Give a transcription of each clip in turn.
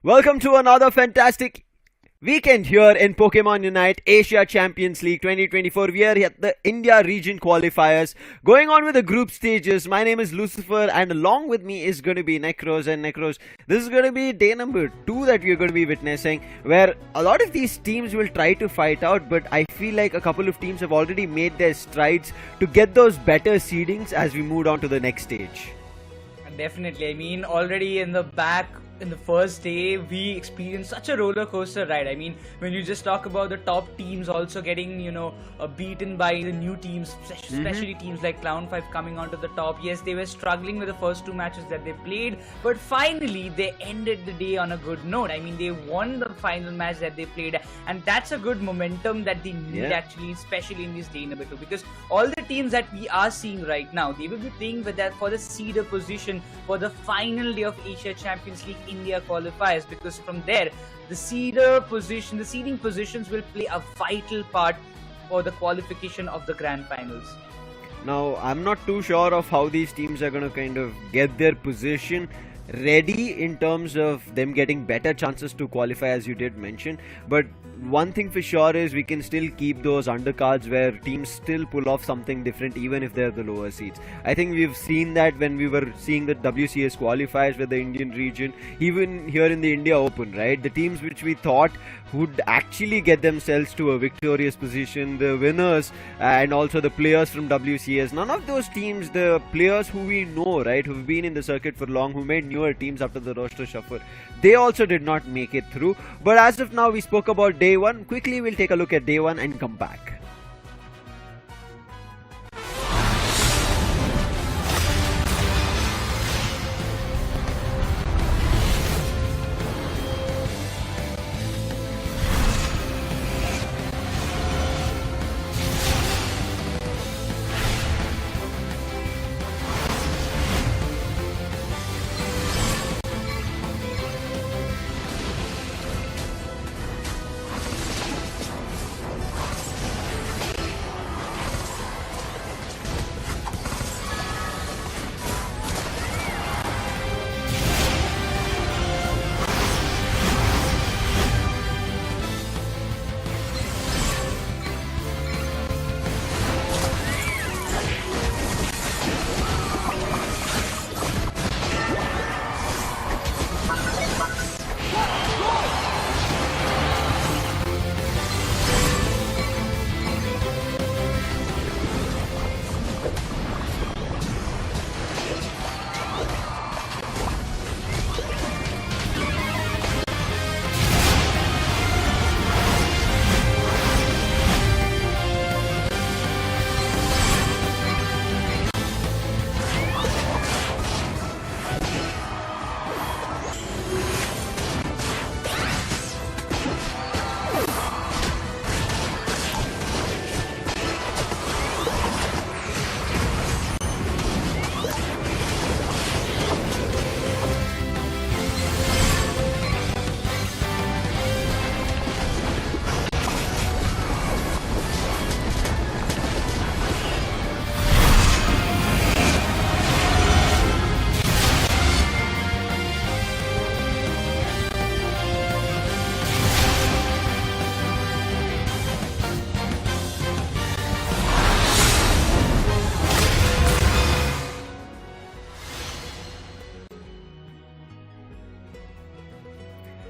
Welcome to another fantastic weekend here in Pokémon Unite Asia Champions League 2024. We are at the India region qualifiers going on with the group stages. My name is Lucifer and along with me is going to be Necros. And Necros, this is going to be day number 2 that we are going to be witnessing, where a lot of these teams will try to fight out, but I feel like a couple of teams have already made their strides to get those better seedings as we move on to the next stage. Definitely. I mean, already in the back, in the first day, we experienced such a roller coaster ride. I mean, when you just talk about the top teams also getting, beaten by the new teams, especially teams like Clown5 coming onto the top. Yes, they were struggling with the first 2 matches that they played, but finally they ended the day on a good note. I mean, they won the final match that they played, and that's a good momentum that they need actually, especially in this day number 2, because all the teams that we are seeing right now, they will be playing with that for the seeder position for the final day of Asia Champions League India qualifiers, because from there the seeding positions will play a vital part for the qualification of the grand finals. Now, I'm not too sure of how these teams are going to kind of get their position ready in terms of them getting better chances to qualify, as you did mention, but one thing for sure is we can still keep those undercards where teams still pull off something different even if they're the lower seeds. I think we've seen that when we were seeing the WCS qualifiers with the Indian region, even here in the India Open, right? The teams which we thought would actually get themselves to a victorious position, the winners and also the players from WCS, none of those teams, the players who we know, right, who've been in the circuit for long, who made newer teams after the roster shuffle, they also did not make it through. But as of now, we spoke about day 1. Quickly, we'll take a look at day 1 and come back.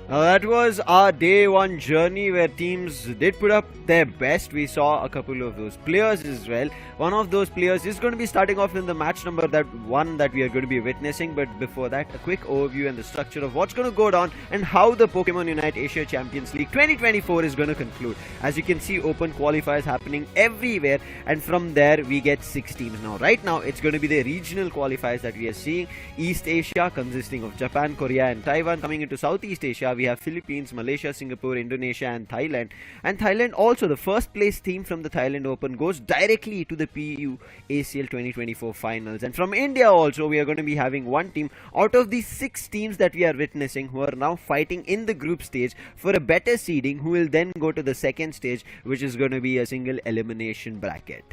Now that was our day 1 journey where teams did put up their best. We saw a couple of those players as well. One of those players is going to be starting off in the match number 1 that we are going to be witnessing. But before that, a quick overview and the structure of what's going to go down and how the Pokémon Unite Asia Champions League 2024 is going to conclude. As you can see, open qualifiers happening everywhere, and from there we get 6 teams. Now right now it's going to be the regional qualifiers that we are seeing. East Asia consisting of Japan, Korea and Taiwan. Coming into Southeast Asia, we have Philippines, Malaysia, Singapore, Indonesia and Thailand. And Thailand also, the first place team from the Thailand Open goes directly to the PU ACL 2024 finals. And from India also, we are going to be having 1 team out of the 6 teams that we are witnessing who are now fighting in the group stage for a better seeding, who will then go to the second stage, which is going to be a single elimination bracket.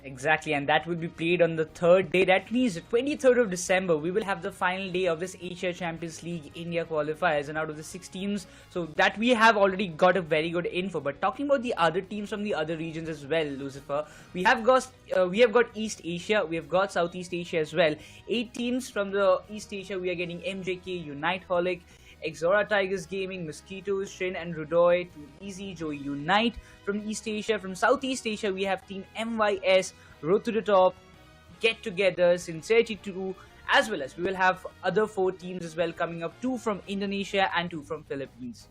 Exactly, and that will be played on the third day. That means the 23rd of December, we will have the final day of this Asia Champions League India qualifiers, and out of the 6 teams, so that we have already got a very good info. But talking about the other teams from the other regions as well, Lucifer, we have got East Asia, we have got Southeast Asia as well. 8 teams from the East Asia. We are getting MJK, Unite Holic, Exora Tigers Gaming, Mosquitoes, Shin and Rudoy, Team Easy, Joy Unite. From East Asia, from Southeast Asia, we have Team MYS, Road to the Top, Get Together, Sincerity 2, as well as we will have other 4 teams as well coming up, 2 from Indonesia and 2 from Philippines.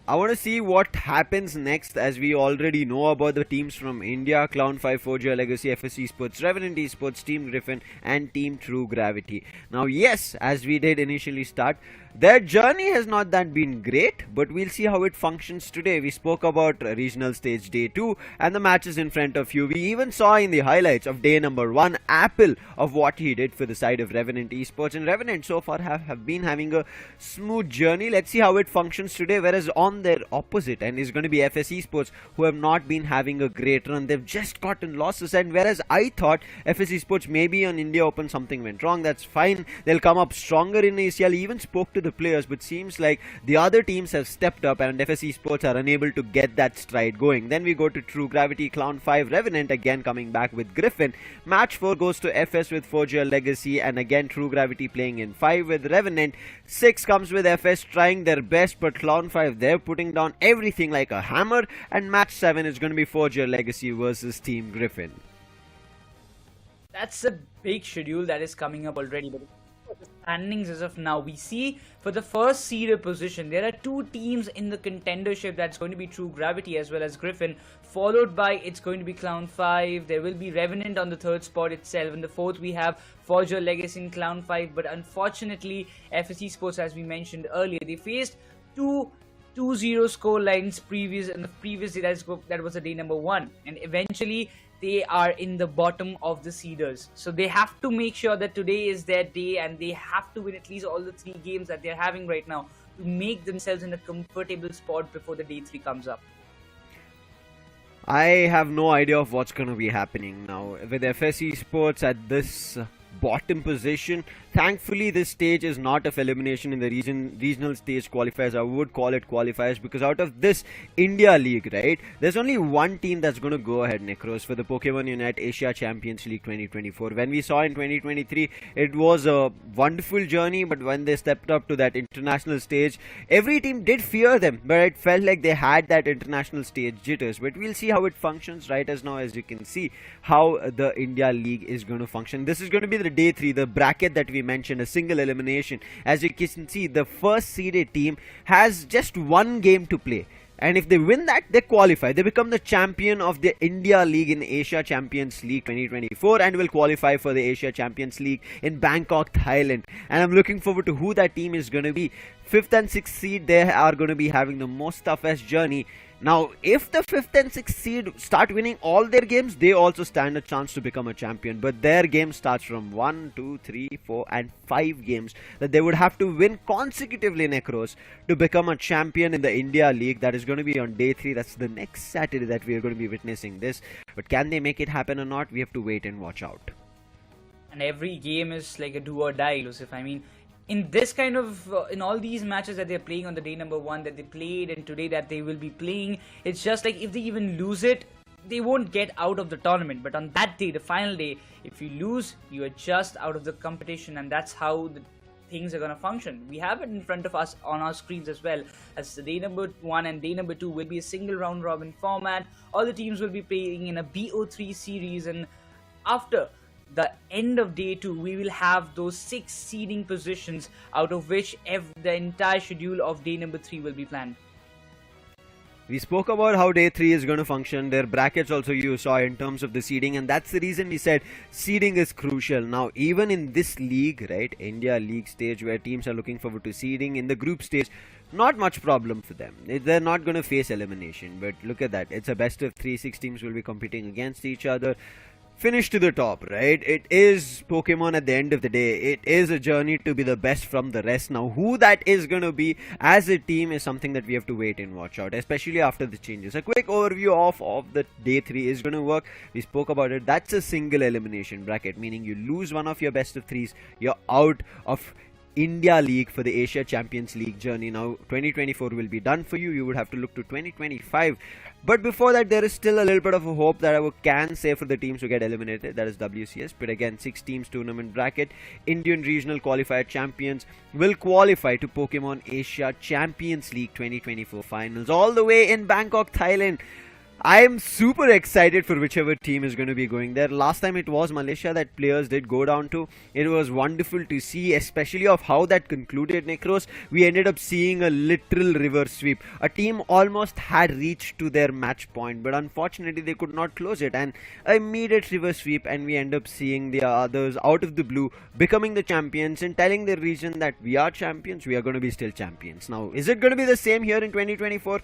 I want to see what happens next, as we already know about the teams from India: Clown5, 4G Legacy, FSC Sports, Revenant Esports, Team Griffin and Team True Gravity. Now yes, as we did initially start, their journey has not that been great, but we'll see how it functions today. We spoke about regional stage day 2 and the matches in front of you. We even saw in the highlights of day number 1 Apple of what he did for the side of Revenant Esports, and Revenant so far have been having a smooth journey. Let's see how it functions today, whereas on their opposite and is going to be FSC Sports, who have not been having a great run. They've just gotten losses, and whereas I thought FSC Sports maybe on India Open something went wrong, that's fine, they'll come up stronger in ACL. I even spoke to the players, but seems like the other teams have stepped up and FSC Sports are unable to get that stride going. Then we go to True Gravity, Clown5, Revenant again coming back with Griffin. Match 4 goes to FS with 4GL Legacy, and again True Gravity playing in 5 with Revenant. 6 comes with FS trying their best, but Clown5, they're putting down everything like a hammer, and match 7 is going to be 4GL Legacy versus Team Griffin. That's a big schedule that is coming up already, but the standings as of now, we see for the first seeded position, there are 2 teams in the contendership. That's going to be True Gravity as well as Griffin, followed by it's going to be Clown5. There will be Revenant on the 3rd spot itself. In the 4th, we have Forger Legacy and Clown5. But unfortunately, FSC Sports, as we mentioned earlier, they faced 2-0 score lines in the previous day. That was the day number 1, and eventually they are in the bottom of the seeders. So they have to make sure that today is their day, and they have to win at least all the 3 games that they're having right now to make themselves in a comfortable spot before the day 3 comes up. I have no idea of what's going to be happening now with FSC Sports at this bottom position. Thankfully, this stage is not of elimination in the regional stage qualifiers. I would call it qualifiers, because out of this India League, right, there's only one team that's going to go ahead, Necros, for the Pokémon Unite Asia Champions League 2024. When we saw in 2023, it was a wonderful journey, but when they stepped up to that international stage, every team did fear them, but it felt like they had that international stage jitters. But we'll see how it functions. Right as now, as you can see, how the India League is going to function. This is going to be the day 3, the bracket that we mentioned, a single elimination. As you can see, the first seeded team has just 1 game to play, and if they win that, they qualify. They become the champion of the India League in Asia Champions League 2024 and will qualify for the Asia Champions League in Bangkok, Thailand. And I'm looking forward to who that team is going to be. 5th and 6th seed, they are going to be having the most toughest journey. Now, if the 5th and 6th seed start winning all their games, they also stand a chance to become a champion. But their game starts from 1, 2, 3, 4 and 5 games that they would have to win consecutively, Necros, to become a champion in the India League. That is going to be on day 3. That's the next Saturday that we are going to be witnessing this. But can they make it happen or not? We have to wait and watch out. And every game is like a do or die, Lucif. I mean, in this kind of in all these matches that they're playing on the day number 1 that they played, and today that they will be playing, it's just like if they even lose it, they won't get out of the tournament. But on that day, the final day, if you lose, you are just out of the competition, and that's how the things are going to function. We have it in front of us on our screens as well, as the day number 1 and day number 2 will be a single round robin format. All the teams will be playing in a BO3 series, and after the end of day 2, we will have those 6 seeding positions, out of which the entire schedule of day number 3 will be planned. We spoke about how day 3 is going to function. Their brackets also you saw in terms of the seeding, and that's the reason we said seeding is crucial. Now, even in this league, right, India League stage, where teams are looking forward to seeding, in the group stage, not much problem for them. They're not going to face elimination. But look at that. It's a best of 3. 6 teams will be competing against each other. finish to the top, right? It is Pokemon at the end of the day. It is a journey to be the best from the rest. Now, who that is going to be as a team is something that we have to wait and watch out, especially after the changes. A quick overview of the day 3 is going to work. We spoke about it. That's a single elimination bracket, meaning you lose one of your best of threes, you're out of India League for the Asia Champions League journey. Now 2024 will be done for you. You would have to look to 2025. But before that, there is still a little bit of a hope that I can say for the teams who get eliminated. That is WCS. But again, 6 teams tournament bracket. Indian regional qualifier champions will qualify to Pokemon Asia Champions League 2024 finals all the way in Bangkok, Thailand. I am super excited for whichever team is going to be going there. Last time it was Malaysia that players did go down to. It was wonderful to see, especially of how that concluded, Necros. We ended up seeing a literal reverse sweep. A team almost had reached to their match point, but unfortunately they could not close it. And an immediate reverse sweep, and we end up seeing the others out of the blue becoming the champions and telling their region that we are champions, we are going to be still champions. Now, is it going to be the same here in 2024?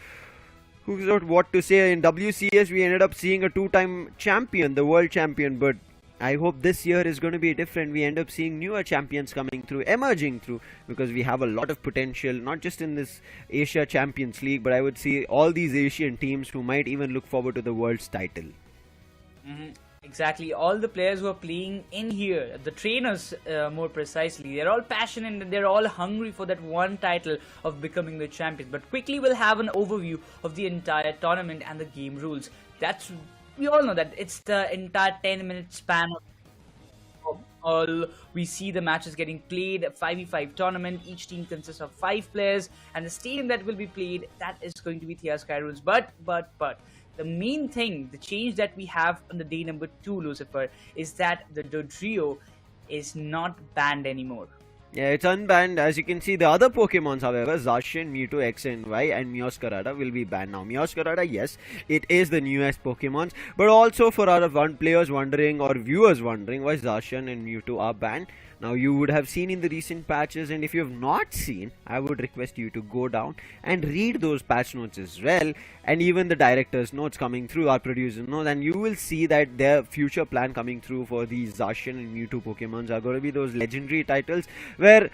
Who's got what to say? In WCS, we ended up seeing a 2-time champion, the world champion, but I hope this year is going to be different. We end up seeing newer champions coming through, emerging through, because we have a lot of potential, not just in this Asia Champions League, but I would see all these Asian teams who might even look forward to the world's title. Exactly. All the players who are playing in here, the trainers more precisely, they're all passionate and they're all hungry for that one title of becoming the champions. But quickly we'll have an overview of the entire tournament and the game rules. We all know that it's the entire 10-minute span of all. We see the matches getting played, a 5v5 tournament. Each team consists of 5 players, and the stadium that will be played, that is going to be Thea Sky rules. But the main thing, the change that we have on the day number 2, Lucifer, is that the Dodrio is not banned anymore. Yeah, it's unbanned. As you can see, the other Pokemons, however, Zacian, Mewtwo X and Y, and Meowscarada will be banned. Now, Meowscarada, yes, it is the newest Pokemons, but also for our players wondering or viewers wondering why Zacian and Mewtwo are banned. Now, you would have seen in the recent patches, and if you have not seen, I would request you to go down and read those patch notes as well, and even the director's notes coming through, our producer notes, and you will see that their future plan coming through for these Zacian and Mewtwo Pokemons are going to be those legendary titles where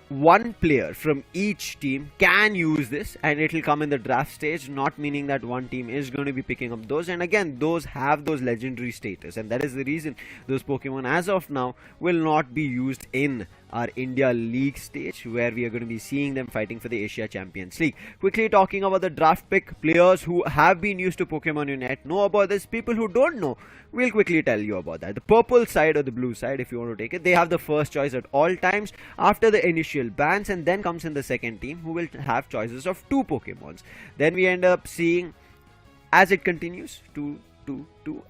one player from each team can use this, and it will come in the draft stage, not meaning that one team is going to be picking up those. And again, those have those legendary status, and that is the reason those Pokemon as of now will not be used in our India League stage, where we are going to be seeing them fighting for the Asia Champions League. Quickly talking about the draft pick, players who have been used to Pokemon Unite know about this. People who don't know, we'll quickly tell you about that. The purple side or the blue side, if you want to take it, they have the first choice at all times after the initial bans, and then comes in the second team who will have choices of 2 Pokemons. Then we end up seeing, as it continues, 2,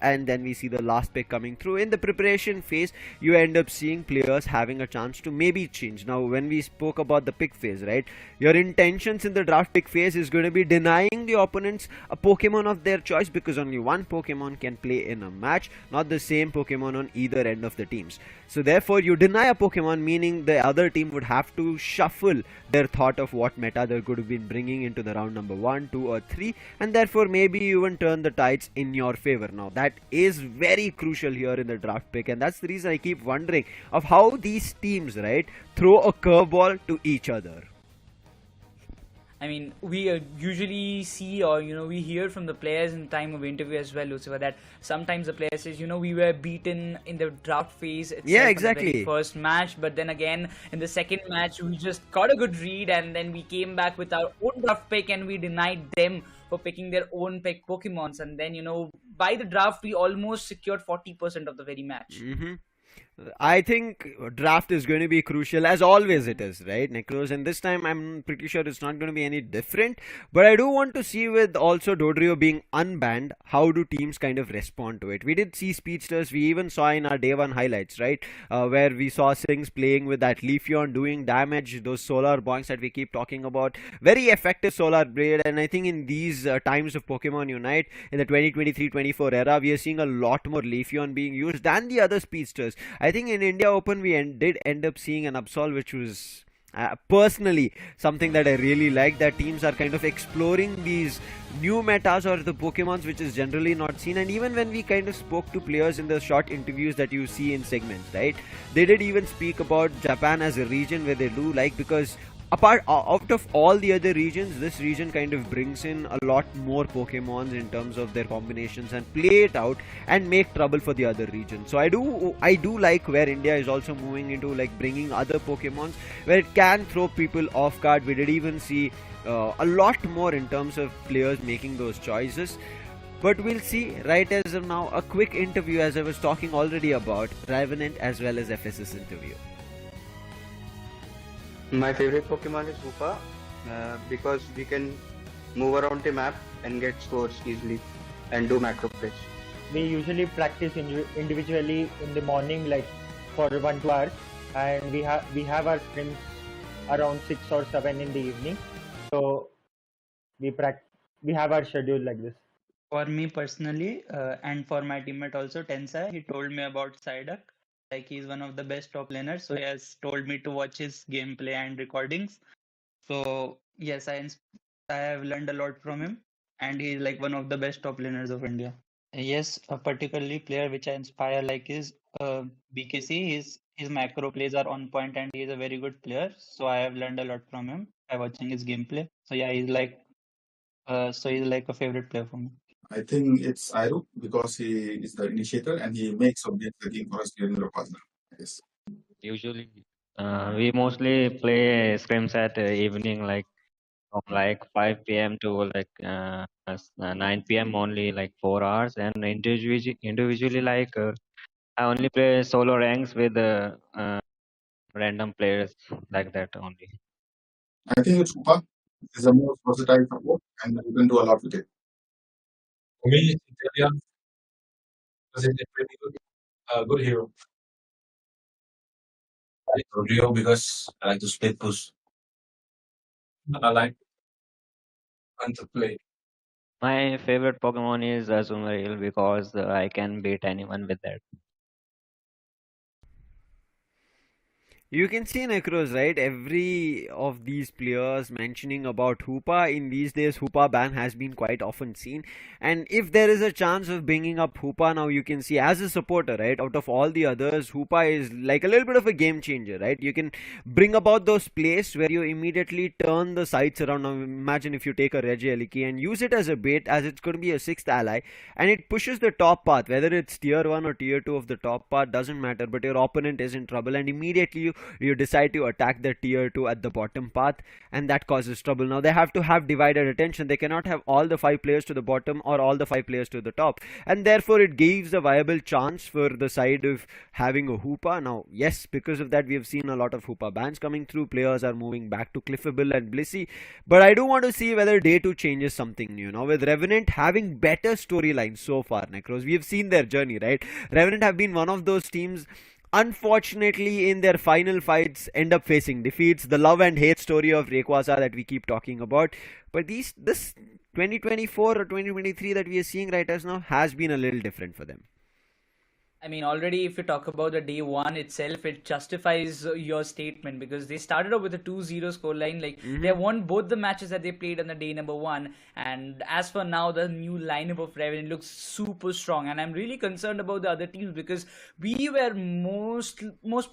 and then we see the last pick coming through. In the preparation phase, you end up seeing players having a chance to maybe change. Now, when we spoke about the pick phase, right, your intentions in the draft pick phase is going to be denying the opponents a Pokemon of their choice, because only one Pokemon can play in a match, not the same Pokemon on either end of the teams. So therefore, you deny a Pokemon, meaning the other team would have to shuffle their thought of what meta they could have been bringing into the round number 1, 2 or 3, and therefore maybe even turn the tides in your favor. Now, that is very crucial here in the draft pick, and that's the reason I keep wondering of how these teams, right, throw a curveball to each other. I mean, we usually see, or we hear from the players in the time of interview as well, Lucifer, that sometimes the player says, we were beaten in the draft phase itself, yeah, exactly, in the very first match, but then again in the second match we just got a good read, and then we came back with our own draft pick and we denied them for picking their own pick Pokemons, and then by the draft we almost secured 40% of the very match. I think draft is going to be crucial, as always it is, right, Necros? And this time I'm pretty sure it's not going to be any different. But I do want to see, with also Dodrio being unbanned, how do teams kind of respond to it. We did see speedsters. We even saw in our day 1 highlights, right, where we saw Sings playing with that Leafeon, doing damage, those solar boinks that we keep talking about. Very effective solar blade. And I think in these times of Pokemon Unite, in the 2023-24 era, we are seeing a lot more Leafeon being used than the other speedsters. I think in India Open we did end up seeing an Absol which was Personally, something that I really like, that teams are kind of exploring these new metas or the Pokemons which is generally not seen. And even when we kind of spoke to players in the short interviews that you see in segments, right, they did even speak about Japan as a region where they do like, because out of all the other regions, this region kind of brings in a lot more Pokemons in terms of their combinations and play it out and make trouble for the other regions. So I do like where India is also moving into, like bringing other Pokemons where it can throw people off guard. We did even see a lot more in terms of players making those choices. But we'll see. Right as of now, a quick interview, as I was talking already about Revenant as well as FS's interview. My favorite Pokemon is Hoopa because we can move around the map and get scores easily and do macro plays. We usually practice individually in the morning, like for 1-2 hours, and we have our scrims around 6 or 7 in the evening. So we have our schedule like this. For me personally, and for my teammate also, Tensai, he told me about Psyduck. Like, he's one of the best top laners, so he has told me to watch his gameplay and recordings. So yes, I have learned a lot from him, and he's like one of the best top laners of India. Yes, a particularly player which I inspire like is BKC. His macro plays are on point, and he's a very good player. So I have learned a lot from him by watching his gameplay. So yeah, he's like a favorite player for me. I think it's Iru because he is the initiator and he makes updates the game for us during the partner. Yes. Usually, we mostly play scrims at evening, like from like 5 p.m. to like 9 p.m. only, like 4 hours. And individually like I only play solo ranks with random players like that only. I think it's Hoopa. It's the most versatile support and you can do a lot with it. For me, it's Italian because it's a pretty good hero. I like Rodrigo because I like to split push. I like fun to play. My favorite Pokemon is Azumarill because I can beat anyone with that. You can see Necros, right? Every of these players mentioning about Hoopa. In these days, Hoopa ban has been quite often seen. And if there is a chance of bringing up Hoopa now, you can see as a supporter, right? Out of all the others, Hoopa is like a little bit of a game changer, right? You can bring about those plays where you immediately turn the sights around. Now imagine if you take a Regieleki and use it as a bait, as it's going to be a 6th ally, and it pushes the top path, whether it's tier 1 or tier 2 of the top path, doesn't matter, but your opponent is in trouble, and immediately you decide to attack the tier 2 at the bottom path, and that causes trouble. Now they have to have divided attention. They cannot have all the 5 players to the bottom or all the 5 players to the top, and therefore it gives a viable chance for the side of having a Hoopa. Now yes, because of that we have seen a lot of Hoopa bans coming through. Players are moving back to Cliffable and Blissey, but I do want to see whether Day2 changes something new. Now with Revenant having better storylines so far, Necros, we have seen their journey, right? Revenant have been one of those teams, unfortunately, in their final fights end up facing defeats. The love and hate story of Rayquaza that we keep talking about. But this 2024 or 2023 that we are seeing right as now has been a little different for them. I mean, already if you talk about the day one itself, it justifies your statement because they started off with a 2-0 scoreline. Like, they won both the matches that they played on the day number one. And as for now, the new lineup of Revenant looks super strong. And I'm really concerned about the other teams because we were most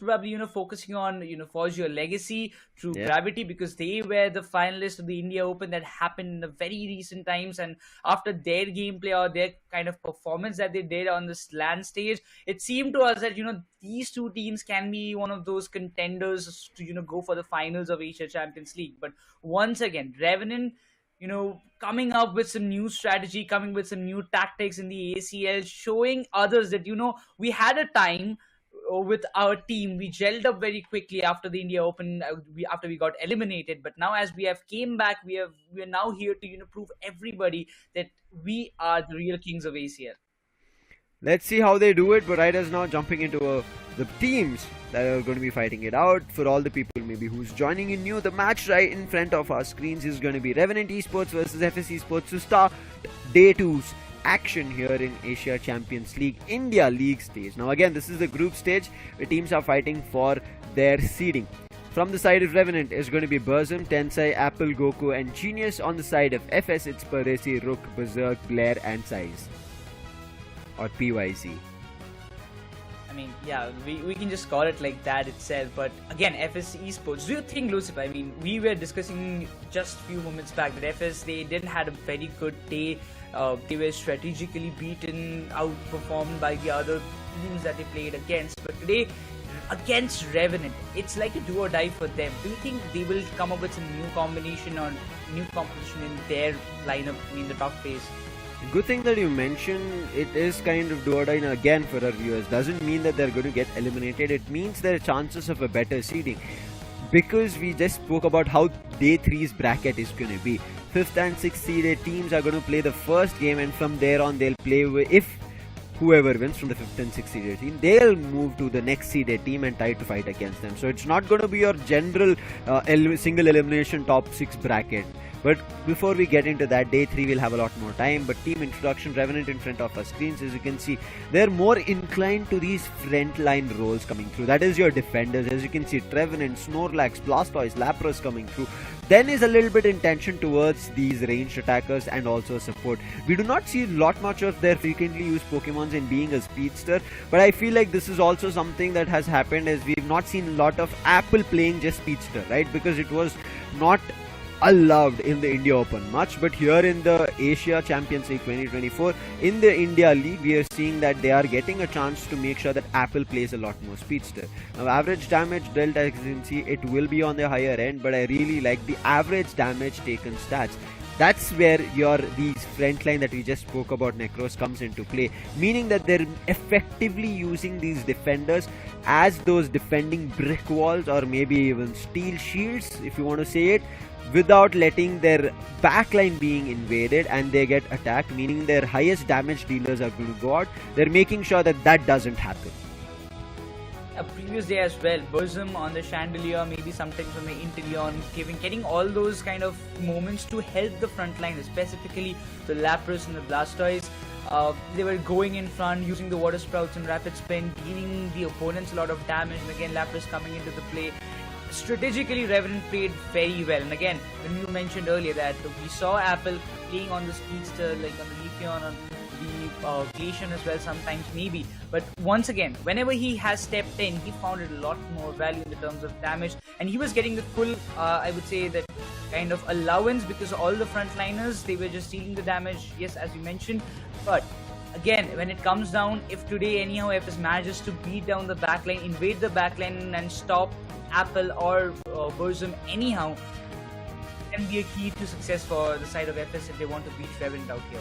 probably, focusing on, Forge Your Legacy through Gravity because they were the finalists of the India Open that happened in the very recent times. And after their gameplay or their kind of performance that they did on this LAN stage, it seemed to us that these two teams can be one of those contenders to go for the finals of Asia Champions League. But once again, Revenant coming up with some new strategy, coming with some new tactics in the ACL, showing others that we had a time with our team. We gelled up very quickly after the India Open, after we got eliminated. But now as we have came back, we are now here to prove everybody that we are the real kings of ACL. Let's see how they do it, but right as now, jumping into the teams that are going to be fighting it out. For all the people maybe who's joining in new, the match right in front of our screens is going to be Revenant Esports versus FS Esports to start Day 2's action here in Asia Champions League India League stage. Now again, this is the group stage where teams are fighting for their seeding. From the side of Revenant is going to be Burzum, Tensai, Apple, Goku and Genius. On the side of FS it's Parisi, Rook, Berserk, Blair and Size. Or PYZ. I mean, yeah, we can just call it like that itself. But again, FS Esports, do you think, Lucifer, I mean, we were discussing just a few moments back that FS, they didn't had a very good day. They were strategically beaten, outperformed by the other teams that they played against. But today, against Revenant, it's like a do or die for them. Do you think they will come up with some new combination or new composition in their lineup in the top phase? Good thing that you mentioned, it is kind of do or die again for our viewers. Doesn't mean that they're going to get eliminated. It means there are chances of a better seeding. Because we just spoke about how Day 3's bracket is going to be. 5th and 6th seeded teams are going to play the first game, and from there on they'll play with, if whoever wins from the 5th and 6th seeded team, they'll move to the next seeded team and try to fight against them. So it's not going to be your general single elimination top 6 bracket. But before we get into that, Day 3 will have a lot more time. But team introduction, Revenant in front of our screens, as you can see, they're more inclined to these frontline roles coming through. That is your defenders, as you can see, Trevenant, Snorlax, Blastoise, Lapras coming through. Then is a little bit intention towards these ranged attackers and also support. We do not see a lot much of their frequently used Pokemons in being a speedster, but I feel like this is also something that has happened, as we've not seen a lot of Apple playing just speedster, right? Because it was not allowed in the India Open much, but here in the Asia Champions League 2024, in the India League, we are seeing that they are getting a chance to make sure that Apple plays a lot more speedster. Now, average damage dealt, as you can see, it will be on the higher end, but I really like the average damage taken stats. That's where your these frontline that we just spoke about, Necros, comes into play, meaning that they're effectively using these defenders as those defending brick walls, or maybe even steel shields, if you want to say it, without letting their backline being invaded and they get attacked, meaning their highest damage dealers are going to go out. They're making sure that that doesn't happen. A previous day as well, Burzum on the Chandelier, maybe sometimes on the Inteleon, getting all those kind of moments to help the front line, specifically the Lapras and the Blastoise. They were going in front, using the Water Sprouts and Rapid Spin, dealing the opponents a lot of damage, and again Lapras coming into the play. Strategically, Revenant played very well, and again, when you mentioned earlier that we saw Apple playing on the Speedster, like on the Leafeon, on the Glacian as well sometimes maybe, but once again, whenever he has stepped in, he found a lot more value in the terms of damage, and he was getting the full, I would say, that kind of allowance, because all the frontliners, they were just dealing the damage, yes, as you mentioned, but again, when it comes down, if today anyhow FS manages to beat down the backline, invade the backline and stop Apple or Burzum anyhow, can be a key to success for the side of FS if they want to beat Revenant out here.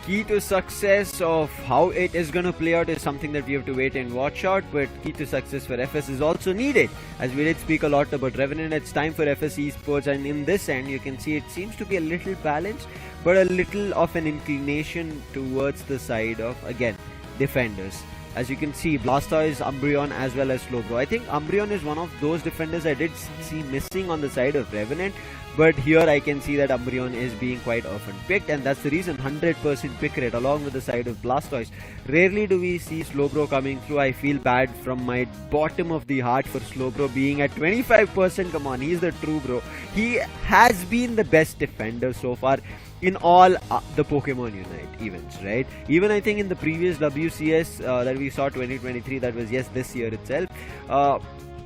Key to success of how it is going to play out is something that we have to wait and watch out, but key to success for FS is also needed. As we did speak a lot about Revenant, it's time for FS Esports, and in this end you can see it seems to be a little balanced, but a little of an inclination towards the side of, again, defenders. As you can see, Blastoise, Umbreon as well as Slowbro. I think Umbreon is one of those defenders I did see missing on the side of Revenant, but here I can see that Umbreon is being quite often picked, and that's the reason 100% pick rate along with the side of Blastoise. Rarely do we see Slowbro coming through. I feel bad from my bottom of the heart for Slowbro being at 25%. Come on, he's the true bro. He has been the best defender so far in all the Pokémon Unite events, right? Even I think in the previous WCS that we saw 2023, that was this year itself,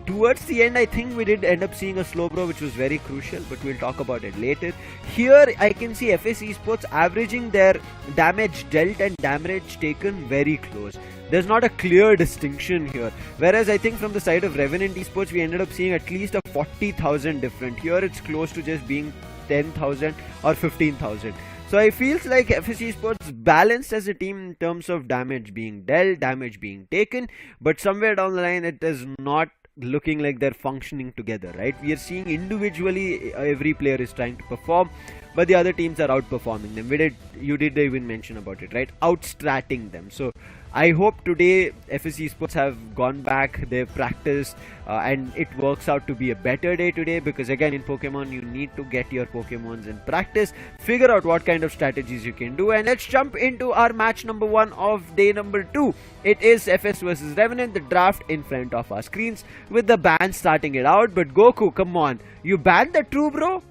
towards the end I think we did end up seeing a Slowbro, which was very crucial, but we'll talk about it later. Here I can see FS Esports averaging their damage dealt and damage taken very close. There's not a clear distinction here, whereas I think from the side of Revenant Esports we ended up seeing at least a 40,000 different. Here it's close to just being 10,000 or 15,000. So I feels like FS Esports balanced as a team in terms of damage being dealt, damage being taken, but somewhere down the line it is not looking like they're functioning together, right? We are seeing individually every player is trying to perform, but the other teams are outperforming them. You did even mention about it, right? Outstratting them. So I hope today FS Esports have gone back, they've practiced, and it works out to be a better day today, because again in Pokemon you need to get your Pokemons in practice, figure out what kind of strategies you can do. And let's jump into our match number 1 of day number 2. It is FS versus Revenant, the draft in front of our screens with the ban starting it out. But Goku, come on, you banned the true, bro?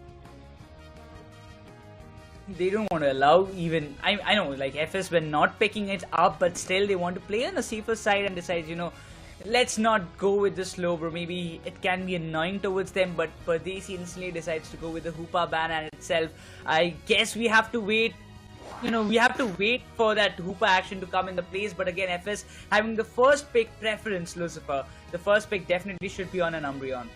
They don't want to allow even, I know, like FS were not picking it up, but still they want to play on the safer side and decide, you know, let's not go with the slow, bro. Maybe it can be annoying towards them, but Pardesi instantly decides to go with the Hoopa ban and itself. I guess we have to wait. You know, we have to wait for that Hoopa action to come into place. But again, FS having the first pick preference, Lucifer. The first pick definitely should be on an Umbreon.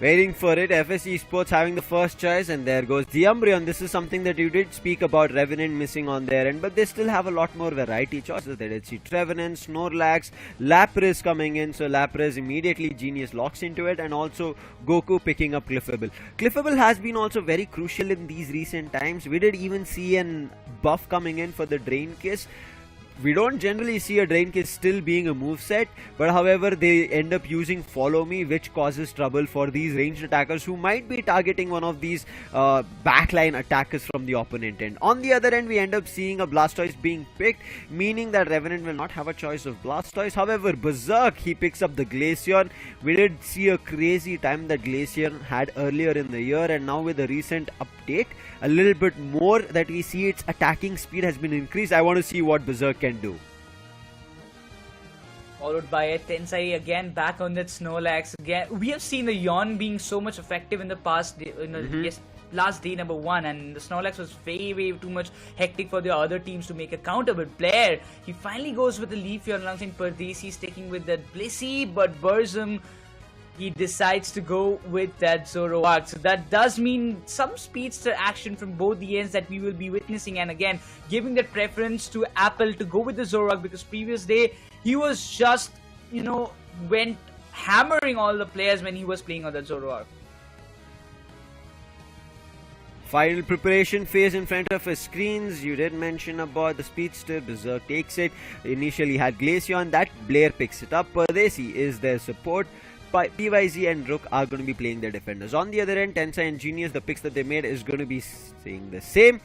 Waiting for it, FS Esports having the first choice, and there goes the Umbreon. This is something that you did speak about Revenant missing on their end, but they still have a lot more variety choices. They did see Trevenant, Snorlax, Lapras coming in, so Lapras immediately Genius locks into it, and also Goku picking up Clefable. Clefable has been also very crucial in these recent times. We did even see an buff coming in for the Drain Kiss. We don't generally see a Drain Kiss still being a moveset, but however they end up using Follow Me, which causes trouble for these ranged attackers who might be targeting one of these backline attackers from the opponent end. On the other end, we end up seeing a Blastoise being picked, meaning that Revenant will not have a choice of Blastoise. However, Berserk, he picks up the Glaceon. We did see a crazy time that Glaceon had earlier in the year, and now with the recent update, a little bit more that we see its attacking speed has been increased. I want to see what Berserk can do. Followed by a Tensai again back on that Snorlax again. We have seen the Yawn being so much effective in the past, last day number 1, and the Snorlax was way too much hectic for the other teams to make a counter. But Blair, he finally goes with the Leaf Yawn, announcing Pardesi sticking with that Blissey, but Burzum, he decides to go with that Zoroark. So that does mean some speedster action from both the ends that we will be witnessing, and again giving that preference to Apple to go with the Zoroark, because previous day he was just, you know, went hammering all the players when he was playing on that Zoroark. Final preparation phase in front of his screens. You did mention about the speedster. Berserk takes it. Initially had Glaceon, that Blair picks it up. Pardesi is their support. PYZ and Rook are going to be playing their defenders. On the other end, Tensai and Genius, the picks that they made is going to be staying the same.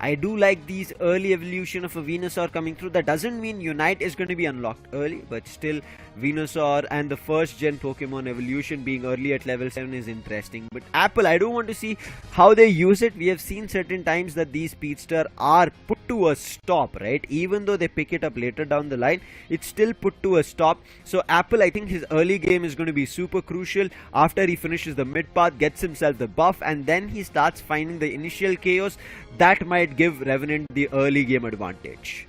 I do like these early evolution of a Venusaur coming through. That doesn't mean Unite is going to be unlocked early, but still Venusaur and the first gen Pokemon evolution being early at level 7 is interesting. But Apple, I do want to see how they use it. We have seen certain times that these speedster are put to a stop, right? Even though they pick it up later down the line, it's still put to a stop. So Apple, I think his early game is going to be super crucial. After he finishes the mid path, gets himself the buff, and then he starts finding the initial chaos that might give Revenant the early game advantage.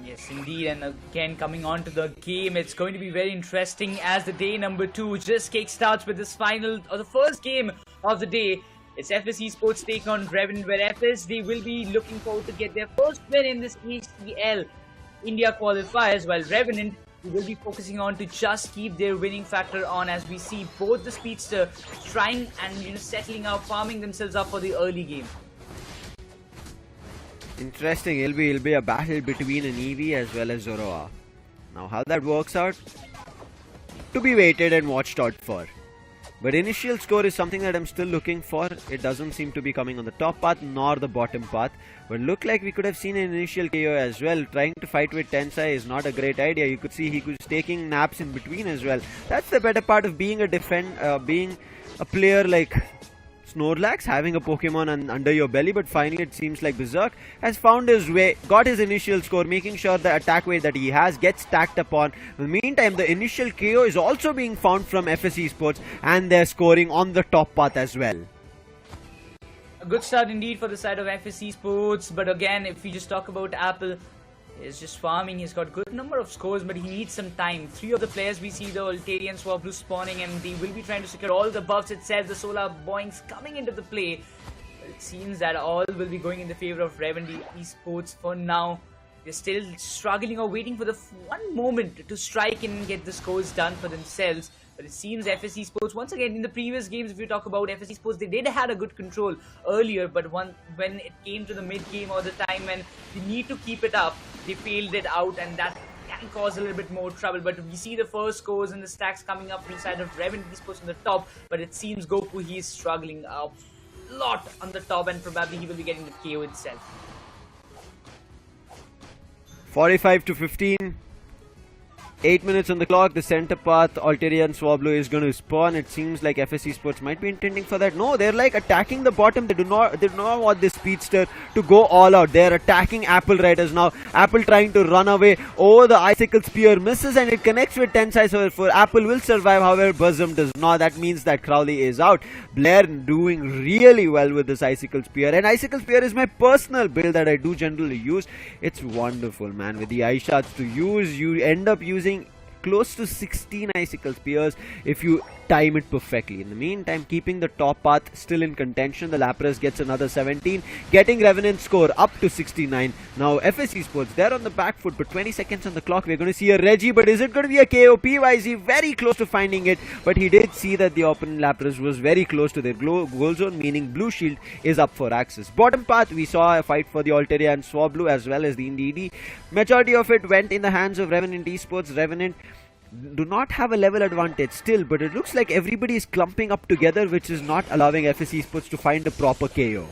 Yes, indeed, and again coming on to the game, it's going to be very interesting as the day number 2 just kickstarts with this final, or the first game of the day. It's FS Esports take on Revenant, where FS, they will be looking forward to get their first win in this HCL India qualifiers, while Revenant will be focusing on to just keep their winning factor on, as we see both the speedster trying and, you know, settling out, farming themselves up for the early game. Interesting. It'll be a battle between an Eevee as well as Zoroark. Now how that works out, to be waited and watched out for. But initial score is something that I'm still looking for. It doesn't seem to be coming on the top path nor the bottom path. But look like we could have seen an initial KO as well. Trying to fight with Tensai is not a great idea. You could see he was taking naps in between as well. That's the better part of being being a player like Snorlax, having a Pokemon under your belly. But finally it seems like Berserk has found his way, got his initial score, making sure the attack weight that he has gets stacked upon. In the meantime, the initial KO is also being found from FS Esports, and they're scoring on the top path as well. A good start indeed for the side of FS Esports, but again, if we just talk about Apple, he's just farming. He's got good number of scores, but he needs some time. 3 of the players we see the Altarian Swablu spawning, and they will be trying to secure all the buffs itself. The Solar Boings coming into the play. It seems that all will be going in the favor of Revenant Esports for now. They're still struggling or waiting for the one moment to strike and get the scores done for themselves. But it seems FSC Sports, once again, in the previous games, if you talk about FSC Sports, they did had a good control earlier, but when it came to the mid-game or the time when they need to keep it up, they failed it out, and that can cause a little bit more trouble. But we see the first scores and the stacks coming up from the side of Revan Esports on the top, but it seems Goku, he is struggling a lot on the top, and probably he will be getting the KO itself. 45 to 15. 8 minutes on the clock. The center path, Alterian Swablu is going to spawn. It seems like FSC Sports might be intending for that. No, they're like attacking the bottom. They do not want this speedster to go all out. They're attacking Apple Riders now. Apple trying to run away. Oh, the icicle spear misses and it connects with Tensai. So for Apple will survive. However, Buzzum does not. That means that Crowley is out. Blair doing really well with this icicle spear. And icicle spear is my personal build that I do generally use. It's wonderful, man. With the ice shots to use, you end up using close to 16 icicle spears if you time it perfectly. In the meantime, keeping the top path still in contention, the Lapras gets another 17, getting Revenant's score up to 69. Now FSC Sports, they're on the back foot, but 20 seconds on the clock. We're going to see a Reggie, but is it going to be a KO? PYZ very close to finding it, but he did see that the opponent Lapras was very close to their goal zone, meaning blue shield is up for access. Bottom path, we saw a fight for the Altaria and Swablu as well as the Indeed. Majority of it went in the hands of Revenant Esports. Revenant do not have a level advantage still, but it looks like everybody is clumping up together, which is not allowing FSC Sports to find a proper KO.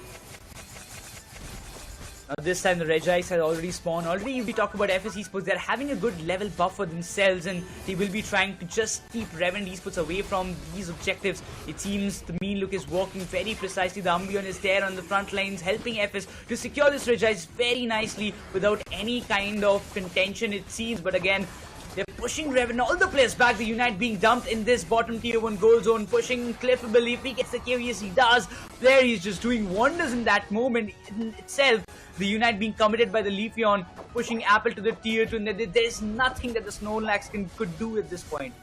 This time the Regice has already spawned. Already we talked about FSC Sports, they're having a good level buff for themselves, and they will be trying to just keep Revenant Esports away from these objectives. It seems the mean look is working very precisely. The Umbreon is there on the front lines helping FS to secure this Regice very nicely without any kind of contention, it seems. But again, they're pushing Revan, all the players back. The Unite being dumped in this bottom tier 1 goal zone, pushing Cliffable. If he gets the KO, yes he does. There he's just doing wonders in that moment in itself. The Unite being committed by the Leafeon, pushing Apple to the tier 2. And there's nothing that the Snorlax could do at this point.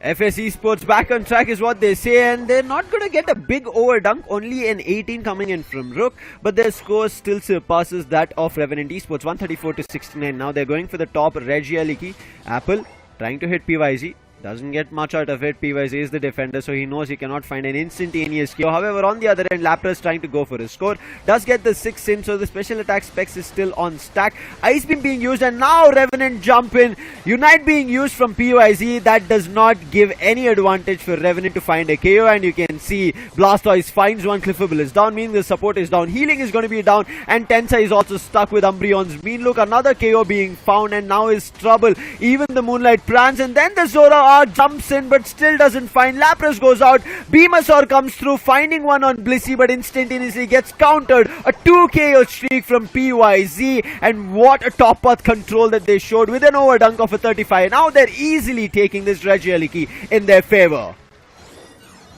FSC Sports back on track is what they say, and they're not going to get a big overdunk, only an 18 coming in from Rook, but their score still surpasses that of Revenant Esports, 134 to 69. Now they're going for the top Regieliki. Apple trying to hit PYZ. Doesn't get much out of it. PYZ is the defender, so he knows he cannot find an instantaneous KO. However, on the other end, Lapras trying to go for his score. Does get the 6 in, so the special attack specs is still on stack. Ice Beam being used, and now Revenant jump in. Unite being used from PYZ. That does not give any advantage for Revenant to find a KO, and you can see Blastoise finds one. Cliffable is down, meaning the support is down. Healing is going to be down, and Tensai is also stuck with Umbreon's mean look. Another KO being found, and now is trouble. Even the Moonlight Prance, and then the Zora jumps in but still doesn't find. Lapras goes out. Beamasaur comes through, finding one on Blissey, but instantaneously gets countered. A 2 KO streak from PYZ, and what a top path control that they showed with an overdunk of a 35. Now they're easily taking this Regieliki in their favor.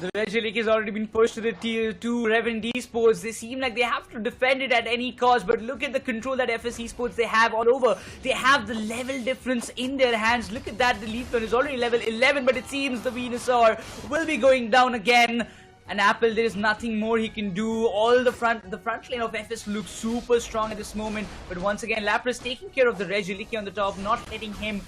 The Regieliki has already been pushed to the tier 2 Revenant Esports. They seem like they have to defend it at any cost, but look at the control that FS Esports they have all over. They have the level difference in their hands. Look at that, the Leafeon is already level 11, but it seems the Venusaur will be going down again. And Apple, there is nothing more he can do. All the front line of FS looks super strong at this moment, but once again, Lapras taking care of the Regieliki on the top, not letting him,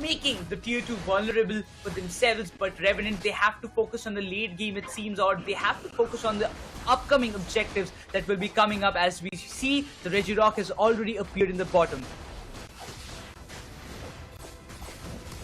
making the tier 2 vulnerable for themselves. But Revenant, they have to focus on the late game, it seems, or they have to focus on the upcoming objectives that will be coming up. As we see, the Regirock has already appeared in the bottom.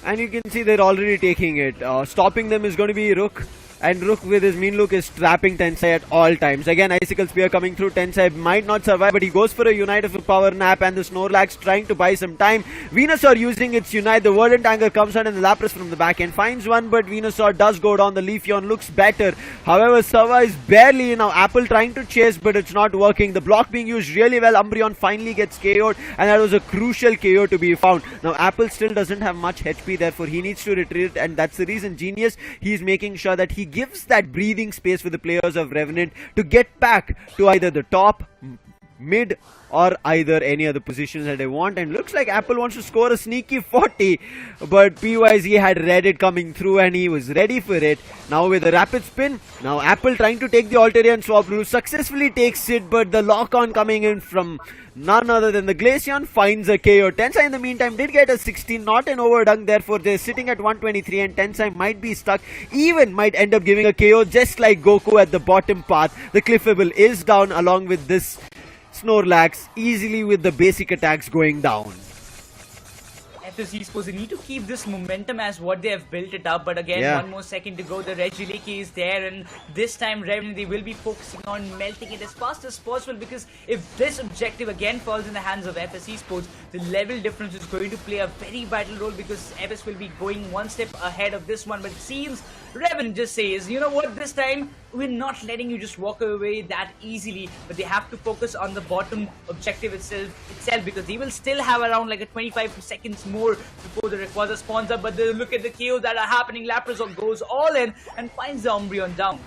And you can see they're already taking it. Stopping them is going to be Rook. And Rook with his mean look is trapping Tensai at all times. Again, Icicle Spear coming through. Tensai might not survive, but he goes for a Unite of a power nap, and the Snorlax trying to buy some time. Venusaur using its Unite. The Verdant Anger comes out, and the Lapras from the back end finds one, but Venusaur does go down. The Leafeon looks better. However, Sava is barely now. Apple trying to chase, but it's not working. The block being used really well. Umbreon finally gets KO'd, and that was a crucial KO to be found. Now, Apple still doesn't have much HP, therefore he needs to retreat, and that's the reason Genius, he's making sure that he gives that breathing space for the players of Revenant to get back to either the top, mid or either any other positions that they want, and looks like Apple wants to score a sneaky 40, but PYZ had read it coming through and he was ready for it. Now with a rapid spin, now Apple trying to take the Alterian swap rule, successfully takes it, but the lock on coming in from none other than the Glaceon finds a KO. Tensai in the meantime did get a 16, not an overdunk, therefore they're sitting at 123 and Tensai might be stuck, even might end up giving a KO just like Goku at the bottom path. The Cliffable is down along with this Snorlax, easily with the basic attacks going down. FSC suppose they need to keep this momentum as what they have built it up, but again, one more second to go. The Regiliki is there, and this time Revenant, they will be focusing on melting it as fast as possible, because if this objective again falls in the hands of FSC Sports, the level difference is going to play a very vital role, because FS will be going one step ahead of this one. But it seems Revenant just says, you know what, this time we're not letting you just walk away that easily, but they have to focus on the bottom objective itself, because they will still have around like a 25 seconds more before the Rayquaza spawns up. But look at the KOs that are happening. Lapras goes all in and finds the Umbreon down.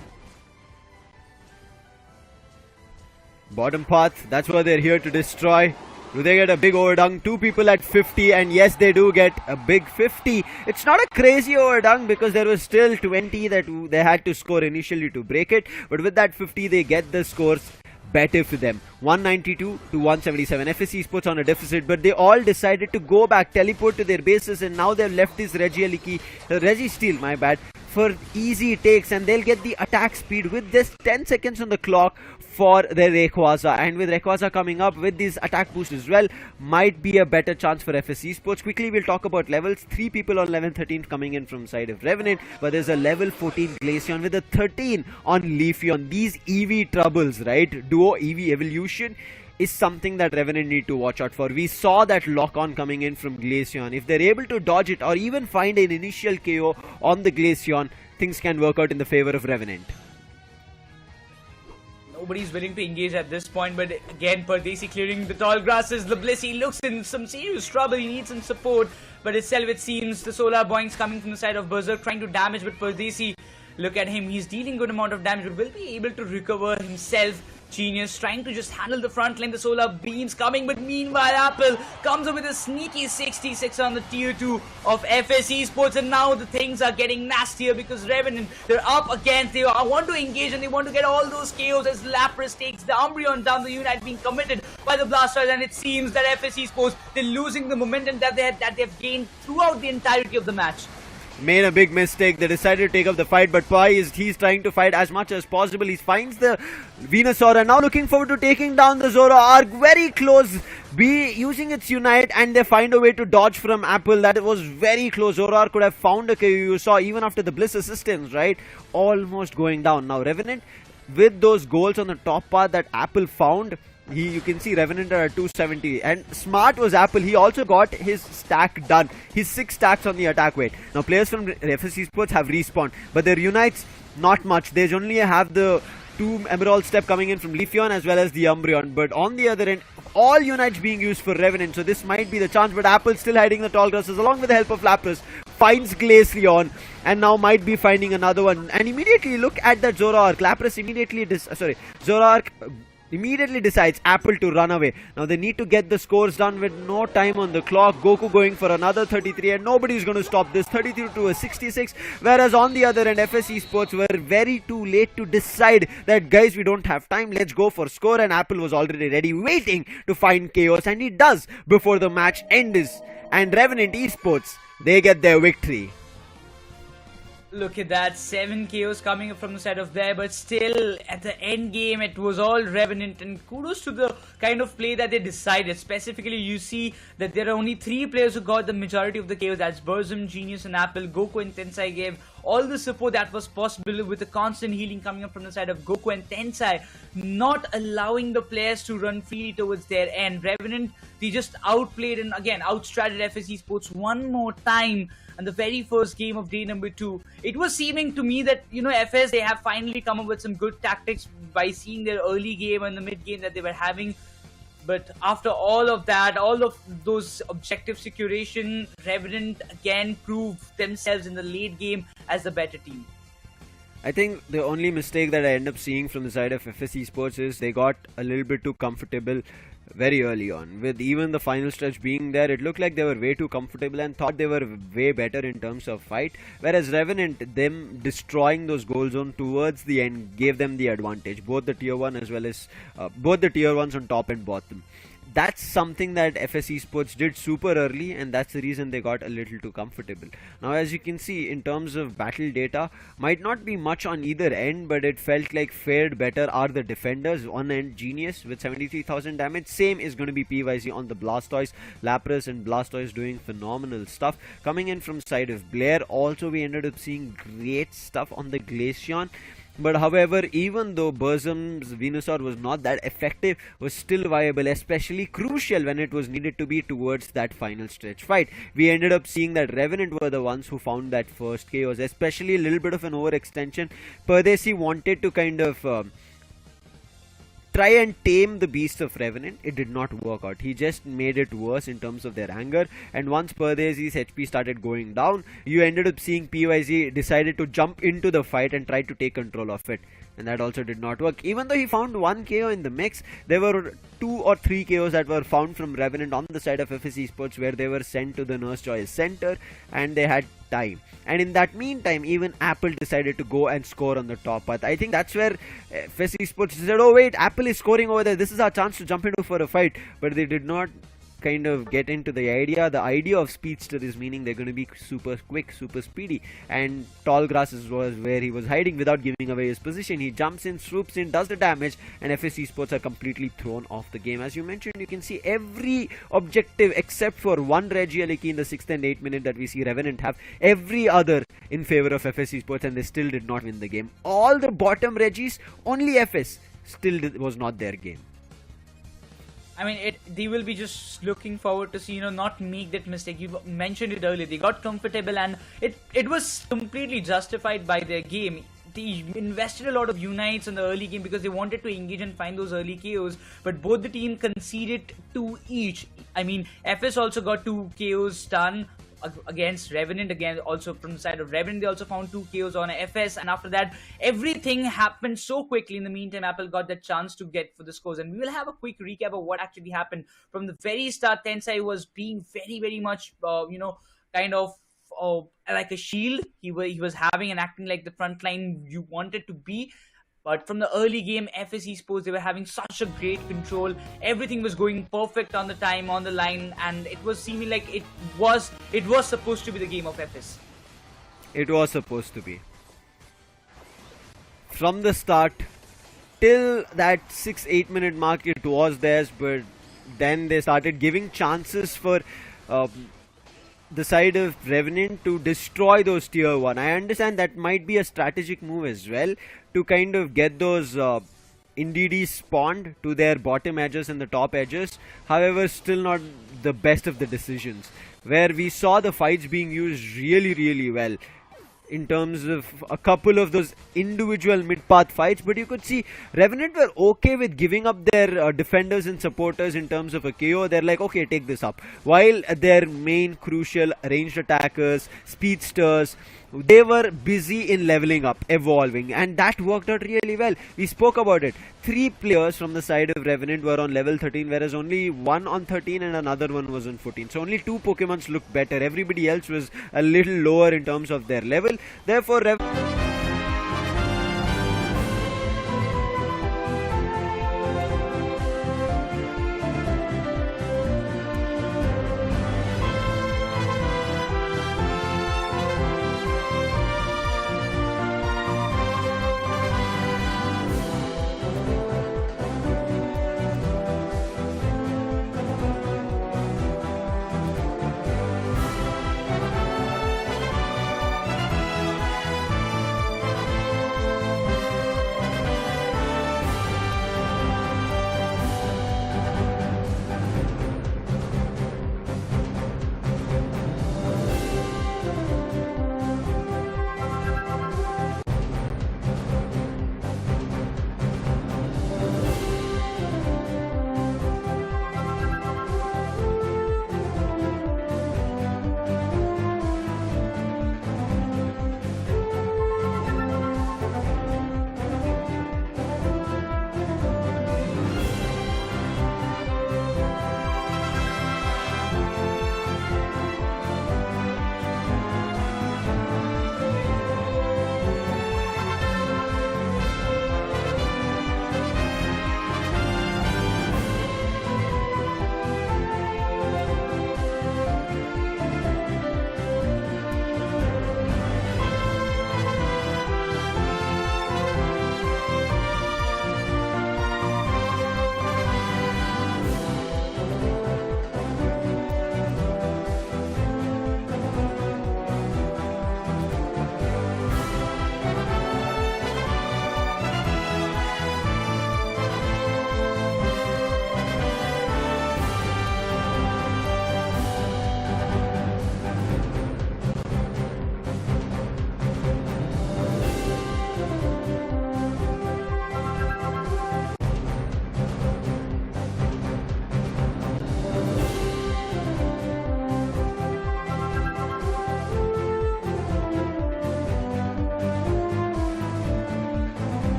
Bottom path, that's what they're here to destroy. Do they get a big overdunk? Two people at 50, and yes, they do get a big 50. It's not a crazy overdunk because there was still 20 that they had to score initially to break it. But with that 50, they get the scores better for them. 192 to 177. FSC Sports on a deficit, but they all decided to go back, teleport to their bases, and now they've left this Registeel, my bad, for easy takes, and they'll get the attack speed with this 10 seconds on the clock for their Rayquaza. And with Rayquaza coming up with this attack boost as well, might be a better chance for FSC Sports. Quickly, we'll talk about levels. 3 people on level 13 coming in from side of Revenant, but there's a level 14 Glaceon with a 13 on Leafeon. These EV troubles, right? Duo EV evolution is something that Revenant need to watch out for. We saw that lock on coming in from Glaceon. If they're able to dodge it or even find an initial KO on the Glaceon, things can work out in the favor of Revenant. Nobody's willing to engage at this point, but again, Pardesi clearing the tall grasses. The Blissey looks in some serious trouble. He needs some support, but itself it seems the Solar Boinks coming from the side of Berserk trying to damage, but Pardesi, look at him, he's dealing good amount of damage, but will be able to recover himself. Genius trying to just handle the front line, the solar beams coming, but meanwhile Apple comes up with a sneaky 66 on the tier 2 of FSC Sports, and now the things are getting nastier because Revenant, they're up against, they want to engage and they want to get all those KOs as Lapras takes the Umbreon down, the Unite being committed by the Blastoise, and it seems that FSC Sports, they're losing the momentum that they've gained throughout the entirety of the match. Made a big mistake. They decided to take up the fight, but he's trying to fight as much as possible. He finds the Venusaur and now looking forward to taking down the Zoroark. Very close. Using its Unite, and they find a way to dodge from Apple. That was very close. Zoroark could have found a KO. You saw even after the Bliss assistance, right? Almost going down. Now Revenant, with those goals on the top part that Apple found, you can see Revenant at 270, and smart was Apple. He also got his stack done, his 6 stacks on the attack weight. Now players from FSC Sports have respawned, but their Unites not much. They only have the 2 Emerald Step coming in from Leafeon as well as the Umbreon, but on the other end all Unites being used for Revenant, so this might be the chance. But Apple still hiding the tall grasses along with the help of Lapras, finds Glaceon and now might be finding another one, and immediately look at that Zoroark. Lapras immediately Zoroark immediately decides Apple to run away. Now they need to get the scores done with no time on the clock. Goku going for another 33, and nobody's going to stop this. 33 to a 66, whereas on the other end FSC Sports were very too late to decide that, guys, we don't have time, let's go for score, and Apple was already ready waiting to find chaos, and he does before the match ends, and Revenant Esports, they get their victory. Look at that, 7 KOs coming up from the side of there, but still at the end game it was all Revenant, and kudos to the kind of play that they decided. Specifically, you see that there are only 3 players who got the majority of the KOs. That's Burzum, Genius and Apple. Goku and Tensai gave all the support that was possible with the constant healing coming up from the side of Goku and Tensai, not allowing the players to run freely towards their end. Revenant, they just outplayed and again outstrated FSC Sports one more time. And the very first game of day number 2, it was seeming to me that, FS, they have finally come up with some good tactics by seeing their early game and the mid game that they were having. But after all of that, all of those objective securation, Revenant again proved themselves in the late game as the better team. I think the only mistake that I end up seeing from the side of FS Esports is they got a little bit too comfortable very early on. With even the final stretch being there, it looked like they were way too comfortable and thought they were way better in terms of fight. Whereas Revenant, them destroying those goal zone towards the end gave them the advantage. Both the tier 1 as well as both the tier 1s on top and bottom. That's something that FS Esports did super early, and that's the reason they got a little too comfortable. Now, as you can see, in terms of battle data, might not be much on either end, but it felt like fared better are the defenders. One end, Genius with 73,000 damage. Same is going to be PYZ on the Blastoise. Lapras and Blastoise doing phenomenal stuff. Coming in from side of Blair, also we ended up seeing great stuff on the Glaceon. But however, even though Burzum's Venusaur was not that effective, was still viable, especially crucial when it was needed to be towards that final stretch fight. We ended up seeing that Revenant were the ones who found that first chaos, especially a little bit of an overextension. Pardesi wanted to kind of try and tame the beast of Revenant. It did not work out. He just made it worse in terms of their anger, and once Pardesi's HP started going down, you ended up seeing PYZ decided to jump into the fight and try to take control of it, and that also did not work. Even though he found one KO in the mix, there were 2 or 3 KOs that were found from Revenant on the side of FS Esports, where they were sent to the Nurse Joy's center and they had time. And in that meantime, even Apple decided to go and score on the top path. I think that's where FS Esports said, oh wait, Apple is scoring over there, this is our chance to jump into for a fight. But they did not kind of get into the idea of Speedster is meaning they're going to be super quick, super speedy, and Tall Grasses was where he was hiding without giving away his position. He jumps in, swoops in, does the damage, and FS Esports are completely thrown off the game. As you mentioned, you can see every objective except for one Regieleki in the 6th and 8th minute that we see Revenant have, every other in favor of FS Esports, and they still did not win the game. All the bottom Regis, only FS still was not their game. I mean, they will be just looking forward to see, not make that mistake. You mentioned it earlier. They got comfortable, and it was completely justified by their game. They invested a lot of unites in the early game because they wanted to engage and find those early KOs, but both the team conceded 2 each. I mean, FS also got 2 KOs done against Revenant. Again, also from the side of Revenant, they also found 2 KOs on FS, and after that, everything happened so quickly. In the meantime, Apple got the chance to get for the scores, and we will have a quick recap of what actually happened. From the very start, Tensai was being very, very much, kind of like a shield. He was having and acting like the front line you wanted to be. But from the early game, FS Esports, they were having such a great control. Everything was going perfect on the time, on the line, and it was seeming like it was supposed to be the game of FS. It was supposed to be. From the start till that 6-8 minute mark, it was theirs, but then they started giving chances for the side of Revenant to destroy those tier 1. I understand that might be a strategic move as well, to kind of get those NDDs spawned to their bottom edges and the top edges. However, still not the best of the decisions, where we saw the fights being used really, really well in terms of a couple of those individual mid-path fights. But you could see Revenant were okay with giving up their defenders and supporters in terms of a KO. They're like, okay, take this up. While their main crucial ranged attackers, speedsters, they were busy in leveling up, evolving, and that worked out really well. We spoke about it. 3 players from the side of Revenant were on level 13, whereas only one on 13 and another one was on 14. So only 2 Pokemons looked better. Everybody else was a little lower in terms of their level. Therefore,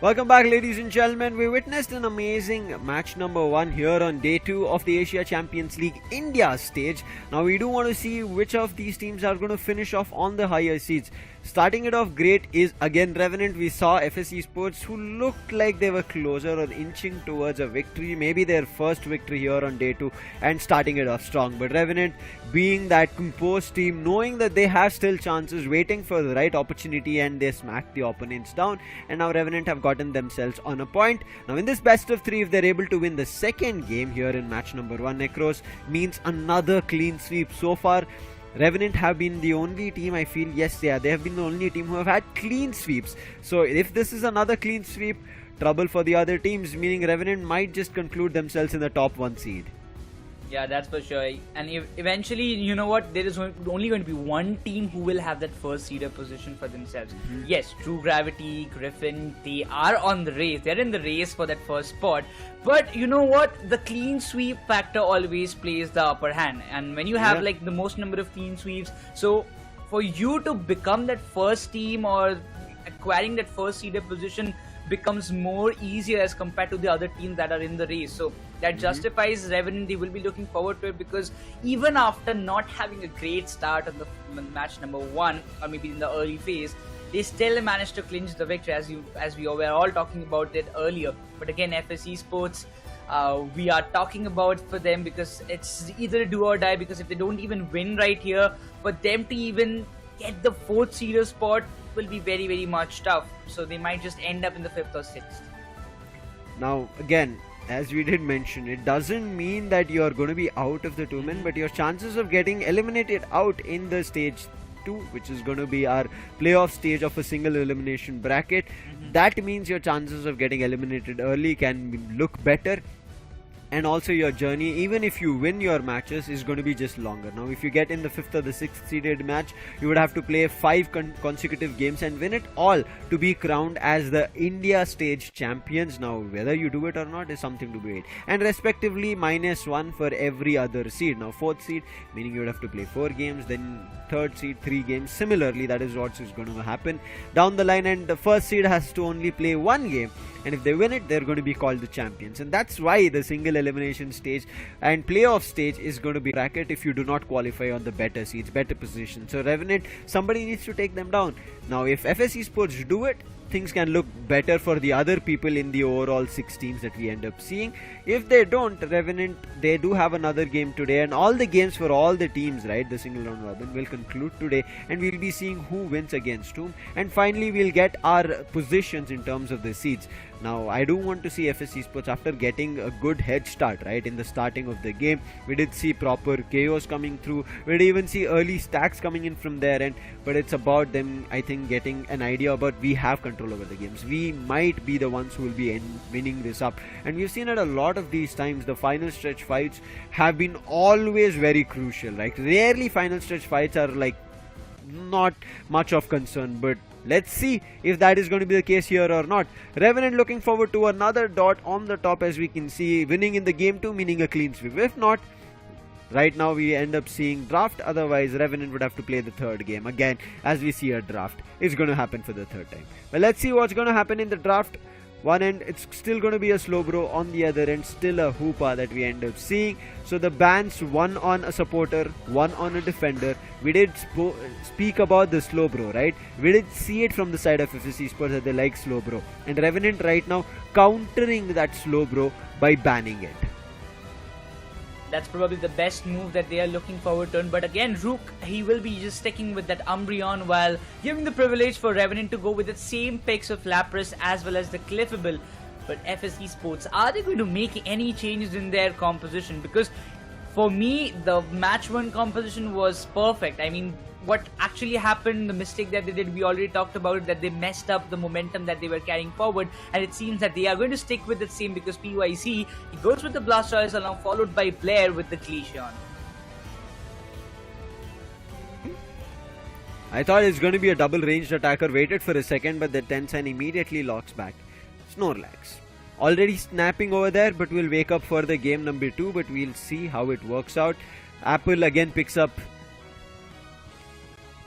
Welcome back, ladies and gentlemen. We witnessed an amazing match number 1 here on day 2 of the Asia Champions League India stage. Now we do want to see which of these teams are going to finish off on the higher seeds. Starting it off great is again Revenant. We saw FSC Sports, who looked like they were closer or inching towards a victory, maybe their first victory here on day 2, and starting it off strong. But Revenant, being that composed team, knowing that they have still chances, waiting for the right opportunity, and they smacked the opponents down, and now Revenant have gotten themselves on a point. Now in this best of 3, if they're able to win the second game here in match number 1, Necros, means another clean sweep. So far Revenant have been the only team, I feel, yes, yeah, they have been the only team who have had clean sweeps. So if this is another clean sweep, trouble for the other teams, meaning Revenant might just conclude themselves in the top 1 seed. Yeah, that's for sure. And eventually, you know what, there is only going to be one team who will have that first seeder position for themselves. Yes, True Gravity, Griffin, they are on the race. They're in the race for that first spot. But you know what, the clean sweep factor always plays the upper hand. And when you have like the most number of clean sweeps, so for you to become that first team or acquiring that first seeder position becomes more easier as compared to the other teams that are in the race. So that justifies Revenant. They will be looking forward to it, because even after not having a great start on the match number 1, or maybe in the early phase, they still managed to clinch the victory, as we were all talking about it earlier. But again, FSC Sports, we are talking about for them, because it's either do or die, because if they don't even win right here, for them to even get the 4th seeder spot will be very, very much tough. So they might just end up in the 5th or 6th. Now again, as we did mention, it doesn't mean that you're going to be out of the tournament, but your chances of getting eliminated out in the stage 2, which is going to be our playoff stage of a single elimination bracket, that means your chances of getting eliminated early can look better. And also your journey, even if you win your matches, is going to be just longer. Now if you get in the 5th or the 6th seeded match, you would have to play 5 consecutive games and win it all to be crowned as the India stage champions. Now whether you do it or not is something to be weighed, and respectively -1 for every other seed. Now 4th seed, meaning you would have to play 4 games, then 3rd seed 3 games. Similarly, that is what is going to happen down the line, and the 1st seed has to only play 1 game, and if they win it, they're going to be called the champions. And that's why the single elimination stage and playoff stage is going to be bracket if you do not qualify on the better seeds, better positions. So Revenant, somebody needs to take them down. Now if FSC Sports do it, things can look better for the other people in the overall 6 teams that we end up seeing. If they don't, Revenant, they do have another game today, and all the games for all the teams, right, the single round robin, will conclude today, and we'll be seeing who wins against whom, and finally we'll get our positions in terms of the seeds. Now I do want to see FSC Sports, after getting a good head start, right, in the starting of the game. We did see proper KOs coming through, we did even see early stacks coming in from their end, but it's about them, I think, getting an idea about we have control over the games. We might be the ones who will be winning this up, and we've seen it a lot of these times. The final stretch fights have been always very crucial, right? Rarely final stretch fights are like not much of concern, but let's see if that is going to be the case here or not. Revenant looking forward to another dot on the top, as we can see, winning in the game 2, meaning a clean sweep. If not, right now we end up seeing draft. Otherwise Revenant would have to play the 3rd game again, as we see a draft is going to happen for the 3rd time. Well, let's see what's going to happen in the draft. One end, it's still going to be a Slowbro. On the other end, still a Hoopa that we end up seeing. So the bans, 1 on a supporter, 1 on a defender. We did speak about the Slowbro, right? We did see it from the side of FSC Sports that they like Slowbro, and Revenant right now countering that Slowbro by banning it. That's probably the best move that they are looking forward to. But again, Rook, he will be just sticking with that Umbreon, while giving the privilege for Revenant to go with the same picks of Lapras as well as the Clefable. But FSC Sports, are they going to make any changes in their composition? Because for me, the match 1 composition was perfect. I mean, what actually happened, the mistake that they did, we already talked about it, that they messed up the momentum that they were carrying forward, and it seems that they are going to stick with the same, because PYC, he goes with the Blastoise along, followed by Blair with the Glaceon. I thought it's going to be a double ranged attacker, waited for a second, but the Tencent immediately locks back. Snorlax already snapping over there, but we'll wake up for the game number 2, but we'll see how it works out. Apple again picks up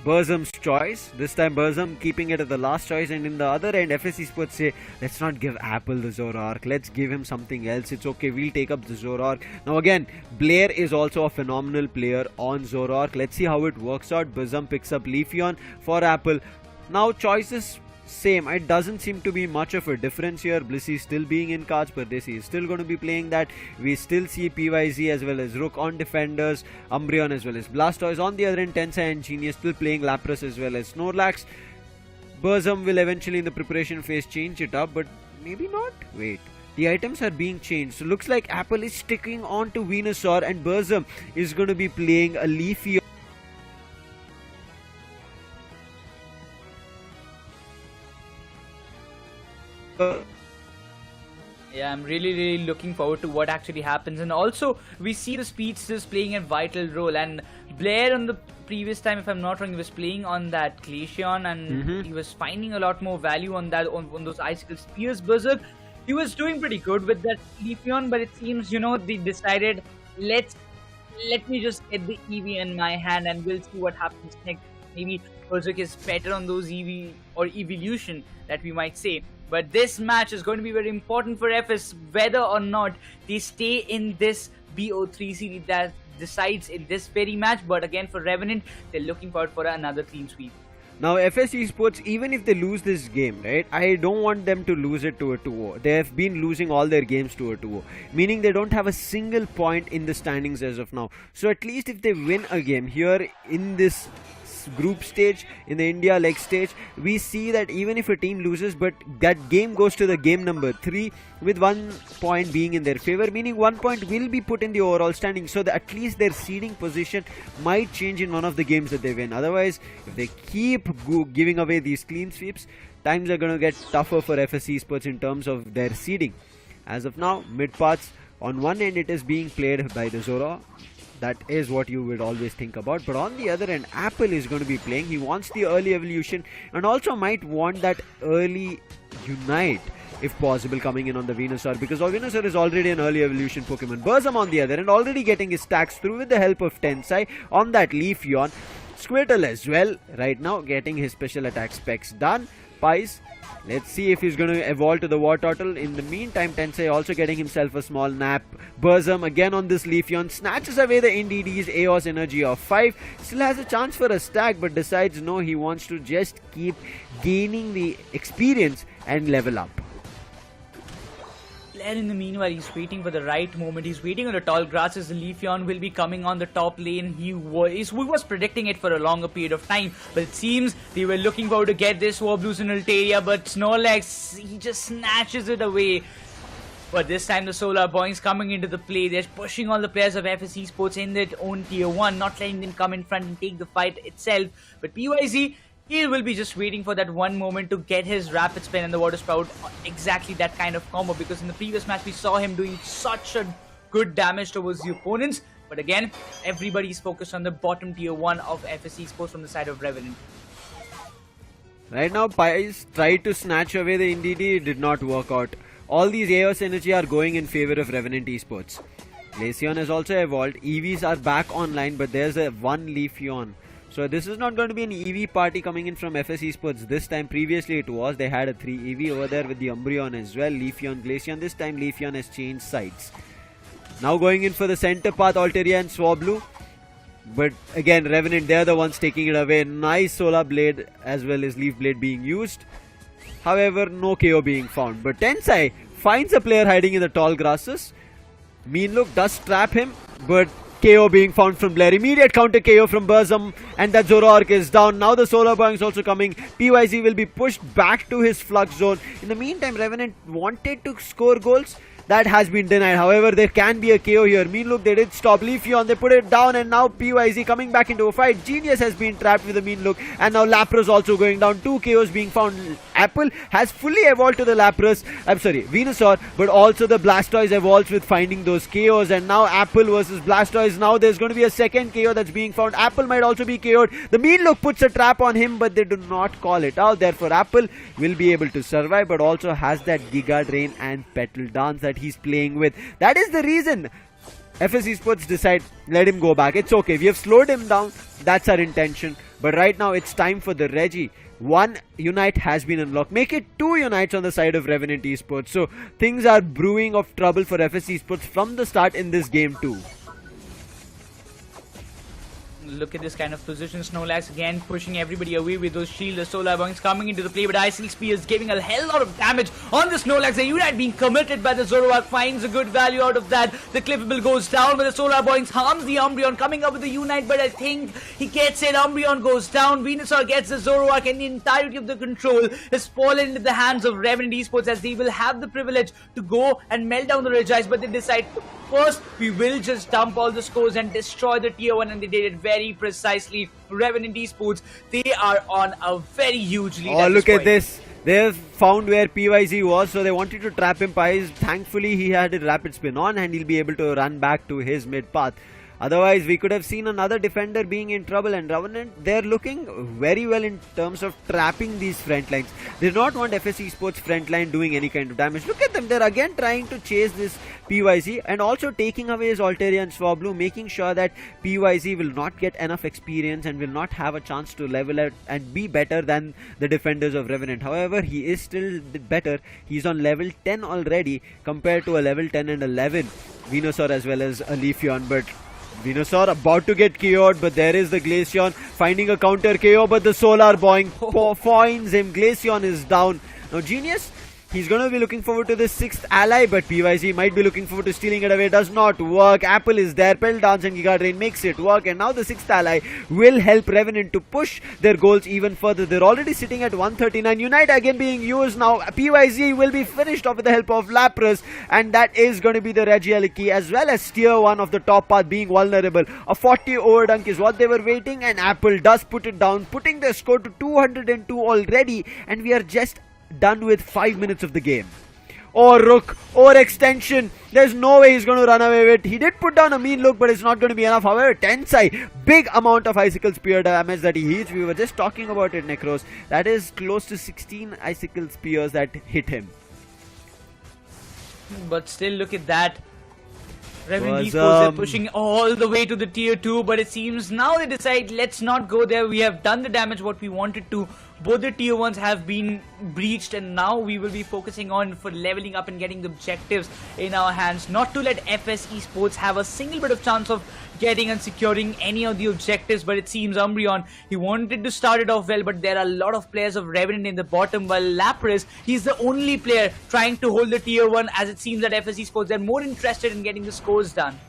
Burzum's choice. This time Burzum keeping it at the last choice, and in the other end FSC Sports say, let's not give Apple the Zoroark, let's give him something else. It's okay, we'll take up the Zoroark. Now again, Blair is also a phenomenal player on Zoroark. Let's see how it works out. Burzum picks up Leafeon for Apple. Now choices same. It doesn't seem to be much of a difference here. Blissey still being in cards, but this is still going to be playing that. We still see PYZ as well as Rook on defenders, Umbreon as well as Blastoise. On the other end, Tensai and Genius still playing Lapras as well as Snorlax. Burzum will eventually in the preparation phase change it up, but maybe not. Wait. The items are being changed. So looks like Apple is sticking on to Venusaur and Burzum is going to be playing a Leafeon. Yeah, I'm really looking forward to what actually happens. And also, we see the Speedsters playing a vital role. And Blair on the previous time, if I'm not wrong, he was playing on that Glaceon, and he was finding a lot more value on that on those Icicle Spears. Berserk, he was doing pretty good with that Leafeon, but it seems, they decided, let me just get the EV in my hand and we'll see what happens next. Maybe Berserk is better on those EV or evolution that we might say. But this match is going to be very important for FS, whether or not they stay in this BO3 series that decides in this very match. But again, for Revenant, they're looking forward for another clean sweep. Now FS Esports, even if they lose this game, right, I don't want them to lose it to a 2-0. They have been losing all their games to a 2-0, meaning they don't have a single point in the standings as of now. So at least if they win a game here in this group stage, in the India leg stage, we see that even if a team loses, but that game goes to the game number 3 with 1 point being in their favor, meaning 1 point will be put in the overall standing, so that at least their seeding position might change in one of the games that they win. Otherwise, if they keep giving away these clean sweeps, times are going to get tougher for FS Esports in terms of their seeding. As of now, mid paths, on one end it is being played by the Zoro. That is what you would always think about. But on the other end, Apple is going to be playing. He wants the early evolution and also might want that early Unite, if possible, coming in on the Venusaur, because Venusaur is already an early evolution Pokemon. Burzum on the other end, already getting his stacks through with the help of Tensai on that Leafeon. Squirtle as well, right now getting his special attack specs done. Pies, let's see if he's going to evolve to the War Turtle. In the meantime, Tensei also getting himself a small nap. Burzum again on this Leafeon, snatches away the NDD's Aeos energy of 5. Still has a chance for a stack, but decides no, he wants to just keep gaining the experience and level up. Blair, in the meanwhile, he's waiting for the right moment. He's waiting on the tall grasses. The Leafeon will be coming on the top lane. He was predicting it for a longer period of time, but it seems they were looking forward to get this Wobloos in Altaria, but Snorlax, he just snatches it away. But this time the Solar Boys coming into the play. They're pushing all the players of FS Esports in their own tier 1, not letting them come in front and take the fight itself. But PYZ, he will be just waiting for that one moment to get his Rapid Spin and the Water Spout, exactly that kind of combo, because in the previous match we saw him doing such a good damage towards the opponents. But again, everybody's focused on the bottom tier 1 of FS Esports from the side of Revenant. Right now, Pies tried to snatch away the NDD, it did not work out. All these Aeos energy are going in favor of Revenant Esports. Glaceon has also evolved, EVs are back online, but there's a one Leafeon. So this is not going to be an EV party coming in from FS Esports this time. Previously it was. They had a 3 EV over there with the Umbreon as well. Leafeon, Glaceon. This time Leafeon has changed sides. Now going in for the center path, Altaria and Swablu. But again, Revenant, they're the ones taking it away. Nice Solar Blade as well as Leaf Blade being used. However, no KO being found. But Tensai finds a player hiding in the tall grasses. Mean Look does trap him, but KO being found from Blair. Immediate counter KO from Burzum, and that Zoroark is down. Now the Solar Boy is also coming. PYZ will be pushed back to his flux zone. In the meantime, Revenant wanted to score goals. That has been denied. However, there can be a KO here. Mean Look, they did stop Leafeon. They put it down, and now PYZ coming back into a fight. Genius has been trapped with a Mean Look, and now Lapras also going down. 2 KOs being found. Apple has fully evolved to the Venusaur, but also the Blastoise evolves with finding those KOs, and now Apple versus Blastoise. Now there's going to be a second KO that's being found. Apple might also be KO'd. The Mean Look puts a trap on him, but they do not call it out. Therefore, Apple will be able to survive, but also has that Giga Drain and Petal Dance that he's playing with. That is the reason FS Esports decide, let him go back. It's okay. We have slowed him down. That's our intention. But right now it's time for the Reggie. One Unite has been unlocked. Make it 2 Unites on the side of Revenant Esports. So things are brewing of trouble for FS Esports from the start in this game too. Look at this kind of position. Snorlax again pushing everybody away with those shields. The solar bombs coming into the play, but Icicle Spear is giving a hell lot of damage on the Snorlax. The Unite being committed by the Zoroark finds a good value out of that. The Clippable goes down, but the solar bombs harms the Umbreon coming up with the Unite, but I think he gets it. Umbreon goes down. Venusaur gets the Zoroark, and the entirety of the control is fallen into the hands of Revenant Esports, as they will have the privilege to go and melt down the Regice, but they decide first we will just dump all the scores and destroy the tier 1, and they did it very precisely. Revenant Esports, they are on a very huge lead. Oh, look at this. They've found where PYZ was, so they wanted to trap him. Pies, thankfully he had a rapid spin on and he'll be able to run back to his mid path. Otherwise, we could have seen another defender being in trouble, and Revenant, they're looking very well in terms of trapping these front lines. They do not want FS Esports front line doing any kind of damage. Look at them, they're again trying to chase this PYZ and also taking away his Altaria and Swablu, making sure that PYZ will not get enough experience and will not have a chance to level out and be better than the defenders of Revenant. However, he is still better. He's on level 10 already compared to a level 10 and 11 Venusaur as well as a Leafeon, but Venusaur about to get KO'd, but there is the Glaceon finding a counter KO, but the Solar Boing finds him. Glaceon is down. Now Genius, he's going to be looking forward to the 6th ally, but PYZ might be looking forward to stealing it away. Does not work. Apple is there. Pell Dance and Giga Drain makes it work, and now the 6th ally will help Revenant to push their goals even further. They're already sitting at 139. Unite again being used now. PYZ will be finished off with the help of Lapras, and that is going to be the Regieleki as well as tier 1 of the top path being vulnerable. A 40 overdunk is what they were waiting, and Apple does put it down, putting their score to 202 already, and we are just done with 5 minutes of the game. Oh, Rook, extension. There's no way he's going to run away with it. He did put down a mean look, but it's not going to be enough. However, Tensai, big amount of Icicle Spear damage that he hits. We were just talking about it, Necros. That is close to 16 Icicle Spears that hit him. But still, look at that. Revenant Esports are pushing all the way to the tier 2, but it seems now they decide, let's not go there. We have done the damage what we wanted to. Both the tier 1s have been breached, and now we will be focusing on for leveling up and getting the objectives in our hands. Not to let FS Esports have a single bit of chance of getting and securing any of the objectives, but it seems Umbreon, he wanted to start it off well, but there are a lot of players of Revenant in the bottom, while Lapras, he's the only player trying to hold the tier 1, as it seems that FS Esports are more interested in getting the scores done.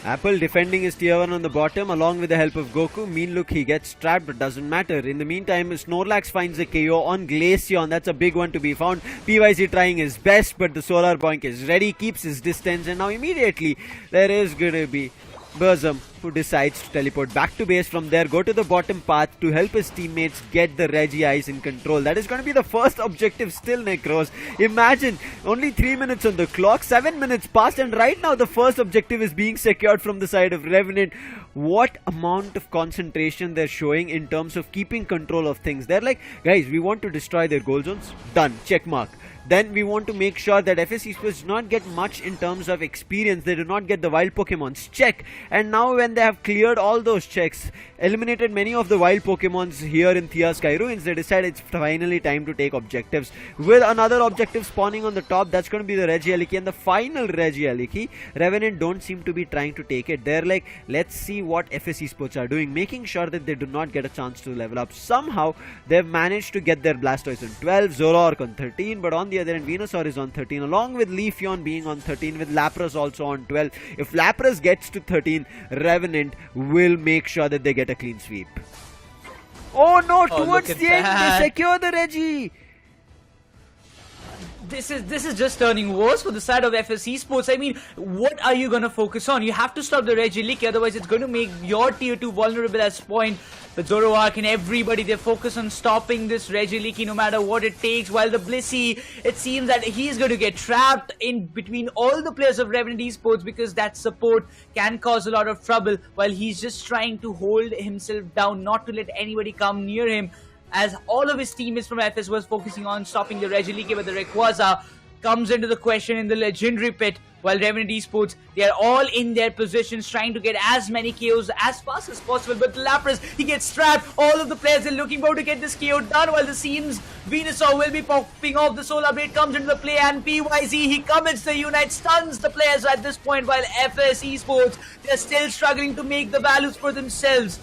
Apple defending his tier 1 on the bottom along with the help of Goku. Mean look, he gets trapped, but doesn't matter. In the meantime, Snorlax finds a KO on Glaceon. That's a big one to be found. PYZ trying his best, but the Solar Boink is ready, keeps his distance, and now immediately there is gonna be Burzum, who decides to teleport back to base from there, go to the bottom path to help his teammates get the Regis in control. That is going to be the first objective still, Necros. Imagine, only 3 minutes on the clock, 7 minutes passed, and right now the first objective is being secured from the side of Revenant. What amount of concentration they're showing in terms of keeping control of things. They're like, guys, we want to destroy their goal zones. Done. Check mark. Then we want to make sure that FS Esports do not get much in terms of experience. They do not get the wild Pokemons. Check. And now when they have cleared all those checks, eliminated many of the wild Pokemons here in Thea Sky Ruins, they decide it's finally time to take objectives. With another objective spawning on the top, that's going to be the Regieleki, and the final Regieleki. Revenant don't seem to be trying to take it. They're like, let's see what FS Esports are doing, making sure that they do not get a chance to level up. Somehow, they've managed to get their Blastoise on 12, Zoroark on 13, but on the other end, Venusaur is on 13, along with Leafeon being on 13, with Lapras also on 12. If Lapras gets to 13, Revenant will make sure that they get a clean sweep. Oh no, towards the end, they secure the Regi. This is just turning worse for the side of FS Esports. I mean, what are you going to focus on? You have to stop the Regieleki, otherwise it's going to make your tier 2 vulnerable as point. But Zoroark and everybody, they focus on stopping this Regieleki no matter what it takes, while the Blissey, it seems that he's going to get trapped in between all the players of Revenant Esports, because that support can cause a lot of trouble, while he's just trying to hold himself down, not to let anybody come near him, as all of his teammates from FS was focusing on stopping the Regieleki. But the Rayquaza comes into the question in the legendary pit, while Revenant Esports, they are all in their positions trying to get as many KOs as fast as possible. But Lapras, he gets trapped. All of the players are looking forward to get this KO done, while the seems Venusaur will be popping off. The Solar Blade comes into the play, and PYZ, he commits the Unite, stuns the players at this point, while FS Esports, they're still struggling to make the values for themselves.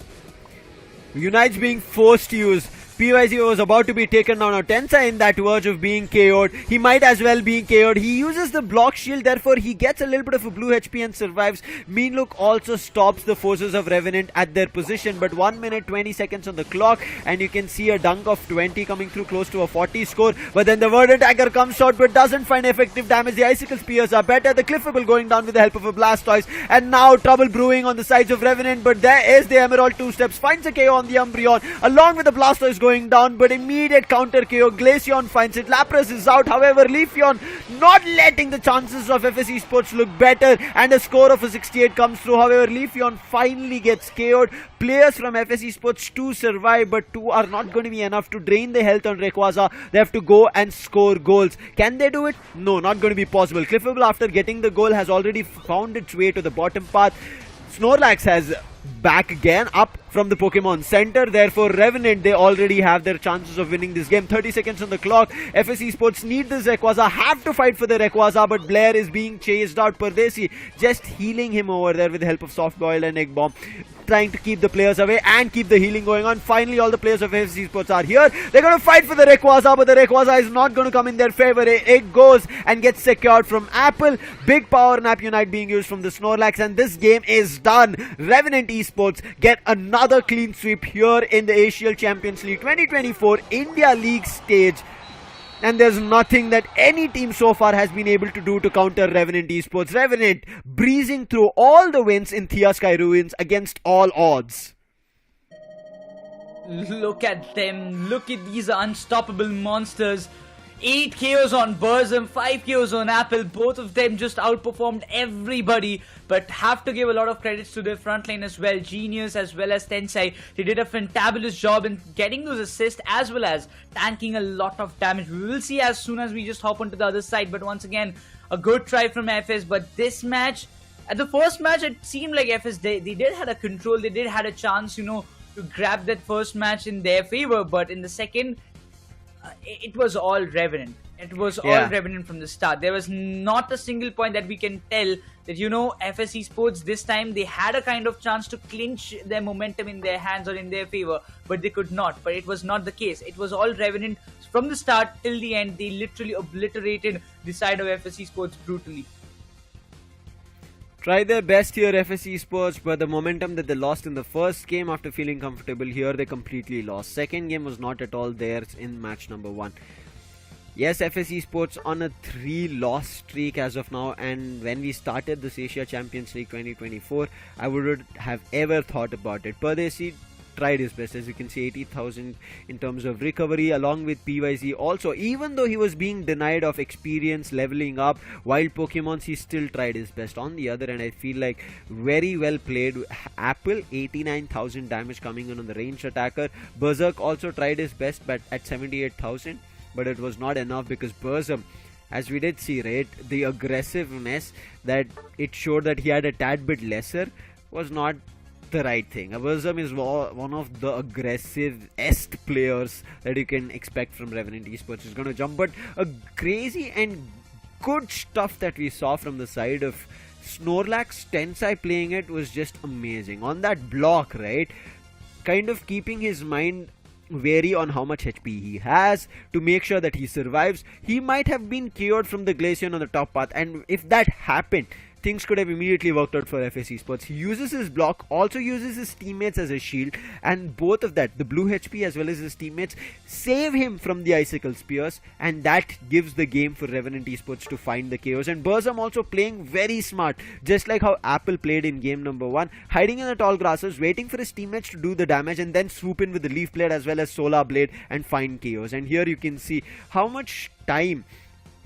Unite's being forced to use. PYZ was about to be taken down. Now Tensai in that verge of being KO'd. He might as well be KO'd. He uses the block shield, therefore he gets a little bit of a blue HP and survives. Meanlook also stops the forces of Revenant at their position, but 1 minute 20 seconds on the clock, and you can see a dunk of 20 coming through close to a 40 score. But then the Verdant Dagger comes out but doesn't find effective damage. The Icicle Spears are better. The Cliffable going down with the help of a Blastoise, and now trouble brewing on the sides of Revenant, but there is the Emerald 2 steps, finds a KO on the Umbreon along with the Blastoise going down, but immediate counter KO. Glaceon finds it. Lapras is out. However, Leafeon not letting the chances of FS Esports look better, and a score of a 68 comes through. However, Leafeon finally gets KO'd. Players from FS Esports 2 survive, but 2 are not going to be enough to drain the health on Rayquaza. They have to go and score goals. Can they do it? No, not going to be possible. Cliffable, after getting the goal, has already found its way to the bottom path. Snorlax has back again up from the Pokemon Center. Therefore, Revenant, they already have their chances of winning this game. 30 seconds on the clock. FS Esports need this Rayquaza, have to fight for the Rayquaza, but Blair is being chased out. Pardesi just healing him over there with the help of Soft Boil and Egg Bomb, trying to keep the players away and keep the healing going on. Finally, all the players of FS Esports are here. They're going to fight for the Rayquaza, but the Rayquaza is not going to come in their favor. Egg goes and gets secured from Apple. Big power nap unite being used from the Snorlax, and this game is done. Revenant Esports get another clean sweep here in the Asian Champions League 2024 India League stage. And there's nothing that any team so far has been able to do to counter Revenant Esports. Revenant breezing through all the wins in Thea Sky Ruins against all odds. Look at them. Look at these unstoppable monsters. 8 KOs on Burzum, 5 KOs on Apple. Both of them just outperformed everybody. But have to give a lot of credits to their front line as well. Genius as well as Tensai. They did a fantabulous job in getting those assists as well as tanking a lot of damage. We will see as soon as we just hop onto the other side. But once again, a good try from FS. But this match, at the first match, it seemed like FS, they did had a control. They did had a chance, you know, to grab that first match in their favor. But in the second, it was all Revenant. It was all Revenant from the start. There was not a single point that we can tell that, you know, FS Esports this time, they had a kind of chance to clinch their momentum in their hands or in their favor, but they could not. But it was not the case. It was all Revenant from the start till the end. They literally obliterated the side of FS Esports brutally. Try their best here, FS Esports, but the momentum that they lost in the first game after feeling comfortable here, they completely lost. Second game was not at all theirs in match number 1. Yes, FS Esports on a 3-loss streak as of now, and when we started this Asia Champions League 2024, I wouldn't have ever thought about it. Pardesi tried his best. As you can see, 80,000 in terms of recovery, along with PYZ also. Even though he was being denied of experience leveling up wild Pokemons, he still tried his best. On the other end, I feel like very well played. Apple, 89,000 damage coming in on the ranged attacker. Berserk also tried his best, but at 78,000, but it was not enough because Berserk, as we did see, right, the aggressiveness that it showed that he had a tad bit lesser was not the right thing. Berserk is one of the aggressive-est players that you can expect from Revenant Esports. He's going to jump, but a crazy and good stuff that we saw from the side of Snorlax. Tensai playing it was just amazing. On that block, right, kind of keeping his mind wary on how much HP he has to make sure that he survives. He might have been KO'd from the Glaceon on the top path, and if that happened, things could have immediately worked out for FS Esports. He uses his block, also uses his teammates as a shield, and both of that, the blue HP as well as his teammates, save him from the Icicle Spears, and that gives the game for Revenant Esports to find the KOs. And Burzum also playing very smart, just like how Apple played in game number 1, hiding in the tall grasses, waiting for his teammates to do the damage, and then swoop in with the Leaf Blade as well as Solar Blade and find KOs. And here you can see how much time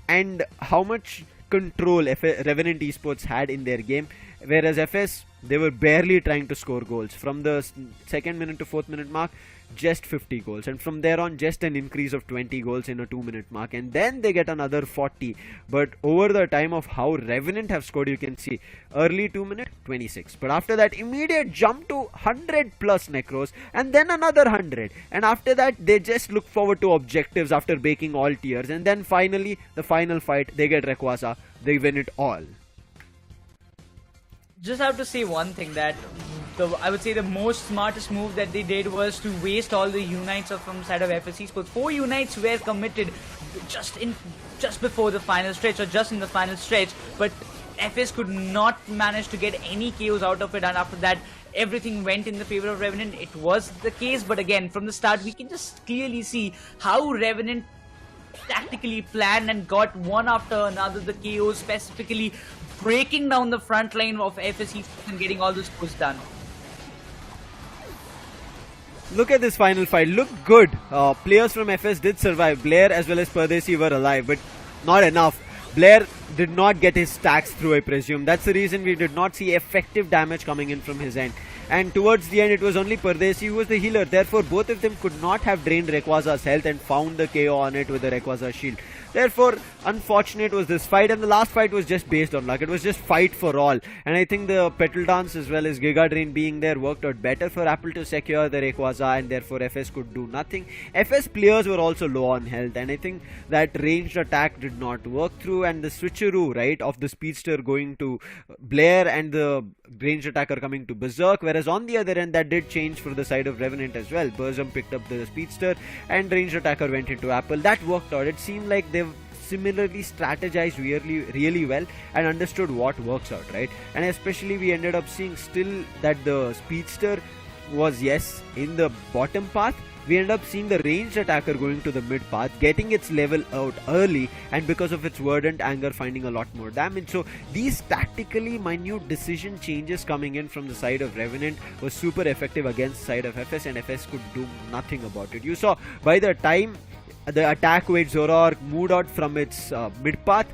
and how much control Revenant Esports had in their game, whereas FS they were barely trying to score goals. From the second minute to 4th minute mark, just 50 goals, and from there on just an increase of 20 goals in a 2-minute mark, and then they get another 40. But over the time of how Revenant have scored, you can see early 2-minute 26, but after that immediate jump to 100 plus necros, and then another 100, and after that they just look forward to objectives after breaking all tiers, and then finally the final fight, they get Rayquaza, they win it all. Just have to say one thing, that I would say the most smartest move that they did was to waste all the unites from side of FSC Sports. 4 unites were committed just before the final stretch, or just in the final stretch, but FS could not manage to get any KOs out of it, and after that everything went in the favor of Revenant. It was the case, but again from the start we can just clearly see how Revenant tactically planned and got one after another the KOs, specifically breaking down the front line of FSC and getting all the scores done. Look at this final fight, look good. Players from FS did survive. Blair as well as Pardesi were alive, but not enough. Blair did not get his stacks through, I presume. That's the reason we did not see effective damage coming in from his end. And towards the end, it was only Pardesi who was the healer. Therefore, both of them could not have drained Rayquaza's health and found the KO on it with the Rayquaza shield. Therefore, unfortunate was this fight, and the last fight was just based on luck. It was just fight for all, and I think the Petal Dance as well as Giga Drain being there worked out better for Apple to secure the Rayquaza, and therefore FS could do nothing. FS players were also low on health, and I think that ranged attack did not work through, and the switcheroo, right, of the Speedster going to Blair and the ranged attacker coming to Berserk, whereas on the other end that did change for the side of Revenant as well. Burzum picked up the Speedster and ranged attacker went into Apple. That worked out. It seemed like they've similarly strategized really well and understood what works out, right? And especially we ended up seeing still that the Speedster was, yes, in the bottom path. We ended up seeing the ranged attacker going to the mid path, getting its level out early, and because of its verdant anger finding a lot more damage. So these tactically minute decision changes coming in from the side of Revenant was super effective against the side of FS, and FS could do nothing about it. You saw by the time the attack weight Zoroark moved out from its mid path,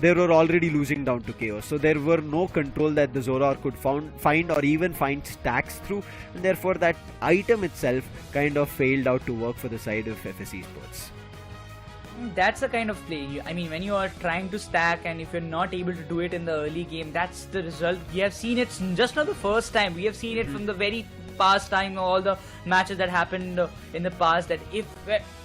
they were already losing down to chaos, so there were no control that the Zoroark could find or even find stacks through, and therefore that item itself kind of failed out to work for the side of FSC Sports. That's the kind of play. I mean, when you are trying to stack and if you're not able to do it in the early game, that's the result. We have seen it just not the first time. We have seen it from the very past time, all the matches that happened in the past, that if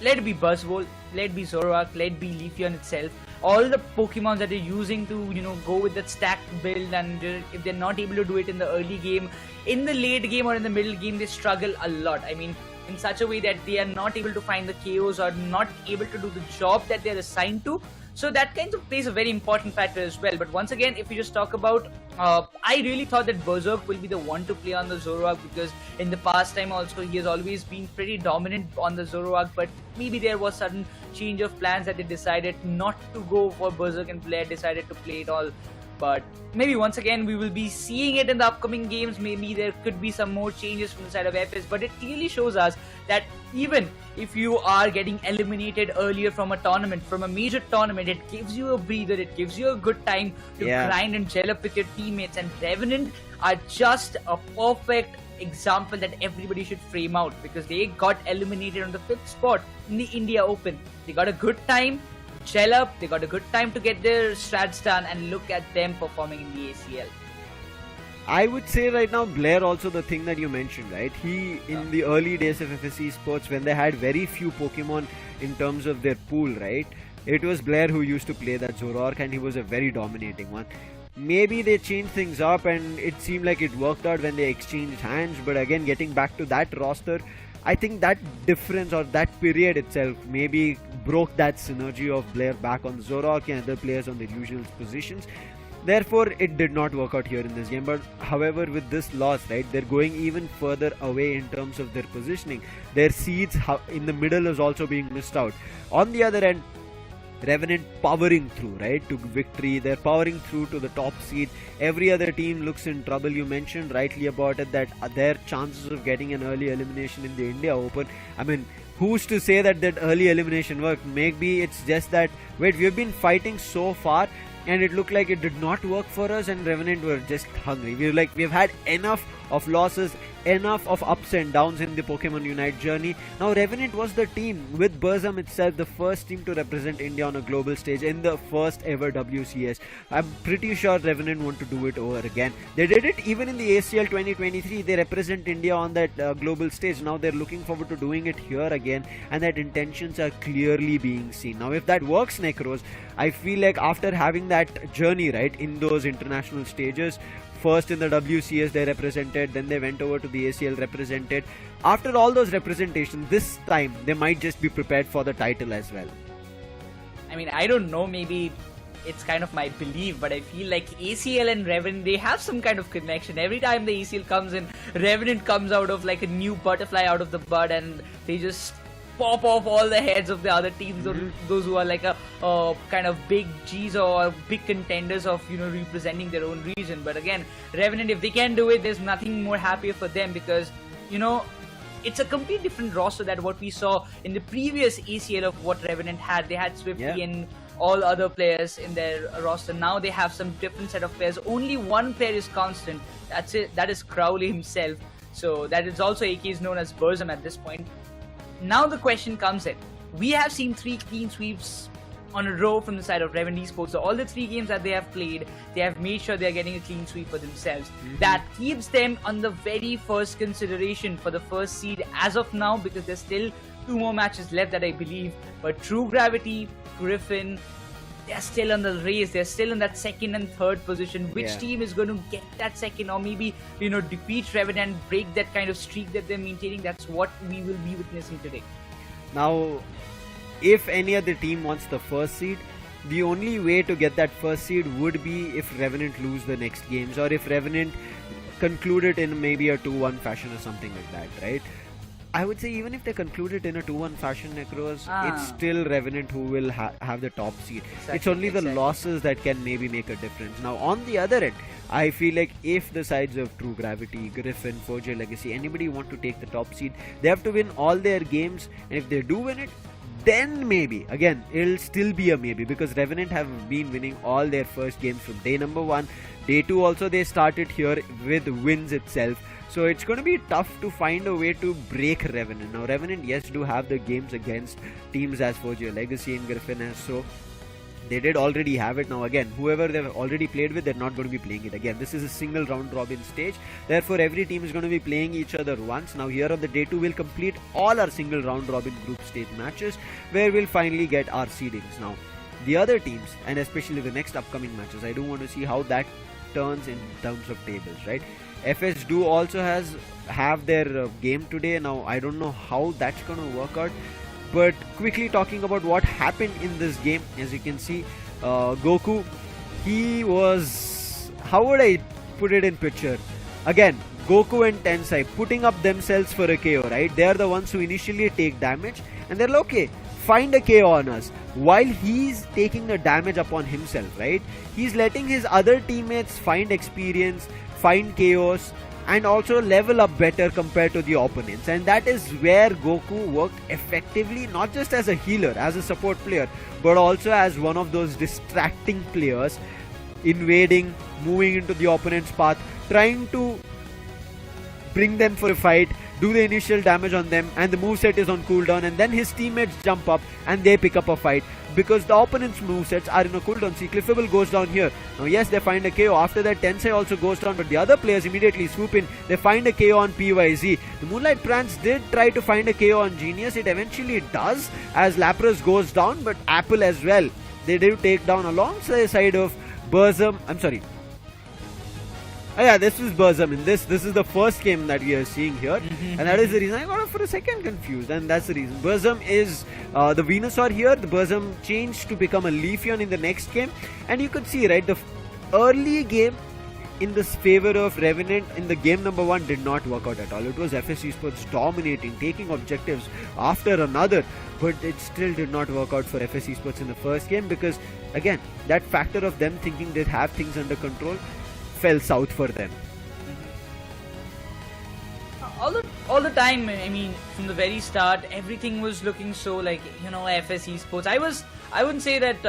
let it be Buzzwole, let it be Zoroark, let it be Leafeon itself, all the Pokemon that they're using to go with that stacked build, and if they're not able to do it in the early game, in the late game or in the middle game they struggle a lot. I mean, in such a way that they are not able to find the KOs or not able to do the job that they're assigned to. So that kind of plays a very important factor as well. But once again, if we just talk about, I really thought that Berserk will be the one to play on the Zoroark, because in the past time also he has always been pretty dominant on the Zoroark, but maybe there was sudden change of plans that they decided not to go for Berserk and Blair decided to play it all. But maybe once again we will be seeing it in the upcoming games. Maybe there could be some more changes from the side of FS, but it clearly shows us that even if you are getting eliminated earlier from a tournament, from a major tournament, it gives you a breather, it gives you a good time to grind and gel up with your teammates. And Revenant are just a perfect example that everybody should frame out, because they got eliminated on the 5th spot in the India Open. They got a good time, gel up, they got a good time to get their strats done, and look at them performing in the ACL. I would say right now Blair also, the thing that you mentioned, right? He, in the early days of FSC Sports, when they had very few Pokemon in terms of their pool, right? It was Blair who used to play that Zoroark, and he was a very dominating one. Maybe they changed things up and it seemed like it worked out when they exchanged hands, but again, getting back to that roster, I think that difference or that period itself maybe broke that synergy of Blair back on Zoroark and other players on the usual positions. Therefore, it did not work out here in this game. But however, with this loss, right, they're going even further away in terms of their positioning. Their seeds in the middle is also being missed out. On the other end, Revenant powering through, right, to victory. They're powering through to the top seed. Every other team looks in trouble. You mentioned rightly about it that their chances of getting an early elimination in the India Open, I mean, who's to say that early elimination worked? Maybe it's just that, wait, we've been fighting so far and it looked like it did not work for us, and Revenant were just hungry. We've had enough of losses, enough of ups and downs in the Pokemon Unite journey. Now Revenant was the team, with Burzum itself, the first team to represent India on a global stage in the first ever WCS. I'm pretty sure Revenant want to do it over again. They did it even in the ACL 2023. They represent India on that global stage. Now they're looking forward to doing it here again, and that intentions are clearly being seen. Now if that works, Necros, I feel like after having that journey, right, in those international stages, first in the WCS they represented, then they went over to the ACL represented. After all those representations, this time they might just be prepared for the title as well. I mean, I don't know, maybe it's kind of my belief, but I feel like ACL and Revenant, they have some kind of connection. Every time the ACL comes in, Revenant comes out of like a new butterfly out of the bud, and they just pop off all the heads of the other teams, or those who are like a kind of big G's or big contenders of, you know, representing their own region. But again, Revenant, if they can do it, there's nothing more happier for them, because, you know, it's a complete different roster than what we saw in the previous ACL of what Revenant had. They had Swifty and all other players in their roster. Now they have some different set of players. Only one player is constant. That's it. That is Crowley himself. So that is also AK is known as Burzum at this point. Now the question comes in. We have seen 3 clean sweeps on a row from the side of Revenant Esports. So all the 3 games that they have played, they have made sure they're getting a clean sweep for themselves. That keeps them on the very first consideration for the first seed as of now, because there's still 2 more matches left that I believe. But True Gravity, Griffin, they're still on the race. They're still in that second and third position. Which team is going to get that second, or maybe, you know, defeat Revenant, break that kind of streak that they're maintaining? That's what we will be witnessing today. Now, if any other team wants the first seed, the only way to get that first seed would be if Revenant lose the next games, or if Revenant conclude it in maybe a 2-1 fashion or something like that, right? I would say even if they conclude it in a 2-1 fashion, Necros, it's still Revenant who will have the top seed. It's only the losses that can maybe make a difference. Now, on the other end, I feel like if the sides of True Gravity, Griffin, 4J Legacy, anybody want to take the top seed, they have to win all their games, and if they do win it, then maybe, again, it'll still be a maybe, because Revenant have been winning all their first games from day number 1. Day 2 also they started here with wins itself. So it's going to be tough to find a way to break Revenant. Now Revenant, yes, do have the games against teams as 4G Legacy and Griffin as, so they did already have it. Now again, whoever they've already played with, they're not going to be playing it again. This is a single round robin stage, therefore every team is going to be playing each other once. Now here on the day 2, we'll complete all our single round robin group stage matches, where we'll finally get our seedings. Now the other teams, and especially the next upcoming matches, I do want to see how that turns in terms of tables, right? FS do also have their game today. Now I don't know how that's gonna work out, but quickly talking about what happened in this game, as you can see, Goku, he was, how would I put it in picture? Again, Goku and Tensai putting up themselves for a KO, right? They are the ones who initially take damage, and they're like, okay, find a KO on us. While he's taking the damage upon himself, right? He's letting his other teammates find experience, find chaos, and also level up better compared to the opponents. And that is where Goku worked effectively, not just as a healer, as a support player, but also as one of those distracting players, invading, moving into the opponent's path, trying to bring them for a fight, do the initial damage on them, and the moveset is on cooldown, and then his teammates jump up and they pick up a fight, because the opponent's movesets are in a cooldown. See, Cliffable goes down here. Now yes, they find a KO. After that, Tensei also goes down, but the other players immediately swoop in. They find a KO on PYZ. The Moonlight Prance did try to find a KO on Genius. It eventually does, as Lapras goes down, but Apple as well, they do take down alongside the side of Burzum. I'm sorry. Oh yeah, this is Burzum in this. This is the first game that we are seeing here, and that is the reason I got for a second confused, and that's the reason. Burzum is the Venusaur here. The Burzum changed to become a Leafeon in the next game, and you could see, right, the early game in this favor of Revenant in the game number 1 did not work out at all. It was FS Esports dominating, taking objectives after another, but it still did not work out for FS Esports in the first game, because again, that factor of them thinking they have things under control fell south for them. All the time, I mean, from the very start, everything was looking so like, you know, FS Esports. I wouldn't say that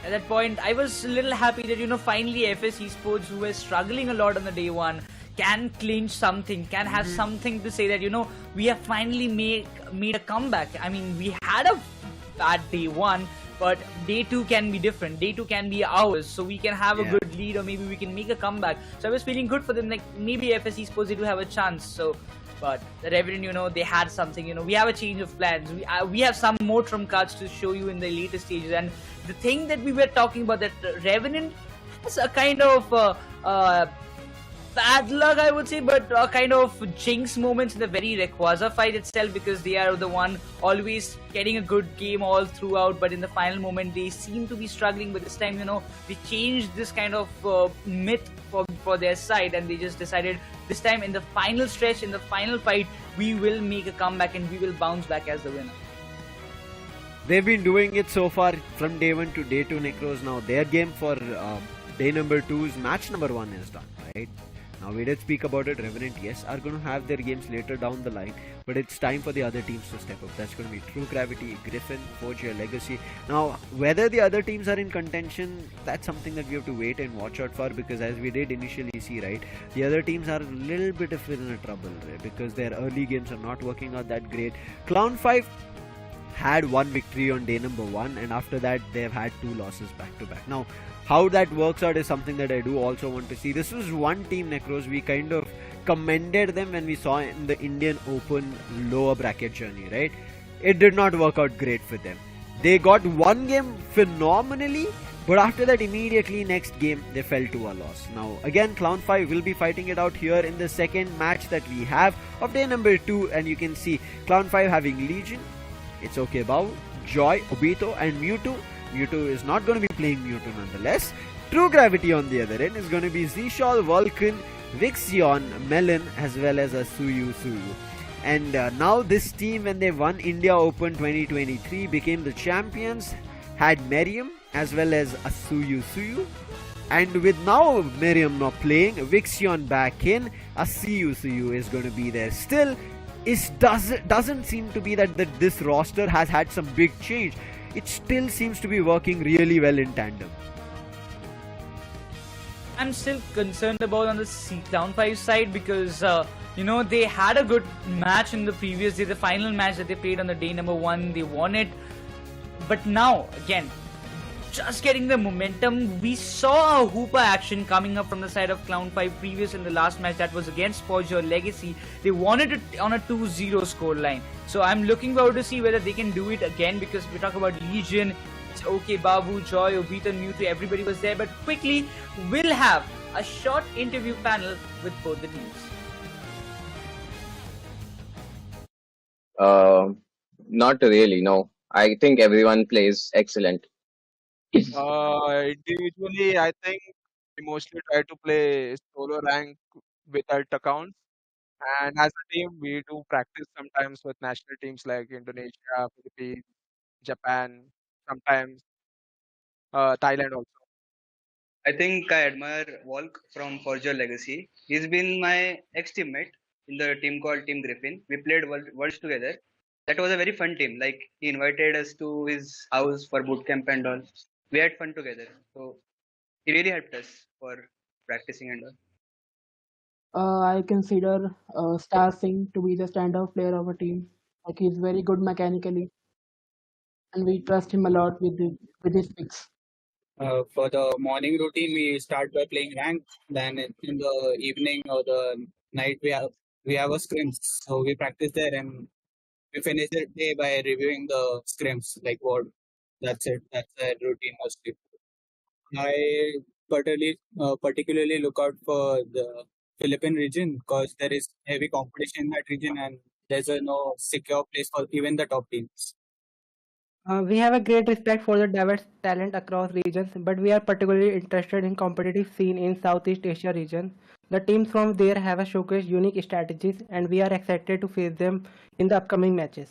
at that point, I was a little happy that finally FS Esports, who was struggling a lot on the day one, can clinch something, can have something to say that we have finally made a comeback. I mean, we had a bad day one, but day two can be different. Day two can be ours, so we can have a good lead, or maybe we can make a comeback. So I was feeling good for them. Like maybe FS Esports, they do have a chance. So, but the Revenant, they had something. We have a change of plans. We have some more trump cards to show you in the later stages. And the thing that we were talking about, that Revenant has a kind of bad luck, I would say, but kind of jinx moments in the very Rayquaza fight itself, because they are the one always getting a good game all throughout, but in the final moment they seem to be struggling. But this time, they changed this kind of myth for their side, and they just decided this time in the final stretch, in the final fight, we will make a comeback and we will bounce back as the winner. They've been doing it so far from day 1 to day 2, Necros. Now their game for day number 2's match number 1 is done, right? Now we did speak about it. Revenant, yes, are going to have their games later down the line, but it's time for the other teams to step up. That's going to be True Gravity, Griffin, Forge Your Legacy. Now, whether the other teams are in contention, that's something that we have to wait and watch out for, because as we did initially see, right, the other teams are a little bit of in a trouble, right, because their early games are not working out that great. Clown 5 had one victory on day number 1, and after that they've had 2 losses back to back. Now, how that works out is something that I do also want to see. This was one team, Necros, we kind of commended them when we saw in the Indian Open lower bracket journey, right? It did not work out great for them. They got one game phenomenally, but after that immediately next game they fell to a loss. Now again, Clown 5 will be fighting it out here in the second match that we have of day number 2, and you can see Clown 5 having Legion, It's Okay Bow, Joy, Obito and Mewtwo. Mewtwo is not going to be playing Mewtwo nonetheless. True Gravity on the other end is going to be Zishal, Vulcan, Vixion, Melon as well as a Suyu. And now this team, when they won India Open 2023, became the champions, had Miriam as well as a Suyu. And with now Miriam not playing, Vixion back in, a Suyu is going to be there. Still, it doesn't seem to be that this roster has had some big change. It still seems to be working really well in tandem. I'm still concerned about on the Clown 5 side, because they had a good match in the previous day, the final match that they played on the day number 1, they won it. But now again, just getting the momentum, we saw a Hoopa action coming up from the side of Clown 5 previous in the last match that was against Forge Your Legacy. They wanted it on a 2-0 scoreline. So I'm looking forward to see whether they can do it again, because we talk about Legion, it's Okay Babu, Joy, Obito, Mewtwo, everybody was there. But quickly, we'll have a short interview panel with both the teams. Not really, no. I think everyone plays excellent. Individually, I think we mostly try to play solo rank with alt accounts. And as a team, we do practice sometimes with national teams like Indonesia, Philippines, Japan, sometimes Thailand also. I think I admire Volk from Forge Your Legacy. He's been my ex-teammate in the team called Team Griffin. We played Worlds together. That was a very fun team. Like, he invited us to his house for boot camp and all. We had fun together. So he really helped us for practicing and all. I consider Star Singh to be the standout player of our team. Like, he's very good mechanically, and we trust him a lot with his picks. For the morning routine, we start by playing rank. Then in the evening or the night, we have a scrims. So we practice there, and we finish the day by reviewing the scrims, like what. That's it. That's the routine mostly. I particularly look out for the Philippine region, because there is heavy competition in that region, and there's no secure place for even the top teams. We have a great respect for the diverse talent across regions, but we are particularly interested in competitive scene in Southeast Asia region. The teams from there have showcased unique strategies, and we are excited to face them in the upcoming matches.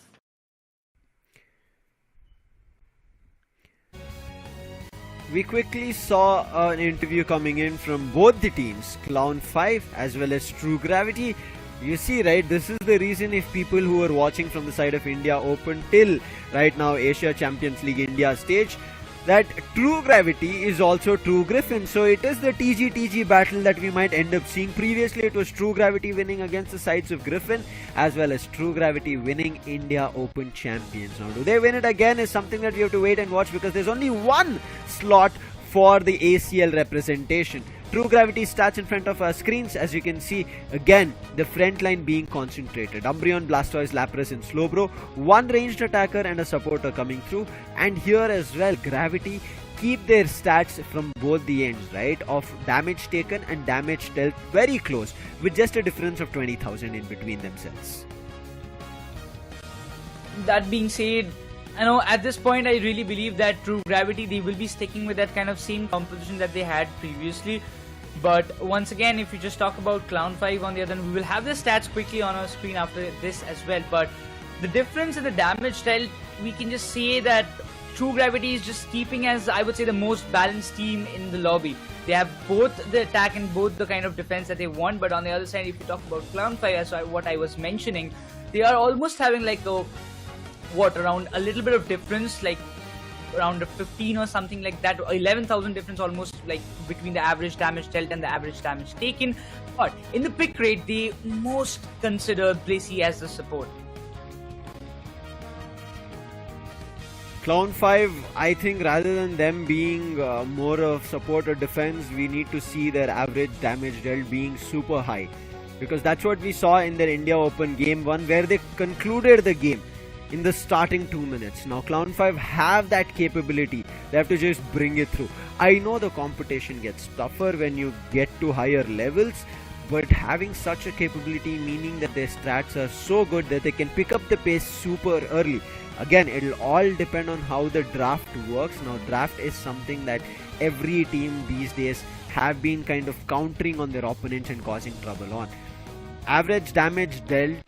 We quickly saw an interview coming in from both the teams, Clown 5 as well as True Gravity. You see, right, this is the reason if people who are watching from the side of India Open till right now Asia Champions League India stage, that True Gravity is also True Griffin. So it is the TG battle that we might end up seeing. Previously it was True Gravity winning against the sides of Griffin, as well as True Gravity winning India Open champions. Now do they win it again is something that we have to wait and watch, because there's only one slot for the ACL representation. True Gravity stats in front of our screens. As you can see, again the front line being concentrated. Umbreon, Blastoise, Lapras and Slowbro, one ranged attacker and a supporter coming through. And here as well, Gravity keep their stats from both the ends, right, of damage taken and damage dealt very close, with just a difference of 20,000 in between themselves. That being said, I know at this point I really believe that True Gravity, they will be sticking with that kind of same composition that they had previously. But once again, if you just talk about Clown5 on the other hand, we will have the stats quickly on our screen after this as well. But the difference in the damage dealt, we can just say that True Gravity is just keeping as, I would say, the most balanced team in the lobby. They have both the attack and both the kind of defense that they want. But on the other side, if you talk about Clown5, as what I was mentioning, they are almost having like around a little bit of difference, like around a 15 or something like that, 11,000 difference almost, like between the average damage dealt and the average damage taken. But in the pick rate, they most consider Blissey as the support. Clown5, I think rather than them being more of support or defense, we need to see their average damage dealt being super high, because that's what we saw in their India Open Game 1, where they concluded the game in the starting 2 minutes. Now Clown5 have that capability. They have to just bring it through. I know the competition gets tougher when you get to higher levels, but having such a capability, meaning that their stats are so good that they can pick up the pace super early. Again, it'll all depend on how the draft works. Now draft is something that every team these days have been kind of countering on their opponents and causing trouble on. Average damage dealt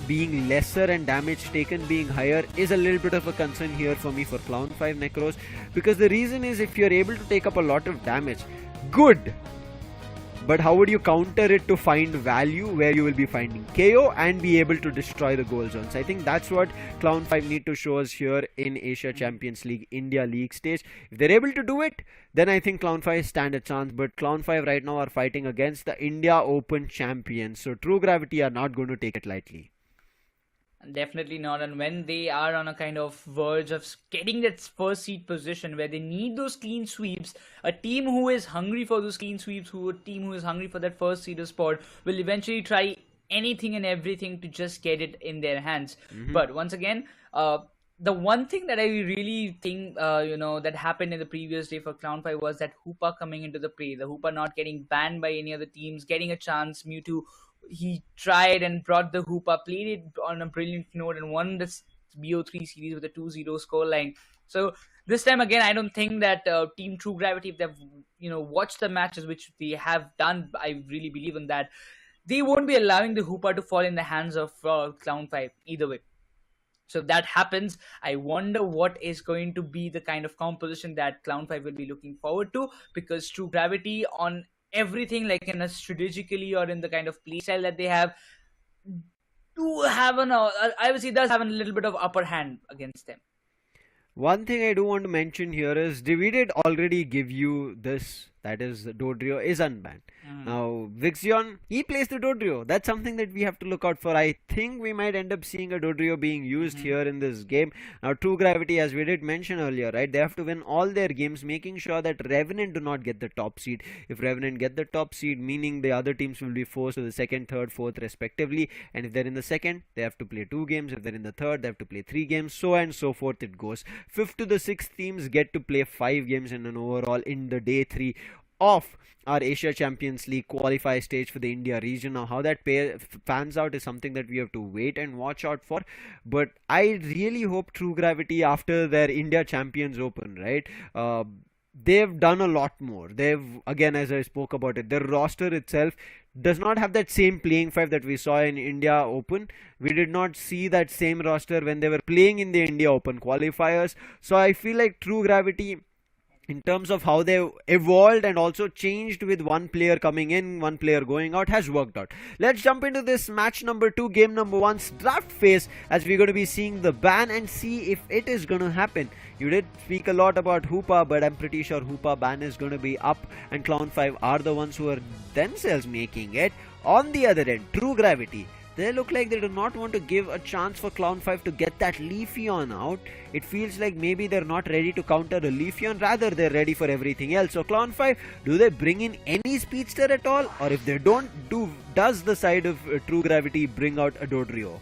being lesser and damage taken being higher is a little bit of a concern here for me for Clown5 Necros, because the reason is, if you're able to take up a lot of damage, good, but how would you counter it to find value where you will be finding KO and be able to destroy the goal zones? I think that's what Clown5 need to show us here in Asia Champions League India League stage. If they're able to do it, then I think Clown5 stand a chance. But Clown5 right now are fighting against the India Open champions, so True Gravity are not going to take it lightly. Definitely not. And when they are on a kind of verge of getting that first seed position where they need those clean sweeps, a team who is hungry for those clean sweeps, a team who is hungry for that first seeder spot, will eventually try anything and everything to just get it in their hands. But once again, the one thing that I really think, that happened in the previous day for Clown5 was that Hoopa coming into the play. The Hoopa not getting banned by any other teams, getting a chance. Mewtwo, he tried and brought the Hoopa, played it on a brilliant note and won this BO3 series with a 2-0 scoreline. So this time again, I don't think that Team True Gravity, if they've watched the matches, which they have done, I really believe in that, they won't be allowing the Hoopa to fall in the hands of Clown5 either way. So if that happens, I wonder what is going to be the kind of composition that Clown5 will be looking forward to, because True Gravity on everything, like in a strategically or in the kind of playstyle that they have, do have I would say does have a little bit of upper hand against them. One thing I do want to mention here is, we did already give you this, that is Dodrio is unbanned. Now Vixion, he plays the Dodrio. That's something that we have to look out for. I think we might end up seeing a Dodrio being used here in this game. Now True Gravity, as we did mention earlier, right, they have to win all their games, making sure that Revenant do not get the top seed. If Revenant get the top seed, meaning the other teams will be forced to the second, third, fourth respectively, and if they're in the second, they have to play 2 games. If they're in the third, they have to play 3 games, so and so forth it goes. 5th to the 6th teams get to play 5 games in an overall in the day 3 of our Asia Champions League qualifier stage for the India region. Now how that pans out is something that we have to wait and watch out for, but I really hope True Gravity, after their India Champions Open, right, they've done a lot more. They've, again, as I spoke about it, their roster itself does not have that same playing five that we saw in India Open. We did not see that same roster when they were playing in the India Open qualifiers. So I feel like True Gravity, in terms of how they evolved and also changed with one player coming in, one player going out, has worked out. Let's jump into this match number 2, game number 1's draft phase, as we're going to be seeing the ban and see if it is going to happen. You did speak a lot about Hoopa, but I'm pretty sure Hoopa ban is going to be up and Clown5 are the ones who are themselves making it. On the other end, True Gravity, they look like they do not want to give a chance for Clown5 to get that Leafeon out. It feels like maybe they're not ready to counter a Leafeon, rather they're ready for everything else. So Clown5, do they bring in any speedster at all? Or if they don't, does the side of True Gravity bring out a Dodrio?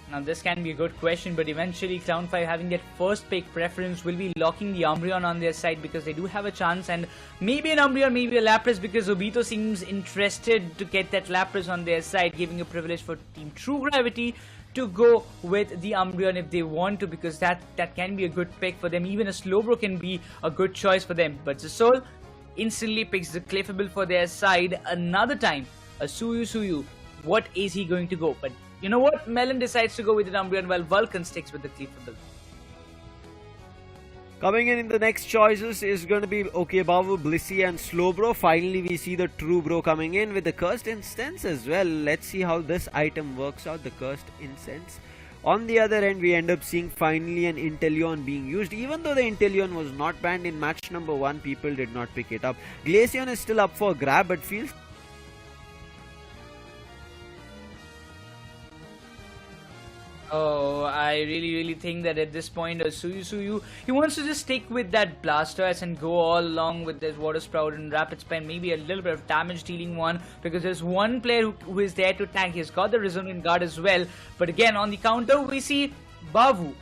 Now this can be a good question, but eventually Clown5 having that first pick preference will be locking the Umbreon on their side because they do have a chance, and maybe an Umbreon, maybe a Lapras, because Obito seems interested to get that Lapras on their side, giving a privilege for Team True Gravity to go with the Umbreon if they want to, because that can be a good pick for them. Even a Slowbro can be a good choice for them, but Zisol instantly picks the Clefable for their side. Another time, a Suyu. What is he going to go? But you know what? Melon decides to go with the Umbreon while Vulcan sticks with the Clefable. Coming in the next choices is going to be Okebavu, Blissey and Slowbro. Finally, we see the True Bro coming in with the Cursed Incense as well. Let's see how this item works out, the Cursed Incense. On the other end, we end up seeing finally an Inteleon being used. Even though the Inteleon was not banned in match number 1, people did not pick it up. Glaceon is still up for grab, but feels... Oh, I really think that at this point, Suyu, he wants to just stick with that Blastoise and go all along with this Water Sprout and Rapid Spin, maybe a little bit of damage dealing one, because there's one player who is there to tank. He's got the Resonant Guard as well, but again, on the counter, we see Bavu.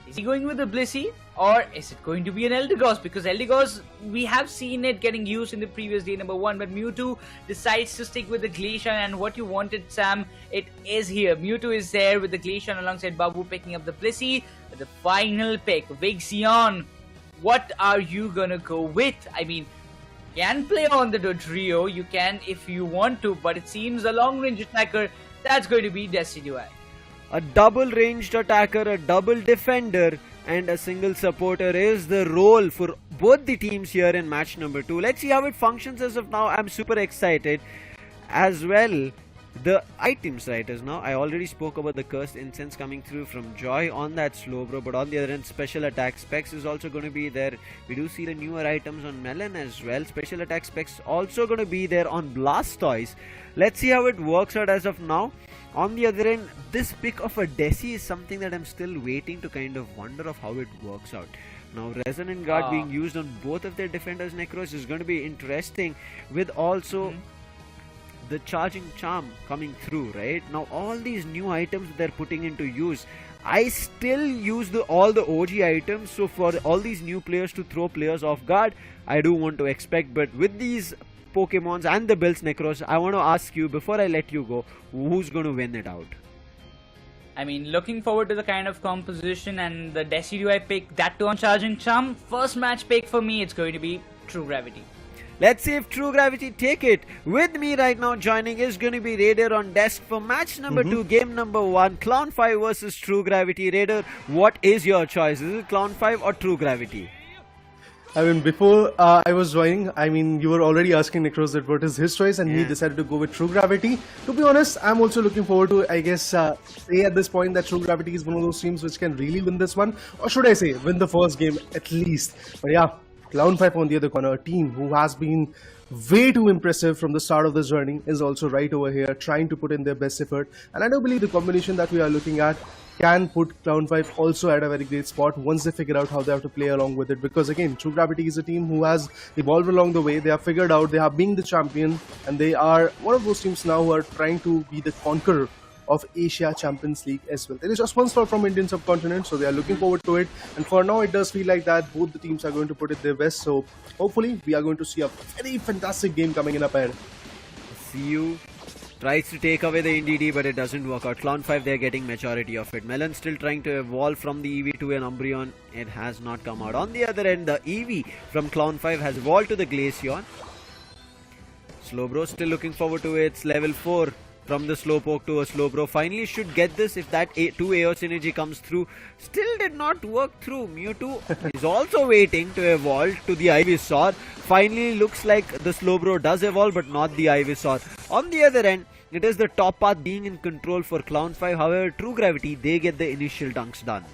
Is he going with the Blissey, or is it going to be an Eldegoss? Because Eldegoss, we have seen it getting used in the previous day number 1, but Mewtwo decides to stick with the Glaceon, and what you wanted, Sam, it is here. Mewtwo is there with the Glaceon alongside Babu picking up the Blissey. The final pick, Vixen. What are you gonna go with? I mean, you can play on the Dodrio, you can if you want to, but it seems a long-range attacker, that's going to be Decidueye. A double ranged attacker, a double defender and a single supporter is the role for both the teams here in match number 2. Let's see how it functions as of now. I'm super excited as well. The items right as now, I already spoke about the Cursed Incense coming through from Joy on that Slowbro, but on the other end, special attack specs is also going to be there. We do see the newer items on Melon as well. Special attack specs also going to be there on Blastoise. Let's see how it works out as of now. On the other end, this pick of a Desi is something that I'm still waiting to kind of wonder of how it works out. Now, Resonant Guard being used on both of their defenders' Necros is going to be interesting, with also the Charging Charm coming through, right? Now, all these new items that they're putting into use, I still use all the OG items, so for all these new players to throw players off guard, I do want to expect, but with these Pokemons and the Bills Necros, I want to ask you, before I let you go, who's going to win it out? I mean, looking forward to the kind of composition and the Decidueye pick, that too on Charging Charm. First match pick for me, it's going to be True Gravity. Let's see if True Gravity take it. With me right now joining is going to be Raider on desk for match number 2, game number 1, Clown5 versus True Gravity. Raider, what is your choice? Is it Clown5 or True Gravity? I mean, before I was joining, I mean, you were already asking Necros that what is his choice, and he decided to go with True Gravity. To be honest, I'm also looking forward to, I guess, say at this point that True Gravity is one of those teams which can really win this one. Or should I say, win the first game at least. But yeah, Clown5 on the other corner, a team who has been way too impressive from the start of this journey, is also right over here trying to put in their best effort. And I do believe the combination that we are looking at can put Clown5 also at a very great spot once they figure out how they have to play along with it, because again, True Gravity is a team who has evolved along the way. They have figured out they are being the champion, and they are one of those teams now who are trying to be the conqueror of Asia Champions League as well. There is just one slot from Indian subcontinent, so they are looking forward to it, and for now it does feel like that both the teams are going to put it their best, so hopefully we are going to see a very fantastic game coming in up ahead. See you. Tries to take away the NDD, but it doesn't work out. Clown5, they're getting majority of it. Melon still trying to evolve from the EV to an Umbreon. It has not come out. On the other end, the EV from Clown5 has evolved to the Glaceon. Slowbro still looking forward to its level 4. from the Slowpoke to a Slowbro. Finally should get this if that 2 AO synergy comes through. Still did not work through. Mewtwo is also waiting to evolve to the Ivysaur. Finally looks like the Slowbro does evolve, but not the Ivysaur. On the other end, it is the top path being in control for Clown 5. However, True Gravity, they get the initial dunks done.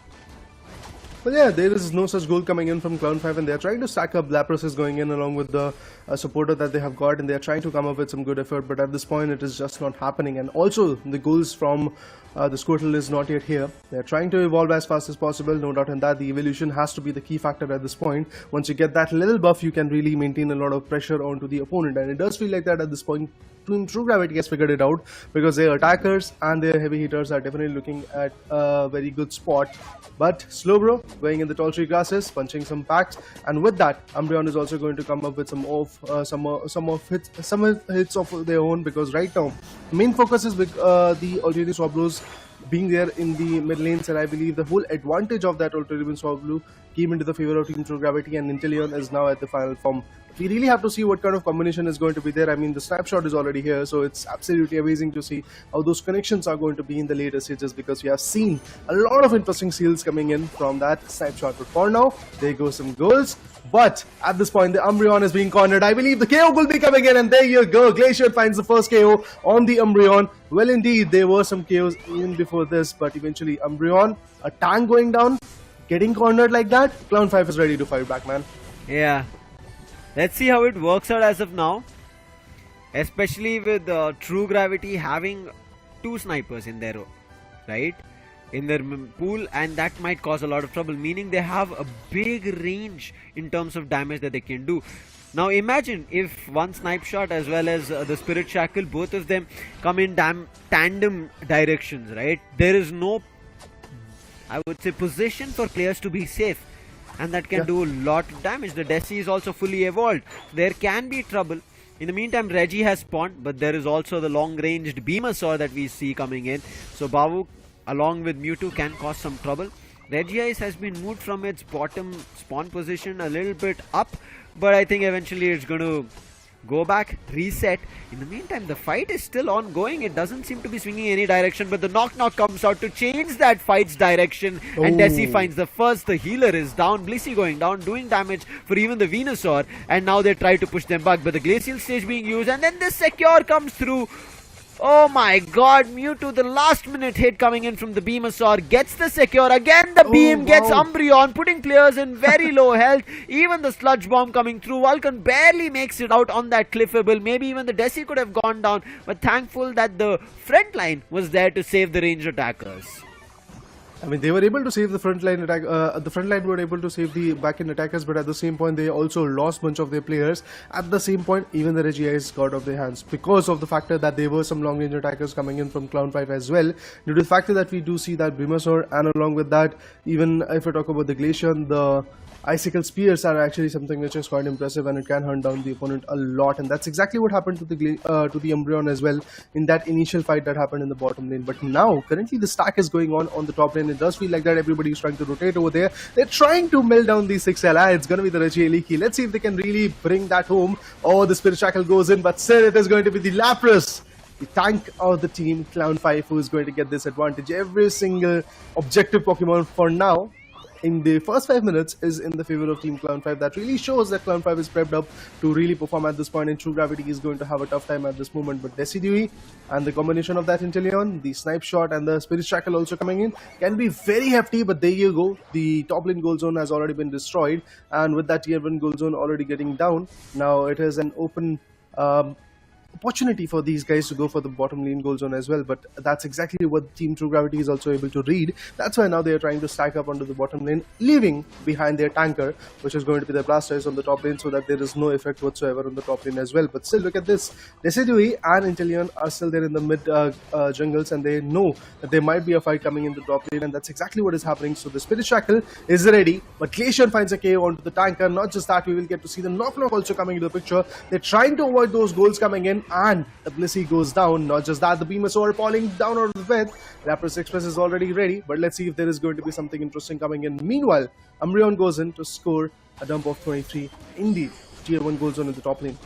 But yeah, there is no such goal coming in from Clown 5, and they're trying to stack up. Lapras is going in along with the supporter that they have got, and they're trying to come up with some good effort, but at this point it is just not happening. And also the goals from the Squirtle is not yet here. They're trying to evolve as fast as possible, no doubt in that. The evolution has to be the key factor at this point. Once you get that little buff, you can really maintain a lot of pressure onto the opponent, and it does feel like that at this point. True Gravity has figured it out, because their attackers and their heavy hitters are definitely looking at a very good spot. But Slowbro going in the tall tree grasses, punching some packs, and with that, Umbreon is also going to come up with some hits of their own, because right now main focus is with the alternative Swablos being there in the mid lanes, and I believe the whole advantage of that alternative Swablu came into the favor of Team True Gravity, and Inteleon is now at the final form. We really have to see what kind of combination is going to be there. I mean, the snapshot is already here, so it's absolutely amazing to see how those connections are going to be in the later stages, because we have seen a lot of interesting seals coming in from that snapshot. But for now, there go some goals. But at this point, the Umbreon is being cornered. I believe the KO will be coming in, and there you go. Glacier finds the first KO on the Umbreon. Well, indeed, there were some KOs even before this, but eventually Umbreon, a tank going down, getting cornered like that. Clown 5 is ready to fight back, man. Yeah. Let's see how it works out as of now. Especially with True Gravity having 2 snipers in their row, right? In their pool, and that might cause a lot of trouble, meaning they have a big range in terms of damage that they can do. Now imagine if one snipe shot as well as the Spirit Shackle, both of them come in tandem directions, right? There is no, I would say, position for players to be safe, and that can do a lot of damage. The Desi is also fully evolved. There can be trouble. In the meantime, Reggie has spawned, but there is also the long-ranged Beamersaur that we see coming in. So Bavuk along with Mewtwo can cause some trouble. Regice has been moved from its bottom spawn position a little bit up, but I think eventually it's going to go back, reset. In the meantime, the fight is still ongoing. It doesn't seem to be swinging any direction, but the knock comes out to change that fight's direction, and Desi finds the first. The healer is down, Blissey going down, doing damage for even the Venusaur, and now they try to push them back, but the Glacial Stage being used, and then the Secure comes through. Oh my god, Mewtwo, the last minute hit coming in from the Beamersaur, gets the Secure, again the beam gets Umbreon, putting players in very low health. Even the Sludge Bomb coming through, Vulcan barely makes it out on that cliffable. Maybe even the Desi could have gone down, but thankful that the front line was there to save the ranged attackers. I mean, they were able to save the front line attack. The front line were able to save the back-end attackers, but at the same point, they also lost a bunch of their players. At the same point, even the Regice got off their hands because of the factor that there were some long-range attackers coming in from Clown 5 as well. Due to the factor that we do see that Beamersaur, and along with that, even if I talk about the Glacian, the Icicle Spears are actually something which is quite impressive, and it can hunt down the opponent a lot, and that's exactly what happened to the Umbreon as well in that initial fight that happened in the bottom lane. But now, currently the stack is going on the top lane. It does feel like that everybody is trying to rotate over there. They're trying to melt down the 6 LI. It's going to be the Reggie Leaky. Let's see if they can really bring that home. Oh, the Spirit Shackle goes in, but still it is going to be the Lapras, the tank of the team, Clown 5, who is going to get this advantage. Every single objective Pokemon for now in the first 5 minutes is in the favor of Team Clown 5. That really shows that Clown 5 is prepped up to really perform at this point, and True Gravity is going to have a tough time at this moment. But Decidueye and the combination of that Inteleon, the Snipe Shot and the Spirit Shackle also coming in can be very hefty, but there you go. The top lane goal zone has already been destroyed, and with that tier 1 goal zone already getting down, now it is an open opportunity for these guys to go for the bottom lane goal zone as well. But that's exactly what Team True Gravity is also able to read. That's why now they are trying to stack up onto the bottom lane, leaving behind their tanker, which is going to be the Blastoise on the top lane, so that there is no effect whatsoever on the top lane as well. But still, look at this. Decidueye and Inteleon are still there in the mid jungles, and they know that there might be a fight coming in the top lane, and that's exactly what is happening. So the Spirit Shackle is ready, but Glacian finds a KO onto the tanker. Not just that, we will get to see the knock also coming into the picture. They're trying to avoid those goals coming in, and the Blissey goes down. Not just that, the Beamersaur falling down out of the bed. Lapras Express is already ready, but let's see if there is going to be something interesting coming in. Meanwhile, Umbreon goes in to score a dump of 23. Indeed, tier 1 goal zone in the top lane.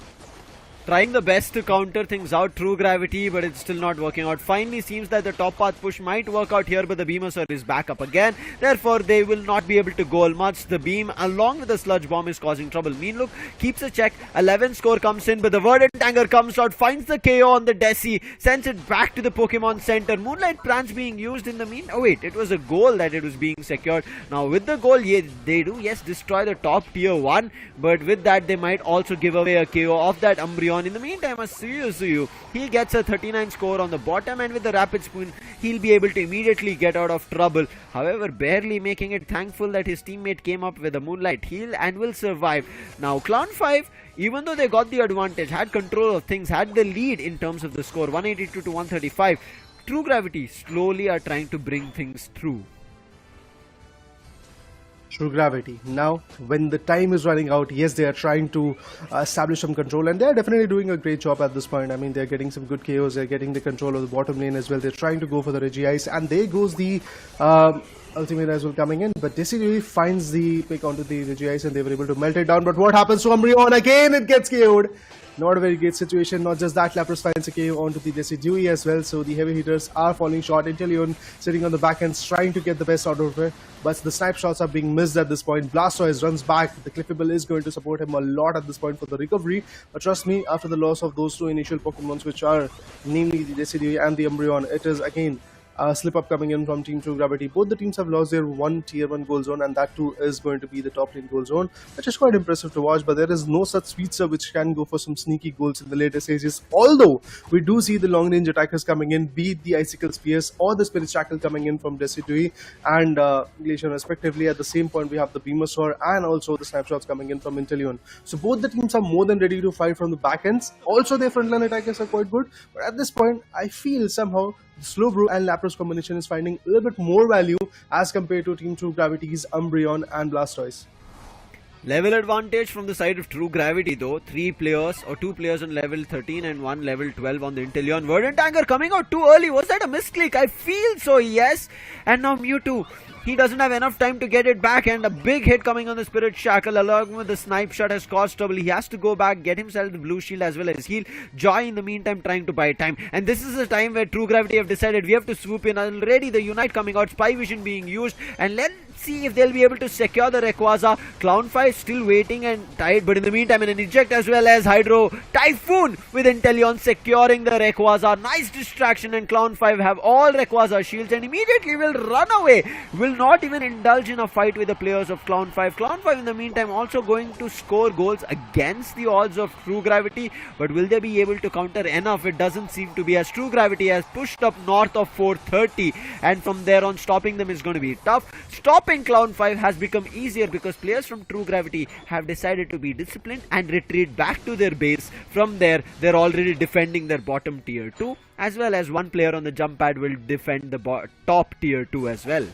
trying the best to counter things out. True Gravity, but it's still not working out. Finally seems that the top path push might work out here, but the Beamer is back up again. Therefore, they will not be able to goal much. The beam along with the sludge bomb is causing trouble. Meanlook keeps a check. 11 score comes in, but the Verdant Anger comes out, finds the KO on the Desi, sends it back to the Pokemon Center. Moonlight Prance being used in the oh wait, it was a goal that it was being secured. Now with the goal, yeah, they do, yes, destroy the top tier 1, but with that they might also give away a KO of that Umbreon. In the meantime, a Suyu, he gets a 39 score on the bottom, and with the Rapid Spoon, he'll be able to immediately get out of trouble. However, barely making it, thankful that his teammate came up with a Moonlight heal and will survive. Now Clown 5, even though they got the advantage, had control of things, had the lead in terms of the score, 182 to 135, True Gravity slowly are trying to bring things through. True Gravity. Now, when the time is running out, yes, they are trying to establish some control, and they are definitely doing a great job at this point. I mean, they are getting some good KOs, they are getting the control of the bottom lane as well. They're trying to go for the Regice, and there goes the ultimate as well coming in. But Desi finds the pick onto the Regice, and they were able to melt it down. But what happens to Umbreon? Again, it gets KO'd. Not a very great situation. Not just that, Lapras finds a KO onto the Desi as well. So the heavy hitters are falling short. Inteleon sitting on the back end, trying to get the best out of it. But the snipe shots are being missed at this point. Blastoise runs back. The Cliffable is going to support him a lot at this point for the recovery. But trust me, after the loss of those two initial Pokemons, which are namely the Desi and the Umbreon, it is again slip up coming in from Team True Gravity. Both the teams have lost their one tier 1 goal zone, and that too is going to be the top lane goal zone, which is quite impressive to watch. But there is no such Sweetser which can go for some sneaky goals in the later stages. Although we do see the long range attackers coming in, be it the Icicle Spears or the Spirit Shackle coming in from Decidui and Glacier respectively. At the same point, we have the Beamosaur and also the Snapshots coming in from Inteleon. So both the teams are more than ready to fight from the back ends. Also, their frontline attackers are quite good. But at this point, I feel somehow Slowbro and Lapras combination is finding a little bit more value as compared to Team True Gravity's Umbreon and Blastoise. Level advantage from the side of True Gravity though. 3 players or 2 players on level 13 and 1 level 12 on the Inteleon. Verdant Anger coming out too early. Was that a misclick? I feel so, yes. And now Mewtwo. He doesn't have enough time to get it back, and a big hit coming on the Spirit Shackle along with the Snipe Shot has caused trouble. He has to go back, get himself the blue shield as well as heal. Joy in the meantime trying to buy time, and this is a time where True Gravity have decided we have to swoop in. Already the Unite coming out, Spy Vision being used, and let's see if they'll be able to secure the Rayquaza. Clown 5 still waiting and tied, but in the meantime an eject as well as Hydro Typhoon with Inteleon securing the Rayquaza. Nice distraction, and Clown 5 have all Rayquaza shields and immediately will run away. Will not even indulge in a fight with the players of Clown 5. Clown 5 in the meantime also going to score goals against the odds of True Gravity, but will they be able to counter enough? It doesn't seem to be, as True Gravity has pushed up north of 430, and from there on stopping them is going to be tough. Stopping Clown 5 has become easier because players from True Gravity have decided to be disciplined and retreat back to their base. From there, they're already defending their bottom tier 2, as well as one player on the jump pad will defend the top tier 2 as well.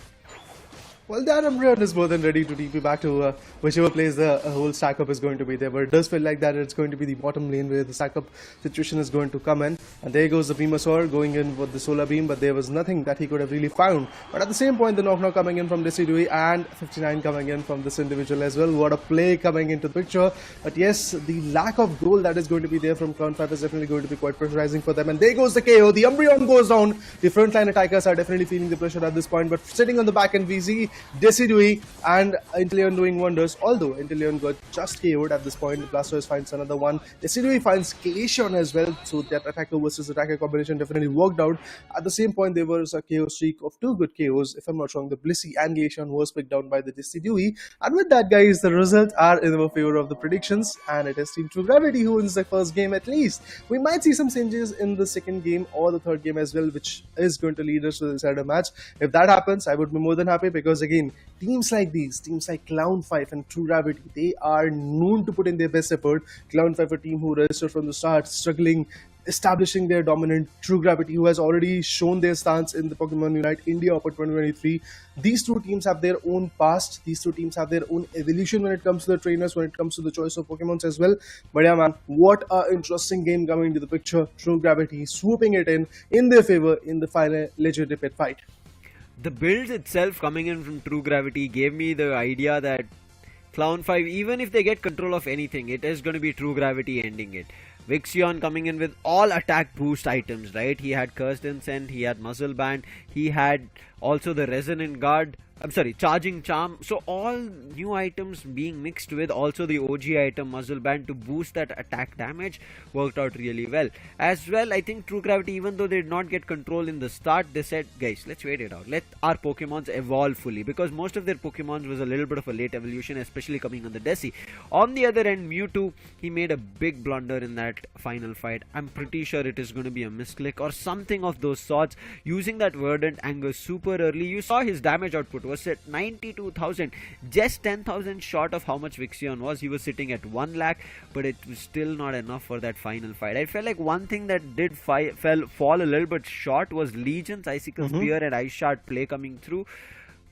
Well, that Umbreon is more than ready to TP back to whichever place the whole stack up is going to be there. But it does feel like that it's going to be the bottom lane where the stack up situation is going to come in. And there goes the Beamosaur going in with the Solar Beam, but there was nothing that he could have really found. But at the same point, the knock coming in from Decidui and 59 coming in from this individual as well. What a play coming into the picture. But yes, the lack of goal that is going to be there from Clown 5 is definitely going to be quite pressurizing for them. And there goes the KO. The Umbreon goes down. The frontline attackers are definitely feeling the pressure at this point. But sitting on the back end, we see Decidui and Inteleon doing wonders. Although Inteleon got just KO'd at this point, Blastoise finds another one. Decidui finds Glaceon as well, so that attacker versus attacker combination definitely worked out. At the same point, there was a KO streak of 2 good KOs, if I'm not wrong. The Blissey and Glaceon was picked down by the Decidui. And with that, guys, the results are in our favor of the predictions, and it is Team True Gravity who wins the first game at least. We might see some changes in the second game or the third game as well, which is going to lead us to the decider match. If that happens, I would be more than happy, because again, teams like these, teams like Clown 5 and True Gravity, they are known to put in their best effort. Clown 5, a team who registered from the start, struggling, establishing their dominant. True Gravity, who has already shown their stance in the Pokemon Unite India Open 2023. These two teams have their own past. These two teams have their own evolution when it comes to the trainers, when it comes to the choice of Pokemons as well. But yeah, man, what an interesting game coming into the picture. True Gravity swooping it in their favor in the final legendary pit fight. The build itself coming in from True Gravity gave me the idea that Clown 5, even if they get control of anything, it is going to be True Gravity ending it. Vixion coming in with all attack boost items, right? He had Cursed Incent, he had Muzzle Band, he had also the Resonant Guard, Charging Charm. So all new items being mixed with also the OG item Muzzle Band to boost that attack damage worked out really well. As well, I think True Gravity, even though they did not get control in the start, they said, guys, let's wait it out. Let our Pokemons evolve fully, because most of their Pokemons was a little bit of a late evolution, especially coming on the Desi. On the other end, Mewtwo, he made a big blunder in that final fight. I'm pretty sure it is going to be a misclick or something of those sorts. Using that Verdant Anger super early, you saw his damage output was at 92,000, just 10,000 short of how much Vixion was. He was sitting at 1 lakh, but it was still not enough for that final fight. I felt like one thing that did fall a little bit short was Legion's Icicle Spear and Ice Shard play coming through,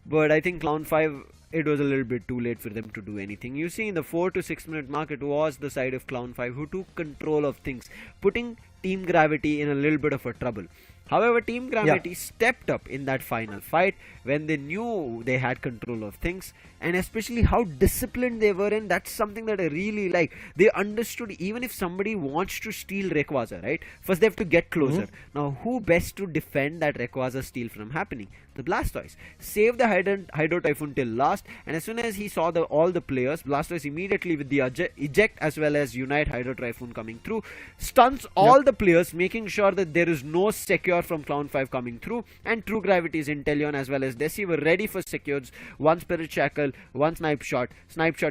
but I think Clown 5, it was a little bit too late for them to do anything. You see, in the 4 to 6 minute mark, it was the side of Clown 5 who took control of things, putting Team Gravity in a little bit of a trouble. However, Team Gravity stepped up in that final fight when they knew they had control of things, and especially how disciplined they were in. That's something that I really like. They understood, even if somebody wants to steal Rayquaza, right? First they have to get closer. Now, who best to defend that Rayquaza steal from happening? The Blastoise. Saved the Hydro Typhoon till last, and as soon as he saw all the players, Blastoise immediately with the eject as well as Unite Hydro Typhoon coming through, stuns all the players, making sure that there is no secure from Clown 5 coming through, and True Gravity's Inteleon as well as Desi were ready for secures. One Spirit Shackle, one Snipe Shot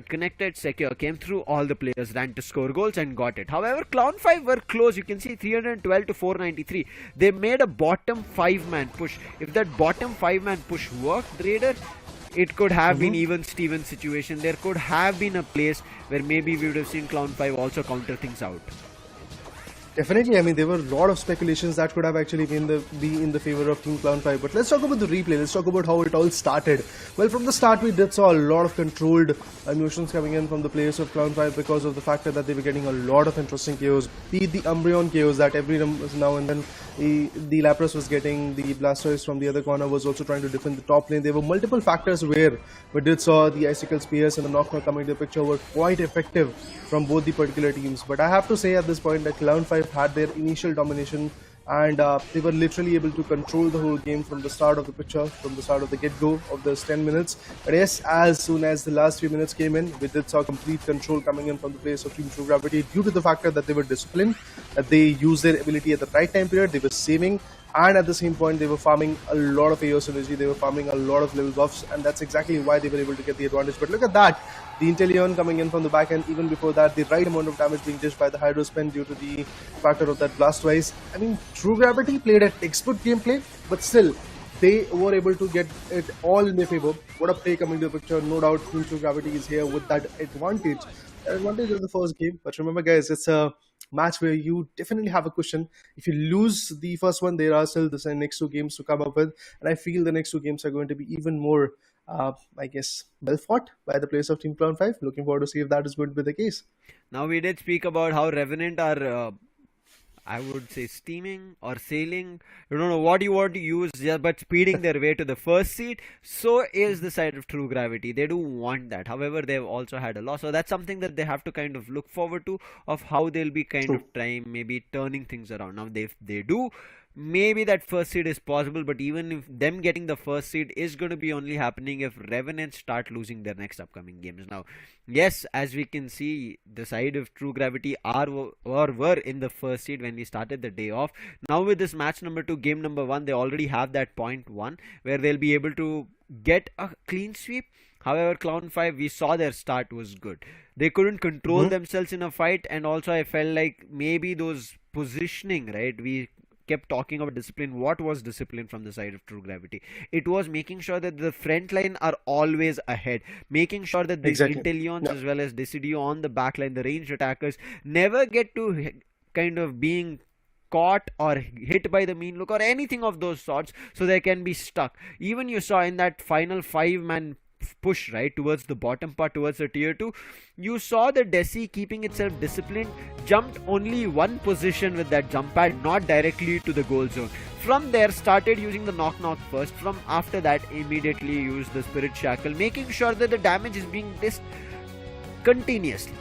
connected, secure came through, all the players ran to score goals and got it. However, Clown 5 were close. You can see 312 to 493. They made a bottom 5-man push. If that bottom 5-man push worked, Raider, it could have been even Steven situation. There could have been a place where maybe we would have seen Clown 5 also counter things out. Definitely, I mean, there were a lot of speculations that could have actually been be in the favor of Team Clown 5. But let's talk about the replay. Let's talk about how it all started. Well, from the start, we saw a lot of controlled emotions coming in from the players of Clown 5 because of the fact that they were getting a lot of interesting KOs. Be it the Umbreon KOs that every now and then the Lapras was getting, the Blastoise from the other corner was also trying to defend the top lane. There were multiple factors where we did saw the Icicle Spears and the Knock coming into the picture were quite effective from both the particular teams. But I have to say at this point that Clown 5 had their initial domination, and they were literally able to control the whole game from the start of the picture, from the start of the get-go of those 10 minutes. But yes, as soon as the last few minutes came in, we did saw complete control coming in from the players of Team True Gravity due to the factor that they were disciplined, that they used their ability at the right time period, they were saving, and at the same point they were farming a lot of AO synergy, they were farming a lot of level buffs, and that's exactly why they were able to get the advantage. But look at that, the Inteleon coming in from the back end, even before that, the right amount of damage being dished by the Hydro Spin due to the factor of that Blastoise. I mean, True Gravity played a textbook gameplay, but still, they were able to get it all in their favor. What a play coming to the picture, no doubt Team True Gravity is here with that advantage. That advantage of the first game, but remember guys, it's a match where you definitely have a cushion. If you lose the first one, there are still the next 2 games to come up with, and I feel the next 2 games are going to be even more I guess well fought by the players of Team Clown 5. Looking forward to see if that is going to be the case. Now, we did speak about how Revenant are I would say steaming or sailing, you don't know what you want to use, but speeding their way to the first seed. So is the side of True Gravity. They do want that. However, they've also had a loss. So that's something that they have to kind of look forward to, of how they'll be kind of trying, maybe turning things around. Now, if they do, maybe that first seed is possible, but even if them getting the first seed is going to be only happening if Revenants start losing their next upcoming games. Now, yes, as we can see, the side of True Gravity were in the first seed when we started the day off. Now with this match number 2, game number 1, they already have that point 1 where they'll be able to get a clean sweep. However, Clown 5, we saw their start was good. They couldn't control themselves in a fight, and also I felt like maybe those positioning, right? We kept talking about discipline. What was discipline from the side of True Gravity? It was making sure that the front line are always ahead, making sure that the Inteleons as well as Decidueye on the back line, the ranged attackers, never get to kind of being caught or hit by the mean look or anything of those sorts, so they can be stuck. Even you saw in that final 5-man push, right, towards the bottom part, towards the tier 2, you saw the Desi keeping itself disciplined, jumped only one position with that jump pad, not directly to the goal zone. From there, started using the knock first. From after that, immediately used the Spirit Shackle, making sure that the damage is being dished continuously.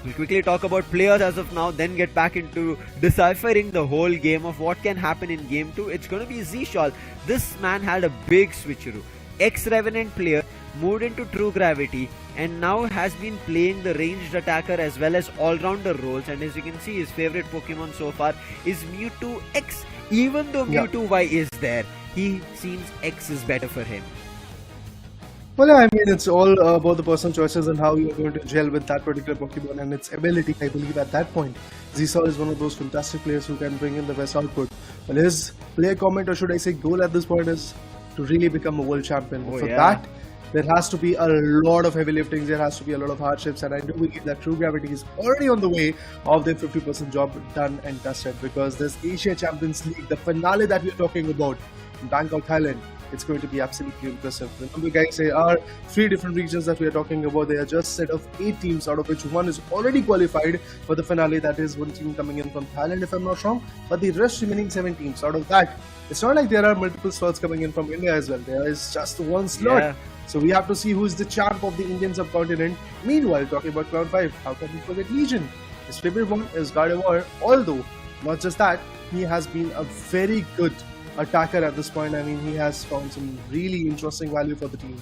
We'll quickly talk about players as of now, then get back into deciphering the whole game of what can happen in game 2. It's going to be Zshal. This man had a big switcheroo. Ex-Revenant player, moved into True Gravity, and now has been playing the ranged attacker as well as all-rounder roles. And as you can see, his favorite Pokemon so far is Mewtwo X. Even though Mewtwo Y is there, he seems X is better for him. Well, I mean, it's all about the personal choices and how you're going to gel with that particular Pokemon and its ability, I believe, at that point. Zshal is one of those fantastic players who can bring in the best output. Well, his player comment, or should I say goal at this point, is to really become a world champion. For that, there has to be a lot of heavy liftings, there has to be a lot of hardships, and I do believe that True Gravity is already on the way of their 50% job done and dusted, because this Asia Champions League, the finale that we're talking about in Bangkok, Thailand, it's going to be absolutely impressive. Remember guys, there are 3 different regions that we are talking about. They are just set of 8 teams, out of which one is already qualified for the finale. That is one team coming in from Thailand, if I'm not wrong. But the rest remaining 7 teams, out of that, it's not like there are multiple slots coming in from India as well. There is just one slot. So we have to see who is the champ of the Indian subcontinent. Meanwhile, talking about Cloud 5, how can we forget Legion? His favorite one is Gardevoir, although not just that, he has been a very good attacker at this point. I mean, he has found some really interesting value for the team.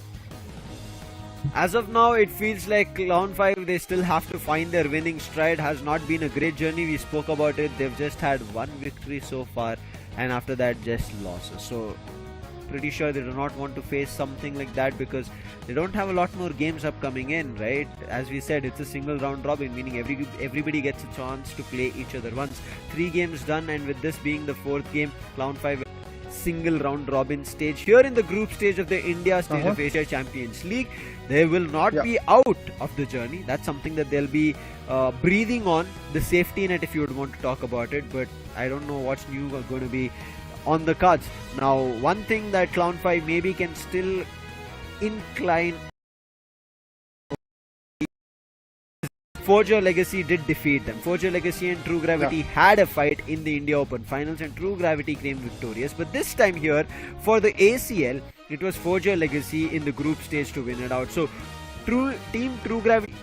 As of now, it feels like Clown 5, they still have to find their winning stride. Has not been a great journey. We spoke about it. They've just had 1 victory so far, and after that, just losses. So, pretty sure they do not want to face something like that, because they don't have a lot more games upcoming in, right? As we said, it's a single round robin, meaning everybody gets a chance to play each other once. 3 games done, and with this being the 4th game, Clown 5 single round robin stage here in the group stage of the India stage of Asia Champions League. They will not be out of the journey. That's something that they'll be breathing on, the safety net, if you would want to talk about it. But I don't know what's new are going to be on the cards. Now, one thing that Clown 5 maybe can still incline, Forge Your Legacy did defeat them. Forge Your Legacy and True Gravity had a fight in the India Open Finals, and True Gravity came victorious. But this time here, for the ACL, it was Forge Your Legacy in the group stage to win it out. So, Team True Gravity.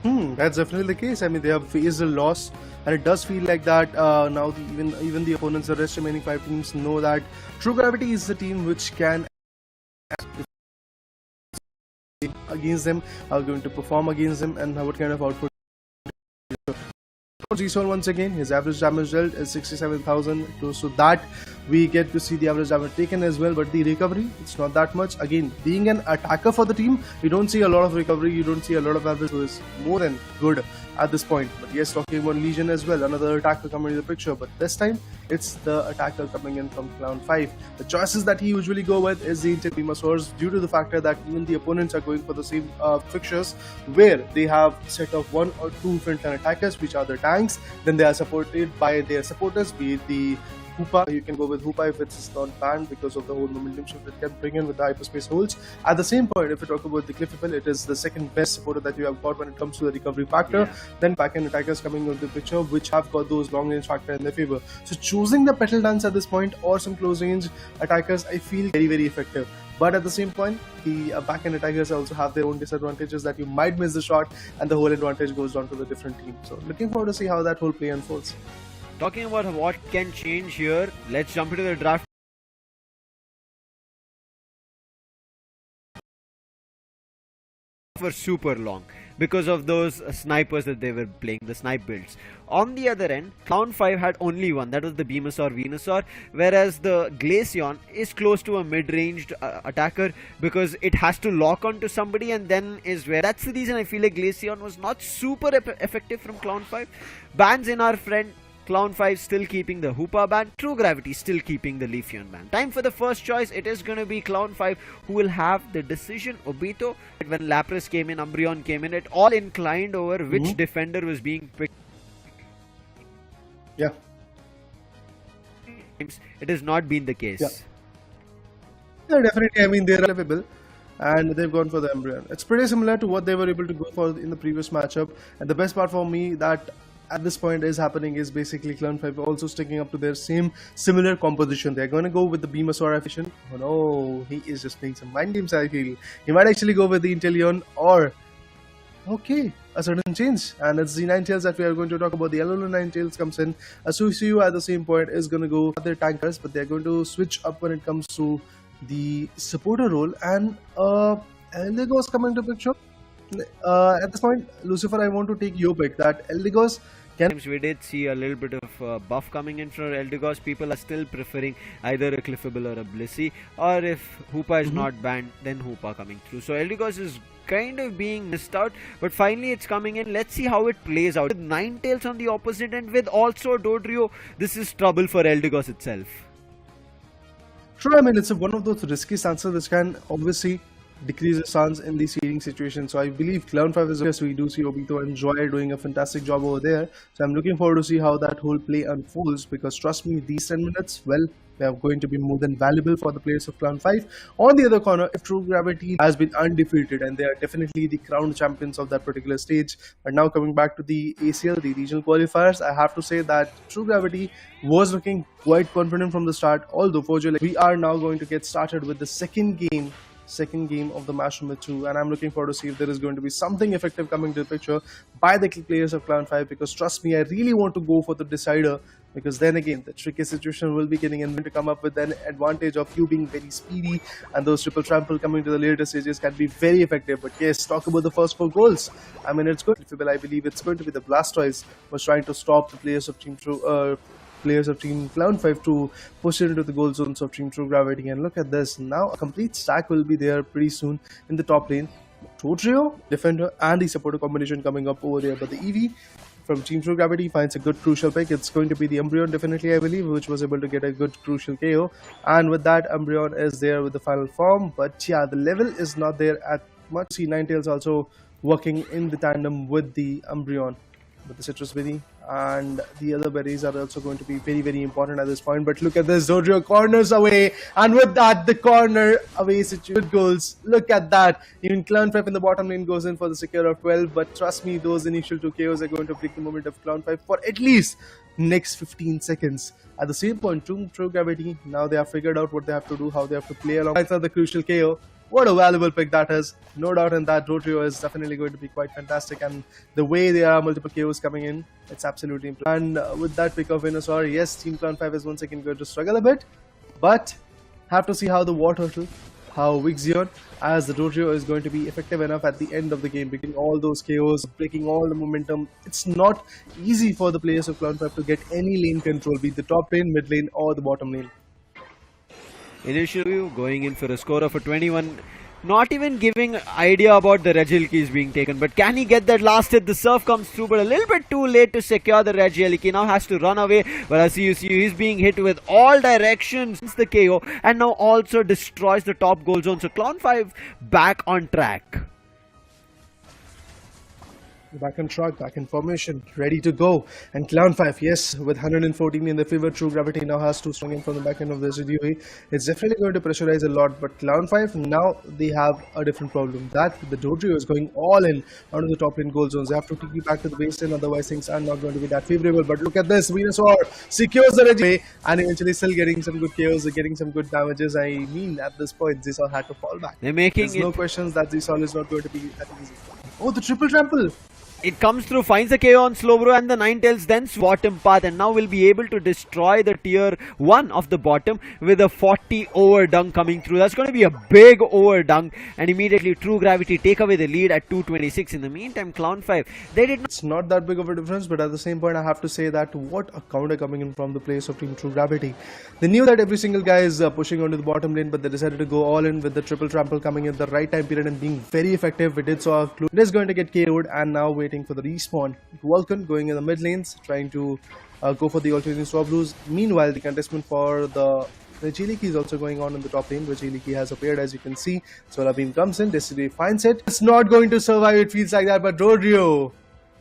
That's definitely the case. I mean, they have faced a loss, and it does feel like that now. Even the opponents, the rest remaining 5 teams, know that True Gravity is the team which can against them, are going to perform against them, and what kind of output. Zshal once again, his average damage dealt is 67,000, close to that. We get to see the average damage taken as well, but the recovery, it's not that much. Again, being an attacker for the team, you don't see a lot of recovery, you don't see a lot of average, so it's more than good at this point. But yes, talking about Legion as well, another attacker coming into the picture, but this time it's the attacker coming in from Clown 5. The choices that he usually go with is the Venusaurs, due to the factor that even the opponents are going for the same fixtures, where they have set of 1 or 2 frontline attackers, which are the tanks. Then they are supported by their supporters, be it the Hoopa. You can go with Hoopa if it's not banned because of the whole momentum shift it can bring in with the hyperspace holds. At the same point, if you talk about the Cliffyfell, it is the second best supporter that you have got when it comes to the recovery factor. Then back-end attackers coming into the picture, which have got those long-range factor in their favor. So choosing the Petal Dance at this point, or some close-range attackers, I feel very, very effective. But at the same point, the back-end attackers also have their own disadvantages, that you might miss the shot and the whole advantage goes down to the different team. So looking forward to see how that whole play unfolds. Talking about what can change here, let's jump into the draft. For super long because of those snipers that they were playing, the snipe builds. On the other end, Clown 5 had only one, that was the Venusaur Venusaur, whereas the Glaceon is close to a mid-ranged attacker because it has to lock onto somebody, and then is where, that's the reason I feel like Glaceon was not super effective from Clown 5. Bans in our friend, Clown 5 still keeping the Hoopa ban, True Gravity still keeping the Leafeon ban. Time for the first choice, it is going to be Clown 5 who will have the decision. Obito, when Lapras came in, Umbreon came in, it all inclined over which defender was being picked. Yeah. It has not been the case. Yeah, definitely. I mean, they're available, and they've gone for the Umbreon. It's pretty similar to what they were able to go for in the previous matchup, and the best part for me that at this point is happening is basically Clown 5 also sticking up to their similar composition. They're going to go with the Venusaur efficient. Oh no, he is just playing some mind games, I feel. He might actually go with the Inteleon, or Okay, a certain change, and it's the Ninetales that we are going to talk about. The yellow Ninetales comes in. Suyu at the same point is going to go with their tankers, but they're going to switch up when it comes to the supporter role, and Eldegoss coming to picture. At this point, Lucifer, I want to take your pick that Eldegoss can. We did see a little bit of buff coming in for Eldegoss. People are still preferring either a Cliffable or a Blissey, or if Hoopa is not banned, then Hoopa coming through. So Eldegoss is kind of being missed out, but finally it's coming in. Let's see how it plays out. With Ninetales on the opposite end, with also Dodrio, this is trouble for Eldegoss itself. True, I mean, it's one of those risky stances which can obviously decrease the chance in the seeding situation. So I believe Clown5 is yes, we do see Obito and Joy doing a fantastic job over there. So I'm looking forward to see how that whole play unfolds, because trust me, these 10 minutes, well, they are going to be more than valuable for the players of Clown5. On the other corner, if True Gravity has been undefeated and they are definitely the crowned champions of that particular stage. But now coming back to the ACL, the regional qualifiers, I have to say that True Gravity was looking quite confident from the start. Although for Joy, we are now going to get started with the second game of the match number 2, and I'm looking forward to see if there is going to be something effective coming to the picture by the players of Clown5, because trust me, I really want to go for the decider, because then again the tricky situation will be getting in to come up with an advantage of you being very speedy, and those triple trample coming to the later stages can be very effective. But yes, talk about the first 4 goals. I mean, it's good. I believe it's going to be the Blastoise was trying to stop the players of Team Clown5 to push it into the goal zones of Team True Gravity. And look at this, now a complete stack will be there pretty soon in the top lane. Trio, defender and the supporter combination coming up over there, but the EV from Team True Gravity finds a good crucial pick. It's going to be the Umbreon, definitely, I believe, which was able to get a good crucial KO, and with that Umbreon is there with the final form. But yeah, the level is not there at much. See Ninetales also working in the tandem with the Umbreon, with the Citrus Berry, and the other berries are also going to be very, very important at this point. But look at this, Dodrio corners away, and with that the corner away situation, good goals. Look at that, even Clown5 in the bottom lane goes in for the secure of 12, but trust me, those initial 2 KOs are going to break the moment of Clown5 for at least next 15 seconds. At the same point, True Gravity, now they have figured out what they have to do, how they have to play along. That's the crucial KO. What a valuable pick that is. No doubt in that, Dodrio is definitely going to be quite fantastic, and the way there are multiple KOs coming in, it's absolutely impressive. And with that pick of Venusaur, yes, Team Clown5 is once again going to struggle a bit, but have to see how the War Turtle, how Wixion, as the Dodrio is going to be effective enough at the end of the game, breaking all those KOs, breaking all the momentum. It's not easy for the players of Clown5 to get any lane control, be it the top lane, mid lane or the bottom lane. Initially going in for a score of a 21, not even giving idea about the Regieleki being taken, but can he get that last hit? The surf comes through, but a little bit too late to secure the Regieleki. Now has to run away, but as you see, he's being hit with all directions since the KO, and now also destroys the top goal zone. So Clown5 back on track. Back on track, back in formation, ready to go. And Clown5, yes, with 114 in the favor, True Gravity now has 2 strong in from the back end of the GDOE. It's definitely going to pressurize a lot, but Clown5, now they have a different problem. That the Dodrio is going all in onto the top lane goal zones. They have to take you back to the base lane, otherwise things are not going to be that favorable. But look at this, Venusaur secures the Reggie and eventually still getting some good KOs, getting some good damages. I mean, at this point, Zisol had to fall back. They're making There's no questions that Zisol is not going to be that easy. Oh, the triple trample! It comes through, finds a KO on Slowbro, and the Ninetales then bottom path, and now will be able to destroy the tier 1 of the bottom with a 40 over dunk coming through. That's going to be a big over dunk, and immediately True Gravity take away the lead at 226. In the meantime, Clown5, they did not. It's not that big of a difference, but at the same point, I have to say that what a counter coming in from the players of Team True Gravity. They knew that every single guy is pushing onto the bottom lane, but they decided to go all in with the triple trample coming in the right time period and being very effective. We did saw it is going to get KO'd, and now waiting for the respawn. Vulcan going in the mid lanes, trying to go for the alternating Swablues. Meanwhile, the contestment for the Regieleki is also going on in the top lane. Regieleki has appeared, as you can see. Solar Beam comes in, Destiny finds it. It's not going to survive, it feels like that, but Dodrio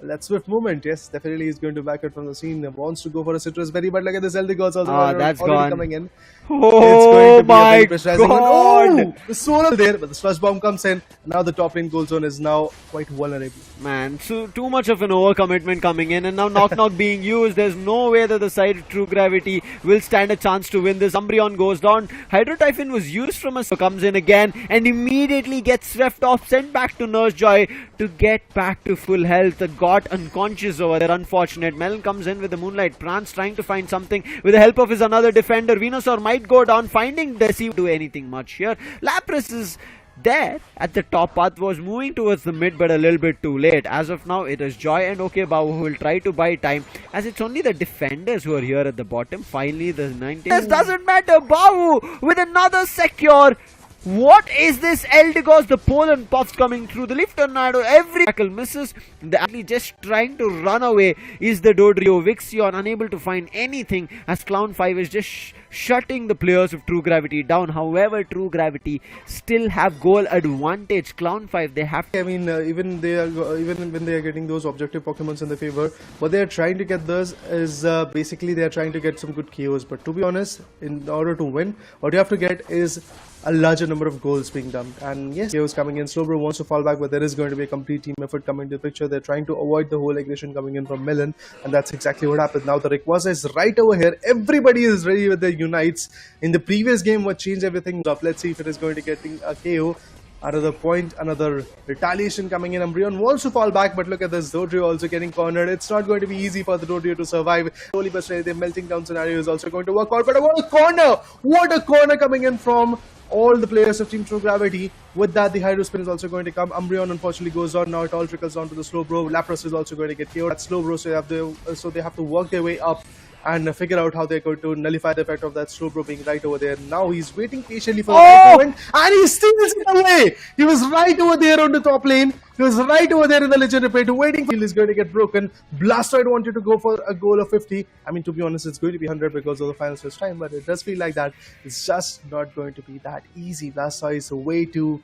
that swift movement. Yes, definitely he's going to back it from the scene. Wants to go for a citrus berry, but look at this Eldegoss also That's already gone. coming in. Oh my God! God! The solar there, but the slush bomb comes in. Now the top lane goal zone is now quite vulnerable. Man, so too much of an overcommitment coming in, and now knock knock being used. There's no way that the side of True Gravity will stand a chance to win this. Umbreon goes down. Hydro Typhon was used from a comes in again and immediately gets swept off, sent back to Nurse Joy to get back to full health. Got unconscious over there. Unfortunate. Melon comes in with the Moonlight Prance trying to find something with the help of his another defender. Venusaur might go down, finding Desi do anything much here. Lapras is there at the top path, was moving towards the mid but a little bit too late. As of now it is Joy and Okebao who will try to buy time, as it's only the defenders who are here at the bottom. Finally the 19. This doesn't matter. Bawu with another secure. What is this? Eldegoss, the Poland puffs coming through. The Leaf Tornado, every tackle misses. The athlete just trying to run away is the Dodrio. Vixion unable to find anything, as Clown 5 is just shutting the players of True Gravity down. However, True Gravity still have goal advantage. Clown 5, they have to... I mean, even when they are getting those objective Pokemons in their favor, what they are trying to get those is basically they are trying to get some good KOs. But to be honest, in order to win, what you have to get is a larger number of goals being done. And yes, KOs coming in. Slowbro wants to fall back, but there is going to be a complete team effort coming to the picture. They're trying to avoid the whole aggression coming in from Melon, and that's exactly what happened. Now the Rayquaza is right over here. Everybody is ready with their unites. In the previous game, what changed everything up? Let's see if it is going to get a KO. Another point, another retaliation coming in. Umbreon wants to fall back, but look at this. Dodrio also getting cornered. It's not going to be easy for the Dodrio to survive. Slowly but steadily, the melting down scenario is also going to work out. But what a corner! What a corner coming in from all the players of Team True Gravity. With that, the Hydro Spin is also going to come. Umbreon unfortunately goes on. Now it all trickles down to the Slowbro. Lapras is also going to get KO'd. That's Slowbro, so they have to work their way up and figure out how they're going to nullify the effect of that Slowbro being right over there. Now he's waiting patiently for the right moment, and he steals it away! He was right over there on the top lane. He was right over there in the Legend Repair, waiting for... He's going to get broken. Blastoid wanted to go for a goal of 50. I mean, to be honest, it's going to be 100 because of the final stretch time, but it does feel like that. It's just not going to be that easy. Blastoid is a way to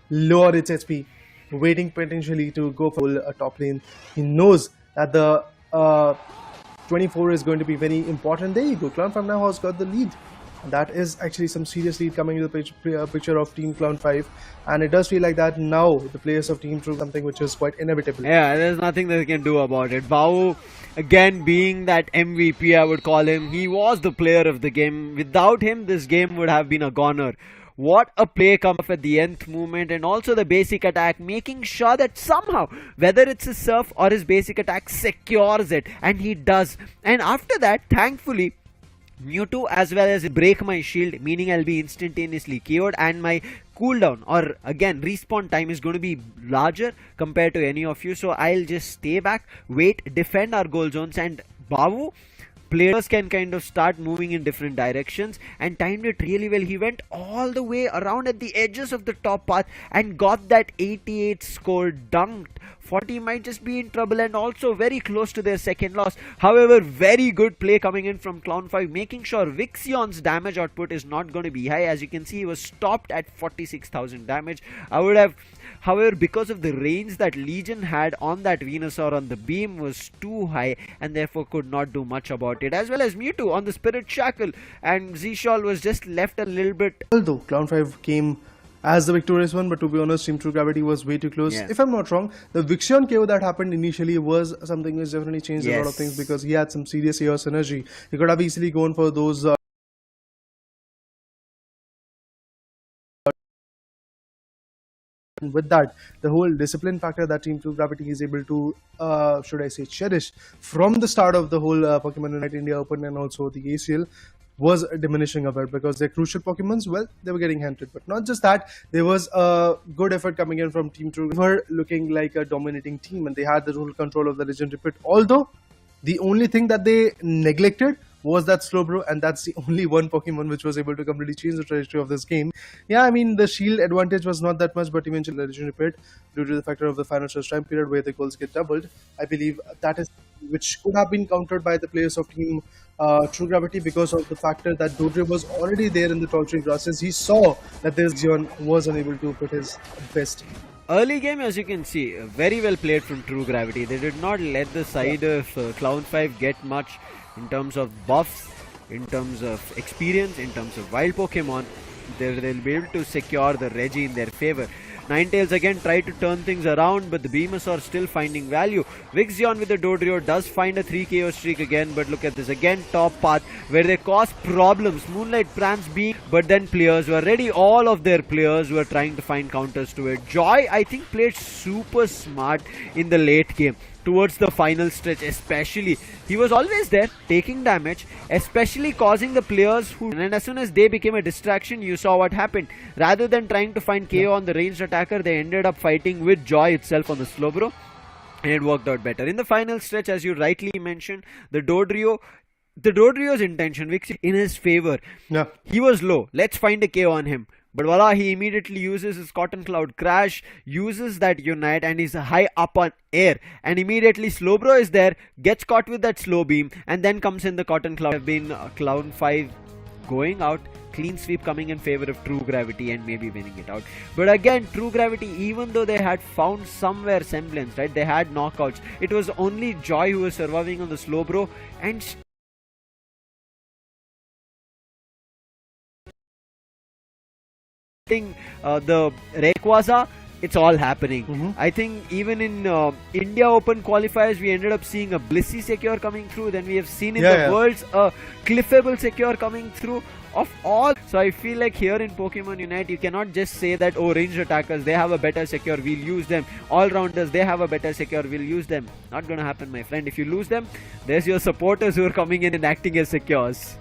lower its HP, waiting potentially to go for a top lane. He knows that the 24 is going to be very important. There you go. Clown 5 now has got the lead. That is actually some serious lead coming to the picture of Team Clown 5, and it does feel like that now the players of Team True something which is quite inevitable. Yeah, there's nothing they can do about it. Bao, again being that MVP, I would call him. He was the player of the game. Without him, this game would have been a goner. What a play come up at the nth movement, and also the basic attack, making sure that somehow, whether it's his surf or his basic attack, secures it, and he does. And after that, thankfully, Mewtwo as well as break my shield, meaning I'll be instantaneously KO'd, and my cooldown or again respawn time is going to be larger compared to any of you. So I'll just stay back, wait, defend our goal zones, and Bawu, players can kind of start moving in different directions, and timed it really well. He went all the way around at the edges of the top path and got that 88 score dunked. 40 might just be in trouble, and also very close to their second loss. However, very good play coming in from Clown 5, making sure Vixion's damage output is not going to be high. As you can see, he was stopped at 46,000 damage. However, because of the range that Legion had on that Venusaur on the beam was too high, and therefore could not do much about it. As well as Mewtwo on the Spirit Shackle, and Zshal was just left a little bit. Although Clown 5 came as the victorious one, but to be honest, Team True Gravity was way too close. Yeah. If I'm not wrong, the Vixion KO that happened initially was something which definitely changed a lot of things, because he had some serious chaos energy. He could have easily gone for those with that, the whole discipline factor that Team True Gravity is able to, should I say, cherish from the start of the whole Pokemon Unite India Open and also the ACL was diminishing a bit, because their crucial Pokemons, well, they were getting hunted. But not just that, there was a good effort coming in from Team True. They were looking like a dominating team, and they had the total control of the Legendary Pit. Although, the only thing that they neglected was that Slowbro, and that's the only one Pokemon which was able to completely change the trajectory of this game. Yeah, I mean, the shield advantage was not that much, but eventually the Legendary Pit, due to the factor of the final stretch time period where the goals get doubled, I believe that is which could have been countered by the players of Team True Gravity, because of the factor that Dodrio was already there in the tall tree grasses. He saw that this Zion was unable to put his best. Early game, as you can see, very well played from True Gravity. They did not let the side of Clown 5 get much in terms of buffs, in terms of experience, in terms of wild Pokemon. They'll be able to secure the Reggie in their favor. Ninetales again tried to turn things around, but the Venusaur still finding value. Vixzion with the Dodrio does find a 3 KO streak again, but look at this again, top path where they cause problems. Moonlight Prance being, but then players were ready. All of their players were trying to find counters to it. Joy, I think, played super smart in the late game. Towards the final stretch especially, he was always there taking damage, especially causing the players who, and as soon as they became a distraction, you saw what happened. Rather than trying to find KO on the ranged attacker, they ended up fighting with Joy itself on the Slowbro, and it worked out better. In the final stretch, as you rightly mentioned, the Dodrio's intention, Vixi, in his favor. Yeah. He was low, let's find a KO on him. But voila, he immediately uses his Cotton Cloud Crash, uses that Unite, and he's high up on air. And immediately Slowbro is there, gets caught with that Slow Beam, and then comes in the Cotton Cloud. Have been Cloud 5 going out, clean sweep coming in favor of True Gravity and maybe winning it out. But again, True Gravity, even though they had found somewhere semblance, right, they had knockouts, it was only Joy who was surviving on the Slowbro, and the Rayquaza, it's all happening. I think even in India Open qualifiers, we ended up seeing a Blissey secure coming through. Then we have seen in the Worlds a Cliffable secure coming through. Of all, so I feel like here in Pokemon Unite, you cannot just say that, oh, ranged attackers, they have a better secure, we'll use them. All-rounders, they have a better secure, we'll use them. Not gonna happen, my friend. If you lose them, there's your supporters who are coming in and acting as secures.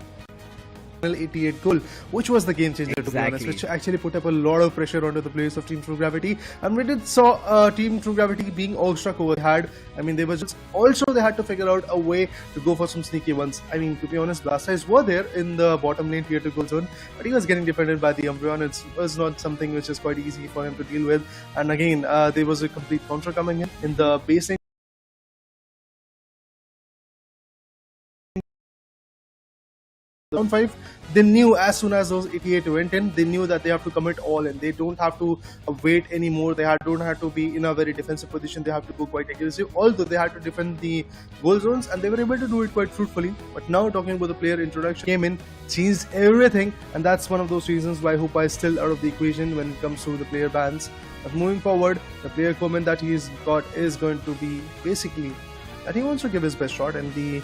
88 goal, which was the game changer, to be honest, which actually put up a lot of pressure onto the players of Team True Gravity. And we did saw Team True Gravity being awestruck over. They were just also they had to figure out a way to go for some sneaky ones. I mean, to be honest, Blastoise were there in the bottom lane tier 2 goal zone, but he was getting defended by the Umbreon. It was not something which is quite easy for him to deal with. And again, there was a complete counter coming in the base lane. Round 5, they knew as soon as those 88 went in, they knew that they have to commit all in. They don't have to wait anymore. They don't have to be in a very defensive position. They have to go quite aggressive, although they had to defend the goal zones, and they were able to do it quite fruitfully. But now, talking about the player introduction, came in, changed everything, and that's one of those reasons why Hoopa is still out of the equation when it comes to the player bans. But moving forward, the player comment that he's got is going to be basically that he wants to give his best shot, and the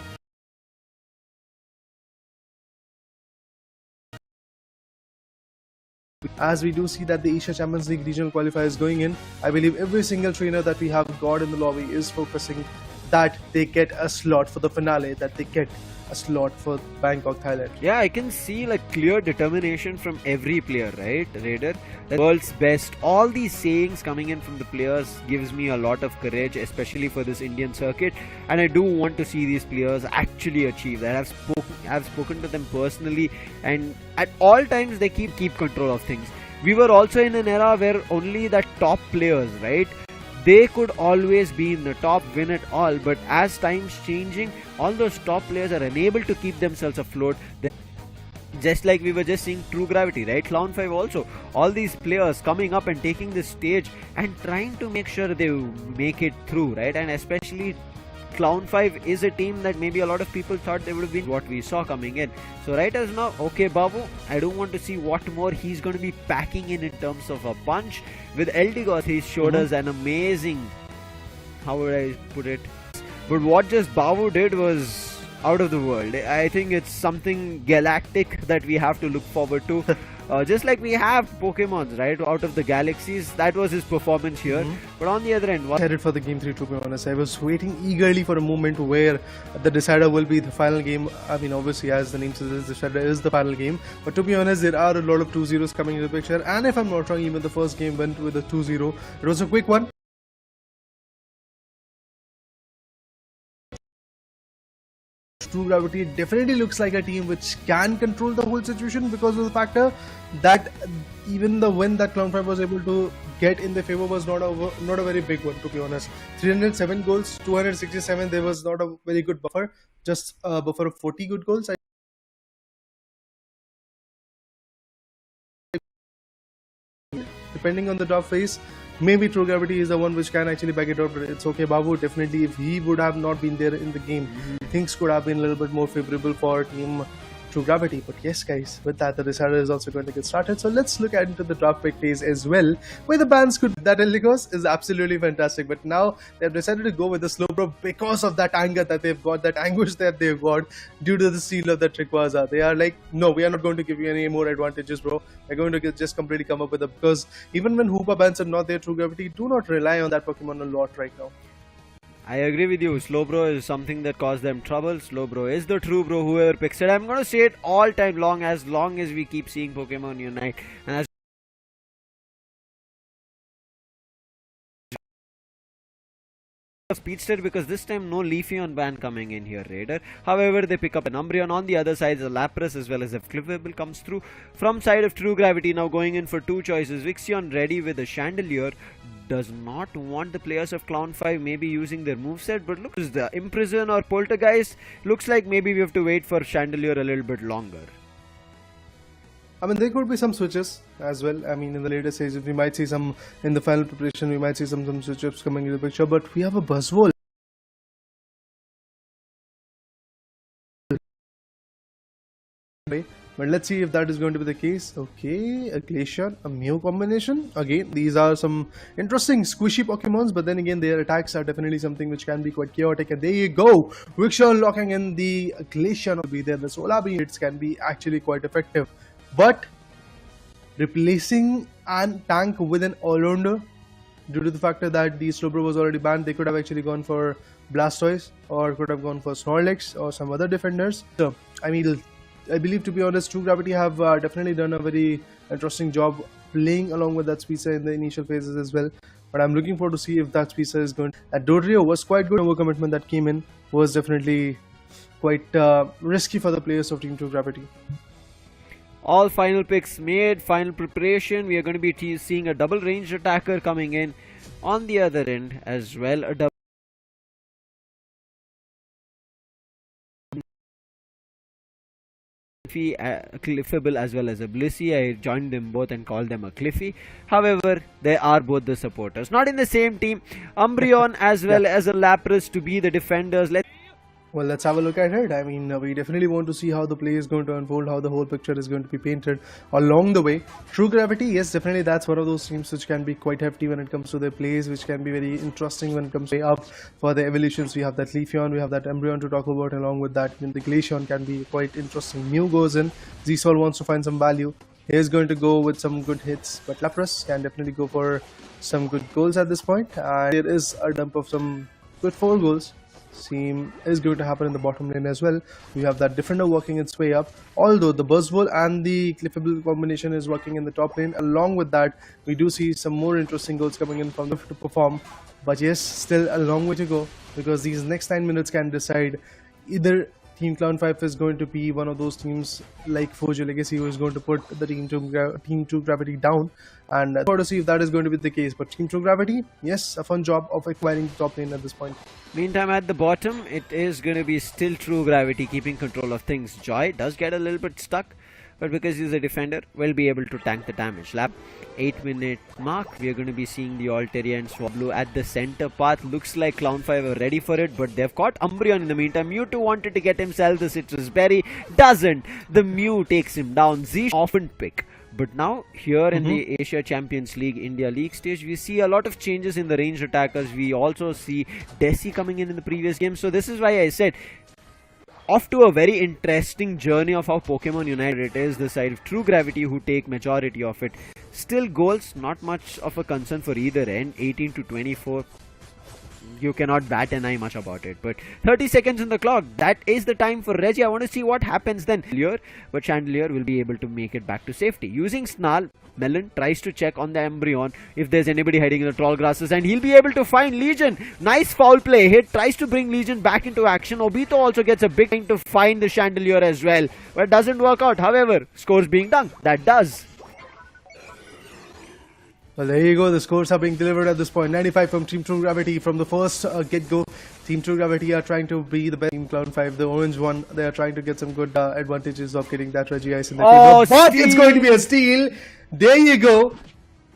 as we do see that the Asia Champions League regional qualifier is going in, I believe every single trainer that we have got in the lobby is focusing that they get a slot for the finale, that they get a slot for Bangkok, Thailand. Yeah, I can see like clear determination from every player, right, Raider? The world's best. All these sayings coming in from the players gives me a lot of courage, especially for this Indian circuit. And I do want to see these players actually achieve that. I've spoken to them personally, and at all times they keep control of things. We were also in an era where only the top players, right, they could always be in the top, win it all. But as time's changing, all those top players are unable to keep themselves afloat. Just like we were just seeing True Gravity, right? Clown 5 also. All these players coming up and taking the stage and trying to make sure they make it through, right? And especially Clown 5 is a team that maybe a lot of people thought they would have been what we saw coming in. So right as now, okay Babu, I don't want to see what more he's going to be packing in terms of a punch. With Eldegoss, he showed us an amazing, how would I put it? But what just Babu did was out of the world. I think it's something galactic that we have to look forward to. Just like we have Pokemons, right, out of the galaxies. That was his performance here. But on the other end, headed for the game 3, to be honest. I was waiting eagerly for a moment where the decider will be the final game. I mean, obviously, as the name says, the decider is the final game. But to be honest, there are a lot of 2-0s coming into the picture. And if I'm not wrong, even the first game went with a 2-0. It was a quick one. True Gravity definitely looks like a team which can control the whole situation, because of the factor that even the win that Clown 5 was able to get in their favor was not a very big one, to be honest. 307 goals, 267, there was not a very good buffer, just a buffer of 40 good goals. Depending on the top phase, maybe True Gravity is the one which can actually back it out, but it's okay. Babu, definitely, if he would have not been there in the game, things could have been a little bit more favorable for Team True Gravity. But yes, guys, with that, the decider is also going to get started. So let's look into the draft pick phase as well, where the bans could. That Eligos is absolutely fantastic. But now they've decided to go with the Slowbro because of that anger that they've got, that anguish that they've got due to the seal of the Rayquaza. They are like, no, we are not going to give you any more advantages, bro. We're going to just completely come up with a, because even when Hoopa bans are not there, True Gravity do not rely on that Pokemon a lot right now. I agree with you. Slowbro is something that caused them trouble. Slowbro is the true bro, whoever picks it. I'm going to say it all time long as we keep seeing Pokemon Unite. And as Speedster, because this time no Leafeon ban coming in here, Raider. However, they pick up an Umbreon. On the other side, the Lapras as well as a Cliffable comes through. From side of True Gravity, now going in for two choices. Vixion ready with a Chandelier. Does not want the players of Clown 5 maybe using their moveset, but look, is the Imprison or Poltergeist? Looks like maybe we have to wait for Chandelier a little bit longer. I mean, there could be some switches as well. I mean, in the later stages, we might see some in the final preparation, we might see some switch-ups coming into the picture, but we have a Buzzwole. But let's see if that is going to be the case. Okay, a Glacier, a Mew combination. Again, these are some interesting squishy Pokemons, but then again, their attacks are definitely something which can be quite chaotic. And there you go, Vixion locking in the Glacier will be there. The Solar Beam hits can be actually quite effective. But replacing an tank with an all-rounder, due to the factor that the Slowbro was already banned, they could have actually gone for Blastoise or could have gone for Snorlax or some other defenders. So, I mean, I believe, to be honest, True Gravity have definitely done a very interesting job playing along with that Speedster in the initial phases as well. But I'm looking forward to see if that Speedster is going. That Dodrio was quite good. Overcommitment that came in was definitely quite risky for the players of Team True Gravity. All final picks made, final preparation. We are going to be seeing a double ranged attacker coming in on the other end as well. A double Cliffable as well as a Blissey. I joined them both and called them a Cliffy. However, they are both the supporters, not in the same team. Umbreon as well as a Lapras to be the defenders. Well, let's have a look at it. I mean, we definitely want to see how the play is going to unfold, how the whole picture is going to be painted along the way. True Gravity, yes, definitely that's one of those teams which can be quite hefty when it comes to their plays, which can be very interesting when it comes to up for the evolutions. We have that Leafeon, we have that Umbreon to talk about. Along with that, the Glaceon can be quite interesting. Mew goes in, Zsol wants to find some value. He is going to go with some good hits, but Lapras can definitely go for some good goals at this point. And there is a dump of some good 4 goals. Same is going to happen in the bottom lane as well. We have that defender working its way up, although the Buzzwole and the Cliffable combination is working in the top lane. Along with that, we do see some more interesting goals coming in from the to perform. But yes, still a long way to go, because these next 9 minutes can decide either Team Clown 5 is going to be one of those teams like Fojo Legacy who is going to put the Team True Gravity down, and to see if that is going to be the case. But Team True Gravity, yes, a fun job of acquiring the top lane at this point. Meantime, at the bottom, it is going to be still True Gravity keeping control of things. Joy does get a little bit stuck, but because he's a defender, will be able to tank the damage. 8-minute mark, we are going to be seeing the Altaria and Swablu at the center path. Looks like Clown 5 are ready for it, but they've caught Umbreon in the meantime. Mewtwo wanted to get himself the Citrus Berry, doesn't. The Mew takes him down. Z often pick. But now, here in the Asia Champions League India League stage, we see a lot of changes in the ranged attackers. We also see Desi coming in the previous game. So this is why I said, off to a very interesting journey of how Pokemon United it is the side of True Gravity who take majority of it. Still goals, not much of a concern for either end. 18 to 24. You cannot bat an eye much about it. But 30 seconds in the clock. That is the time for Reggie. I want to see what happens then. But Chandelier will be able to make it back to safety. Using Snarl, Melon tries to check on the Umbreon if there's anybody hiding in the tall grasses, and he'll be able to find Legion. Nice foul play hit. Tries to bring Legion back into action. Obito also gets a big thing to find the Chandelier as well. But it doesn't work out. However, scores being done. That does. Well, there you go. The scores are being delivered at this point. 95 from Team True Gravity from the first get-go. Team True Gravity are trying to be the best. Team Clown 5, the orange one, they are trying to get some good advantages of getting that Reggie Ice in the game. But it's going to be a steal. There you go.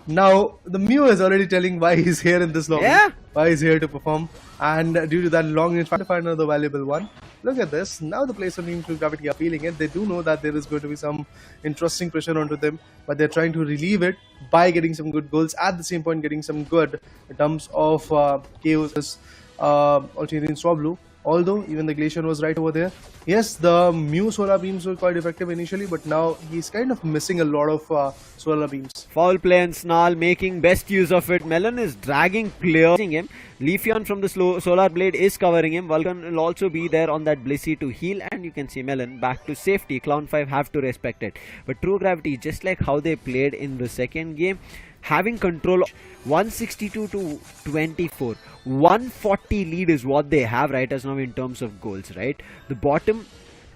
Now, the Mew is already telling why he's here in this lobby. Yeah. Why he's here to perform. And due to that long range, trying to find another valuable one. Look at this. Now the players from Team True Gravity are feeling it. They do know that there is going to be some interesting pressure onto them. But they're trying to relieve it by getting some good goals. At the same point, getting some good dumps of KOs. Alternate Swablu. Although even the Glacier was right over there. Yes, the Mew solar beams were quite effective initially, but now he's kind of missing a lot of solar beams. Foul play and Snarl making best use of it. Melon is dragging players him. Leafeon from the solar blade is covering him. Vulcan will also be there on that Blissey to heal, and you can see Melon back to safety. Clown 5 have to respect it. But True Gravity, just like how they played in the second game, having control 162 to 24, 140 lead is what they have right as now in terms of goals, right? The bottom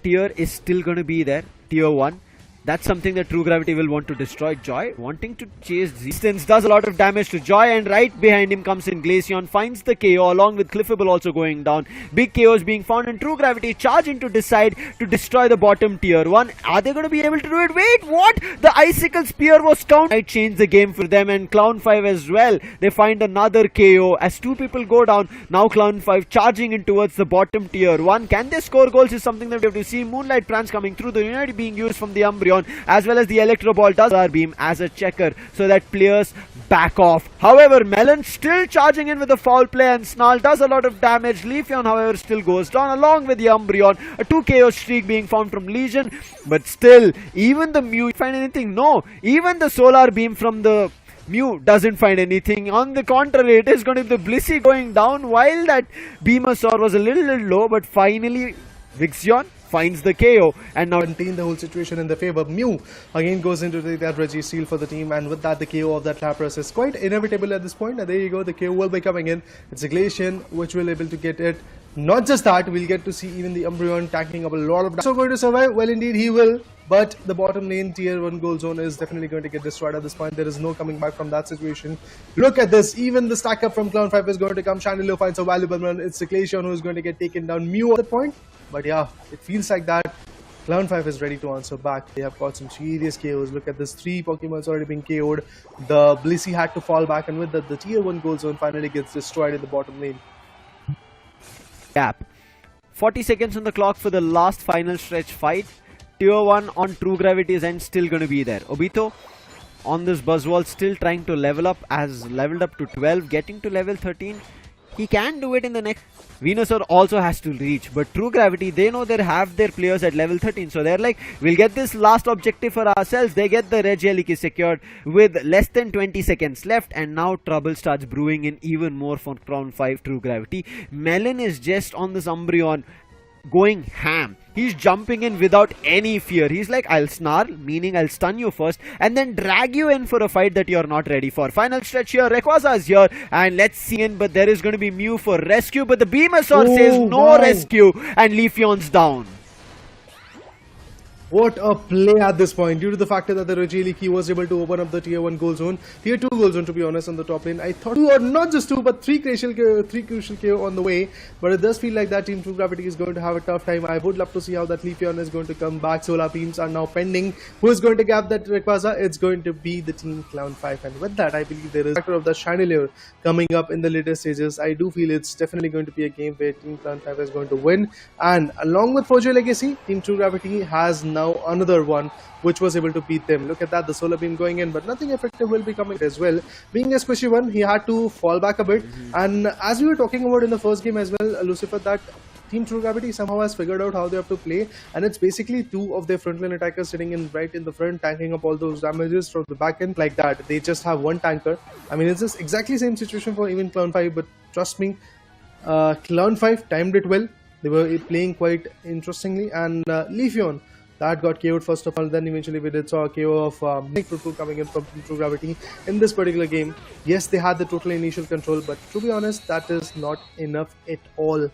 tier is still going to be there, tier 1. That's something that True Gravity will want to destroy. Joy wanting to chase distance, does a lot of damage to Joy, and right behind him comes in Glaceon, finds the KO along with Cliffable also going down. Big KOs being found, and True Gravity charging to decide to destroy the bottom tier 1. Are they going to be able to do it? Wait, what? The Icicle Spear was counted. Might change the game for them, and Clown 5 as well. They find another KO as two people go down. Now Clown 5 charging in towards the bottom tier 1. Can they score goals is something that we have to see. Moonlight Prance coming through, the Unity being used from the Umbreon, as well as the Electro Ball does our beam as a checker so that players back off. However, Melon still charging in with the foul play, and Snarl does a lot of damage. Leafeon, however, still goes down along with the Umbreon. A 2 KO streak being found from Legion, but still, even the Mew find anything? No, even the solar beam from the Mew doesn't find anything. On the contrary, it is going to be the Blissey going down, while that Beamosaur was a little low, but finally Vixion finds the KO and now contain the whole situation in the favor. Mew again goes into that Reggie Steel for the team, and with that the KO of that Lapras is quite inevitable at this point. And there you go, the KO will be coming in. It's a Glacian which will able to get it. Not just that, we'll get to see even the Umbreon tanking up a lot of damage. So going to survive? Well, indeed he will. But the bottom lane tier 1 goal zone is definitely going to get destroyed at this point. There is no coming back from that situation. Look at this. Even the stack up from Clown 5 is going to come. Chandelier finds a valuable run. It's the Glacian who is going to get taken down. Mew at the point. But yeah, it feels like that. Clown 5 is ready to answer back. They have got some serious KOs. Look at this. 3 Pokemons already being KO'd. The Blissey had to fall back, and with that, the tier 1 goal zone finally gets destroyed in the bottom lane. Gap. 40 seconds on the clock for the last final stretch fight. Tier 1 on True Gravity's end still going to be there. Obito on this Buzzwall still trying to level up, has leveled up to 12, getting to level 13. He can do it in the next. Venusaur also has to reach, but True Gravity, they know they have their players at level 13, so they're like, we'll get this last objective for ourselves. They get the Regieliki secured with less than 20 seconds left, and now trouble starts brewing in even more for Crown 5 True Gravity. Melon is just on this Umbreon going ham. He's jumping in without any fear. He's like, I'll snarl, meaning I'll stun you first, and then drag you in for a fight that you're not ready for. Final stretch here, Rayquaza is here, and let's see in, but there is going to be Mew for rescue, but the Beamosaur says no rescue, and Leafeon's down. What a play at this point, due to the factor that the Regieliki was able to open up the tier 1 goal zone, tier 2 goal zone to be honest on the top lane. I thought 2 or not just 2 but 3 crucial KO on the way, but it does feel like that Team True Gravity is going to have a tough time. I would love to see how that Leafeon is going to come back. Solar beams are now pending. Who is going to grab that Rayquaza? It's going to be the Team Clown 5, and with that I believe there is a factor of the Chandelier coming up in the later stages. I do feel it's definitely going to be a game where Team Clown 5 is going to win, and along with Forge Legacy, Team True Gravity has now another one which was able to beat them. Look at that, the solar beam going in, but nothing effective will be coming as well. Being a squishy one, he had to fall back a bit, and as we were talking about in the first game as well, Lucifer, that Team True Gravity somehow has figured out how they have to play, and it's basically 2 of their frontline attackers sitting in right in the front, tanking up all those damages from the back end like that. They just have one tanker. I mean, it's just exactly same situation for even Clown 5, but trust me, Clown 5 timed it well. They were playing quite interestingly, and Leafeon, that got KO'd first of all, then eventually we did saw a KO of Nick Fruitful coming in from True Gravity in this particular game. Yes, they had the total initial control, but to be honest, that is not enough at all.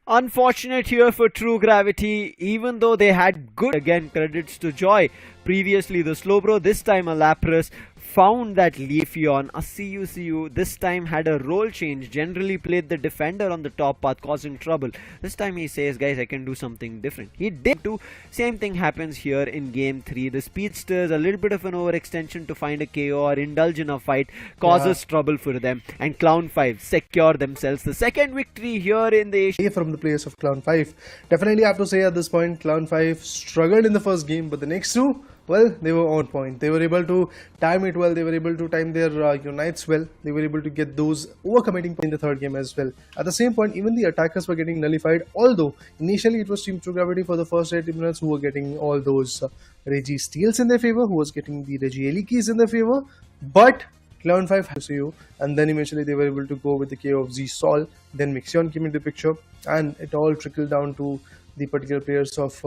Unfortunate here for True Gravity, even though they had good, again credits to Joy, previously the Slowbro, this time a Lapras, found that Leafeon, a CU this time had a role change, generally played the defender on the top path, causing trouble. This time he says, guys, I can do something different. He did too. Same thing happens here in game 3. The speedsters, a little bit of an overextension to find a KO or indulge in a fight, causes trouble for them, and Clown 5 secure themselves the second victory here in the Asia. From the players of Clown 5. Definitely have to say at this point, Clown 5 struggled in the first game, but the next two, well, they were on point. They were able to time it well. They were able to time their unites well. They were able to get those overcommitting in the third game as well. At the same point, even the attackers were getting nullified. Although initially it was Team True Gravity for the first 8 minutes who were getting all those Reggie steals in their favor, who was getting the Reggie Ellie keys in their favor. But Clown 5 had to see you, and then eventually they were able to go with the KO of Z Sol. Then Mixion came into the picture, and it all trickled down to the particular players of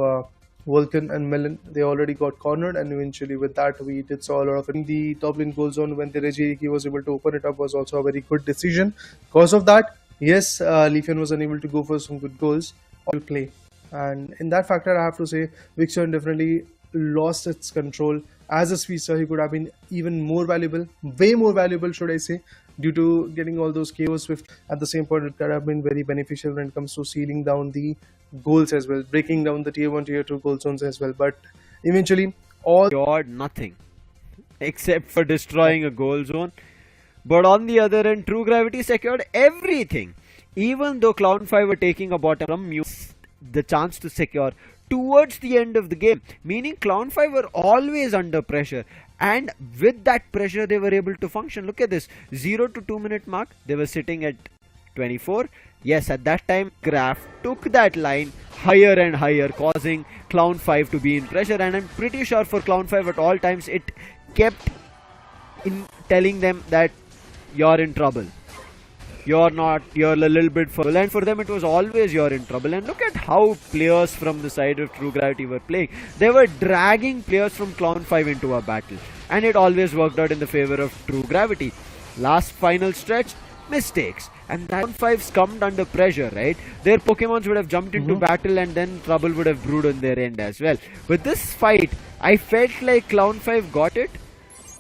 Vulcan and Melon. They already got cornered, and eventually with that we did saw a lot of in the top lane goal zone when the Reggie was able to open it up was also a very good decision. Because of that, yes, Leafeon was unable to go for some good goals or play, and in that factor I have to say Vixion definitely lost its control. As a speedster, he could have been even more valuable, way more valuable should I say, due to getting all those KOs swift. At the same point, it could have been very beneficial when it comes to sealing down the goals as well, breaking down the tier 1, tier 2 goal zones as well. But eventually, all nothing except for destroying a goal zone. But on the other end, True Gravity secured everything. Even though Clown 5 were taking a bottom from Mew, the chance to secure towards the end of the game, meaning Clown 5 were always under pressure, and with that pressure they were able to function. Look at this, 0 to 2 minute mark, they were sitting at 24. Yes, at that time Graph took that line higher and higher, causing Clown 5 to be in pressure, and I'm pretty sure for Clown 5 at all times it kept in telling them that you're in trouble. You're a little bit full, and for them it was always you're in trouble. And look at how players from the side of True Gravity were playing. They were dragging players from Clown 5 into a battle, and it always worked out in the favor of True Gravity. Last final stretch, mistakes, and Clown 5 succumbed under pressure, right? Their Pokemons would have jumped into battle, and then trouble would have brewed on their end as well. With this fight, I felt like Clown 5 got it,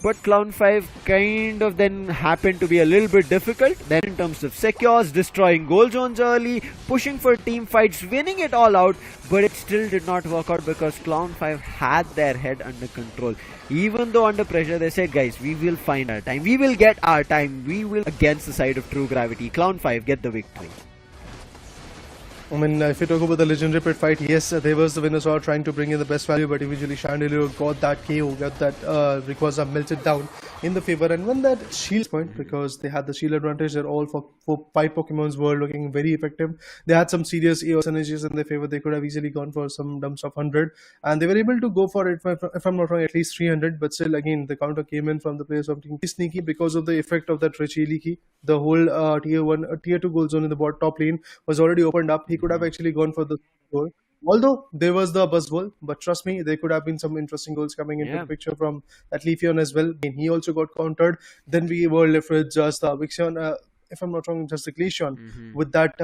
but Clown 5 kind of then happened to be a little bit difficult. Then in terms of secures, destroying goal zones early, pushing for team fights, winning it all out, but it still did not work out because Clown 5 had their head under control. Even though under pressure, they said, guys, we will find our time, we will get our time, we will against the side of True Gravity. Clown 5 get the victory. I mean, if you talk about the legendary pit fight, yes, there was the Venusaur trying to bring in the best value, but eventually Chandelier got that KO, got that Rayquaza melted down in the favor, and won that shield point because they had the shield advantage. They're all for 5 Pokemons were looking very effective. They had some serious EOS energies in their favor. They could have easily gone for some dumps of 100, and they were able to go for it, if I'm not wrong, at least 300, but still, again, the counter came in from the players of Team Sneaky because of the effect of that Richie key. The whole tier 1, tier 2 goal zone in the top lane was already opened up. He could have actually gone for the goal. Although there was the buzz goal, but trust me, there could have been some interesting goals coming into the picture from that Leafeon as well. And he also got countered. Then we were left with just Vixion, if I'm not wrong, just the Glaceon with that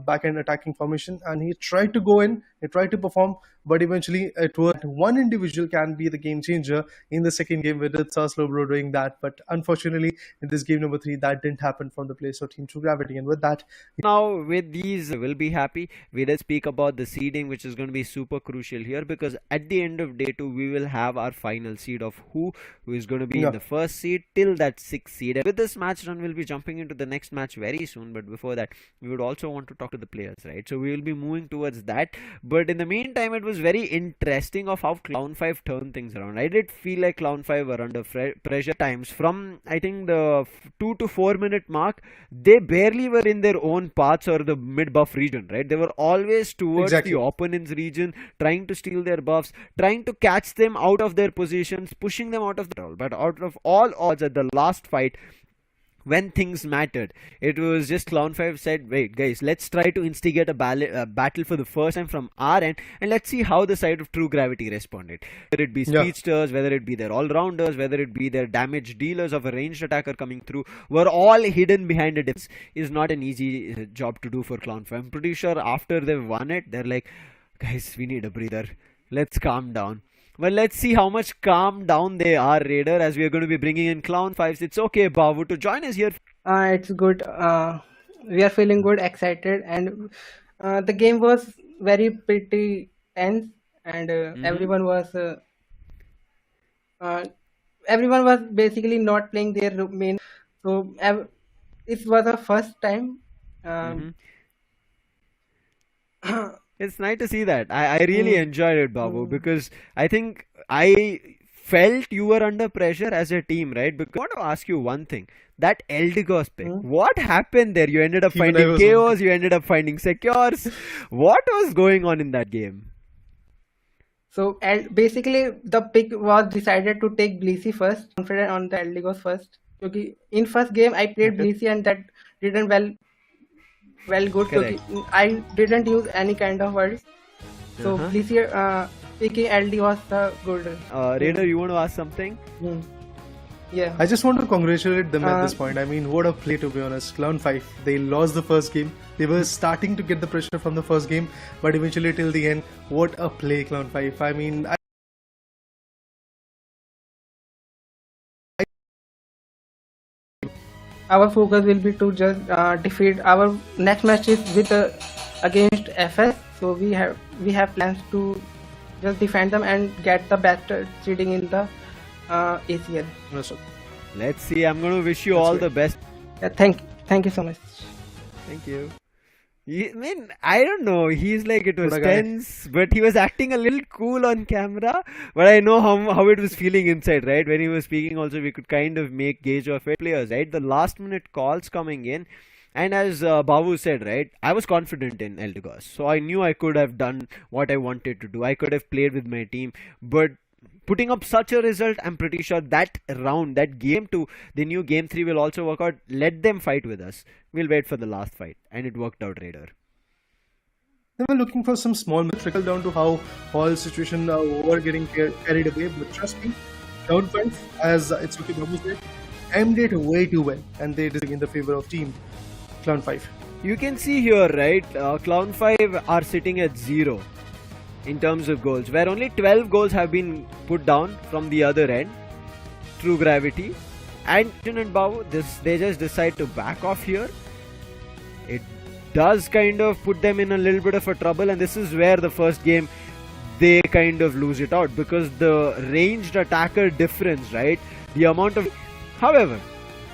back-end attacking formation, and he tried to go in, he tried to perform, but eventually it was one individual can be the game changer in the second game. We did saw Slowbro doing that, but unfortunately in this game number 3 that didn't happen from the place of Team True Gravity. And with that, now with these we'll be happy. We did speak about the seeding, which is going to be super crucial here, because at the end of day 2 we will have our final seed of who is going to be in the first seed till that 6th seed. And with this match run, we'll be jumping into the next match very soon, but before that we would also want to talk to the players, right? So we will be moving towards that, but in the meantime it was very interesting of how Clown 5 turned things around. I did feel like Clown 5 were under pressure times. From I think the 2 to 4 minute mark, they barely were in their own paths or the mid buff region, right? They were always towards the opponent's region, trying to steal their buffs, trying to catch them out of their positions, pushing them out of the role. But out of all odds, at the last fight, when things mattered, it was just Clown 5 said, wait guys, let's try to instigate a battle for the first time from our end, and let's see how the side of True Gravity responded. Whether it be speedsters, whether it be their all-rounders, whether it be their damage dealers of a ranged attacker coming through, were all hidden behind a defense. Is not an easy job to do for Clown 5. I'm pretty sure after they've won it, they're like, guys, we need a breather, let's calm down. Well, let's see how much calm down they are, Raider, as we are going to be bringing in Clown 5s. It's okay, Babu, to join us here. It's good. We are feeling good, excited, and the game was very pretty tense, and everyone was basically not playing their main. So it was the first time. It's nice to see that. I really Mm, enjoyed it, Babu, mm. because I think I felt you were under pressure as a team, right? Because I want to ask you one thing. That Eldegoss pick, what happened there? You ended up Even I finding was chaos, wondering. you ended up finding secures. What was going on in that game? So and basically the pick was decided to take Bleacy first, confident on the Eldegoss first. क्योंकि in first game I played Okay. Bleacy and that didn't well good Correct. क्योंकि I didn't use any kind of words. So Uh-huh. Bleacy picking LD was the good. Raider, you want to ask something? Hmm. Yeah. I just want to congratulate them at this Uh, point. I mean, what a play, to be honest. Clown 5, they lost the first game. They were starting to get the pressure from the first game, but eventually till the end, what a play, Clown 5. I mean, Our focus will be to just defeat our next match is with against FS. So we have plans to just defend them and get the best seeding in the ACL. Let's see. I'm going to wish you That's all great. the best. Yeah, thank you so much. Thank you. I mean, I don't know. He's like, it was What a guy. tense, but he was acting a little cool on camera. But I know how it was feeling inside, right? When he was speaking, also, we could kind of make gauge of it. Players, right? The last minute calls coming in. And as Babu said, right, I was confident in Eldegoss. So I knew I could have done what I wanted to do. I could have played with my team. But putting up such a result, I'm pretty sure that round, that game 2, they knew game 3 will also work out. Let them fight with us. We'll wait for the last fight. And it worked out, Raider. they were looking for some small trickle down to how whole situation were getting carried away. But trust me, Clown 5, as it's okay, Babu said, aimed it way too well, and they did in the favor of team Clown 5. You can see here, right, Clown 5 are sitting at 0 in terms of goals, where only 12 goals have been put down from the other end. True Gravity. And Babu, they just decide to back off here. It does kind of put them in a little bit of a trouble, and this is where the first game they kind of lose it out, because the ranged attacker difference, right? The amount of... However,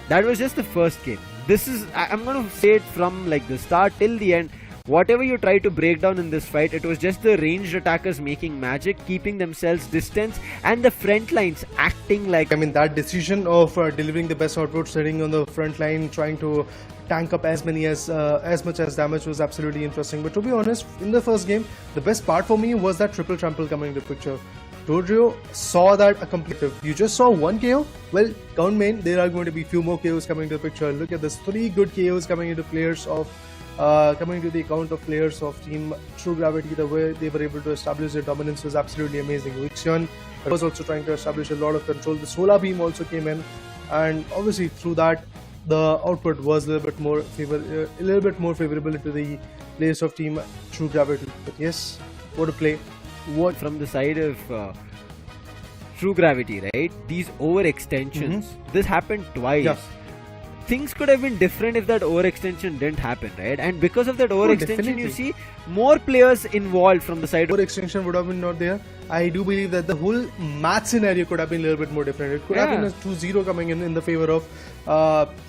that was just the first game. This is... I'm going to say it from like the start till the end. Whatever you try to break down in this fight, it was just the ranged attackers making magic, keeping themselves distance, and the front lines acting like... I mean, that decision of delivering the best output, sitting on the front line, trying to tank up as much as damage was absolutely interesting. But to be honest, in the first game, the best part for me was that triple trample coming into picture. Dodrio saw that a complete. You just saw one KO. Well, count main, there are going to be few more KOs coming into the picture. Look at this, 3 good KOs coming into players of. Coming to the account of players of Team True Gravity, the way they were able to establish their dominance was absolutely amazing. Wixian was also trying to establish a lot of control. The Solar Beam also came in, and obviously through that, the output was a little bit more favorable to the players of Team True Gravity. But yes, what a play! What from the side of True Gravity, right? These overextensions. This happened twice. Yeah. Things could have been different if that overextension didn't happen, right? And because of that overextension, you definitely. see more players involved from the side of... Extension would have been not there. I do believe that the whole match scenario could have been a little bit more different. It could have been a 2-0 coming in the favor of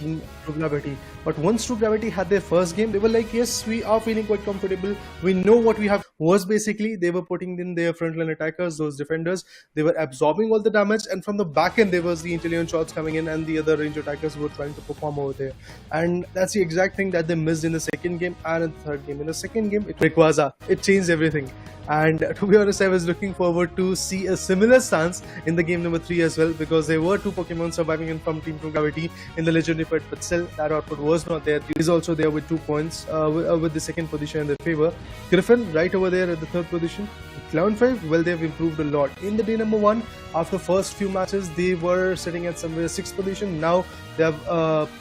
Team True Gravity. But once True Gravity had their first game, they were like, yes, we are feeling quite comfortable. We know what we have. Was basically they were putting in their frontline attackers, those defenders. They were absorbing all the damage, and from the back end, there was the intelligent shots coming in, and the other range attackers were trying to perform over there. And that's the exact thing that they missed in the second game and in the third game. In the second game, it changed everything. And to be honest, I was looking forward to see a similar stance in the game number 3 as well, because there were 2 Pokemon surviving in from Team True Gravity in the legendary fight, but still that output was not there. He is also there with 2 points with the second position in their favor. Griffin right over there at the third position. 11 5, well, they've improved a lot. In the day number 1, after first few matches, they were sitting at somewhere 6th position. Now they have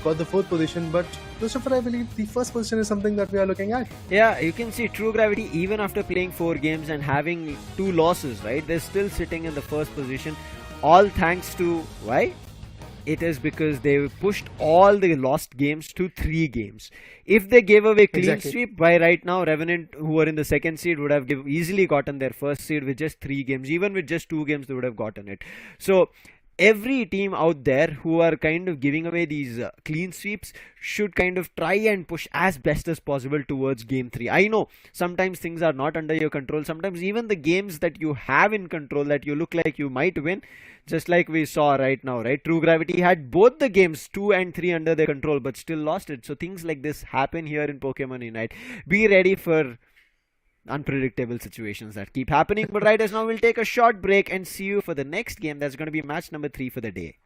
got the 4th position. But Christopher, I believe the first position is something that we are looking at. Yeah, you can see True Gravity, even after playing 4 games and having 2 losses, right? They're still sitting in the first position. All thanks to why? It is because they pushed all the lost games to 3 games. If they gave away clean Exactly. sweep, by right now Revenant, who were in the second seed, would have easily gotten their first seed with just 3 games. Even with just 2 games, they would have gotten it. So every team out there who are kind of giving away these clean sweeps should kind of try and push as best as possible towards game 3. I know sometimes things are not under your control. Sometimes even the games that you have in control that you look like you might win, just like we saw right now, right? True Gravity had both the games 2 and 3 under their control but still lost it. So things like this happen here in Pokemon Unite. Be ready for unpredictable situations that keep happening. But right as now, we'll take a short break and see you for the next game. That's going to be match number 3 for the day.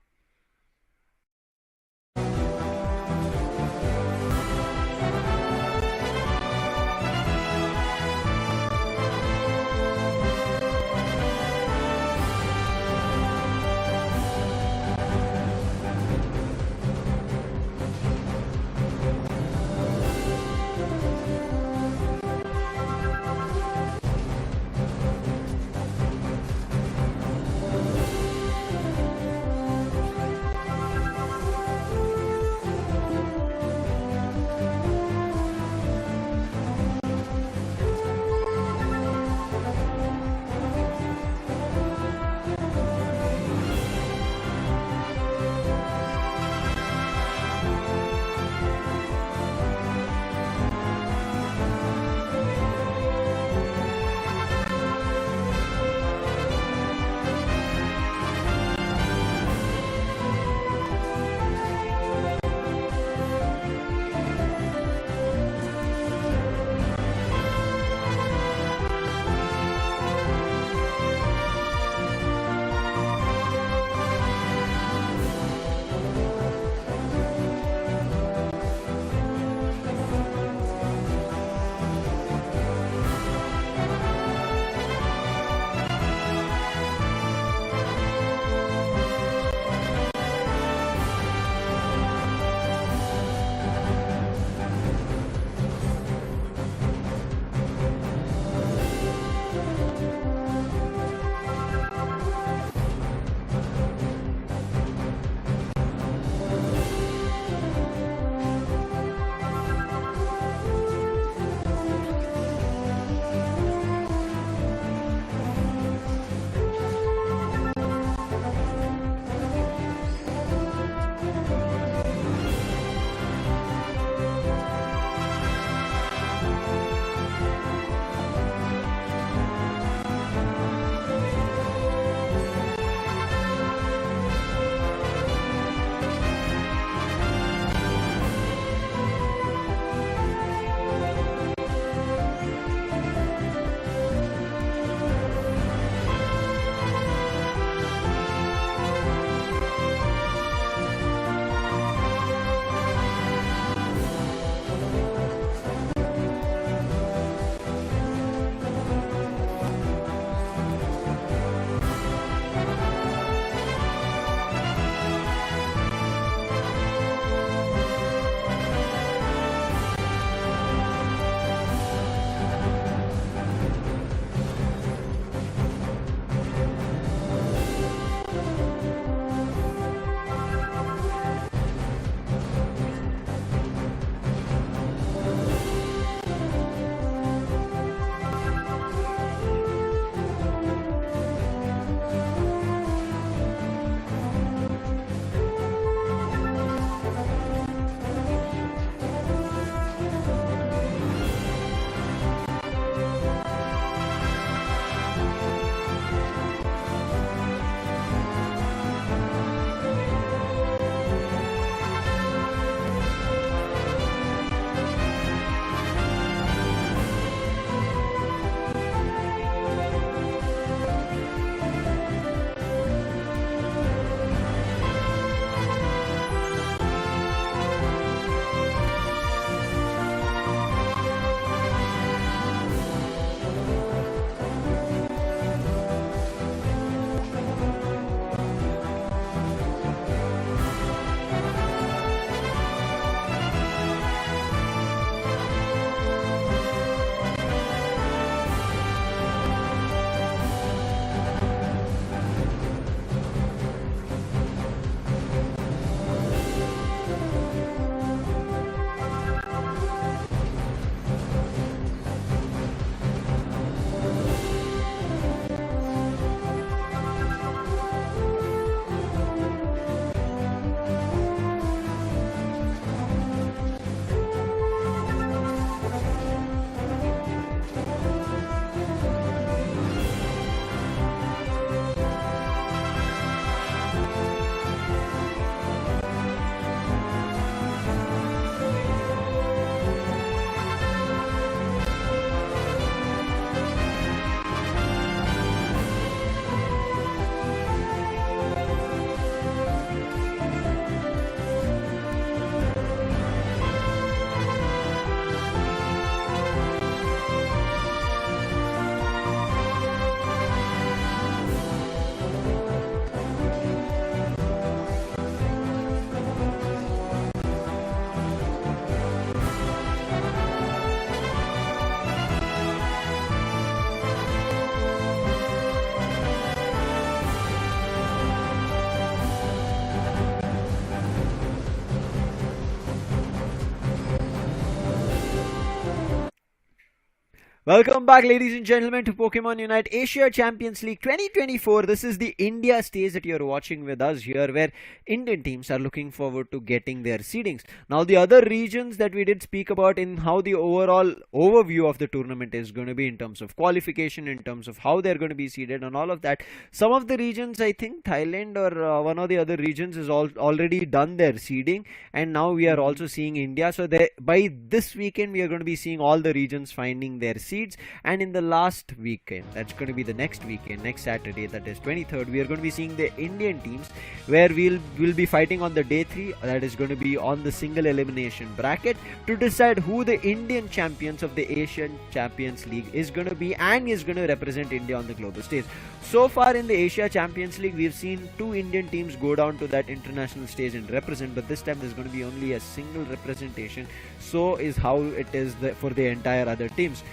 Welcome back, ladies and gentlemen, to Pokemon Unite Asia Champions League 2024. This is the India stage that you're watching with us here, where Indian teams are looking forward to getting their seedings. Now, the other regions that we did speak about in how the overall overview of the tournament is going to be in terms of qualification, in terms of how they're going to be seeded and all of that. Some of the regions, I think Thailand or one of the other regions is already done their seeding, and now we are also seeing India. So by this weekend, we are going to be seeing all the regions finding their seeds. And in the last weekend, that's going to be the next weekend, next Saturday, that is 23rd, we are going to be seeing the Indian teams, where we'll be fighting on the day 3, that is going to be on the single elimination bracket, to decide who the Indian champions of the Asian Champions League is going to be, and is going to represent India on the global stage. So far in the Asia Champions League, we've seen 2 Indian teams go down to that international stage and represent, but this time there's going to be only a single representation. So is how it is for the entire other teams.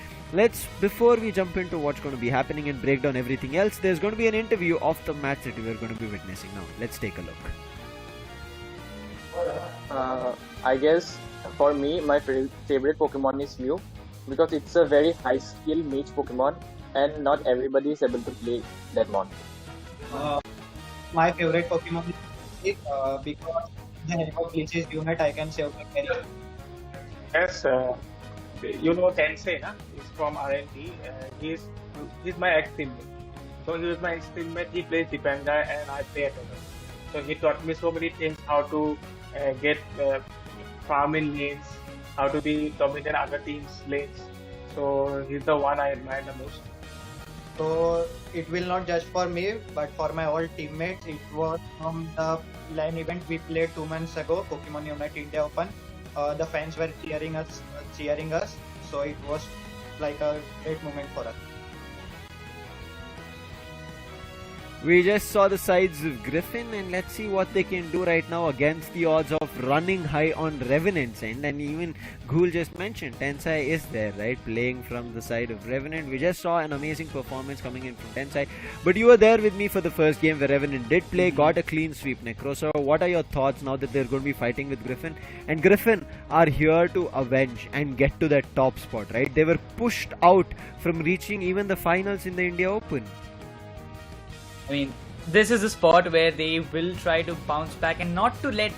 Before we jump into what's going to be happening and break down everything else, there's going to be an interview of the match that we're going to be witnessing now. Let's take a look. I guess for me, my favorite Pokemon is Mew, because it's a very high skill mage Pokemon and not everybody is able to play that mon. My favorite Pokemon is because the help of glitches unit I can save my carry. Yes, you know Tensei, na? He's from R&D. He's my ex-teammate. So he was my ex-teammate. He plays defender and I play attacker. So he taught me so many things: how to get farm in lanes, how to be dominant other teams' lanes. So he's the one I admire the most. So it will not just for me, but for my all teammates. It was from the LAN event we played 2 months ago, Pokemon Unite India Open. The fans were cheering us. So it was like a great moment for us. We just saw the sides of Griffin, and let's see what they can do right now against the odds of running high on Revenant's end. And even Ghoul just mentioned, Tensai is there, right, playing from the side of Revenant. We just saw an amazing performance coming in from Tensai. But you were there with me for the first game where Revenant did play, got a clean sweep, Necro. So what are your thoughts now that they're going to be fighting with Griffin? And Griffin are here to avenge and get to that top spot, right? They were pushed out from reaching even the finals in the India Open. I mean, this is a spot where they will try to bounce back and not to let,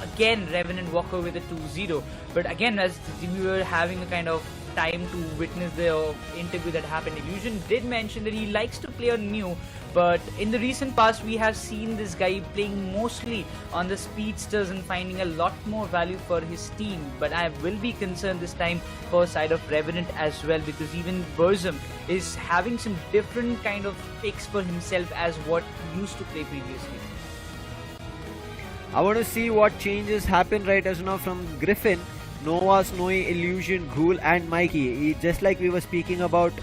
again, Revenant walk away with a 2-0. But again, as we were having a kind of time to witness the interview that happened, Illusion did mention that he likes to play on Mew, but in the recent past we have seen this guy playing mostly on the speedsters and finding a lot more value for his team. But I will be concerned this time for side of Revenant as well, because even Burzum is having some different kind of picks for himself as what he used to play previously. I want to see what changes happen right as now from Griffin, Nova, Snowy, Illusion, Ghoul and Mikey. Just like we were speaking about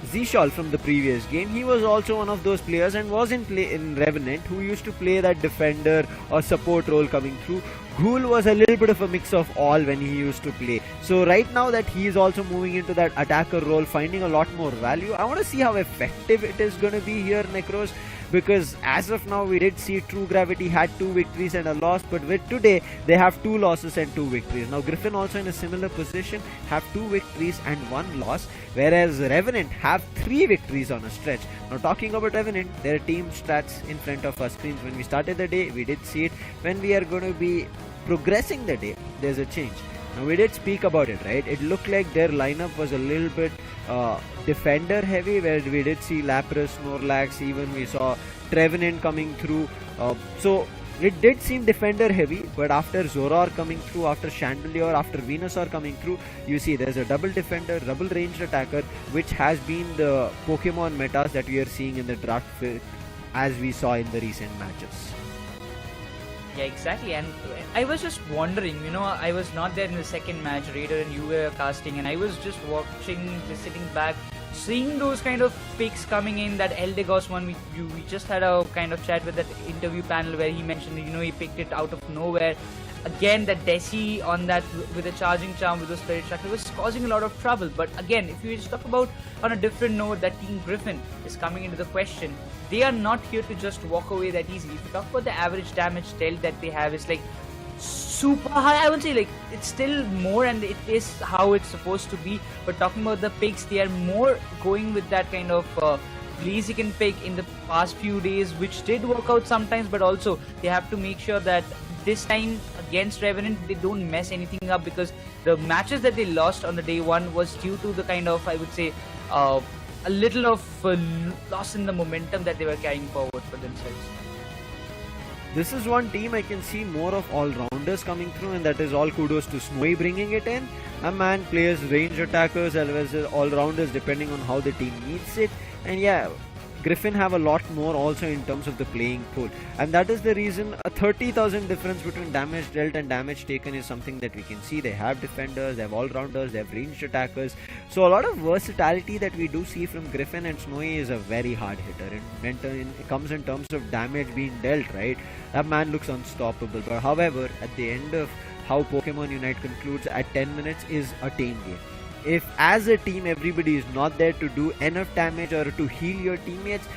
Zishal from the previous game, he was also one of those players and was in Revenant who used to play that defender or support role coming through. Ghoul was a little bit of a mix of all when he used to play. So right now that he is also moving into that attacker role, finding a lot more value, I want to see how effective it is going to be here, Necros. Because as of now, we did see True Gravity had 2 victories and a loss, but with today, they have 2 losses and 2 victories. Now, Griffin also in a similar position have 2 victories and 1 loss, whereas Revenant have 3 victories on a stretch. Now, talking about Revenant, their team stats in front of our screens. When we started the day, we did see it. When we are going to be progressing the day, there's a change. Now, we did speak about it, right? It looked like their lineup was a little bit defender heavy, where we did see Lapras, Snorlax, even we saw Trevenant coming through. So it did seem defender heavy, but after Zoror coming through, after Chandelier, after Venusaur coming through, you see there's a double defender, double ranged attacker, which has been the Pokemon metas that we are seeing in the draft as we saw in the recent matches. Yeah, exactly. And I was just wondering, I was not there in the second match, Raider, and you were casting, and I was just watching, just sitting back, seeing those kind of picks coming in. That Eldegoss one, we just had a kind of chat with that interview panel where he mentioned, he picked it out of nowhere. Again, that Desi on that with a charging charm with the Spirit Tracker was causing a lot of trouble. But again, if you just talk about on a different note, that Team Griffin is coming into the question. They are not here to just walk away that easily. If you talk about the average damage dealt that they have, it's like super high. I would say like it's still more, and it is how it's supposed to be. But talking about the picks, they are more going with that kind of Blaziken pick in the past few days, which did work out sometimes. But also they have to make sure that this time against Revenant they don't mess anything up, because the matches that they lost on the day one was due to the kind of, I would say, a little of loss in the momentum that they were carrying forward for themselves. This is one team I can see more of all-rounders coming through, and that is all kudos to Snowy bringing it in. A man plays range attackers as well as all-rounders depending on how the team needs it. And yeah, Griffin have a lot more also in terms of the playing pool, and that is the reason a 30,000 difference between damage dealt and damage taken is something that we can see. They have defenders, they have all-rounders, they have ranged attackers, so a lot of versatility that we do see from Griffin. And Snowy is a very hard hitter. It comes in terms of damage being dealt, right? That man looks unstoppable. But however, at the end of how Pokemon Unite concludes at 10 minutes is a tame game. If as a team everybody is not there to do enough damage or to heal your teammates,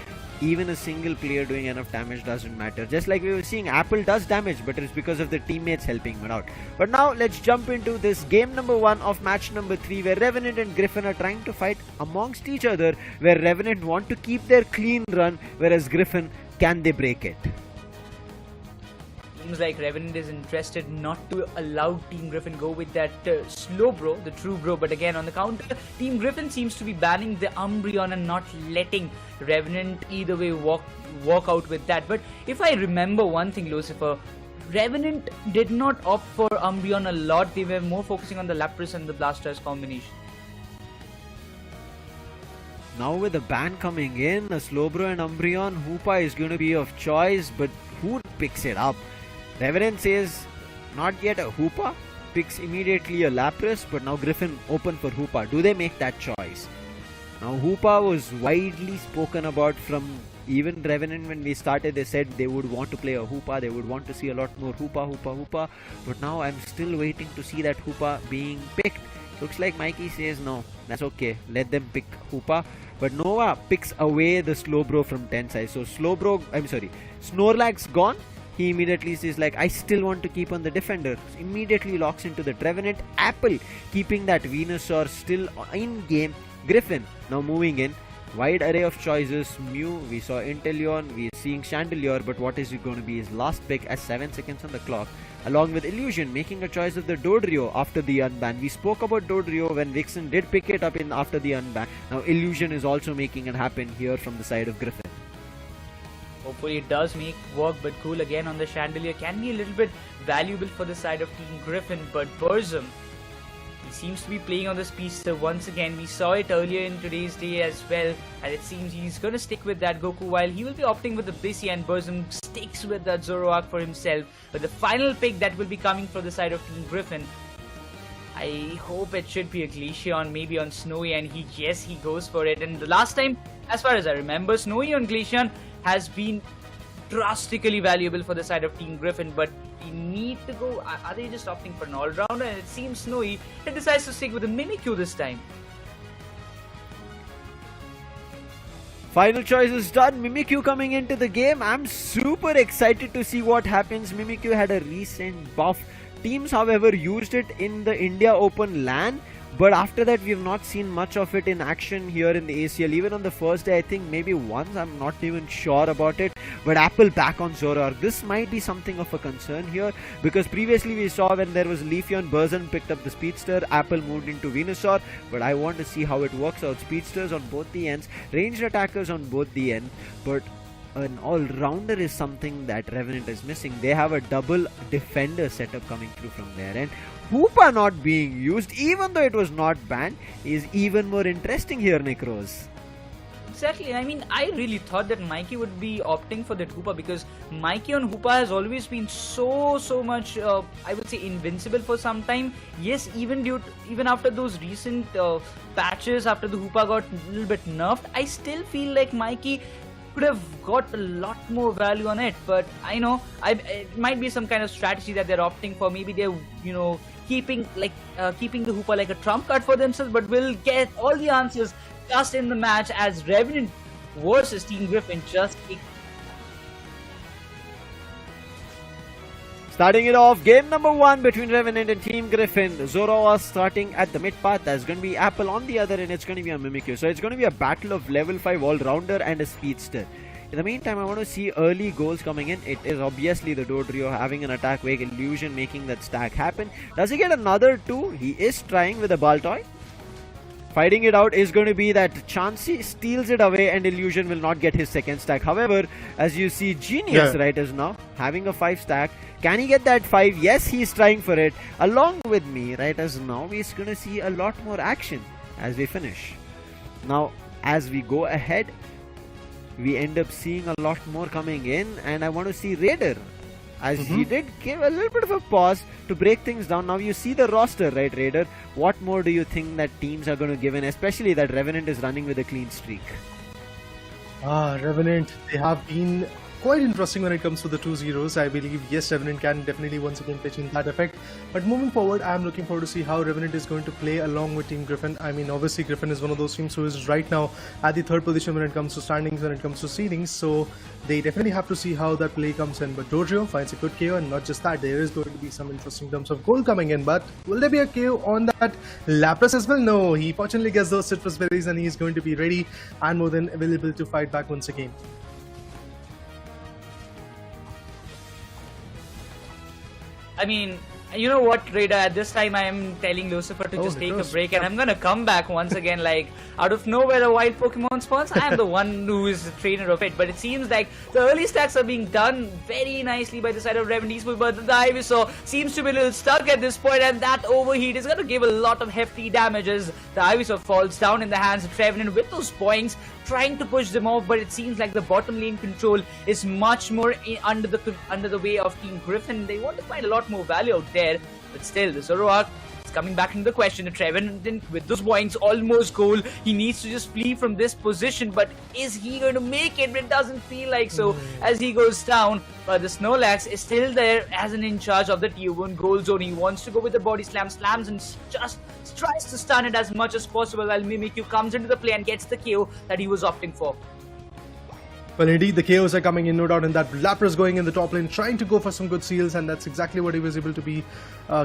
even a single player doing enough damage doesn't matter. Just like we were seeing, Apple does damage, but it's because of the teammates helping him out. But now let's jump into this game number 1 of match number 3, where Revenant and Griffin are trying to fight amongst each other, where Revenant want to keep their clean run, whereas Griffin, can they break it? Seems like Revenant is interested not to allow Team Griffin go with that slow bro, the true bro. But again, on the counter, Team Griffin seems to be banning the Umbreon and not letting Revenant either way walk out with that. But if I remember one thing, Lucifer, Revenant did not opt for Umbreon a lot. They were more focusing on the Lapras and the Blastoise combination. Now with the ban coming in, a Slowbro and Umbreon, Hoopa is going to be of choice, but who picks it up? Revenant says not yet a Hoopa, picks immediately a Lapras, but now Griffin open for Hoopa. Do they make that choice? Now Hoopa was widely spoken about from even Revenant. When we started, they said they would want to play a Hoopa, they would want to see a lot more Hoopa, but now I'm still waiting to see that Hoopa being picked. Looks like Mikey says no, that's okay, let them pick Hoopa. But Nova picks away the Slowbro from Tensai. So Snorlax gone. He immediately says like, I still want to keep on the defender. Immediately locks into the Revenant. Apple keeping that Venusaur still in game. Griffin now moving in. Wide array of choices. Mew, we saw Inteleon, we're seeing Chandelier, but what is it going to be his last pick as 7 seconds on the clock? Along with Illusion making a choice of the Dodrio after the unban. We spoke about Dodrio when Vixen did pick it up after the unban. Now Illusion is also making it happen here from the side of Griffin. Hopefully it does make work, but Cool again on the Chandelier can be a little bit valuable for the side of Team Griffin. But Burzum, he seems to be playing on the Speedster once again. We saw it earlier in today's day as well, and it seems he's going to stick with that Goku, while he will be opting with the Busy, and Burzum sticks with that Zoroark for himself. But the final pick that will be coming for the side of Team Griffin, I hope it should be a Glaceon, maybe on Snowy, and he goes for it. And the last time, as far as I remember, Snowy on Glaceon has been drastically valuable for the side of Team Griffin, but we need to go. Are they just opting for an all-rounder? And it seems Snowy decides to stick with the Mimikyu this time. Final choice is done. Mimikyu coming into the game. I'm super excited to see what happens. Mimikyu had a recent buff. Teams, however, used it in the India Open LAN, but after that we have not seen much of it in action here in the ACL. Even on the first day, I think maybe once, I'm not even sure about it. But Apple back on Zoroark. This might be something of a concern here, because previously we saw when there was Leafeon, Burzum picked up the Speedster, Apple moved into Venusaur. But I want to see how it works out. Speedsters on both the ends, ranged attackers on both the ends, but an all-rounder is something that Revenant is missing. They have a double defender setup coming through from there, and Hoopa not being used, even though it was not banned, is even more interesting here, Necros. Exactly. I mean, I really thought that Mikey would be opting for that Hoopa, because Mikey on Hoopa has always been so much, I would say, invincible for some time. Yes, even after those recent patches, after the Hoopa got a little bit nerfed, I still feel like Mikey could have got a lot more value on it. But I know it might be some kind of strategy that they're opting for. Maybe they're keeping the Hoopa like a trump card for themselves. But we'll get all the answers just in the match, as Revenant versus Team Griffin just kicked. Starting it off, game number 1 between Revenant and Team Griffin. Zoro was starting at the mid path. There's going to be Apple on the other, and it's going to be a Mimikyu. So it's going to be a battle of level 5 all-rounder and a speedster. In the meantime, I want to see early goals coming in. It is obviously the Dodrio having an attack wake illusion, making that stack happen. Does he get another 2? He is trying with a Baltoy. Fighting it out is going to be that Chansey steals it away and Illusion will not get his second stack. However, as you see, Genius right is now having a 5 stack. Can he get that 5? Yes, he's trying for it. Along with me, right as now, we're going to see a lot more action as we finish. Now, as we go ahead, we end up seeing a lot more coming in, and I want to see Raider, as he did give a little bit of a pause to break things down. Now you see the roster, right, Raider? What more do you think that teams are going to give in, especially that Revenant is running with a clean streak? Revenant, they have been quite interesting when it comes to the 2-0s. I believe, yes, Revenant can definitely once again pitch in that effect. But moving forward, I am looking forward to see how Revenant is going to play along with Team Griffin. I mean, obviously, Griffin is one of those teams who is right now at the 3rd position when it comes to standings, when it comes to seedings. So they definitely have to see how that play comes in. But Dodrio finds a good KO, and not just that, there is going to be some interesting terms of goal coming in. But will there be a KO on that Lapras as well? No, he fortunately gets those citrus berries and he's going to be ready and more than available to fight back once again. I mean, you know what, Raider, at this time I am telling Lucifer to just take a break, and I'm gonna come back once again, like, out of nowhere a wild Pokemon spawns. I am the one who is the trainer of it, but it seems like the early stacks are being done very nicely by the side of Revenant, but the Ivysaur seems to be a little stuck at this point, and that overheat is gonna give a lot of hefty damage as the Ivysaur falls down in the hands of Revenant with those points, trying to push them off, but it seems like the bottom lane control is much more under the way of Team Griffin. They want to find a lot more value out there, but still, the Zoroark is coming back into the question. The Trevenant with those points almost goal. He needs to just flee from this position, but is he going to make it? It doesn't feel like so as he goes down. But the Snorlax is still there as an in charge of the tier 1 goal zone. He wants to go with the body slam, slams and just tries to stun it as much as possible while Mimikyu comes into the play and gets the KO that he was opting for. Well, indeed, the KOs are coming in, no doubt, and that Lapras going in the top lane, trying to go for some good seals, and that's exactly what he was able to be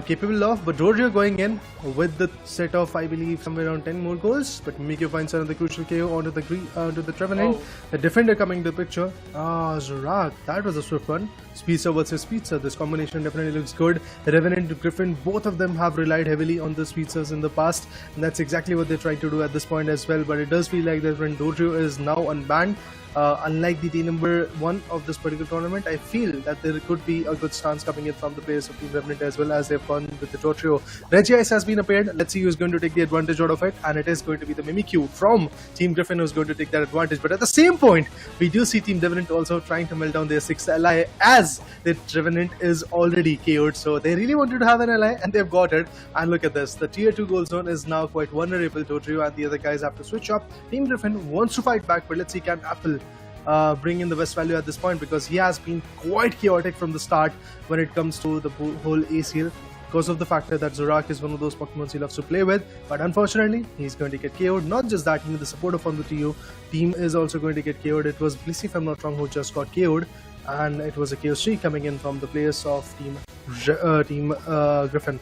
capable of. But Dodrio going in with the set of, I believe, somewhere around 10 more goals. But Mimikyu finds another crucial KO onto the Trevenant. The defender coming to the picture. Zorak, that was a swift one. Speedster versus Speedster. This combination definitely looks good. Revenant, Griffin, both of them have relied heavily on the Speedsters in the past, and that's exactly what they're trying to do at this point as well. But it does feel like that when Dodrio is now unbanned, unlike the day number 1 of this particular tournament, I feel that there could be a good stance coming in from the players of Team Revenant as well, as they've gone with the Dodrio. Regice has been appeared. Let's see who's going to take the advantage out of it, and it is going to be the Mimikyu from Team Griffin who's going to take that advantage. But at the same point, we do see Team Revenant also trying to melt down their 6th ally, as the Revenant is already KO'd. So they really wanted to have an ally, and they've got it. And look at this, the tier 2 goal zone is now quite vulnerable. Dodrio and the other guys have to switch up. Team Griffin wants to fight back, but let's see, can Apple bring in the best value at this point, because he has been quite chaotic from the start when it comes to the whole ACL, because of the factor that Zorak is one of those Pokemon he loves to play with. But unfortunately, he's going to get KO'd. Not just that, even the supporter from the team is also going to get KO'd. It was Blissey, if I'm not wrong, who just got KO'd, and it was a KO streak coming in from the players of Team Griffin.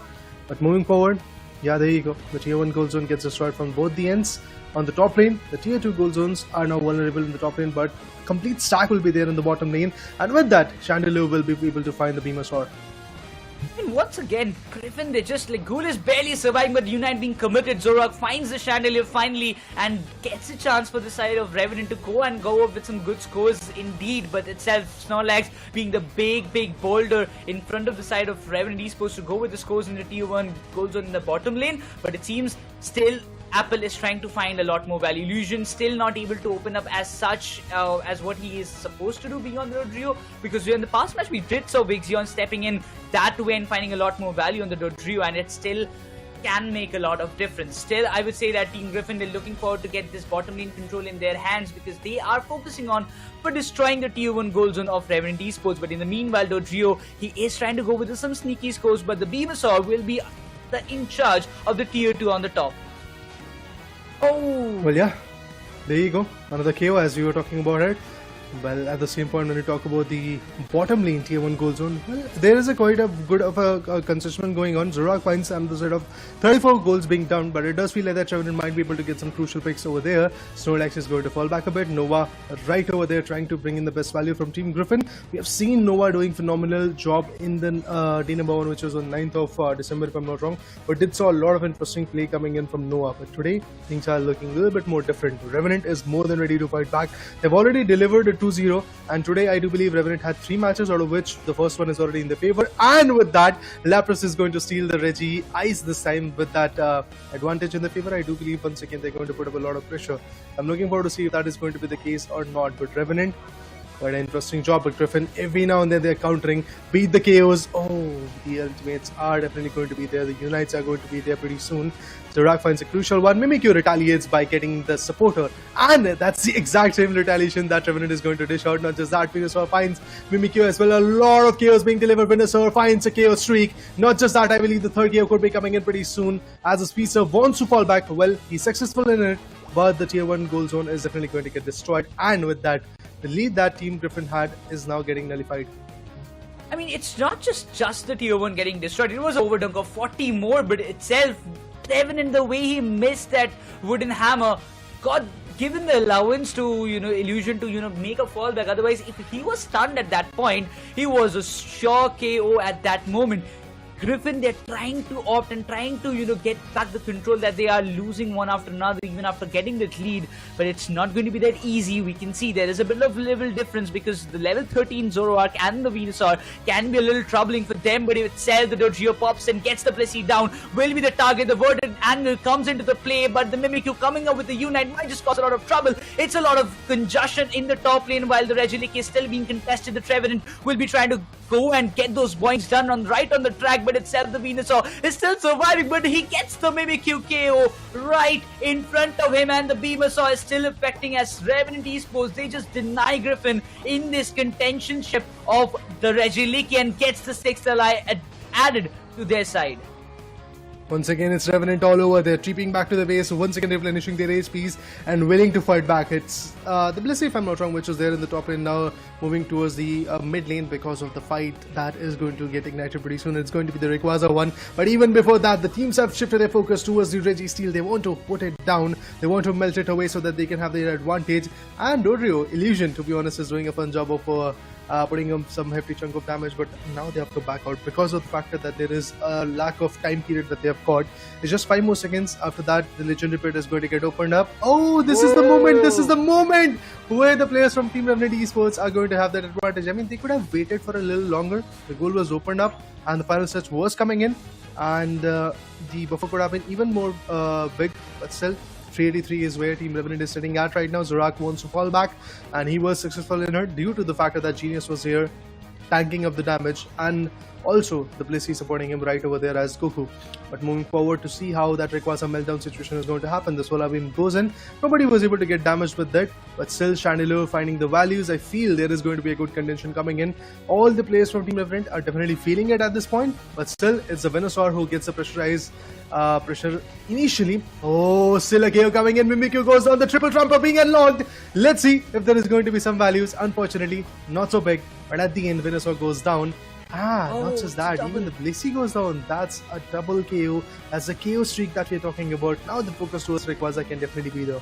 But moving forward, yeah, there you go. The tier 1 goal zone gets destroyed from both the ends. On the top lane, the tier 2 goal zones are now vulnerable in the top lane, but complete stack will be there in the bottom lane, and with that, Chandelure will be able to find the Venusaur. And once again, Griffin, they just like Ghoul is barely surviving, but Unite being committed. Zorak finds the Chandelier finally and gets a chance for the side of Revenant to go up with some good scores indeed. But itself, Snorlax being the big boulder in front of the side of Revenant, he's supposed to go with the scores in the tier 1 goal zone in the bottom lane, but it seems still Apple is trying to find a lot more value. Illusion still not able to open up as such as what he is supposed to do beyond the Dodrio, because in the past match we did saw Big Zion stepping in that way and finding a lot more value on the Dodrio, and it still can make a lot of difference. Still, I would say that Team Griffin, they're looking forward to get this bottom lane control in their hands, because they are focusing on for destroying the tier 1 goal zone of Revenant Esports. But in the meanwhile, Dodrio, he is trying to go with some sneaky scores, but the Venusaur will be in charge of the tier 2 on the top. Well, yeah, there you go. Another KO, as we were talking about it. Well, at the same point, when you talk about the bottom lane tier 1 goal zone, well, there is a quite a good of a consistent going on. Zorak finds on the side of 34 goals being down, but it does feel like that Trevenant might be able to get some crucial picks over there. Snorlax is going to fall back a bit. Nova right over there trying to bring in the best value from Team Griffin. We have seen Nova doing phenomenal job in the day number 1, which was on 9th of December if I'm not wrong, but did saw a lot of interesting play coming in from Nova. But today, things are looking a little bit more different. Revenant is more than ready to fight back. They've already delivered a 2-0, and today I do believe Revenant had 3 matches, out of which the first one is already in their favor, and with that Lapras is going to steal the Reggie Ice this time with that advantage in their favor. I do believe once again they're going to put up a lot of pressure. I'm looking forward to see if that is going to be the case or not, but Revenant, quite an interesting job with Griffin. Every now and then they're countering, beat the KOs. Oh, the ultimates are definitely going to be there. The Unites are going to be there pretty soon. Zorak finds a crucial one. Mimikyu retaliates by getting the supporter. And that's the exact same retaliation that Revenant is going to dish out. Not just that, Venusaur finds Mimikyu as well. A lot of KOs being delivered. Venusaur finds a KO streak. Not just that, I believe the third KO could be coming in pretty soon. As the Speedster wants to fall back, well, he's successful in it. But the tier 1 goal zone is definitely going to get destroyed. And with that, the lead that Team Griffin had is now getting nullified. I mean, it's not just the tier 1 getting destroyed. It was overdunk of 40 more, but itself, Revenant, the way he missed that wooden hammer, got given the allowance to, Illusion to, make a fallback. Otherwise, if he was stunned at that point, he was a sure KO at that moment. Griffin, they're trying to opt and trying to, get back the control that they are losing one after another, even after getting that lead. But it's not going to be that easy. We can see there is a bit of level difference because the level 13 Zoroark and the Venusaur can be a little troubling for them. But if itself, the Dodrio pops and gets the Plessy down, will be the target. The Verdant angle comes into the play, but the Mimikyu coming up with the Unite might just cause a lot of trouble. It's a lot of congestion in the top lane while the Regieleki is still being contested. The Trevenant will be trying to go and get those points done right on the track, but itself the Venusaur is still surviving, but he gets the Mimikyu KO right in front of him, and the Venusaur is still affecting as Revenant Esports, they just deny Griffin in this contentionship of the Regieleki and gets the 6th ally added to their side. Once again, it's Revenant all over. They're creeping back to the base, once again replenishing their HPs and willing to fight back. It's the Blissey, if I'm not wrong, which was there in the top lane, now moving towards the mid lane because of the fight that is going to get ignited pretty soon. It's going to be the Rayquaza one. But even before that, the teams have shifted their focus towards the Reggie Steel. They want to put it down. They want to melt it away so that they can have their advantage. And Dodrio, Illusion, to be honest, is doing a fun job of putting them some hefty chunk of damage, but now they have to back out because of the fact that there is a lack of time period that they have got. It's just 5 more seconds. After that, the Legendary Pit is going to get opened up. Oh, this is the moment! This is the moment where the players from Team Revenant Esports are going to have that advantage. I mean, they could have waited for a little longer. The goal was opened up and the final stretch was coming in, and the buffer could have been even more big, but still 383 is where Team Revenant is sitting at right now. Zorak wants to fall back, and he was successful in her due to the fact that Genius was here tanking up the damage, and also the Blissey supporting him right over there as Goku. But moving forward to see how that Rayquaza meltdown situation is going to happen. The Solar Beam goes in. Nobody was able to get damaged with that, but still Chandelure finding the values. I feel there is going to be a good contention coming in. All the players from Team Revenant are definitely feeling it at this point, but still it's the Venusaur who gets the pressurized pressure initially. Oh, still a KO coming in. Mimikyu goes down. The triple trumper being unlocked. Let's see if there is going to be some values. Unfortunately, not so big. But at the end, Venusaur goes down. Not just that, even the Blissey goes down. That's a double KO. That's the KO streak that we're talking about. Now the focus towards Rayquaza can definitely be there.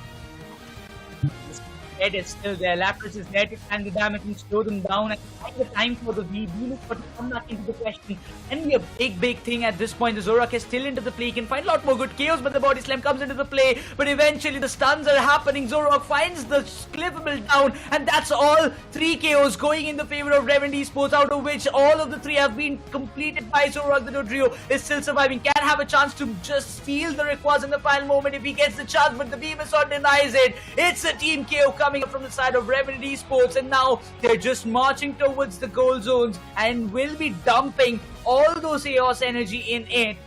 Dead is still there. Lapras is there to hand the damage and slow them down and find the time for the Venus to come back into the question. And be a big thing at this point. The Zorak is still into the play. He can find a lot more good KOs, but the body slam comes into the play. But eventually the stuns are happening. Zorak finds the clippable down, and that's all 3 KOs going in the favor of Revenant Esports, out of which all of the 3 have been completed by Zorak. The Dodrio is still surviving. Can have a chance to just steal the Rayquaza in the final moment if he gets the chance, but the Venusaur denies it. It's a team KO coming up from the side of Revenant Esports, and now they're just marching towards the goal zones and will be dumping all those chaos energy in it,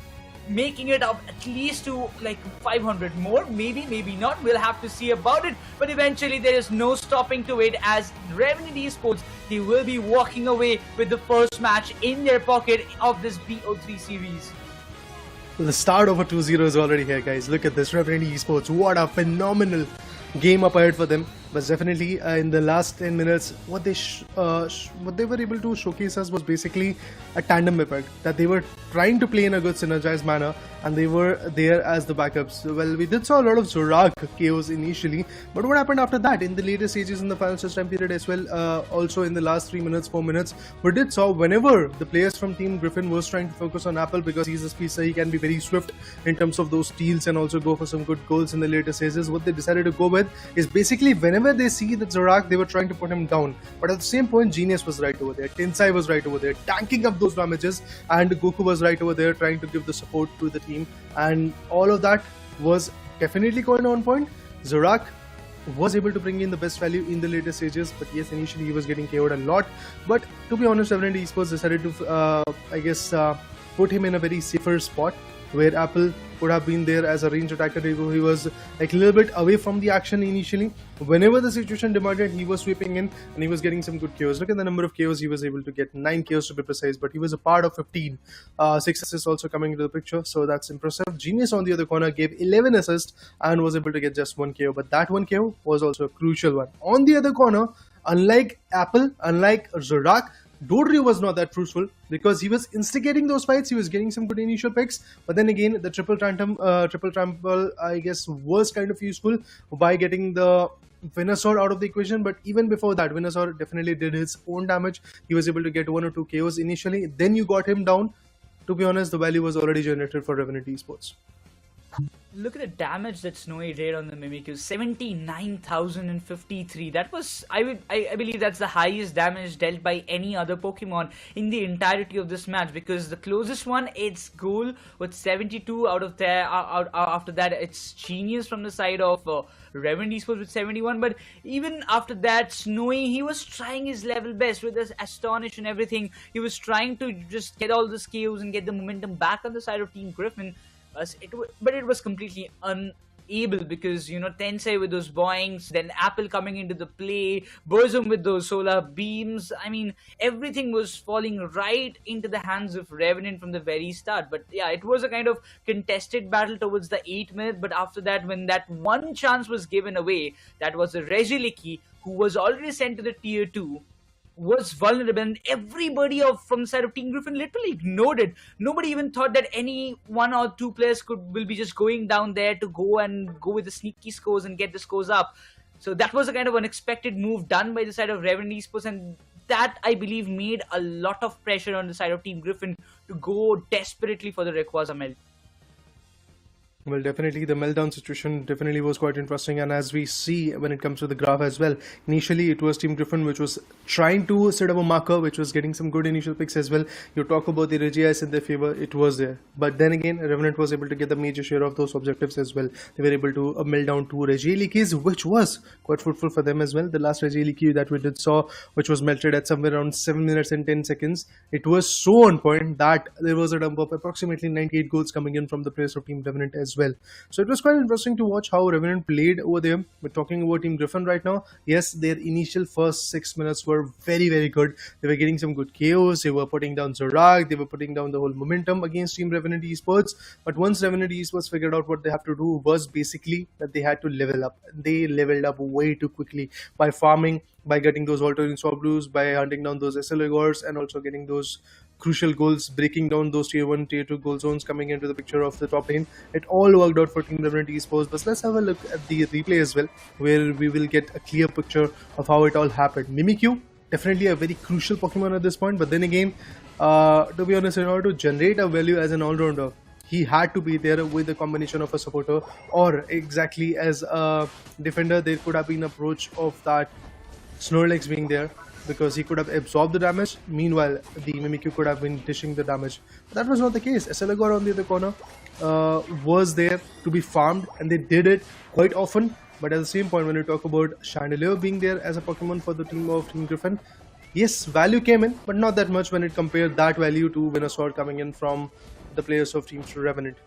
making it up at least to like 500 more, maybe not. We'll have to see about it, but eventually there is no stopping to it as Revenant Esports, they will be walking away with the first match in their pocket of this BO3 series. The start of a 2-0 is already here, guys. Look at this. Revenant Esports, what a phenomenal game up ahead for them. But definitely in the last 10 minutes, what they were able to showcase us was basically a tandem effect, that they were trying to play in a good synergized manner and they were there as the backups. Well, we did saw a lot of Zorak KOs initially, but what happened after that in the later stages in the final stretch time period as well, also in the last 3 minutes, 4 minutes, we did saw whenever the players from Team Griffin was trying to focus on Apple, because he's a speedster, he can be very swift in terms of those steals and also go for some good goals in the later stages. What they decided to go with is basically whenever they see that Zorak, they were trying to put him down, but at the same point Genius was right over there, Tensai was right over there tanking up those damages, and Goku was right over there trying to give the support to the team, and all of that was definitely going on point. Zorak was able to bring in the best value in the later stages, but yes, initially he was getting KO'd a lot. But to be honest, Revenant Esports decided to put him in a very safer spot, where Apple could have been there as a range attacker. He was like a little bit away from the action initially. Whenever the situation demanded, he was sweeping in and he was getting some good KOs. Look at the number of KOs he was able to get, 9 KOs to be precise, but he was a part of 15. 6 assists also coming into the picture, so that's impressive. Genius on the other corner gave 11 assists and was able to get just 1 KO, but that 1 KO was also a crucial one. On the other corner, unlike Apple, unlike Zorak, Dodrio was not that fruitful, because he was instigating those fights, he was getting some good initial picks, but then again the triple trample I guess was kind of useful by getting the Venusaur out of the equation. But even before that, Venusaur definitely did his own damage. He was able to get 1 or 2 KOs initially, then you got him down. To be honest, the value was already generated for Revenant Esports. Look at the damage that Snowy did on the Mimikyu, 79,053. That was, I believe that's the highest damage dealt by any other Pokemon in the entirety of this match, because the closest one, it's Ghoul with 72 out of there. After that, it's Genius from the side of Revenant Esports with 71. But even after that, Snowy, he was trying his level best with this Astonish and everything. He was trying to just get all the skills and get the momentum back on the side of Team Griffin. But it was completely unable, because, you know, Tensei with those boings, then Apple coming into the play, Burzum with those solar beams. I mean, everything was falling right into the hands of Revenant from the very start. But yeah, it was a kind of contested battle towards the 8th minute. But after that, when that one chance was given away, that was a Regiliki, who was already sent to the tier 2, was vulnerable, and everybody from the side of Team Griffin literally ignored it. Nobody even thought that any 1 or 2 players will be just going down there to go with the sneaky scores and get the scores up. So that was a kind of unexpected move done by the side of Revenant Esports, and that, I believe, made a lot of pressure on the side of Team Griffin to go desperately for the Rayquaza melt. Well, definitely the meltdown situation definitely was quite interesting, and as we see when it comes to the graph as well, initially it was Team Griffin which was trying to set up a marker, which was getting some good initial picks as well. You talk about the Regias in their favor, it was there, but then again Revenant was able to get the major share of those objectives as well. They were able to melt down 2 Regilikis, which was quite fruitful for them as well. The last Regiliki that we did saw, which was melted at somewhere around 7 minutes and 10 seconds, it was so on point that there was a dump of approximately 98 goals coming in from the players of Team Revenant as well. So it was quite interesting to watch how Revenant played over there. We're talking about Team Griffin right now. Yes, their initial first 6 minutes were very, very good. They were getting some good KOs. They were putting down Zorak. They were putting down the whole momentum against Team Revenant Esports. But once Revenant Esports figured out what they have to do was basically that they had to level up. They leveled up way too quickly by farming, by getting those altering swap blues, by hunting down those SLGors, and also getting those crucial goals, breaking down those tier 1, tier 2 goal zones coming into the picture of the top lane. It all worked out for Team Revenant Esports, but let's have a look at the replay as well, where we will get a clear picture of how it all happened. Mimikyu, definitely a very crucial Pokemon at this point, but then again, to be honest, in order to generate a value as an all-rounder, he had to be there with a combination of a supporter, or exactly as a defender. There could have been an approach of that Snorlax being there, because he could have absorbed the damage. Meanwhile, the Mimikyu could have been dishing the damage. But that was not the case. SLGor on the other corner was there to be farmed, and they did it quite often. But at the same point, when you talk about Chandelier being there as a Pokemon for the team of Team Griffin, yes, value came in, but not that much when it compared that value to Venusaur coming in from the players of Team Revenant.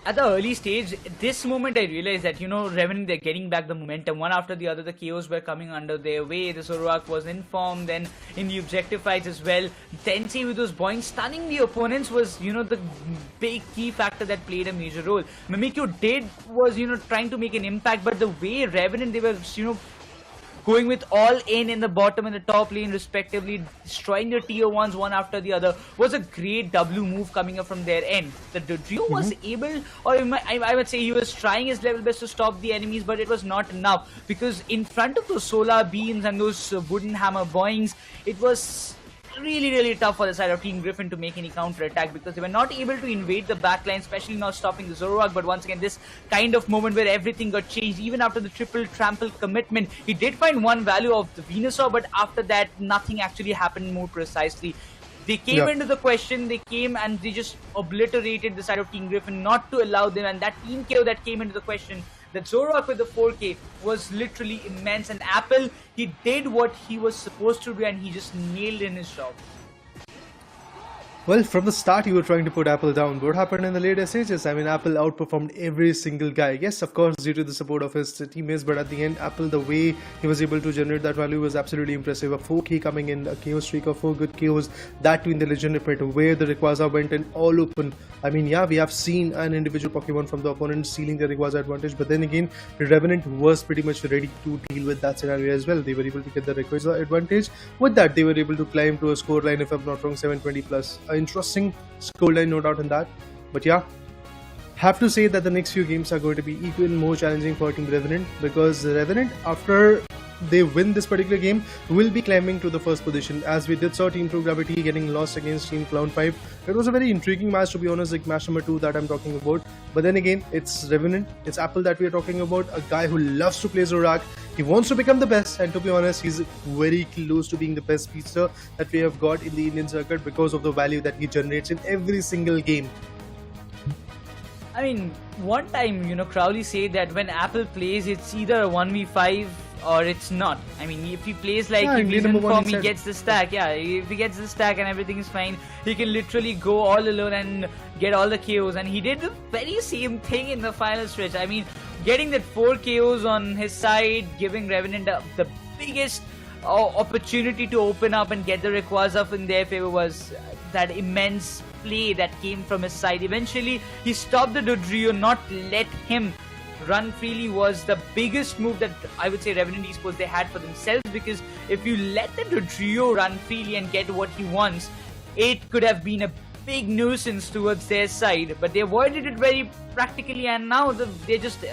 at the early stage, this moment I realized that, Revenant, they're getting back the momentum. One after the other, the KOs were coming under their way. The Zoroark was in form. Then in the objective fights as well, Tensei with those boings stunning the opponents was, the big key factor that played a major role. Mimikyu was, trying to make an impact, but the way Revenant, they were, going with all in the bottom and the top lane respectively, destroying the tier 1s one after the other, was a great W move coming up from their end. The Dodrio was able, or I would say he was trying his level best to stop the enemies, but it was not enough, because in front of those solar beams and those wooden hammer boings, it was really tough for the side of Team Griffin to make any counter attack, because they were not able to invade the backline, especially not stopping the Zoroark. But once again, this kind of moment where everything got changed, even after the triple trample commitment, he did find one value of the Venusaur, but after that nothing actually happened more precisely. They came into the question, they came and they just obliterated the side of Team Griffin, not to allow them, and that team KO that came into the question, that Zoroark with the 4K was literally immense, and Apple, he did what he was supposed to do and he just nailed in his job. Well, from the start, you were trying to put Apple down. What happened in the later stages? I mean, Apple outperformed every single guy. Yes, of course, due to the support of his teammates, but at the end, Apple, the way he was able to generate that value was absolutely impressive. A 4K coming in, a KO streak of 4 good KOs, that too in the legendary pit, where the Rayquaza went in all open. I mean, yeah, we have seen an individual Pokemon from the opponent stealing the Rayquaza advantage, but then again, the Revenant was pretty much ready to deal with that scenario as well. They were able to get the Rayquaza advantage. With that, they were able to climb to a scoreline, if I'm not wrong, 720 plus. Interesting scoreline, no doubt in that. But yeah, have to say that the next few games are going to be even more challenging for Team Revenant, because Revenant, after they win this particular game, will be climbing to the first position, as we did saw Team True Gravity getting lost against Team Clown 5. It was a very intriguing match, to be honest, like match number 2 that I'm talking about. But then again, it's Revenant, it's Apple that we are talking about, a guy who loves to play Zoroark. He wants to become the best, and to be honest, he's very close to being the best speedster that we have got in the Indian circuit, because of the value that he generates in every single game. I mean, one time, Crowley said that when Apple plays, it's either a 1v5 or it's not. I mean, if he plays like if he's in form, he gets the stack. Yeah, if he gets the stack and everything is fine, he can literally go all alone and get all the KOs. And he did the very same thing in the final stretch. I mean, getting that 4 KOs on his side, giving Revenant the biggest opportunity to open up and get the Rayquaza in their favor was that immense play that came from his side. Eventually, he stopped the Dodrio, not let him run freely, was the biggest move that I would say Revenant Esports they had for themselves, because if you let the Dodrio run freely and get what he wants, it could have been a big nuisance towards their side, but they avoided it very practically, and now they're just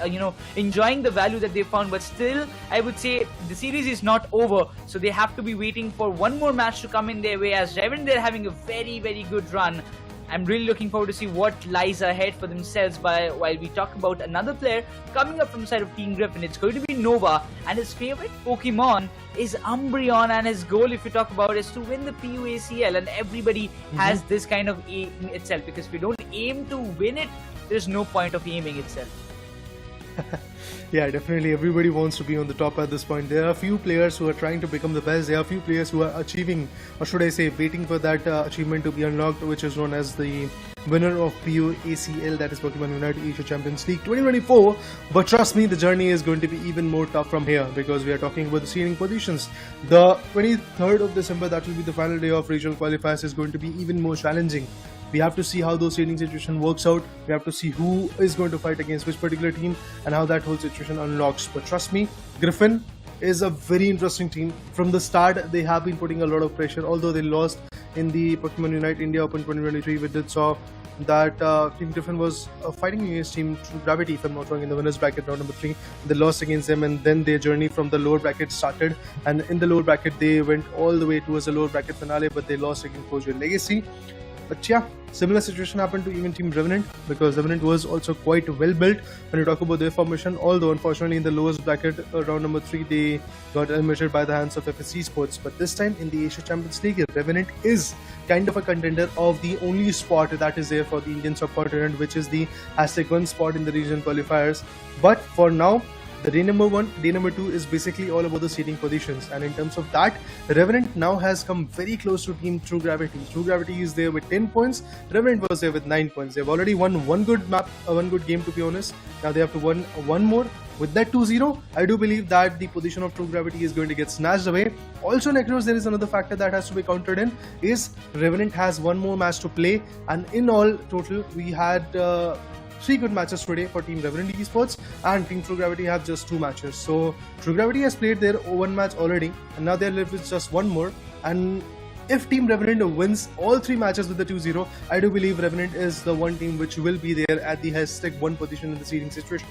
enjoying the value that they found. But still, I would say the series is not over, so they have to be waiting for one more match to come in their way, as Revenant, they're having a very good run. I'm really looking forward to see what lies ahead for themselves while we talk about another player coming up from the side of Team Griffin. It's going to be Nova, and his favorite Pokemon is Umbreon, and his goal, if you talk about, is to win the PUACL, and everybody has this kind of aim itself, because if you don't aim to win it, there's no point of aiming itself. Yeah, definitely everybody wants to be on the top at this point. There are a few players who are trying to become the best. There are a few players who are achieving, or should I say, waiting for that achievement to be unlocked, which is known as the winner of PUACL, that is Pokémon United Asia Champions League 2024. But trust me, the journey is going to be even more tough from here, because we are talking about the seeding positions. The 23rd of December, that will be the final day of regional qualifiers, is going to be even more challenging. We have to see how those seeding situation works out. We have to see who is going to fight against which particular team and how that whole situation unlocks. But trust me, Griffin is a very interesting team. From the start, they have been putting a lot of pressure. Although they lost in the Pokemon Unite India Open 2023, we did saw that Team Griffin was fighting against Team True Gravity, if I'm not wrong, in the winners bracket round number 3. They lost against them, and then their journey from the lower bracket started. And in the lower bracket, they went all the way towards the lower bracket finale, but they lost against Forger Legacy. But yeah, similar situation happened to even Team Revenant, because Revenant was also quite well built when you talk about their formation. Although unfortunately in the lowest bracket round number 3, they got eliminated by the hands of FSC Sports. But this time in the Asia Champions League, Revenant is kind of a contender of the only spot that is there for the Indian subcontinent, which is the #1 spot in the regional qualifiers. But for now, The day number 1, day number 2 is basically all about the seeding positions, and in terms of that, Revenant now has come very close to Team True Gravity. True Gravity is there with 10 points, Revenant was there with 9 points. They've already won one good game, to be honest. Now they have to win one more. With that 2-0, I do believe that the position of True Gravity is going to get snatched away. Also, Necros, there is another factor that has to be counted in, is Revenant has one more match to play, and in all total, we had 3 good matches today for Team Revenant Esports, and Team True Gravity have just 2 matches. So True Gravity has played their one match already, and now they're left with just one more. And if Team Revenant wins all 3 matches with the 2-0, I do believe Revenant is the one team which will be there at the #1 position in the seeding situation.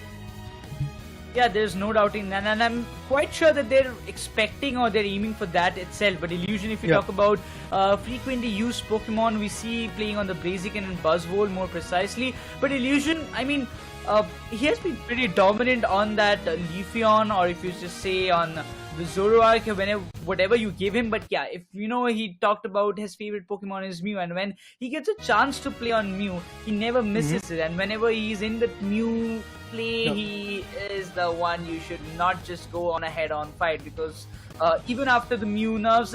Yeah, there's no doubting that, and I'm quite sure that they're expecting or they're aiming for that itself. But Illusion, if you talk about frequently used Pokemon, we see playing on the Blaziken and Buzzwole more precisely. But Illusion, I mean, he has been pretty dominant on that Leafeon, or if you just say on the Zoroark, whatever you give him. But yeah, if you know, he talked about his favorite Pokemon is Mew, and when he gets a chance to play on Mew, he never misses it. And whenever he's in the Mew play, he is the one you should not just go on a head-on fight, because even after the Mew nerfs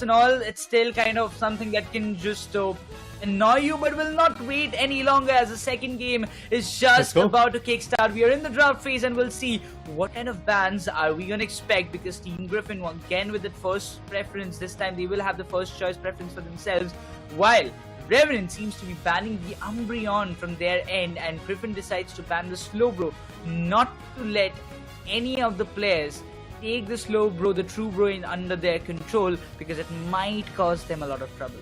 and all, it's still kind of something that can just annoy you, but will not wait any longer, as the second game is just about to kickstart. We are in the draft phase, and we'll see what kind of bans are we going to expect, because Team Griffin, again with that first preference, this time they will have the first choice preference for themselves, while Revenant seems to be banning the Umbreon from their end, and Griffin decides to ban the Slowbro, not to let any of the players take the Slowbro, the True Bro, in under their control, because it might cause them a lot of trouble.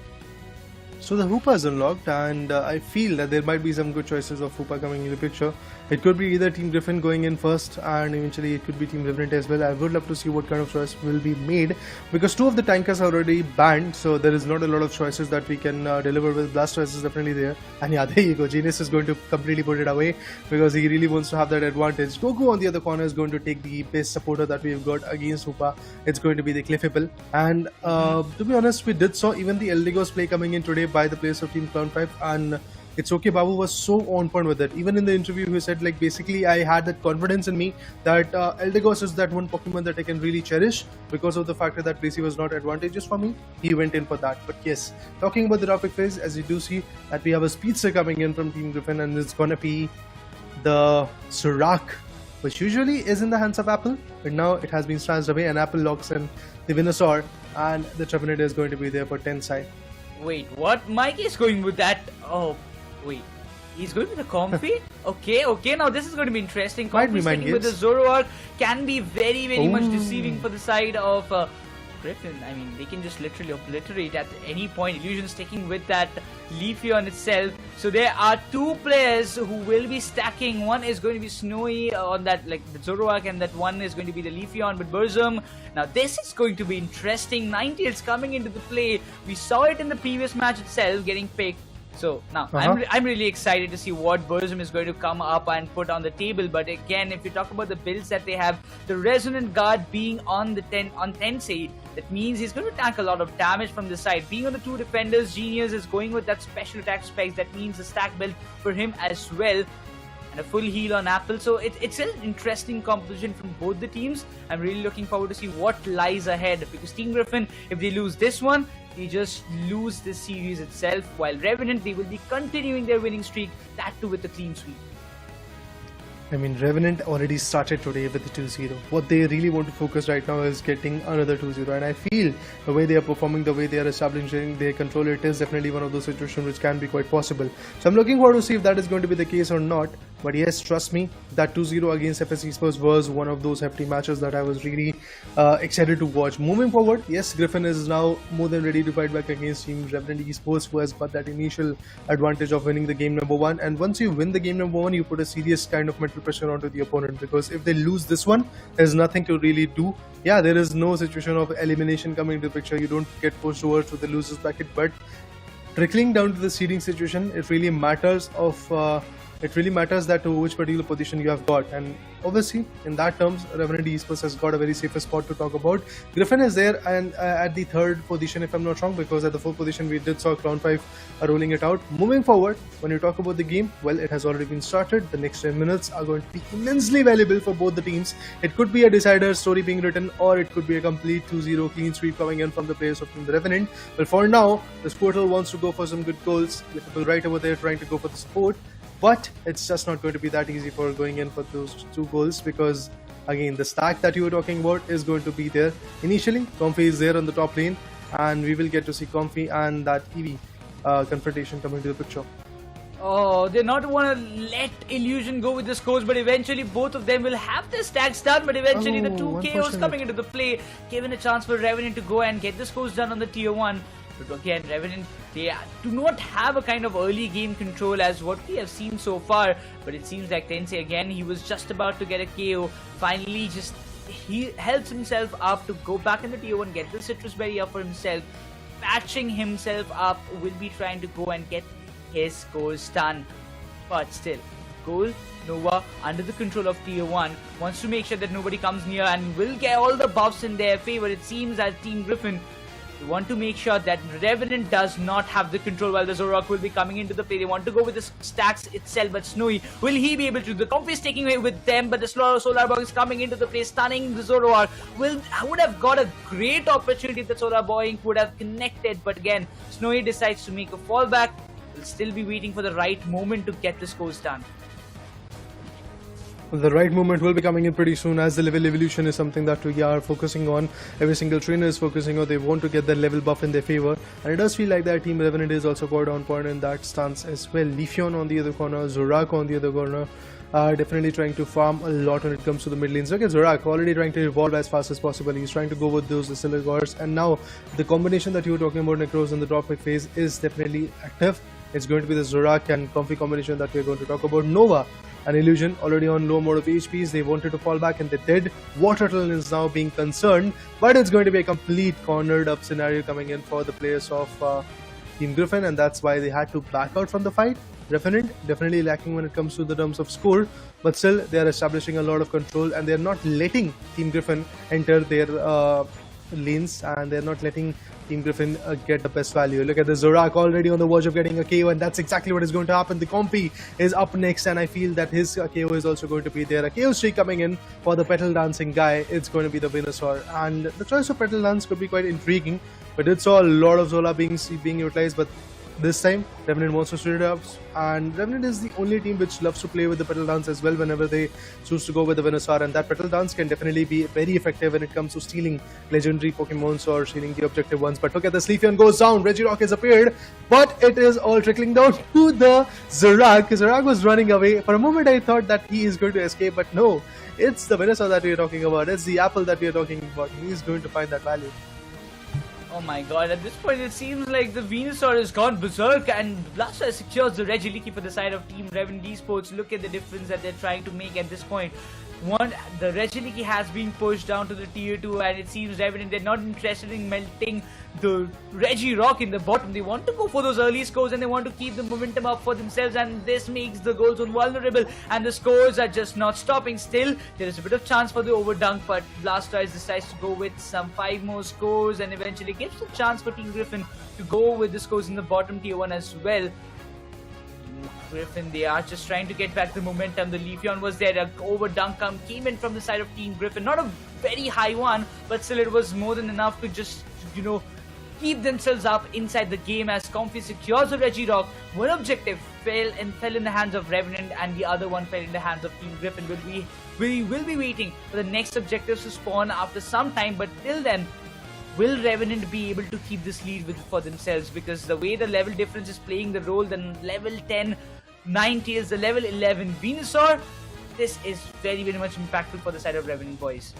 So the Hoopa is unlocked, and I feel that there might be some good choices of Hoopa coming in the picture. It could be either Team Griffin going in first, and eventually it could be Team Revenant as well. I would love to see what kind of choice will be made, because 2 of the tankers are already banned, so there is not a lot of choices that we can deliver with. Blastoise is definitely there, and yeah, there you go. Genius is going to completely put it away, because he really wants to have that advantage. Goku on the other corner is going to take the best supporter that we've got against Hoopa. It's going to be the Clefable, and to be honest, we did saw even the Eldegoss play coming in today by the players of Team Clown5, and it's okay, Babu was so on point with it. Even in the interview, he said, like, basically I had that confidence in me that Eldegoss is that one Pokemon that I can really cherish, because of the fact that Tracy was not advantageous for me. He went in for that. But yes, talking about the topic phase, as you do see that we have a speedster coming in from Team Griffin, and it's gonna be the Zoroark, which usually is in the hands of Apple, but now it has been snatched away, and Apple locks in the Venusaur, and the Trevenant is going to be there for Tensai. Wait, what? Mike is going with that? Oh, wait. He's going with the Comfy? Okay, now this is going to be interesting. Comfy sticking with the Zoroark can be very, very much deceiving for the side of Griffin. I mean, they can just literally obliterate at any point. Illusion sticking with that Leafeon itself. So there are 2 players who will be stacking. One is going to be Snowy on that, like the Zoroark, and that one is going to be the Leafeon with Burzum. Now this is going to be interesting. Ninetales coming into the play. We saw it in the previous match itself, getting picked. So now I'm really excited to see what Burzum is going to come up and put on the table. But again, if you talk about the builds that they have, the Resonant Guard being on the Tensei, that means he's going to tank a lot of damage from the side. Being on the 2 defenders, Genius is going with that special attack specs. That means a stack build for him as well, and a full heal on Apple. So it's an interesting composition from both the teams. I'm really looking forward to see what lies ahead, because Team Griffin, if they lose this one, they just lose this series itself, while Revenant, they will be continuing their winning streak, that too with a clean sweep. I mean, Revenant already started today with the 2-0. What they really want to focus right now is getting another 2-0, and I feel the way they are performing, the way they are establishing their control, it is definitely one of those situations which can be quite possible. So I'm looking forward to see if that is going to be the case or not. But yes, trust me, that 2-0 against FS Esports was one of those hefty matches that I was really excited to watch. Moving forward, yes, Griffin is now more than ready to fight back against Team Revenant Esports, who has got that initial advantage of winning the game number 1. And once you win the game number 1, you put a serious kind of mental pressure onto the opponent, because if they lose this one, there's nothing to really do. Yeah, there is no situation of elimination coming into the picture. You don't get pushed over to the losers bracket, but trickling down to the seeding situation, it really matters of It really matters that which particular position you have got, and obviously in that terms, Revenant Esports has got a very safer spot to talk about. Griffin is there and at the third position, if I'm not wrong, because at the fourth position we did saw Crown 5 rolling it out. Moving forward, when you talk about the game, well, it has already been started. The next 10 minutes are going to be immensely valuable for both the teams. It could be a decider story being written, or it could be a complete 2-0 clean sweep coming in from the players of Team the Revenant. But for now, the Squirtle wants to go for some good goals. The people right over there trying to go for the support. But it's just not going to be that easy for going in for those 2 goals, because again, the stack that you were talking about is going to be there. Initially, Comfy is there on the top lane, and we will get to see Comfy and that EV confrontation coming to the picture. Oh, they not want to let Illusion go with the scores, but eventually both of them will have their stacks done. But eventually the 2 KOs coming into the play, given a chance for Revenant to go and get the scores done on the tier 1. But again, Revenant, they do not have a kind of early game control as what we have seen so far. But it seems like Tensei again, he was just about to get a KO. Finally, he helps himself up to go back in the tier 1, get the Citrus Berry up for himself. Patching himself up, will be trying to go and get his scores done. But still, Goal, Nova, under the control of tier 1, wants to make sure that nobody comes near and will get all the buffs in their favor. It seems as Team Griffin, they want to make sure that Revenant does not have the control while the Zoroark will be coming into the play. They want to go with the stacks itself, but Snowy, will he be able to? The Comfy is taking away with them, but the Solar Ball is coming into the play, stunning the Zoroark. Would have got a great opportunity if the Solar Ball would have connected, but again, Snowy decides to make a fallback. Will still be waiting for the right moment to get the scores done. The right moment will be coming in pretty soon, as the level evolution is something that we are focusing on. Every single trainer is focusing on. They want to get that level buff in their favor, and it does feel like that Team Revenant is also quite on point in that stance as well. Leafeon on the other corner, Zoroark on the other corner, definitely trying to farm a lot when it comes to the mid lanes. Look at Zoroark already trying to evolve as fast as possible. He's trying to go with those Siligors, and now the combination that you were talking about, Necros, in the top pick phase is definitely active. It's going to be the Zoroark and Comfy combination that we're going to talk about. Nova and Illusion already on low mode of HPs. They wanted to fall back and they did. Water Turtle is now being concerned, but it's going to be a complete cornered up scenario coming in for the players of Team Griffin, and that's why they had to back out from the fight. Revenant definitely lacking when it comes to the terms of score, but still they are establishing a lot of control and they're not letting Team Griffin enter their lanes, and they're not letting Team Griffin get the best value. Look at the Zoroark already on the verge of getting a KO, and that's exactly what is going to happen. The Comfy is up next, and I feel that his KO is also going to be there. A KO streak coming in for the Petal Dancing guy. It's going to be the Venusaur, and the choice of Petal Dance could be quite intriguing, but it saw a lot of Zola being utilized, but this time Revenant wants to switch it up, and Revenant is the only team which loves to play with the Petal Dance as well whenever they choose to go with the Venusaur, and that Petal Dance can definitely be very effective when it comes to stealing legendary Pokemons or stealing the objective ones. But look at this, Leafeon goes down, Regirock has appeared, but it is all trickling down to the Zoroark. Zoroark was running away. For a moment I thought that he is going to escape, but no, it's the Venusaur that we are talking about. It's the apple that we are talking about. He is going to find that value. Oh my god, at this point it seems like the Venusaur has gone berserk and Blastoise secures the Regieleki for the side of Team Revenant Esports. Look at the difference that they're trying to make at this point. The Regieleki has been pushed down to the tier 2, and it seems Revenant, they're not interested in melting the Regirock in the bottom. They want to go for those early scores and they want to keep the momentum up for themselves, and this makes the goal zone vulnerable and the scores are just not stopping. Still, there is a bit of chance for the overdunk, but Blastoise decides to go with some 5 more scores and eventually gives the chance for Team Griffin to go with the scores in the bottom tier 1 as well. Griffin, they are just trying to get back the momentum. The Leafeon was there, an overdunk came in from the side of Team Griffin. Not a very high one, but still it was more than enough to just, keep themselves up inside the game as Comfy secures the Regirock. One objective fell in the hands of Revenant and the other one fell in the hands of Team Griffin. We will be waiting for the next objectives to spawn after some time, but till then, will Revenant be able to keep this lead for themselves? Because the way the level difference is playing the role, then level 10 Ninetales, the level 11 Venusaur, this is very, very much impactful for the side of Revenant boys.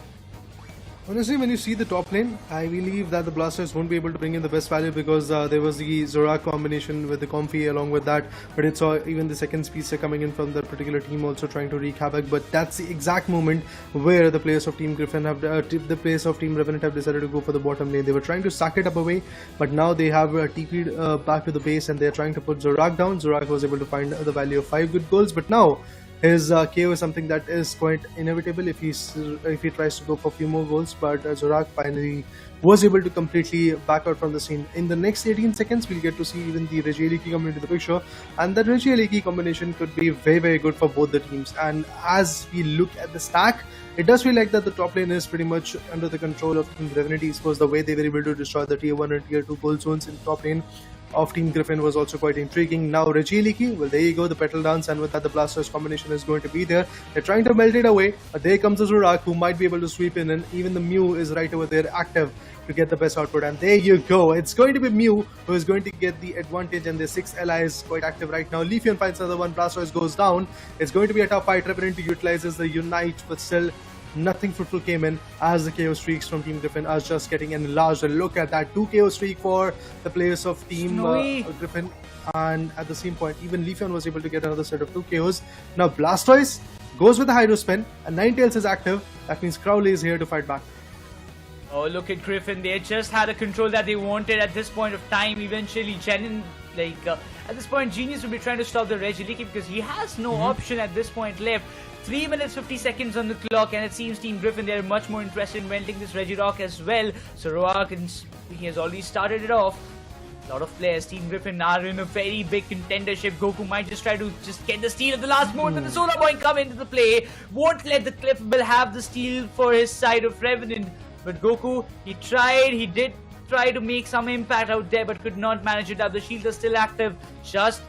Honestly, when you see the top lane, I believe that the Blasters won't be able to bring in the best value because there was the Zorak combination with the Comfy along with that. But it saw even the second speedster coming in from that particular team also trying to wreak havoc. But that's the exact moment where the players of Team Griffin have the players of Team Revenant have decided to go for the bottom lane. They were trying to suck it up away, but now they have TP'd back to the base and they're trying to put Zorak down. Zorak was able to find the value of 5 good goals, but now his KO is something that is quite inevitable if he tries to go for a few more goals, but Zorak finally was able to completely back out from the scene. In the next 18 seconds, we'll get to see even the Regieleki come into the picture, and that Regieleki combination could be very, very good for both the teams. And as we look at the stack, it does feel like that the top lane is pretty much under the control of Team Revenant Esports. The way they were able to destroy the tier 1 and tier 2 gold zones in top lane of Team Griffin was also quite intriguing. Now Regieleki, well there you go, the petal dance, and with that the Blasters combination is going to be there. They're trying to melt it away, but there comes the Zorak who might be able to sweep in, and even the Mew is right over there active to get the best output. And there you go, it's going to be Mew who is going to get the advantage, and the 6 allies quite active right now. Leafeon finds another one, Blastoise goes down. It's going to be a tough fight. Revenant utilizes the Unite, but still nothing fruitful came in as the KO streaks from Team Griffin are just getting enlarged. And look at that, 2 KO streak for the players of Team Griffin, and at the same point even Leafeon was able to get another set of 2 KOs. Now Blastoise goes with the Hydro Spin and Ninetales is active. That means Crowley is here to fight back. Oh, look at Griffin. They just had a control that they wanted at this point of time. Eventually, at this point, Genius will be trying to stop the Regieleki because he has no option at this point left. 3 minutes 50 seconds on the clock, and it seems Team Griffin, they are much more interested in melting this Regirock as well. So Roark, he has already started it off. A lot of players, Team Griffin are in a very big contendership. Goku might just try to get the steal at the last moment, but the Solar Boy come into the play. Won't let the Cliffable have the steal for his side of Revenant. But Goku, he did try to make some impact out there, but could not manage it up. The shields are still active, just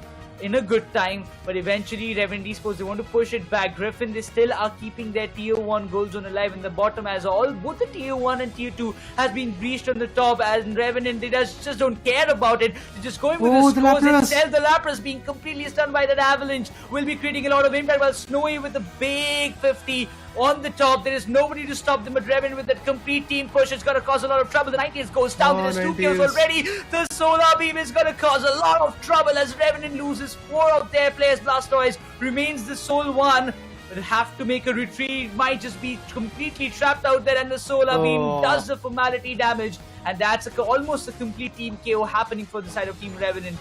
in a good time, but eventually Revenant Esports, they want to push it back. Griffin, they still are keeping their tier 1 gold zone alive in the bottom, as both the tier 1 and tier 2 has been breached on the top, and Revenant, they just don't care about it. They're just going with the scores itself. The Lapras being completely stunned by that avalanche will be creating a lot of impact, while Snowy with a big 50 on the top. There is nobody to stop them, but Revenant with that complete team push, it's going to cause a lot of trouble. The 90s goes down. There's 2 kills already. The Solar Beam is going to cause a lot of trouble as Revenant loses 4 of their players. Blastoise remains the sole one. They'll have to make a retreat. Might just be completely trapped out there, and the Solar Beam does the formality damage, and that's almost a complete team KO happening for the side of Team Revenant.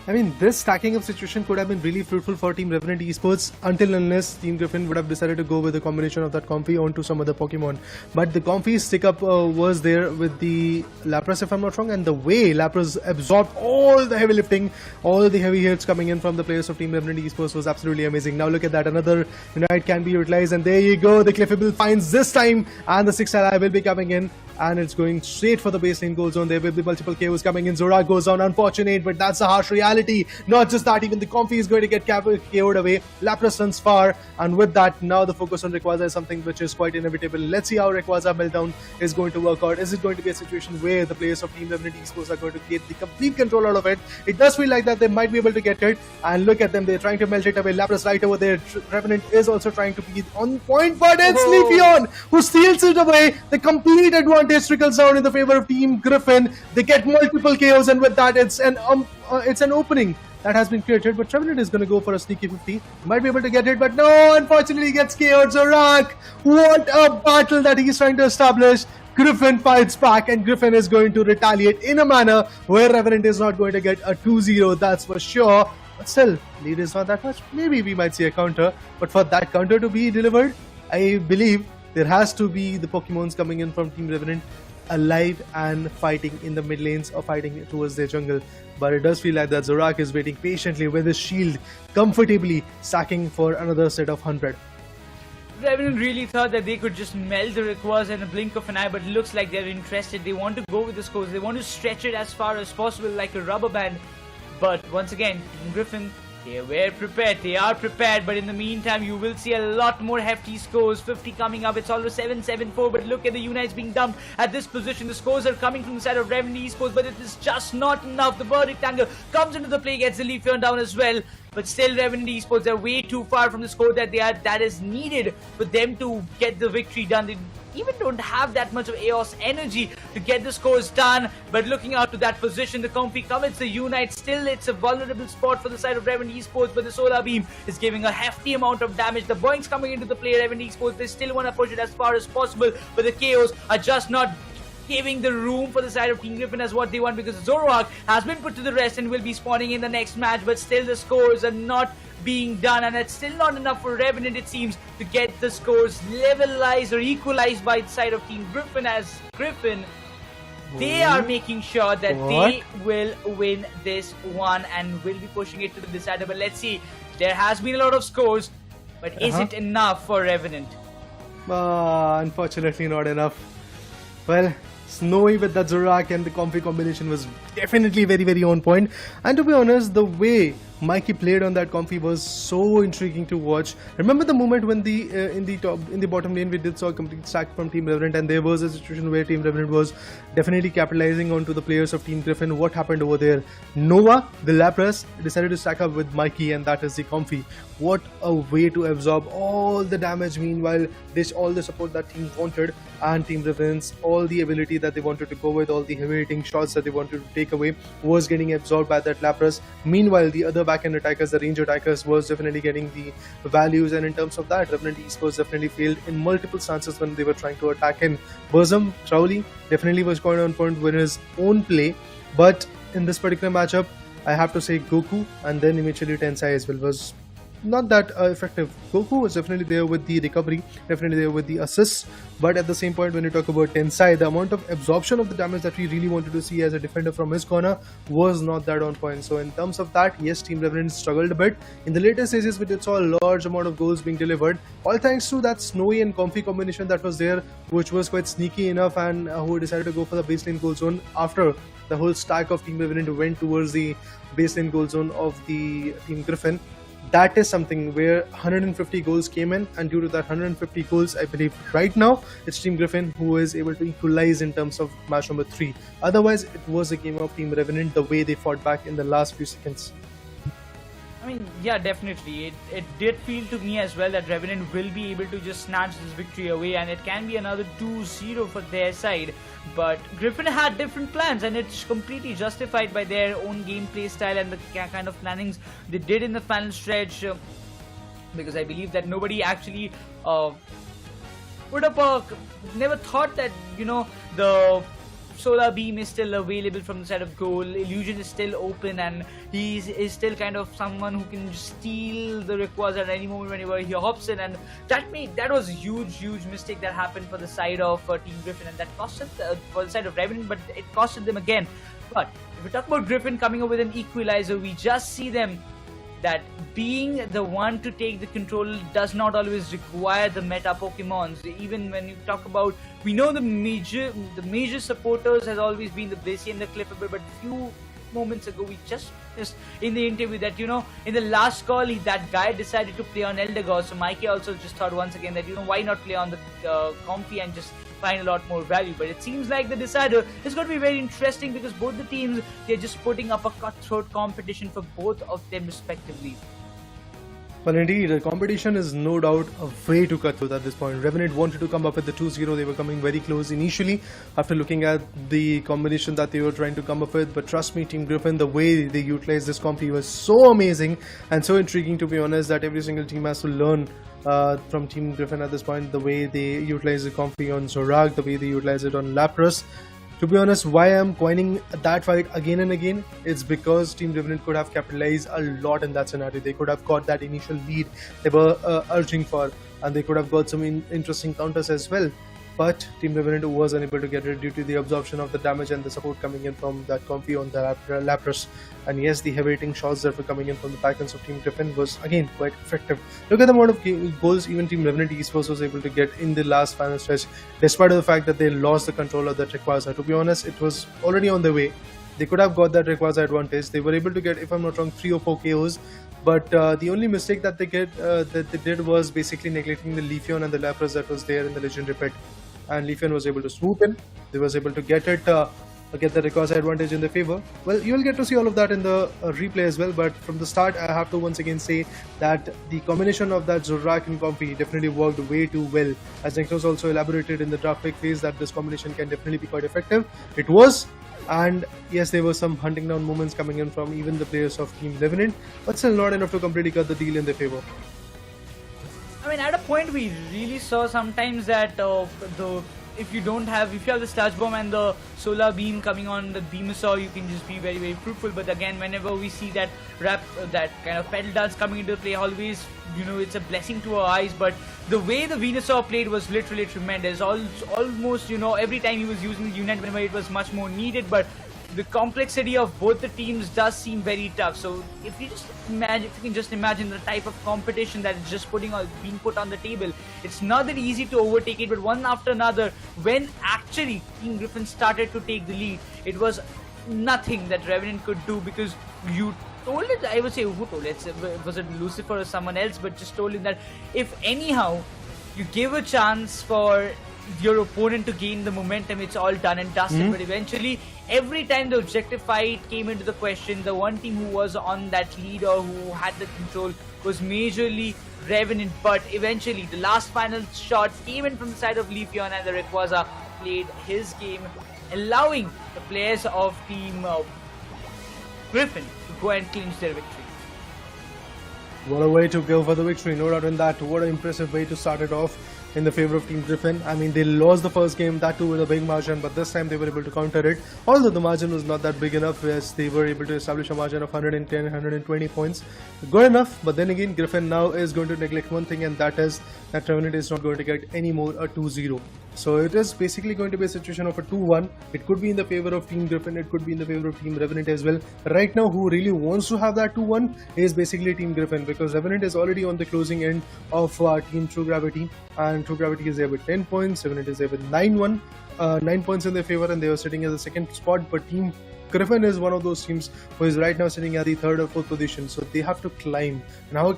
I mean, this stacking up situation could have been really fruitful for Team Revenant Esports until unless Team Griffin would have decided to go with a combination of that Comfy onto some other Pokemon. But the Comfy stick up was there with the Lapras, if I'm not wrong, and the way Lapras absorbed all the heavy lifting, all the heavy hits coming in from the players of Team Revenant Esports was absolutely amazing. Now look at that, another Unite can be utilized, and there you go, the Cliffable finds this time, and the 6 ally will be coming in. And it's going straight for the baseline goal zone. There will be multiple KOs coming in. Zorak goes down, unfortunate, but that's a harsh reality. Not just that, even the Comfy is going to get KO'd away. Lapras runs far, and with that, now the focus on Rayquaza is something which is quite inevitable. Let's see how Rayquaza meltdown is going to work out. Is it going to be a situation where the players of Team Revenant Esports are going to get the complete control out of it? It does feel like that they might be able to get it, and look at them, they're trying to melt it away. Lapras right over there. Revenant is also trying to be on point, but it's Leafeon who steals it away. The complete advantage trickles down in the favor of Team Griffin. They get multiple KOs, and with that, it's an opening that has been created. But Revenant is going to go for a sneaky 50. Might be able to get it, but no, unfortunately, he gets KO'd. Zorak, what a battle that he's trying to establish. Griffin fights back, and Griffin is going to retaliate in a manner where Revenant is not going to get a 2-0, that's for sure. But still, lead is not that much. Maybe we might see a counter, but for that counter to be delivered, I believe there has to be the Pokemons coming in from Team Revenant alive and fighting in the mid lanes or fighting towards their jungle. But it does feel like that Zorak is waiting patiently with his shield, comfortably stacking for another set of 100. Revenant really thought that they could just melt the Rayquaza in a blink of an eye, but it looks like they're interested. They want to go with the scores. They want to stretch it as far as possible like a rubber band. But once again, Team Griffin, they were prepared, they are prepared, but in the meantime, you will see a lot more hefty scores. 50 coming up, it's almost 7-7-4, but look at the Unites being dumped at this position. The scores are coming from the side of Revenant Esports, but it is just not enough. The bird rectangle comes into the play, gets the Leafeon down as well. But still, Revenant Esports are way too far from the score that is needed for them to get the victory done. even don't have that much of Eos energy to get the scores done. But looking out to that position, the Comfy commits the Unite. Still, it's a vulnerable spot for the side of Revenant Esports, but the Solar Beam is giving a hefty amount of damage. The Boinks coming into the play, Revenant Esports, they still want to push it as far as possible, but the KOs are just not giving the room for the side of Team Griffin as what they want, because Zoroark has been put to the rest and will be spawning in the next match, but still the scores are not being done, and it's still not enough for Revenant, it seems, to get the scores levelized or equalized by the side of Team Griffin, as Griffin, they are making sure that they will win this one and will be pushing it to the decider. But let's see, there has been a lot of scores, but is it enough for Revenant? Unfortunately not enough. Well, Snowy with that Zorak and the Comfy combination was definitely very, very on point. And to be honest, the way Mikey played on that Comfy was so intriguing to watch. Remember the moment when in the bottom lane we did saw a complete stack from Team Revenant, and there was a situation where Team Revenant was definitely capitalizing onto the players of Team Griffin. What happened over there? Nova, the Lapras, decided to stack up with Mikey, and that is the Comfy. What a way to absorb all the damage, meanwhile dish all the support that team wanted, and Team Revenant's all the ability that they wanted to go with, all the heavy hitting shots that they wanted to take away was getting absorbed by that Lapras. Meanwhile, the other back-end attackers, the range attackers, was definitely getting the values, and in terms of that, Revenant Esports definitely failed in multiple stances when they were trying to attack in. Burzum, Crowley definitely was quite on point with his own play, but in this particular matchup, I have to say Goku and then eventually Tensai as well was not that effective. Goku was definitely there with the recovery, definitely there with the assists, but at the same point when you talk about Tensai, the amount of absorption of the damage that we really wanted to see as a defender from his corner was not that on point. So in terms of that, yes, Team Revenant struggled a bit. In the later stages, we did saw a large amount of goals being delivered, all thanks to that Snowy and Comfy combination that was there, which was quite sneaky enough, and who decided to go for the baseline goal zone after the whole stack of Team Revenant went towards the baseline goal zone of the Team Griffin. That is something where 150 goals came in, and due to that 150 goals, I believe right now it's Team Griffin who is able to equalize in terms of match number 3. Otherwise, it was a game of Team Revenant the way they fought back in the last few seconds. I mean, yeah, definitely. It did feel to me as well that Revenant will be able to just snatch this victory away, and it can be another 2-0 for their side. But Griffin had different plans, and it's completely justified by their own gameplay style and the kind of plannings they did in the final stretch. Because I believe that nobody actually would have never thought that, you know, the Solar Beam is still available from the side of goal, Illusion is still open, and he is still kind of someone who can steal the Rayquaza at any moment whenever he hops in, and that was a huge mistake that happened for the side of Team Griffin, and that costed for the side of Revenant, but it costed them again. But if we talk about Griffin coming up with an equalizer, we just see them that being the one to take the control does not always require the meta Pokemons. Even when you talk about, we know the major supporters has always been the Blissey and the Clipper, but few moments ago we just in the interview that, you know, in the last call that guy decided to play on Eldegoss. So Mikey also just thought once again that, you know, why not play on the Comfy and just find a lot more value. But it seems like the decider is going to be very interesting, because both the teams, they're just putting up a cutthroat competition for both of them respectively. Well, indeed, the competition is no doubt a way to cut through at this point. Revenant wanted to come up with the 2-0. They were coming very close initially after looking at the combination that they were trying to come up with. But trust me, Team Griffin, the way they utilized this Comfy was so amazing and so intriguing, to be honest, that every single team has to learn from Team Griffin at this point. The way they utilize the Comfy on Zorak, the way they utilize it on Lapras. To be honest, why I'm coining that fight again and again, it's because Team Revenant could have capitalized a lot in that scenario. They could have got that initial lead they were urging for, and they could have got some interesting counters as well. But Team Revenant was unable to get it due to the absorption of the damage and the support coming in from that Comfy on the Lapras. And yes, the heavy hitting shots that were coming in from the backends of Team Griffin was again quite effective. Look at the amount of goals even Team Revenant Esports was able to get in the last final stretch, despite of the fact that they lost the control of that Rayquaza. To be honest, it was already on the way. They could have got that Rayquaza advantage. They were able to get, if I'm not wrong, 3 or 4 KOs. But the only mistake that they did was basically neglecting the Leafeon and the Lapras that was there in the Legendary Pit. And Leafeon was able to swoop in. They was able to get it get the Rayquaza advantage in their favor. Well, you'll get to see all of that in the replay as well, but from the start I have to once again say that the combination of that Zoroark and Comfey definitely worked way too well. As Necros also elaborated in the draft pick phase that this combination can definitely be quite effective. It was, and yes, there were some hunting down moments coming in from even the players of Team Revenant, but still not enough to completely cut the deal in their favor. I mean, at a point we really saw sometimes that if you have the Sludge Bomb and the Solar Beam coming on the Venusaur, you can just be very, very fruitful. But again, whenever we see that kind of Petal Dance coming into play, always, it's a blessing to our eyes. But the way the Venusaur played was literally tremendous. Almost, every time he was using the Unite, whenever it was much more needed. But the complexity of both the teams does seem very tough. So if you can just imagine the type of competition that is just being put on the table, it's not that easy to overtake it. But one after another, when actually Team Griffin started to take the lead, it was nothing that Revenant could do, because you told it, I would say, who told it? Was it Lucifer or someone else? But just told him that if anyhow you give a chance for your opponent to gain the momentum, it's all done and dusted. But eventually, every time the objective fight came into the question, the one team who was on that lead or who had the control was majorly Revenant. But eventually, the last final shot came in from the side of Leafeon, and the Rayquaza played his game, allowing the players of Team Griffin to go and clinch their victory. What a way to go for the victory, no doubt in that. What an impressive way to start it off in the favor of Team Griffin. I mean, they lost the first game, that too with a big margin, but this time they were able to counter it. Although the margin was not that big enough, as they were able to establish a margin of 110, 120 points. Good enough, but then again, Griffin now is going to neglect one thing, and that is that Revenant is not going to get any more a 2-0. So it is basically going to be a situation of a 2-1. It could be in the favor of Team Griffin, it could be in the favor of Team Revenant as well. Right now, who really wants to have that 2-1 is basically Team Griffin, because Revenant is already on the closing end of Team True Gravity, and True Gravity is there with 10 points, Revenant is there with 9 points in their favor, and they are sitting at the second spot. But Team Griffin is one of those teams who is right now sitting at the third or fourth position, so they have to climb. And how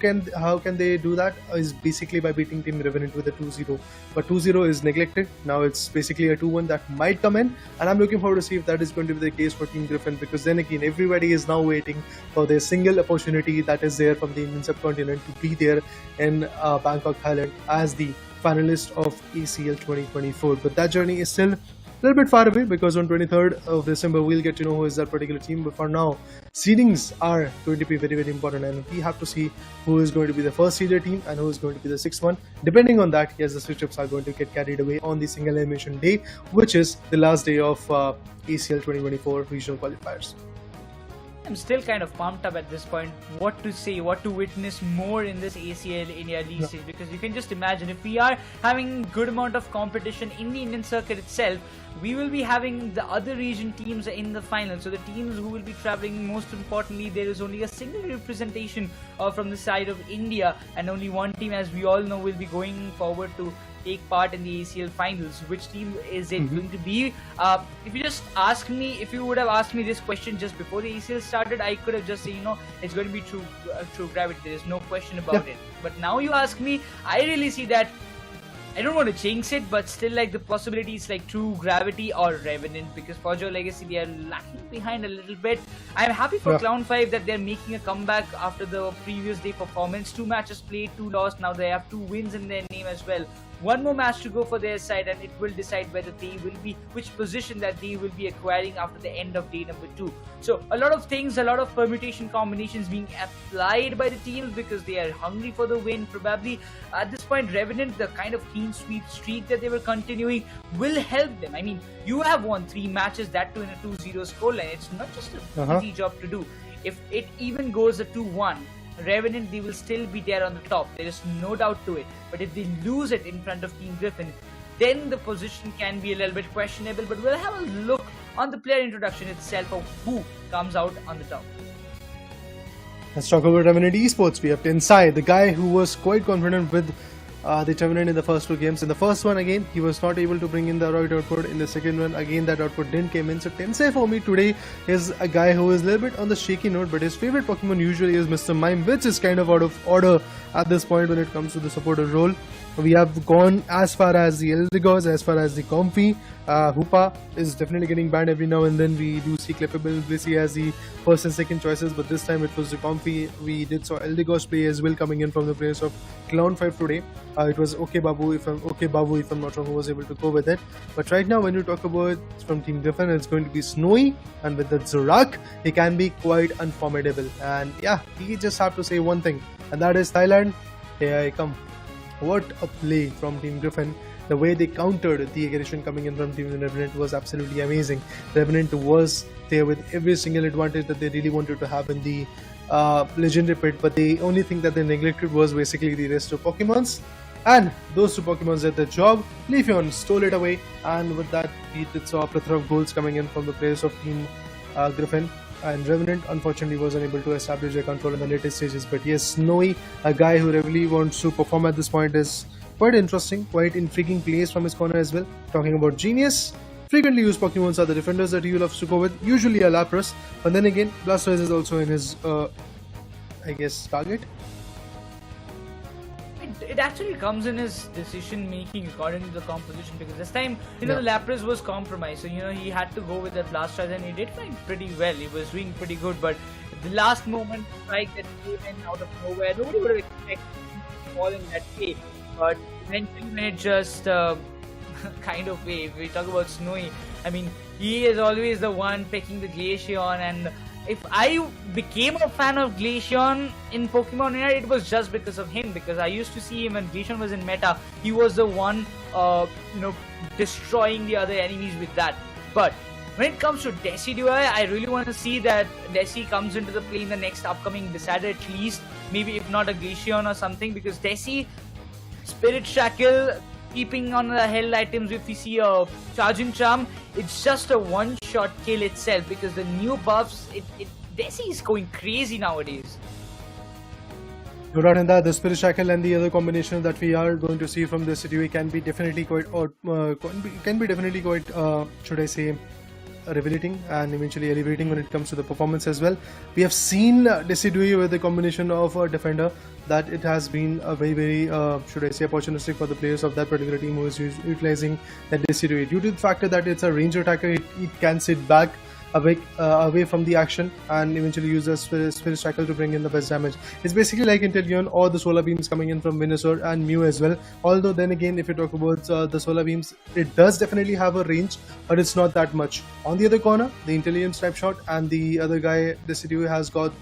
can they do that? Is basically by beating Team Revenant with a 2-0. But 2-0 is neglected. Now it's basically a 2-1 that might come in, and I'm looking forward to see if that is going to be the case for Team Griffin, because then again, everybody is now waiting for their single opportunity that is there from the Indian subcontinent to be there in Bangkok, Thailand as the finalist of ACL 2024. But that journey is still a little bit far away, because on 23rd of December we'll get to know who is that particular team. But for now, seedings are going to be very, very important, and we have to see who is going to be the first seeded team and who is going to be the sixth one. Depending on that, yes, the switch-ups are going to get carried away on the single elimination day, which is the last day of ACL 2024 regional qualifiers. I'm still kind of pumped up at this point what to say, what to witness more in this ACL India League stage, because you can just imagine if we are having good amount of competition in the Indian circuit itself, we will be having the other region teams in the final. So the teams who will be traveling, most importantly, there is only a single representation from the side of India, and only one team, as we all know, will be going forward to take part in the ACL finals. Which team is it going to be? If you would have asked me this question just before the ACL started, I could have just said, it's going to be True Gravity. There is no question about it. But now you ask me, I really see that, I don't want to jinx it, but still like the possibilities like True Gravity or Revenant, because for Joe Legacy they are lacking behind a little bit. I'm happy for Clown5 that they're making a comeback after the previous day performance. 2 matches played, 2 lost. Now they have 2 wins in their name as well. One more match to go for their side, and it will decide whether they will be, which position that they will be acquiring after the end of day number 2. So a lot of things, a lot of permutation combinations being applied by the teams, because they are hungry for the win. Probably at this point, Revenant, the kind of clean sweep streak that they were continuing, will help them. I mean, you have won 3 matches, that too in a 2-0 scoreline. It's not just an easy job to do. If it even goes a 2-1, Revenant, they will still be there on the top. There is no doubt to it. But if they lose it in front of Team Griffin, then the position can be a little bit questionable. But we'll have a look on the player introduction itself of who comes out on the top. Let's talk about Revenant Esports. We have Tensai, the guy who was quite confident with the Trevenant in the first 2 games. In the first one, again, he was not able to bring in the right output. In the second one, again, that output didn't come in. So Tensei for me today is a guy who is a little bit on the shaky note, but his favorite Pokemon usually is Mr. Mime, which is kind of out of order at this point when it comes to the supporter role. We have gone as far as the Eldegoss, as far as the Comfy. Hoopa is definitely getting banned every now and then. We do see Clippable Blissey as the first and second choices, but this time it was the Comfy. We did saw Eldegoss play as well coming in from the players of Clown 5 today. It was Babu, if I'm not wrong, who was able to go with it. But right now, when you talk about from Team Griffin, it's going to be Snowy, and with the Zorak, he can be quite unformidable. And yeah, he just have to say one thing, and that is Thailand, here I come. What a play from Team Griffin. The way they countered the aggression coming in from Team Revenant was absolutely amazing. Revenant was there with every single advantage that they really wanted to have in the legendary pit, but the only thing that they neglected was basically the rest of Pokemons. And those 2 Pokemons did the job. Leafeon stole it away, and with that we did saw a plethora of goals coming in from the players of Team Griffin. And Revenant unfortunately was unable to establish their control in the latest stages. But yes, Snowy, a guy who really wants to perform at this point, is quite interesting, quite intriguing plays from his corner as well. Talking about Genius, frequently used Pokemons are the defenders that he loves to go with, usually a Lapras, but then again, Blastoise is also in his, I guess, target. It actually comes in his decision making according to the composition, because this time, the Lapras was compromised, so he had to go with the Blastoise, and he did fine pretty well. He was doing pretty good, but the last moment strike that came in out of nowhere, nobody would have expected him to fall in that way. But eventually, when it just kind of way, we talk about Snowy, I mean, he is always the one picking the Glaceon, and if I became a fan of Glaceon in Pokemon Unite, it was just because of him, because I used to see him when Glaceon was in meta. He was the one, destroying the other enemies with that. But when it comes to Decidueye, I really want to see that Deci comes into the play in the next upcoming Decider at least, maybe if not a Glaceon or something, because Deci, Spirit Shackle, keeping on the held items, if we see a Charging Charm, it's just a one-shot kill itself, because the new buffs, Deci is going crazy nowadays. No doubt in that, the Spirit Shackle and the other combination that we are going to see from this Decidueye can be definitely quite, should I say, revelating and eventually elevating when it comes to the performance as well. We have seen Decidueye with the combination of a defender that it has been a very, should I say, opportunistic for the players of that particular team who is utilizing that Decidueye. Due to the fact that it's a range attacker, it can sit back away from the action and eventually use the Spirit Shackle to bring in the best damage. It's basically like Inteleon or the Solar Beams coming in from Venusaur and Mew as well. Although then again, if you talk about the Solar Beams, it does definitely have a range, but it's not that much. On the other corner, the Inteleon Snipe Shot and the other guy, Decidueye, has got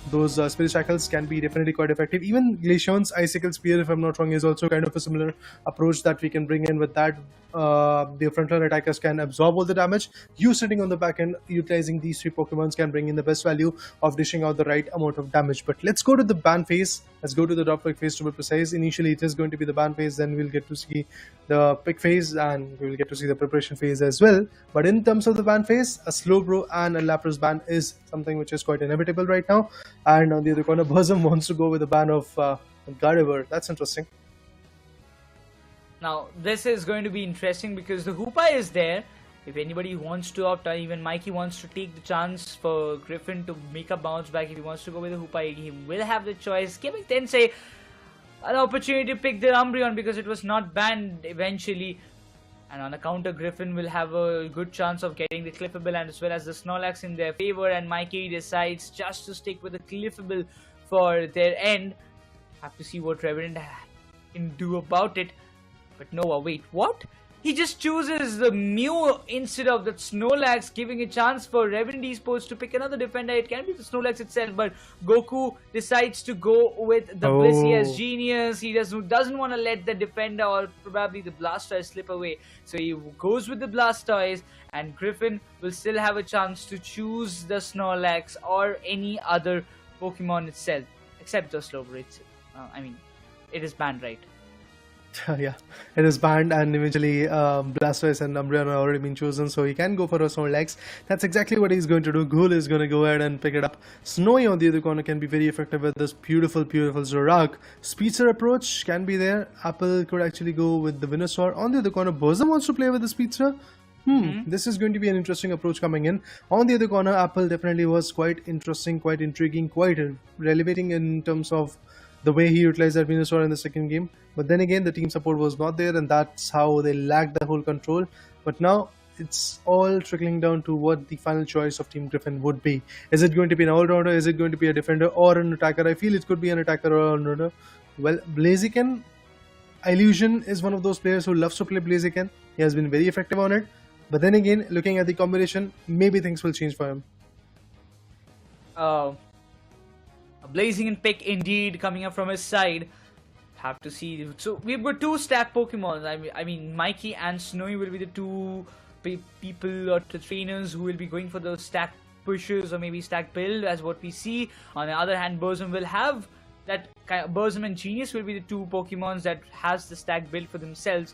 those Spirit Shackles can be definitely quite effective. Even Glaceon's Icicle Spear, if I'm not wrong, is also kind of a similar approach that we can bring in. With that, the frontline attackers can absorb all the damage. You sitting on the back end, utilizing these 3 Pokemons can bring in the best value of dishing out the right amount of damage. But let's go to the ban phase. Let's go to the drop pick phase to be precise. Initially, it is going to be the ban phase, then we'll get to see the pick phase, and we will get to see the preparation phase as well. But in terms of the ban phase, a Slowbro and a Lapras ban is something which is quite inevitable right now. And on the other corner, Burzum wants to go with a ban of Gardevoir. That's interesting. Now, this is going to be interesting because the Hoopa is there. If anybody wants to opt, or even Mikey wants to take the chance for Griffin to make a bounce back, if he wants to go with the Hoopa, he will have the choice, giving Tensei an opportunity to pick the Umbreon because it was not banned eventually. And on the counter, Griffin will have a good chance of getting the Clippable and as well as the Snorlax in their favor. And Mikey decides just to stick with the Clippable for their end. Have to see what Revenant can do about it. But Noah, wait, what? He just chooses the Mew instead of the Snorlax, giving a chance for Revenant Esports to pick another defender. It can be the Snorlax itself, but Goku decides to go with the Blissey as Genius. He doesn't want to let the defender or probably the Blastoise slip away. So he goes with the Blastoise, and Griffin will still have a chance to choose the Snorlax or any other Pokemon itself, except the Slowbro itself. I mean, it is banned, right? Yeah, it is banned, and eventually Blastoise and Umbreon have already been chosen, so he can go for a Snorlax. That's exactly what he's going to do. Ghoul is going to go ahead and pick it up. Snowy on the other corner can be very effective with this beautiful Zorak. Speedster approach can be there. Apple could actually go with the Venusaur. On the other corner, Burzum wants to play with the Speedster. This is going to be an interesting approach coming in. On the other corner, Apple definitely was quite interesting, quite intriguing, quite relevating in terms of the way he utilized that Venusaur in the second game. But then again, the team support was not there, and that's how they lacked the whole control. But now it's all trickling down to what the final choice of Team Griffin would be. Is it going to be an all-rounder? Is it going to be a defender or an attacker? I feel it could be an attacker or an all-rounder. Well, Blaziken, Illusion is one of those players who loves to play Blaziken. He has been very effective on it. But then again, looking at the combination, maybe things will change for him. A blazing pick indeed coming up from his side. Have to see. So we've got two stack Pokemon. I mean, Mikey and Snowy will be the two people or the trainers who will be going for those stack pushes or maybe stack build, as what we see. On the other hand, Burzum will have that kind of, Burzum and Genius will be the two Pokemons that has the stack build for themselves.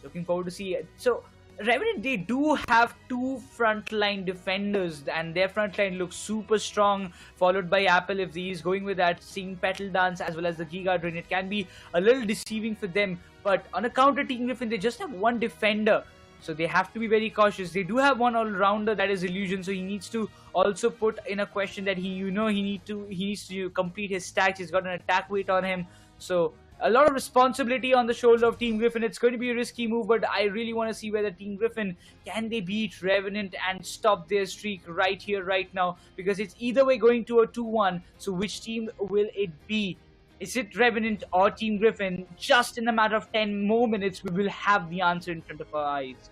Looking forward to see it. So Revenant, they do have two frontline defenders, and their frontline looks super strong, followed by Apple. If he's going with that, seeing Petal Dance as well as the Giga Drain, it can be a little deceiving for them. But on a counter Team Griffin, they just have one defender, so they have to be very cautious. They do have one all-rounder, that is Illusion, so he needs to also put in a question that he needs to complete his stacks. He's got an attack weight on him, so a lot of responsibility on the shoulder of Team Griffin. It's going to be a risky move, but I really want to see whether Team Griffin, can they beat Revenant and stop their streak right here, right now? Because it's either way going to a 2-1. So which team will it be? Is it Revenant or Team Griffin? Just in a matter of 10 more minutes, we will have the answer in front of our eyes.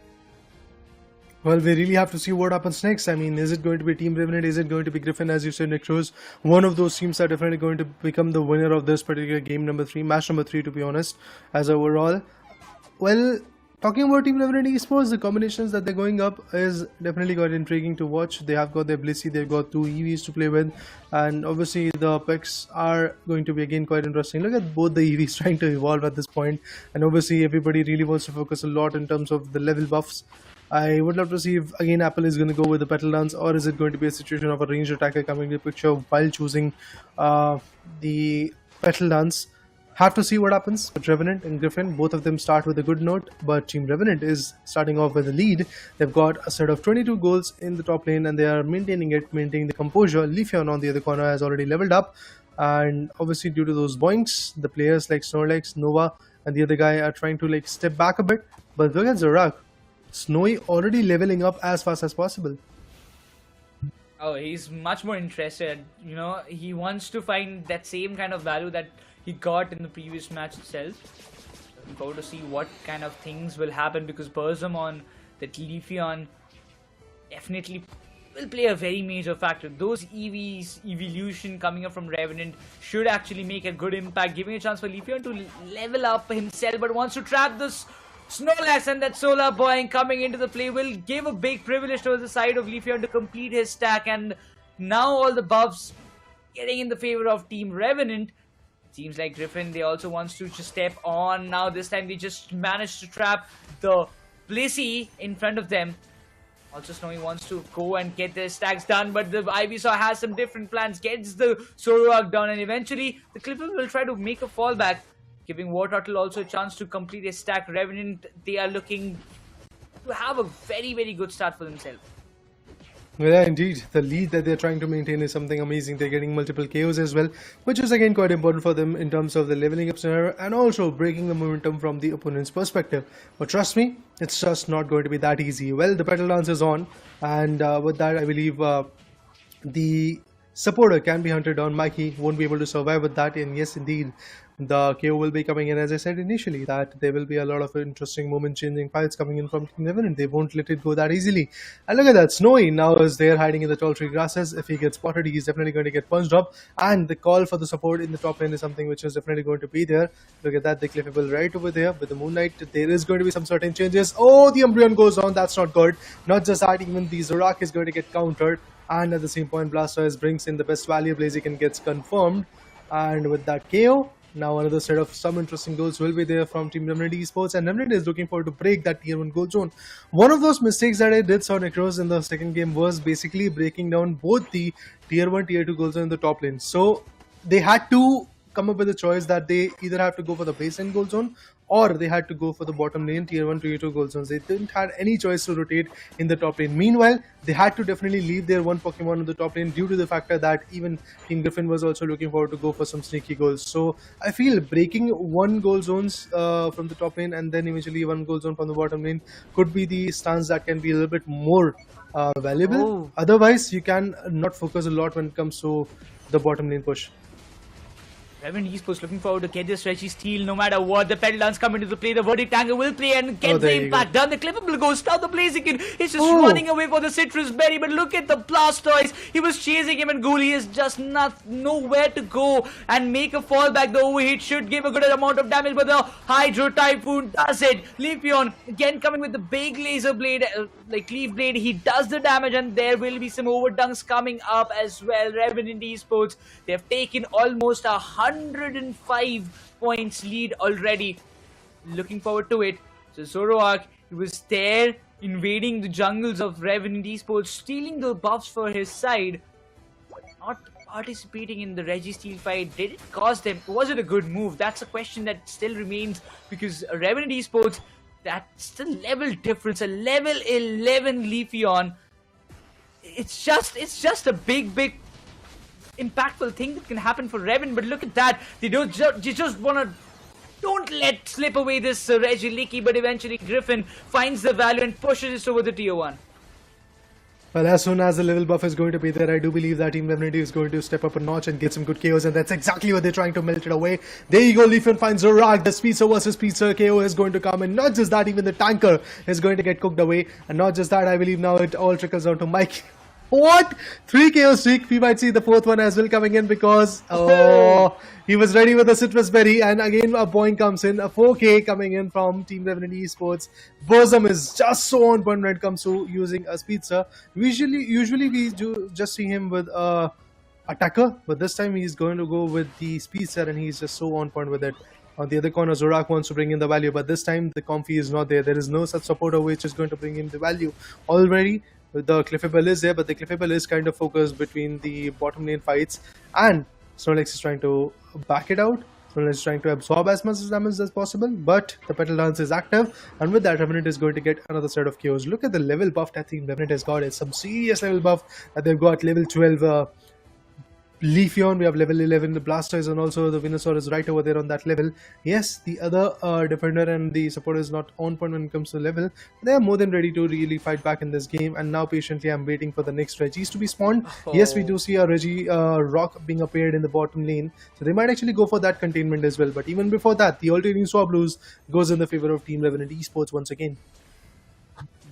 Well, we really have to see what happens next. I mean, is it going to be Team Revenant? Is it going to be Griffin? As you said, Nick Rose, one of those teams are definitely going to become the winner of this particular game number 3, match number 3 to be honest, as overall. Well, talking about Team Revenant Esports, the combinations that they're going up is definitely quite intriguing to watch. They have got their Blissey, they've got 2 EVs to play with, and obviously the picks are going to be again quite interesting. Look at both the EVs trying to evolve at this point, and obviously everybody really wants to focus a lot in terms of the level buffs. I would love to see if again Apple is going to go with the Petal Dance, or is it going to be a situation of a ranged attacker coming to the picture while choosing the Petal Dance. Have to see what happens. But Revenant and Griffin, both of them start with a good note, but Team Revenant is starting off with a lead. They've got a set of 22 goals in the top lane, and they are maintaining the composure. Leafeon on the other corner has already leveled up, and obviously due to those boinks, the players like Snorlax, Nova, and the other guy are trying to step back a bit. But look at Zorak. Snowy already leveling up as fast as possible. Oh, he's much more interested. You know, he wants to find that same kind of value that he got in the previous match itself. Looking forward to see what kind of things will happen, because Burzum on that Leafeon definitely will play a very major factor. Those EVs, evolution coming up from Revenant should actually make a good impact, giving a chance for Leafeon to level up himself, but wants to trap this Snorlax, and that Solar Boy coming into the play will give a big privilege towards the side of Leafeon to complete his stack, and now all the buffs getting in the favor of Team Revenant. Seems like Griffin, they also wants to just step on. Now this time they just managed to trap the Blissey in front of them. Also Snowy wants to go and get their stacks done, but the Ivysaur has some different plans, gets the Zoroark down, and eventually the Clipper will try to make a fallback, giving Wartortle also a chance to complete a stack. Revenant, they are looking to have a very, very good start for themselves. Well, yeah, indeed. The lead that they're trying to maintain is something amazing. They're getting multiple KOs as well, which is again quite important for them in terms of the leveling up scenario and also breaking the momentum from the opponent's perspective. But trust me, it's just not going to be that easy. Well, the Petal Dance is on, and with that, I believe the supporter can be hunted down. Mikey won't be able to survive with that, and yes, indeed, the KO will be coming in. As I said initially, that there will be a lot of interesting moment-changing fights coming in from Team Revenant. They won't let it go that easily. And look at that, Snowy now is there hiding in the tall tree grasses. If he gets spotted, he's definitely going to get punched up. And the call for the support in the top lane is something which is definitely going to be there. Look at that, the Cliffable right over there with the Moonlight. There is going to be some certain changes. Oh, the Umbreon goes on. That's not good. Not just that, even the Zorak is going to get countered. And at the same point, Blastoise brings in the best value. Blaziken gets confirmed. And with that KO, Now another set of some interesting goals will be there from Team Remnant Esports, and Remnant is looking forward to break that tier 1 goal zone. One of those mistakes that I did saw across in the second game was basically breaking down both the tier 1, tier 2 goal zone in the top lane. So they had to come up with a choice that they either have to go for the base lane goal zone or they had to go for the bottom lane tier 1, tier 2 goal zones. They didn't have any choice to rotate in the top lane. Meanwhile, they had to definitely leave their one Pokemon in the top lane due to the factor that even Team Griffin was also looking forward to go for some sneaky goals. So I feel breaking one goal zones from the top lane and then eventually one goal zone from the bottom lane could be the stance that can be a little bit more valuable. Otherwise, you can not focus a lot when it comes to the bottom lane push. Remnant Esports looking forward to get this Reggie steal no matter what. The pedal dance come into the play. The verdict angle will play and get the impact done. The clippable goes down the blaze again. He's just running away for the citrus berry. But look at the Blastoise. He was chasing him and Ghoulie is just nowhere to go and make a fallback. The overhit should give a good amount of damage, but the Hydro Typhoon does it. Leafeon again coming with the big laser blade, like Leaf Blade. He does the damage and there will be some overdunks coming up as well. Remnant Esports, they have taken almost 105 points lead already. Looking forward to it. So Zoroark, he was there invading the jungles of Remnant Esports, stealing the buffs for his side, but not participating in the Reggie Steel fight. Did it cost them? Was it a good move? That's a question that still remains, because Remnant Esports, that's the level difference. A level 11 Leafeon. It's just a big impactful thing that can happen for Revan, but look at that. They just wanna don't let slip away this Reggie Leaky, but eventually Griffin finds the value and pushes it over the tier 1. Well, as soon as the level buff is going to be there, I do believe that Team Remnant is going to step up a notch and get some good KOs, and that's exactly what they're trying to melt it away. There you go, Leafeon finds Zorak. The Speedster versus Speedster KO is going to come, and not just that, even the tanker is going to get cooked away, and not just that, I believe now it all trickles down to Mike. What? 3 KO streak. We might see the 4th one as well coming in because he was ready with a citrus berry, and again a point comes in. A 4K coming in from Team Remnant Esports. Bosom is just so on point when it comes to using a speedster. Usually we do just see him with a attacker, but this time he's going to go with the speedster, and he's just so on point with it. On the other corner, Zorak wants to bring in the value, but this time the Comfy is not there. There is no such supporter which is going to bring in the value. Already the Cliffable is there, but the Cliffable is kind of focused between the bottom lane fights, and Snorlax is trying to back it out. Snorlax is trying to absorb as much damage as possible, but the Petal Dance is active, and with that, Revenant is going to get another set of KOs. Look at the level buff that Team Revenant has got. It's some serious level buff that they've got. Level 12 Leafeon, we have level 11 the Blastoise, and also the Venusaur is right over there on that level. Yes, the other defender and the supporter is not on point when it comes to level. They are more than ready to really fight back in this game, and now patiently I'm waiting for the next Reggies to be spawned. Yes, we do see a Reggie rock being appeared in the bottom lane, so they might actually go for that containment as well. But even before that, the alternating Swablues goes in the favor of Team Revenant Esports once again.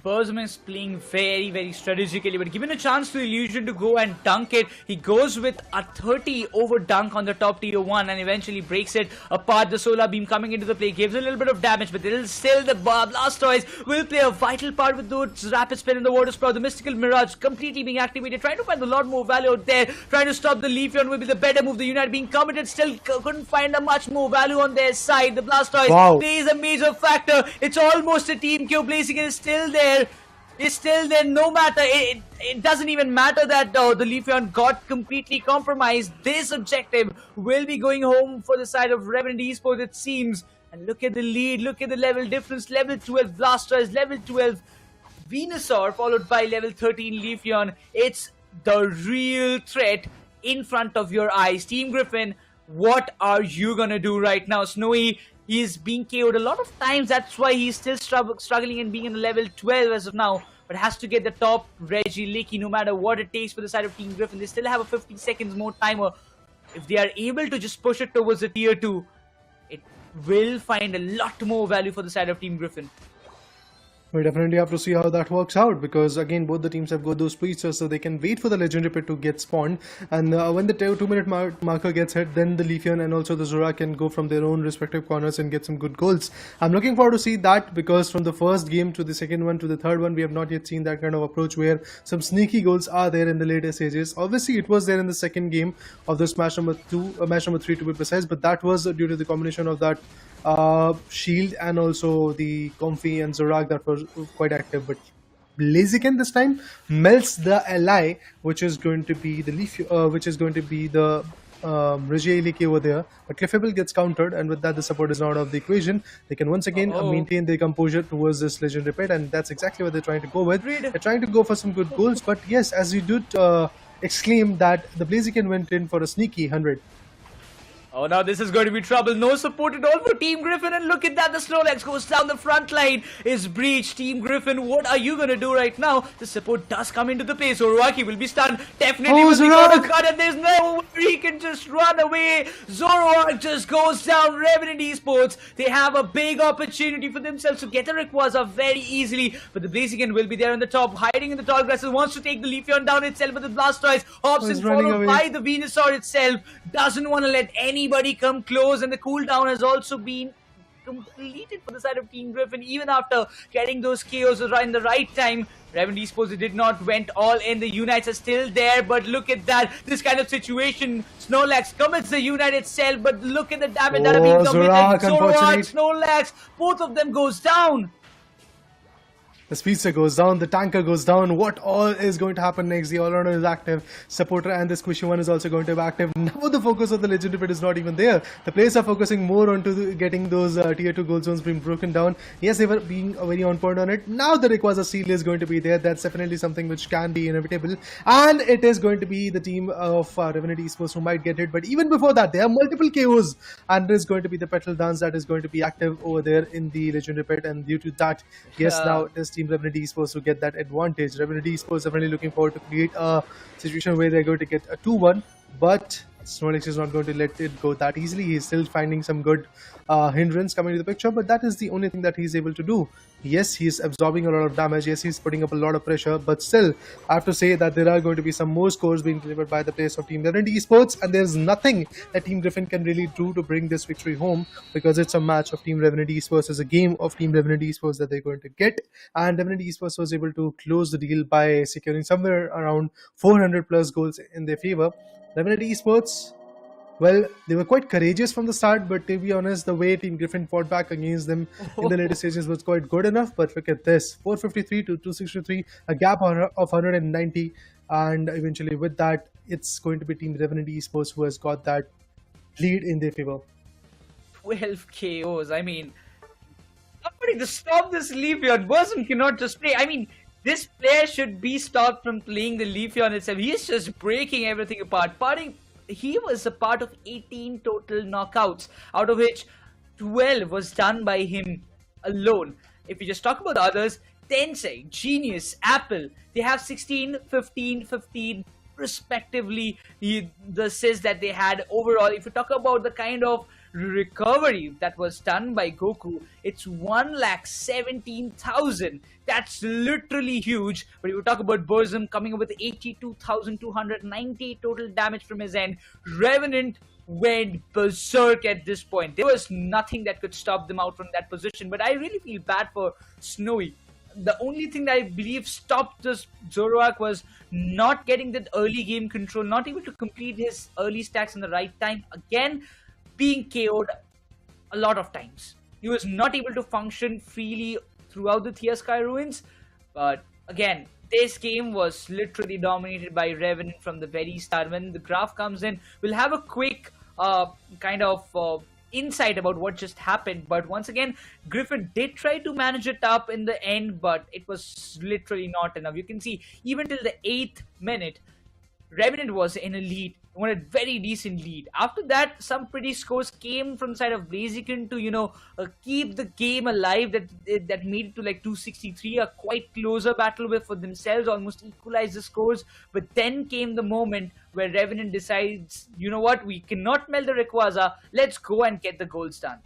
Burzum is playing very strategically, but given a chance to Illusion to go and dunk it, he goes with a 30 over dunk on the top tier 1 and eventually breaks it apart. The Solar Beam coming into the play gives a little bit of damage, but still the Blastoise will play a vital part with those Rapid Spin in the Water Sprout. The Mystical Mirage completely being activated, trying to find a lot more value out there, trying to stop the Leafeon will be the better move. The Unite being committed, still couldn't find a much more value on their side. The Blastoise plays a major factor. It's almost a team kill. Blazing is still there. Is still there, no matter, it doesn't even matter that the Leafeon got completely compromised. This objective will be going home for the side of Revenant Esports, it seems. And look at the lead, look at the level difference. Level 12 Blastoise, level 12 Venusaur, followed by level 13 Leafeon. It's the real threat in front of your eyes. Team Griffin, what are you gonna do right now? Snowy, he is being KO'd a lot of times. That's why he's still struggling and being in level 12 as of now. But has to get the top Reggie Leaky no matter what it takes for the side of Team Griffin. They still have a 15 seconds more timer. If they are able to just push it towards the tier 2, it will find a lot more value for the side of Team Griffin. We definitely have to see how that works out, because again both the teams have got those preachers, so they can wait for the legendary pit to get spawned, and when the 2-minute marker gets hit, then the Leafeon and also the Zorak can go from their own respective corners and get some good goals. I'm looking forward to see that, because from the first game to the second one to the third one, we have not yet seen that kind of approach where some sneaky goals are there in the later stages. Obviously it was there in the second game of this match number 3 to be precise, but that was due to the combination of that Shield and also the Comfy and Zorak that was quite active. But Blaziken this time melts the Li, which is going to be the Regieliki over there. But Clefable gets countered, and with that the support is out of the equation. They can once again maintain their composure towards this legendary pit, and that's exactly what they're trying to go with. They're trying to go for some good goals, but yes, as you did exclaim that the Blaziken went in for a sneaky 100. Oh, now this is going to be trouble. No support at all for Team Griffin. And look at that. The Snorlax goes down the front line. Is breached. Team Griffin, what are you going to do right now? The support does come into the play. Zoroark will be stunned. Definitely will be got, and there's no way he can just run away. Zoroark just goes down. Revenant Esports, they have a big opportunity for themselves to get a Rayquaza very easily. But the Blaziken will be there on the top, hiding in the tall grasses. Wants to take the Leafeon down itself, but the Blastoise hops in, followed by the Venusaur itself. Doesn't want to let anybody come close, and the cooldown has also been completed for the side of Team Griffin, even after getting those KOs in the right time. Revenant Esports did not went all in. The Unites are still there, but look at that. This kind of situation. Snorlax commits the Unite itself, but look at the damage that has been committed. Zoroark, Snorlax, both of them goes down. The speedster goes down, the tanker goes down. What all is going to happen next? The all-rounder is active, supporter and the squishy one is also going to be active. Now the focus of the legendary pit is not even there. The players are focusing more onto getting those tier 2 gold zones being broken down. Yes, they were being very on point on it. Now the Rayquaza seal is going to be there. That's definitely something which can be inevitable. And it is going to be the team of Revenant Esports who might get it. But even before that, there are multiple KOs. And there is going to be the petal dance that is going to be active over there in the legendary pit. And due to that, yes, now this Team Revenant Esports to get that advantage. Revenant Esports definitely looking forward to create a situation where they're going to get a 2-1, but Snorlax is not going to let it go that easily. He's still finding some good hindrance coming to the picture, but that is the only thing that he's able to do. Yes, he's absorbing a lot of damage. Yes, he's putting up a lot of pressure, but still, I have to say that there are going to be some more scores being delivered by the players of Team Revenant Esports, and there's nothing that Team Griffin can really do to bring this victory home, because it's a match of Team Revenant Esports. It's a game of Team Revenant Esports that they're going to get, and Revenant Esports was able to close the deal by securing somewhere around 400 plus goals in their favor. Revenant Esports, well, they were quite courageous from the start, but to be honest, the way Team Griffin fought back against them in the later stages was quite good enough. But look at this, 453 to 263, a gap of 190, and eventually with that, it's going to be Team Revenant Esports who has got that lead in their favor. 12 KOs, I mean, somebody to stop this Leafeon. Burzum cannot just play. I mean, this player should be stopped from playing the Leafeon itself. He is just breaking everything apart. He was a part of 18 total knockouts, out of which 12 was done by him alone. If we just talk about the others, Tencent, Genius, Apple, they have 16, 15, 15 respectively. The assists that they had overall, if you talk about the kind of recovery that was done by Goku, it's 1,17,000. That's literally huge. But if you talk about Burzum coming up with 82,290 total damage from his end, Revenant went berserk at this point. There was nothing that could stop them out from that position. But I really feel bad for Snowy. The only thing that I believe stopped this Zoroark was not getting that early game control, not able to complete his early stacks in the right time. Again, being KO'd a lot of times. He was not able to function freely throughout the Thea Sky Ruins. But again, this game was literally dominated by Revenant from the very start. When the graph comes in, we'll have a quick kind of insight about what just happened. But once again, Griffin did try to manage it up in the end, but it was literally not enough. You can see even till the 8th minute, Revenant was in a lead, won a very decent lead. After that, some pretty scores came from the side of Blaziken to, keep the game alive. That made it to like 263, a quite closer battle with for themselves, almost equalize the scores. But then came the moment where Revenant decides, you know what, we cannot melt the Rayquaza, let's go and get the goals done.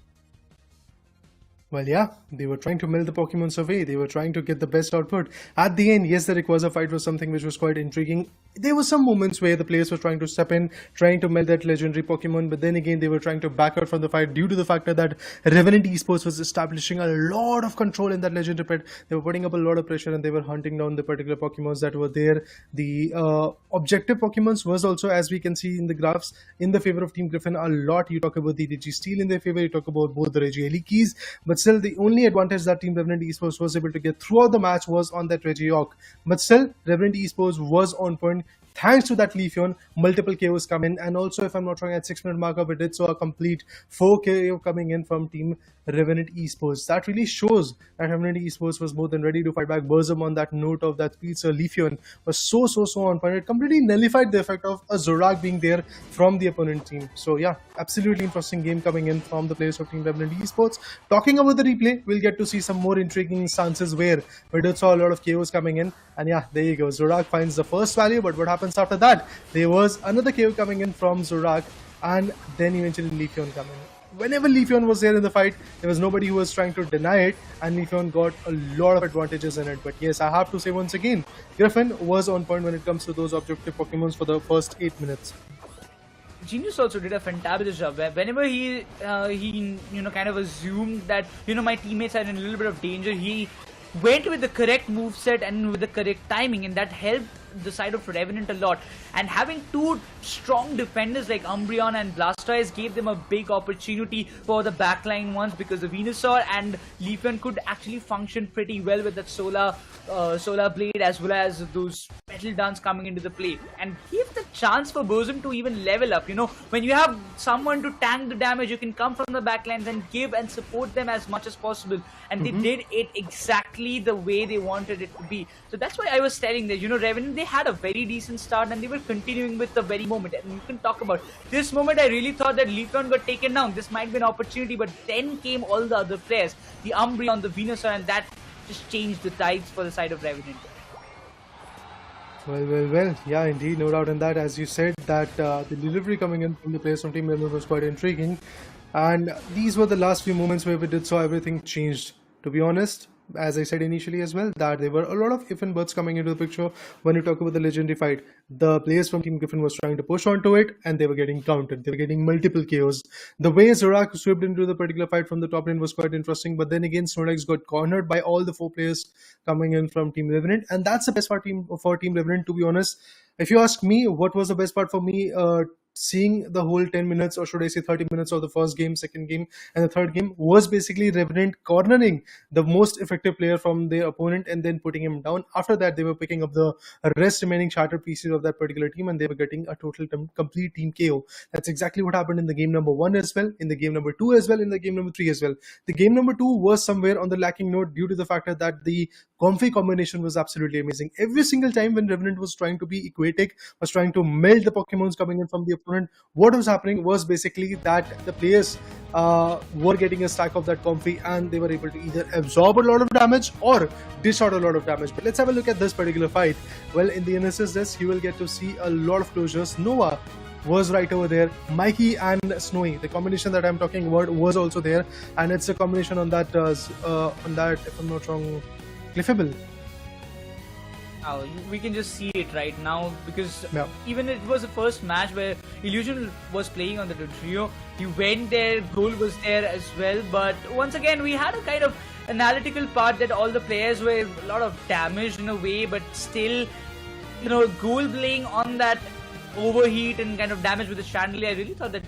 Well, yeah, they were trying to mill the Pokemon away. They were trying to get the best output. At the end, yes, the Rayquaza fight was something which was quite intriguing. There were some moments where the players were trying to step in, trying to mill that legendary Pokemon, but then again, they were trying to back out from the fight due to the factor that Revenant Esports was establishing a lot of control in that legendary pit. They were putting up a lot of pressure and they were hunting down the particular Pokemons that were there. The objective Pokemons was also, as we can see in the graphs, in the favor of Team Griffin a lot. You talk about the Digi Steel in their favor, you talk about both the Reggie Ellie keys, but still the only advantage that Team Revenant Esports was able to get throughout the match was on that Reggie York. But still, Revenant Esports was on point thanks to that Leafeon. Multiple KOs come in, and also, if I'm not wrong, at 6-minute marker, we did saw a complete 4 KO coming in from Team Revenant Esports. That really shows that Revenant Esports was more than ready to fight back. Burzum on that note of that speedster Leafeon was so on point. It completely nullified the effect of a Zorak being there from the opponent team. So yeah, absolutely interesting game coming in from the players of Team Revenant Esports. Talking about the replay, we'll get to see some more intriguing instances where we did saw a lot of KOs coming in. And yeah, there you go. Zorak finds the first value, but what happens after that? There was another KO coming in from Zorak, and then eventually Leafeon coming in. Whenever Leafeon was there in the fight, there was nobody who was trying to deny it, and Leafeon got a lot of advantages in it. But yes, I have to say once again, Griffin was on point when it comes to those objective Pokemons for the first 8 minutes. Genius also did a fantabulous job. Whenever he kind of assumed that my teammates are in a little bit of danger, he went with the correct moveset and with the correct timing, and that helped the side of Revenant a lot. And having two strong defenders like Umbreon and Blastoise gave them a big opportunity for the backline ones, because the Venusaur and Leafeon could actually function pretty well with that Solar Blade as well as those Petal Dance coming into the play, and gave the chance for Burzum to even level up. When you have someone to tank the damage, you can come from the backlines and give and support them as much as possible, and they did it exactly the way they wanted it to be. So that's why I was telling that Revenant, they had a very decent start and they were continuing with the very moment. And you can talk about this moment. I really thought that Leafeon got taken down. This might be an opportunity, but then came all the other players, the Umbreon, the Venusaur, and that just changed the tides for the side of Revenant. Well, yeah, indeed, no doubt in that. As you said, that the delivery coming in from the players from Team Revenant was quite intriguing, and these were the last few moments where we did saw everything changed. To be honest, as I said initially as well, that there were a lot of if and buts coming into the picture when you talk about the legendary fight. The players from Team Griffin was trying to push onto it, and they were getting countered. They were getting multiple KOs. The way Zorak swept into the particular fight from the top lane was quite interesting, but then again, Snorlax got cornered by all the 4 players coming in from Team Revenant, and that's the best part for Team Revenant, to be honest. If you ask me, what was the best part for me, seeing the whole 10 minutes, or should I say 30 minutes of the first game, second game, and the third game, was basically Revenant cornering the most effective player from their opponent and then putting him down. After that, they were picking up the rest remaining shattered pieces of that particular team, and they were getting a total complete team KO. That's exactly what happened in the game number 1 as well, in the game number 2 as well, in the game number 3 as well. The game number 2 was somewhere on the lacking note due to the factor that the Comfy combination was absolutely amazing. Every single time when Revenant was trying to be equatic, was trying to melt the Pokemons coming in from the opponent, what was happening was basically that the players were getting a stack of that Comfy, and they were able to either absorb a lot of damage or dish out a lot of damage. But let's have a look at this particular fight. Well, in the NSS desk, you will get to see a lot of closures. Nova was right over there. Mikey and Snowy, the combination that I'm talking about, was also there, and it's a combination on that, if I'm not wrong, Cliffable. We can just see it right now, because even it was the first match where Illusion was playing on the trio. He went there, Goal was there as well, but once again we had a kind of analytical part that all the players were a lot of damage in a way, but still, Goal playing on that overheat and kind of damage with the chandelier. I really thought that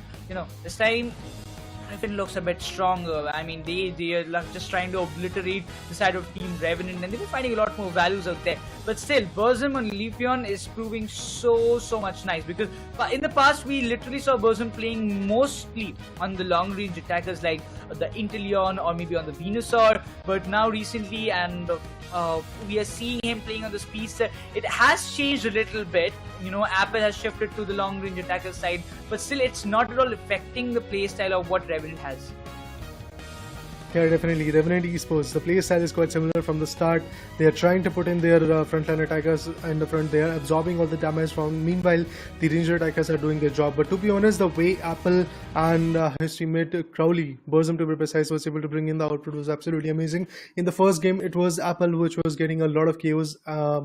this time Griffin looks a bit stronger. I mean, they are just trying to obliterate the side of Team Revenant, and they were finding a lot more values out there. But still, Burzum on Leafeon is proving so much nice, because in the past we literally saw Burzum playing mostly on the long range attackers like the Inteleon or maybe on the Venusaur, but now recently, and we are seeing him playing on the speedster. It has changed a little bit. Apple has shifted to the long range attacker side, but still it's not at all affecting the playstyle of what Revenant has. Yeah, definitely. Revenant Esports, the play style is quite similar from the start. They are trying to put in their frontline attackers in the front. They are absorbing all the damage from. Meanwhile, the ranger attackers are doing their job. But to be honest, the way Apple and his teammate Crowley, Burzum to be precise, was able to bring in the output was absolutely amazing. In the first game, it was Apple which was getting a lot of KOs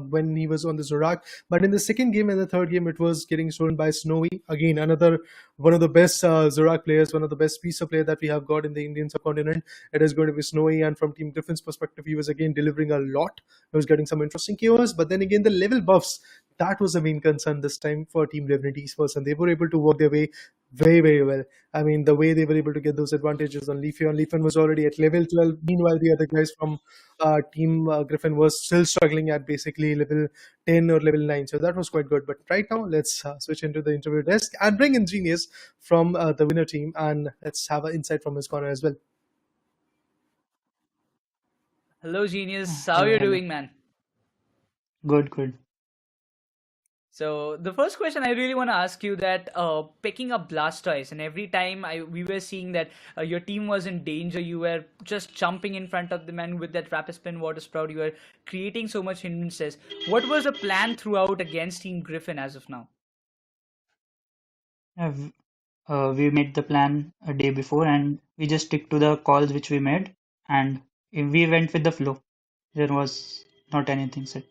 when he was on the Zorak. But in the second game and the third game, it was getting stolen by Snowy. Again, another one of the best Zorak players, one of the best piece of player that we have got in the Indian subcontinent. It is going to be Snowy, and from Team Griffin's perspective, he was again delivering a lot. He was getting some interesting KOs, but then again, the level buffs, that was the main concern this time for Team Revenant Esports, and they were able to work their way very, very well. I mean, the way they were able to get those advantages on Leafy was already at level 12. Meanwhile, the other guys from Team Griffin was still struggling at basically level 10 or level 9. So that was quite good. But right now, let's switch into the interview desk and bring in Genius from the winner team, and let's have an insight from his corner as well. Hello, Genius. How are you Hello. doing, man? Good. So the first question I really want to ask you that picking up Blastoise, and every time we were seeing that your team was in danger, you were just jumping in front of the man with that Rapid Spin Water Sprout. You were creating so much hindrances. What was the plan throughout against Team Griffin as of now? We made the plan a day before, and we just stick to the calls which we made, and we went with the flow. There was not anything set.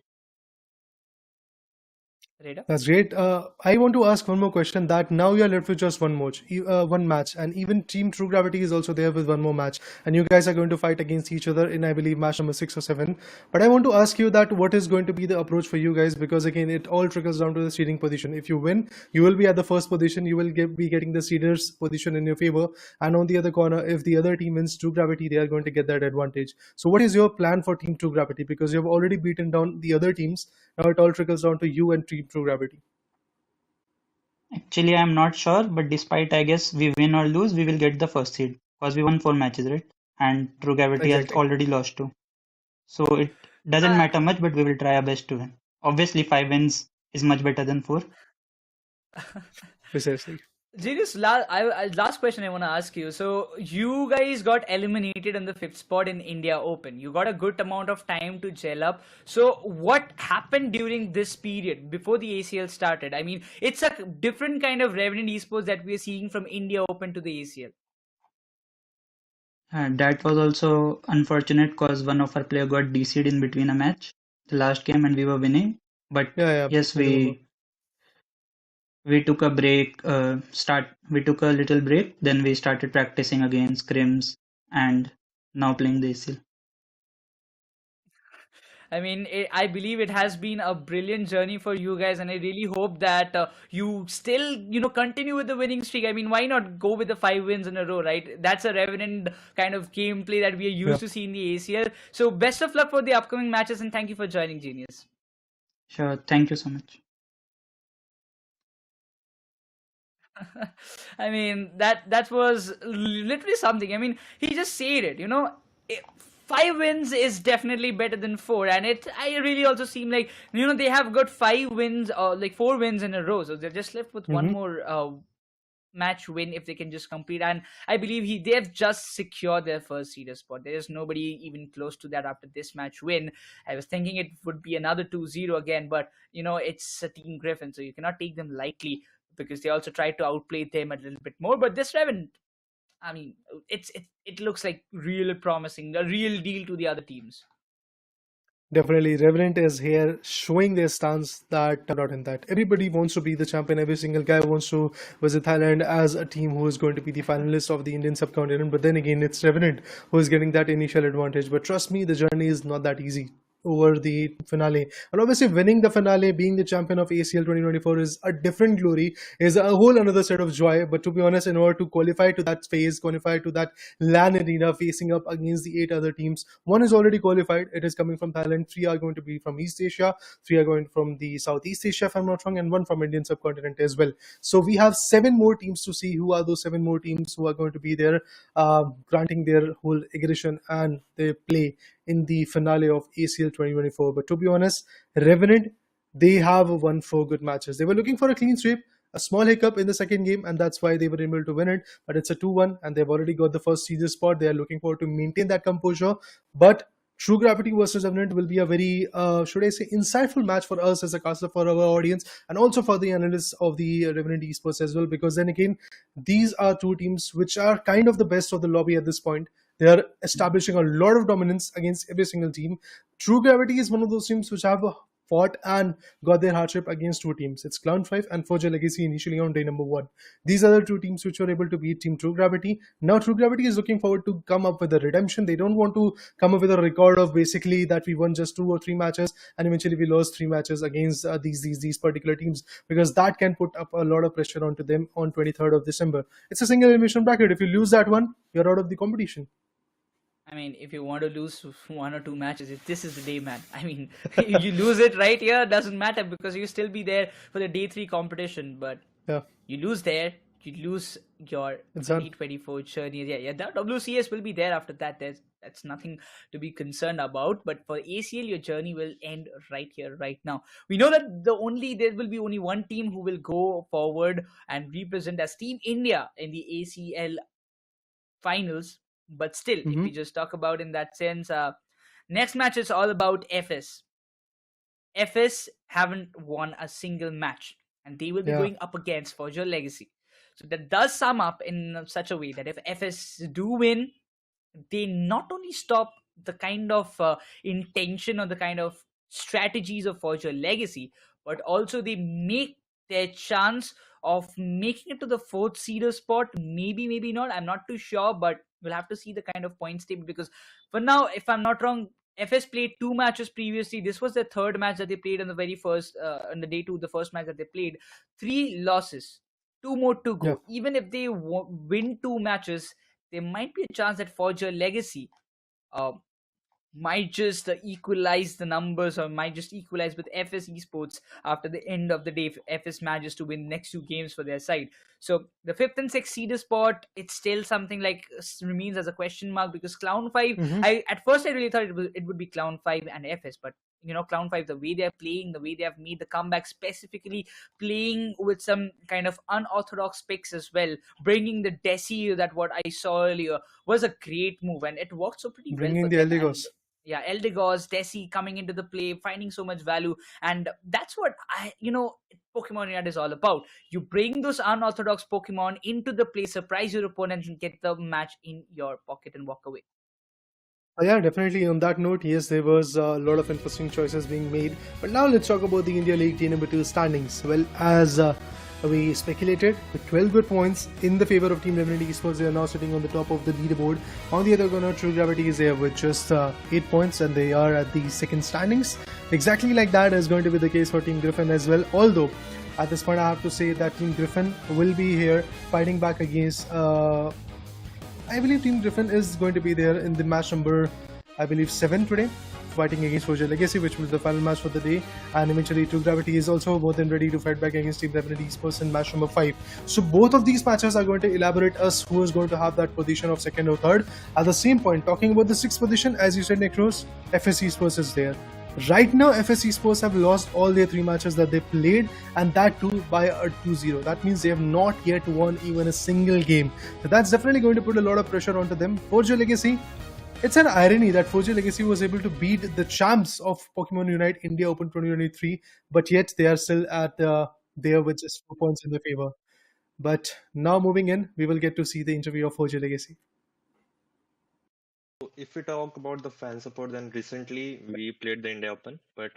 Reda? That's great. I want to ask one more question. That now you are left with just one match, and even Team True Gravity is also there with one more match, and you guys are going to fight against each other in, I believe, match number 6 or 7. But I want to ask you that what is going to be the approach for you guys, because again, it all trickles down to the seeding position. If you win, you will be at the first position. You will be getting the seeders position in your favor, and on the other corner, if the other team wins True Gravity, they are going to get that advantage. So, what is your plan for Team True Gravity? Because you have already beaten down the other teams. Now it all trickles down to you and Team True Gravity. Actually, I'm not sure, but despite, I guess, we win or lose, we will get the first seed because we won 4 matches, right? And True Gravity has Exactly. already lost 2. So it doesn't matter much, but we will try our best to win. Obviously, 5 wins is much better than 4. Precisely. Genius, last question I want to ask you. So you guys got eliminated in the 5th spot in India Open. You got a good amount of time to gel up. So what happened during this period before the ACL started? I mean, it's a different kind of Revenant Esports that we're seeing from India Open to the ACL. That was also unfortunate because one of our player got DC'd in between a match, the last game, and we were winning. But yes, we took a break. We took a little break. Then we started practicing again, scrims, and now playing the ACL. I mean, I believe it has been a brilliant journey for you guys, and I really hope that you still, continue with the winning streak. I mean, why not go with the 5 wins in a row, right? That's a Revenant kind of gameplay that we are used to see in the ACL. So, best of luck for the upcoming matches, and thank you for joining, Genius. Sure, thank you so much. I mean, that was literally something. I mean, he just said it, 5 wins is definitely better than 4, and I really also seem like they have got 5 wins or like 4 wins in a row, so they're just left with one more match win if they can just complete. And I believe they have just secured their first seeder spot. There is nobody even close to that after this match win. I was thinking it would be another 2-0 again, but it's a Team Griffin, so you cannot take them lightly, because they also tried to outplay them a little bit more. But this Revenant, I mean, it looks like really promising, a real deal to the other teams. Definitely, Revenant is here showing their stance that not in that. Everybody wants to be the champion. Every single guy wants to visit Thailand as a team who is going to be the finalist of the Indian subcontinent. But then again, it's Revenant who is getting that initial advantage. But trust me, the journey is not that easy over the finale. And obviously winning the finale, being the champion of ACL 2024 is a different glory, is a whole another set of joy. But to be honest, in order to qualify to that phase, qualify to that LAN arena facing up against the 8 other teams, 1 is already qualified. It is coming from Thailand. 3 are going to be from East Asia. 3 are going from the Southeast Asia, if I'm not wrong, and 1 from Indian subcontinent as well. So we have 7 more teams to see. Who are those 7 more teams who are going to be there, granting their whole aggression and their play in the finale of ACL 2024. But to be honest, Revenant, they have won 4 good matches. They were looking for a clean sweep. a small hiccup in the second game, and that's why they were able to win it. But it's a 2-1, and they've already got the first series spot. They are looking forward to maintain that composure. But True Gravity versus Revenant will be a very, should I say, insightful match for us as a caster, for our audience, and also for the analysts of the Revenant esports as well. Because then again, these are two teams which are kind of the best of the lobby at this point. They are establishing a lot of dominance against every single team. True Gravity is one of those teams which have fought and got their hardship against two teams. It's Cloud5 and Forger Legacy initially on day number 1. These are the two teams which were able to beat Team True Gravity. Now True Gravity is looking forward to come up with a redemption. They don't want to come up with a record of basically that we won just 2 or 3 matches and eventually we lost 3 matches against these particular teams, because that can put up a lot of pressure onto them on 23rd of December. It's a single elimination bracket. If you lose that one, you're out of the competition. I mean, if you want to lose 1 or 2 matches, this is the day, man. I mean, you lose it right here, doesn't matter, because you still be there for the day 3 competition. But yeah, you lose there, you lose your 2024 journey. Yeah, that WCS will be there after that. That's nothing to be concerned about. But for ACL, your journey will end right here, right now. We know that there will be only one team who will go forward and represent as Team India in the ACL finals. But still, if we just talk about in that sense, next match is all about FS. FS haven't won a single match, and they will be going up against Forger Legacy. So that does sum up in such a way that if FS do win, they not only stop the kind of intention or the kind of strategies of Forger Legacy, but also they make their chance of making it to the 4th seeder spot. Maybe not. I'm not too sure, but we'll have to see the kind of points table, because for now, if I'm not wrong, FS played 2 matches previously. This was their 3rd match that they played on the very first, on the day 2, the first match that they played. 3 losses, 2 more to go. Even if they win 2 matches, there might be a chance that Forger Legacy might just equalize the numbers, or might just equalize with FS Esports after the end of the day if FS manages to win next 2 games for their side. So the 5th and 6th seeder spot, it's still something like remains as a question mark, because Clown5, at first I really thought it would be Clown5 and FS, but Clown5, the way they're playing, the way they have made the comeback, specifically playing with some kind of unorthodox picks as well, bringing the Desi, that what I saw earlier, was a great move, and it worked so pretty bringing well the for them. Eldigos. Yeah, Eldigos, Desi coming into the play, finding so much value, and that's what Pokemon Unite is all about. You bring those unorthodox Pokemon into the play, surprise your opponent, and get the match in your pocket and walk away. Yeah, definitely. On that note, yes, there was a lot of interesting choices being made. But now let's talk about the India League Day number 2 standings. Well, as we speculated, with 12 good points in the favor of Team Revenant Esports, they are now sitting on the top of the leaderboard. On the other corner, True Gravity is there with just 8 points, and they are at the 2nd standings. Exactly like that is going to be the case for Team Griffin as well. Although, at this point, I have to say that Team Griffin will be here fighting back against... I believe Team Griffin is going to be there in the match number, 7 today, fighting against Forger Legacy, which was the final match for the day. And eventually, True Gravity is also more than ready to fight back against Team Revenant Esports in match number 5. So both of these matches are going to elaborate us who is going to have that position of 2nd or 3rd. At the same point, talking about the 6th position, as you said, Necros, FS Esports is there. Right now, FS Esports have lost all their 3 matches that they played, and that too by a 2-0. That means they have not yet won even a single game. So that's definitely going to put a lot of pressure onto them. Forger Legacy, it's an irony that Forger Legacy was able to beat the champs of Pokemon Unite India Open 2023, but yet they are still at there with just 4 points in their favor. But now moving in, we will get to see the interview of Forger Legacy. If we talk about the fan support, then recently we played the India Open, but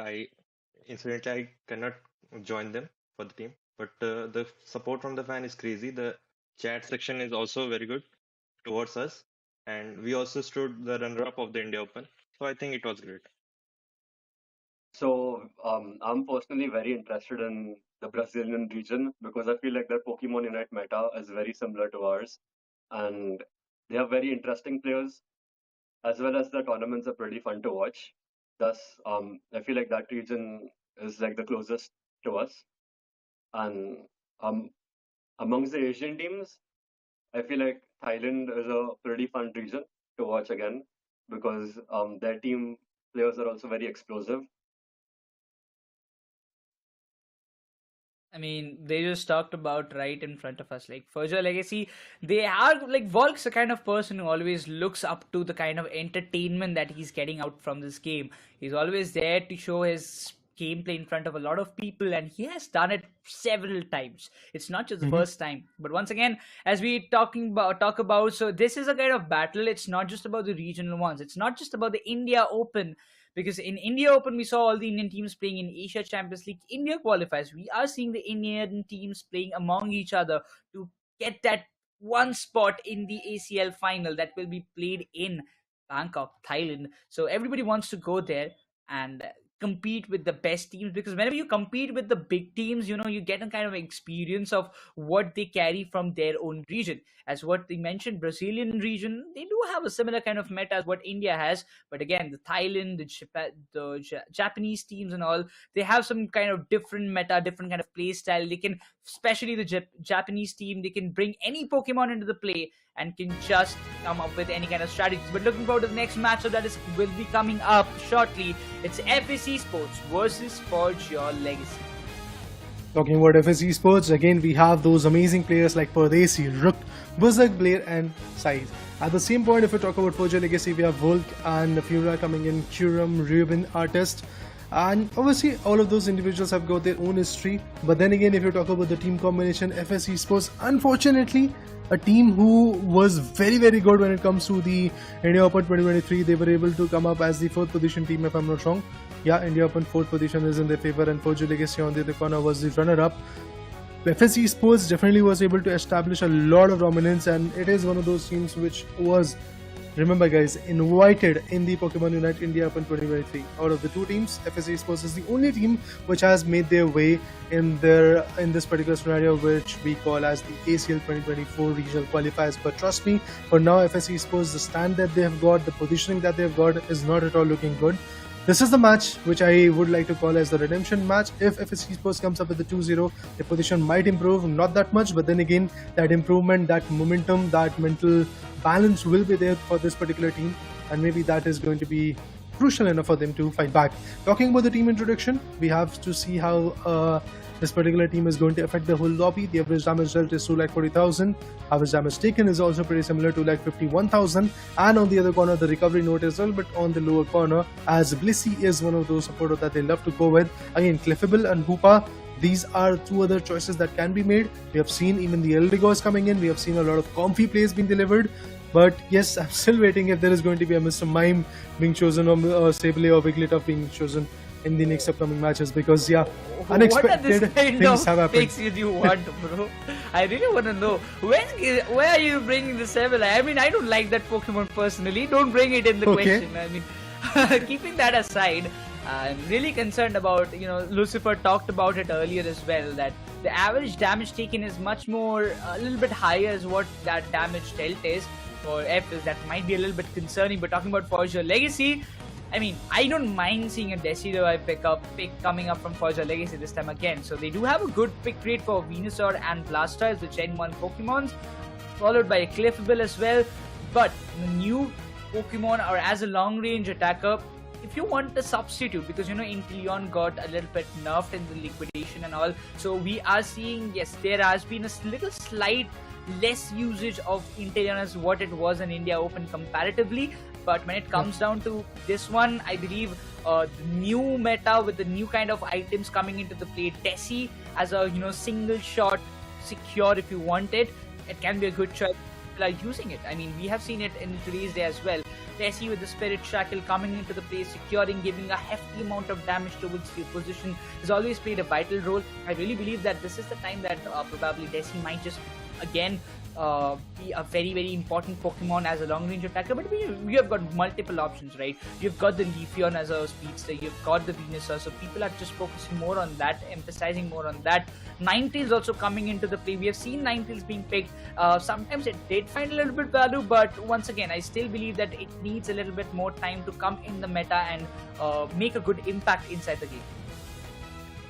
incidentally I cannot join them for the team. But the support from the fan is crazy. The chat section is also very good towards us, and we also stood the runner-up of the India Open. So I think it was great. So I'm personally very interested in the Brazilian region because I feel like their Pokemon Unite meta is very similar to ours, and they have very interesting players, as well as the tournaments are pretty fun to watch. Thus, I feel like that region is like the closest to us. And amongst the Asian teams, I feel like Thailand is a pretty fun region to watch again because their team players are also very explosive. I mean, they just talked about right in front of us. Like, Further Legacy, they are like Volk's the kind of person who always looks up to the kind of entertainment that he's getting out from this game. He's always there to show his gameplay in front of a lot of people, and he has done it several times. It's not just the first time. But once again, as we talk about, so this is a kind of battle. It's not just about the regional ones. It's not just about the India Open. Because in India Open, we saw all the Indian teams playing in Asia Champions League. India qualifies. We are seeing the Indian teams playing among each other to get that one spot in the ACL final that will be played in Bangkok, Thailand. So everybody wants to go there and compete with the best teams, because whenever you compete with the big teams, you get a kind of experience of what they carry from their own region. As what they mentioned, Brazilian region, they do have a similar kind of meta as what India has, but again, the Thailand, the Japanese teams and all, they have some kind of different meta, different kind of play style. They can, especially the Japanese team, they can bring any Pokemon into the play and can just come up with any kind of strategies. But looking forward to the next matchup that will be coming up shortly. It's FS Sports versus Forge Your Legacy. Talking about FS Sports, again we have those amazing players like Pardesi, Rook, Buzak, Blair and Saiz. At the same point, if we talk about Forge Your Legacy, we have Volk and Fiora coming in, Kuram, Ruben, Artist. And obviously all of those individuals have got their own history. But then again, if you talk about the team combination, FS Sports, unfortunately, a team who was very good when it comes to the India Open 2023. They were able to come up as the 4th position team, if I'm not wrong. Yeah, India Open 4th position is in their favor, and Forge Your Legacy on the other corner was the runner-up. FS Sports definitely was able to establish a lot of dominance, and it is one of those teams which was, remember guys, invited in the Pokemon Unite India Open 2023. Out of the two teams, FS Sports is the only team which has made their way in this particular scenario, which we call as the ACL 2024 regional qualifiers. But trust me, for now, FS Sports, the stand that they have got, the positioning that they have got is not at all looking good. This is the match which I would like to call as the redemption match. If FS Sports comes up with the 2-0, the position might improve, not that much, but then again, that improvement, that momentum, that mental balance will be there for this particular team, and maybe that is going to be crucial enough for them to fight back. Talking about the team introduction, we have to see how this particular team is going to affect the whole lobby. The average damage dealt is 240,000. Average damage taken is also pretty similar to 51,000. And on the other corner, the recovery note is a little bit on the lower corner, as Blissey is one of those supporters that they love to go with. Again, Clefable and Hoopa, these are two other choices that can be made. We have seen even the Eldigos coming in. We have seen a lot of comfy plays being delivered. But yes, I'm still waiting if there is going to be a Mr. Mime being chosen, or Sableye or Wigglytuff being chosen in the next upcoming matches, because yeah, unexpected things have happened. What do you want, bro? I really want to know where are you bringing the Sableye? I mean, I don't like that Pokemon personally. Don't bring it in the question. I mean, keeping that aside, I'm really concerned about, Lucifer talked about it earlier as well, that the average damage taken is much more, a little bit higher as what that damage dealt is. For FS, that might be a little bit concerning. But talking about Forge Your Legacy, I mean, I don't mind seeing a Decidueye pick coming up from Forge Your Legacy this time again. So they do have a good pick rate for Venusaur and Blastoise, the Gen 1 Pokemons, followed by a Clefable as well. But the new Pokemon, or as a long range attacker, if you want a substitute, because Inteleon got a little bit nerfed in the liquidation and all, so we are seeing, yes, there has been a little slight less usage of Inteleon as what it was in India Open comparatively. But when it comes down to this one, I believe the new meta with the new kind of items coming into the play, Desi as a single shot secure if you want it, it can be a good choice. People are using it. I mean, we have seen it in today's day as well. Desi with the Spirit Shackle coming into the play, securing, giving a hefty amount of damage towards the opposition, has always played a vital role. I really believe that this is the time that probably Desi might just again be a very important Pokemon as a long range attacker. But we have got multiple options, right? You've got the Leafeon as a speedster, you've got the Venusaur, so people are just focusing more on that, emphasizing more on that. Ninetales also coming into the play. We have seen Ninetales being picked. Sometimes it did find a little bit value, but once again, I still believe that it needs a little bit more time to come in the meta and make a good impact inside the game.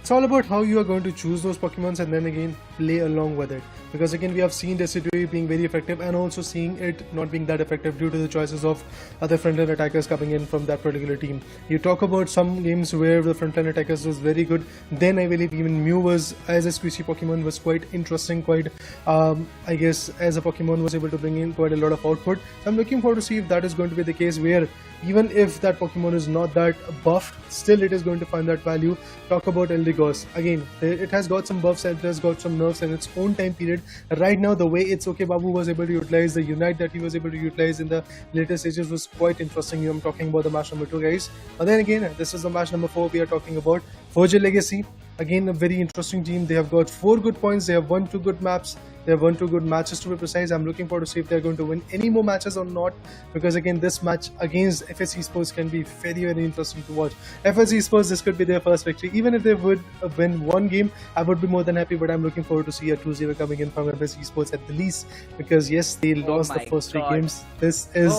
It's all about how you are going to choose those Pokemons and then again play along with it. because again we have seen Decidui being very effective and also seeing it not being that effective due to the choices of other frontline attackers coming in from that particular team. You talk about some games where the frontline attackers was very good, then I believe even Mew was, as a squishy Pokemon, was quite interesting, quite I guess as a Pokemon was able to bring in quite a lot of output. So I'm looking forward to see if that is going to be the case, where even if that Pokemon is not that buffed, still it is going to find that value. Talk about Eldegoss. Again, it has got some buffs, it has got some nerfs in its own time period. Right now, the way it's okay Babu was able to utilize the Unite that he was able to utilize in the later stages was quite interesting. I'm talking about the match number 2, guys. But then again, this is the match number 4 we are talking about. Forge Legacy. Again, a very interesting team. They have got 4 good points. They have won 2 good maps. They have won 2 good matches, to be precise. I'm looking forward to see if they're going to win any more matches or not, because again, this match against FS Esports can be very, very interesting to watch. FS Esports, this could be their first victory. Even if they would win one game, I would be more than happy, but I'm looking forward to see a 2-0 coming in from FS Esports at the least, because yes, they lost the first 3 games. This is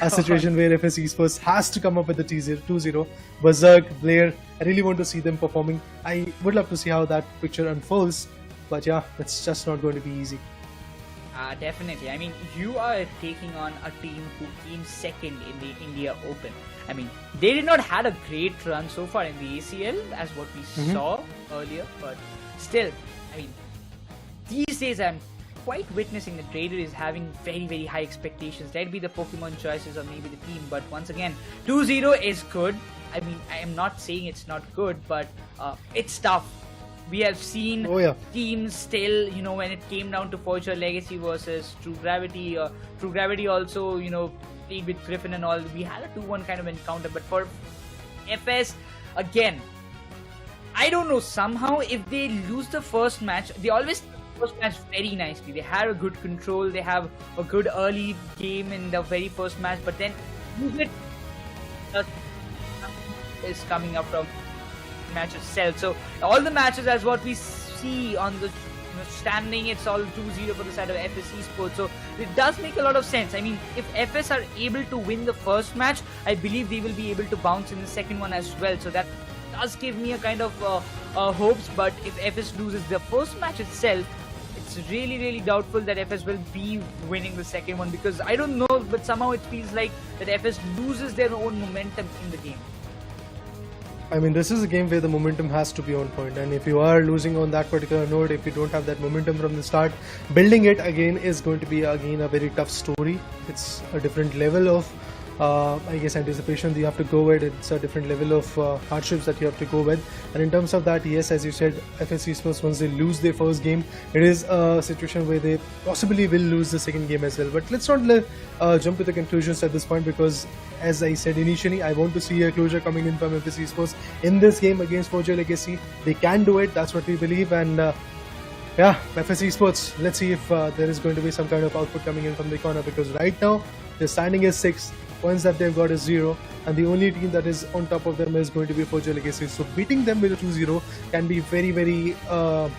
a situation where FS Esports has to come up with the 2-0. Berserk, Blair, I really want to see them performing. I would love to see how that picture unfolds. But yeah, it's just not going to be easy. Definitely. I mean, you are taking on a team who came second in the India Open. I mean, they did not had a great run so far in the ACL as what we saw earlier, but still, I mean, these days I'm quite witnessing that Raider is having very, very high expectations. That'd be the Pokemon choices or maybe the team, but once again, 2-0 is good. I mean, I am not saying it's not good, but it's tough. We have seen teams still, you know, when it came down to Forger Legacy versus True Gravity. True Gravity also, you know, played with Griffin and all. We had a 2-1 kind of encounter. But for FS, again, I don't know, somehow if they lose the first match, they always play the first match very nicely. They have a good control. They have a good early game in the very first match. But then lose it is coming up from match itself. So all the matches, as what we see on the standing, it's all 2-0 for the side of FS Esports. So it does make a lot of sense. I mean, if FS are able to win the first match, I believe they will be able to bounce in the second one as well. So that does give me a kind of hopes. But if FS loses the first match itself, it's really, really doubtful that FS will be winning the second one, because I don't know, but somehow it feels like that FS loses their own momentum in the game. I mean, this is a game where the momentum has to be on point, and if you are losing on that particular note, if you don't have that momentum from the start, building it again is going to be again a very tough story. It's a different level of I guess anticipation that you have to go with. It's a different level of hardships that you have to go with, and in terms of that, yes, as you said, FS Esports, once they lose their first game, it is a situation where they possibly will lose the second game as well. But let's not jump to the conclusions at this point, because as I said initially, I want to see a closure coming in from FS Esports in this game against Forger Legacy. They can do it, that's what we believe, and yeah, FS Esports, let's see if there is going to be some kind of output coming in from the corner, because right now their standing is 6, points that they've got is 0, and the only team that is on top of them is going to be Forger Legacy. So beating them with a 2-0 can be very, very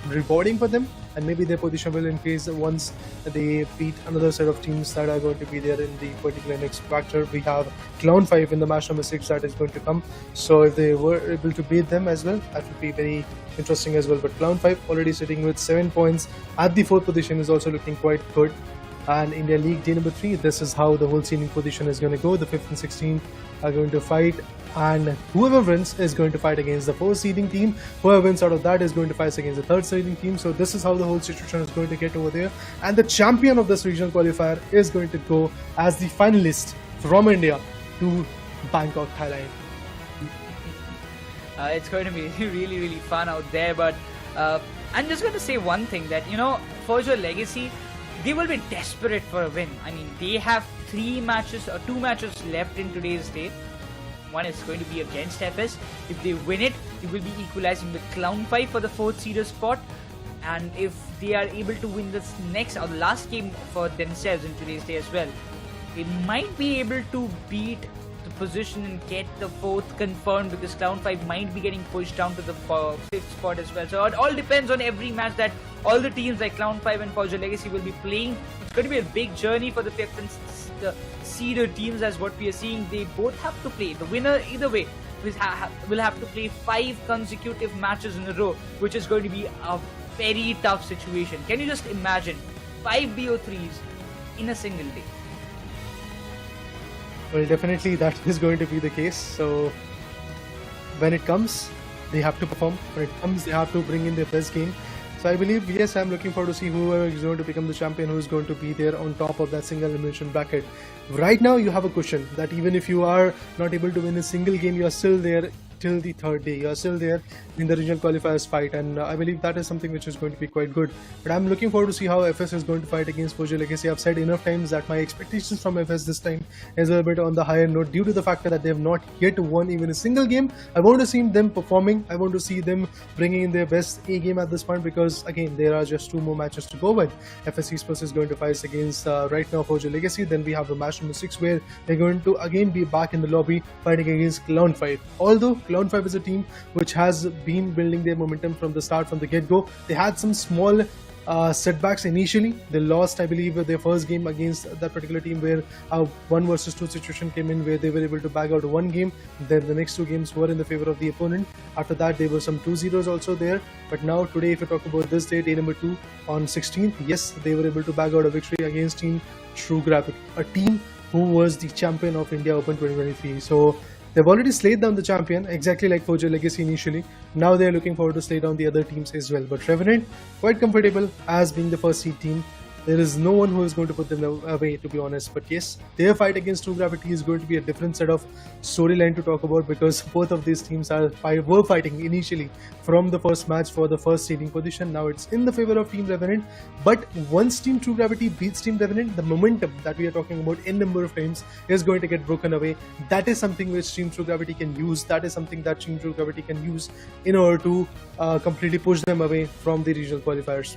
rewarding for them, and maybe their position will increase once they beat another set of teams that are going to be there in the particular next factor. We have Clown 5 in the match number 6 that is going to come, so if they were able to beat them as well, that would be very interesting as well. But Clown 5 already sitting with 7 points at the 4th position is also looking quite good. And India League Day number 3, this is how the whole seeding position is going to go. The 5th and 16th are going to fight, and whoever wins is going to fight against the 4th seeding team. Whoever wins out of that is going to fight against the 3rd seeding team. So this is how the whole situation is going to get over there, and the champion of this regional qualifier is going to go as the finalist from India to Bangkok, Thailand. It's going to be really, really fun out there. But I'm just going to say one thing, that, you know, Forger Legacy, they will be desperate for a win. I mean, they have 2 matches left in today's day. One is going to be against FS. If they win it, they will be equalizing with Clown 5 for the 4th seeder spot. And if they are able to win this next or the last game for themselves in today's day as well, they might be able to beat the position and get the 4th confirmed, because Clown 5 might be getting pushed down to the 5th spot as well. So it all depends on every match that all the teams like Clown 5 and Forger Legacy will be playing. It's going to be a big journey for the 5th and the seeder teams, as what we are seeing. They both have to play. The winner, either way, will have to play 5 consecutive matches in a row, which is going to be a very tough situation. Can you just imagine 5 BO3s in a single day? Well, definitely that is going to be the case. So when it comes, they have to perform. When it comes, they have to bring in their best game. So I believe, yes, I'm looking forward to see whoever is going to become the champion, who is going to be there on top of that single elimination bracket. Right now, you have a cushion that even if you are not able to win a single game, you are still there till the third day. You are still there in the regional qualifiers fight, and I believe that is something which is going to be quite good. But I'm looking forward to see how FS is going to fight against Forge Legacy. I've said enough times that my expectations from FS this time is a little bit on the higher note due to the fact that they have not yet won even a single game. I want to see them performing. I want to see them bringing in their best A game at this point, because again, there are just 2 more matches to go with. FS Esports is going to fight against right now Forge Legacy. Then we have the match number 6 where they're going to again be back in the lobby fighting against Clown5. Although Clown5 is a team which has been building their momentum from the start, from the get-go. They had some small setbacks initially. They lost, I believe, their first game against that particular team where a 1 versus 2 situation came in where they were able to bag out 1 game. Then the next 2 games were in the favor of the opponent. After that, there were some 2-0s also there. But now today, if you talk about this day, day number 2 on 16th, yes, they were able to bag out a victory against Team True Gravity, a team who was the champion of India Open 2023. So they've already slayed down the champion, exactly like Forge Legacy initially. Now they're looking forward to slay down the other teams as well. But Revenant, quite comfortable as being the first seed team. There is no one who is going to put them away, to be honest. But yes, their fight against True Gravity is going to be a different set of storyline to talk about, because both of these teams were fighting initially from the first match for the first seeding position. Now it's in the favor of Team Revenant. But once Team True Gravity beats Team Revenant, the momentum that we are talking about in number of times is going to get broken away. That is something which Team True Gravity can use. That is something that Team True Gravity can use in order to completely push them away from the regional qualifiers.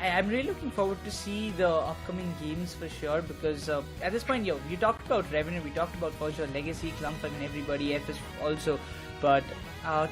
I'm really looking forward to see the upcoming games for sure, because at this point, we talked about Revenant, we talked about Forge Legacy, Clown5 and everybody, FS also, but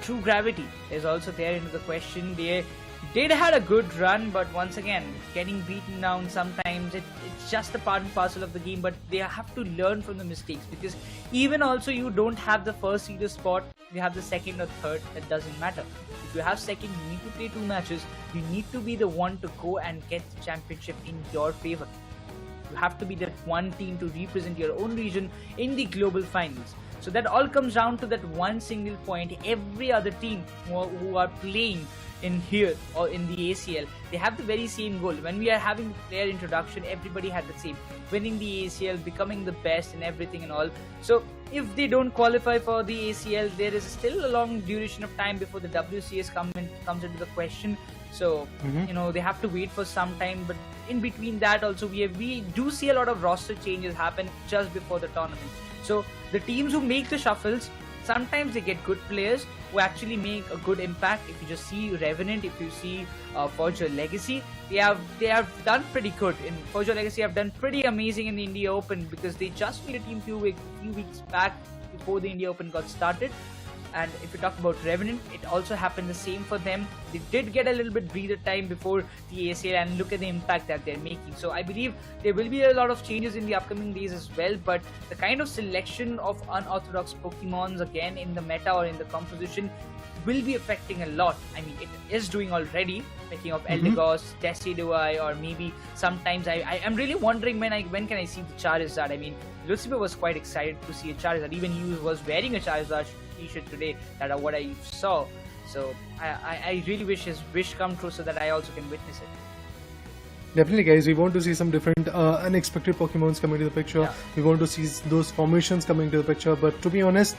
True Gravity is also there into the question. They did had a good run, but once again, getting beaten down sometimes, it's just a part and parcel of the game, but they have to learn from the mistakes, because even also you don't have the first seeder spot, you have the second or third, that doesn't matter. If you have second, you need to play 2 matches, you need to be the one to go and get the championship in your favor. You have to be that one team to represent your own region in the global finals. So that all comes down to that one single point. Every other team who are playing in here or in the ACL, they have the very same goal. When we are having the player introduction, everybody had the same: winning the ACL, becoming the best in everything and all. So if they don't qualify for the ACL, there is still a long duration of time before the WCS comes into the question. So they have to wait for some time, but in between that also we do see a lot of roster changes happen just before the tournament. So the teams who make the shuffles, sometimes they get good players who actually make a good impact. If you just see Revenant, if you see Forge Legacy, they have done pretty good. In Forge Legacy have done pretty amazing in the India Open, because they just made a team few weeks back before the India Open got started. And if you talk about Revenant, it also happened the same for them. They did get a little bit breather time before the ACL, and look at the impact that they're making. So I believe there will be a lot of changes in the upcoming days as well, but the kind of selection of unorthodox Pokemons again in the meta or in the composition will be affecting a lot. I mean, it is doing already, making of Eldegoss, Decidueye, or maybe sometimes I'm really wondering when can I see the Charizard. I mean, Lucifer was quite excited to see a Charizard. Even he was wearing a Charizard t-shirt today. That are what I saw. So I really wish his wish come true so that I also can witness it. Definitely, guys, we want to see some different unexpected Pokemons coming to the picture. Yeah. We want to see those formations coming to the picture. But to be honest,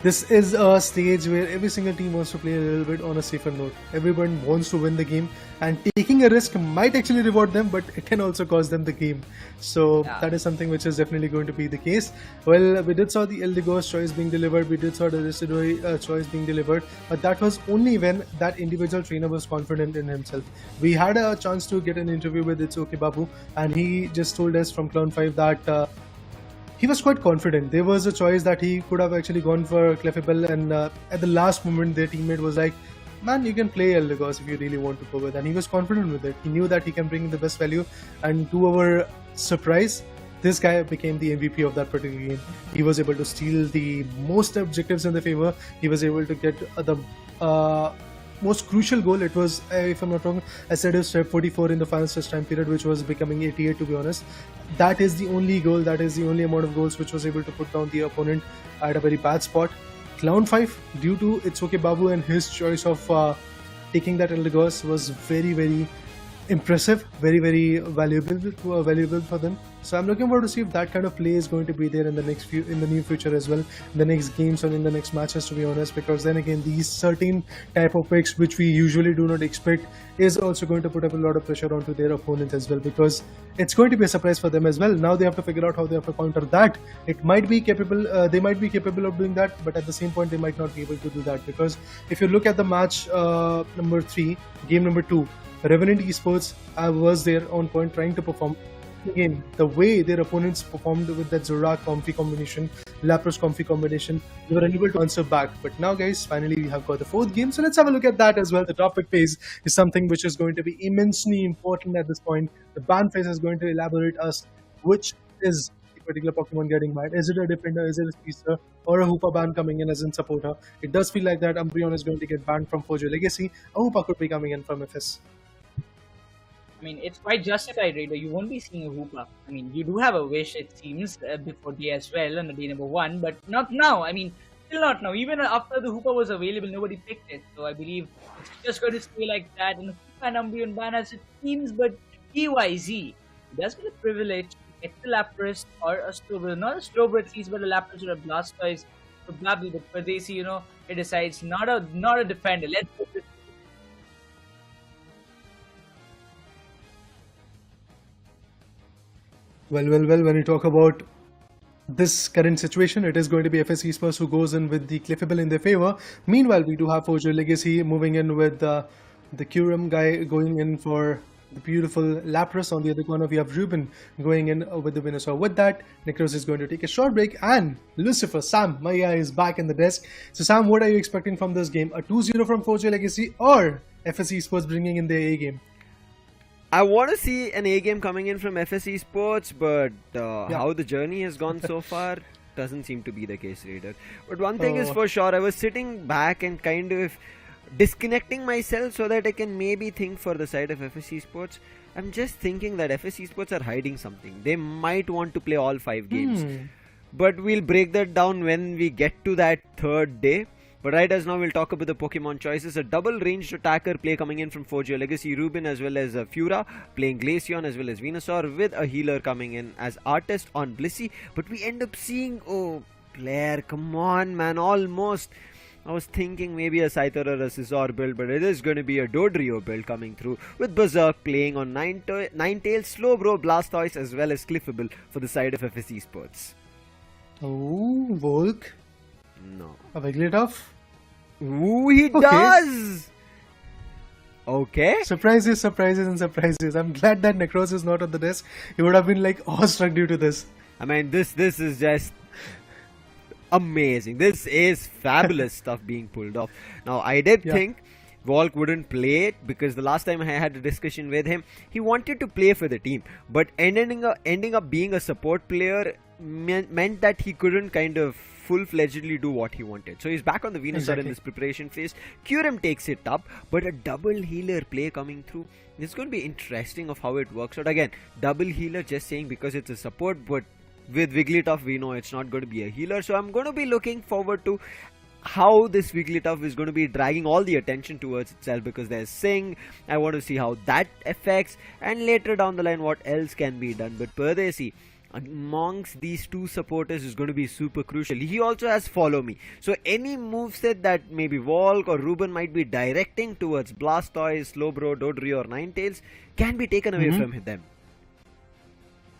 this is a stage where every single team wants to play a little bit on a safer note. Everyone wants to win the game, and taking a risk might actually reward them, but it can also cost them the game. So that is something which is definitely going to be the case. Well, we did saw the Eldegoss choice being delivered, we did saw the Decidueye choice being delivered, but that was only when that individual trainer was confident in himself. We had a chance to get an interview with Itsuki Babu, and he just told us from Clown5 that he was quite confident. There was a choice that he could have actually gone for Clefable, and at the last moment their teammate was like, man, you can play Eldegoss if you really want to go with, and he was confident with it. He knew that he can bring in the best value, and to our surprise, this guy became the MVP of that particular game. He was able to steal the most objectives in the favor. He was able to get the most crucial goal. It was, if I'm not wrong, I said it was step 44 in the final stretch time period, which was becoming 88 to be honest. That is the only goal, that is the only amount of goals which was able to put down the opponent at a very bad spot. Clown 5, due to It's Okay Babu and his choice of taking that Eldegoss, was very, very impressive, very, very valuable for them. So I'm looking forward to see if that kind of play is going to be there in the near future as well, in the next games or in the next matches, to be honest, because then again these certain type of picks which we usually do not expect is also going to put up a lot of pressure onto their opponent as well, because it's going to be a surprise for them as well. Now they have to figure out how they have to counter that. It might be capable, they might be capable of doing that, but at the same point they might not be able to do that, because if you look at the match number 3, game number 2, Revenant Esports was there on point trying to perform. Again, the way their opponents performed with that Zorak Comfy combination, Lapras Comfy combination, they were unable to answer back. But now guys, finally we have got the 4th game, so let's have a look at that as well. The topic phase is something which is going to be immensely important at this point. The ban phase is going to elaborate us which is the particular Pokemon getting banned. Is it a Defender, is it a Speedster, or a Hoopa ban coming in as in supporter? It does feel like that Umbreon is going to get banned from Forge Legacy. A Hoopa could be coming in from FS. I mean, it's quite justified, Raider. You won't be seeing a Hoopa. I mean, you do have a wish, it seems, before day as well, on the day number 1, but not now. I mean, still not now. Even after the Hoopa was available, nobody picked it. So I believe it's just going to stay like that. And Hoopa and Umbreon ban as it seems, but PYZ, it does get a privilege to get the Lapras or a Slowbro. Not a Slowbro at least, but a Lapras or a Blastoise. Probably, but Pradesi, it decides not a defender. Let's go with Well, when you talk about this current situation, it is going to be FS Esports who goes in with the Cliffable in their favor. Meanwhile, we do have Forge Legacy moving in with the Curum guy going in for the beautiful Lapras. On the other corner, we have Ruben going in with the Venusaur. With that, Necros is going to take a short break, and Lucifer, Sam, my guy, is back in the desk. So Sam, what are you expecting from this game? A 2-0 from Forge Legacy or FS Esports bringing in their A game? I want to see an A game coming in from FS Esports, but how the journey has gone so far doesn't seem to be the case, Raider. But one thing is for sure, I was sitting back and kind of disconnecting myself so that I can maybe think for the side of FS Esports. I'm just thinking that FS Esports are hiding something. They might want to play all 5 games. But we'll break that down when we get to that 3rd day. But right as now, we'll talk about the Pokemon choices. A double ranged attacker play coming in from Forge Legacy, Ruben as well as Fura, playing Glaceon as well as Venusaur, with a healer coming in as Artist on Blissey. But we end up seeing, Blair, come on man, almost. I was thinking maybe a Scyther or a Scizor build, but it is going to be a Dodrio build coming through, with Berserk playing on Ninetales, Slowbro, Blastoise as well as Cliffable for the side of FS Esports. Oh, Volk. No. A Wigglytuff? Ooh, he does! Okay. Surprises. I'm glad that Necros is not on the desk. He would have been like awestruck due to this. I mean, this is just amazing. This is fabulous stuff being pulled off. Now, I did think Volk wouldn't play it, because the last time I had a discussion with him, he wanted to play for the team, but ending up being a support player meant that he couldn't kind of full-fledgedly do what he wanted. So he's back on the Venusaur in this preparation phase. Curum takes it up, but a double healer play coming through. It's going to be interesting of how it works out. Again, double healer, just saying because it's a support, but with Wigglytuff we know it's not going to be a healer. So I'm going to be looking forward to how this Wigglytuff is going to be dragging all the attention towards itself, because there's Sing. I want to see how that affects, and later down the line what else can be done. But Pardesi, amongst these two supporters, is going to be super crucial. He also has Follow Me, so any moveset that maybe Volk or Ruben might be directing towards Blastoise, Slowbro, Dodrio or Ninetales can be taken away from them.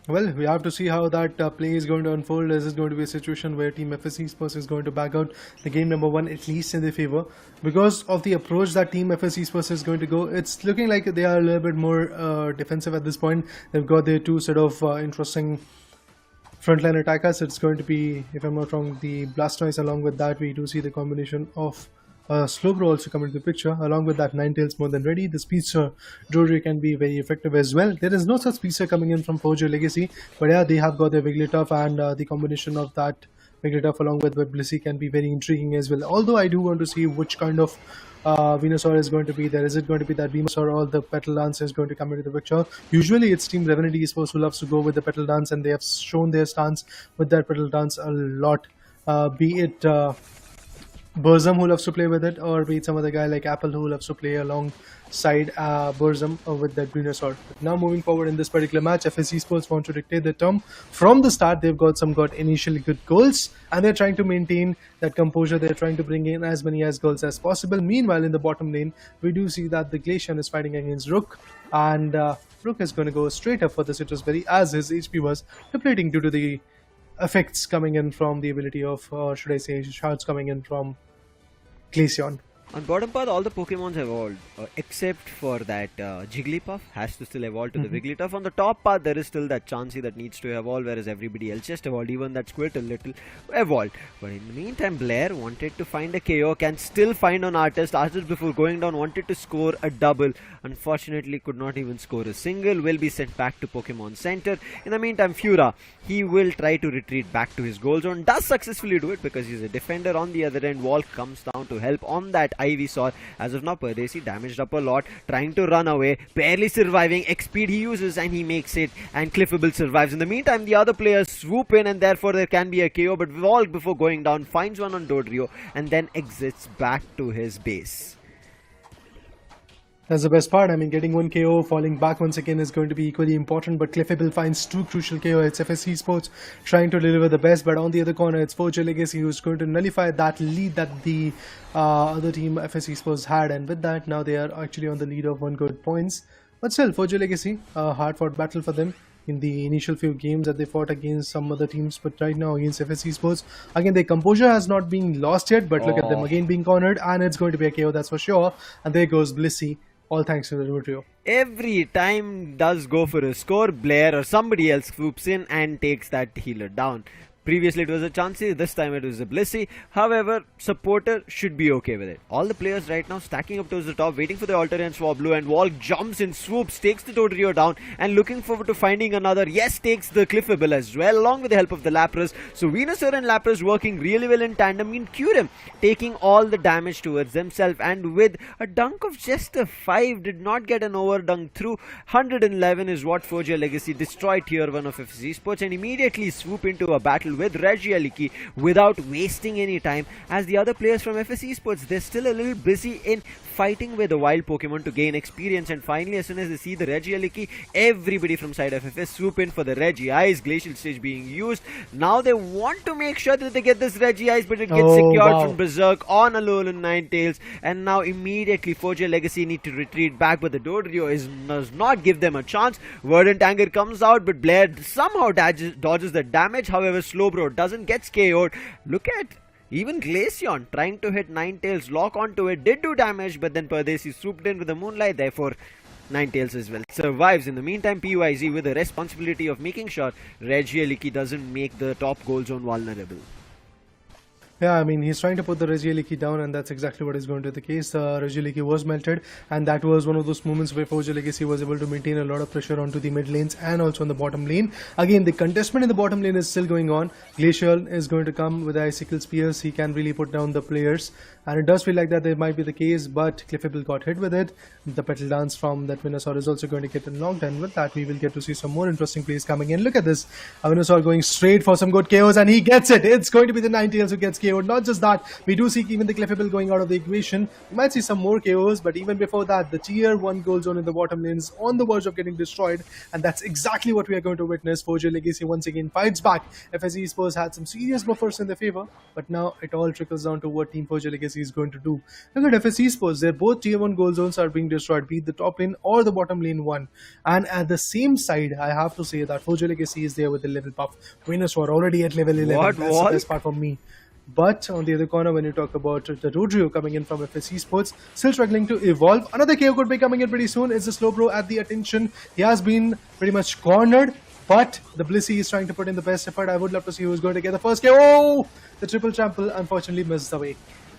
Well, we have to see how that play is going to unfold. Is it going to be a situation where Team FS Esports is going to back out the game number 1, at least in their favor? Because of the approach that Team FS Esports is going to go, it's looking like they are a little bit more defensive at this point. They've got their two sort of interesting frontline attackers. It's going to be, if I'm not wrong, the Blastoise. Along with that, we do see the combination of Slowbro also come into the picture. Along with that, Ninetales more than ready. The Speedster Dodrio can be very effective as well. There is no such Speedster coming in from Forge Legacy, but yeah, they have got their Wigglytuff and the combination of that Wigglytuff along with Blissey can be very intriguing as well. Although I do want to see which kind of Venusaur is going to be there. Is it going to be that Venusaur or the Petal Dance is going to come into the picture? Usually it's Team Revenant Esports who loves to go with the Petal Dance, and they have shown their stance with that Petal Dance a lot. Be it Burzum who loves to play with it, or be it some other guy like Apple who loves to play alongside Burzum with that Venusaur. Now moving forward in this particular match, FS Esports want to dictate the term. From the start, they've got initially good goals, and they're trying to maintain that composure. They're trying to bring in as many goals as possible. Meanwhile, in the bottom lane, we do see that the Glaceon is fighting against Rook, and Rook is going to go straight up for the Citrus Berry as his HP was depleting due to the effects coming in from the ability of, or should I say, shards coming in from Glaceon. On bottom path, all the Pokemons have evolved, except for that Jigglypuff has to still evolve to the Wigglytuff. On the top path, there is still that Chansey that needs to evolve, whereas everybody else just evolved. Even that Squirtle little evolved. But in the meantime, Blair wanted to find a KO, can still find an Artist. Artist before going down wanted to score a double. Unfortunately, could not even score a single. Will be sent back to Pokemon Center. In the meantime, Fura, he will try to retreat back to his goal zone. Does successfully do it because he's a defender. On the other end, Wall comes down to help on that Ivysaur. As of now, Pardesi damaged up a lot, trying to run away, barely surviving. X-Speed he uses and he makes it, and Cliffable survives. In the meantime, the other players swoop in, and therefore there can be a KO, but Wall before going down finds one on Dodrio and then exits back to his base. That's the best part. I mean, getting one KO, falling back once again is going to be equally important, but Cliffable finds two crucial KO. It's FS Esports trying to deliver the best, but on the other corner, it's Forge Legacy who's going to nullify that lead that the other team, FS Esports, had, and with that, now they are actually on the lead of 1 good points. But still, Forge Legacy, a hard-fought battle for them in the initial few games that they fought against some other teams, but right now against FS Esports, again, their composure has not been lost yet, but look at them again being cornered, and it's going to be a KO, that's for sure. And there goes Blissey. All thanks to the Dodrio. Every time does go for a score, Blair or somebody else swoops in and takes that healer down. Previously it was a Chansey, this time it was a Blissey. However, Supporter should be okay with it. All the players right now stacking up towards the top, waiting for the Alter and Swablu, and Wall jumps in, swoops, takes the Dodrio down, and looking forward to finding another. Yes, takes the Cliffable as well, along with the help of the Lapras. So Venusaur and Lapras working really well in tandem. In Kyurem taking all the damage towards themselves, and with a dunk of just a 5, did not get an overdunk through. 111 is what Forger Legacy destroyed tier 1 of FS Esports, and immediately swoop into a battle with Regieleki without wasting any time, as the other players from FS Esports, they're still a little busy in fighting with the wild Pokemon to gain experience. And finally, as soon as they see the Regieleki, everybody from side of FS swoop in for the Regi-Eyes. Glacial Stage being used. Now they want to make sure that they get this Regi-Eyes, but it gets secured from Berserk on Alolan Ninetales, and now immediately Forger Legacy need to retreat back, but the Dodrio does not give them a chance. Verdant Anger comes out, but Blair somehow dodges the damage. However, Slowbro doesn't get KO'd. Look at even Glaceon trying to hit Ninetales, lock onto it, did do damage, but then Pardesi swooped in with the Moonlight, therefore Ninetales as well survives. In the meantime, PYZ with the responsibility of making sure Regieleki doesn't make the top goal zone vulnerable. Yeah, I mean, he's trying to put the Regieleki down, and that's exactly what is going to be the case. Regieleki was melted, and that was one of those moments where Forge Legacy was able to maintain a lot of pressure onto the mid lanes and also on the bottom lane. Again, the contestment in the bottom lane is still going on. Glacial is going to come with the Icicle Spears. He can really put down the players, and it does feel like that might be the case, but Cliffable got hit with it. The Petal Dance from that Venusaur is also going to get unlocked, and with that, we will get to see some more interesting plays coming in. Look at this. Venusaur going straight for some good KOs, and he gets it. It's going to be the Ninetales who gets KO'd. Not just that, we do see even the Cliffable going out of the equation. We might see some more KOs, but even before that, the tier 1 goal zone in the bottom lane is on the verge of getting destroyed, and that's exactly what we are going to witness. Forger Legacy once again fights back. FS Esports had some serious buffers in their favor, but now it all trickles down to what Team Forger Legacy is going to do. Look at FS Esports. Their both tier 1 goal zones are being destroyed, be it the top lane or the bottom lane one. And at the same side, I have to say that Forger Legacy is there with the level buff. Venusaur already at level 11. That's the best part for me. But on the other corner, when you talk about the Dodrio coming in from FS Esports, still struggling to evolve. Another KO could be coming in pretty soon. It's the Slowbro at the attention. He has been pretty much cornered, but the Blissey is trying to put in the best effort. I would love to see who's going to get the first KO. The triple trample unfortunately missed away.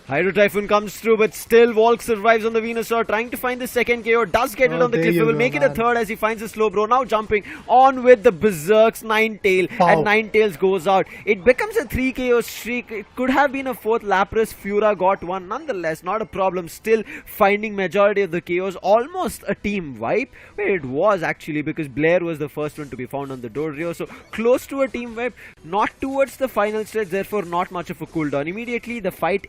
Hydro Typhoon comes through, but still Volk survives on the Venusaur, trying to find the second KO. Does get it on the cliff. He will make it a third as he finds the slow bro. Now jumping on with the Berserk's Ninetale, and Ninetales goes out. It becomes a 3 KO streak. It could have been a fourth. Lapras, Fura got one. Nonetheless, not a problem. Still finding majority of the KOs. Almost a team wipe. Well, it was actually, because Blair was the first one to be found on the Dodrio. So close to a team wipe. Not towards the final stretch. Therefore, not much of a cooldown. Immediately, the fight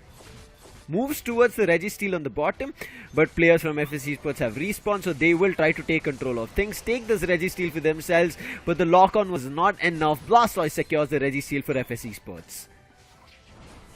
moves towards the Registeel on the bottom, but players from FS Esports have respawned, so they will try to take control of things, take this Registeel for themselves, but the lock-on was not enough. Blastoise secures the Registeel for FS Esports.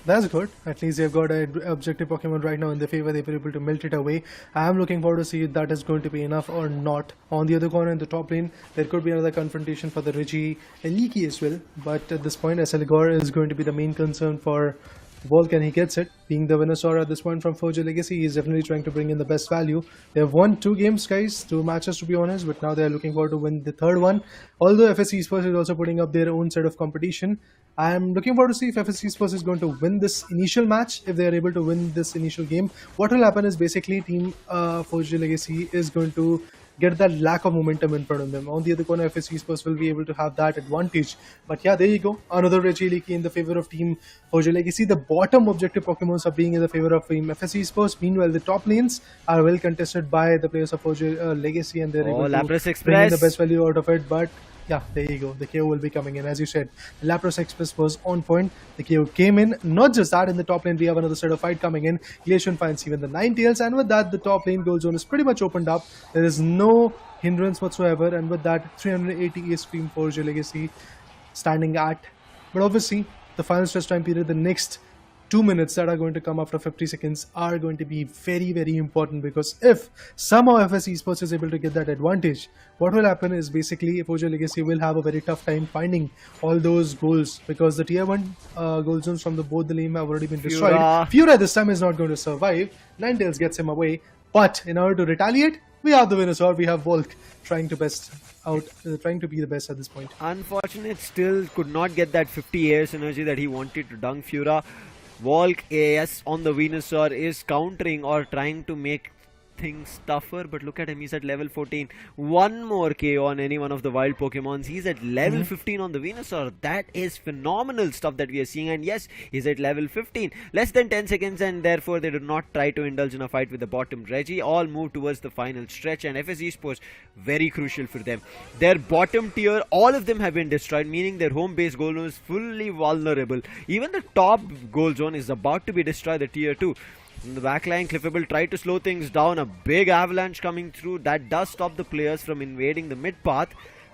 That's good. At least they've got an objective Pokemon right now in their favor. They were able to melt it away. I am looking forward to see if that is going to be enough or not. On the other corner, in the top lane, there could be another confrontation for the Reggie and Leaky as well. But at this point, SLGore is going to be the main concern for Volk, and he gets it. Being the Venusaur at this point from Forge Legacy, he is definitely trying to bring in the best value. They have won 2 games, guys, 2 matches to be honest, but now they are looking forward to win the third one. Although FS Esports is also putting up their own set of competition, I am looking forward to see if FS Esports is going to win this initial match. If they are able to win this initial game, what will happen is basically Team Forge Legacy is going to get that lack of momentum in front of them. On the other corner, FS Esports will be able to have that advantage. But yeah, there you go. Another Reggie Leaky in the favor of Team Forge Legacy. The bottom objective Pokemons are being in the favor of Team FS Esports. Meanwhile, the top lanes are well contested by the players of Forge Legacy, and they're able to bring in the best value out of it. But yeah, there you go. The KO will be coming in. As you said, the Lapras Express was on point. The KO came in. Not just that, in the top lane, we have another set of fight coming in. Glacian finds even the Ninetales, and with that, the top lane goal zone is pretty much opened up. There is no hindrance whatsoever, and with that, 380 ace Team Forge Legacy standing at. But obviously, the final stretch time period, the next 2 minutes that are going to come after 50 seconds are going to be very, very important, because if somehow FS Esports is able to get that advantage, what will happen is basically Forge Legacy will have a very tough time finding all those goals, because the tier 1 goal zones from both the lane have already been destroyed. Fura this time is not going to survive. Ninetales gets him away, but in order to retaliate, we have the Venusaur, we have Volk trying to be the best at this point. Unfortunate, still could not get that 50 AS energy that he wanted to dunk Fura. Volk AS on the Venusaur is countering or trying to make things tougher, but look at him, he's at level 14. One more KO on any one of the wild Pokemons. He's at level 15 on the Venusaur. That is phenomenal stuff that we are seeing, and yes, he's at level 15. Less than 10 seconds, and therefore they do not try to indulge in a fight with the bottom Reggie. All move towards the final stretch, and FS Esports, very crucial for them. Their bottom tier, all of them have been destroyed, meaning their home base goal zone is fully vulnerable. Even the top goal zone is about to be destroyed, the tier 2. In the backline, Cliffable tried to slow things down. A big avalanche coming through. That does stop the players from invading the mid path.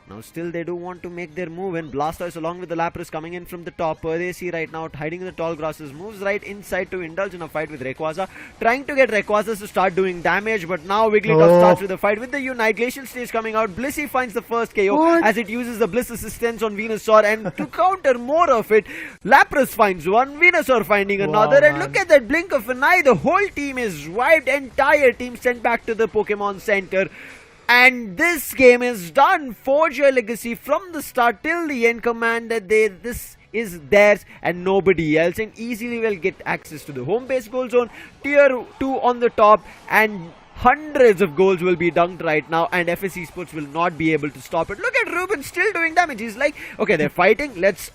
Now still they do want to make their move, and Blastoise along with the Lapras coming in from the top. Perdesi right now hiding in the tall grasses, moves right inside to indulge in a fight with Rayquaza, trying to get Rayquaza to start doing damage, but now Wigglytuff starts with the fight with the Unite. Glacial stage coming out. Blissey finds the first KO as it uses the Bliss assistance on Venusaur, and to counter more of it, Lapras finds one, Venusaur finding another, and look at that blink of an eye. The whole team is wiped, entire team sent back to the Pokemon Center. And this game is done. Forge your legacy from the start till the end. Command that this is theirs and nobody else, and easily will get access to the home base goal zone, tier 2 on the top, and hundreds of goals will be dunked right now, and FS Esports will not be able to stop it. Look at Ruben still doing damage. He's like, okay, they're fighting, let's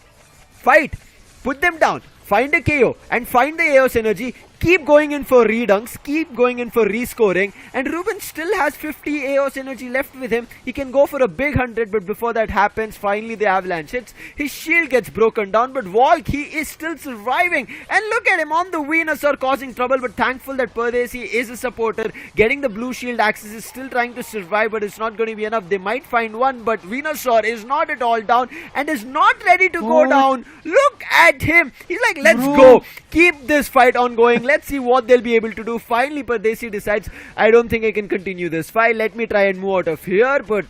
fight, put them down, find a KO and find the AOS energy, keep going in for redunks, keep going in for rescoring, and Ruben still has 50 AOS energy left with him. He can go for a big 100, but before that happens, finally the avalanche hits. His shield gets broken down, but Volk, he is still surviving, and look at him on the Venusaur causing trouble, but thankful that Perdesi is a supporter. Getting the blue shield access, is still trying to survive, but it's not going to be enough. They might find one, but Venusaur is not at all down and is not ready to go down. Look at him. He's like, let's go. Keep this fight ongoing. Let's see what they'll be able to do. Finally, Perdesi decides, I don't think I can continue this fight. Let me try and move out of here, but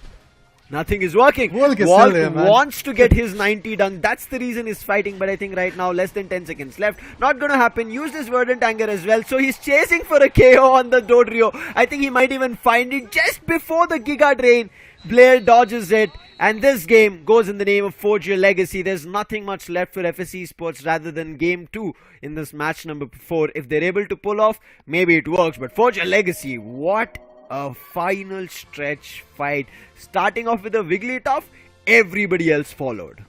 nothing is working. Volk wants to get his 90 done. That's the reason he's fighting, but I think right now less than 10 seconds left. Not gonna happen. Used his Verdant Anger as well, so he's chasing for a KO on the Dodrio. I think he might even find it just before the Giga Drain. Blair dodges it, And this game goes in the name of Forge Your Legacy. There's nothing much left for FSC Sports rather than game 2 in this match number 4. If they're able to pull off, maybe it works. But Forge Your Legacy, what a final stretch fight. Starting off with a Wigglytuff, everybody else followed.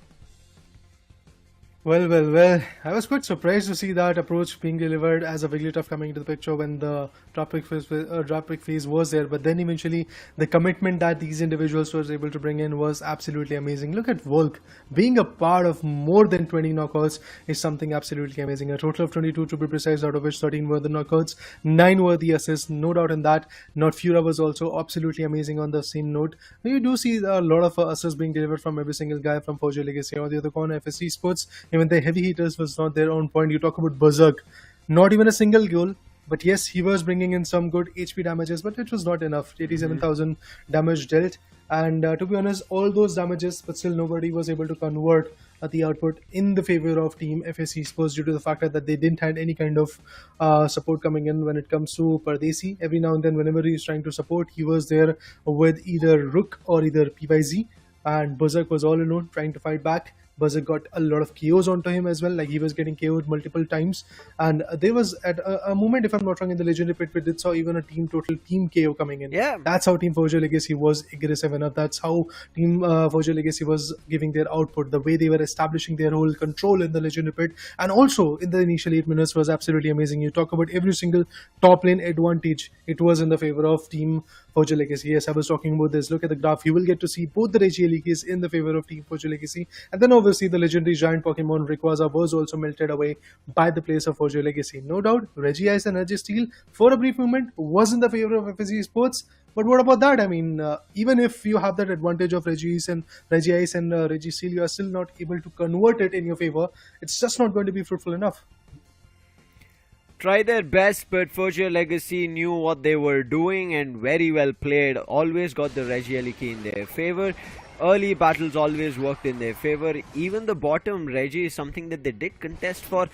Well, I was quite surprised to see that approach being delivered as a Wigglytuff coming into the picture when the drop pick phase was there. But then eventually the commitment that these individuals were able to bring in was absolutely amazing. Look at Volk being a part of more than 20 knockouts is something absolutely amazing. A total of 22 to be precise, out of which 13 were the knockouts, 9 were the assists, no doubt in that. Notfura was also absolutely amazing on the same note. You do see a lot of assists being delivered from every single guy from Forge Your Legacy. Or the other corner, FSC Sports, even the heavy hitters was not their own point. You talk about Berserk, not even a single goal, but yes, he was bringing in some good HP damages, but it was not enough. 87,000 damage dealt, and to be honest, all those damages, but still nobody was able to convert the output in the favor of Team FSC Sports due to the fact that they didn't have any kind of support coming in when it comes to Pardesi. Every now and then, whenever he was trying to support, he was there with either Rook or either PYZ, and Berserk was all alone trying to fight back. Berserk got a lot of KOs onto him as well, like he was getting KO'd multiple times, and there was at a moment, if I'm not wrong, in the Legendary Pit, we did saw even a total team KO coming in. Yeah, that's how Team Forge Your Legacy was aggressive enough. That's how Team Forge Your Legacy was giving their output. The way they were establishing their whole control in the Legendary Pit, and also in the initial 8 minutes was absolutely amazing. You talk about every single top lane advantage, it was in the favor of Team Forge Your Legacy. Yes, I was talking about this. Look at the graph. You will get to see both the Regielekis in the favor of Team Forge Your Legacy, and then obviously the legendary giant Pokemon Rayquaza was also melted away by the players of Forge Your Legacy. No doubt, Regice and Registeel for a brief moment was in the favor of FSC Sports. But what about that? I mean, even if you have that advantage of Regice and Registeel, you are still not able to convert it in your favor. It's just not going to be fruitful enough. Try their best, but Forge Your Legacy knew what they were doing and very well played. Always got the Regieleki in their favor. Early battles always worked in their favor. Even the bottom Regi is something that they did contest for.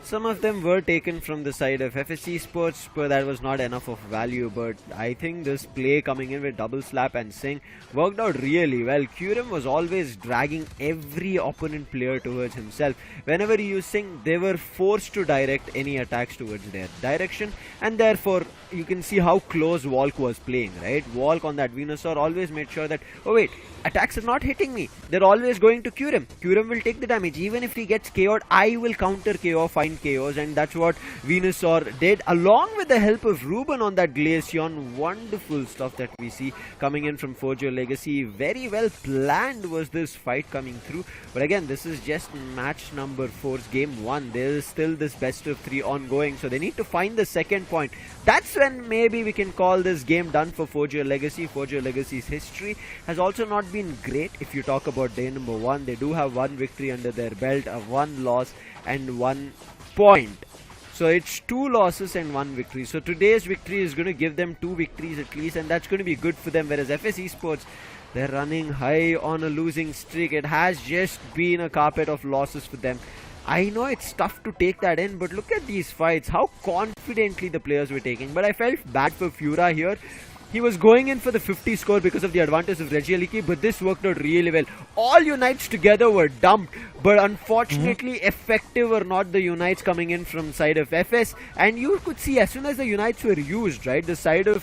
Some of them were taken from the side of FSC Sports, but that was not enough of value. But I think this play coming in with Double Slap and Sing worked out really well. Kyurem was always dragging every opponent player towards himself. Whenever he used Sing, they were forced to direct any attacks towards their direction, and therefore you can see how close Walk was playing, right? Walk on that Venusaur always made sure that, oh wait, attacks are not hitting me. They're always going to Kyurem. Kyurem will take the damage. Even if he gets KO'd, I will counter KO, find KOs, and that's what Venusaur did, along with the help of Ruben on that Glaceon. Wonderful stuff that we see coming in from Forge Your Legacy. Very well planned was this fight coming through. But again, this is just match number 4's game 1. There is still this best of 3 ongoing, so they need to find the second point. That's when maybe we can call this game done for Forge Your Legacy. Forge Your Legacy's history has also not been great. If you talk about day number 1, they do have 1 victory under their belt, a 1 loss and 1 point. So it's 2 losses and 1 victory. So today's victory is going to give them 2 victories at least, and that's going to be good for them. Whereas FSC Sports, they're running high on a losing streak. It has just been a carpet of losses for them. I know it's tough to take that in, but look at these fights, how confidently the players were taking. But I felt bad for Fura here. He was going in for the 50 score because of the advantage of Regieleki, but this worked out really well. All Unites together were dumped, but unfortunately effective were not the Unites coming in from side of FS. And you could see as soon as the Unites were used, right, the side of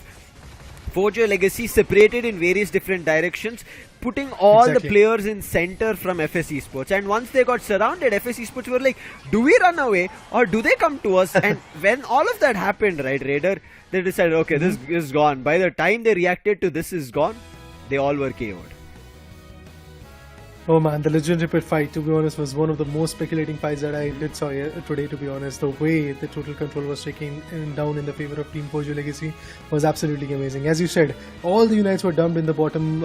Forge Your Legacy separated in various different directions, putting all the players in center from FSC Sports. And once they got surrounded, FSC Sports were like, do we run away or do they come to us? And when all of that happened, right, Raider, they decided, okay, this is gone. By the time they reacted to this is gone, they all were KO'd. Oh man, the Legendary Pit fight, to be honest, was one of the most speculating fights that I did saw today, to be honest. The way the total control was taken down in the favor of Team Forge Your Legacy was absolutely amazing. As you said, all the Unites were dumped in the bottom,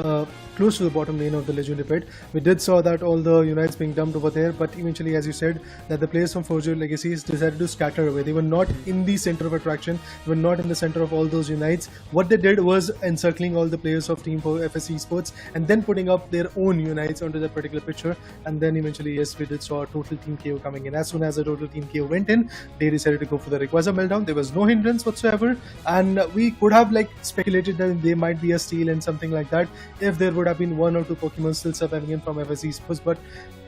close to the bottom lane of the Legendary Pit. We did saw that all the Unites being dumped over there, but eventually, as you said, that the players from Forge Your Legacy decided to scatter away. They were not in the center of attraction, they were not in the center of all those Unites. What they did was encircling all the players of Team FSC Sports and then putting up their own Unites onto the that particular picture. And then eventually, yes, we did saw a total team KO coming in. As soon as the total team KO went in, they decided to go for the Rayquaza meltdown. There was no hindrance whatsoever, and we could have like speculated that there might be a steal and something like that if there would have been 1 or 2 Pokemon still surviving in from FSC Sports. But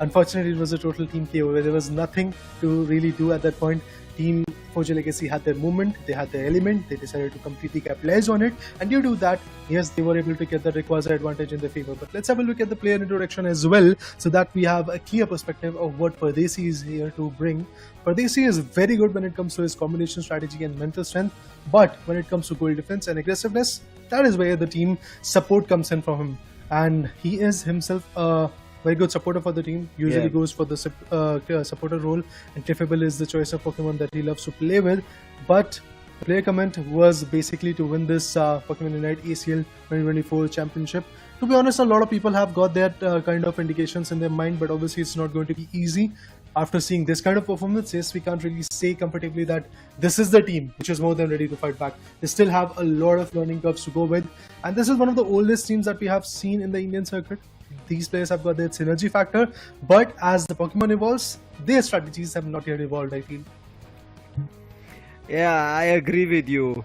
unfortunately, it was a total team KO where there was nothing to really do at that point. Team Forge Legacy had their movement, they had their element, they decided to completely capitalize on it, and due to that, yes, they were able to get the Rayquaza advantage in their favor. But let's have a look at the player introduction as well, so that we have a clear perspective of what Pardesi is here to bring. Pardesi is very good when it comes to his combination strategy and mental strength, but when it comes to goal defense and aggressiveness, that is where the team support comes in from him. And he is himself a very good supporter for the team, usually goes for the supporter role, and Clefable is the choice of Pokemon that he loves to play with. But the player comment was basically to win this Pokemon Unite ACL 2024 championship. To be honest, a lot of people have got that kind of indications in their mind, but obviously it's not going to be easy. After seeing this kind of performance, yes, we can't really say comfortably that this is the team which is more than ready to fight back. They still have a lot of learning curves to go with, and this is one of the oldest teams that we have seen in the Indian circuit. These players have got their synergy factor, but as the Pokemon evolves, their strategies have not yet evolved, I feel. Yeah, I agree with you.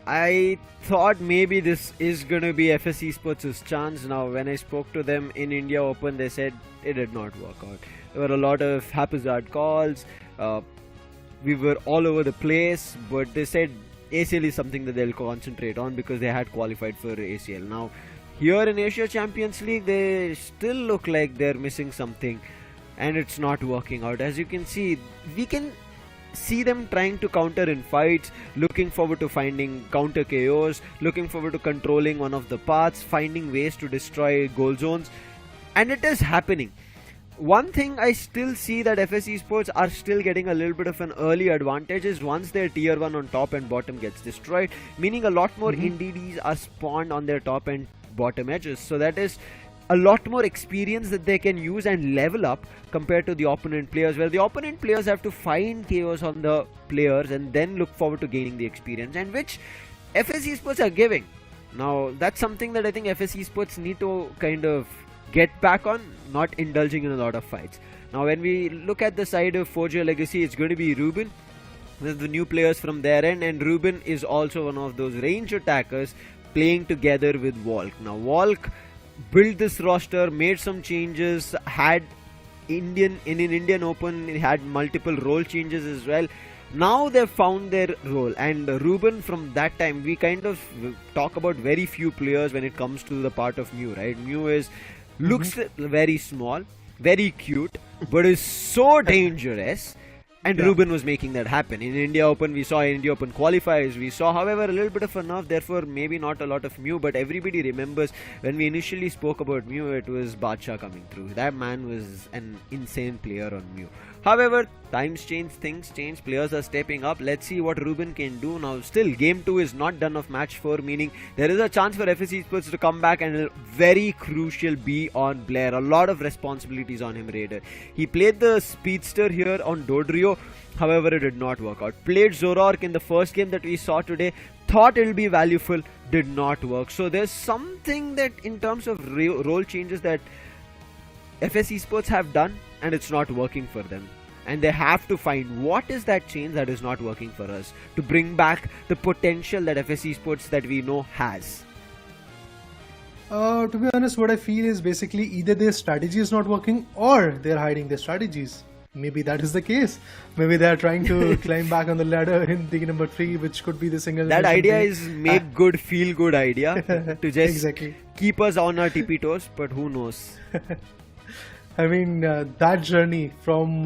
I thought maybe this is going to be FSC Sports' chance. Now, when I spoke to them in India Open, they said it did not work out. There were a lot of haphazard calls. We were all over the place, but they said ACL is something that they'll concentrate on because they had qualified for ACL. Now, here in Asia Champions League, they still look like they're missing something, and it's not working out. As you can see, we can see them trying to counter in fights, looking forward to finding counter KOs, looking forward to controlling one of the paths, finding ways to destroy goal zones, and it is happening. One thing I still see that FSC Sports are still getting a little bit of an early advantage is once their tier 1 on top and bottom gets destroyed, meaning a lot more NDDs are spawned on their top and bottom edges. So that is a lot more experience that they can use and level up compared to the opponent players, where the opponent players have to find KOs on the players and then look forward to gaining the experience, and which FSC Sports are giving. Now that's something that I think FSC Sports need to kind of get back on, not indulging in a lot of fights. Now when we look at the side of Forge Legacy, it's going to be Ruben with the new players from their end, and Ruben is also one of those range attackers playing together with Walk. Now Walk built this roster, made some changes, had in Indian Open, it had multiple role changes as well. Now they've found their role, and Ruben, from that time, we kind of talk about very few players when it comes to the part of Mew, right? Mew looks very small, very cute, but is so dangerous. And Ruben was making that happen. In India Open, we saw India Open qualifiers. We saw, however, a little bit of a nerf, therefore maybe not a lot of Mew. But everybody remembers when we initially spoke about Mew, it was Badshah coming through. That man was an insane player on Mew. However, times change, things change, players are stepping up. Let's see what Ruben can do. Now still, Game 2 is not done of Match 4, meaning there is a chance for FSC Sports to come back, and very crucial be on Blair. A lot of responsibilities on him, Raider. He played the Speedster here on Dodrio, however it did not work out. Played Zoroark in the first game that we saw today, thought it will be valuable, did not work. So there's something that in terms of role changes that FSC Sports have done, and it's not working for them, and they have to find what is that change that is not working for us to bring back the potential that FSC Sports that we know has. To be honest, what I feel is basically either their strategy is not working or they're hiding their strategies. Maybe that is the case. Maybe they're trying to climb back on the ladder in the number 3, which could be the single. That idea is make good, feel good idea to just keep us on our tippy toes, but who knows? I mean, that journey from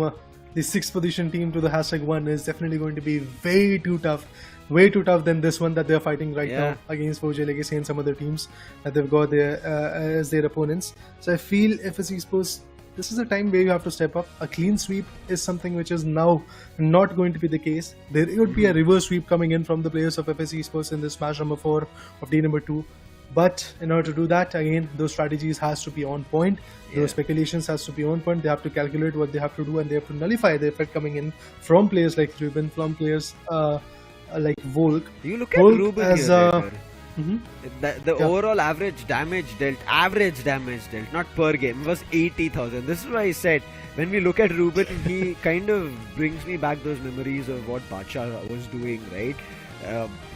the 6th position team to the #1 is definitely going to be way too tough than this one that they're fighting right now against Forge Legacy and some other teams that they've got there as their opponents. So I feel FSC Sports, this is a time where you have to step up. A clean sweep is something which is now not going to be the case. There would be a reverse sweep coming in from the players of FSC Sports in this match number 4 of day number 2. But in order to do that, again, those strategies has to be on point. Those speculations has to be on point. They have to calculate what they have to do, and they have to nullify the effect coming in from players like Ruben, from players like Volk. You look at Ruben as here, The overall average damage dealt, not per game, was 80,000. This is why I said, when we look at Ruben, he kind of brings me back those memories of what Bacha was doing, right?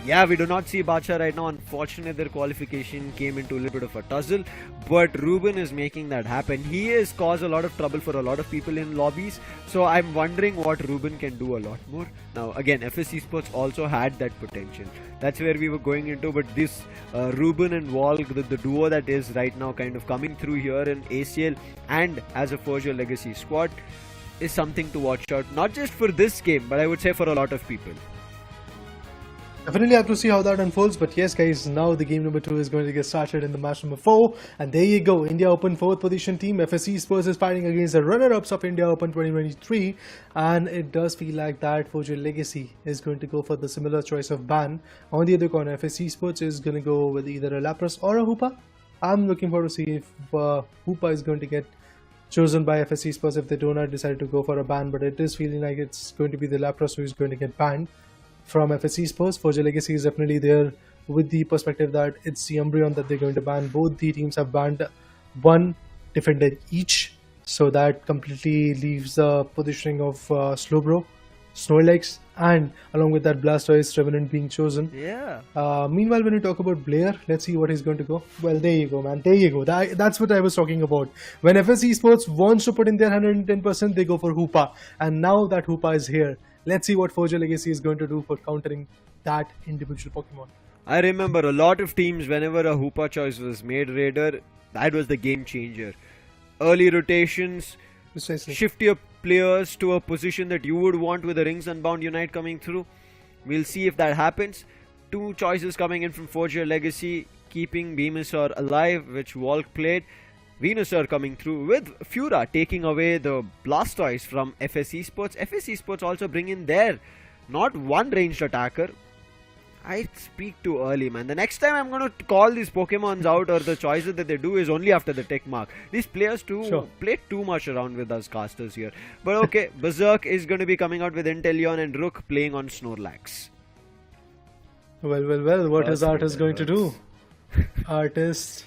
Yeah, we do not see Bacha right now. Unfortunately, their qualification came into a little bit of a tussle, but Ruben is making that happen. He has caused a lot of trouble for a lot of people in lobbies, so I'm wondering what Ruben can do a lot more. Now, again, FS Esports also had that potential. That's where we were going into, but this Ruben and Walk, the duo that is right now kind of coming through here in ACL and as a Forza Legacy squad is something to watch out, not just for this game, but I would say for a lot of people. Definitely have to see how that unfolds, but yes guys, now the game number 2 is going to get started in the match number 4, and there you go, India Open 4th position team, FS Esports is fighting against the runner-ups of India Open 2023, and it does feel like that Forza Legacy is going to go for the similar choice of ban. On the other corner, FS Esports is going to go with either a Lapras or a Hoopa. I'm looking forward to see if Hoopa is going to get chosen by FS Esports if they do not decide to go for a ban, but it is feeling like it's going to be the Lapras who is going to get banned from FS Esports. Forza Legacy is definitely there with the perspective that it's the Umbreon that they're going to ban. Both the teams have banned one defender each, so that completely leaves the positioning of Slowbro, Snorlax, and along with that Blastoise Revenant being chosen. Yeah. Meanwhile, when you talk about Blair, let's see what he's going to go. Well, there you go, man. There you go. That's what I was talking about. When FS Esports wants to put in their 110%, they go for Hoopa. And now that Hoopa is here, let's see what Forza Legacy is going to do for countering that individual Pokemon. I remember a lot of teams, whenever a Hoopa choice was made, Raider, that was the game changer. Early rotations, precisely. Shift your players to a position that you would want with the Rings Unbound Unite coming through. We'll see if that happens. Two choices coming in from Forza Legacy, keeping Venusaur alive, which Walk played. Venusaur coming through with Fura taking away the Blastoise from FS Esports. FS Esports also bring in their not one ranged attacker. I speak too early, man. The next time I'm going to call these Pokemons out or the choices that they do is only after the tick mark. These players play too much around with us casters here. But okay, Berserk is going to be coming out with Inteleon and Rook playing on Snorlax. Well, what is Artist going to do? Artist...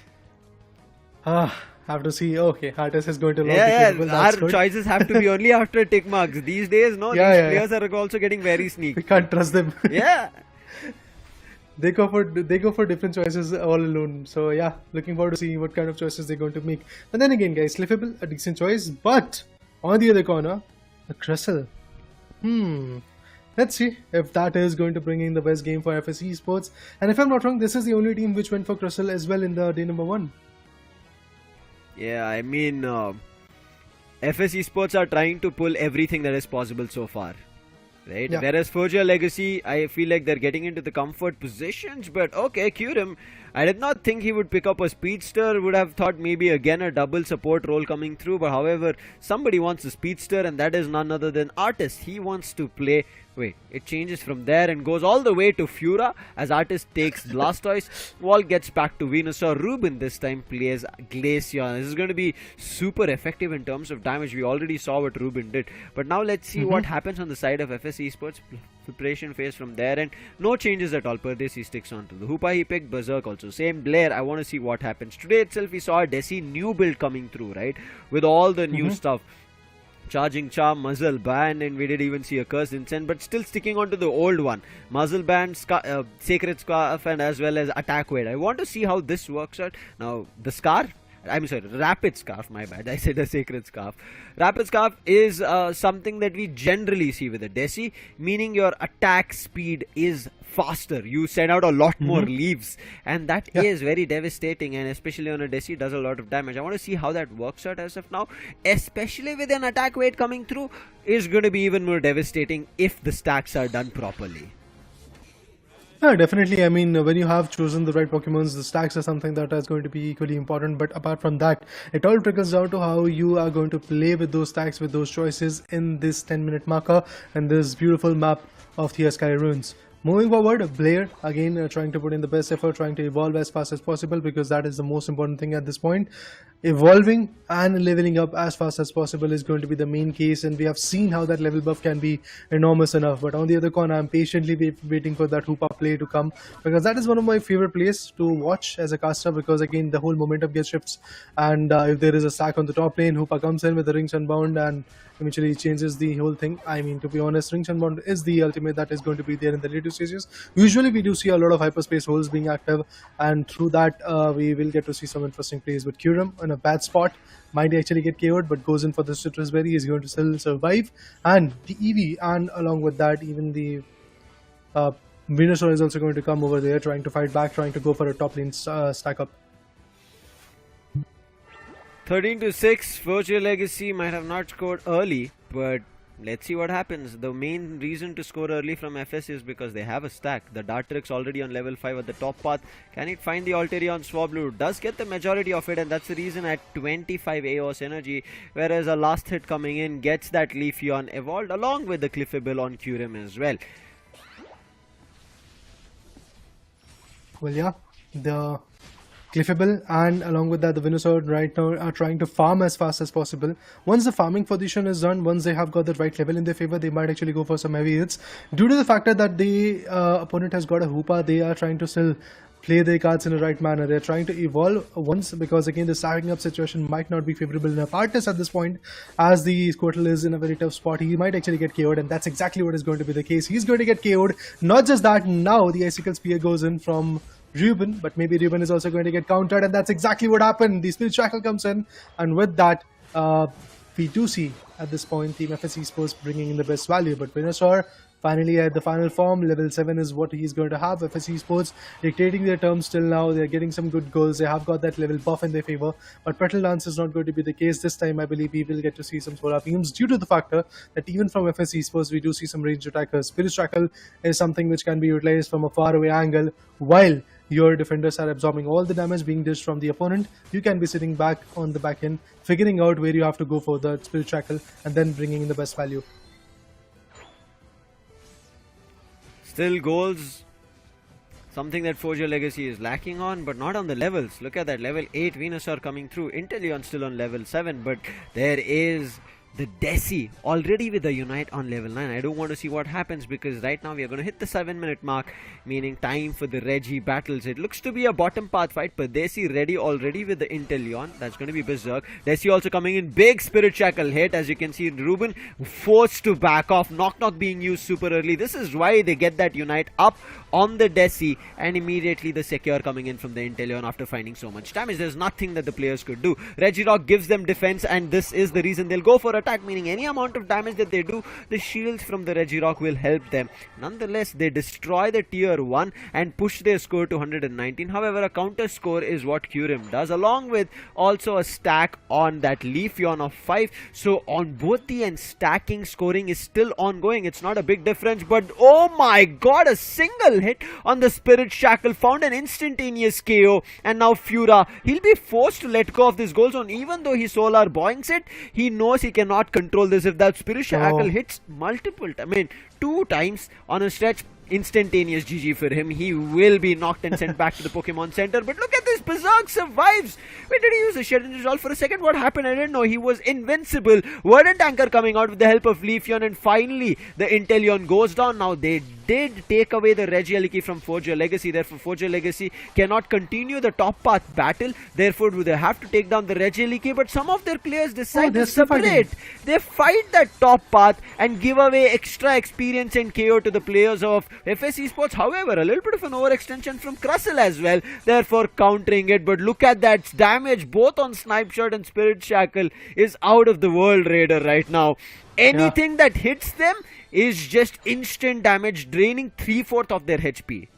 have to see. Okay, Artist is going to log the table. Our choices have to be only after tick marks. These days, no, these players are also getting very sneaky. We can't trust them. Yeah. They go for different choices all alone. So yeah, looking forward to seeing what kind of choices they're going to make. But then again, guys, Sliffable, a decent choice. But on the other corner, a Crustle. Let's see if that is going to bring in the best game for FS Esports. And if I'm not wrong, this is the only team which went for Crustle as well in the day number 1. Yeah, I mean, FS Esports are trying to pull everything that is possible so far. Right? Yeah. Whereas Forza Legacy, I feel like they're getting into the comfort positions, but okay, Kyurem. I did not think he would pick up a Speedster, would have thought maybe again a double support role coming through, but however, somebody wants a Speedster and that is none other than Artist. He wants to play, wait, it changes from there and goes all the way to Fura as Artist takes Blastoise. Wall gets back to Venusaur. Ruben this time plays Glaceon. This is going to be super effective in terms of damage. We already saw what Ruben did, but now let's see what happens on the side of FS Esports. Preparation phase from there, and no changes at all. Pardesi sticks on to the Hoopa he picked. Berserk also same. Blair, I want to see what happens today itself. We saw a Desi new build coming through, right, with all the new stuff. Charging Charm, Muzzle Band, and we did even see a Curse Incense, but still sticking on to the old one. Muzzle Band, Sacred Scarf, and as well as Attack Weight. I want to see how this works out. Now, the Scar, I'm sorry, Rapid Scarf, my bad, I said a Sacred Scarf. Rapid Scarf is something that we generally see with a Desi, meaning your attack speed is faster. You send out a lot more leaves, and that is very devastating, and especially on a Desi does a lot of damage. I want to see how that works out as of now, especially with an attack weight coming through, is going to be even more devastating if the stacks are done properly. Yeah, definitely. I mean, when you have chosen the right Pokemons, the stacks are something that is going to be equally important. But apart from that, it all trickles down to how you are going to play with those stacks, with those choices in this 10-minute marker and this beautiful map of the Sky Ruins. Moving forward, Blair again trying to put in the best effort, trying to evolve as fast as possible, because that is the most important thing at this point. Evolving and leveling up as fast as possible is going to be the main case, and we have seen how that level buff can be enormous enough. But on the other corner, I'm patiently waiting for that Hoopa play to come, because that is one of my favorite plays to watch as a caster, because again the whole momentum gets shifts, and if there is a stack on the top lane, Hoopa comes in with the Rings Unbound and eventually changes the whole thing. I mean, to be honest, Rings Unbound is the ultimate that is going to be there in the later stages. Usually we do see a lot of hyperspace holes being active, and through that we will get to see some interesting plays. But Kyurem in a bad spot might actually get KO'd, but goes in for the Citrus Berry, is going to still survive, and the Eevee, and along with that even the Venusaur is also going to come over there, trying to fight back, trying to go for a top lane stack up. 13-6, Virtual Legacy might have not scored early, but let's see what happens. The main reason to score early from FS is because they have a stack. The Dartrix already on level 5 at the top path. Can it find the Alterion Swablu? Does get the majority of it, and that's the reason at 25 AOS energy, whereas a last hit coming in gets that Leafeon evolved along with the Clefable on Kyurem as well. Well, yeah, the Clefable and along with that the Venusaur right now are trying to farm as fast as possible. Once the farming position is done, once they have got the right level in their favor, they might actually go for some heavy hits. Due to the factor that the opponent has got a Hoopa, they are trying to still play their cards in the right manner. They're trying to evolve once, because again the stacking up situation might not be favorable enough. Artis at this point, as the Squirtle is in a very tough spot, he might actually get KO'd, and that's exactly what is going to be the case. He's going to get KO'd. Not just that, now the Icicle Spear goes in from Ruben, but maybe Ruben is also going to get countered, and that's exactly what happened. The Spirit Shackle comes in, and with that, we do see at this point Team FS Esports bringing in the best value. But Venusaur finally at the final form, level 7 is what he's going to have. FS Esports dictating their terms till now. They're getting some good goals. They have got that level buff in their favor, but Petal Dance is not going to be the case this time. I believe we will get to see some solar beams, due to the factor that even from FS Esports we do see some ranged attackers. Spirit Shackle is something which can be utilized from a far away angle, while your defenders are absorbing all the damage being dished from the opponent. You can be sitting back on the back end, figuring out where you have to go for the Spirit Shackle, and then bringing in the best value. Still goals, something that Forger Legacy is lacking on, but not on the levels. Look at that, level 8 Venusaur coming through. Inteleon still on level 7, but there is the Desi already with the Unite on level 9. I don't want to see what happens, because right now we are going to hit the 7-minute mark, meaning time for the Reggie battles. It looks to be a bottom path fight, but Desi ready already with the Inteleon. That's going to be Berserk. Desi also coming in, big Spirit Shackle hit. As you can see, Ruben forced to back off. Knock Knock being used super early. This is why they get that Unite up on the Desi, and immediately the Secure coming in from the Inteleon after finding so much damage. There's nothing that the players could do. Regirock gives them defense, and this is the reason they'll go for attack, meaning any amount of damage that they do, the shields from the Regirock will help them. Nonetheless, they destroy the tier 1 and push their score to 119. However, a counter score is what Kyurem does, along with also a stack on that Leafeon of 5. So on both the ends, stacking scoring is still ongoing. It's not a big difference, but oh my god, a single hit on the Spirit Shackle found an instantaneous KO, and now Fura, he'll be forced to let go of this goal zone. Even though he solar boings it, he knows he cannot control this. If that Spirit Shackle hits multiple, 2 times on a stretch, instantaneous GG for him. He will be knocked and sent back to the Pokemon Center. But look at this, Berserk survives. Wait, did he use the Shed and Resolve for a second? What happened? I didn't know. He was invincible. Verdant Anchor coming out with the help of Leafeon, and finally the Inteleon goes down. Now they did take away the Regieleki from Forger Legacy. Therefore, Forger Legacy cannot continue the top path battle. Therefore, they have to take down the Regieleki. But some of their players decide to separate. They fight that top path and give away extra experience and KO to the players of FS Esports. However, a little bit of an overextension from Crustle as well, therefore countering it. But look at that damage both on Snipe Shot and Spirit Shackle is out of the world, Raider, right now. Anything that hits them is just instant damage, draining 3/4 of their HP.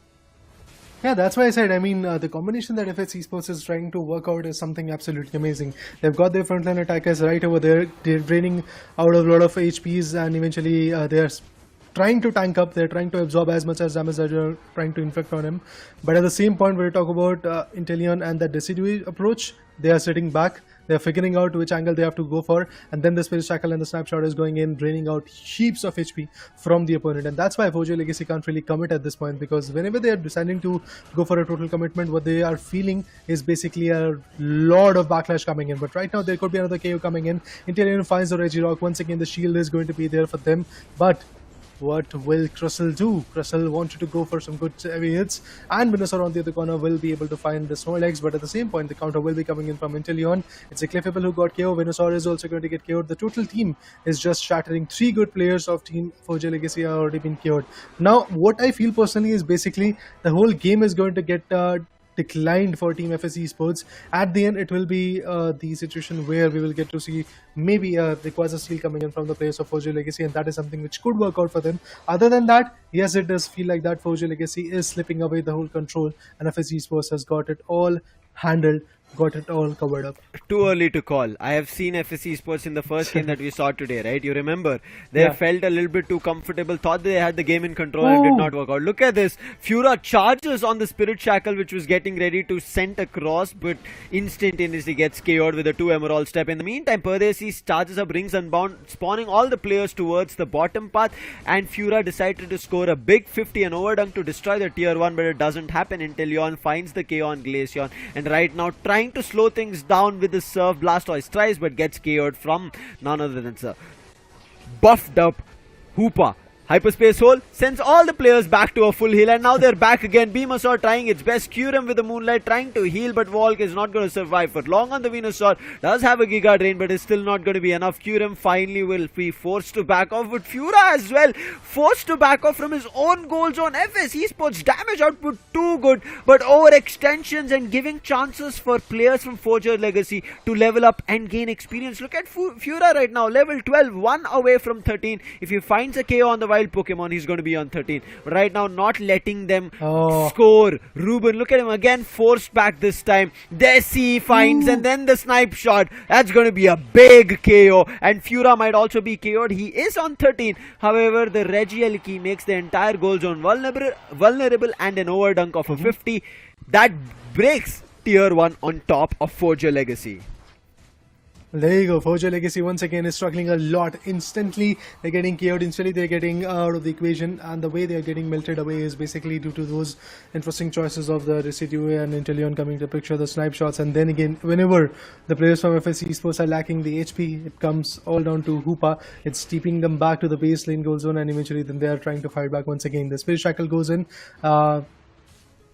Yeah, that's why I said, the combination that FS Esports is trying to work out is something absolutely amazing. They've got their frontline attackers right over there. They're draining out a lot of HPs, and eventually they're trying to tank up, they're trying to absorb as much as damage that you're trying to inflict on him. But at the same point, when we talk about Inteleon and the Decidueye approach, they are sitting back. They're figuring out which angle they have to go for, and then the Spirit Shackle and the Snapshot is going in, draining out heaps of HP from the opponent. And that's why Forger Legacy can't really commit at this point, because whenever they are deciding to go for a total commitment, what they are feeling is basically a lot of backlash coming in. But right now there could be another KO coming in. Inteleon finds the Regirock. Once again, the shield is going to be there for them, but what will Crustle do? Crustle wanted to go for some good heavy hits, and Venusaur on the other corner will be able to find the Snorlax, but at the same point the counter will be coming in from Inteleon. It's a Clefable who got KO. Venusaur is also going to get KO'd. The total team is just shattering. 3 good players of Team Forger Legacy have already been KO'd. Now what I feel personally is basically the whole game is going to get declined for Team FS Esports. At the end, it will be the situation where we will get to see maybe a Rayquaza steal coming in from the players of Forger Legacy, and that is something which could work out for them. Other than that, yes, it does feel like that Forger Legacy is slipping away the whole control, and FS Esports has got it all handled, got it all covered up. Too early to call. I have seen FSC Sports in the first game that we saw today, right? You remember? They felt a little bit too comfortable, thought they had the game in control and did not work out. Look at this. Fura charges on the Spirit Shackle, which was getting ready to send across, but instantaneously gets KO'd with a 2 Emerald step. In the meantime, Perdesi charges up Rings Unbound, spawning all the players towards the bottom path, and Fura decided to score a big 50 and overdunk to destroy the tier 1, but it doesn't happen. Inteleon finds the KO on Glaceon, and right now trying to slow things down with the Surf. Blastoise tries but gets KO'd from none other than Sir. Buffed up Hoopa. Hyperspace Hole sends all the players back to a full heal, and now they're back again. Venusaur trying its best. Kyurem with the Moonlight trying to heal, but Volk is not going to survive for long on the Venusaur. Does have a Giga Drain, but is still not going to be enough. Kyurem finally will be forced to back off, but Fura as well forced to back off from his own goal zone. FS Esports damage output too good, but overextensions and giving chances for players from Forger Legacy to level up and gain experience. Look at Fura right now, level 12, 1 away from 13. If he finds a KO on the wild Pokemon, he's going to be on 13. But right now, not letting them score. Ruben, look at him again, forced back this time. Desi finds, and then the snipe shot. That's going to be a big KO. And Fura might also be KO'd. He is on 13. However, the Regieleki makes the entire goal zone vulnerable and an overdunk of a 50. That breaks tier 1 on top of Forger Legacy. There you go. Forger Legacy once again is struggling a lot. Instantly they're getting KO'd, instantly they're getting out of the equation, and the way they're getting melted away is basically due to those interesting choices of the Decidueye and Inteleon coming to picture, the snipe shots, and then again whenever the players from FS Esports are lacking the HP, it comes all down to Hoopa. It's steeping them back to the base lane goal zone, and eventually then they are trying to fight back once again. The Spirit Shackle goes in,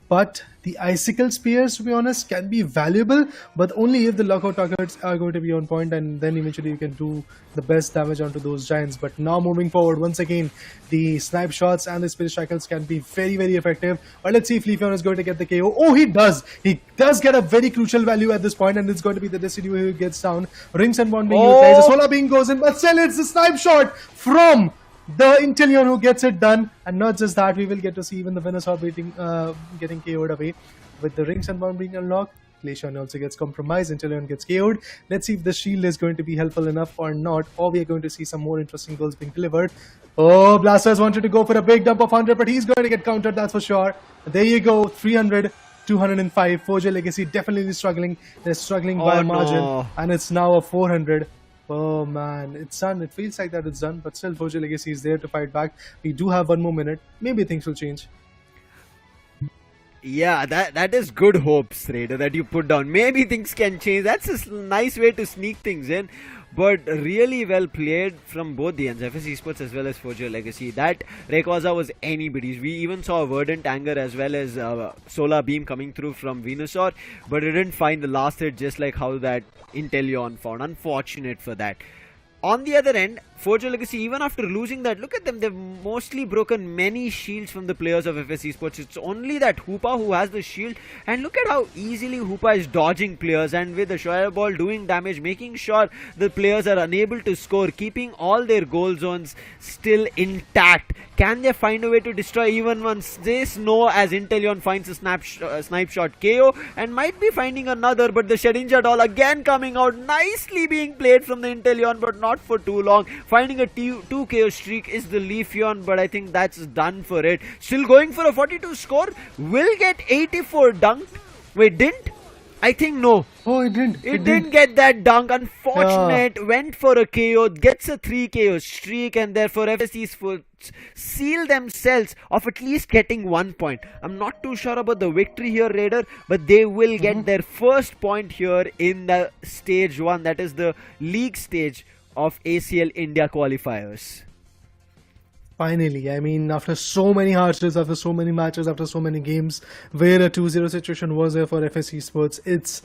but the Icicle Spears, to be honest, can be valuable, but only if the lockout targets are going to be on point, and then eventually you can do the best damage onto those giants. But now moving forward, once again, the snipe shots and the Spirit Shackles can be very, very effective. But let's see if Leafeon is going to get the KO. Oh, he does! He does get a very crucial value at this point, and it's going to be the Decidueye who gets down. Rings and Bond being utilized. The Solar Beam goes in, but still it's the snipe shot from the Inteleon who gets it done. And not just that, we will get to see even the Venusaur getting KO'd away. With the Rings and Bound being unlocked, Glaceon also gets compromised, Inteleon gets KO'd. Let's see if the shield is going to be helpful enough or not, or we are going to see some more interesting goals being delivered. Oh, Blastoise wanted to go for a big dump of 100, but he's going to get countered, that's for sure. There you go, 300, 205. Forger Legacy definitely struggling. They're struggling by a margin, and it's now a 400. Oh man, it's done. It feels like that it's done, but still Forger Legacy is there to fight back. We do have 1 more minute. Maybe things will change. Yeah, that is good hopes, Raider, that you put down. Maybe things can change. That's a nice way to sneak things in. But really well played from both the ends, FS Esports as well as Forger Legacy. That Rayquaza was anybody's. We even saw a Verdant Anger as well as Solar Beam coming through from Venusaur, but it didn't find the last hit, just like how that Inteleon found. Unfortunate for that. On the other end, Forger Legacy, even after losing that, look at them, they've mostly broken many shields from the players of FS Esports. It's only that Hoopa who has the shield, and look at how easily Hoopa is dodging players, and with the Shower Ball doing damage, making sure the players are unable to score, keeping all their goal zones still intact. Can they find a way to destroy even once? This no, as Inteleon finds a snipe shot KO, and might be finding another, but the Shedinja Doll again coming out, nicely being played from the Inteleon, but not for too long. finding a 2 KO streak is the Leafeon, but I think that's done for it. Still going for a 42 score, will get 84 dunked. Wait, didn't? I think no. Oh, it didn't. It didn't get that dunk. Unfortunate. Went for a KO, gets a 3 KO streak, and therefore FSC Sports seal themselves of at least getting 1 point. I'm not too sure about the victory here, Raider, but they will get their first point here in the stage 1. That is the league stage of ACL India qualifiers. Finally, I mean, after so many hardships, after so many matches, after so many games, where a 2-0 situation was there for FSC Sports, it's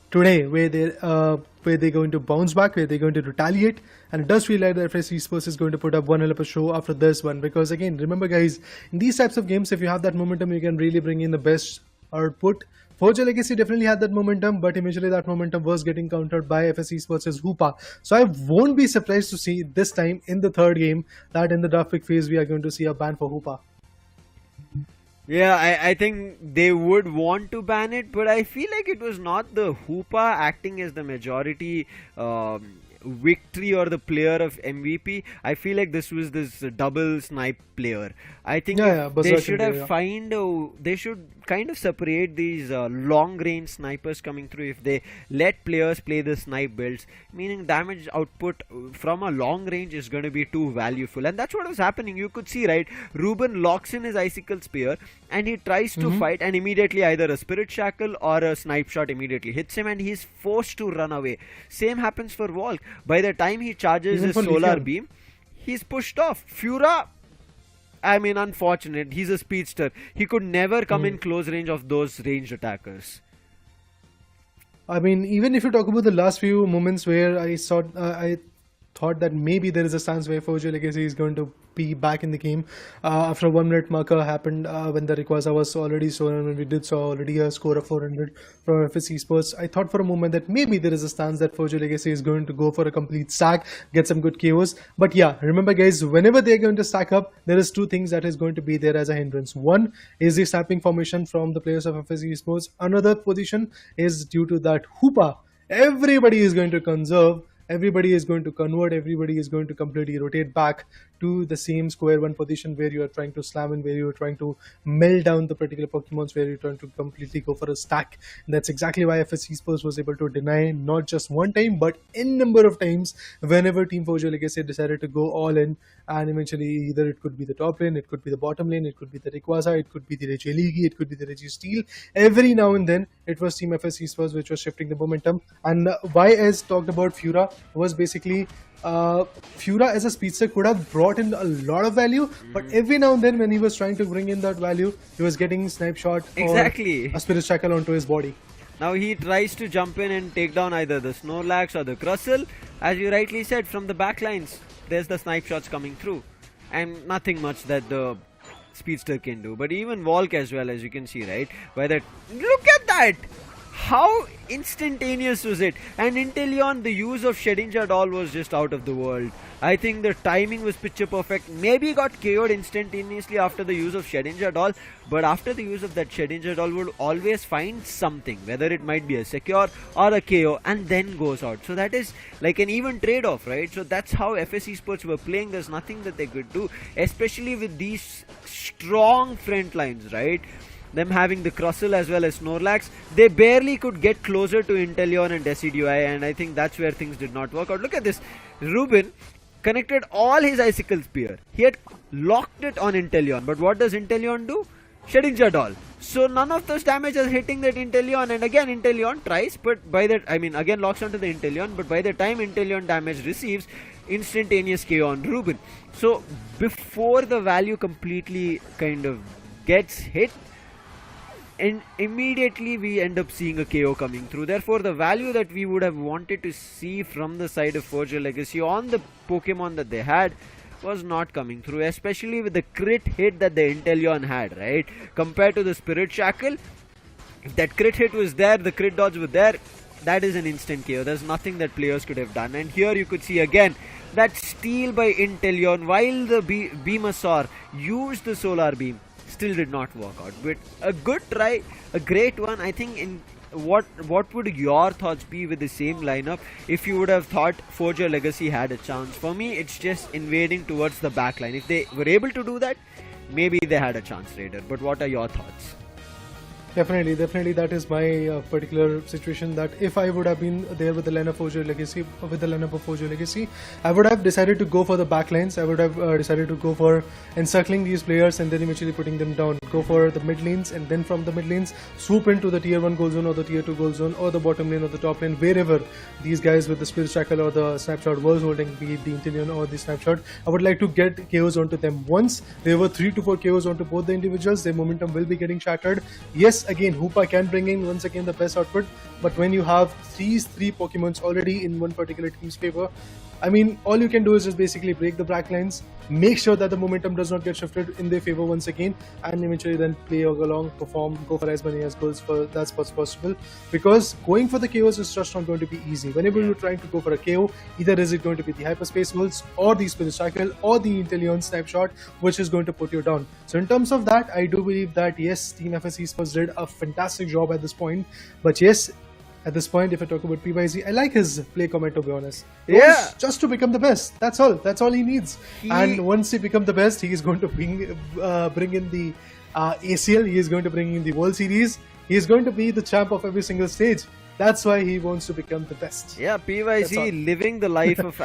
today where they're going to bounce back, where they're going to retaliate, and it does feel like the FSC Sports is going to put up one hell of a show after this one. Because again, remember guys, in these types of games, if you have that momentum, you can really bring in the best output. Forge Legacy definitely had that momentum, but eventually that momentum was getting countered by FSC Sports' Hoopa. So I won't be surprised to see this time in the third game that in the draft pick phase we are going to see a ban for Hoopa. Yeah, I think they would want to ban it, but I feel like it was not the Hoopa acting as the majority victory or the player of MVP. I feel like this was this double snipe player. I think they should have they should kind of separate these long range snipers coming through. If they let players play the snipe builds, meaning damage output from a long range is going to be too valuable, and that's what was happening. You could see, right, Ruben locks in his icicle spear and he tries to fight, and immediately either a spirit shackle or a snipe shot immediately hits him and he's forced to run away. Same happens for Volk. By the time he charges his solar beam, he's pushed off. Fura, I mean, unfortunate. He's a speedster. He could never come in close range of those ranged attackers. I mean, even if you talk about the last few moments where I thought that maybe there is a chance where Forge Legacy is going to be back in the game after a 1 minute marker happened when the Rayquaza was already shown and we did saw already a score of 400 from FSC Sports. I thought for a moment that maybe there is a stance that Forge Legacy is going to go for a complete stack, get some good KOs. But yeah, remember guys, whenever they're going to stack up, there is two things that is going to be there as a hindrance. One is the snapping formation from the players of FSC Sports. Another position is due to that Hoopa. Everybody is going to conserve. Everybody is going to convert, everybody is going to completely rotate back to the same square one position where you are trying to slam in, where you are trying to melt down the particular Pokemons, where you're trying to completely go for a stack. And that's exactly why FSC Sports was able to deny not just one time, but n number of times whenever Team Forge Legacy decided to go all in. And eventually either it could be the top lane, it could be the bottom lane, it could be the Rayquaza, it could be the Regieleki, it could be the Registeel. Every now and then it was Team FSC Sports which was shifting the momentum. And why as talked about Fura was basically Fura as a speedster could have brought in a lot of value, but every now and then when he was trying to bring in that value, he was getting snipe shot or a spirit shackle onto his body. Now he tries to jump in and take down either the Snorlax or the Crustle. As you rightly said, from the back lines, there's the snipe shots coming through. And nothing much that the speedster can do. But even Volk as well, as you can see, right? Look at that! How instantaneous was it? And Inteleon, the use of Shedinja Doll was just out of the world. I think the timing was picture perfect. Maybe got KO'd instantaneously after the use of Shedinja Doll, but after the use of that Shedinja Doll would always find something, whether it might be a secure or a KO, and then goes out. So that is like an even trade-off, right? So that's how FSC Sports were playing. There's nothing that they could do, especially with these strong front lines, right? Them having the Crustle as well as Snorlax, they barely could get closer to Inteleon and Decidueye, and I think that's where things did not work out. Look at this. Ruben connected all his Icicle Spear. He had locked it on Inteleon, but what does Inteleon do? Shedinja Doll. So none of those damage is hitting that Inteleon, and again Inteleon tries, but by that, I mean, again locks onto the Inteleon, but by the time Inteleon damage receives, instantaneous KO on Ruben. So before the value completely kind of gets hit, and immediately we end up seeing a KO coming through. Therefore, the value that we would have wanted to see from the side of Forge Legacy on the Pokemon that they had was not coming through, especially with the crit hit that the Inteleon had, right? Compared to the Spirit Shackle, if that crit hit was there, the crit dodge was there, that is an instant KO. There's nothing that players could have done. And here you could see again that steal by Inteleon while the Venusaur used the Solar Beam. Still did not work out, but a good try, a great one. I think what would your thoughts be with the same lineup if you would have thought Forge Your Legacy had a chance? For me, it's just invading towards the back line. If they were able to do that, maybe they had a chance, Raider. But what are your thoughts? Definitely, that is my particular situation. That if I would have been there with the lineup of Forge Your Legacy, I would have decided to go for the backlines. I would have decided to go for encircling these players and then eventually putting them down. Go for the mid lanes, and then from the mid lanes swoop into the tier 1 goal zone or the tier 2 goal zone or the bottom lane or the top lane, wherever these guys with the Spirit Shackle or the Snapshot was holding, be it the Intellion or the Snapshot. I would like to get KOs onto them. Once there were 3 to 4 KOs onto both the individuals, their momentum will be getting shattered. Yes, again, Hoopa can bring in once again the best output, but when you have these 3 Pokemons already in one particular team's favor, I mean, all you can do is just basically break the back lines, make sure that the momentum does not get shifted in their favor once again, and eventually then play along, perform, go for as many as goals for that's what's possible. Because going for the KOs is just not going to be easy. Whenever you're trying to go for a KO, either is it going to be the Hyperspace Wolves or the Spirit Cycle or the Intellion Snapshot, which is going to put you down. So in terms of that, I do believe that yes, Team FS Esports did a fantastic job at this point. But yes, at this point, if I talk about PYZ, I like his play comment, to be honest. Yeah. Just to become the best. That's all. That's all he needs. And once he becomes the best, he is going to bring in the ACL. He is going to bring in the World Series. He is going to be the champ of every single stage. That's why he wants to become the best. Yeah, PYZ living the life of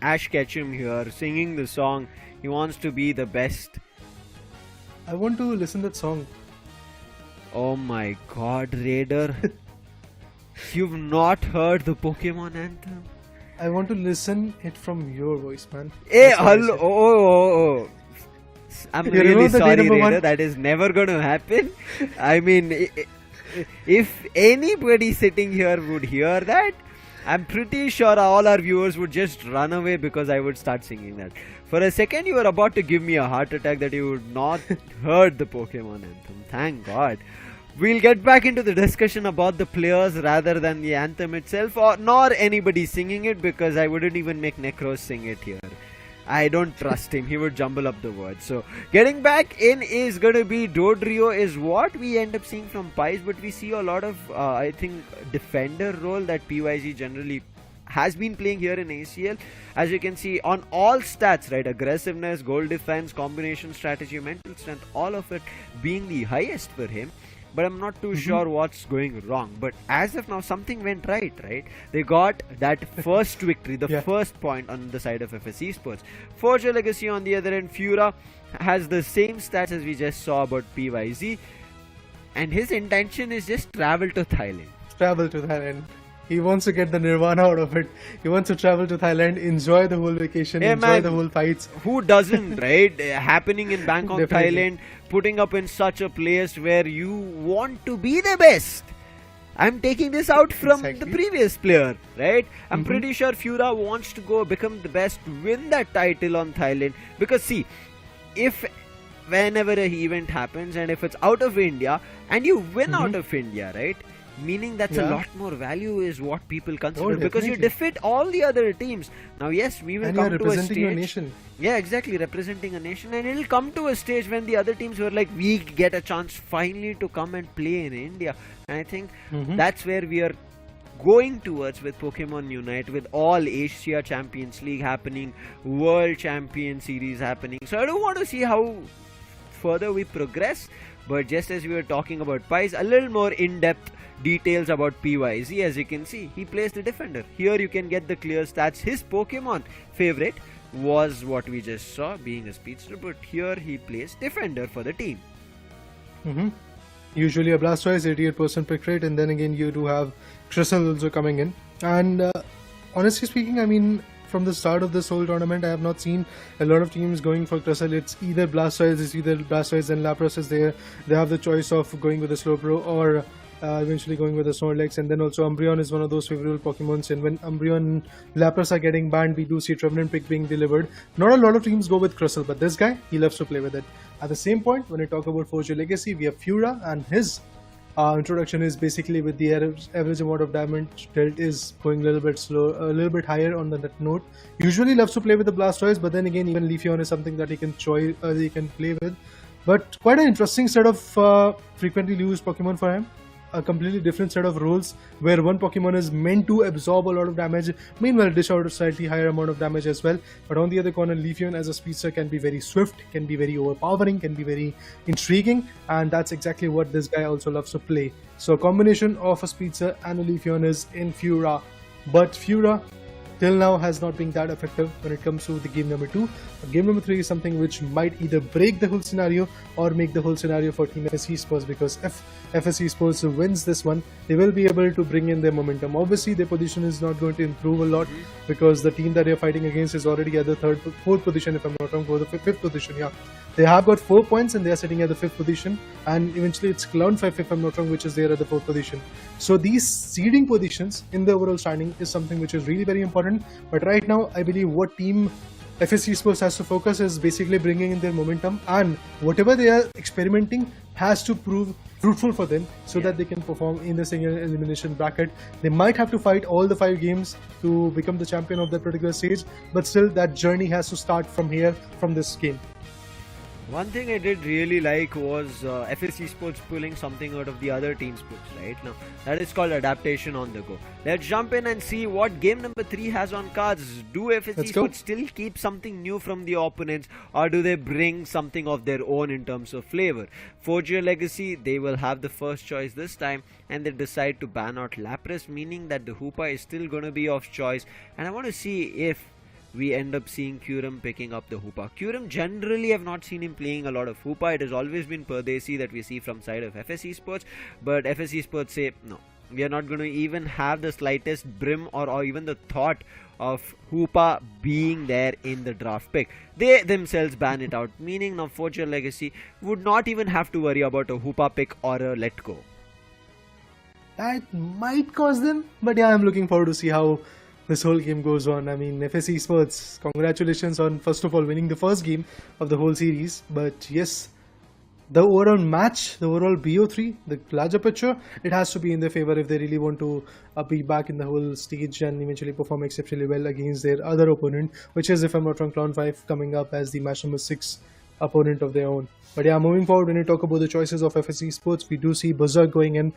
Ash Ketchum here, singing the song. He wants to be the best. I want to listen to that song. Oh my God, Raider. You've not heard the Pokemon anthem? I want to listen it from your voice, man. Hey, hello. Oh. I'm really sorry, Raider. That is never going to happen. I mean, if anybody sitting here would hear that, I'm pretty sure all our viewers would just run away because I would start singing that. For a second, you were about to give me a heart attack that you would not heard the Pokemon anthem. Thank God. We'll get back into the discussion about the players rather than the anthem itself, or nor anybody singing it, because I wouldn't even make Necros sing it here. I don't trust him. He would jumble up the words. So getting back in is going to be Dodrio is what we end up seeing from Pies, but we see a lot of I think defender role that PYZ generally has been playing here in ACL. As you can see on all stats, right, aggressiveness, goal defense, combination strategy, mental strength, all of it being the highest for him. But I'm not too sure what's going wrong. But as of now, something went right? They got that first victory, the first point on the side of FS Esports. Forge Your Legacy on the other end, Fura has the same stats as we just saw about PYZ. And his intention is just travel to Thailand. Travel to Thailand. He wants to get the nirvana out of it. He wants to travel to Thailand, enjoy the whole vacation, enjoy the whole fights. Who doesn't, right? Happening in Bangkok, Thailand, putting up in such a place where you want to be the best. I'm taking this out from the previous player, right? I'm pretty sure Fura wants to go become the best, win that title on Thailand. Because see, if whenever an event happens and if it's out of India and you win out of India, right? Meaning that's a lot more value is what people consider, because you defeat all the other teams. Now yes, we will come to a stage. Your nation. Yeah, exactly, representing a nation, and it'll come to a stage when the other teams were like, we get a chance finally to come and play in India. And I think that's where we are going towards with Pokemon Unite, with all Asia Champions League happening, World Champion Series happening. So I don't want to see how further we progress, but just as we were talking about Pies, a little more in-depth details about PYZ. As you can see, he plays the defender. Here you can get the clear stats. His Pokemon favorite was what we just saw, being a speedster, but here he plays defender for the team. Usually a Blastoise, 88% pick rate, and then again you do have Crystal also coming in. And honestly speaking, I mean, from the start of this whole tournament, I have not seen a lot of teams going for Crystal. It's either Blastoise, and Lapras is there. They have the choice of going with a Slowbro or eventually going with the Snorlax, and then also Umbreon is one of those favorable Pokemons, and when Umbreon and Lapras are getting banned, we do see Trevenant pick being delivered. Not a lot of teams go with Crystal, but this guy, he loves to play with it. At the same point, when I talk about Forge Your Legacy, we have Fura, and his introduction is basically with the average amount of damage dealt is going a little bit slow, a little bit higher on that note. Usually loves to play with the Blastoise, but then again, even Leafeon is something that he can play with. But quite an interesting set of frequently used Pokemon for him. a completely different set of rules where one Pokemon is meant to absorb a lot of damage, meanwhile dish out a slightly higher amount of damage as well. But on the other corner, Leafeon as a speedster can be very swift, can be very overpowering, can be very intriguing, and that's exactly what this guy also loves to play. So a combination of a speedster and a Leafeon is in Fura, but Fura till now has not been that effective when it comes to the game number 2. Game number 3 is something which might either break the whole scenario or make the whole scenario for Team FSC Sports, because if FSC Sports wins this one, they will be able to bring in their momentum. Obviously, their position is not going to improve a lot because the team that they're fighting against is already at the 4th position, if I'm not wrong, or the 5th position. Yeah, they have got 4 points and they are sitting at the 5th position, and eventually it's Clown5, if I'm not wrong, which is there at the 4th position. So these seeding positions in the overall standing is something which is really very important. But right now, I believe what Team FSC Sports has to focus is basically bringing in their momentum, and whatever they are experimenting has to prove fruitful for them so that they can perform in the single elimination bracket. They might have to fight all the 5 games to become the champion of that particular stage, but still that journey has to start from here, from this game. One thing I did really like was FSC Sports pulling something out of the other team's books right now. That is called adaptation on the go. Let's jump in and see what game number 3 has on cards. Do FSC Sports still keep something new from the opponents, or do they bring something of their own in terms of flavor? Forge Your Legacy, they will have the first choice this time, and they decide to ban out Lapras, meaning that the Hoopa is still going to be of choice. And I want to see if we end up seeing Kyurem picking up the Hoopa. Kyurem generally have not seen him playing a lot of Hoopa. It has always been Pardesi that we see from side of FSC Sports, but FSC Sports say no, we are not going to even have the slightest brim or even the thought of Hoopa being there in the draft pick. They themselves ban it out, meaning now Forge Your Legacy would not even have to worry about a Hoopa pick or a let go. That might cause them, but yeah, I'm looking forward to see how this whole game goes on. I mean, FSC Sports, congratulations on first of all winning the first game of the whole series. But yes, the overall match, the overall BO3, the larger picture, it has to be in their favor if they really want to be back in the whole stage and eventually perform exceptionally well against their other opponent, which is, if I'm not wrong, Clown5 coming up as the match number 6 opponent of their own. But yeah, moving forward, when we talk about the choices of FSC Sports, we do see Berserk going in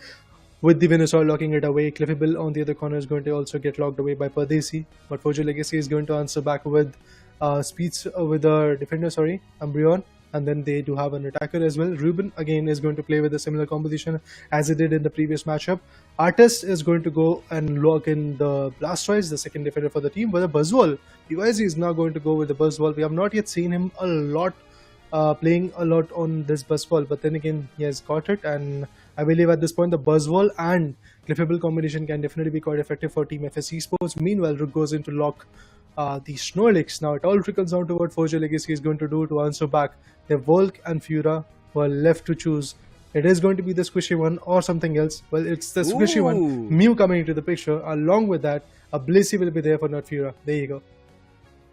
with the Venusaur locking it away. Cliffable on the other corner is going to also get locked away by Pardesi. But Forge Your Legacy is going to answer back with with a defender, Umbreon. And then they do have an attacker as well. Ruben again is going to play with a similar composition as he did in the previous matchup. Artist is going to go and lock in the Blastoise, the second defender for the team. But the Buzzwole, UIZ is now going to go with the Buzzwole. We have not yet seen him a lot playing a lot on this Buzzwole, but then again he has got it, and I believe at this point the Buzzwole and Cliffable combination can definitely be quite effective for Team FSC Sports. Meanwhile, Rook goes in to lock the Snorlax. Now it all trickles down to what Forge Your Legacy is going to do to answer back. Their Volk and Fura were left to choose. It is going to be the squishy one or something else. Well, it's the squishy one. Mew coming into the picture. Along with that, a Blissey will be there for not Fura. There you go.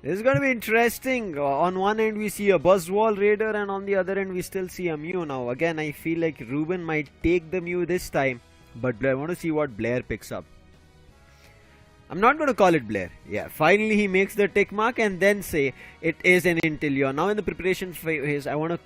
This is going to be interesting. On one end we see a Buzzwole Raider, and on the other end we still see a Mew. Now again, I feel like Ruben might take the Mew this time, but I want to see what Blair picks up. I'm not going to call it Blair. Yeah, finally he makes the tick mark and then say it is an Inteleon. Now in the preparation phase, I want to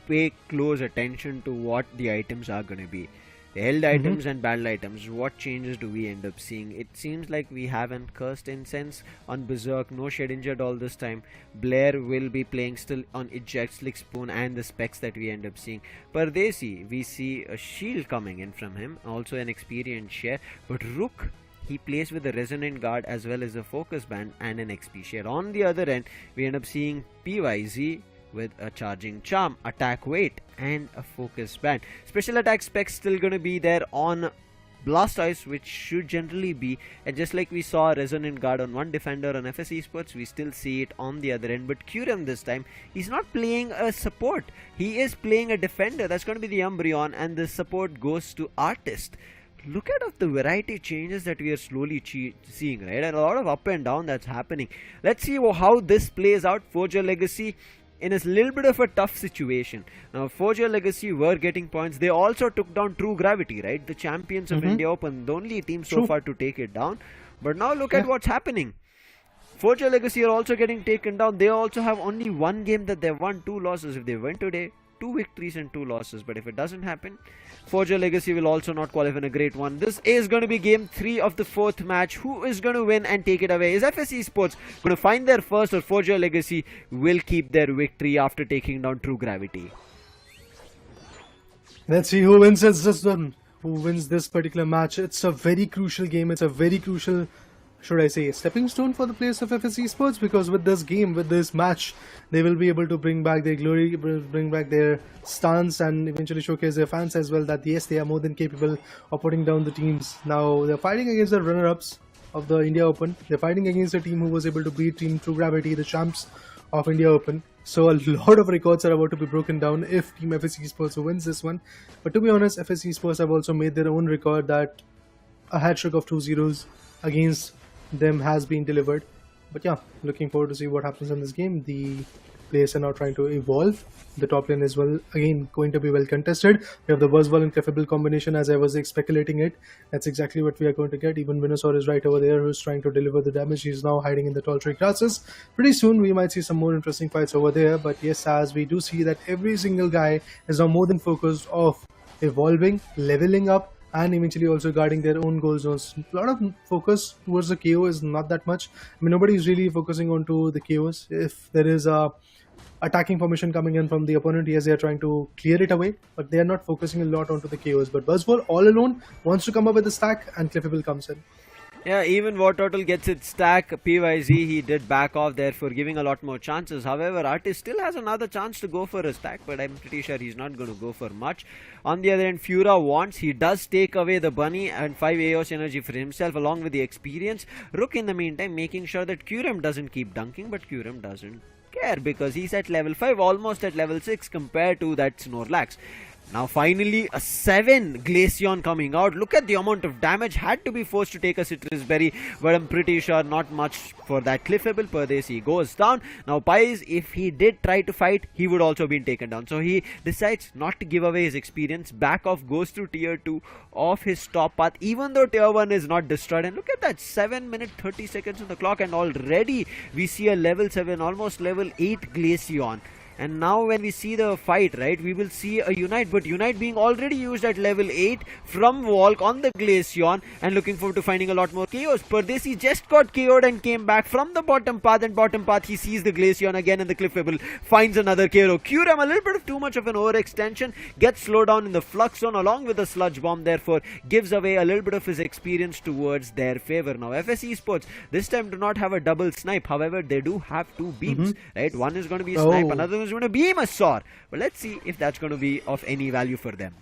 pay close attention to what the items are going to be. The held items and battle items, what changes do we end up seeing? It seems like we haven't Cursed Incense on Berserk, no Shed Injured all this time. Blair will be playing still on Eject, Slick Spoon and the specs that we end up seeing. Pardesi, we see a shield coming in from him, also an experience share. But Rook, he plays with a Resonant Guard as well as a Focus Band and an XP share. On the other end, we end up seeing PYZ with a Charging Charm, Attack Weight and a Focus Band. Special attack specs still going to be there on Blastoise, which should generally be, and just like we saw Resonant Guard on one defender on FSC Sports, we still see it on the other end. But Kyurem this time, he's not playing a support, he is playing a defender. That's going to be the Umbreon, and the support goes to Artist. Look at the variety changes that we are slowly seeing, right? And a lot of up and down that's happening. Let's see how this plays out. Forge Your Legacy in a little bit of a tough situation. Now, Forge Your Legacy were getting points. They also took down True Gravity, right? The champions of India Open, the only team so far to take it down. But now look at what's happening. Forge Your Legacy are also getting taken down. They also have only one game that they've won, 2 losses. If they win today, 2 victories and 2 losses. But if it doesn't happen, Forge Your Legacy will also not qualify in a great one. This is going to be game 3 of the 4th match. Who is going to win and take it away? Is FSE Sports going to find their first, or Forge Your Legacy will keep their victory after taking down True Gravity? Let's see who wins this one. Who wins this particular match? It's a very crucial game. It's a very crucial, should I say, stepping stone for the players of FSE Sports, because with this game, with this match, they will be able to bring back their glory, bring back their stance, and eventually showcase their fans as well that yes, they are more than capable of putting down the teams. Now they're fighting against the runner-ups of the India Open. They're fighting against a team who was able to beat Team True Gravity, the champs of India Open. So a lot of records are about to be broken down if Team FSE Sports wins this one. But to be honest, FSE Sports have also made their own record that a hat-trick of 2 zeros against them has been delivered. But yeah, looking forward to see what happens in this game. The players are now trying to evolve. The top lane is again going to be well contested. We have the Buzzball and Clefable combination as I was speculating it. That's exactly what we are going to get. Even Venusaur is right over there, who's trying to deliver the damage. He's now hiding in the tall tree grasses. Pretty soon we might see some more interesting fights over there. But yes, as we do see that every single guy is now more than focused of evolving, leveling up, and eventually also guarding their own goal zones. A lot of focus towards the KO is not that much. I mean, nobody is really focusing onto the KOs. If there is a attacking formation coming in from the opponent, yes, they are trying to clear it away, but they are not focusing a lot onto the KOs. But Buzzball all alone wants to come up with a stack, and Clefable comes in. Yeah, even War Turtle gets its stack. PYZ, he did back off there for giving a lot more chances. However, Artist still has another chance to go for a stack, but I'm pretty sure he's not going to go for much. On the other end, Fura wants, he does take away the bunny and 5 AOS energy for himself along with the experience. Rook in the meantime making sure that Kyurem doesn't keep dunking, but Kyurem doesn't care because he's at level 5, almost at level 6 compared to that Snorlax. Now finally a 7 Glaceon coming out. Look at the amount of damage. Had to be forced to take a Citrus Berry, but I'm pretty sure not much for that Clefable. Pardesi goes down. Now Pies, if he did try to fight, he would also been taken down. So he decides not to give away his experience. Back off, goes to tier 2 of his top path, even though tier 1 is not destroyed. And look at that, 7 minutes 30 seconds on the clock, and already we see a level 7, almost level 8 Glaceon. And now when we see the fight, right, we will see a Unite, but Unite being already used at level 8 from Walk on the Glaceon, and looking forward to finding a lot more KOs. Pardesi just got KO'd and came back from the bottom path, and bottom path he sees the Glaceon again, and the Clefable finds another KO. Kyurem, a little bit of too much of an overextension, gets slowed down in the Flux Zone along with the Sludge Bomb, therefore gives away a little bit of his experience towards their favor. Now FSE Sports this time do not have a double snipe, however they do have 2 beams, right? One is going to be a snipe, another is going to beam a Saur. But let's see if that's going to be of any value for them.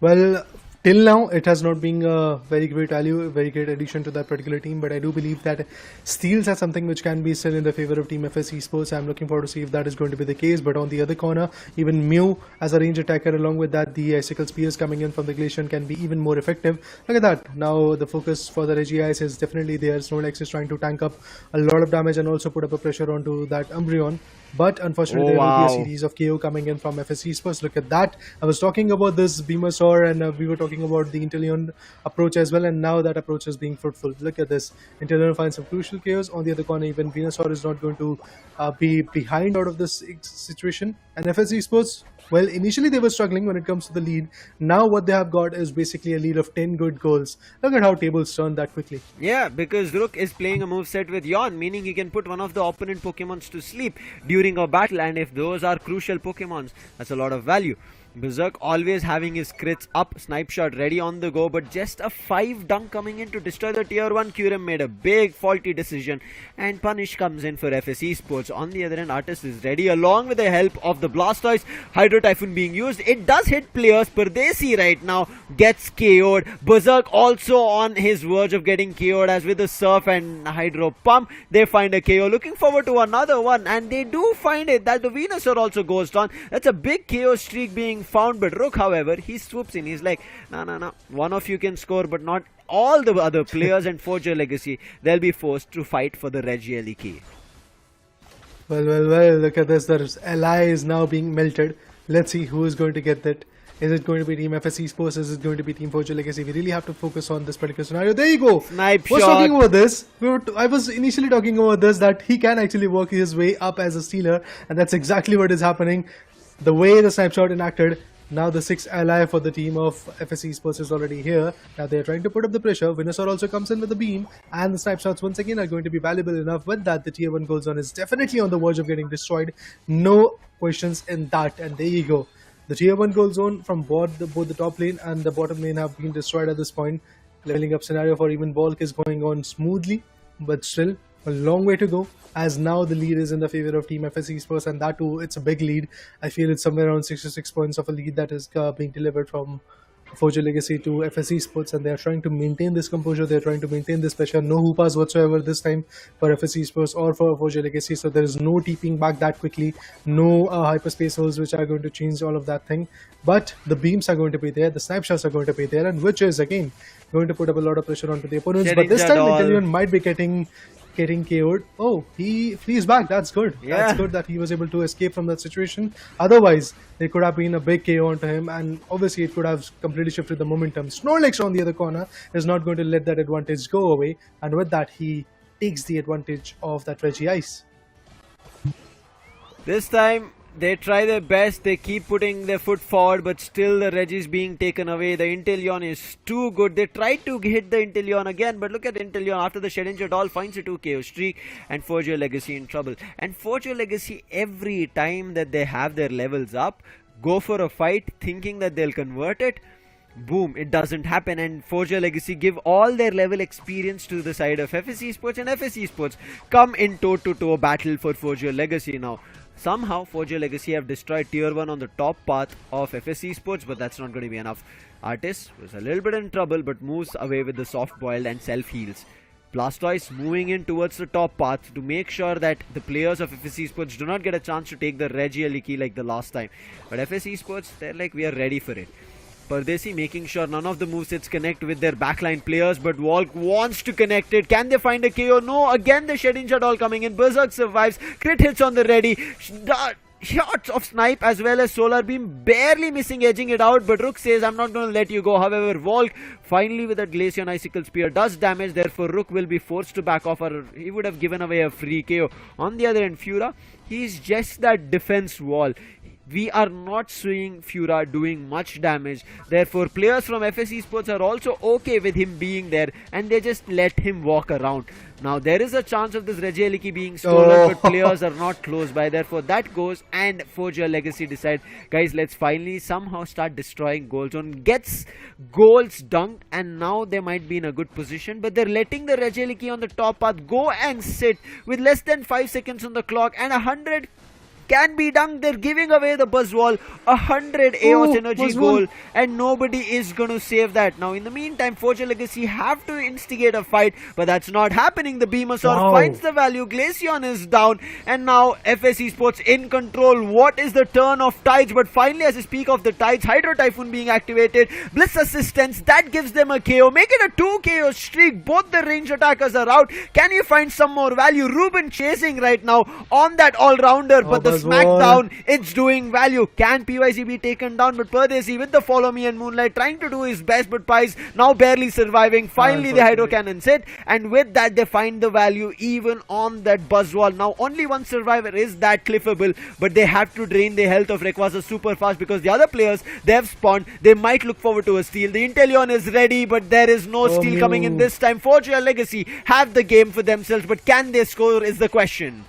Well, till now it has not been a very great value, a very great addition to that particular team, but I do believe that steals are something which can be still in the favor of Team FSE Sports. I'm looking forward to see if that is going to be the case. But on the other corner, even Mew as a range attacker, along with that the Icicle Spears coming in from the Glaceon can be even more effective. Look at that. Now the focus for the Regice is definitely there. Snorlax is trying to tank up a lot of damage and also put up a pressure onto that Umbreon. But unfortunately, there will be a series of KO coming in from FSE Sports. Look at that. I was talking about this Venusaur, and we were talking about the Inteleon approach as well, and now that approach is being fruitful. Look at this. Inteleon finds some crucial KOs. On the other corner, even Venusaur is not going to be behind out of this situation. And FSE Sports, well, initially they were struggling when it comes to the lead. Now what they have got is basically a lead of 10 good goals. Look at how tables turn that quickly. Yeah, because Rook is playing a moveset with Yawn, meaning he can put one of the opponent Pokemons to sleep during a battle, and if those are crucial Pokemons, that's a lot of value. Berserk always having his crits up, snipe shot ready on the go, but just a 5 dunk coming in to destroy the tier 1. Kyurem made a big faulty decision, and Punish comes in for FSE Sports. On the other end, Artist is ready along with the help of the Blastoise. Hydro Typhoon being used, it does hit players. Pardesi right now gets KO'd. Berserk also on his verge of getting KO'd, as with the Surf and Hydro Pump they find a KO. Looking forward to another one, and they do find it that the Venusaur also goes down. That's a big KO streak being found, but Rook, however, he swoops in. He's like, no, one of you can score, but not all the other players, and Forge Your Legacy, they'll be forced to fight for the Regielli key. Well, look at this. The ally is now being melted. Let's see who is going to get that. Is it going to be Team FSE Sports? Is it going to be Team Forge Your Legacy? We really have to focus on this particular scenario. There you go. Snipe shot. Talking about this. I was initially talking about this, that he can actually work his way up as a stealer, and that's exactly what is happening. the way the snipe shot enacted, now the 6 ally for the team of FSC Sports is already here. Now they're trying to put up the pressure. Venusaur also comes in with the beam, and the snipe shots once again are going to be valuable enough. With that, the tier 1 gold zone is definitely on the verge of getting destroyed. No questions in that, and there you go. The tier 1 gold zone from both the top lane and the bottom lane have been destroyed at this point. Leveling up scenario for even Volk is going on smoothly, but still a long way to go, as now the lead is in the favor of Team FSC Sports, and that too, it's a big lead. I feel it's somewhere around 66 points of a lead that is being delivered from Forger Legacy to FSC Sports, and they are trying to maintain this composure, they're trying to maintain this pressure. No hoopas whatsoever this time for FSC Sports or for Forger Legacy, so there is no TPing back that quickly, no hyperspace holes which are going to change all of that thing. But the beams are going to be there, the snipe shots are going to be there, and which is again going to put up a lot of pressure onto the opponents. But this time Intellion might be getting KO'd. Oh, he flees back. That's good. Yeah. That's good that he was able to escape from that situation. Otherwise, there could have been a big KO onto him, and obviously it could have completely shifted the momentum. Snorlax on the other corner is not going to let that advantage go away, and with that, he takes the advantage of that Reggie Ice. This time, they try their best, they keep putting their foot forward, but still the Reg is being taken away. The Inteleon is too good. They tried to hit the Inteleon again, but look at Inteleon after the Shedinja doll finds a 2 KO streak, and Forger Legacy in trouble. And Forger Legacy, every time that they have their levels up, go for a fight thinking that they'll convert it. Boom, it doesn't happen, and Forger Legacy give all their level experience to the side of FSC Sports, and FSC Sports come in toe-to-toe battle for Forger Legacy now. Somehow, Forger Legacy have destroyed tier 1 on the top path of FSC Sports, but that's not going to be enough. Artis was a little bit in trouble, but moves away with the soft boiled and self-heals. Blastoise moving in towards the top path to make sure that the players of FSC Sports do not get a chance to take the Regieleki like the last time. But FSC Sports, they're like, we are ready for it. Pardesi making sure none of the movesets connect with their backline players, but Volk wants to connect it. Can they find a KO? No, again the Shedinja doll coming in. Berserk survives. Crit hits on the ready. Shots of Snipe as well as Solar Beam barely missing, edging it out, but Rook says, I'm not going to let you go. However, Volk finally with that Glaceon Icicle Spear does damage, therefore Rook will be forced to back off, or he would have given away a free KO. On the other end, Fura, he's just that defense wall. We are not seeing Fura doing much damage, therefore players from FSC Sports are also okay with him being there, and they just let him walk around. Now there is a chance of this Regieleki being stolen, but players are not close by, therefore that goes, and Forger Legacy decide, guys, let's finally somehow start destroying gold zone. Gets goals dunked, and now they might be in a good position, but they're letting the Regieleki on the top path go and sit with less than 5 seconds on the clock, and 100 can be done. They're giving away the buzz wall, 100 AOS energy goal, and nobody is going to save that. Now in the meantime, Forger Legacy have to instigate a fight, but that's not happening. The Beamosaur finds the value, Glaceon is down, and now FSC Sports in control. What is the turn of tides? But finally, as I speak of the tides, Hydro Typhoon being activated, Bliss Assistance, that gives them a KO, make it a 2 KO streak. Both the range attackers are out. Can you find some more value? Ruben chasing right now on that all-rounder, but the smackdown, it's doing value. Can PYC be taken down? But Pardesi with the follow me and Moonlight trying to do his best, but Pies now barely surviving. Finally the Hydro Cannons hit, and with that they find the value even on that buzz wall. Now only one survivor is that Cliffable, but they have to drain the health of Rayquaza super fast because the other players, they have spawned. They might look forward to a steal. The Inteleon is ready, but there is no steal coming in this time. Forger Legacy have the game for themselves, but can they score is the question.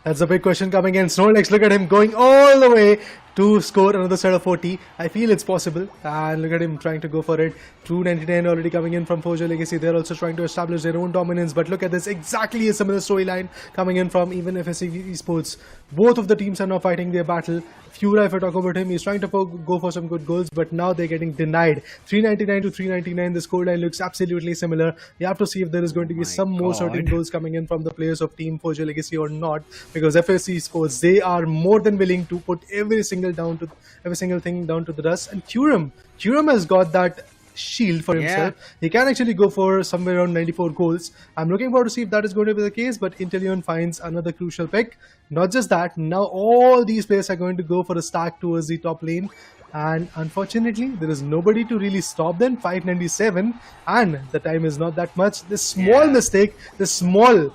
That's a big question coming in. Snorlax, look at him going all the way to score another set of 40. I feel it's possible, and look at him trying to go for it. 299 already coming in from Forger Legacy. They're also trying to establish their own dominance, but look at this, exactly a similar storyline coming in from even FSC Sports. Both of the teams are now fighting their battle. Fura, if I talk about him, he's trying to go for some good goals, but now they're getting denied. 399 to 399, the scoreline looks absolutely similar. We have to see if there is going to be some more certain goals coming in from the players of Team Forger Legacy or not, because FSC Sports, they are more than willing to put every single thing down to the dust. And Kuram has got that shield for himself. He can actually go for somewhere around 94 goals. I'm looking forward to see if that is going to be the case, but Inteleon finds another crucial pick. Not just that, now all these players are going to go for a stack towards the top lane, and unfortunately there is nobody to really stop them. 597, and the time is not that much. This small mistake, this small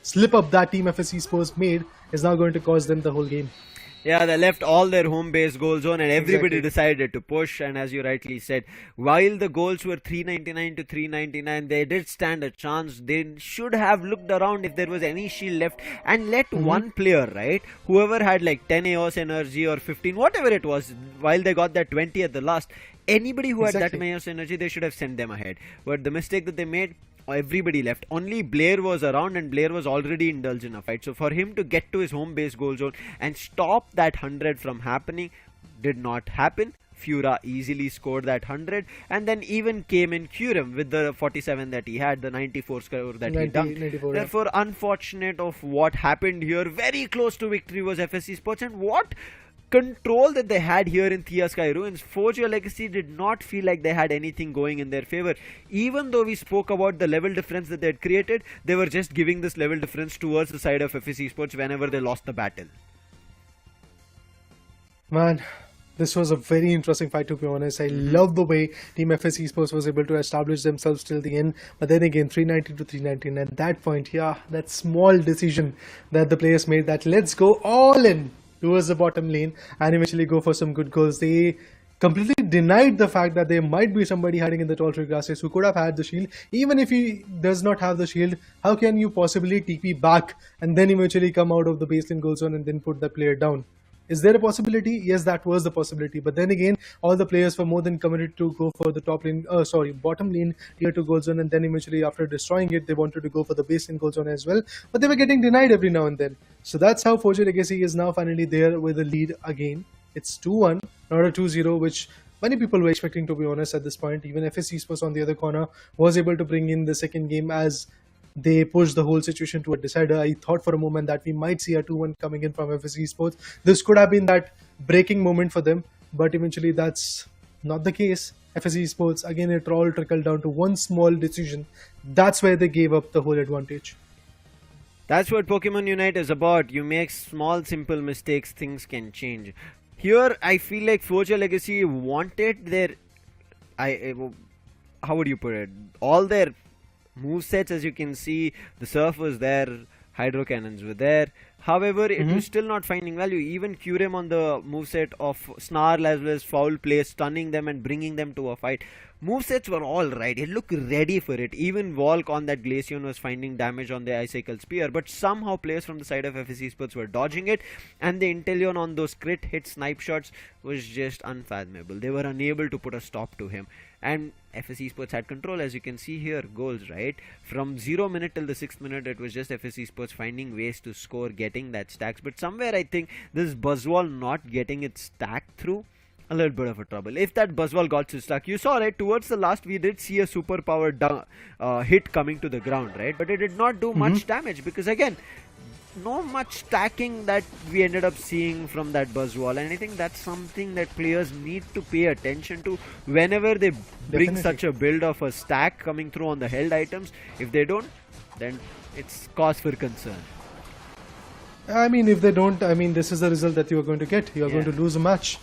slip up that Team FSC Sports made is now going to cost them the whole game. Yeah, they left all their home base goal zone and everybody decided to push. And as you rightly said, while the goals were 399 to 399, they did stand a chance. They should have looked around if there was any shield left and let one player, right? Whoever had like 10 AOS energy or 15, whatever it was, while they got that 20 at the last, anybody who had that AOS energy, they should have sent them ahead. But the mistake that they made, everybody left. Only Blair was around and Blair was already indulged in a fight. So for him to get to his home base goal zone and stop that 100 from happening did not happen. Fura easily scored that 100 and then even came in Curem with the 47 that he had, the 94 score that he dunked. 94, Therefore, unfortunate of what happened here. Very close to victory was FSC Sports, and what control that they had here in Thea Sky Ruins. Forge Your Legacy did not feel like they had anything going in their favor. Even though we spoke about the level difference that they had created, they were just giving this level difference towards the side of FSC Sports whenever they lost the battle. Man, this was a very interesting fight, to be honest. I love the way Team FSC Sports was able to establish themselves till the end. But then again, 390 to 319. At that point, yeah, that small decision that the players made, that let's go all in towards the bottom lane and eventually go for some good goals. They completely denied the fact that there might be somebody hiding in the tall tree grasses who could have had the shield. Even if he does not have the shield, how can you possibly TP back and then eventually come out of the baseline goal zone and then put the player down? Is there a possibility? Yes, that was the possibility. But then again, all the players were more than committed to go for the bottom lane tier 2 goal zone, and then eventually after destroying it, they wanted to go for the baseline goal zone as well. But they were getting denied every now and then. So that's how Forge Your Legacy is now finally there with the lead again. It's 2-1, not a 2-0, which many people were expecting, to be honest, at this point. Even FSC Sports on the other corner was able to bring in the second game as they pushed the whole situation to a decider. I thought for a moment that we might see a 2-1 coming in from FSC Sports. This could have been that breaking moment for them, but eventually that's not the case. FSC Sports, again, it all trickled down to one small decision. That's where they gave up the whole advantage. That's what Pokemon Unite is about. You make small, simple mistakes, things can change. Here, I feel like Forge Your Legacy wanted their... how would you put it? All their movesets, as you can see, the Surf was there, Hydro Cannons were there. However, it was still not finding value. Even Curem on the moveset of Snarl as well as Foul Play, stunning them and bringing them to a fight. Movesets were alright, it looked ready for it. Even Volk on that Glaceon was finding damage on the Icicle Spear, but somehow players from the side of FSC Sports were dodging it, and the Inteleon on those crit hit snipe shots was just unfathomable. They were unable to put a stop to him. And FSC Sports had control, as you can see here, goals, right? From 0 minute till the 6th minute, it was just FSC Sports finding ways to score, getting that stacks. But somewhere I think this Buzzwall not getting its stack through, a little bit of a trouble. If that Buzzwall got stuck, you saw, right, towards the last we did see a super powered hit coming to the ground, right? But it did not do much damage because again, no much stacking that we ended up seeing from that Buzzwall, and I think that's something that players need to pay attention to whenever they bring such a build of a stack coming through on the held items. If they don't, then it's cause for concern. I mean, if they don't, I mean, this is the result that you are going to get. You are going to lose a match.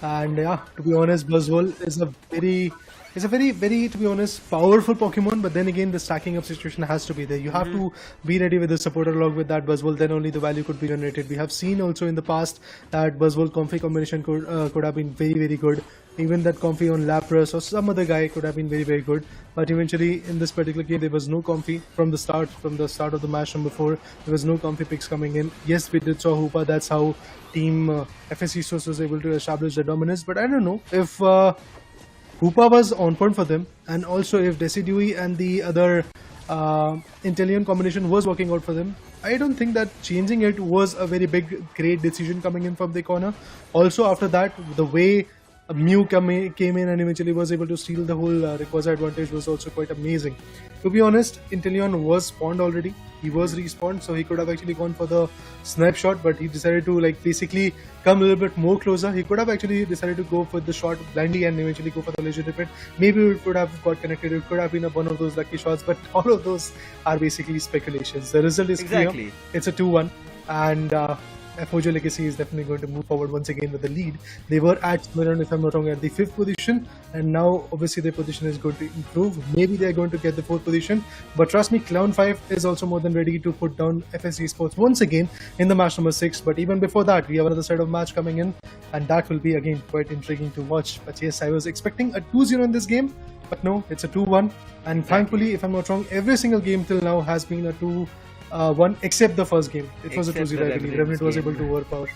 And yeah, to be honest, Buzzwole is a very, to be honest, powerful Pokemon. But then again, the stacking up situation has to be there. You have to be ready with the supporter log with that Buzzwole. Then only the value could be generated. We have seen also in the past that Buzzwole Comfy combination could have been very, very good. Even that Comfy on Lapras or some other guy could have been very, very good. But eventually, in this particular game, there was no Comfy from the start of the match number 4. There was no Comfy picks coming in. Yes, we did saw Hoopa. That's how Team FSC Source was able to establish the dominance. But I don't know if Hoopa was on point for them, and also if Decidui and the other Inteleon combination was working out for them. I don't think that changing it was a very big, great decision coming in from the corner. Also, after that, the way Mew came in and eventually was able to steal the whole Rayquaza advantage was also quite amazing. To be honest, Inteleon was spawned already. He was respawned, so he could have actually gone for the snipe shot, but he decided to basically come a little bit more closer. He could have actually decided to go for the shot blindly and eventually go for the legendary pit. Maybe it could have got connected. It could have been one of those lucky shots, but all of those are basically speculations. The result is clear. It's a 2-1, and Forger Legacy is definitely going to move forward once again with the lead. They were at, if I'm not wrong, at the 5th position, and now obviously their position is going to improve. Maybe they're going to get the 4th position, but trust me, Clown5 is also more than ready to put down FSC Sports once again in the match number 6. But even before that, we have another set of match coming in, and that will be again quite intriguing to watch. But yes, I was expecting a 2-0 in this game, but no, it's a 2-1. And thankfully, if I'm not wrong, every single game till now has been a 2-1 except the first game. It was a 2-0, I believe. Revenant was able to overpower.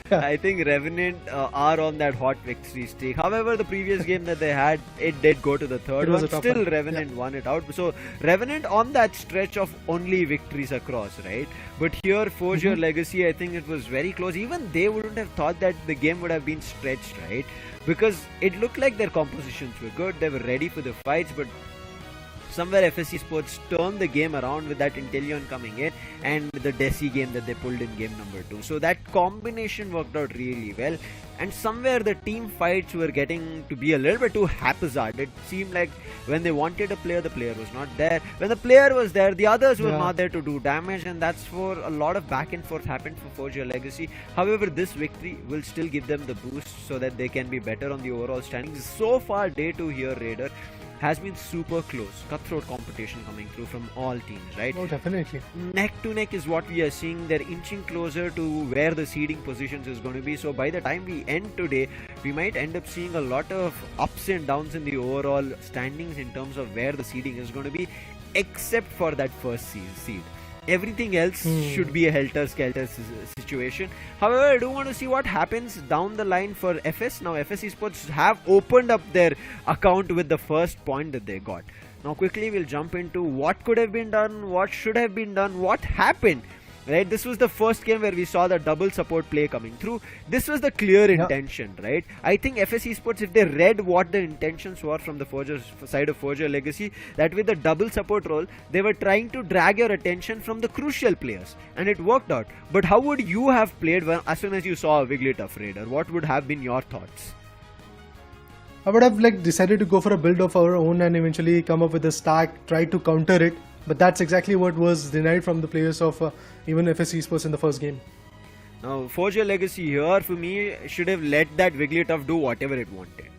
I think Revenant are on that hot victory streak. However, the previous game that they had, it did go to the third one. Still, Revenant won it out. So, Revenant on that stretch of only victories across, right? But here, Forger Legacy, I think it was very close. Even they wouldn't have thought that the game would have been stretched, right? Because it looked like their compositions were good. They were ready for the fights, but somewhere FSC Sports turned the game around with that Intellion coming in and the Desi game that they pulled in game number 2. So that combination worked out really well, and somewhere the team fights were getting to be a little bit too haphazard. It seemed like when they wanted a player, the player was not there. When the player was there, the others were not there to do damage, and that's for a lot of back and forth happened for Forger Legacy. However, this victory will still give them the boost so that they can be better on the overall standings. So far, day 2 here, Raider, has been super close. Cutthroat competition coming through from all teams, right? Oh, definitely. Neck to neck is what we are seeing. They're inching closer to where the seeding positions is going to be. So by the time we end today, we might end up seeing a lot of ups and downs in the overall standings in terms of where the seeding is going to be, except for that first seed. Everything else should be a helter-skelter situation. However, I do want to see what happens down the line for FS. Now, FS Esports have opened up their account with the first point that they got. Now, quickly, we'll jump into what could have been done, what should have been done, what happened. Right, this was the first game where we saw the double support play coming through. This was the clear intention, right? I think FS Esports, if they read what the intentions were from the side of Forger Legacy, that with the double support role, they were trying to drag your attention from the crucial players, and it worked out. But how would you have played as soon as you saw a Wigglytuff Raider? What would have been your thoughts? I would have decided to go for a build of our own and eventually come up with a stack, try to counter it. But that's exactly what was denied from the players of even FS Esports in the first game. Now, Forger Legacy here, for me, should have let that Wigglytuff do whatever it wanted.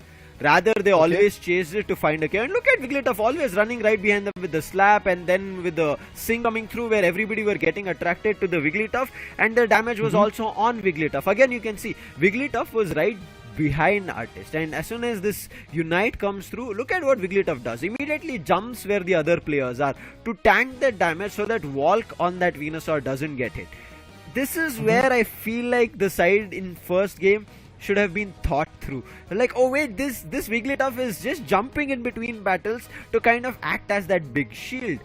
Rather, they always chased it to find a kill. And look at Wigglytuff always running right behind them with the slap and then with the sing coming through where everybody were getting attracted to the Wigglytuff, and the damage was also on Wigglytuff. Again, you can see Wigglytuff was right behind Artist, and as soon as this Unite comes through, look at what Wigglytuff does. Immediately jumps where the other players are to tank that damage so that Walk on that Venusaur doesn't get hit. This is where I feel like the side in first game should have been thought through. Like, oh wait, this Wigglytuff is just jumping in between battles to kind of act as that big shield.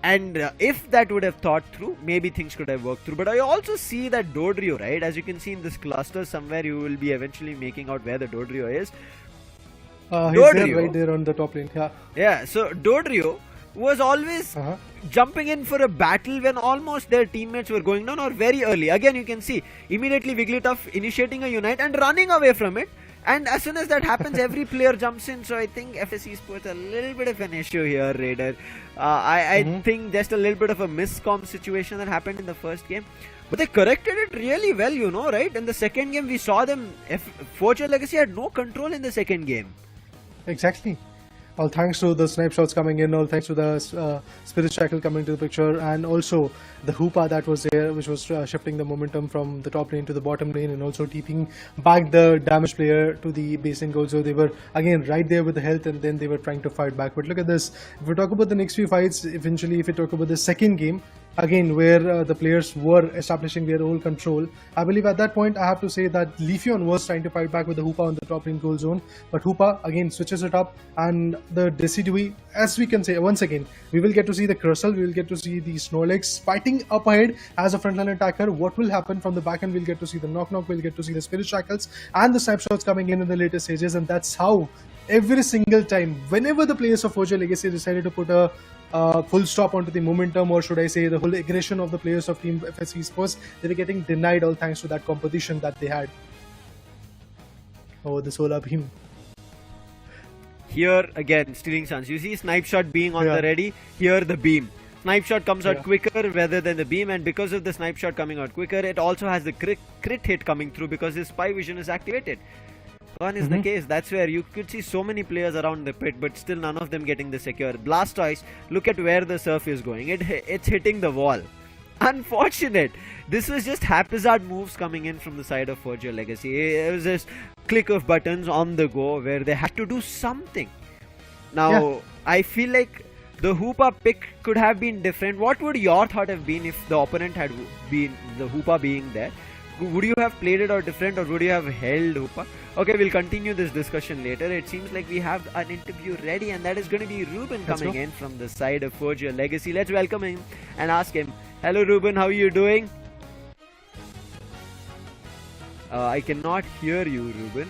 And if that would have thought through, maybe things could have worked through. But I also see that Dodrio, right? As you can see in this cluster, somewhere you will be eventually making out where the Dodrio is. He's there, right there on the top lane. Yeah, so Dodrio was always jumping in for a battle when almost their teammates were going down or very early. Again, you can see immediately Wigglytuff initiating a Unite and running away from it. And as soon as that happens, every player jumps in. So I think FS Esports a little bit of an issue here, Raider. I think just a little bit of a miscom situation that happened in the first game. But they corrected it really well, you know, right? In the second game, we saw them. Forger Legacy had no control in the second game. Exactly. All thanks to the snipe shots coming in, all thanks to the Spirit Shackle coming to the picture, and also the Hoopa that was there, which was shifting the momentum from the top lane to the bottom lane, and also keeping back the damage player to the basing goal. So they were again right there with the health, and then they were trying to fight back. But look at this. If we talk about the next few fights, eventually if we talk about the second game, again where the players were establishing their own control, I believe at that point I have to say that Leafeon was trying to fight back with the Hoopa on the top lane goal zone, but Hoopa again switches it up, and the Decidui, as we can say once again, we will get to see the Crustle, we will get to see the Snorlax fighting up ahead as a frontline attacker. What will happen from the back end, we'll get to see the Knock Knock, we'll get to see the Spirit Shackles and the snipe shots coming in the later stages. And that's how every single time, whenever the players of Forger Legacy decided to put a full stop onto the momentum, or should I say the whole aggression of the players of Team FS Esports, they were getting denied all thanks to that competition that they had. Oh, the Solar Beam. Here again, Stealing Suns. You see Snipe Shot being on the ready. Here the beam. Snipe shot comes out Yeah. quicker rather than the beam, and because of the snipe shot coming out quicker, it also has the crit hit coming through because his spy vision is activated. One is the case. That's where you could see so many players around the pit, but still none of them getting the secure. Blastoise, look at where the surf is going. It's hitting the wall. Unfortunate. This was just haphazard moves coming in from the side of Forger Legacy. It was just click of buttons on the go where they had to do something. Now, I feel like the Hoopa pick could have been different. What would your thought have been if the opponent had been the Hoopa being there? Would you have played it or different, or would you have held Hoopa? Okay, we'll continue this discussion later. It seems like we have an interview ready, and that is going to be Ruben coming in from the side of Forger Legacy. Let's welcome him and ask him. Hello Ruben, how are you doing? I cannot hear you, Ruben.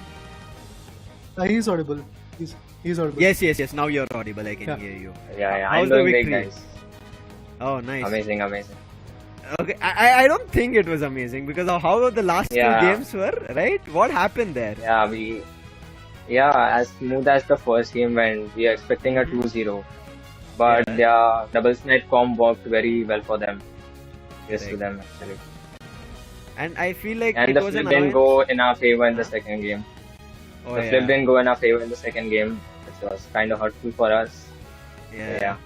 He's audible. He's audible. Yes. Now you're audible. I can hear you. Yeah. How's I'm the doing great, victory? guys. Oh, nice. Amazing. Okay, I don't think it was amazing because of how the last two games were, right? What happened there? Yeah, as smooth as the first game went, we are expecting a 2-0. But their double snipe comp worked very well for them. Yes, to them actually. And I feel like And it the was flip an didn't annoyance. go in our favor in the second game. Oh, The flip didn't go in our favor in the second game, which was kind of hurtful for us. Yeah.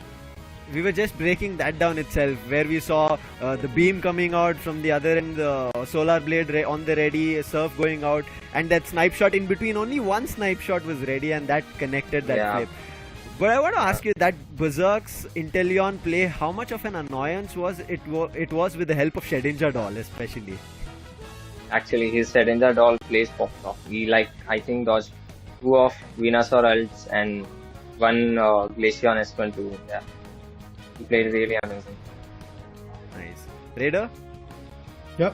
We were just breaking that down itself, where we saw the beam coming out from the other end, the solar blade on the ready, surf going out, and that snipe shot in between. Only one snipe shot was ready, and that connected that flip. But I want to ask you that Berserk's Inteleon play, how much of an annoyance was it? It was with the help of Shedinja Doll, especially. Actually, his Shedinja doll plays popped off. He I think dodged 2 of Venusaur ults and 1 Glaceon S1 too. Yeah. He played really amazing. Nice. Raider? Yeah.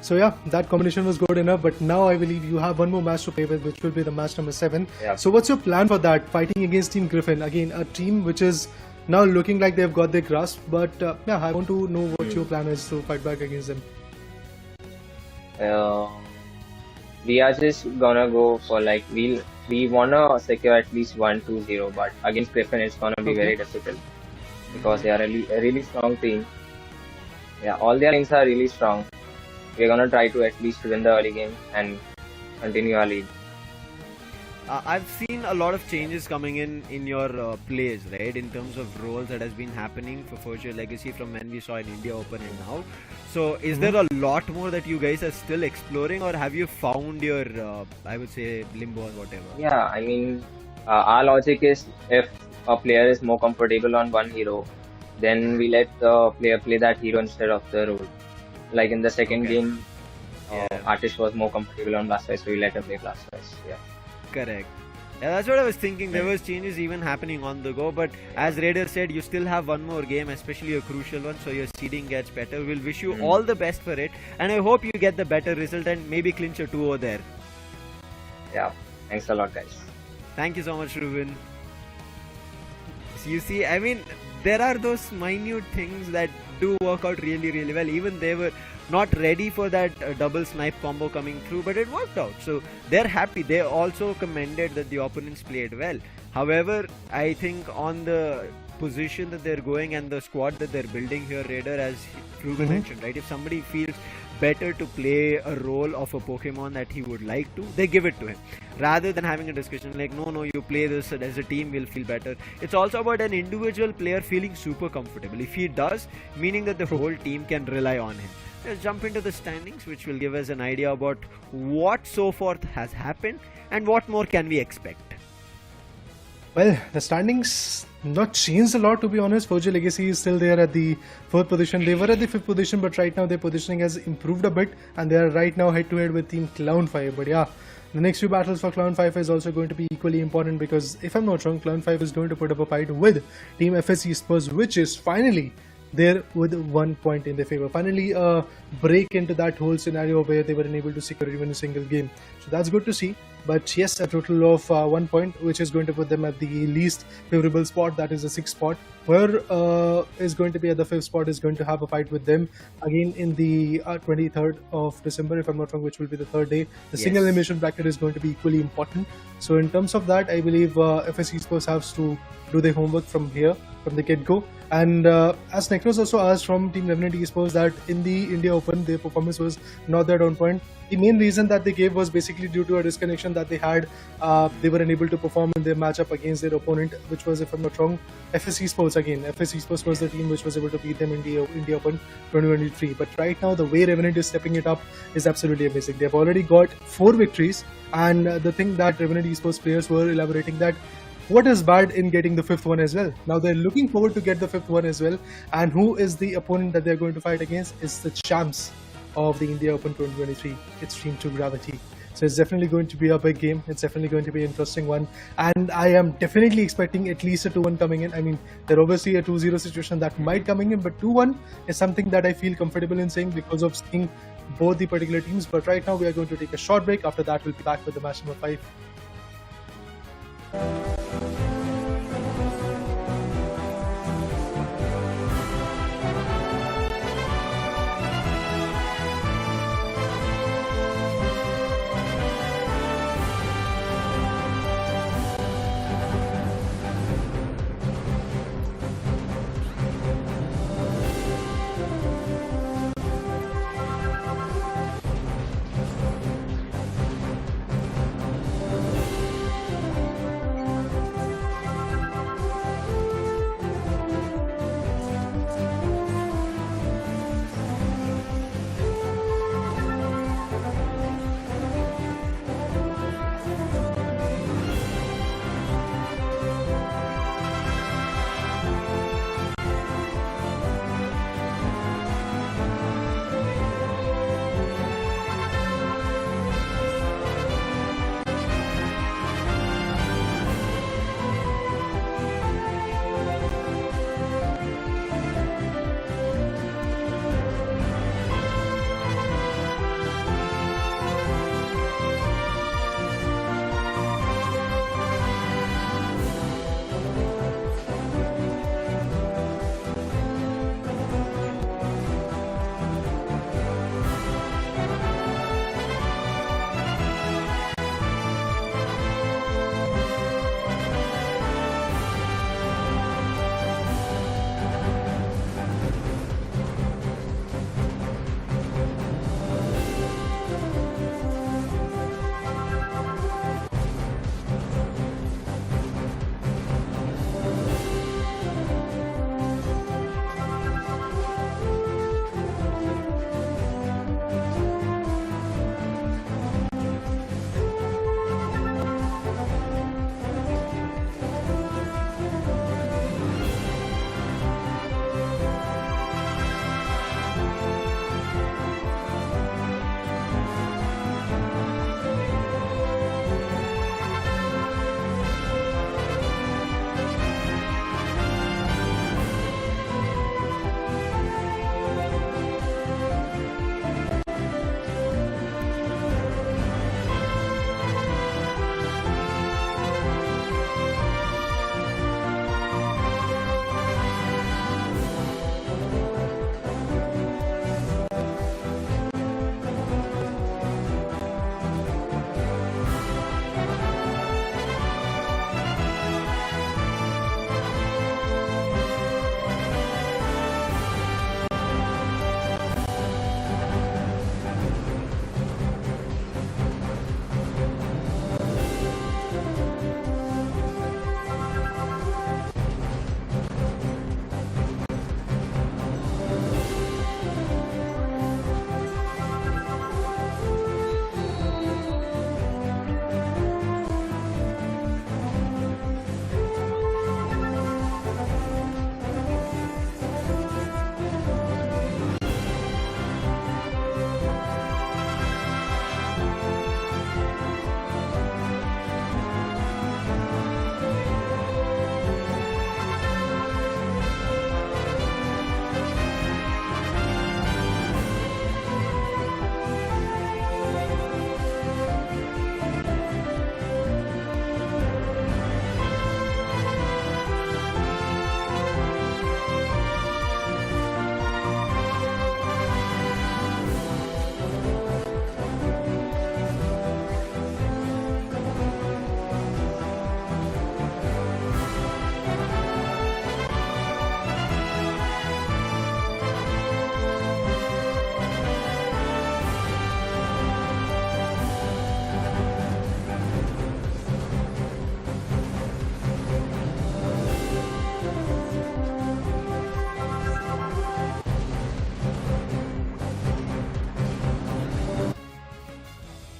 So yeah, that combination was good enough, but now I believe you have one more match to play with, which will be the match number 7. Yeah. So what's your plan for that? Fighting against Team Griffin, again a team which is now looking like they've got their grasp, but I want to know what your plan is to fight back against them. We are just gonna go for we wanna secure at least 1-2-0, but against Griffin it's gonna be very difficult because they are a really strong team. Yeah, all their lanes are really strong. We're gonna try to at least win the early game and continue our lead. I've seen a lot of changes coming in your plays, right? In terms of roles that has been happening for Forger Legacy from when we saw in India Open and now. So is there a lot more that you guys are still exploring, or have you found your, I would say, limbo or whatever? Yeah, I mean, our logic is if a player is more comfortable on one hero, then we let the player play that hero instead of the role. Like in the second game, Artist was more comfortable on Blastoise, so we let him play Blastoise. Yeah. Correct. Yeah, that's what I was thinking. There was changes even happening on the go, but as Raider said, you still have one more game, especially a crucial one, so your seeding gets better. We'll wish you all the best for it, and I hope you get the better result and maybe clinch a 2-0 there. Yeah, thanks a lot, guys. Thank you so much, Ruben. So you see, I mean, there are those minute things that do work out really, really well. Even they were not ready for that double snipe combo coming through, but it worked out. So they're happy. They also commended that the opponents played well. However, I think on the position that they're going and the squad that they're building here, Raider, as Ruben mentioned, right? If somebody feels better to play a role of a Pokemon that he would like to, they give it to him. Rather than having a discussion like, no, you play this as a team, we'll feel better. It's also about an individual player feeling super comfortable. If he does, meaning that the whole team can rely on him. Let's jump into the standings, which will give us an idea about what so far has happened and what more can we expect. Well, the standings not changed a lot, to be honest. Forger Legacy is still there at the 4th position. They were at the 5th position, but right now their positioning has improved a bit, and they are right now head-to-head with Team Clown5. But yeah, the next few battles for Clown5 is also going to be equally important because, if I'm not wrong, Clown5 is going to put up a fight with Team FSC Spurs, which is finally there with 1 point in their favor. Finally, a break into that whole scenario where they were unable to secure even a single game. So that's good to see. But yes, a total of 1 point, which is going to put them at the least favorable spot, that is the 6th spot. Whoever is going to be at the 5th spot is going to have a fight with them again in the 23rd of December, if I'm not wrong, which will be the 3rd day. The single elimination bracket is going to be equally important. So in terms of that, I believe FSC Spurs has to do their homework from here, from the get-go. And as Necros also asked from Team Revenant Esports that in the India Open, their performance was not that on point. The main reason that they gave was basically due to a disconnection that they had. They were unable to perform in their matchup against their opponent, which was, if I'm not wrong, FS Esports again. FS Esports was the team which was able to beat them in the India Open 2023. But right now, the way Revenant is stepping it up is absolutely amazing. They've already got 4 victories, and the thing that Revenant Esports players were elaborating that what is bad in getting the 5th one as well. Now they're looking forward to get the 5th one as well. And who is the opponent that they're going to fight against? Is the champs of the India Open 2023. It's Team 2 Gravity. So it's definitely going to be a big game. It's definitely going to be an interesting one. And I am definitely expecting at least a 2-1 coming in. I mean, there's obviously a 2-0 situation that might coming in, but 2-1 is something that I feel comfortable in saying because of seeing both the particular teams. But right now we are going to take a short break. After that, we'll be back with the match number 5.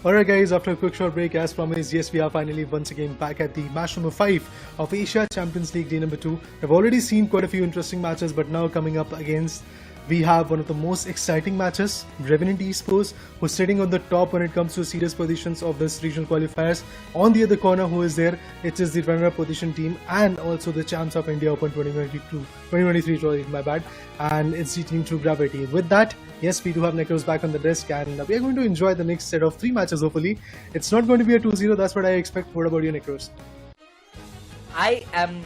Alright guys, after a quick short break, as promised, yes, we are finally once again back at the match number 5 of Asia Champions League Day number 2. We've already seen quite a few interesting matches, but now coming up against, we have one of the most exciting matches, Revenant Esports, who's sitting on the top when it comes to serious positions of this regional qualifiers. On the other corner, who is there, it is the runner-up position team and also the champs of India Open 2023, sorry, my bad, and it's the team True Gravity. With that, yes, we do have Necros back on the desk, and we are going to enjoy the next set of 3 matches, hopefully. It's not going to be a 2-0, that's what I expect. What about you, Necros? I am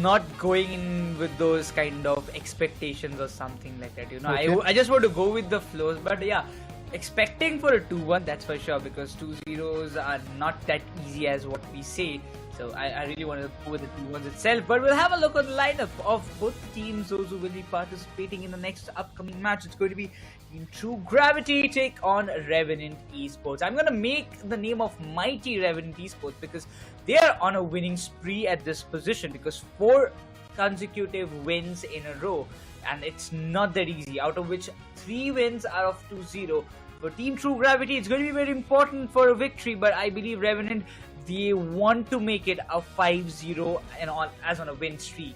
not going in with those kind of expectations or something like that. You know, Okay. I just want to go with the flows. But yeah, expecting for a 2-1, that's for sure, because 2-0s are not that easy as what we say. So I really want to go with the 2-1s itself. But we'll have a look at the lineup of both the teams, those who will be participating in the next upcoming match. It's going to be Team True Gravity take on Revenant Esports. I'm going to make the name of Mighty Revenant Esports because they are on a winning spree at this position, because 4 consecutive wins in a row, and it's not that easy, out of which 3 wins are of 2-0. For Team True Gravity, it's going to be very important for a victory, but I believe Revenant, they want to make it a 5-0 and as on a win streak.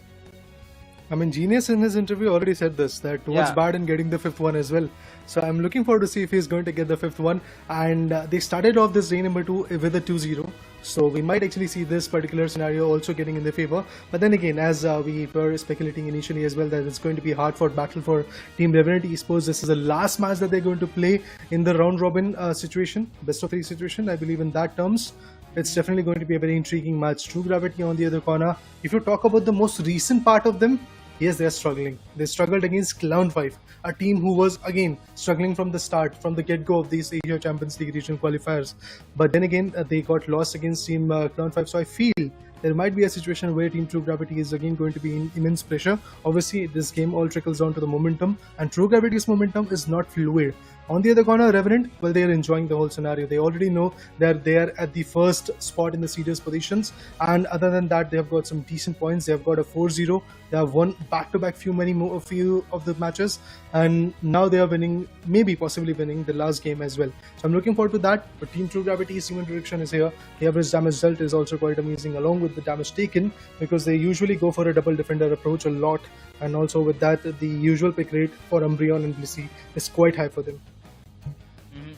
I mean, Genius in his interview already said this, that what's Yeah. bad in getting the 5th one as well. So I'm looking forward to see if he's going to get the 5th one. And they started off this day number 2 with a 2-0. So we might actually see this particular scenario also getting in their favor. But then again, as we were speculating initially as well, that it's going to be a hard-fought battle for Team Revenant Esports. This is the last match that they're going to play in the round-robin situation, best of 3 situation, I believe in that terms. It's definitely going to be a very intriguing match. True Gravity on the other corner. If you talk about the most recent part of them, yes, they are struggling. They struggled against Clown5, a team who was again struggling from the start, from the get-go of these Asia Champions League regional qualifiers. But then again, they got lost against Team Clown5. So I feel there might be a situation where Team True Gravity is again going to be in immense pressure. Obviously, this game all trickles down to the momentum, and True Gravity's momentum is not fluid. On the other corner, Revenant, well, they are enjoying the whole scenario. They already know that they are at the first spot in the serious positions, and other than that, they have got some decent points. They have got a 4-0. They have won back-to-back a few of the matches, and now they are winning, maybe possibly winning the last game as well. So I'm looking forward to that. But Team True Gravity's human direction is here. The average damage dealt is also quite amazing, along with the damage taken, because they usually go for a double defender approach a lot, and also with that, the usual pick rate for Umbreon and Blissey is quite high for them.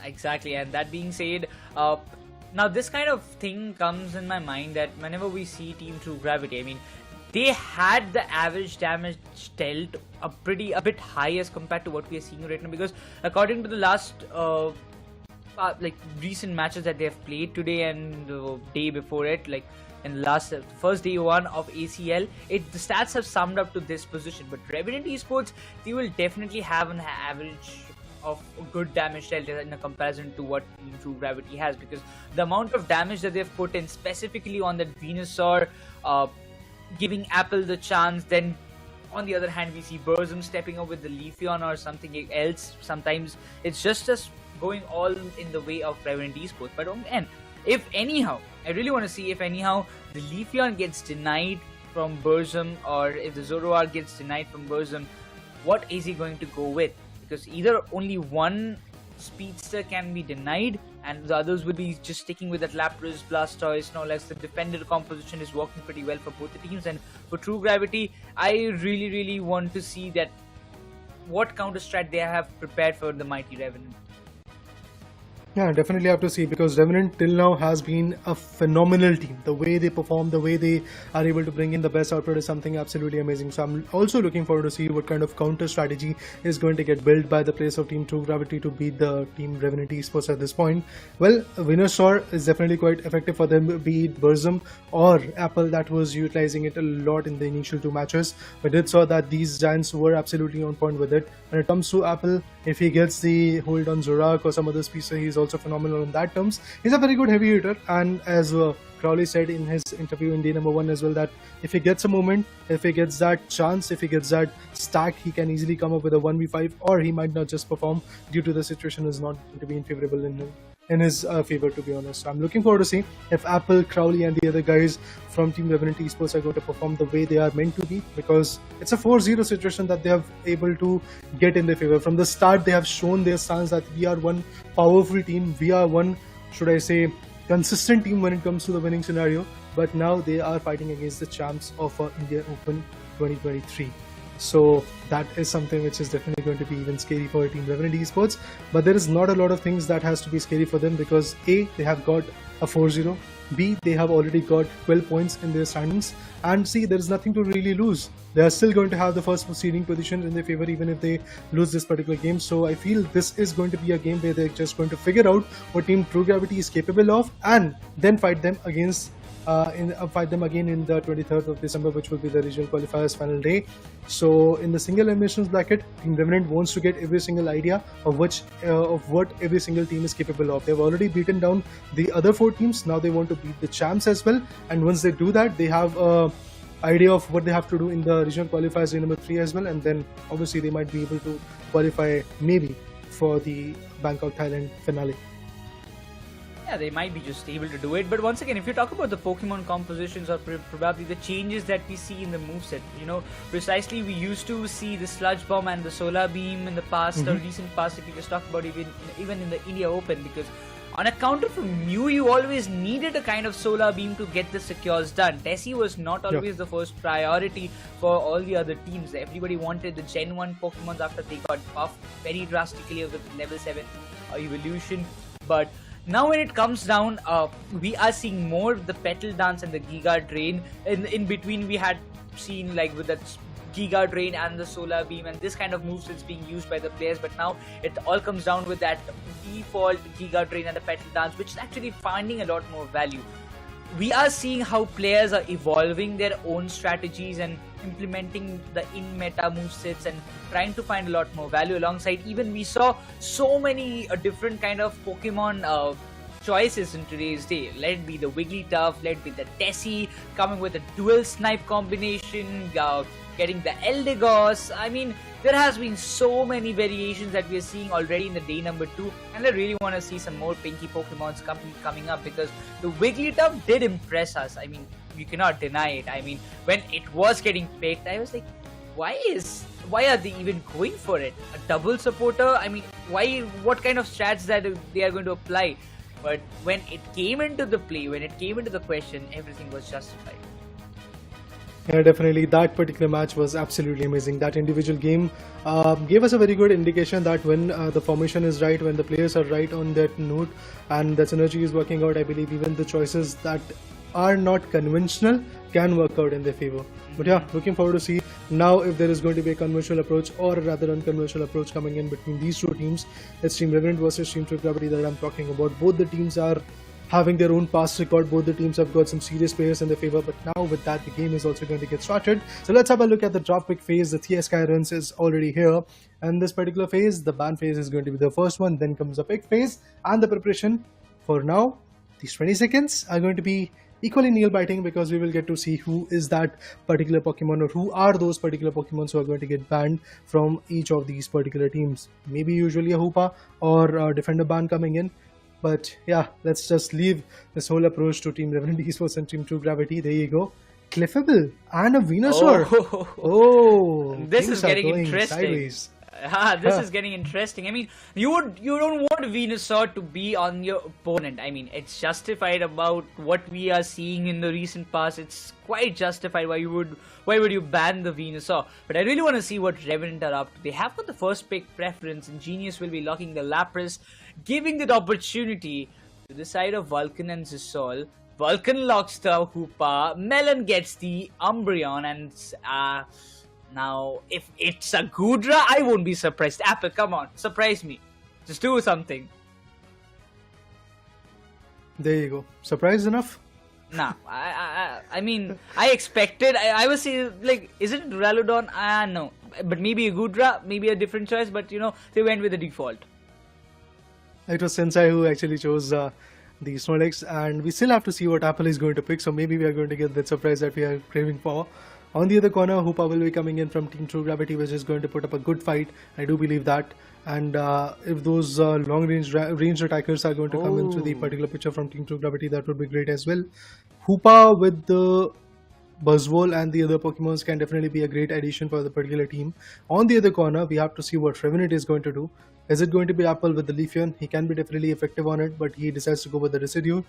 Exactly, and that being said, now this kind of thing comes in my mind that whenever we see Team True Gravity, I mean, they had the average damage dealt a bit high as compared to what we are seeing right now, because according to the last like recent matches that they have played today and the day before it, like in the first day 1 of ACL, the stats have summed up to this position. But Revenant Esports, they will definitely have an average of good damage dealt in a comparison to what Team True Gravity has, because the amount of damage that they've put in specifically on that Venusaur, giving Apple the chance, then on the other hand we see Burzum stepping up with the Leafeon or something else. Sometimes it's just going all in the way of Revenant Esports. But again, if anyhow, I really want to see if anyhow the Leafeon gets denied from Burzum, or if the Zoroark gets denied from Burzum, what is he going to go with? Because either only one speedster can be denied and the others will be just sticking with that Lapras, Blastoise, Snorlax. The defender composition is working pretty well for both the teams, and for True Gravity, I really want to see that what counter strat they have prepared for the mighty Revenant. Yeah, definitely have to see, because Revenant till now has been a phenomenal team. The way they perform, the way they are able to bring in the best output is something absolutely amazing. So I'm also looking forward to see what kind of counter strategy is going to get built by the players of Team True Gravity to beat the Team Revenant Esports at this point. Well, Venusaur is definitely quite effective for them, be it Burzum or Apple, that was utilizing it a lot in the initial 2 matches. We did saw that these giants were absolutely on point with it. When it comes to Apple, if he gets the hold on Zorak or some other speedster, he's also phenomenal in that terms. He's a very good heavy hitter, and as Crowley said in his interview in day number 1 as well, that if he gets a moment, if he gets that chance, if he gets that stack, he can easily come up with a 1v5, or he might not just perform due to the situation is not going to be favorable in in his favor, to be honest. So I'm looking forward to see if Apple, Crowley, and the other guys from Team Revenant Esports are going to perform the way they are meant to be, because it's a 4-0 situation that they have able to get in their favor. From the start, they have shown their stance that we are one powerful team. We are one, should I say, consistent team when it comes to the winning scenario. But now they are fighting against the champs of India Open 2023. So that is something which is definitely going to be even scary for Team Revenant Esports. But there is not a lot of things that has to be scary for them, because A, they have got a 4-0. B, they have already got 12 points in their standings. And C, there is nothing to really lose. They are still going to have the first seeding position in their favor even if they lose this particular game. So I feel this is going to be a game where they're just going to figure out what Team True Gravity is capable of, and then fight them against fight them again in the 23rd of December, which will be the regional qualifiers final day. So in the single eliminations bracket, Team Revenant wants to get every single idea of what every single team is capable of. They've already beaten down the other 4 teams. Now they want to beat the champs as well. And once they do that, they have a idea of what they have to do in the regional qualifiers day number 3 as well. And then obviously they might be able to qualify maybe for the Bangkok, Thailand finale. Yeah, they might be just able to do it. But once again, if you talk about the Pokemon compositions or probably the changes that we see in the moveset, precisely we used to see the Sludge Bomb and the Solar Beam in the past or recent past, if you just talk about even in the India Open, because on account of Mew, you always needed a kind of Solar Beam to get the secures done. Tessie was not always the first priority for all the other teams. Everybody wanted the Gen 1 Pokemons after they got buffed very drastically with level 7 evolution. But now when it comes down, we are seeing more the Petal Dance and the Giga Drain. In between, we had seen like with that Giga Drain and the Solar Beam and this kind of moves that's being used by the players. But now it all comes down with that default Giga Drain and the Petal Dance, which is actually finding a lot more value. We are seeing how players are evolving their own strategies and implementing the in-meta movesets and trying to find a lot more value. Alongside, even we saw so many different kind of Pokemon choices in today's day. Let it be the Wigglytuff, let it be the Tessie, coming with a dual snipe combination, getting the Eldegoss. I mean, there has been so many variations that we are seeing already in the day number 2, and I really want to see some more Pinky Pokemons coming up, because the Wigglytuff did impress us. I mean, you cannot deny it. I mean, when it was getting picked, I was like, why are they even going for it? A double supporter? I mean, what kind of strats that they are going to apply? But when it came into the play, when it came into the question, everything was justified. Yeah, definitely. That particular match was absolutely amazing. That individual game gave us a very good indication that when the formation is right, when the players are right on that note and that synergy is working out, I believe even the choices that are not conventional can work out in their favor. But yeah, looking forward to see now if there is going to be a conventional approach or a rather unconventional approach coming in between these 2 teams. It's Team Revenant versus Team True Gravity that I'm talking about. Both the teams are having their own past record. Both the teams have got some serious players in their favor, but now with that, the game is also going to get started. So let's have a look at the drop pick phase. The TS Runs is already here, and this particular phase, the ban phase, is going to be the first one. Then comes the pick phase, and the preparation. For now, these 20 seconds are going to be equally nail-biting, because we will get to see who is that particular Pokemon, or who are those particular Pokemons who are going to get banned from each of these particular teams. Maybe usually a Hoopa or a Defender ban coming in. But yeah, let's just leave this whole approach to Team Revenant Esports and Team True Gravity. There you go. Clefable and a Venusaur. Oh, this is getting interesting. Sideways. This is getting interesting. I mean, you don't want Venusaur to be on your opponent. I mean, it's justified about what we are seeing in the recent past. It's quite justified why would you ban the Venusaur. But I really want to see what Revenant are up to. They have got the first pick preference, and Genius will be locking the Lapras, giving that opportunity to the side of Vulcan and Zisol. Vulcan locks the Hoopa, Melon gets the Umbreon, and now, if it's a Goodra, I won't be surprised. Apple, come on, surprise me. Just do something. There you go. Surprised enough? Nah, I mean, I expected. I was saying, like, is it Duraludon? No. But maybe a Goodra, maybe a different choice, but they went with the default. It was Sensei who actually chose the Snorlax, and we still have to see what Apple is going to pick, so maybe we are going to get that surprise that we are craving for. On the other corner, Hoopa will be coming in from Team True Gravity, which is going to put up a good fight. I do believe that. And if those ranged attackers are going to come into the particular picture from Team True Gravity, that would be great as well. Hoopa with the Buzzwole and the other Pokemons can definitely be a great addition for the particular team. On the other corner, we have to see what Revenant is going to do. Is it going to be Apple with the Leafeon? He can be definitely effective on it, but he decides to go with the Decidueye.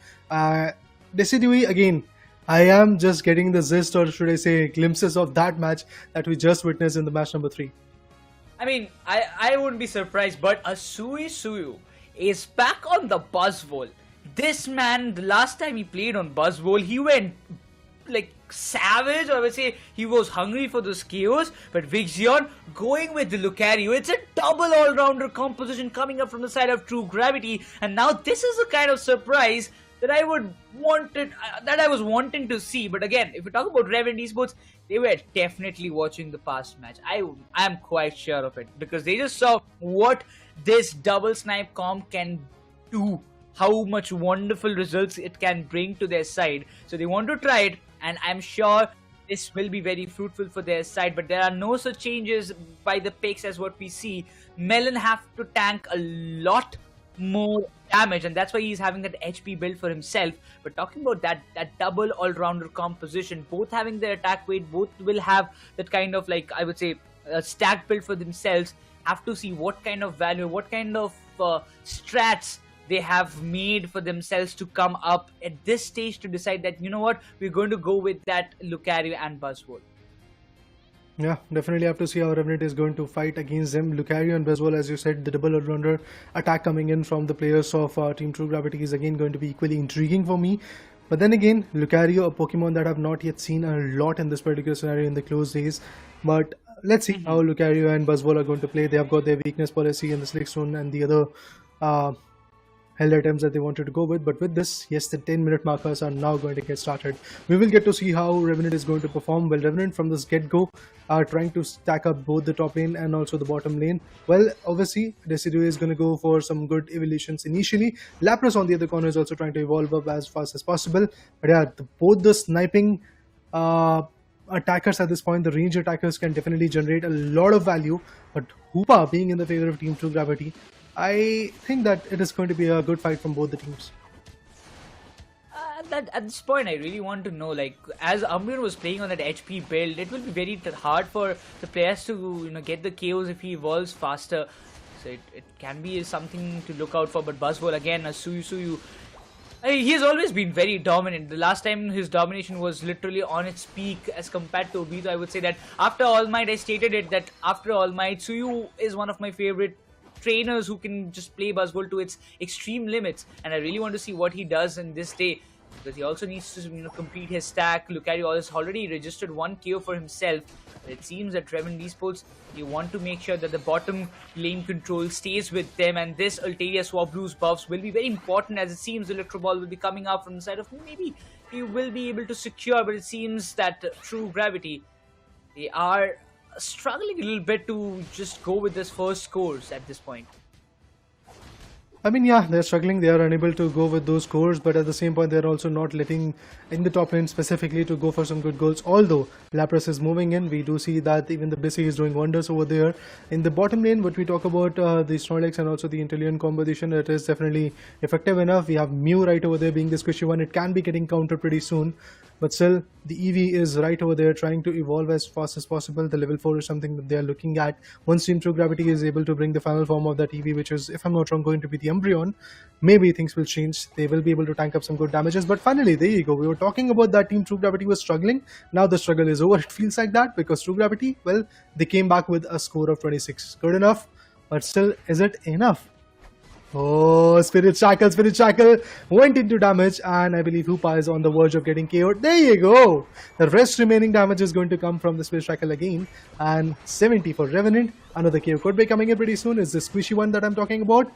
Decidueye, again, I am just getting the gist, or should I say glimpses of that match that we just witnessed in the match number 3. I mean, I wouldn't be surprised, but Suyu is back on the Buzzwole. This man, the last time he played on Buzzwole, he went like savage. I would say he was hungry for those KOs, but Vixion going with the Lucario. It's a double all-rounder composition coming up from the side of True Gravity, and now this is a kind of surprise that I was wanting to see. But again, if we talk about Revenant Esports, they were definitely watching the past match. I am quite sure of it, because they just saw what this double snipe comp can do, how much wonderful results it can bring to their side. So they want to try it, and I'm sure this will be very fruitful for their side. But there are no such changes by the picks as what we see. Melon have to tank a lot more damage, and that's why he's having that HP build for himself. But talking about that double all-rounder composition, both having their attack weight, both will have that kind of, like, I would say, a stack build for themselves. Have to see what kind of value, what kind of strats they have made for themselves to come up at this stage to decide that, you know what, we're going to go with that Lucario and Buzzwole. Yeah, definitely have to see how Revenant is going to fight against them. Lucario and Buzzwole, as you said, the double all-rounder attack coming in from the players of Team True Gravity is again going to be equally intriguing for me. But then again, Lucario, a Pokemon that I've not yet seen a lot in this particular scenario in the close days. But let's see how Lucario and Buzzwole are going to play. They have got their weakness policy in the Slick Stone and the other held items that they wanted to go with. But with this, yes, the 10-minute markers are now going to get started. We will get to see how Revenant is going to perform. Well, Revenant from this get-go are trying to stack up both the top lane and also the bottom lane. Well, obviously, Decidueye is going to go for some good evolutions initially. Lapras on the other corner is also trying to evolve up as fast as possible. But yeah, both the sniping attackers at this point, the range attackers, can definitely generate a lot of value. But Hoopa being in the favor of Team True Gravity, I think that it is going to be a good fight from both the teams. At this point, I really want to know, like, as Umbreon was playing on that HP build, it will be very hard for the players to, get the KOs if he evolves faster. So it can be something to look out for. But Buzzwole again, Suyu, he has always been very dominant. The last time his domination was literally on its peak as compared to Obito. I would say that after All Might, I stated it that after All Might, Suyu is one of my favorite trainers who can just play Buzzwole to its extreme limits, and I really want to see what he does in this day, because he also needs to complete his stack. Lucario has already registered 1 KO for himself. But it seems that Revenant Esports, they want to make sure that the bottom lane control stays with them, and this Altaria Swablu's buffs will be very important, as it seems Electro Ball will be coming out from the side of maybe he will be able to secure, but it seems that True Gravity, they are struggling a little bit to just go with this first scores at this point. I mean, yeah, they're struggling. They are unable to go with those scores, but at the same point, they're also not letting in the top lane specifically to go for some good goals. Although Lapras is moving in, we do see that even the Blissey is doing wonders over there. In the bottom lane, what we talk about the Snorlax and also the Inteleon combination, it is definitely effective enough. We have Mew right over there being the squishy one. It can be getting countered pretty soon. But still, the Eevee is right over there trying to evolve as fast as possible. The level 4 is something that they are looking at. Once Team True Gravity is able to bring the final form of that Eevee, which is, if I'm not wrong, going to be the Umbreon, maybe things will change. They will be able to tank up some good damages. But finally, there you go. We were talking about that Team True Gravity was struggling. Now the struggle is over. It feels like that because True Gravity, well, they came back with a score of 26. Good enough, but still, is it enough? Oh, Spirit Shackle went into damage, and I believe Hoopa is on the verge of getting KO'd. There you go! The rest remaining damage is going to come from the Spirit Shackle again, and 70 for Revenant. Another KO could be coming in pretty soon. Is the squishy one that I'm talking about?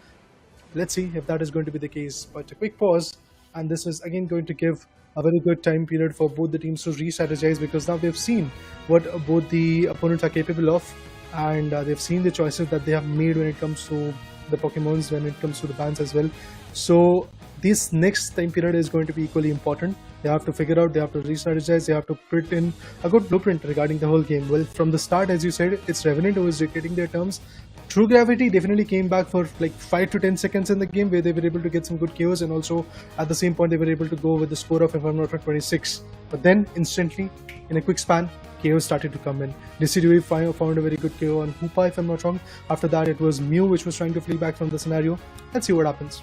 Let's see if that is going to be the case. But a quick pause, and this is again going to give a very good time period for both the teams to re-strategize, because now they've seen what both the opponents are capable of, and they've seen the choices that they have made when it comes to the Pokemons, when it comes to the bans as well. So this next time period is going to be equally important. They have to figure out, they have to re-strategize, they have to put in a good blueprint regarding the whole game. Well, from the start, as you said, it's Revenant who is dictating their terms. True Gravity definitely came back for like 5 to 10 seconds in the game where they were able to get some good KOs, and also at the same point they were able to go with the score of, if I'm not wrong, 26. But then instantly, in a quick span, KOs started to come in. Decidueye found a very good KO on Hoopa, if I'm not wrong. After that, it was Mew which was trying to flee back from the scenario. Let's see what happens.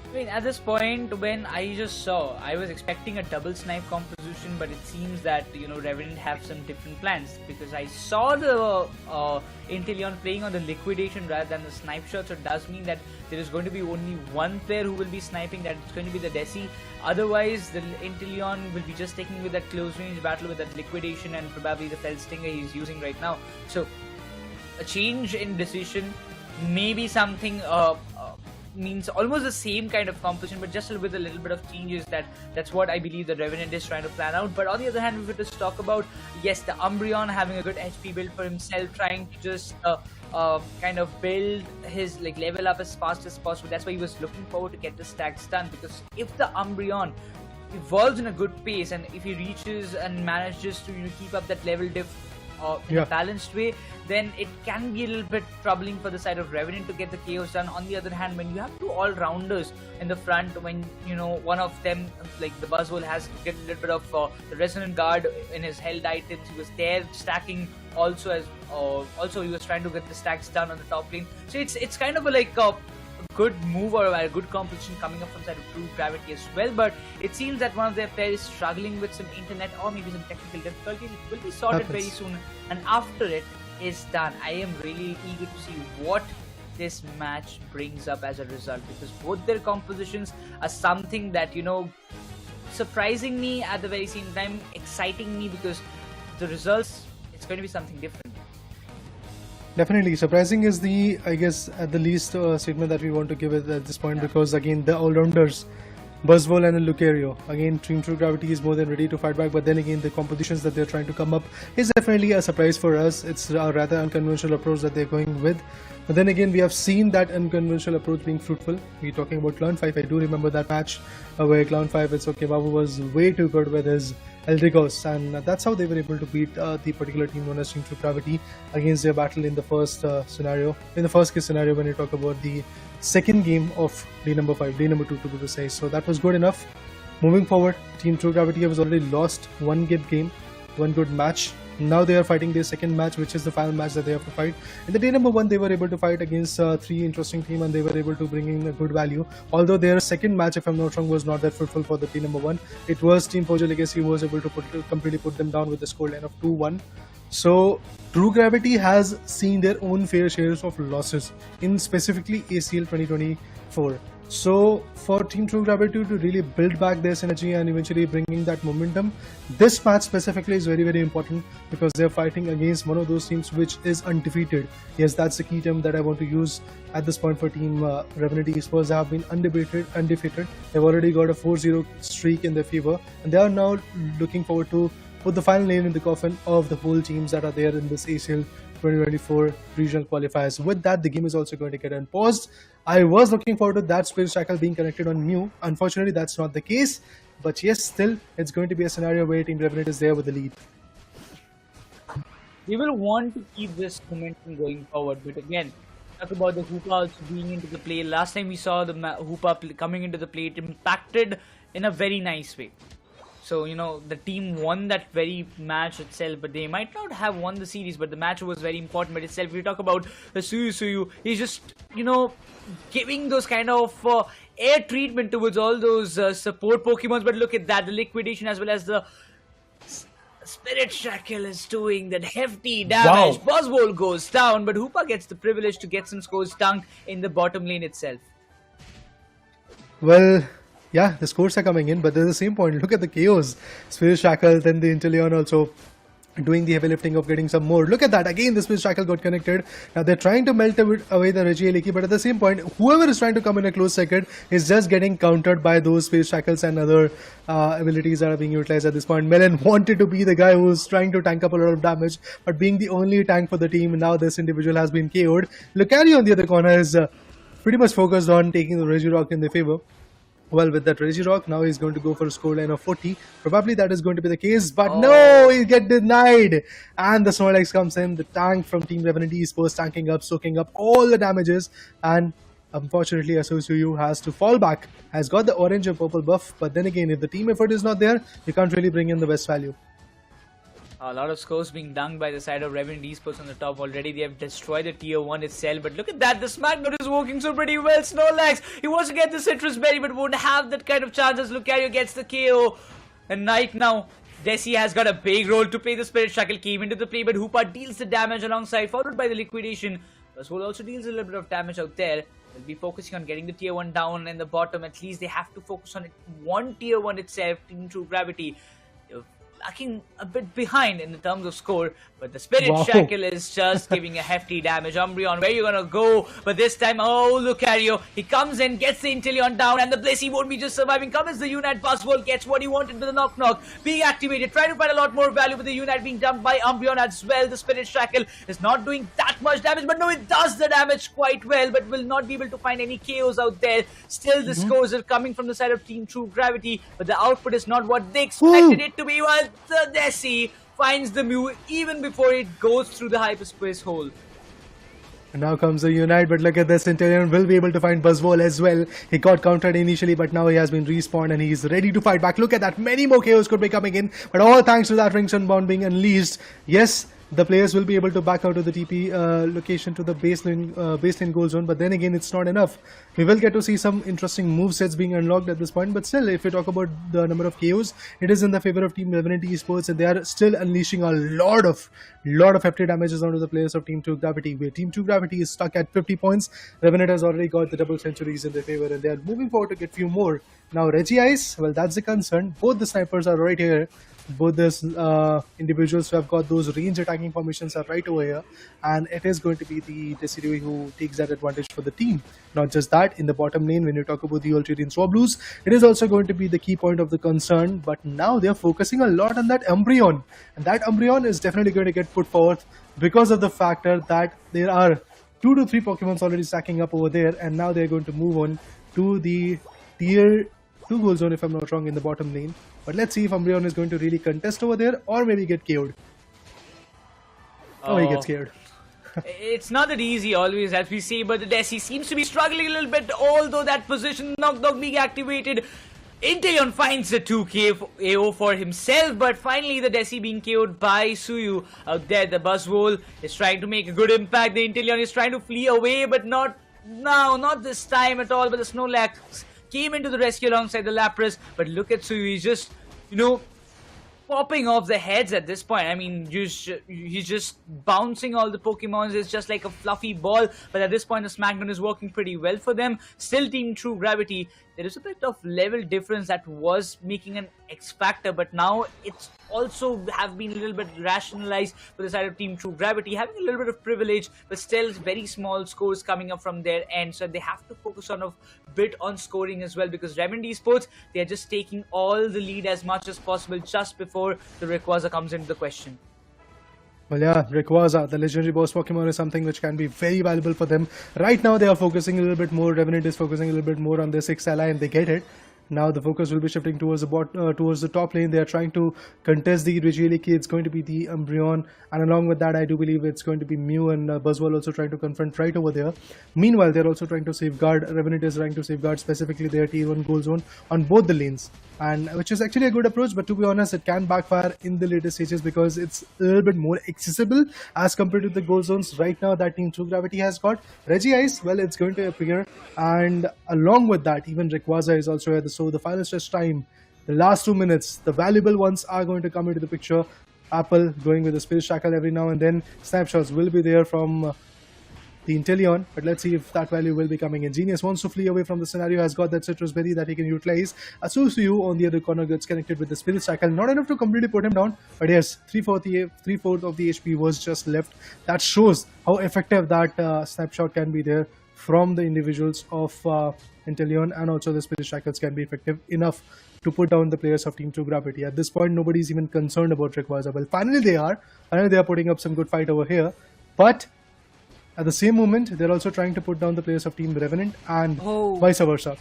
I mean, at this point, when I just saw, I was expecting a double snipe composition, but it seems that, you know, Revenant have some different plans, because I saw the Inteleon playing on the liquidation rather than the snipe shot, so it does mean that there is going to be only one player who will be sniping, that it's going to be the Desi. Otherwise, the Inteleon will be just taking with that close range battle with that liquidation and probably the Fell Stinger he's using right now. So, a change in decision, maybe something means almost the same kind of composition, but just with a little bit of changes. That's what I believe the Revenant is trying to plan out. But on the other hand, we were just talk about, yes, the Umbreon having a good HP build for himself, trying to just kind of build his like level up as fast as possible. That's why he was looking forward to get the stacks done, because if the Umbreon evolves in a good pace and if he reaches and manages to, you know, keep up that level diff in a balanced way, then it can be a little bit troubling for the side of Revenant to get the KOs done. On the other hand, when you have two all-rounders in the front, when, you know, one of them, like the Buzzwole, has to get a little bit of the Resonant Guard in his held items, he was there stacking also, as also he was trying to get the stacks done on the top lane. So it's kind of a good move or a good composition coming up from the side of True Gravity as well, but it seems that one of their players is struggling with some internet or maybe some technical difficulties. It will be sorted very soon, and after it is done, I am really eager to see what this match brings up as a result, because both their compositions are something that, you know, surprising me at the very same time, exciting me, because the results, it's going to be something different. Definitely. Surprising is the, I guess, at the least statement that we want to give it at this point, because again, the all-rounders, Buzzwole and Lucario, again, Team True Gravity is more than ready to fight back, but then again, the compositions that they're trying to come up is definitely a surprise for us. It's a rather unconventional approach that they're going with. But then again, we have seen that unconventional approach being fruitful. We're talking about Clown 5. I do remember that match where Clown 5, it's okay, Babu was way too good with his Eldrigos, and that's how they were able to beat the particular team known as Team True Gravity against their battle in the first scenario. In the first case scenario, when you talk about the second game of day number 5, day number 2 to be precise. So that was good enough. Moving forward, Team True Gravity has already lost one good game, one good match. Now they are fighting their second match, which is the final match that they have to fight. In the day number 1, they were able to fight against 3 interesting teams, and they were able to bring in a good value. Although their second match, if I'm not wrong, was not that fruitful for the day number 1. It was Team Pojo Legacy who was able to completely put them down with the scoreline of 2-1. So True Gravity has seen their own fair shares of losses in specifically ACL 2024. So for Team True Gravity to really build back their synergy and eventually bringing that momentum, this match specifically is very, very important, because they're fighting against one of those teams which is undefeated. Yes, that's the key term that I want to use at this point for Team Revenant Esports. They have been undefeated. They've already got a 4-0 streak in their favor, and they are now looking forward to put the final nail in the coffin of the whole teams that are there in this ACL 2024 regional qualifiers. With that, the game is also going to get unpaused. I was looking forward to that Spirit Shackle being connected on Mew. Unfortunately, that's not the case. But yes, still, it's going to be a scenario where Team Revenant is there with the lead. We will want to keep this momentum going forward, but again, talk about the Hoopa also being into the play. Last time we saw the Hoopa coming into the play, it impacted in a very nice way. So, you know, the team won that very match itself, but they might not have won the series, but the match was very important by itself. If you talk about the Suyu, he's just, you know, giving those kind of air treatment towards all those support Pokemons. But look at that, the liquidation as well as the Spirit Shackle is doing that hefty damage. Wow. Buzzwole goes down, but Hoopa gets the privilege to get some scores dunked in the bottom lane itself. Well, yeah, the scores are coming in, but there's the same point. Look at the KOs. Spirit Shackle, then the Inteleon also doing the heavy lifting of getting some more. Look at that. Again, the Spirit Shackle got connected. Now they're trying to melt away the Regieleki, but at the same point, whoever is trying to come in a close second is just getting countered by those Spirit Shackles and other abilities that are being utilized at this point. Melon wanted to be the guy who's trying to tank up a lot of damage, but being the only tank for the team, now this individual has been KO'd. Lucario on the other corner is pretty much focused on taking the Regirock in their favor. Well, with that Regirock, now he's going to go for a scoreline of 40. Probably that is going to be the case, but no, he get denied. And the Snorlax comes in, the tank from Team Revenant Esports tanking up, soaking up all the damages, and unfortunately Asusuyu has to fall back, has got the orange and purple buff, but then again, if the team effort is not there, you can't really bring in the best value. A lot of scores being done by the side of Revenant Esports on the top already. They have destroyed the tier 1 itself. But look at that. The Smackdown is working so pretty well. Snorlax, he wants to get the Citrus Berry but won't have that kind of chances. Lucario gets the KO. And right now, Desi has got a big role to play. The Spirit Shackle came into the play, but Hoopa deals the damage alongside, followed by the Liquidation. Buzzwole also deals a little bit of damage out there. They'll be focusing on getting the tier 1 down in the bottom. At least they have to focus on it. One tier 1 itself, Team True Gravity. Lacking a bit behind in the terms of score, but the Spirit Shackle is just giving a hefty damage. Umbreon, where you gonna go? But this time, oh, Lucario, he comes in, gets the Inteleon down, and the Blissey won't be just surviving. Comes the Unite Buzzwole, gets what he wanted with the knock-knock, being activated, trying to find a lot more value, but the Unite being dumped by Umbreon as well. The Spirit Shackle is not doing that much damage, but no, it does the damage quite well, but will not be able to find any KOs out there. Still, the scores are coming from the side of Team True Gravity, but the output is not what they expected it to be. Well, the Desi finds the Mew even before it goes through the hyperspace hole. And now comes the Unite, but look at this, Inteleon will be able to find Buzzwole as well. He got countered initially, but now he has been respawned and he's ready to fight back. Look at that, many more KOs could be coming in, but all thanks to that Ring Sunbound being unleashed. Yes, the players will be able to back out of the TP location to the baseline goal zone, but then again, it's not enough. We will get to see some interesting movesets being unlocked at this point, but still, if we talk about the number of KOs, it is in the favor of Team Revenant Esports, and they are still unleashing a lot of hefty damages onto the players of Team 2 Gravity, where Team 2 Gravity is stuck at 50 points. Revenant has already got the double centuries in their favor, and they are moving forward to get few more. Now, Regice, well, that's the concern. Both the snipers are right here. Both these individuals who have got those range attacking formations are right over here, and it is going to be the Desiru who takes that advantage for the team. Not just that, in the bottom lane, when you talk about the Ulterior Swablues, it is also going to be the key point of the concern, but now they are focusing a lot on that Umbreon, and that Umbreon is definitely going to get put forth because of the factor that there are 2 to 3 Pokemons already stacking up over there, and now they're going to move on to the tier 2 goal zone, if I'm not wrong, in the bottom lane. But let's see if Umbreon is going to really contest over there or maybe get KO'd. Oh, he gets KO'd. It's not that easy always, as we see, but the Desi seems to be struggling a little bit, although that position knock being activated. Inteleon finds the 2k AO for himself, but finally the Desi being KO'd by Suyu out there. The Buzzwole is trying to make a good impact. The Inteleon is trying to flee away, but not now, not this time at all. But the Snorlax came into the rescue alongside the Lapras, but look at Suyu, he's just, popping off the heads at this point. I mean, he's just bouncing all the Pokemons. It's just like a fluffy ball, but at this point the Smackdown is working pretty well for them. Still Team True Gravity, there is a bit of level difference that was making an X factor, but now it's also have been a little bit rationalized for the side of Team True Gravity, having a little bit of privilege, but still very small scores coming up from their end, so they have to focus on a bit on scoring as well, because Revenant Esports, they are just taking all the lead as much as possible just before the Rayquaza comes into the question. Well, yeah, Rayquaza, the legendary boss Pokemon, is something which can be very valuable for them. Right now, they are focusing a little bit more. Revenant is focusing a little bit more on their 6th ally, and they get it. Now the focus will be shifting towards the top lane. They are trying to contest the Regieleki. It's going to be the Umbreon, and along with that, I do believe it's going to be Mew and Buzzwole also trying to confront right over there. Meanwhile, they're also trying to safeguard. Revenant is trying to safeguard specifically their tier 1 goal zone on both the lanes, and which is actually a good approach. But to be honest, it can backfire in the later stages because it's a little bit more accessible as compared to the goal zones right now that Team True Gravity has got. Regice, well, it's going to appear, and along with that, even Rayquaza is also here. So the final stretch time, the last 2 minutes, the valuable ones are going to come into the picture. Apple going with the Spirit Shackle every now and then. Snapshots will be there from the Inteleon, but let's see if that value will be coming in. Genius wants to flee away from the scenario, has got that Citrus Berry that he can utilize. Asusuyu on the other corner gets connected with the Spirit Shackle. Not enough to completely put him down, but yes, 3/4 of the HP was just left. That shows how effective that snapshot can be there from the individuals of Inteleon, and also the Spirit Shackles can be effective enough to put down the players of Team 2 Gravity. At this point, nobody's even concerned about Rayquaza. Well, finally they are putting up some good fight over here, but At the same moment, they're also trying to put down the players of Team Revenant and vice versa.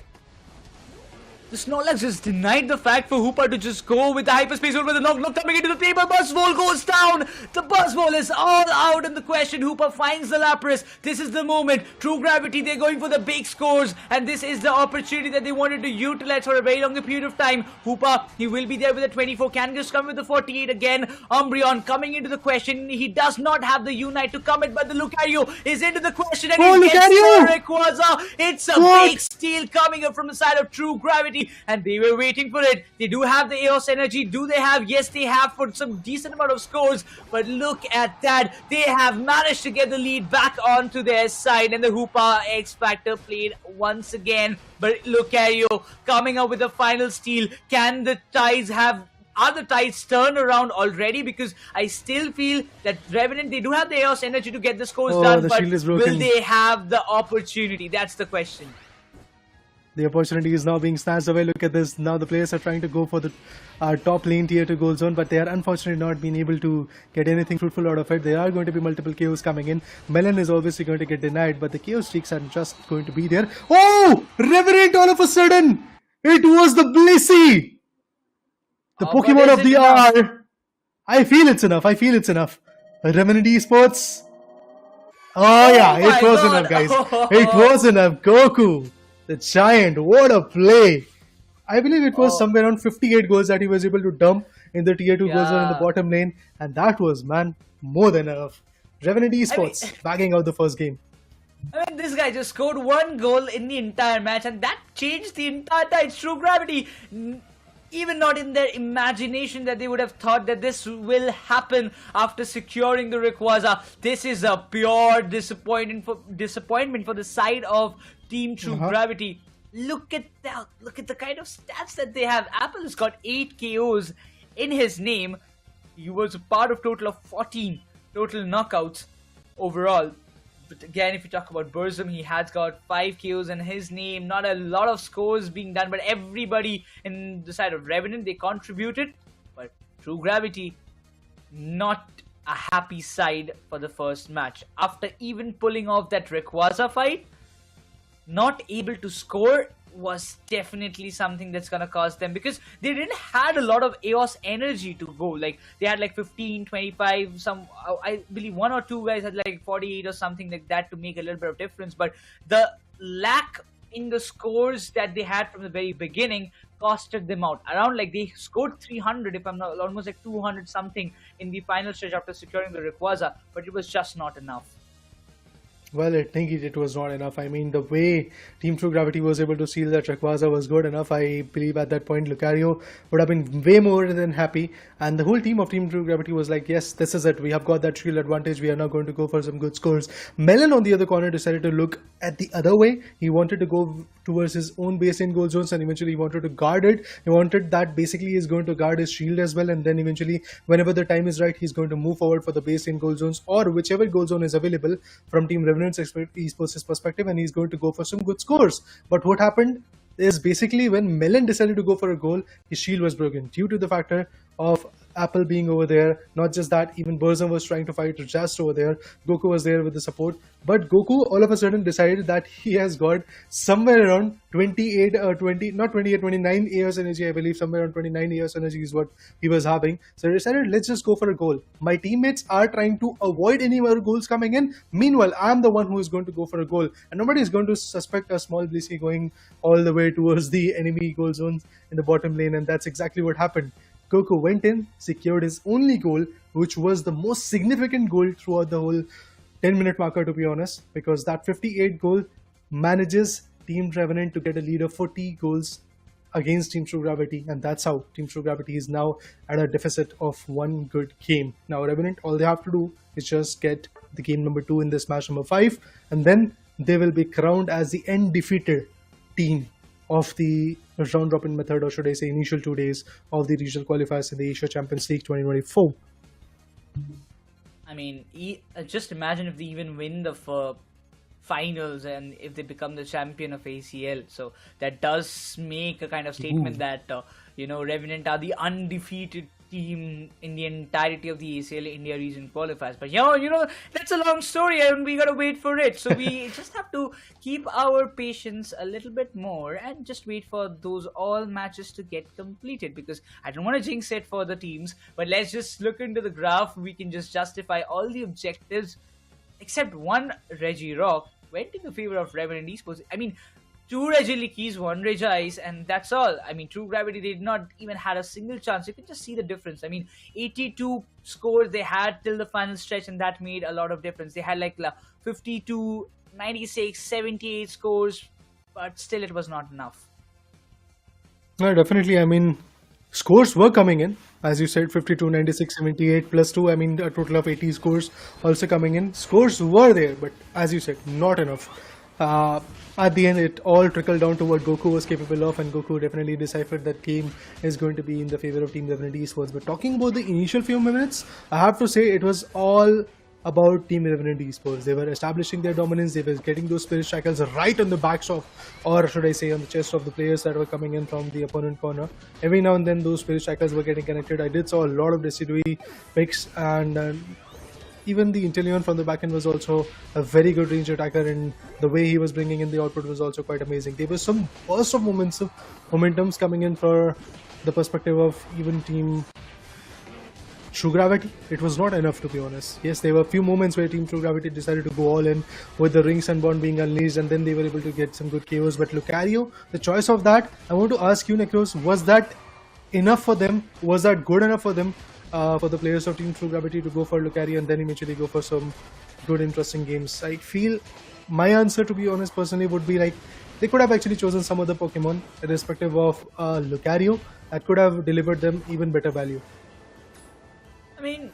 The Snorlax just denied the fact for Hooper to just go with the hyperspace over the knock coming into the table. Buzzwole goes down. The Buzzwole is all out in the question. Hooper finds the Lapras. This is the moment. True Gravity, they're going for the big scores. And this is the opportunity that they wanted to utilize for a very long period of time. Hooper, he will be there with the 24. Kangaskhan come with the 48 again. Umbreon coming into the question. He does not have the Unite to commit, but the Lucario is into the question. And he gets the Rayquaza. It's a big steal coming up from the side of True Gravity. And they were waiting for it. They do have the Eos energy. Do they have? Yes, they have for some decent amount of scores. But look at that. They have managed to get the lead back onto their side. And the Hoopa X Factor played once again. But Lucario coming up with the final steal. Can the Tides have... Are the Tides turned around already? Because I still feel that Revenant, they do have the Eos energy to get the scores done. The But shield is will broken. they have the opportunity? That's the question. The opportunity is now being snatched away. Look at this. Now the players are trying to go for the top lane tier 2 goal zone, but they are unfortunately not being able to get anything fruitful out of it. There are going to be multiple KOs coming in. Melon is obviously going to get denied, but the KO streaks are just going to be there. Oh! Revenant all of a sudden! It was the Blissey! The Pokemon of the hour! I feel it's enough. I feel it's enough. Revenant Esports. Oh yeah, it was enough, guys. It was enough. Goku, the giant, what a play. I believe it was somewhere around 58 goals that he was able to dump in the tier 2 goal zone in the bottom lane. And that was, man, more than enough. Revenant Esports bagging out the first game. I mean, this guy just scored 1 goal in the entire match, and that changed the entire Tides. True Gravity, even not in their imagination that they would have thought that this will happen after securing the Rayquaza. This is a pure disappointment for the side of Team True Gravity. Look at that! Look at the kind of stats that they have. Apple has got 8 KOs in his name. He was a part of total of 14 total knockouts overall. But again, if you talk about Burzum, he has got 5 KOs in his name. Not a lot of scores being done, but everybody in the side of Revenant, they contributed. But True Gravity, not a happy side for the first match. After even pulling off that Rayquaza fight, not able to score was definitely something that's gonna cost them, because they didn't had a lot of Eos energy to go. Like, they had like 15, 25, some, I believe 1 or 2 guys had like 48 or something like that to make a little bit of difference. But the lack in the scores that they had from the very beginning costed them out. Around, like, they scored 300, if I'm not, almost like 200 something in the final stretch after securing the Rayquaza, but it was just not enough. Well, I think it was not enough. I mean, the way Team True Gravity was able to seal that Rayquaza was good enough. I believe at that point, Lucario would have been way more than happy. And the whole team of Team True Gravity was like, yes, this is it. We have got that shield advantage. We are now going to go for some good scores. Melon on the other corner decided to look at the other way. He wanted to go towards his own base in goal zones, and eventually he wanted to guard it. He wanted that basically he's going to guard his shield as well, and then eventually whenever the time is right, he's going to move forward for the base in goal zones or whichever goal zone is available from Team Revenant's Esports' perspective, and he's going to go for some good scores. But what happened is basically when Melon decided to go for a goal, his shield was broken due to the factor of Apple being over there. Not just that, even Burzum was trying to fight just over there. Goku was there with the support, but Goku all of a sudden decided that he has got somewhere around 29 AOS energy, I believe. Somewhere around 29 AOS energy is what he was having. So he decided, let's just go for a goal. My teammates are trying to avoid any more goals coming in. Meanwhile, I'm the one who is going to go for a goal, and nobody is going to suspect a small Blissey going all the way towards the enemy goal zones in the bottom lane, and that's exactly what happened. Goku went in, secured his only goal, which was the most significant goal throughout the whole 10-minute marker, to be honest, because that 58 goal manages Team Revenant to get a lead of 40 goals against Team True Gravity, and that's how Team True Gravity is now at a deficit of 1 good game. Now Revenant, all they have to do is just get the game number 2 in this match number 5, and then they will be crowned as the undefeated team of the round robin method, or should I say initial 2 days of the regional qualifiers in the Asia Champions League 2024. I mean, just imagine if they even win the finals and if they become the champion of ACL. So that does make a kind of statement that, Revenant are the undefeated team in the entirety of the ACL India region qualifies. But that's a long story and we gotta wait for it. So we just have to keep our patience a little bit more and just wait for those all matches to get completed, because I don't want to jinx it for the teams, but let's just look into the graph. We can just justify all the objectives except one. Reggie Rock went in the favor of Revenant Esports. I mean, 2 Reggie Keys, 1 Reggie Ice, and that's all. I mean, True Gravity, they did not even had a single chance. You can just see the difference. I mean, 82 scores they had till the final stretch, and that made a lot of difference. They had like 52, 96, 78 scores, but still it was not enough. No, definitely. I mean, scores were coming in. As you said, 52, 96, 78 plus 2. I mean, a total of 80 scores also coming in. Scores were there, but as you said, not enough. At the end, it all trickled down to what Goku was capable of, and Goku definitely deciphered that game is going to be in the favor of Team Revenant Esports. But talking about the initial few minutes, I have to say it was all about Team Revenant Esports. They were establishing their dominance. They were getting those spirit shackles right on the backs of, or should I say, on the chest of the players that were coming in from the opponent corner. Every now and then, those spirit shackles were getting connected. I did saw a lot of Decidui picks, and even the Inteleon from the back end was also a very good range attacker, and the way he was bringing in the output was also quite amazing. There was some burst of momentums coming in for the perspective of even Team True Gravity. It was not enough, to be honest. Yes, there were a few moments where Team True Gravity decided to go all in with the Ring Sunborn being unleashed, and then they were able to get some good KOs. But Lucario, the choice of that, I want to ask you, Necros, was that enough for them? Was that good enough for them? For the players of Team True Gravity to go for Lucario and then eventually go for some good, interesting games? I feel my answer, to be honest, personally, would be like they could have actually chosen some other Pokemon, irrespective of Lucario, that could have delivered them even better value. I mean,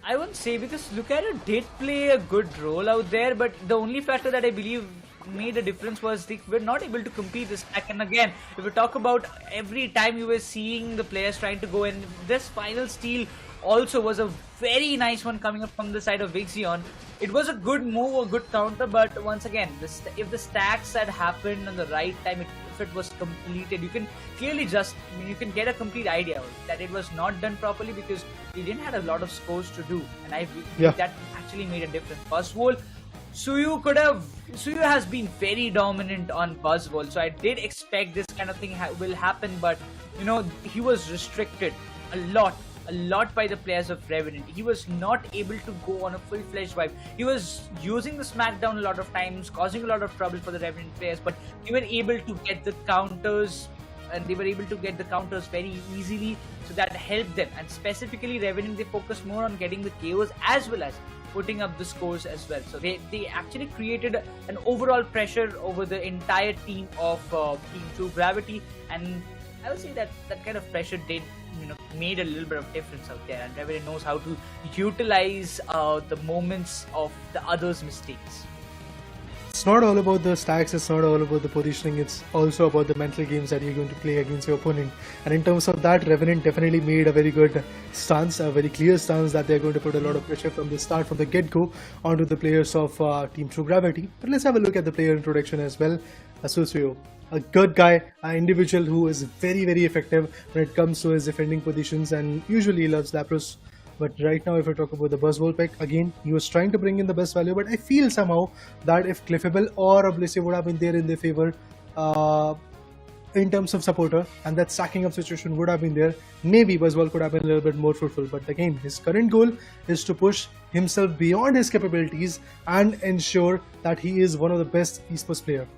I wouldn't say, because Lucario did play a good role out there, but the only factor that I believe made a difference was they were not able to complete this stack. And again, if we talk about every time you were seeing the players trying to go in, this final steal also was a very nice one coming up from the side of Vixion. It was a good move, a good counter, but once again, if the stacks had happened on the right time, if it was completed, you can clearly you can get a complete idea that it was not done properly, because we didn't have a lot of scores to do, and I believe that actually made a difference. Buzzwole, Suyu has been very dominant on Buzzwole, so I did expect this kind of thing will happen, but he was restricted a lot by the players of Revenant. He was not able to go on a full-fledged vibe. He was using the smackdown a lot of times, causing a lot of trouble for the Revenant players, but they were able to get the counters, and they were able to get the counters very easily, so that helped them. And specifically Revenant, they focused more on getting the KOs as well as putting up the scores as well. So they actually created an overall pressure over the entire team of Team True Gravity, and I would say that kind of pressure did made a little bit of difference out there, and Revenant knows how to utilize the moments of the others' mistakes. It's not all about the stacks, it's not all about the positioning, it's also about the mental games that you're going to play against your opponent. And in terms of that, Revenant definitely made a very good stance, a very clear stance that they're going to put a lot of pressure from the start, from the get-go, onto the players of Team True Gravity. But let's have a look at the player introduction as well. Asusuyo, a good guy, an individual who is very, very effective when it comes to his defending positions, and usually loves Lapras. But right now, if I talk about the Buzzwole pick, again, he was trying to bring in the best value, but I feel somehow that if Cliffable or Oblivion would have been there in their favor in terms of supporter, and that stacking up situation would have been there, maybe Buzzwole could have been a little bit more fruitful. But again, his current goal is to push himself beyond his capabilities and ensure that he is one of the best esports player.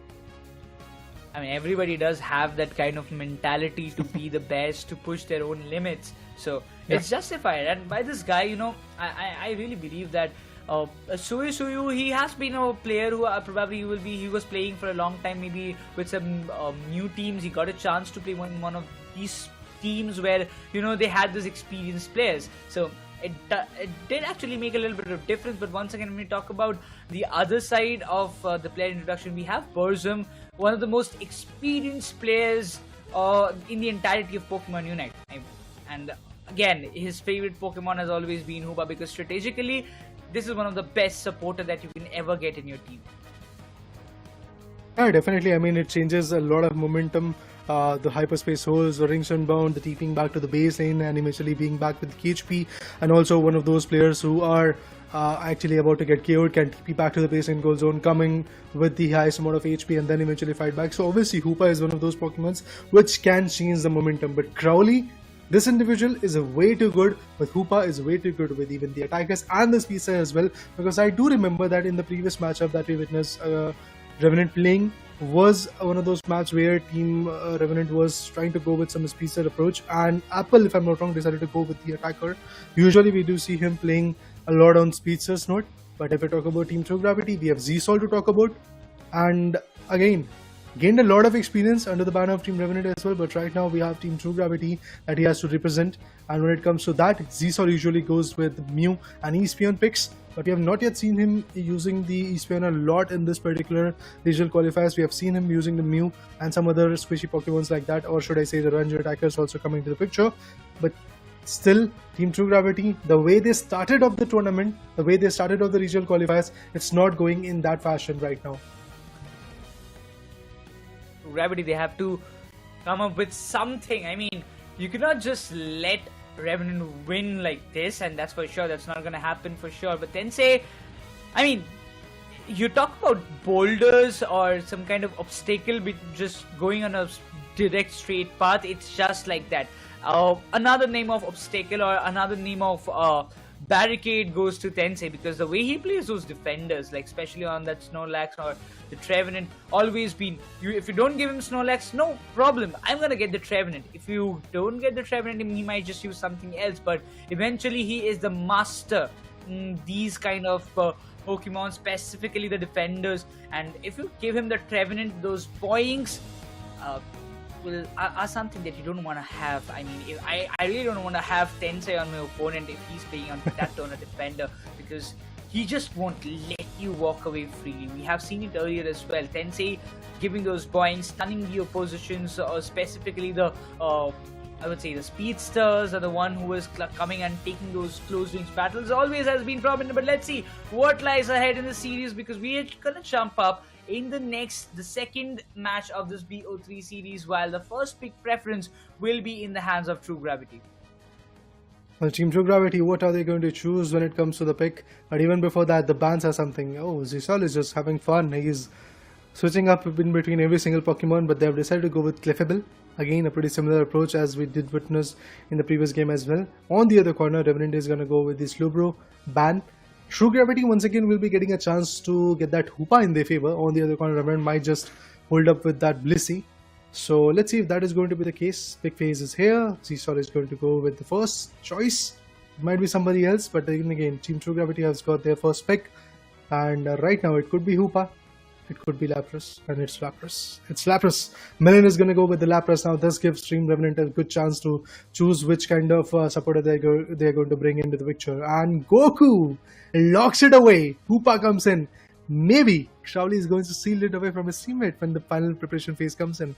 I mean, everybody does have that kind of mentality to be the best, to push their own limits. So it's justified. And by this guy, I really believe that Suyu, he has been a player who probably he was playing for a long time, maybe with some new teams. He got a chance to play one of these teams where, they had those experienced players. So it did actually make a little bit of difference. But once again, when we talk about the other side of the player introduction, we have Burzum, one of the most experienced players in the entirety of Pokemon Unite. And again, his favorite Pokemon has always been Hoopa, because strategically, this is one of the best supporter that you can ever get in your team. Yeah, definitely. I mean, it changes a lot of momentum the hyperspace holes, the rings unbound, the TPing back to the base lane, and eventually being back with KHP, and also one of those players who are actually about to get KO'd, can TP back to the base lane goal zone, coming with the highest amount of HP and then eventually fight back. So obviously Hoopa is one of those Pokemons which can change the momentum, but Crowley, this individual is way too good, but Hoopa is way too good with even the attackers and the speedster as well, because I do remember that in the previous matchup that we witnessed Revenant playing was one of those matches where Team Revenant was trying to go with some speedster approach, and Apple, if I'm not wrong, decided to go with the attacker. Usually we do see him playing a lot on speedster's note, but if we talk about Team True Gravity, we have Z-Sol to talk about, and again gained a lot of experience under the banner of Team Revenant as well, but right now we have Team True Gravity that he has to represent, and when it comes to that, Z-Sol usually goes with Mew and Espion picks, but we have not yet seen him using the Espion a lot in this particular regional qualifiers. We have seen him using the Mew and some other squishy Pokemons like that, or should I say the Ranger attackers also coming to the picture, but still, Team True Gravity, the way they started off the tournament, the way they started off the regional qualifiers, it's not going in that fashion right now. Gravity, they have to come up with something. I mean, you cannot just let Revenant win like this, and that's for sure. That's not going to happen for sure. But then say, I mean, you talk about boulders or some kind of obstacle just going on a direct straight path. It's just like that. Another name of obstacle or another name of barricade goes to Tensei, because the way he plays those defenders, like especially on that Snorlax or the Trevenant, always been, if you don't give him Snorlax, no problem, I'm gonna get the Trevenant. If you don't get the Trevenant, he might just use something else, but eventually he is the master in these kind of Pokemon, specifically the defenders, and if you give him the Trevenant, those Boings are something that you don't want to have. I mean, I really don't want to have Tensei on my opponent if he's playing on that on a defender, because he just won't let you walk away freely. We have seen it earlier as well. Tensei giving those points, stunning the oppositions, or specifically the I would say the speedsters are the one who is coming and taking those close range battles. Always has been prominent, but let's see what lies ahead in the series, because we are gonna jump up in the second match of this BO3 series, while the first pick preference will be in the hands of True Gravity. Well, Team True Gravity, what are they going to choose when it comes to the pick? But even before that, the bans are something. Oh, Z-Sol is just having fun. He's switching up in between every single Pokemon, but they have decided to go with Clefable. Again, a pretty similar approach as we did witness in the previous game as well. On the other corner, Revenant is going to go with the Slowbro ban. True Gravity once again will be getting a chance to get that Hoopa in their favor. On the other corner, Revenant might just hold up with that Blissey. So let's see if that is going to be the case. Pick phase is here. Z-Sol is going to go with the first choice. It might be somebody else, but then again, Team True Gravity has got their first pick. And right now, it could be Hoopa. It could be Lapras, and it's Lapras. It's Lapras. Melon is going to go with the Lapras now. This gives Team Revenant a good chance to choose which kind of supporter they're going to bring into the picture. And Goku locks it away. Hoopa comes in. Maybe Crowley is going to seal it away from his teammate when the final preparation phase comes in.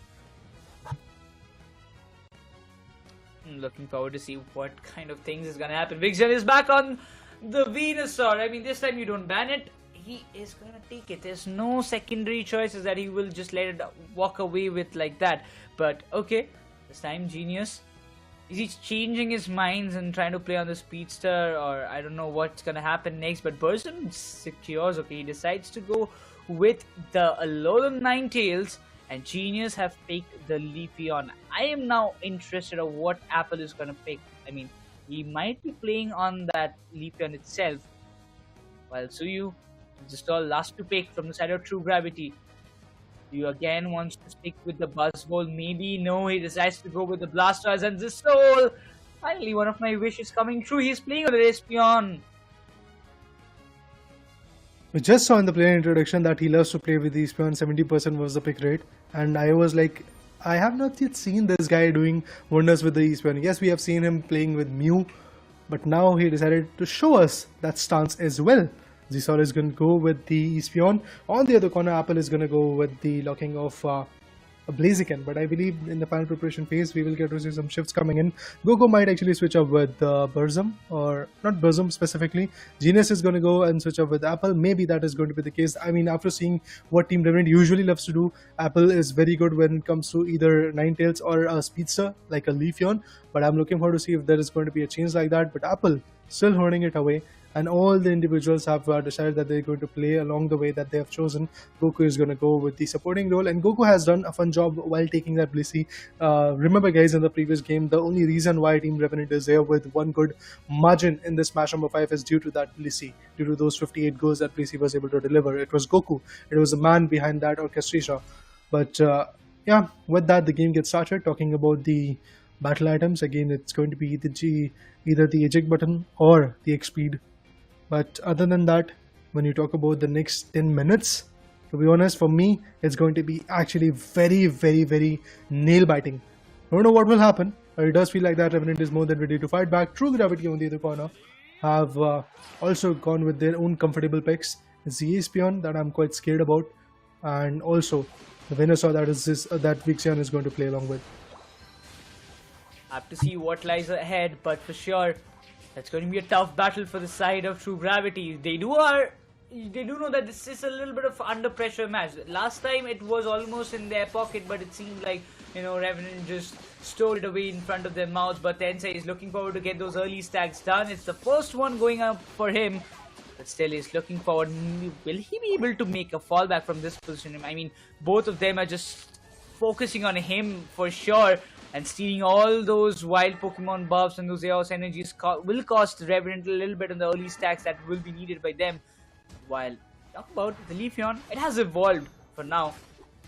Looking forward to see what kind of things is going to happen. Big Jen is back on the Venusaur. I mean, this time you don't ban it. He is going to take it. There's no secondary choices that he will just let it walk away with like that. But okay, this time Genius, is he changing his minds and trying to play on the Speedster, or I don't know what's going to happen next. But Burson secures. Okay, he decides to go with the Alolan Ninetales, and Genius have picked the Leafeon. I am now interested in what Apple is going to pick. I mean, he might be playing on that Leafeon itself, while Suyu just all last to pick from the side of True Gravity. You again wants to stick with the Buzzwole. Maybe no, he decides to go with the Blastoise and the Soul. Finally, one of my wishes coming true. He's playing on the Espeon. We just saw in the player introduction that he loves to play with the Espeon. 70% was the pick rate, and I was like, I have not yet seen this guy doing wonders with the Espeon. Yes, we have seen him playing with Mew, but now he decided to show us that stance as well. Z-Sol is going to go with the Espeon. On the other corner, Apple is going to go with the locking of Blaziken, but I believe in the final preparation phase we will get to see some shifts coming in. Goku might actually switch up with Burzum, or not Burzum specifically. Genius is going to go and switch up with Apple. Maybe that is going to be the case. I mean, after seeing what Team Revenant usually loves to do, Apple is very good when it comes to either Ninetales or a Speedster like a Leafeon. But I'm looking forward to see if there is going to be a change like that. But Apple still holding it away. And all the individuals have decided that they're going to play along the way that they have chosen. Goku is going to go with the supporting role, and Goku has done a fun job while taking that Blissey. Remember guys, in the previous game, the only reason why Team Revenant is there with one good margin in this match number 5 is due to that Blissey, due to those 58 goals that Blissey was able to deliver. It was Goku, it was the man behind that orchestration. But yeah, with that the game gets started. Talking about the battle items, again it's going to be either the eject button or the X speed. But other than that, when you talk about the next 10 minutes, to be honest, for me, it's going to be actually very, very, very nail-biting. I don't know what will happen, but it does feel like that Revenant is more than ready to fight back. True Gravity on the other corner have also gone with their own comfortable picks. It's the Espeon that I'm quite scared about, and also the Venusaur that Vixion is going to play along with. Have to see what lies ahead, but for sure, that's going to be a tough battle for the side of True Gravity. They do know that this is a little bit of under pressure match. Last time it was almost in their pocket, but it seemed like, you know, Revenant just stole it away in front of their mouths. But Tensei is looking forward to get those early stacks done. It's the first one going up for him, but still he's looking forward. Will he be able to make a fallback from this position? I mean, both of them are just focusing on him for sure. And stealing all those wild Pokemon buffs and those Eos energies will cost Revenant a little bit on the early stacks that will be needed by them. While talk about the Leafeon, it has evolved for now.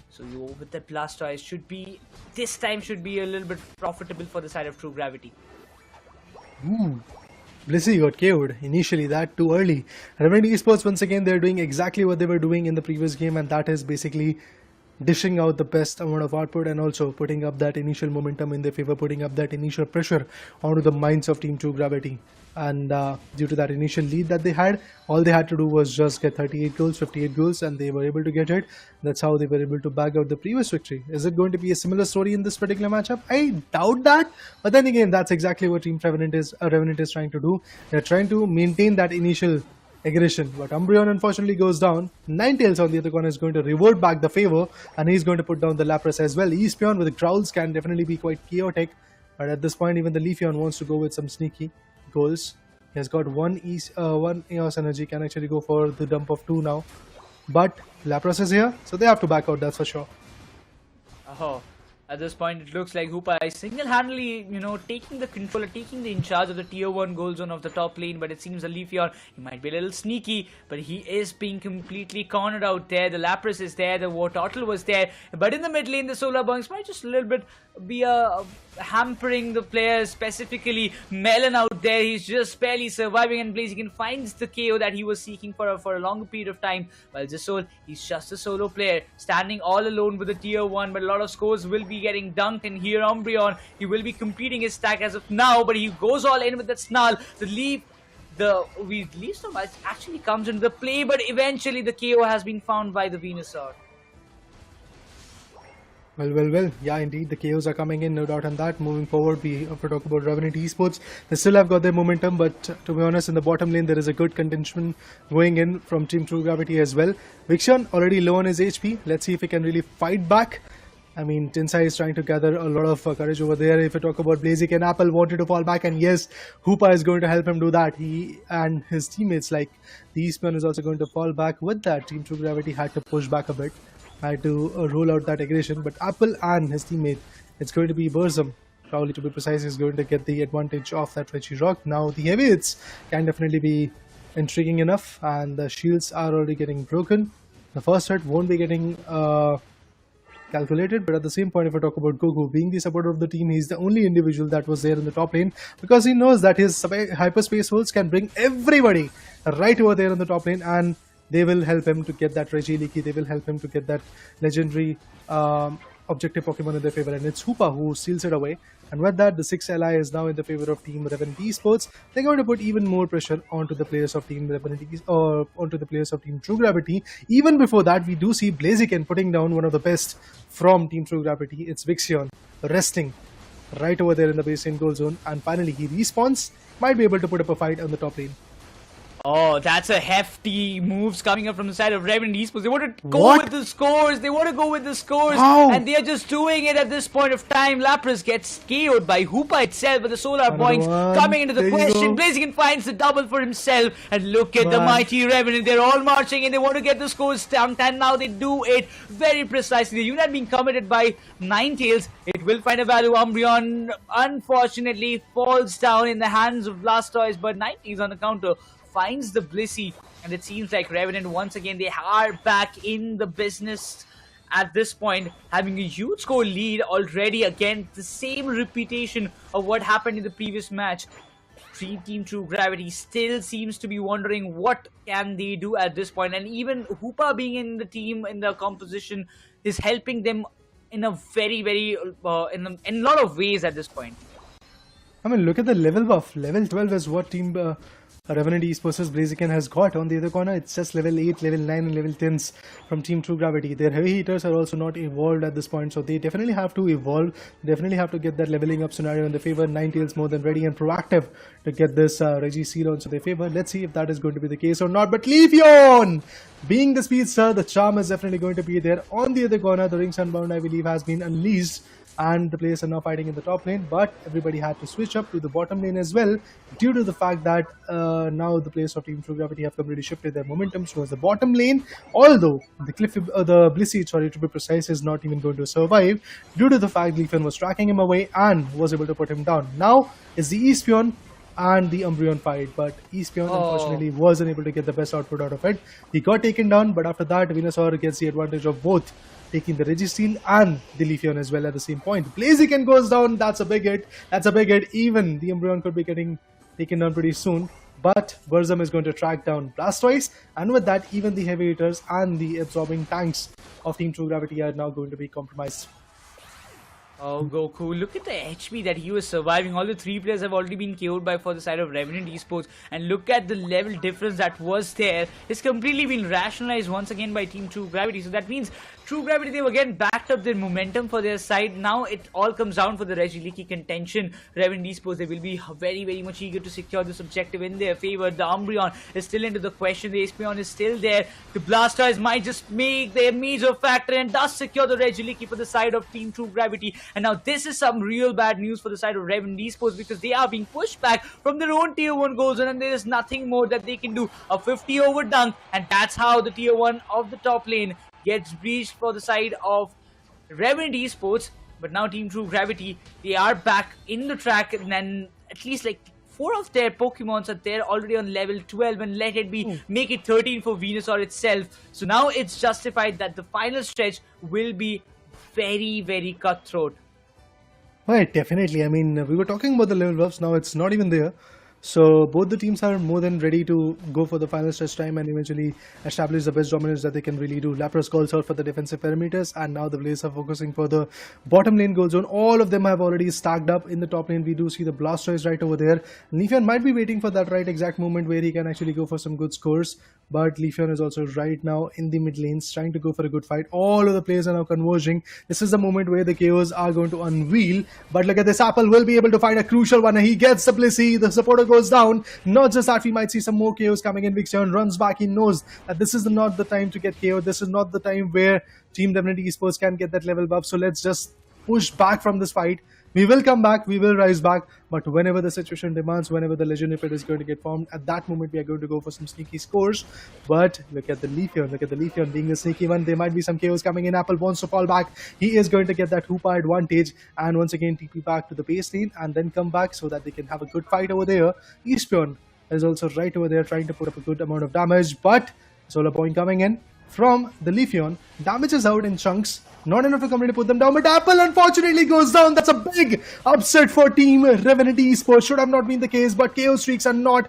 So you with the Blastoise this time should be a little bit profitable for the side of True Gravity. Blissey got KO'd initially, that too early. Revenant Esports, once again, they're doing exactly what they were doing in the previous game, and that is basically dishing out the best amount of output and also putting up that initial momentum in their favor, putting up that initial pressure onto the minds of Team True Gravity. And due to that initial lead that they had, all they had to do was just get 38 goals, 58 goals, and they were able to get it. That's how they were able to bag out the previous victory. Is it going to be a similar story in this particular matchup? I doubt that. But then again, that's exactly what Team Revenant is trying to do. They're trying to maintain that initial aggression, but Umbreon unfortunately goes down. Ninetales on the other corner is going to revert back the favor, and he's going to put down the Lapras as well. Espeon with Growls can definitely be quite chaotic, but at this point even the Leafeon wants to go with some sneaky goals. He has got one Eos energy, can actually go for the dump of 2 now, but Lapras is here, so they have to back out, that's for sure. Oh, at this point it looks like Hoopa is single-handedly, you know, taking the control, taking the in charge of the tier 1 goal zone of the top lane. But it seems a Leafeon, he might be a little sneaky, but he is being completely cornered out there. The Lapras is there, the Wartortle was there, but in the mid lane the Solar Bunks might just a little bit be hampering the players, specifically Melon out there. He's just barely surviving, and Blaziken finds the KO that he was seeking for a longer period of time. While Zisol, he's just a solo player standing all alone with the tier 1, but a lot of scores will be getting dunked. And here Umbreon, he will be completing his stack as of now, but he goes all in with that Snarl. The leaf so much actually comes into the play, but eventually the KO has been found by the Venusaur. Well, yeah, indeed, the KOs are coming in, no doubt on that. Moving forward, we have to talk about Revenant Esports. They still have got their momentum, but to be honest, in the bottom lane, there is a good contention going in from Team True Gravity as well. Vixion already low on his HP. Let's see if he can really fight back. I mean, Tensei is trying to gather a lot of courage over there. If you talk about Blaziken, Apple wanted to fall back, and yes, Hoopa is going to help him do that. He and his teammates, like the Eastman, is also going to fall back. With that, Team True Gravity had to push back a bit. Had to roll out that aggression, but Apple and his teammate, it's going to be Burzum, probably to be precise, is going to get the advantage of that Reggie Rock. Now the heavy hits can definitely be intriguing enough, and the shields are already getting broken. The first hit won't be getting calculated, but at the same point, if I talk about Goku being the supporter of the team, he's the only individual that was there in the top lane, because he knows that his hyperspace holds can bring everybody right over there in the top lane, and they will help him to get that Reggie Leaky. They will help him to get that legendary objective Pokemon in their favor, and it's Hoopa who seals it away. And with that, the 6 ally is now in the favor of Team Revenant Esports. They're going to put even more pressure onto the players of Team Revenant or onto the players of Team True Gravity. Even before that, we do see Blaziken putting down one of the best from Team True Gravity. It's Vixion resting right over there in the baseline goal zone, and finally he respawns. Might be able to put up a fight on the top lane. Oh, that's a hefty moves coming up from the side of Revenant Esports. They want to go with the scores. They want to go with the scores. How? And they're just doing it at this point of time. Lapras gets KO'd by Hoopa itself, but the solar points coming into the question. Blaziken finds the double for himself. And look at the mighty Revenant. They're all marching and they want to get the scores stamped. And now they do it very precisely. The unit being committed by Ninetales. It will find a value. Umbreon unfortunately falls down in the hands of Blastoise, but Ninetales on the counter finds the Blissey, and it seems like Revenant once again they are back in the business at this point, having a huge score lead already. Again, the same repetition of what happened in the previous match. Team True Gravity still seems to be wondering what can they do at this point, and even Hoopa being in the team in the composition is helping them in a very in a lot of ways at this point. I mean, look at the level buff. Level 12 is what Team Revenant Esports' Blaziken has got. On the other corner, it's just level 8, level 9 and level 10s from Team True Gravity. Their heavy hitters are also not evolved at this point, so they definitely have to evolve. Definitely have to get that leveling up scenario in their favor. Ninetales more than ready and proactive to get this Reggie seal onto their favor. Let's see if that is going to be the case or not. But Leafeon, being the speedster, the charm is definitely going to be there. On the other corner, the Ring Sunbound, I believe, has been unleashed, and the players are now fighting in the top lane, but everybody had to switch up to the bottom lane as well, due to the fact that now the players of Team True Gravity have completely shifted their momentum towards the bottom lane, although the Blissey, sorry to be precise, is not even going to survive due to the fact Leafeon was tracking him away and was able to put him down. Now is the Espeon and the Umbreon fight, but Espeon unfortunately wasn't able to get the best output out of it. He got taken down, but after that Venusaur gets the advantage of both taking the Registeel and the Leafeon as well at the same point. Blaziken goes down, that's a big hit. That's a big hit. Even the Umbreon could be getting taken down pretty soon. But Burzum is going to track down Blastoise, and with that, even the heavy hitters and the absorbing tanks of Team True Gravity are now going to be compromised. Oh, Goku, look at the HP that he was surviving. All the three players have already been KO'd by for the side of Revenant Esports. And look at the level difference that was there. It's completely been rationalized once again by Team True Gravity. So that means True Gravity, they've again backed up their momentum for their side. Now it all comes down for the Reggie contention. Revenant Esports, they will be very much eager to secure this objective in their favor. The Umbreon is still into the question. The Espeon is still there. The Blastoise might just make their major factor and does secure the Reggie for the side of Team True Gravity. And now this is some real bad news for the side of Revenant Esports, because they are being pushed back from their own tier 1 goal zone, and there is nothing more that they can do. A 50 over dunk, and that's how the tier 1 of the top lane gets breached for the side of Revenant Esports. But now Team True Gravity, they are back in the track, and then at least like 4 of their Pokemons are there already on level 12, and let it be, make it 13 for Venusaur itself. So now it's justified that the final stretch will be very cutthroat. Right, definitely. I mean, we were talking about the level buffs, now it's not even there. So both the teams are more than ready to go for the final stretch time and eventually establish the best dominance that they can really do. Lapras calls out for the defensive parameters, and now the Blaze are focusing for the bottom lane goal zone. All of them have already stacked up in the top lane. We do see the Blastoise right over there. Leafeon might be waiting for that right exact moment where he can actually go for some good scores, but Leafeon is also right now in the mid lanes trying to go for a good fight. All of the players are now converging. This is the moment where the KOs are going to unveil, but look at this. Apple will be able to find a crucial one. He gets the Blissey, the supporter goes down. Not just that, we might see some more KOs coming in. Vixion runs back. He knows that this is not the time to get KO. This is not the time where Team Revenant Esports can get that level buff. So let's just push back from this fight. We will come back, we will rise back, but whenever the situation demands, whenever the Legend Pit is going to get formed, at that moment we are going to go for some sneaky scores. But look at the Leafeon being the sneaky one. There might be some KOs coming in. Apple wants to fall back. He is going to get that Hoopa advantage and once again TP back to the base lane and then come back so that they can have a good fight over there. Espeon is also right over there trying to put up a good amount of damage, but Solar Point coming in. from the Leafeon. Damages out in chunks. Not enough to completely put them down, but Apple unfortunately goes down. That's a big upset for Team Revenant Esports. Should have not been the case, but KO streaks are not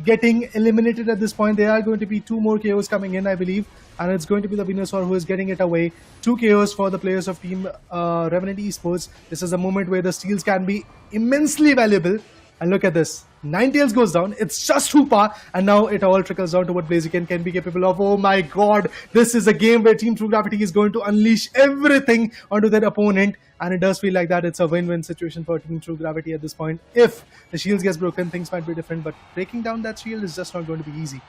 getting eliminated at this point. There are going to be 2 more KOs coming in, I believe. And it's going to be the Venusaur who is getting it away. 2 KOs for the players of Team Revenant Esports. This is a moment where the steals can be immensely valuable. And look at this. Ninetales goes down. It's just Hoopa. And now it all trickles down to what Blaziken can be capable of. Oh my god. This is a game where Team True Gravity is going to unleash everything onto their opponent. And it does feel like that it's a win-win situation for Team True Gravity at this point. If the shields gets broken, things might be different. But breaking down that shield is just not going to be easy.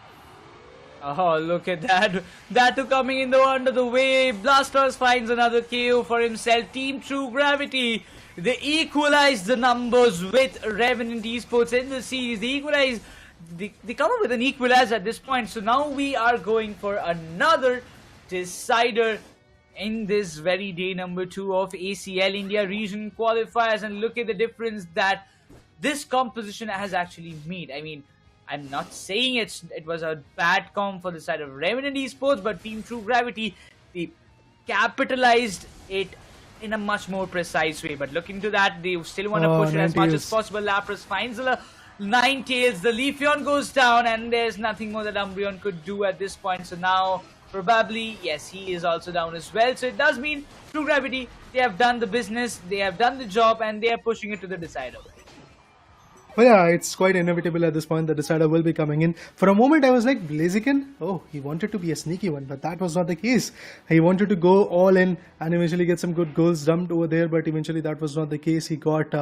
Oh, look at that. That too coming in the under the way. Blastoise finds another KO for himself. Team True Gravity, they equalize the numbers with Revenant Esports in the series. They equalize, they come up with an equalizer at this point. So now we are going for another decider in this very day number 2 of ACL India region qualifiers. And look at the difference that this composition has actually made. I mean, I'm not saying it was a bad comp for the side of Revenant Esports, but Team True Gravity, they capitalized it in a much more precise way. But look into that, they still want to push it as much as possible. Lapras finds the Ninetales, the Leafeon goes down, and there's nothing more that Umbreon could do at this point. So now, probably, yes, he is also down as well. So it does mean True Gravity, they have done the business, they have done the job, and they are pushing it to the decider. Well, yeah, it's quite inevitable at this point. The decider will be coming in. For a moment, I was like, Blaziken? Oh, he wanted to be a sneaky one, but that was not the case. He wanted to go all in and eventually get some good goals dumped over there, but eventually that was not the case. He got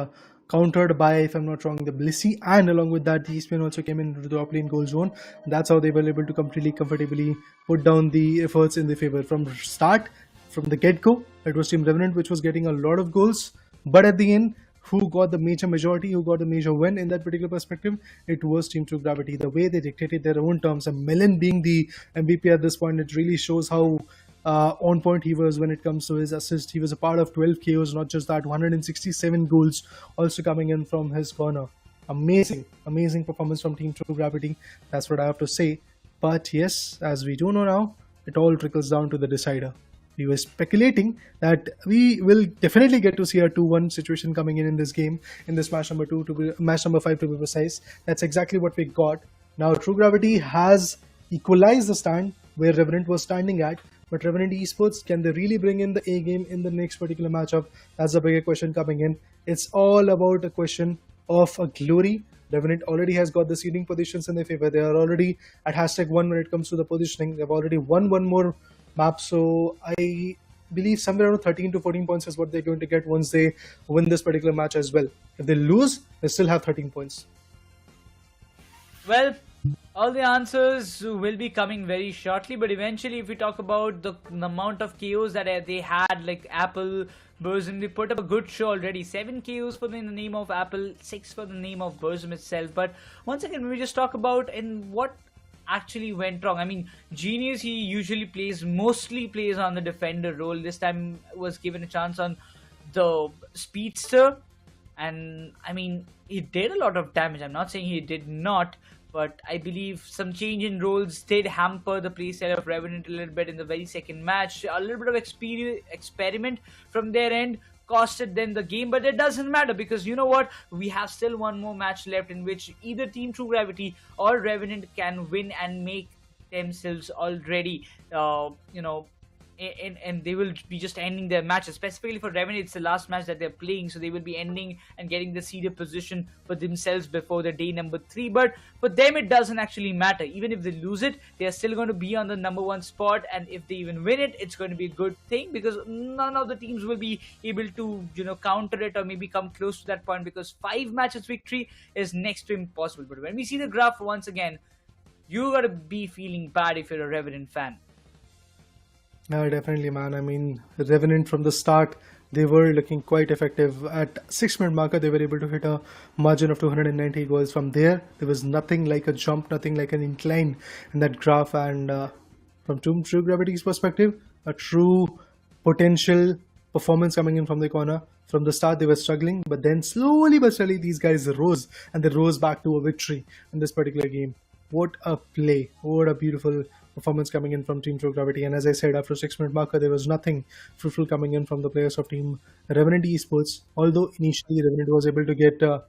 countered by, if I'm not wrong, the Blissey, and along with that, the Eastman also came into the top lane goal zone. That's how they were able to completely comfortably put down the efforts in their favor. From start, from the get-go, it was Team Revenant which was getting a lot of goals, but at the end, who got the major majority, who got the major win in that particular perspective, it was Team True Gravity. The way they dictated their own terms, and Melon being the MVP at this point, it really shows how on point he was when it comes to his assist. He was a part of 12 KOs, not just that, 167 goals also coming in from his corner. Amazing, amazing performance from Team True Gravity. That's what I have to say. But yes, as we do know now, it all trickles down to the decider. We were speculating that we will definitely get to see a 2-1 situation coming in this game, in this match number 2, match number 5 to be precise. That's exactly what we got. Now True Gravity has equalized the stand where Revenant was standing at, but Revenant Esports, can they really bring in the A game in the next particular matchup? That's the bigger question coming in. It's all about a question of a glory. Revenant already has got the seeding positions in their favor. They are already at #1 when it comes to the positioning. They've already won one more map, so I believe somewhere around 13 to 14 points is what they're going to get once they win this particular match as well. If they lose, they still have 13 points. Well, all the answers will be coming very shortly, but eventually if we talk about the amount of KOs that they had, like Apple, Burzum, they put up a good show already. 7 KOs for in the name of Apple, 6 for the name of Burzum itself. But once again, we just talk about in what actually went wrong. I mean, Genius, he usually mostly plays on the defender role. This time was given a chance on the speedster, and I mean, he did a lot of damage. I'm not saying he did not, but I believe some change in roles did hamper the playstyle of Revenant a little bit in the very second match. A little bit of experiment from their end costed them the game, but it doesn't matter, because you know what, we have still one more match left in which either Team True Gravity or Revenant can win and make themselves already and they will be just ending their matches. Specifically for Revenant, it's the last match that they're playing, so they will be ending and getting the seeded position for themselves before the day number 3. But for them, it doesn't actually matter. Even if they lose it, they are still going to be on the number 1 spot, and if they even win it, it's going to be a good thing, because none of the teams will be able to counter it or maybe come close to that point, because 5 matches victory is next to impossible. But when we see the graph once again, you gotta be feeling bad if you're a Revenant fan. Definitely, man. I mean, Revenant from the start, they were looking quite effective. At 6-minute marker, they were able to hit a margin of 290 goals. From there was nothing like a jump, nothing like an incline in that graph. And from True Gravity's perspective, a true potential performance coming in from the corner. From the start, they were struggling, but then slowly but surely, these guys rose, and they rose back to a victory in this particular game. What a play. What a beautiful performance coming in from Team True Gravity. And as I said, after 6-minute marker, there was nothing fruitful coming in from the players of Team Revenant Esports. Although initially Revenant was able to get the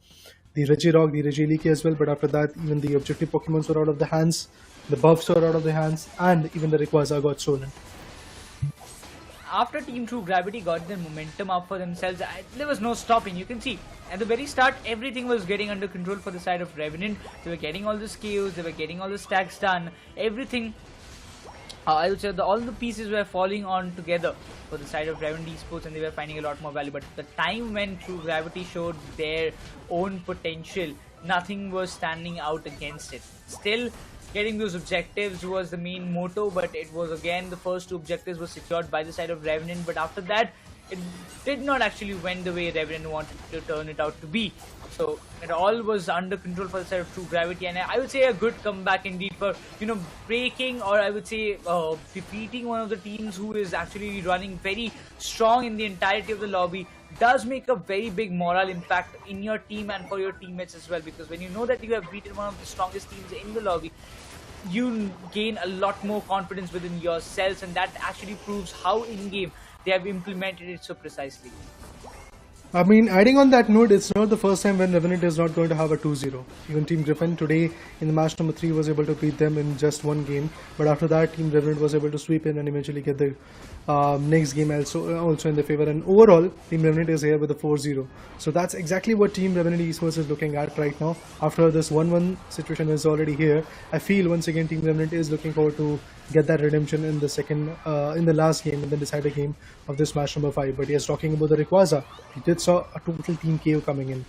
Regirock, the Regieleki as well, but after that, even the objective Pokemons were out of the hands, the buffs were out of the hands, and even the Rayquaza got stolen. After Team True Gravity got their momentum up for themselves, there was no stopping. You can see at the very start, everything was getting under control for the side of Revenant. They were getting all the skills, they were getting all the stacks done, everything. I would say all the pieces were falling on together for the side of Revenant Esports, and they were finding a lot more value. But the time when True Gravity showed their own potential, nothing was standing out against it. Still, getting those objectives was the main motto, but it was again the first two objectives were secured by the side of Revenant. But after that, it did not actually went the way Revenant wanted to turn it out to be. So it all was under control for the side of True Gravity, and I would say a good comeback indeed for, you know, breaking, or I would say defeating one of the teams who is actually running very strong in the entirety of the lobby. Does make a very big moral impact in your team and for your teammates as well, because when you know that you have beaten one of the strongest teams in the lobby, you gain a lot more confidence within yourselves, and that actually proves how in-game they have implemented it so precisely. I mean, adding on that note, it's not the first time when Revenant is not going to have a 2-0. Even Team Griffin today in the match number 3 was able to beat them in just one game. But after that, Team Revenant was able to sweep in and eventually get the next game also in their favor. And overall, Team Revenant is here with a 4-0. So that's exactly what Team Revenant Esports is looking at right now. After this 1-1 situation is already here, I feel once again Team Revenant is looking forward to get that redemption in the in the last game, in the decider game of this match number 5. But yes, talking about the Rayquaza, we did saw a total team KO coming in.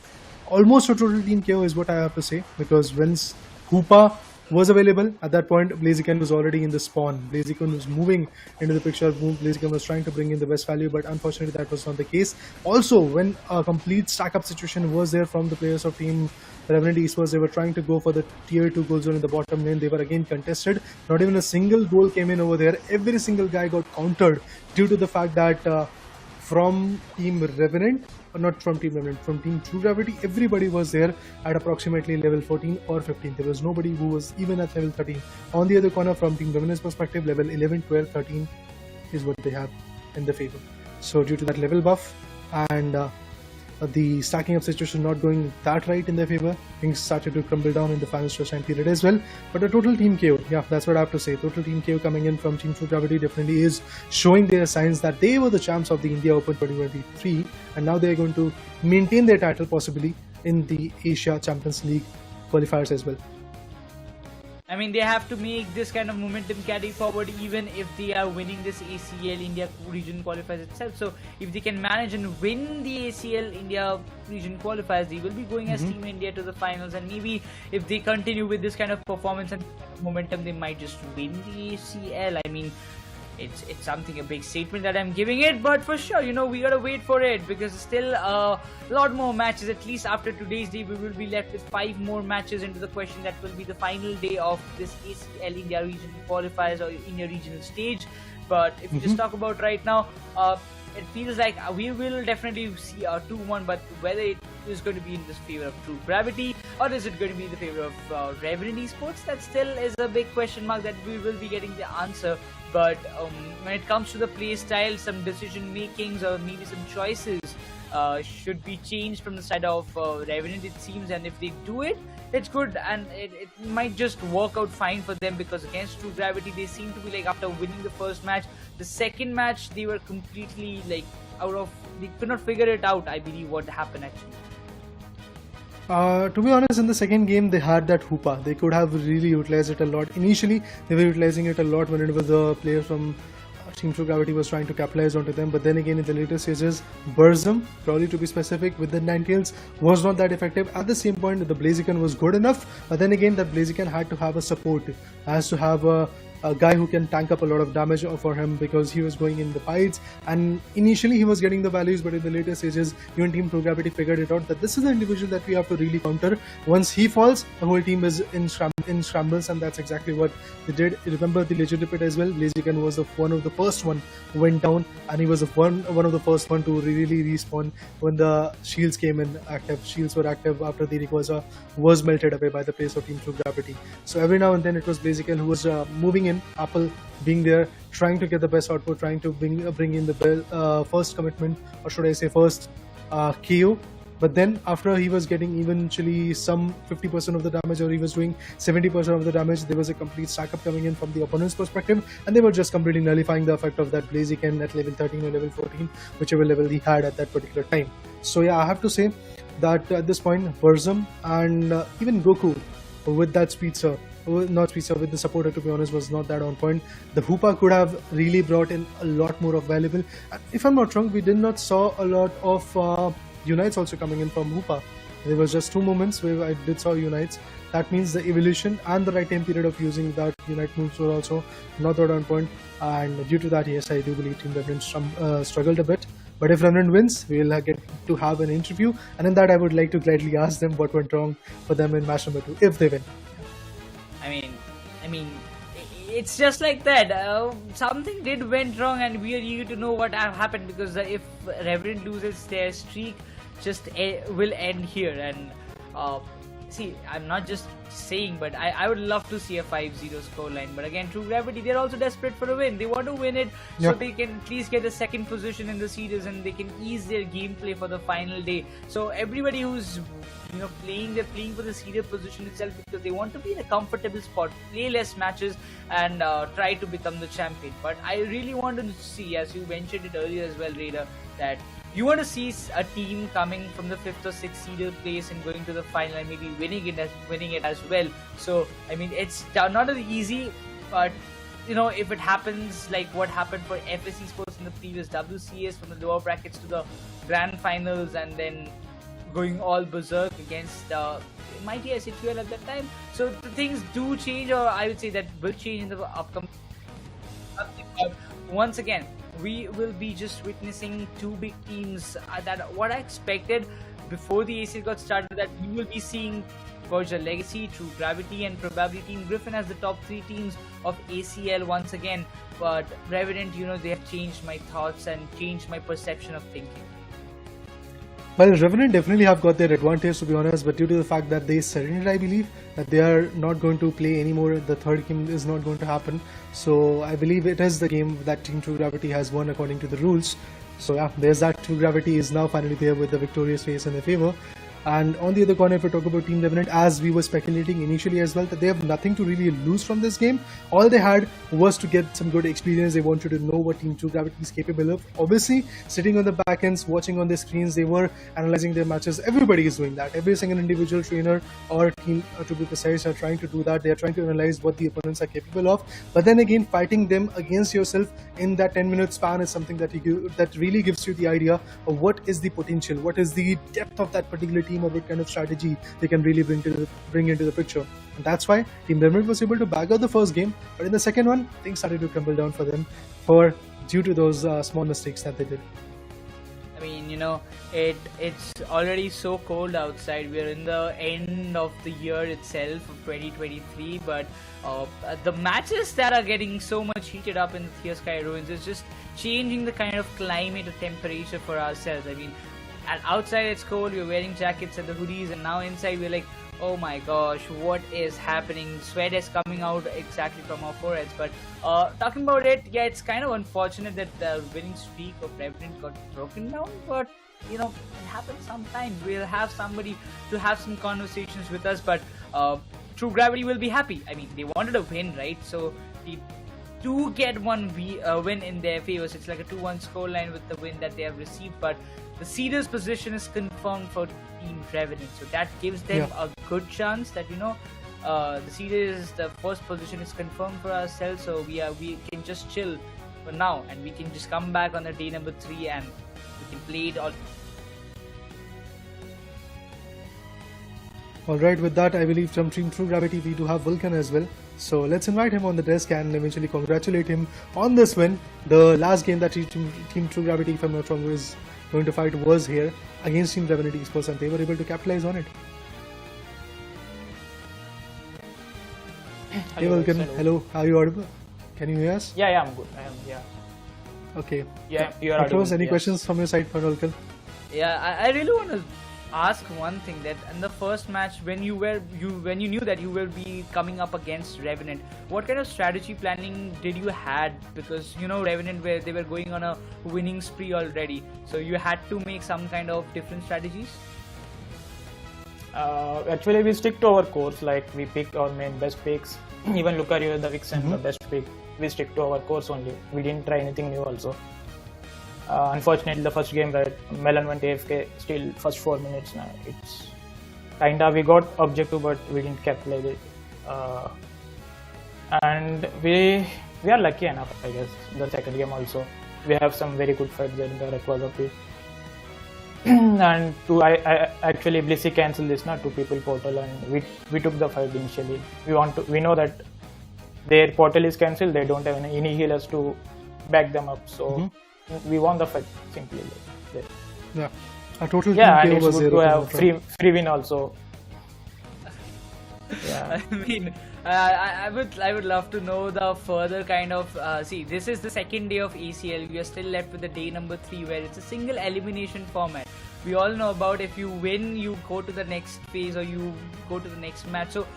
Almost a total team KO is what I have to say, because once Hoopa was available, at that point Blaziken was already in the spawn. Blaziken was moving into the picture. Blaziken was trying to bring in the best value, but unfortunately that was not the case. Also, when a complete stack up situation was there from the players of Team Revenant Esports, they were trying to go for the tier 2 goal zone in the bottom lane. They were again contested. Not even a single goal came in over there. Every single guy got countered due to the fact that from Team Revenant, or not from Team Revenant, from Team True Gravity, everybody was there at approximately level 14 or 15. There was nobody who was even at level 13. On the other corner, from Team Revenant's perspective, level 11, 12, 13 is what they have in their favor. So due to that level buff and the stacking up situation not going that right in their favor, things started to crumble down in the final stretch time period as well. But a total team KO, yeah, that's what I have to say. Total team KO coming in from Team True Gravity definitely is showing their signs that they were the champs of the India Open 2023, and now they are going to maintain their title possibly in the Asia Champions League qualifiers as well. I mean, they have to make this kind of momentum carry forward even if they are winning this ACL India region qualifiers itself. So if they can manage and win the ACL India region qualifiers, they will be going as Team India to the finals. And maybe if they continue with this kind of performance and momentum, they might just win the ACL. I mean, it's something, a big statement that I'm giving it, but for sure, you know, we gotta wait for it, because still a lot more matches. At least after today's day, we will be left with 5 more matches into the question. That will be the final day of this ACL India regional qualifiers or India regional stage. But if we just talk about right now, it feels like we will definitely see a 2-1, but whether it is going to be in the favor of True Gravity or is it going to be in the favor of Revenant Esports, that still is a big question mark that we will be getting the answer. But when it comes to the play style, some decision makings or maybe some choices should be changed from the side of Revenant, it seems. And if they do it, it's good, and it might just work out fine for them, because against True Gravity, they seem to be like, after winning the first match, the second match they were completely like they could not figure it out, I believe, what happened actually. To be honest, in the second game, they had that Hoopa. They could have really utilized it a lot. Initially, they were utilizing it a lot whenever the player from Team True Gravity was trying to capitalize onto them. But then again, in the later stages, Burzum, probably to be specific, with the Ninetales, was not that effective. At the same point, the Blaziken was good enough. But then again, that Blaziken had to have a support. Has to have a guy who can tank up a lot of damage for him, because he was going in the fights, and initially he was getting the values, but in the later stages, even Team True Gravity figured it out that this is the individual that we have to really counter. Once he falls, the whole team is in scrambles, and that's exactly what they did. Remember the Legend Repeat as well. Blaziken was one of the first one who went down, and he was one of the first one to really respawn when the shields came in active. Shields were active after the Rayquaza was melted away by the place of Team True Gravity. So every now and then it was Blaziken who was moving in again, Apple being there, trying to get the best output, trying to bring in the first commitment, or should I say first KO. But then after he was getting eventually some 50% of the damage, or he was doing 70% of the damage, there was a complete stack up coming in from the opponent's perspective, and they were just completely nullifying the effect of that Blaziken at level 13 or level 14, whichever level he had at that particular time. So yeah, I have to say that at this point, Burzum and even Goku with that speedster, not speedster, with the supporter, to be honest, was not that on point. The Hoopa could have really brought in a lot more of valuable. And if I'm not wrong, we did not saw a lot of Unites also coming in from Hoopa. There was just 2 moments where I did saw Unites. That means the evolution and the right time period of using that Unite moves were also not that on point. And due to that, yes, I do believe Team Revenant struggled a bit. But if Revenant wins, we'll get to have an interview. And in that, I would like to gladly ask them what went wrong for them in match number 2, if they win. I mean, it's just like that. Something did went wrong, and we are eager to know what happened, because if Revenant loses, their streak just will end here. And see, I'm not just saying, but I would love to see a 5-0 scoreline. But again, True Gravity, they're also desperate for a win. They want to win it so they can at least get a second position in the series, and they can ease their gameplay for the final day. So everybody who's playing, they're playing for the seeded position itself, because they want to be in a comfortable spot, play less matches, and try to become the champion. But I really want to see, as you mentioned it earlier as well, Raider, that you want to see a team coming from the 5th or 6th seeded place and going to the final and maybe winning it as well. So I mean, it's not as easy, but if it happens like what happened for FSC Sports in the previous WCS, from the lower brackets to the grand finals, and then going all berserk against mighty SHUL at that time. So the things do change, or I would say that will change in the upcoming. Once again, we will be just witnessing 2 big teams. That what I expected before the ACL got started, that we will be seeing Forger Legacy, True Gravity, and probably Team Griffin as the top 3 teams of ACL once again. But Revenant, they have changed my thoughts and changed my perception of thinking. Well, Revenant definitely have got their advantage, to be honest, but due to the fact that they surrendered, I believe, that they are not going to play anymore, the third game is not going to happen. So I believe it is the game that Team True Gravity has won according to the rules. So yeah, there's that. True Gravity is now finally there with the victorious face in their favor. And on the other corner, if we talk about Team Revenant, as we were speculating initially as well, that they have nothing to really lose from this game. All they had was to get some good experience. They wanted to know what Team True Gravity is capable of. Obviously, sitting on the back ends, watching on the screens, they were analyzing their matches. Everybody is doing that. Every single individual trainer or team, to be precise, are trying to do that. They are trying to analyze what the opponents are capable of. But then again, fighting them against yourself in that 10-minute span is something that that really gives you the idea of what is the potential, what is the depth of that particular team, or what kind of strategy they can really bring into the picture. And that's why Team Revenant was able to bag out the first game, but in the second one, things started to crumble down for them due to those small mistakes that they did. I mean, it's already so cold outside. We're in the end of the year itself of 2023, but the matches that are getting so much heated up in the Thea Sky Ruins is just changing the kind of climate or temperature for ourselves. I mean, outside it's cold, we're wearing jackets and the hoodies, and now inside we're like, oh my gosh, what is happening? Sweat is coming out exactly from our foreheads. But talking about it, yeah, it's kind of unfortunate that the winning streak of Revenant got broken down, but it happens sometimes. We'll have somebody to have some conversations with us, but True Gravity will be happy. I mean, they wanted a win, right? So they do get one win in their favor. So it's like a 2-1 scoreline with the win that they have received, but the seeders position is confirmed for Team Revenant, so that gives them a good chance that the seeders, the first position is confirmed for ourselves. So we can just chill for now, and we can just come back on the day number 3 and we can play it all. Alright, with that, I believe from Team True Gravity we do have Vulcan as well. So let's invite him on the desk and eventually congratulate him on this win. The last game that Team True Gravity, if I'm not wrong, was going to fight was here against Team Revenant Esports, and they were able to capitalize on it. Hey Vulcan, hello, are you audible? Can you hear us? Yeah, I'm good. I am, yeah. Okay. Yeah, you are audible. Any questions from your side for Vulcan? Yeah, I really want to ask one thing, that in the first match when you knew that you will be coming up against Revenant, what kind of strategy planning did you had? Because Revenant they were going on a winning spree already, so you had to make some kind of different strategies. Actually, we stick to our course. Like we pick our main best picks. Even Lucario, the Vixen, the best pick. We stick to our course only. We didn't try anything new also. Unfortunately, the first game, right, Melon went AFK. Still, first 4 minutes now. It's kinda we got objective, but we didn't capitalize it. And we are lucky enough, I guess. The second game also, we have some very good fights there in the Rayquaza pit. And I actually Blissey cancelled this, not 2 people portal, and we took the fight initially. We know that their portal is cancelled. They don't have any healers to back them up, so we won the fight simply. Yeah, a total and team it's was good to have zero. free win also. Yeah. I mean, I would love to know the further kind of see. This is the second day of ACL. We are still left with the day number 3, where it's a single elimination format. We all know about if you win, you go to the next phase or you go to the next match. So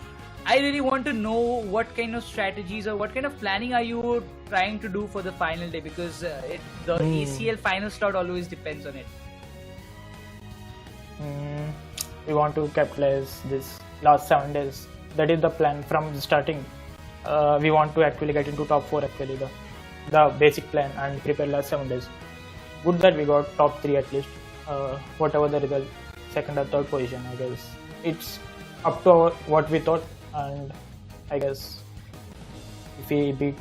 I really want to know what kind of strategies or what kind of planning are you trying to do for the final day, because the ACL final slot always depends on it. We want to capitalize this last 7 days. That is the plan from the starting. We want to actually get into top 4, actually the basic plan, and prepare last 7 days. Good that we got top 3 at least. Whatever the result, 2nd or 3rd position, I guess it's up to what we thought. And I guess if we beat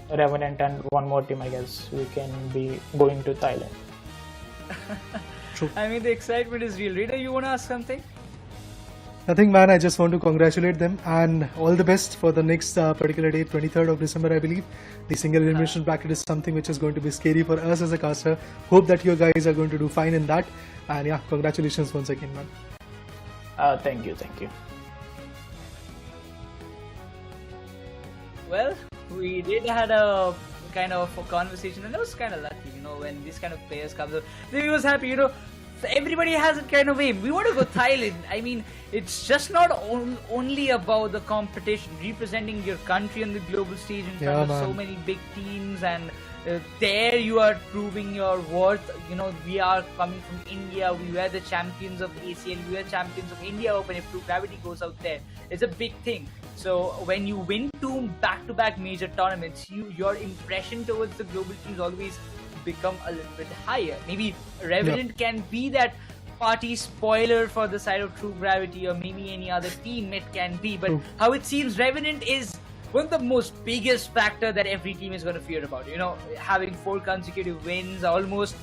Revenant and one more team, I guess we can be going to Thailand. True. I mean, the excitement is real. Rita, you want to ask something? Nothing, man. I just want to congratulate them and all the best for the next particular date, 23rd of December, I believe. The single elimination bracket is something which is going to be scary for us as a caster. Hope that you guys are going to do fine in that. And yeah, congratulations once again, man. Thank you. Well, we did had a kind of a conversation, and I was kind of lucky, when this kind of players comes up. He was happy, everybody has that kind of aim. We want to go Thailand. I mean, it's just not only about the competition, representing your country on the global stage in front of so many big teams, and there you are proving your worth. We are coming from India. We were the champions of ACL. We were champions of India Open. If True Gravity goes out there, it's a big thing. So when you win 2 back-to-back major tournaments, your impression towards the global teams always become a little bit higher. Maybe Revenant can be that party spoiler for the side of True Gravity, or maybe any other team it can be. But how it seems, Revenant is one of the most biggest factor that every team is going to fear about. Having 4 consecutive wins, almost.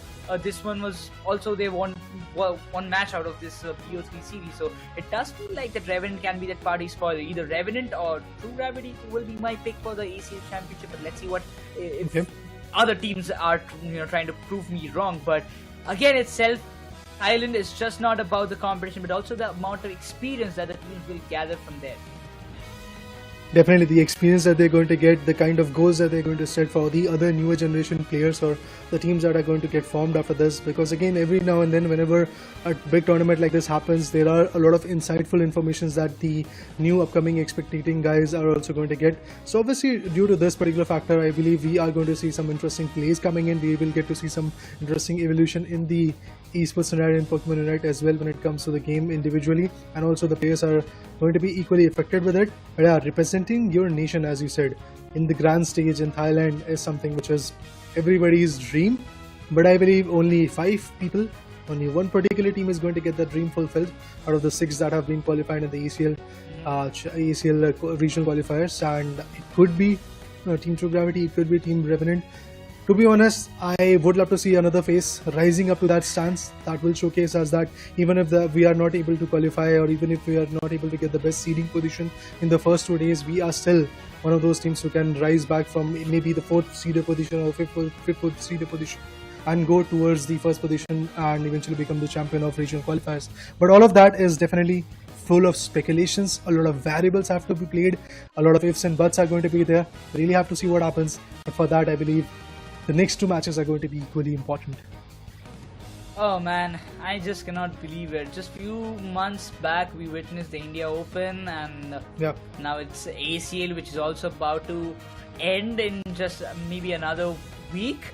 This one was also they won one match out of this PO3 series. So it does feel like that Revenant can be that party spoiler. Either Revenant or True Gravity will be my pick for the ACL Championship. But let's see what if other teams are trying to prove me wrong. But again, itself, Thailand is just not about the competition, but also the amount of experience that the teams will gather from there. Definitely the experience that they're going to get, the kind of goals that they're going to set for the other newer generation players or the teams that are going to get formed after this. Because again, every now and then, whenever a big tournament like this happens, there are a lot of insightful informations that the new upcoming expectating guys are also going to get. So obviously, due to this particular factor, I believe we are going to see some interesting plays coming in. We will get to see some interesting evolution in the esports scenario in Pokemon Unite as well when it comes to the game individually, and also the players are going to be equally affected with it. But yeah, representing your nation, as you said, in the grand stage in Thailand is something which is everybody's dream. But I believe only 5 people, only one particular team is going to get that dream fulfilled out of the 6 that have been qualified in the ACL regional qualifiers, and it could be Team True Gravity, it could be Team Revenant. To be honest, I would love to see another face rising up to that stance that will showcase us that even if we are not able to qualify, or even if we are not able to get the best seeding position in the first 2 days, we are still one of those teams who can rise back from maybe the 4th seeder position or 5th seeder position and go towards the first position and eventually become the champion of regional qualifiers. But all of that is definitely full of speculations. A lot of variables have to be played. A lot of ifs and buts are going to be there. Really have to see what happens. But for that, I believe the next 2 matches are going to be equally important. Oh man, I just cannot believe it. Just few months back we witnessed the India Open, and Yeah. now it's ACL, which is also about to end in just maybe another week.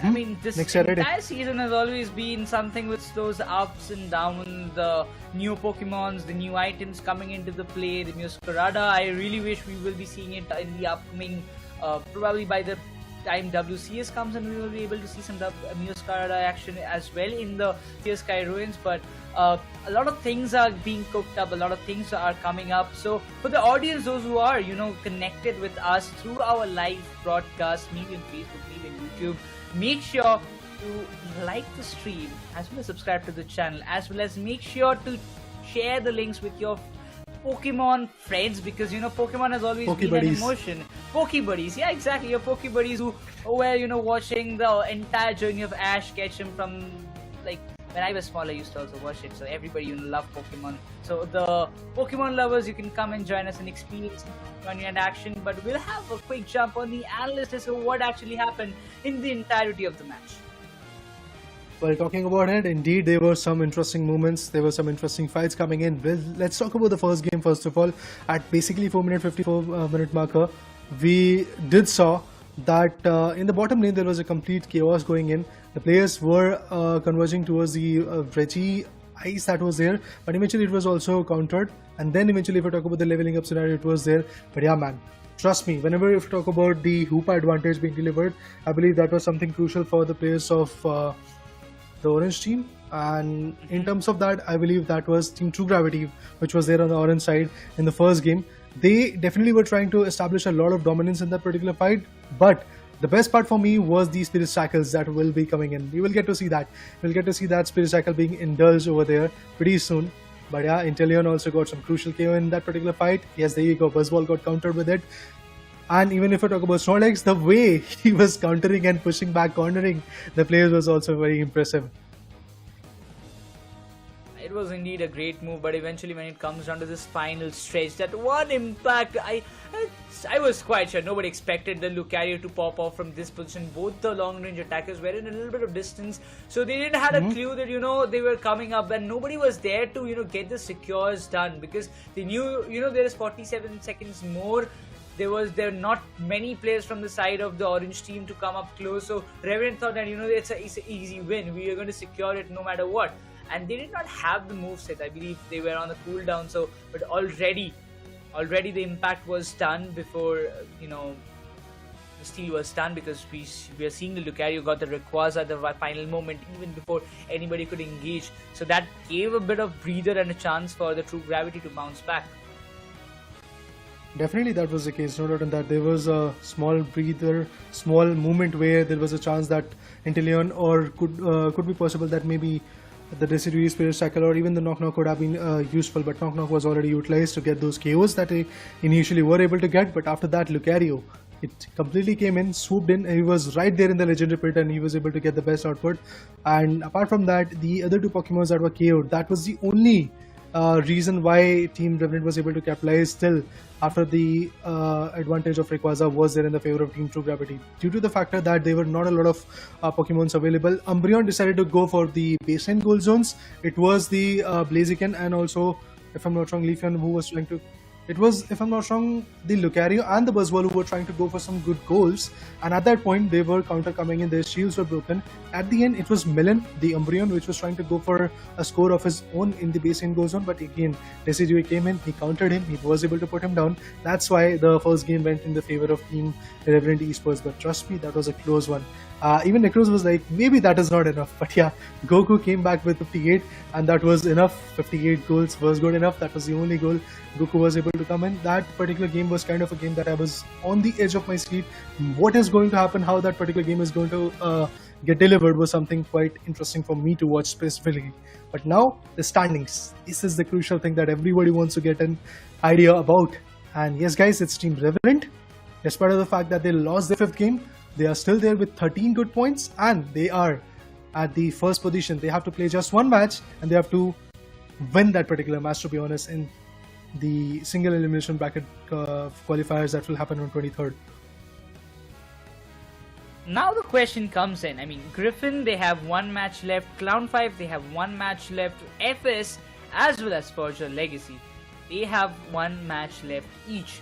I mean, this Next Saturday. entire season has always been something with those ups and downs, the new Pokemons, the new items coming into the play, the Muscarada. I really wish we will be seeing it in the upcoming, probably by the time WCS comes, and we will be able to see some Muscarada action as well in the Tear Sky Ruins. But a lot of things are being cooked up, a lot of things are coming up. So for the audience, those who are, connected with us through our live broadcast, maybe on Facebook, maybe on YouTube, make sure to like the stream, as well as subscribe to the channel, as well as make sure to share the links with your Pokemon friends, because Pokemon has always been an emotion. Poke buddies, yeah, exactly. Your Poke buddies who were watching the entire journey of Ash Ketchum from like when I was small. I used to also watch it. So everybody love Pokemon. So the Pokemon lovers, you can come and join us and experience Pokemon Unite action. But we'll have a quick jump on the analyst as to what actually happened in the entirety of the match. Well, talking about it, indeed there were some interesting moments, there were some interesting fights coming in. Well, let's talk about the first game first of all. At basically 4-minute 54-minute marker, we did saw that in the bottom lane there was a complete chaos going in. The players were converging towards the Reggie ice that was there, but eventually it was also countered, and then eventually if I talk about the leveling up scenario, it was there. But yeah man, trust me, whenever you talk about the Hoopa advantage being delivered, I believe that was something crucial for the players of the orange team. And in terms of that, I believe that was Team True Gravity, which was there on the orange side in the first game. They definitely were trying to establish a lot of dominance in that particular fight, but the best part for me was the Spirit Shackles that will be coming in. We will get to see that. We'll get to see that Spirit Shackle being indulged over there pretty soon. But yeah, Inteleon also got some crucial KO in that particular fight. Yes, there you go. Buzzball got countered with it. And even if I talk about Snorlax, the way he was countering and pushing back, cornering the players was also very impressive. It was indeed a great move, but eventually when it comes down to this final stretch, that one impact, I was quite sure nobody expected the Lucario to pop off from this position. Both the long range attackers were in a little bit of distance, so they didn't have a clue that they were coming up, and nobody was there to get the secures done, because they knew there is 47 seconds more. There were not many players from the side of the orange team to come up close, so Reverend thought that it's an easy win. We are going to secure it no matter what. And they did not have the moveset. I believe they were on the cooldown. So, but already the impact was done before the steal was done, because we are seeing the Lucario got the Rayquaza at the final moment, even before anybody could engage. So that gave a bit of breather and a chance for the True Gravity to bounce back. Definitely that was the case, no doubt in that. There was a small breather, small moment where there was a chance that Inteleon, or could be possible that maybe the Deciduous Spirit Shackle or even the Knock Knock could have been useful, but Knock Knock was already utilized to get those KOs that they initially were able to get. But after that, Lucario, it completely came in, swooped in, and he was right there in the Legendary Pit, and he was able to get the best output. And apart from that, the other two Pokemons that were KO'd, that was the only reason why Team Revenant was able to capitalize still after the advantage of Rayquaza was there in the favor of Team True Gravity. Due to the factor that there were not a lot of Pokemons available, Umbreon decided to go for the baseline goal zones. It was the Blaziken and also, if I'm not wrong, Leafeon who was trying to... It was, if I'm not wrong, the Lucario and the Buzzwole who were trying to go for some good goals. And at that point, they were counter coming in, their shields were broken. At the end, it was Melon, the Umbreon, which was trying to go for a score of his own in the base goal zone. But again, Decidueye came in, he countered him, he was able to put him down. That's why the first game went in the favor of Team Reverend Esports. But trust me, that was a close one. Even Necros was like, maybe that is not enough. But yeah, Goku came back with 58, and that was enough. 58 goals was good enough. That was the only goal Goku was able to come in. That particular game was kind of a game that I was on the edge of my seat. What is going to happen, how that particular game is going to get delivered was something quite interesting for me to watch specifically. But now, the standings. This is the crucial thing that everybody wants to get an idea about. And yes guys, it's Team Revenant. Despite of the fact that they lost their 5th game, they are still there with 13 good points, and they are at the first position. They have to play just one match, and they have to win that particular match, to be honest, in the single elimination bracket qualifiers that will happen on 23rd. Now the question comes in. I mean, Griffin, they have one match left. Clown5, they have one match left. FS, as well as Forger Legacy, they have one match left each.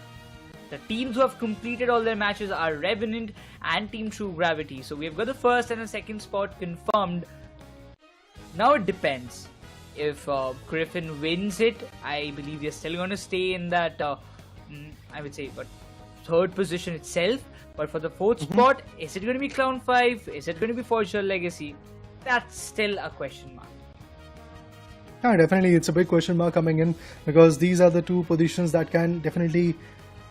The teams who have completed all their matches are Revenant and Team True Gravity. So we've got the first and the second spot confirmed. Now it depends. If Griffin wins it, I believe they're still going to stay in that, I would say, but third position itself. But for the fourth spot, is it going to be Clown5? Is it going to be Forger Legacy? That's still a question mark. Yeah, definitely, it's a big question mark coming in, because these are the two positions that can definitely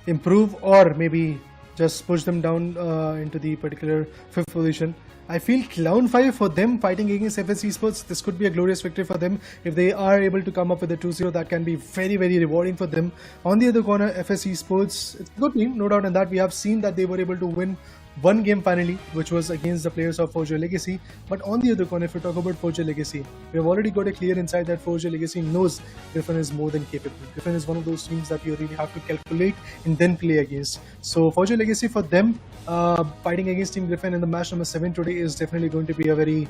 improve or maybe just push them down into the particular fifth position. I feel Clown5, for them fighting against FS Esports, this could be a glorious victory for them. If they are able to come up with a 2-0, that can be very, very rewarding for them. On the other corner, FS Esports, it's a good team, no doubt in that. We have seen that they were able to win one game finally, which was against the players of Forger Legacy. But on the other corner, if we talk about Forger Legacy, we have already got a clear insight that Forger Legacy knows Griffin is more than capable. Griffin is one of those teams that you really have to calculate and then play against. So Forger Legacy, for them, fighting against Team Griffin in the match number 7 today is definitely going to be a very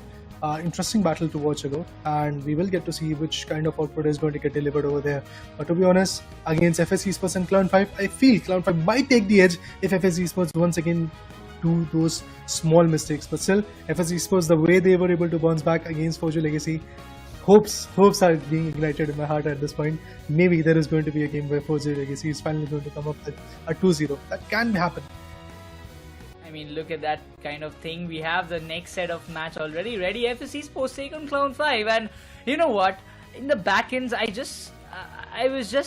interesting battle to watch ago, and we will get to see which kind of output is going to get delivered over there. But to be honest, against FS Esports and Clown5, I feel Clown5 might take the edge if FS Esports once again do those small mistakes. But still, FS Esports, the way they were able to bounce back against Forger Legacy, hopes are being ignited in my heart at this point. Maybe there is going to be a game where Forger Legacy is finally going to come up with a 2-0. That can happen. I mean, look at that kind of thing. We have the next set of match already ready. FS Esports take on Clown5, and you know what? In the back ends, I just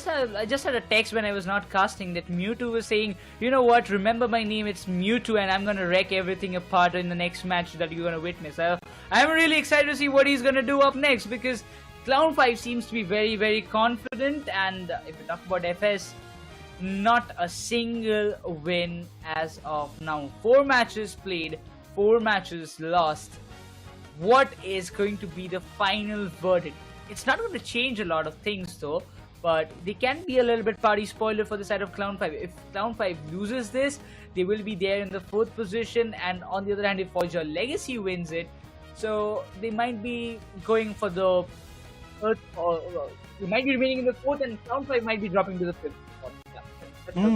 had a text when I was not casting that Mewtwo was saying, you know what, remember my name, it's Mewtwo, and I'm gonna wreck everything apart in the next match that you're gonna witness. I'm really excited to see what he's gonna do up next, because Clown5 seems to be very, very confident, and if we talk about FS, not a single win as of now. 4 matches played, 4 matches lost. What is going to be the final verdict? It's not going to change a lot of things though, but they can be a little bit party spoiler for the side of Clown5. If Clown5 loses this, they will be there in the 4th position, and on the other hand, if Forger Legacy wins it, so they might be going for the 3rd, or they might be remaining in the 4th, and Clown5 might be dropping to the 5th spot. Yeah,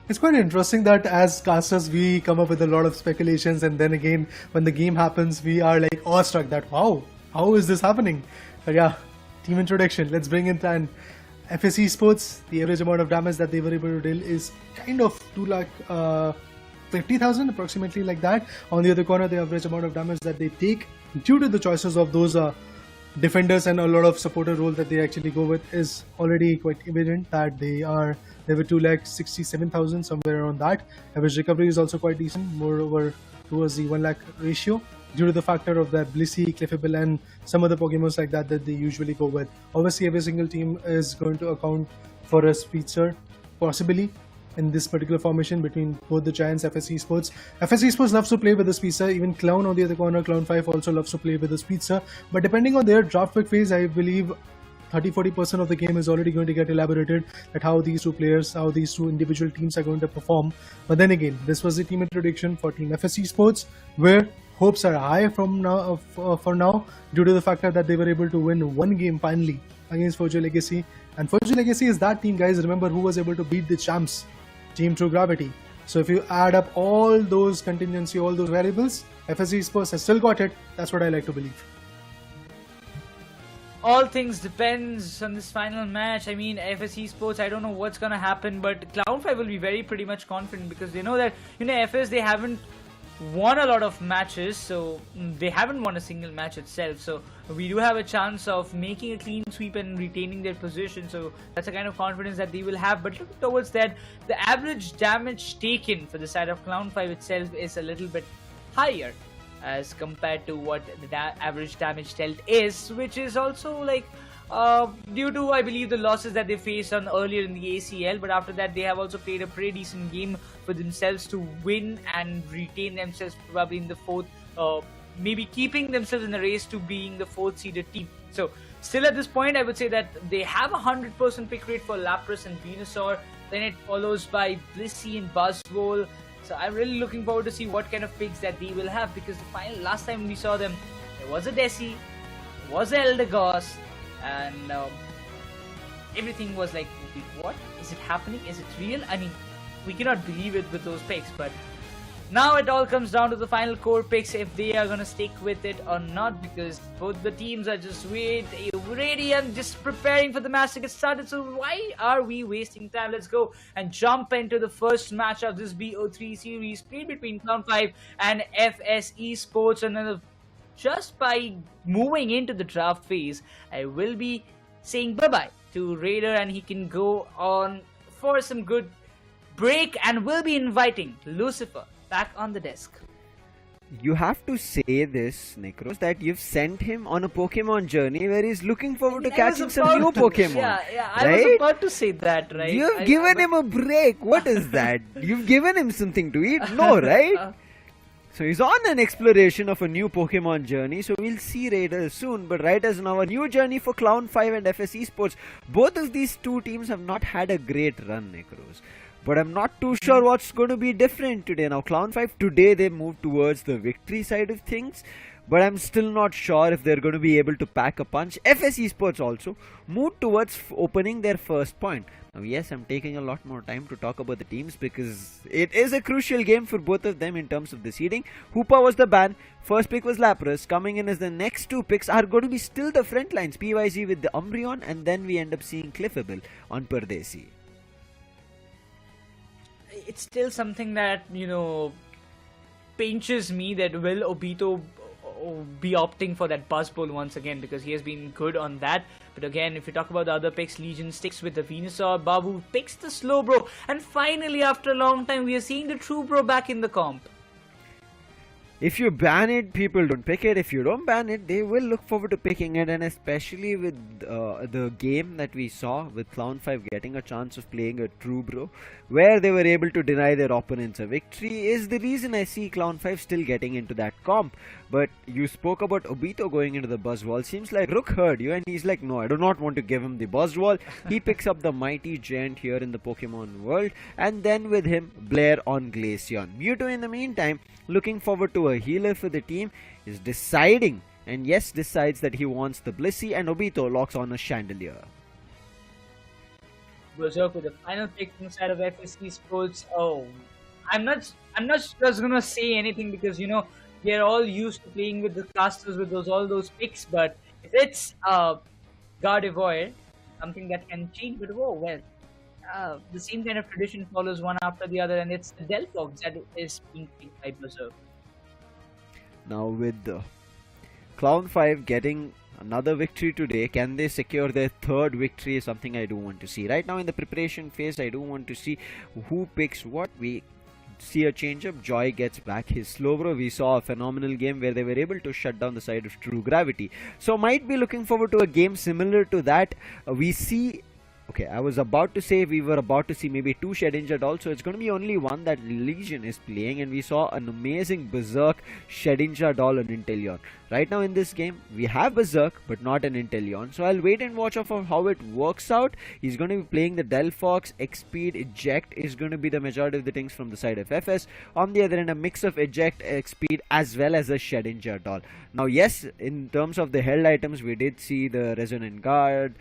It's quite interesting that as casters we come up with a lot of speculations, and then again when the game happens we are like awestruck that wow, how is this happening? But yeah, team introduction, let's bring in Tan. FS Esports, the average amount of damage that they were able to deal is kind of 250,000 approximately, like that. On the other corner, the average amount of damage that they take due to the choices of those defenders and a lot of supporter role that they actually go with is already quite evident that they were 2,67,000, somewhere around that. Average recovery is also quite decent, moreover towards the 1 lakh ratio, due to the factor of the Blissey, Clefable, and some other Pokemons like that they usually go with. Obviously, every single team is going to account for a speedster, possibly, in this particular formation between both the Giants, FS Esports. FS Esports loves to play with the speedster. Even Clown on the other corner, Clown5 also loves to play with the speedster. But depending on their draft pick phase, I believe 30-40% of the game is already going to get elaborated at how these two players, how these two individual teams are going to perform. But then again, this was the team introduction for Team FS Esports, where hopes are high from now for now, due to the factor that they were able to win one game finally against Forger Legacy. And Forger Legacy is that team, guys, remember, who was able to beat the champs, Team True Gravity. So if you add up all those contingency, all those variables, FS Esports has still got it. That's what I like to believe. All things depends on this final match. I mean, FS Esports, I don't know what's gonna happen, but Clown5 will be pretty much confident, because they know that, FS, they haven't won a lot of matches, so they haven't won a single match itself, so we do have a chance of making a clean sweep and retaining their position. So that's the kind of confidence that they will have. But looking towards that, the average damage taken for the side of Clown5 itself is a little bit higher as compared to what the average damage dealt is, which is also like due to, I believe, the losses that they faced on earlier in the ACL. But after that, they have also played a pretty decent game for themselves to win and retain themselves probably in the 4th, maybe keeping themselves in the race to being the 4th seeded team. So still at this point, I would say that they have a 100% pick rate for Lapras and Venusaur. Then it follows by Blissey and Buzzwole. So I'm really looking forward to see what kind of picks that they will have, because last time we saw them, there was a Desi, there was a Eldegoss, and everything was like, what? Is it happening? Is it real? I mean, we cannot believe it with those picks, but now it all comes down to the final core picks, if they are going to stick with it or not, because both the teams are just ready and just preparing for the match to get started. So why are we wasting time? Let's go and jump into the first match of this BO3 series, played between Cloud5 and FS Esports. And then just by moving into the draft phase, I will be saying bye-bye to Raider, and he can go on for some good break, and we'll be inviting Lucifer back on the desk. You have to say this, Necros, that you've sent him on a Pokemon journey where he's looking forward to catching some new Pokemon. Yeah, I right? was about to say that, right? You've given him a break. What is that? You've given him something to eat? No, right? So he's on an exploration of a new Pokemon journey, so we'll see Raiders soon. But right as now, a new journey for Cloud5 and FS Esports. Both of these two teams have not had a great run, Necros. But I'm not too sure what's going to be different today. Now, Cloud5, today they moved towards the victory side of things. But I'm still not sure if they're going to be able to pack a punch. FS Esports also moved towards opening their first point. Now, yes, I'm taking a lot more time to talk about the teams because it is a crucial game for both of them in terms of the seeding. Hoopa was the ban. First pick was Lapras. Coming in as the next two picks are going to be still the front lines. PYZ with the Umbreon, and then we end up seeing Cliffable on Pardesi. It's still something that, pinches me, that will Obito be opting for that Buzz Bowl once again, because he has been good on that. But again, if you talk about the other picks, Legion sticks with the Venusaur, Babu picks the Slowbro, and finally after a long time we are seeing the True Bro back in the comp. If you ban it, people don't pick it. If you don't ban it, they will look forward to picking it. And especially with the game that we saw with Cloud5 getting a chance of playing a True Bro, where they were able to deny their opponents a victory, is the reason I see Cloud5 still getting into that comp. But you spoke about Obito going into the Buzz Wall. Seems like Rook heard you and he's like, no, I do not want to give him the Buzz Wall. He picks up the Mighty Giant here in the Pokemon world. And then with him, Blair on Glaceon. Mewtwo in the meantime, looking forward to a healer for the team, is deciding, and yes, decides that he wants the Blissey, and Obito locks on a Chandelier. Berserk with the final pick inside of FS Esports. Oh, I'm not just gonna say anything, because they're all used to playing with the casters with all those picks, but if it's Gardevoir, something that can change, but the same kind of tradition follows one after the other, and it's the Delphox that is being picked by Berserk. Now with the Cloud5 getting another victory today, can they secure their third victory is something I do want to see. Right now in the preparation phase, I do want to see who picks what. We see a change-up. Joy gets back his Slowbro. We saw a phenomenal game where they were able to shut down the side of True Gravity. So might be looking forward to a game similar to that. We see... Okay, I was about to say we were about to see maybe two Shedinja dolls, so it's going to be only one that Legion is playing, and we saw an amazing Berserk Shedinja doll on Inteleon. Right now in this game, we have Berserk, but not an Inteleon, so I'll wait and watch out for how it works out. He's going to be playing the Delphox. X-Speed, Eject is going to be the majority of the things from the side of FS. On the other end, a mix of Eject, X-Speed, as well as a Shedinja doll. Now yes, in terms of the held items, we did see the Resonant Guard,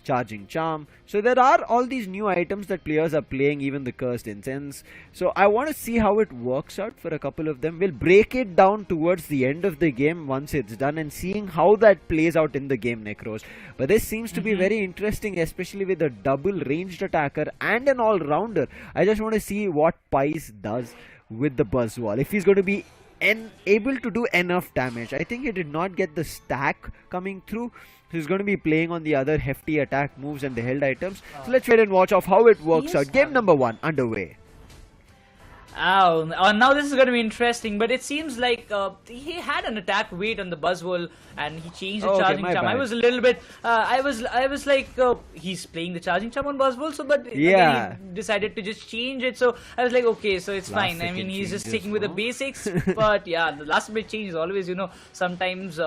Charging Charm. So there are all these new items that players are playing, even the Cursed Incense. So I want to see how it works out for a couple of them. We'll break it down towards the end of the game once it's done, and seeing how that plays out in the game, Necros. But this seems to be very interesting, especially with a double ranged attacker and an all-rounder. I just want to see what Pies does with the Buzz Wall. If he's going to be able to do enough damage. I think he did not get the stack coming through. He's going to be playing on the other hefty attack moves and the held items. So let's wait and watch of how it works out. Game number 1 underway. Oh, now this is going to be interesting, but it seems like he had an attack weight on the Buzzwole and he changed the charging charm. I was a little bit, I was like, he's playing the charging charm on Buzzwole, so but again, he decided to just change it. So I was like, okay, so it's fine. I mean, he's just sticking with the basics, but yeah, the last bit change is always, sometimes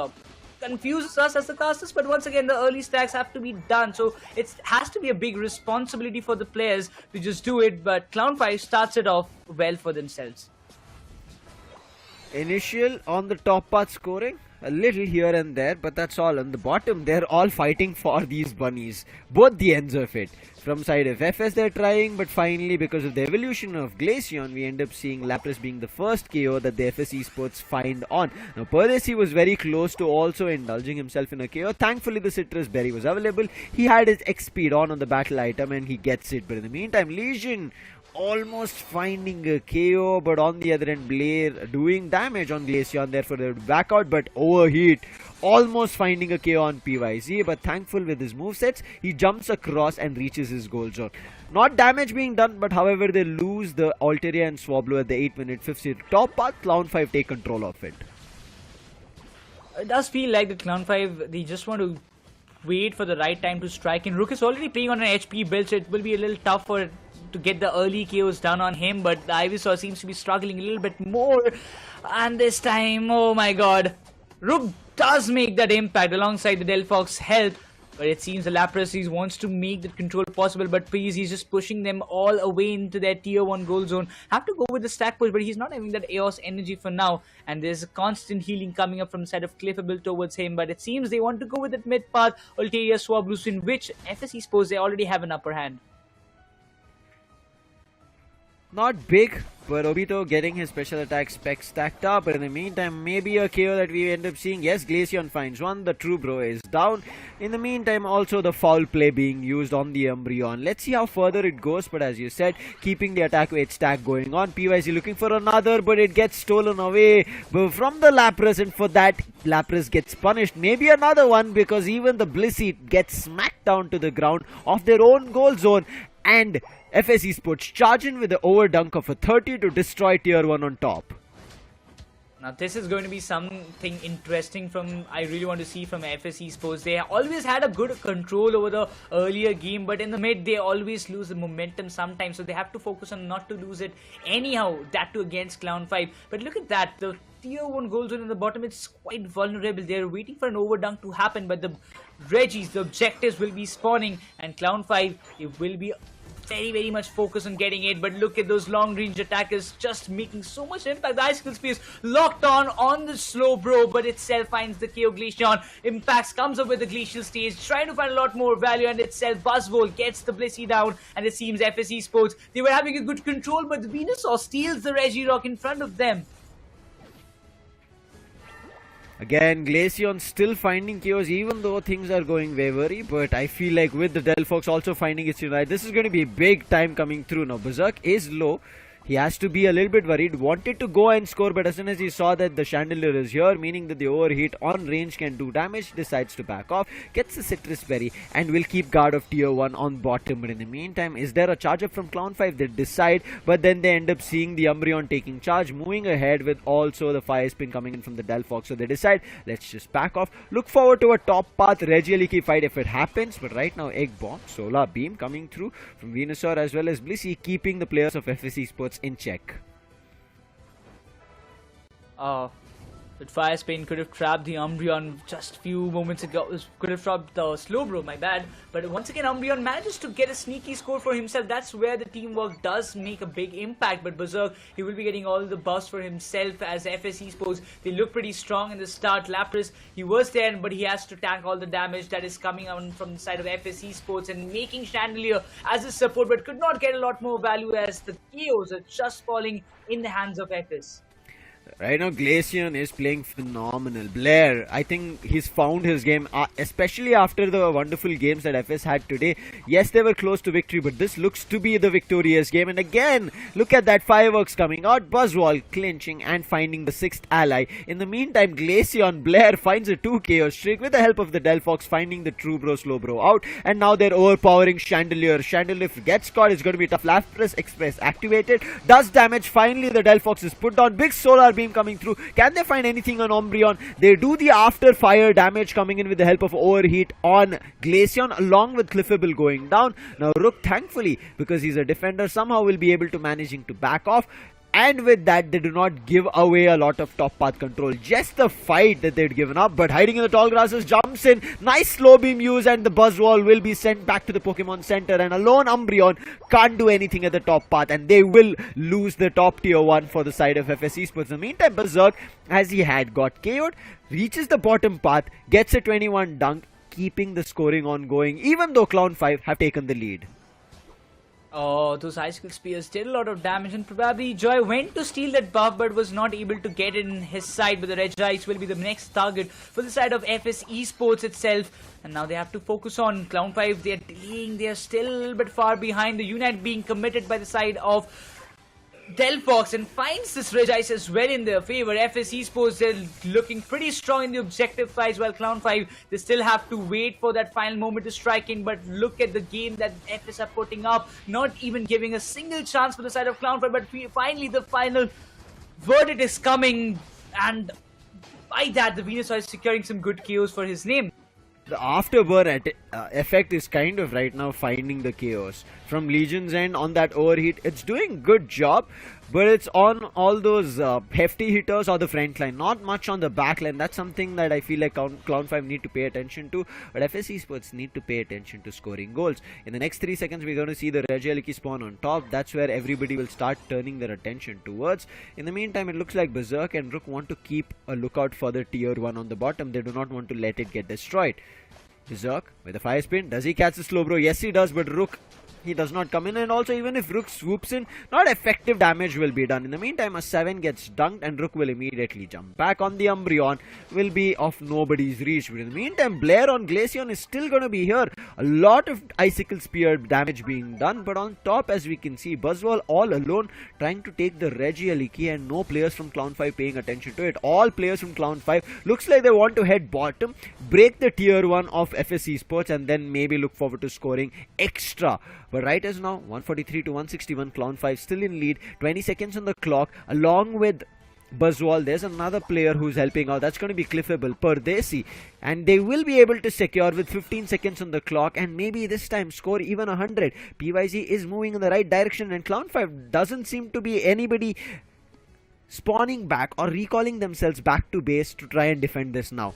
confuses us as the casters, but once again, the early stacks have to be done. So it has to be a big responsibility for the players to just do it, but Clown5 starts it off well for themselves. Initial on the top path scoring, a little here and there, but that's all. On the bottom, they're all fighting for these bunnies, both the ends of it. From side of FS they're trying, but finally because of the evolution of Glaceon, we end up seeing Lapras being the first KO that the FS Esports find on. Now Perdesi was very close to also indulging himself in a KO. Thankfully the Citrus Berry was available. He had his X speed on the battle item and he gets it, but in the meantime Legion almost finding a KO, but on the other end Blair doing damage on Glaceon, therefore they would back out, but overheat almost finding a KO on PYZ, but thankful with his movesets, he jumps across and reaches his goal zone. Not damage being done, but however they lose the Altaria and Swablu at the 8-minute 50 top path. Clown5 take control of it. It does feel like the Clown5, they just want to wait for the right time to strike, and Rook is already playing on an HP build, so it will be a little tough for to get the early KOs done on him, but the Ivysaur seems to be struggling a little bit more, and this time, oh my god, Rook does make that impact alongside the Delphox help, but it seems the Lapras wants to make that control possible, but please, he's just pushing them all away into their tier 1 goal zone. Have to go with the stack push, but he's not having that Eos energy for now, and there's a constant healing coming up from the side of Cliffable towards him, but it seems they want to go with that mid path, Altaria, Swablu, in which FS Esports, they already have an upper hand. Not big, but Obito getting his special attack spec stacked up, but in the meantime, maybe a KO that we end up seeing. Yes, Glaceon finds one, the True Bro is down. In the meantime, also the foul play being used on the Umbreon. Let's see how further it goes, but as you said, keeping the attack weight stack going on. PYZ looking for another, but it gets stolen away from the Lapras, and for that, Lapras gets punished. Maybe another one, because even the Blissey gets smacked down to the ground of their own goal zone, and FS Esports charging with the overdunk of a 30 to destroy tier 1 on top. Now this is going to be something interesting I really want to see from FS Esports. They always had a good control over the earlier game, but in the mid they always lose the momentum sometimes, so they have to focus on not to lose it anyhow, that too against Clown5. But look at that, the tier 1 goal zone in the bottom, it's quite vulnerable. They're waiting for an overdunk to happen, but the Reggies, the objectives will be spawning, and Clown5, it will be very much focused on getting it, but look at those long range attackers just making so much impact. The Icicle Spear is locked on the slow bro, but itself finds the KO. Glaceon impacts, comes up with the glacial stage, trying to find a lot more value, and itself Buzzwole gets the Blissey down, and it seems FS Esports, they were having a good control, but the Venusaur steals the Regirock in front of them. Again, Glaceon still finding KOs even though things are going wavery, but I feel like with the Delphox also finding its unite, this is going to be big time coming through. Now Berserk is low. He has to be a little bit worried, wanted to go and score, but as soon as he saw that the Chandelier is here, meaning that the overheat on range can do damage, decides to back off, gets the Citrus Berry, and will keep guard of tier 1 on bottom. But in the meantime, is there a charge up from Clown5? They decide, but then they end up seeing the Umbreon taking charge, moving ahead with also the Fire Spin coming in from the Delphox. So they decide, let's just back off. Look forward to a top path Regieliki fight if it happens, but right now Egg Bomb, Solar Beam coming through from Venusaur as well as Blissey, keeping the players of FS Esports in check. But Fire Spin could have trapped the Umbreon just a few moments ago. Could have trapped the Slowbro, my bad. But once again, Umbreon manages to get a sneaky score for himself. That's where the teamwork does make a big impact. But Berserk, he will be getting all the buffs for himself as FS Esports. They look pretty strong in the start. Lapras, he was there, but he has to tank all the damage that is coming on from the side of FS Esports and making Chandelier as a support, but could not get a lot more value as the KOs are just falling in the hands of FS. Right now, Glaceon is playing phenomenal. Blair, I think he's found his game, especially after the wonderful games that FS had today. Yes, they were close to victory, but this looks to be the victorious game. And again, look at that fireworks coming out. Buzzwole clinching and finding the 6th ally. In the meantime, Glaceon, Blair finds a 2 KO streak with the help of the Delphox, finding the True Bro, Slow Bro out. And now they're overpowering Chandelier. Chandelier gets caught, it's going to be tough. Lapras Express activated, does damage. Finally, the Delphox is put down. Big Solar Beam coming through. Can they find anything on Umbreon? They do the after fire damage coming in with the help of overheat on Glaceon along with Cliffable going down. Now Rook, thankfully, because he's a defender, somehow will be able to managing to back off. and with that they do not give away a lot of top path control, just the fight that they'd given up. But hiding in the tall grasses, jumps in, nice slow beam use, and the Buzzwall will be sent back to the Pokemon Center, and alone Umbreon can't do anything at the top path, and they will lose the top tier 1 for the side of FS Esports. In the meantime, Berserk, as he had got KO'd, reaches the bottom path, gets a 21 dunk, keeping the scoring on going, even though Clown5 have taken the lead. Oh, those icicle spears did a lot of damage, and probably Joy went to steal that buff but was not able to get it in his side. But the Regice will be the next target for the side of FS Esports itself. And now they have to focus on Clown5. They are delaying, they are still a little bit far behind. The Unite being committed by the side of Delphox, and finds this Regice as well in their favor. FS Esports, they're looking pretty strong in the objective fights, while Clown5, they still have to wait for that final moment to strike in. But look at the game that FS are putting up, not even giving a single chance for the side of Clown5. But finally the final verdict is coming, and by that the Venusaur is securing some good KOs for his name. The afterburn effect is kind of right now finding the chaos from Legion's end on that overheat. It's doing good job, but it's on all those hefty hitters or the front line, not much on the back line. That's something that I feel like Clown5 need to pay attention to, but FS Esports need to pay attention to scoring goals. In the next 3 seconds, we're going to see the Regieleki spawn on top. That's where everybody will start turning their attention towards. In the meantime, it looks like Berserk and Rook want to keep a lookout for the tier 1 on the bottom. They do not want to let it get destroyed. Berserk with a fire spin. Does he catch the slow bro? Yes, he does, but Rook, he does not come in. And also, even if Rook swoops in, not effective damage will be done. In the meantime, a 7 gets dunked and Rook will immediately jump back on the Umbreon. Will be of nobody's reach. But in the meantime, Blair on Glaceon is still going to be here. A lot of Icicle Spear damage being done. But on top, as we can see, Buzzwall all alone trying to take the Regieleki, and no players from Clown5 paying attention to it. All players from Clown5 looks like they want to head bottom, break the tier 1 of FS Esports, and then maybe look forward to scoring extra. But right as now, 143 to 161, Clown5 still in lead, 20 seconds on the clock, along with Buzzwall. There's another player who's helping out. That's going to be Cliffable, Pardesi, and they will be able to secure with 15 seconds on the clock, and maybe this time score even 100. PYZ is moving in the right direction, and Clown5 doesn't seem to be anybody spawning back or recalling themselves back to base to try and defend this now.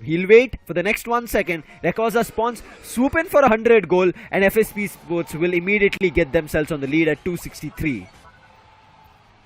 He'll wait for the next 1 second. Rayquaza spawns, swoop in for 100 goal, and FSP Sports will immediately get themselves on the lead at 263.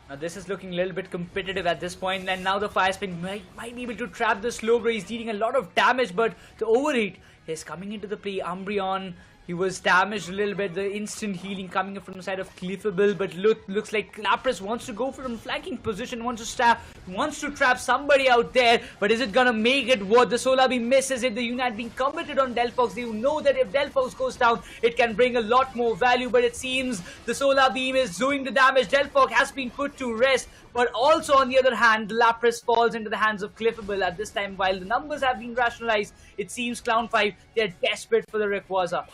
Now this is looking a little bit competitive at this point, and now the fire spin might be able to trap the slow bro. He's dealing a lot of damage, but the overheat is coming into the play. Umbreon, he was damaged a little bit. The instant healing coming up from the side of Cliffable, but looks like Lapras wants to go from flanking position, wants to trap somebody out there. But is it gonna make it what? The Solar Beam misses it. The Unite being committed on Delphox. They know that if Delphox goes down, it can bring a lot more value. But it seems the Solar Beam is doing the damage. Delphox has been put to rest. But also on the other hand, Lapras falls into the hands of Cliffable at this time. While the numbers have been rationalized, it seems Clown5, they're desperate for the Rayquaza.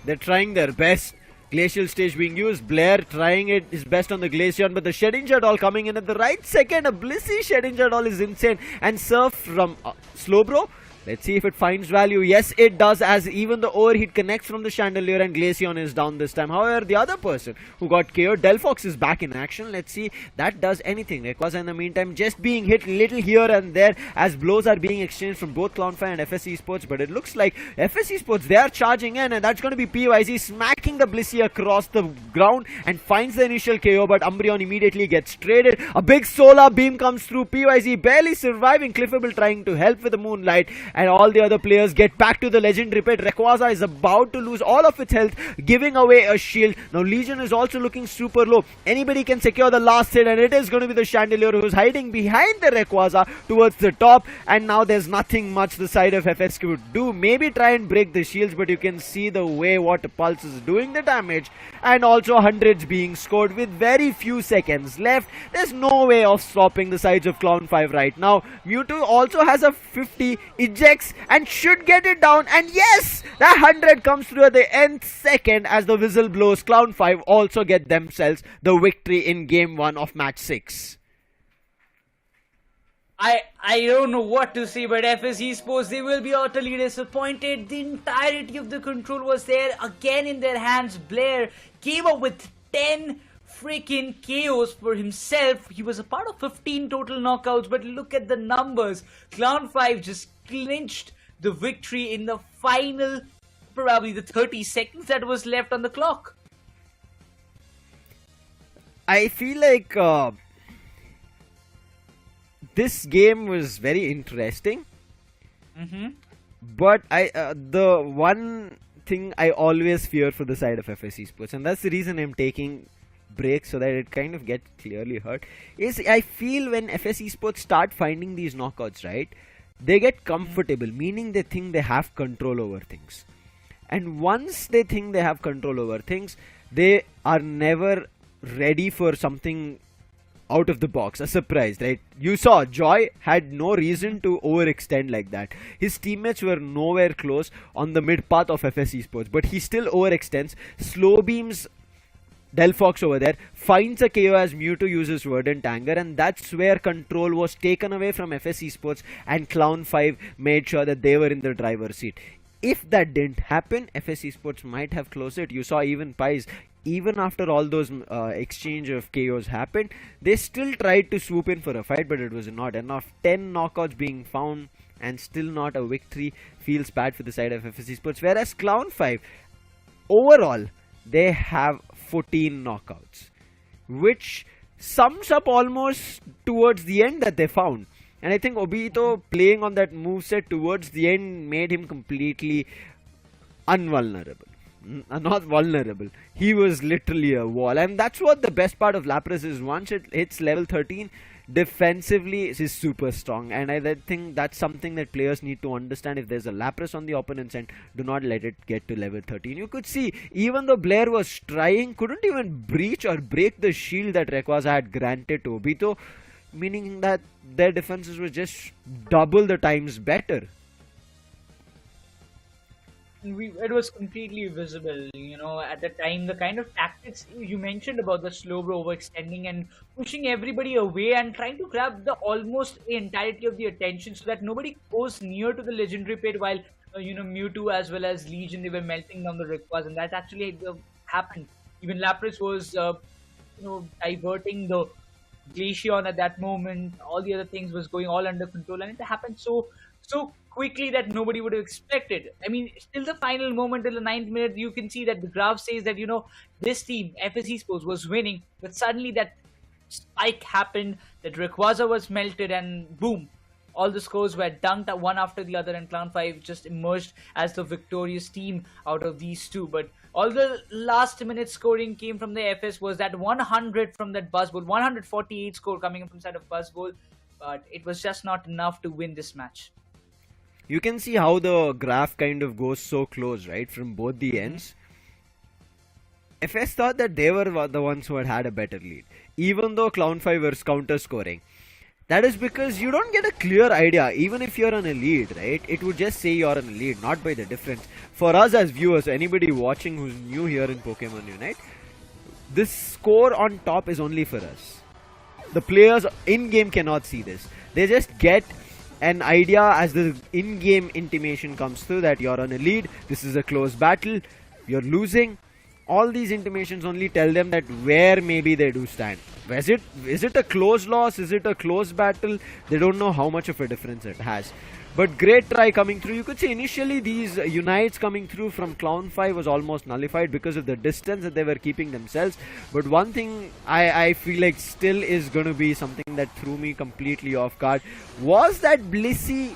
They're trying their best. Glacial stage being used. Blair trying his best on the Glaceon, but the Shedding Shadow coming in at the right second. A Blissey Shedding Shadow is insane. And Surf from Slowbro. Let's see if it finds value. Yes, it does, as even the overheat connects from the Chandelier, and Glaceon is down this time. However, the other person who got KO'd, Delphox, is back in action. Let's see that does anything. Rayquaza in the meantime just being hit little here and there as blows are being exchanged from both Clown5 and FS Esports. But it looks like FS Esports, they are charging in, and that's going to be PYZ smacking the Blissey across the ground and finds the initial KO. But Umbreon immediately gets traded. A big solar beam comes through. PYZ barely surviving. Cliffable trying to help with the Moonlight. And all the other players get back to the legendary pit. Rayquaza is about to lose all of its health, giving away a shield. Now Legion is also looking super low. Anybody can secure the last hit, and it is going to be the Chandelier who's hiding behind the Rayquaza towards the top. And now there's nothing much the side of FS could do. Maybe try and break the shields, but you can see the way what Pulse is doing the damage. And also hundreds being scored with very few seconds left. There's no way of stopping the sides of Clown5 right now. Mewtwo also has a 50, ejects and should get it down, and yes, that 100 comes through at the nth second as the whistle blows. Clown5 also get themselves the victory in game 1 of match 6. I don't know what to say, but FS Esports, they will be utterly disappointed. The entirety of the control was there again in their hands. Blair came up with 10 freaking chaos for himself. He was a part of 15 total knockouts, but look at the numbers. Clown5 just clinched the victory in the final, probably the 30 seconds that was left on the clock. I feel like this game was very interesting. But the one thing I always fear for the side of FSC Sports, and that's the reason I'm taking breaks so that it kind of gets clearly heard, is I feel when FSC Sports start finding these knockouts, right, they get comfortable, meaning they think they have control over things. And once they think they have control over things, they are never ready for something out of the box, a surprise, right? You saw Joy had no reason to overextend like that. His teammates were nowhere close on the mid path of FSC Sports, but he still overextends, slow beams Delphox over there, finds a KO as Mewtwo uses Verdant Anger, and that's where control was taken away from FSC Sports, and Clown5 made sure that they were in the driver's seat. If that didn't happen, FSC Sports might have closed it. You saw even Pies, even after all those exchange of KOs happened, they still tried to swoop in for a fight, but it was not enough. 10 knockouts being found and still not a victory feels bad for the side of FSC Sports. Whereas Clown5, overall, they have 14 knockouts, which sums up almost towards the end that they found. And I think Obito playing on that moveset towards the end made him completely invulnerable. Not vulnerable. He was literally a wall. And that's what the best part of Lapras is. Once it hits level 13, defensively is super strong. And I think that's something that players need to understand. If there's a Lapras on the opponent's end, do not let it get to level 13. You could see, even though Blair was trying, couldn't even breach or break the shield that Rayquaza had granted to Obito, meaning that their defenses were just double the times better. It was completely visible, at the time, the kind of tactics you mentioned about the slow bro overextending and pushing everybody away and trying to grab the almost entirety of the attention so that nobody goes near to the legendary pit while, Mewtwo as well as Legion, they were melting down the Rayquaza, and that actually happened. Even Lapras was, diverting the Glaceon at that moment. All the other things was going all under control, and it happened so quickly that nobody would have expected. I mean, till the final moment, till the 9th minute, you can see that the graph says that, this team, FSC Sports, was winning, but suddenly that spike happened, that Rayquaza was melted, and boom, all the scores were dunked one after the other, and Clown5 just emerged as the victorious team out of these two. But all the last minute scoring came from the FS was that 100 from that Buzzball, 148 score coming from side of Buzzball, but it was just not enough to win this match. You can see how the graph kind of goes so close, right, from both the ends. FS thought that they were the ones who had a better lead, even though Clown5 was counter scoring. That is because you don't get a clear idea, even if you're on a lead, right? It would just say you're on a lead, not by the difference. For us as viewers, anybody watching who's new here in Pokemon Unite, this score on top is only for us. The players in-game cannot see this. They just get an idea as the in-game intimation comes through that you're on a lead, this is a close battle, you're losing. All these intimations only tell them that where maybe they do stand. Is it a close loss? Is it a close battle? They don't know how much of a difference it has. But great try coming through. You could see initially these unites coming through from Clown5 was almost nullified because of the distance that they were keeping themselves. But one thing I feel like still is going to be something that threw me completely off guard was that Blissey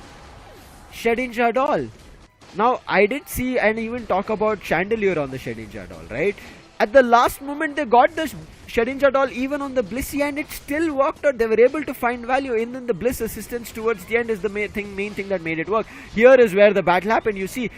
Shedinja doll. Now I did see and even talk about Chandelier on the Shedinja doll, right? At the last moment they got the Shedinja doll even on the Blissey and it still worked out. They were able to find value in the Bliss assistance towards the end is the main thing that made it work. Here is where the battle happened. You see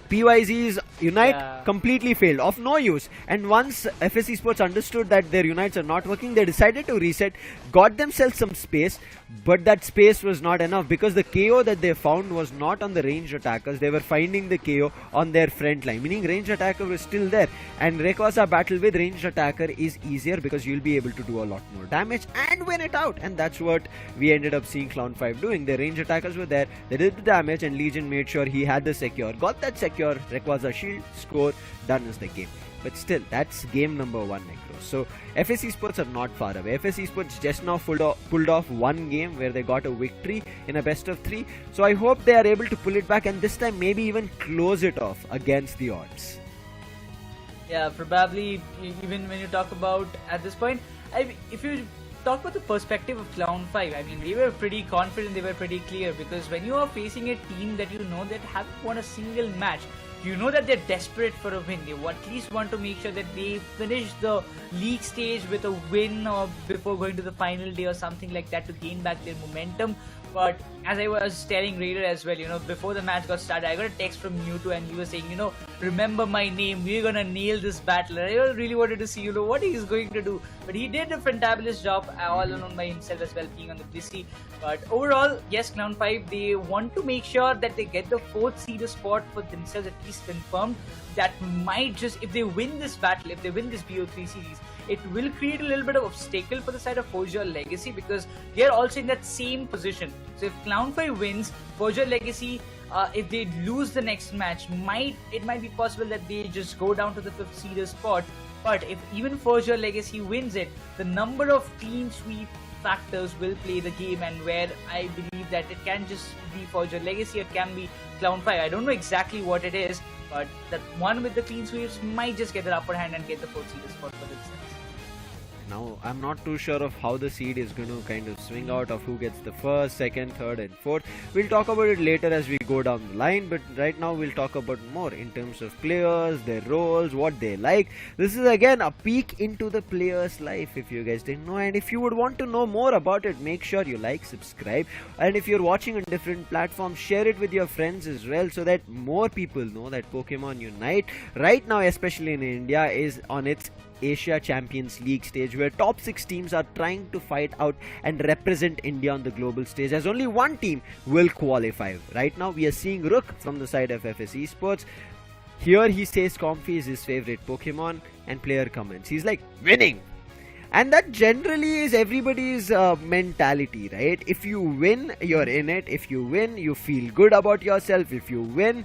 PYZ's Unite completely failed, of no use. And once FSC Sports understood that their Unites are not working, they decided to reset, got themselves some space, but that space was not enough because the KO that they found was not on the ranged attackers. They were finding the KO on their front line, meaning ranged attacker was still there. And Rayquaza battle with ranged attacker is easier because you'll be able to do a lot more damage and win it out. And that's what we ended up seeing Clown5 doing. The ranged attackers were there, they did the damage, and Legion made sure he had the secure, got that secure Rayquaza shield, score, done is the game. but still, that's game number 1, Necro. So FS Esports are not far away. FS Esports just now pulled off one game where they got a victory in a best of 3. So I hope they are able to pull it back and this time maybe even close it off against the odds. Yeah, probably even when you talk about at this point, if you talk about the perspective of Clown5, I mean, they were pretty confident, they were pretty clear, because when you are facing a team that you know that haven't won a single match, you know that they're desperate for a win. They at least want to make sure that they finish the league stage with a win or before going to the final day or something like that to gain back their momentum. But as I was telling Raider as well, before the match got started, I got a text from Mewtwo and he was saying, remember my name, we're gonna nail this battle. And I really wanted to see, what he's going to do. But he did a fantabulous job all alone by himself as well, being on the Blissey. But overall, yes, Clown5, they want to make sure that they get the 4th seed spot for themselves at least confirmed. That might just, if they win this battle, if they win this BO3 series, it will create a little bit of obstacle for the side of Forger Legacy because they are also in that same position. So if Clown5 wins, Forger Legacy, if they lose the next match, it might be possible that they just go down to the 5th seeder spot. But if even Forger Legacy wins it, the number of clean sweep factors will play the game, and where I believe that it can just be Forger Legacy, it can be Clown5. I don't know exactly what it is, but that one with the clean sweeps might just get the upper hand and get the 4th seeder spot for themselves. Now, I'm not too sure of how the seed is going to kind of swing out, of who gets the 1st, 2nd, 3rd and 4th. We'll talk about it later as we go down the line, but right now we'll talk about more in terms of players, their roles, what they like. This is again a peek into the player's life if you guys didn't know, and if you would want to know more about it, make sure you like, subscribe, and if you're watching on different platforms, share it with your friends as well so that more people know that Pokemon Unite right now, especially in India, is on its Asia Champions League stage where top 6 teams are trying to fight out and represent India on the global stage, as only one team will qualify. Right now we are seeing Rook from the side of FS Esports. Here he says Comfy is his favorite Pokemon, and player comments, he's like, winning! And that generally is everybody's mentality, right? If you win, you're in it. If you win, you feel good about yourself. If you win,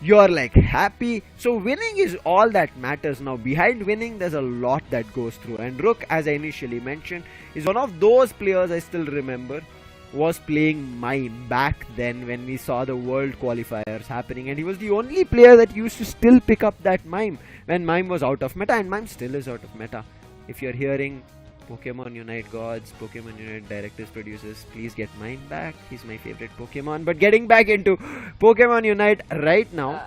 you're like happy. So winning is all that matters. Now behind winning there's a lot that goes through, and Rook, as I initially mentioned, is one of those players I still remember was playing Mime back then when we saw the world qualifiers happening, and he was the only player that used to still pick up that Mime when Mime was out of meta, and Mime still is out of meta. If you're hearing Pokemon Unite gods, Pokemon Unite directors, producers, please get Mime back. He's my favorite Pokemon. But getting back into Pokemon Unite right now,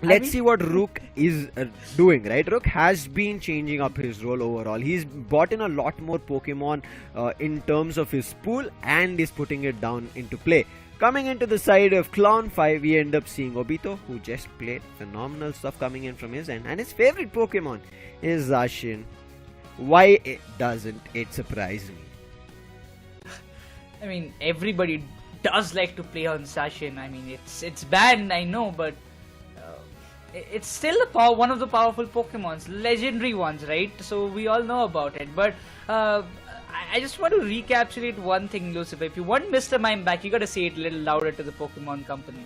let's see what Rook is doing, right? Rook has been changing up his role overall. He's bought in a lot more Pokemon in terms of his pool, and is putting it down into play. Coming into the side of Clown5, we end up seeing Obito, who just played phenomenal stuff coming in from his end, and his favorite Pokemon is Zacian. Why doesn't it surprise me? I mean, everybody does like to play on Zacian. I mean, it's banned, I know, but it's still one of the powerful Pokemons, legendary ones, right? So we all know about it. But I just want to recapitulate one thing, Lucifer. If you want Mr. Mime back, you gotta say it a little louder to the Pokemon company.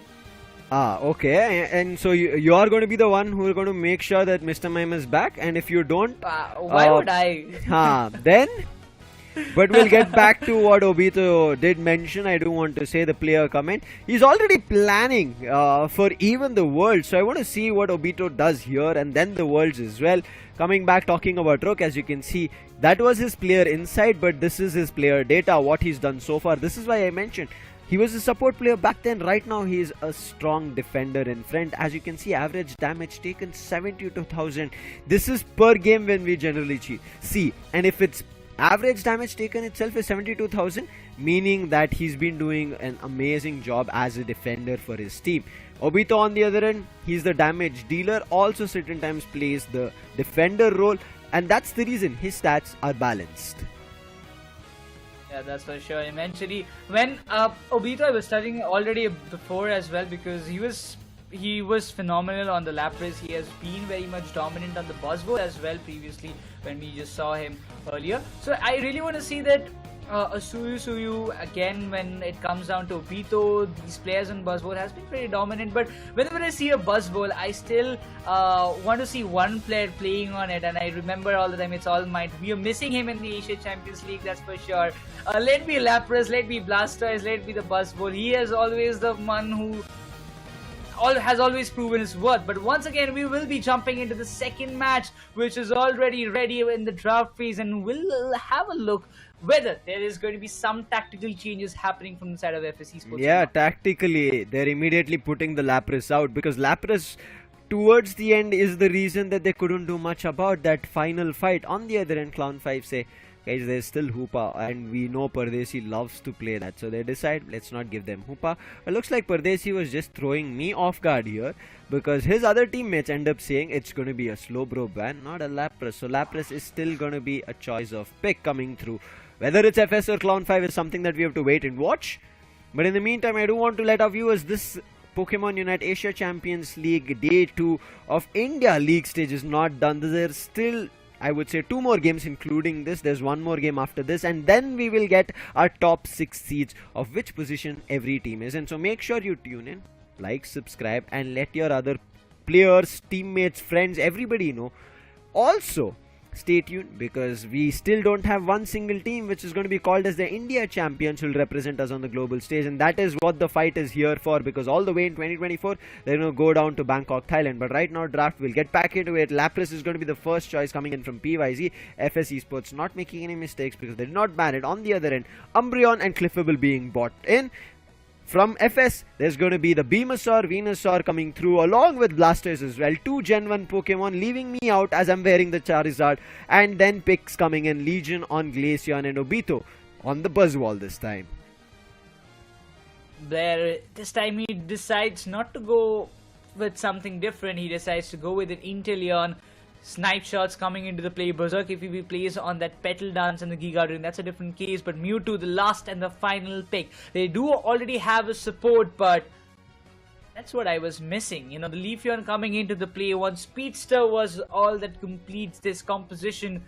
Okay, and so you are going to be the one who are going to make sure that Mr. Mime is back, and if you don't, why would I? Then. But we'll get back to what Obito did mention. I do want to say the player comment. He's already planning for even the world, so I want to see what Obito does here and then the worlds as well. Coming back, talking about Rook, as you can see, that was his player insight, but this is his player data, what he's done so far. This is why I mentioned he was a support player back then. Right now he is a strong defender in front. As you can see, average damage taken 72,000. This is per game when we generally see, and if it's average damage taken itself is 72,000, meaning that he's been doing an amazing job as a defender for his team. Obito on the other end, he's the damage dealer, also certain times plays the defender role, and that's the reason his stats are balanced. Yeah, that's for sure. Eventually, when Obito, I was studying already before as well, because he was phenomenal on the Lapras. He has been very much dominant on the Buzzword as well previously when we just saw him earlier. So I really want to see that Suyu again, when it comes down to Obito, these players on Buzzball has been pretty dominant, but whenever I see a Buzzball, I still want to see one player playing on it, and I remember all the time it's All Might. We are missing him in the Asia Champions League, that's for sure. Let be Lapras, let be Blastoise, let be the Buzzball. He is always the one who has always proven his worth. But once again, we will be jumping into the second match, which is already ready in the draft phase, and we'll have a look whether there is going to be some tactical changes happening from the side of FSC Sports. Yeah, tactically, they're immediately putting the Lapras out, because Lapras towards the end is the reason that they couldn't do much about that final fight. On the other end, Clown5 say, guys, there's still Hoopa, and we know Pardesi loves to play that, so they decide, let's not give them Hoopa. It looks like Pardesi was just throwing me off guard here, because his other teammates end up saying it's going to be a Slowbro ban, not a Lapras. So Lapras is still going to be a choice of pick coming through. Whether it's FS or Clown5 is something that we have to wait and watch. But in the meantime, I do want to let our viewers, this Pokemon Unite Asia Champions League Day 2 of India League stage is not done. There's still, I would say, 2 more games including this. There's 1 more game after this, and then we will get our top 6 seeds of which position every team is in. So make sure you tune in, like, subscribe, and let your other players, teammates, friends, everybody know. Also, stay tuned, because we still don't have one single team which is going to be called as the India champions who will represent us on the global stage, and that is what the fight is here for, because all the way in 2024 they're going to go down to Bangkok, Thailand. But right now, draft, we'll get back into it. Lapras is going to be the first choice coming in from PYZ. FS Esports not making any mistakes because they did not ban it. On the other end, Umbreon and Cliffable being bought in. From FS, there's going to be the Venusaur, Venusaur coming through along with Blastoise as well. 2 Gen 1 Pokemon, leaving me out as I'm wearing the Charizard. And then picks coming in, Legion on Glaceon and Obito on the Buzzwall this time. This time he decides not to go with something different. He decides to go with an Inteleon. Snipe shots coming into the play. Berserk if he plays on that Petal Dance and the Giga Drain, that's a different case. But Mewtwo, the last and the final pick. They do already have a support, but that's what I was missing. You know, the Leafeon coming into the play. One Speedster was all that completes this composition.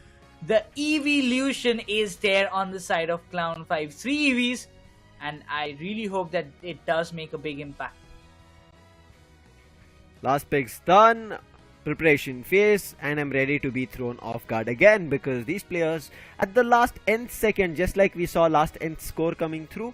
The evolution is there on the side of Clown5. 3 EVs, and I really hope that it does make a big impact. Last pick's done. Preparation phase, and I'm ready to be thrown off guard again, because these players at the last nth second, just like we saw last nth score coming through,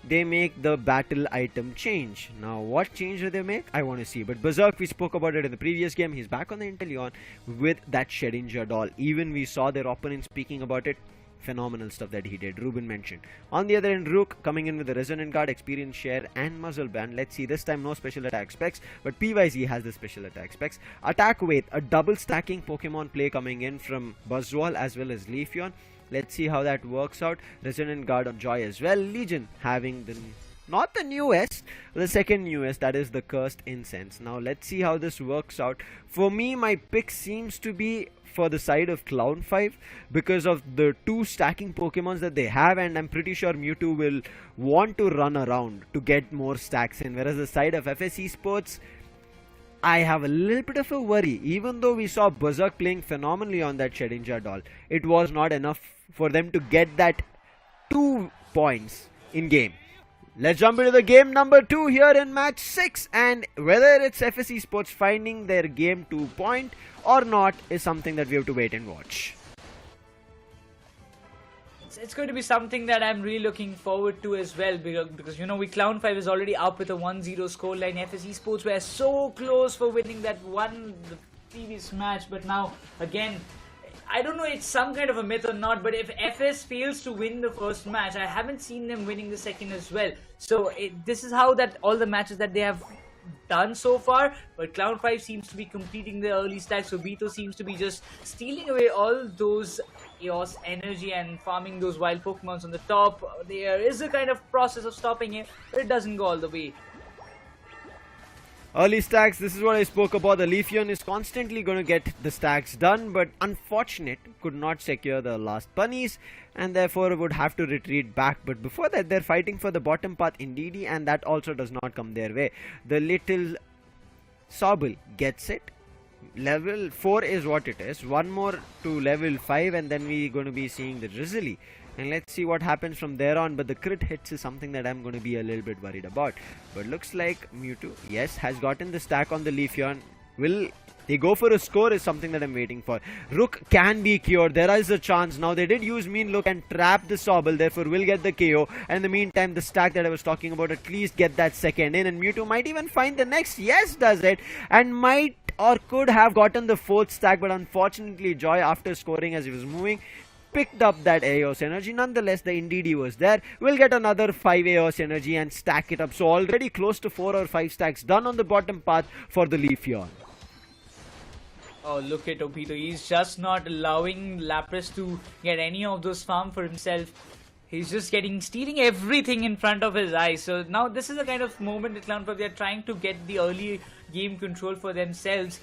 they make the battle item change. Now what change do they make? I want to see. But Berserk, we spoke about it in the previous game. He's back on the Inteleon with that Shedinja doll. Even we saw their opponent speaking about it. Phenomenal stuff that he did, Ruben mentioned. On the other end, Rook coming in with the Resonant Guard, Experience Share and Muzzle Band. Let's see, this time no special attack specs, but PYZ has the special attack specs. Attack Weight, a double stacking Pokemon play coming in from Buzzwall as well as Leafeon. Let's see how that works out. Resonant Guard on Joy as well. Legion having the, not the newest, the second newest, that is the Cursed Incense. Now let's see how this works out. For me, my pick seems to be for the side of Clown5 because of the 2 stacking Pokemons that they have, and I'm pretty sure Mewtwo will want to run around to get more stacks in, whereas the side of FS Esports, I have a little bit of a worry. Even though we saw Berserk playing phenomenally on that Shedinja doll, it was not enough for them to get that 2 points in game. Let's jump into the game number 2 here in match 6, and whether it's FS Esports finding their game 2 point or not is something that we have to wait and watch. It's going to be something that I'm really looking forward to as well, because you know, Clown5 is already up with a 1-0 scoreline. FS Esports were so close for winning that the previous match, but now again, I don't know it's some kind of a myth or not, but if FS fails to win the first match, I haven't seen them winning the second as well. So this is how that all the matches that they have done so far, but Clown5 seems to be completing the early stacks, so Obito seems to be just stealing away all those Chaos energy and farming those wild Pokemons on the top. There is a kind of process of stopping it, but it doesn't go all the way. Early stacks, this is what I spoke about. The Leafeon is constantly going to get the stacks done, but unfortunate, could not secure the last bunnies and therefore would have to retreat back. But before that, they're fighting for the bottom path in DD, and that also does not come their way. The little Sobble gets it. Level 4 is what it is. One more to level 5, and then we're going to be seeing the Drizzly And let's see what happens from there on. But the crit hits is something that I'm going to be a little bit worried about. But looks like Mewtwo, yes, has gotten the stack on the Leafeon. Will they go for a score is something that I'm waiting for. Rook can be cured. There is a chance. Now they did use Mean Look and trap the Sobble. Therefore will get the KO. And in the meantime, the stack that I was talking about, at least get that second in. And Mewtwo might even find the next. Yes, does it. And might or could have gotten the fourth stack. But unfortunately, Joy, after scoring as he was moving, picked up that AOS energy. Nonetheless, the Indeedee was there. We'll get another 5 AOS energy and stack it up. So already close to 4 or 5 stacks done on the bottom path for the Leafeon. Oh, look at Obito. He's just not allowing Lapras to get any of those farm for himself. He's just stealing everything in front of his eyes. So now this is a kind of moment at Clown5 they're trying to get the early game control for themselves.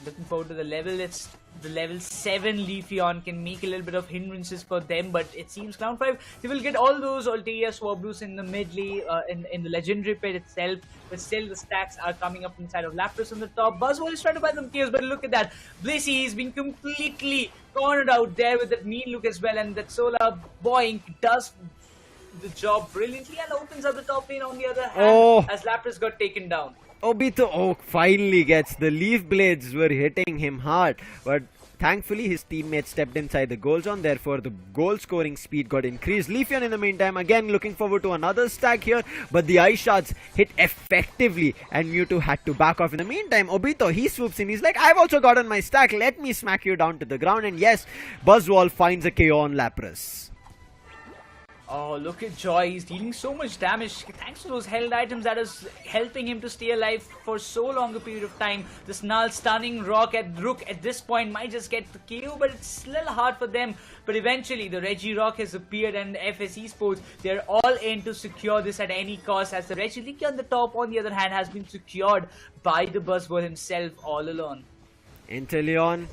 Looking forward to the level. It's the level 7 Leafeon can make a little bit of hindrances for them, but it seems Clown5 they will get all those Altaria Swablu's in the mid lane, in the legendary pit itself, but still the stacks are coming up inside of Lapras on the top. Buzzwole is trying to buy them kills, but look at that. Blissey is being completely cornered out there with that Mean Look as well, and that Solar Boink does the job brilliantly and opens up the top lane on the other hand as Lapras got taken down. Obito finally gets the Leaf Blades were hitting him hard, but thankfully his teammates stepped inside the goal zone, therefore the goal scoring speed got increased. Leafeon in the meantime again looking forward to another stack here, but the ice shards hit effectively and Mewtwo had to back off. In the meantime, Obito, he swoops in, he's like, I've also gotten my stack, let me smack you down to the ground. And yes, Buzzwole finds a KO on Lapras. Oh, look at Joy. He's dealing so much damage thanks to those held items that is helping him to stay alive for so long a period of time. This null stunning Rook at this point might just get the KO, but it's a little hard for them. But eventually, the Regirock has appeared and FSE Sports, they're all in to secure this at any cost, as the Regieleki on the top, on the other hand, has been secured by the Buzzwole himself all alone. Inteleon.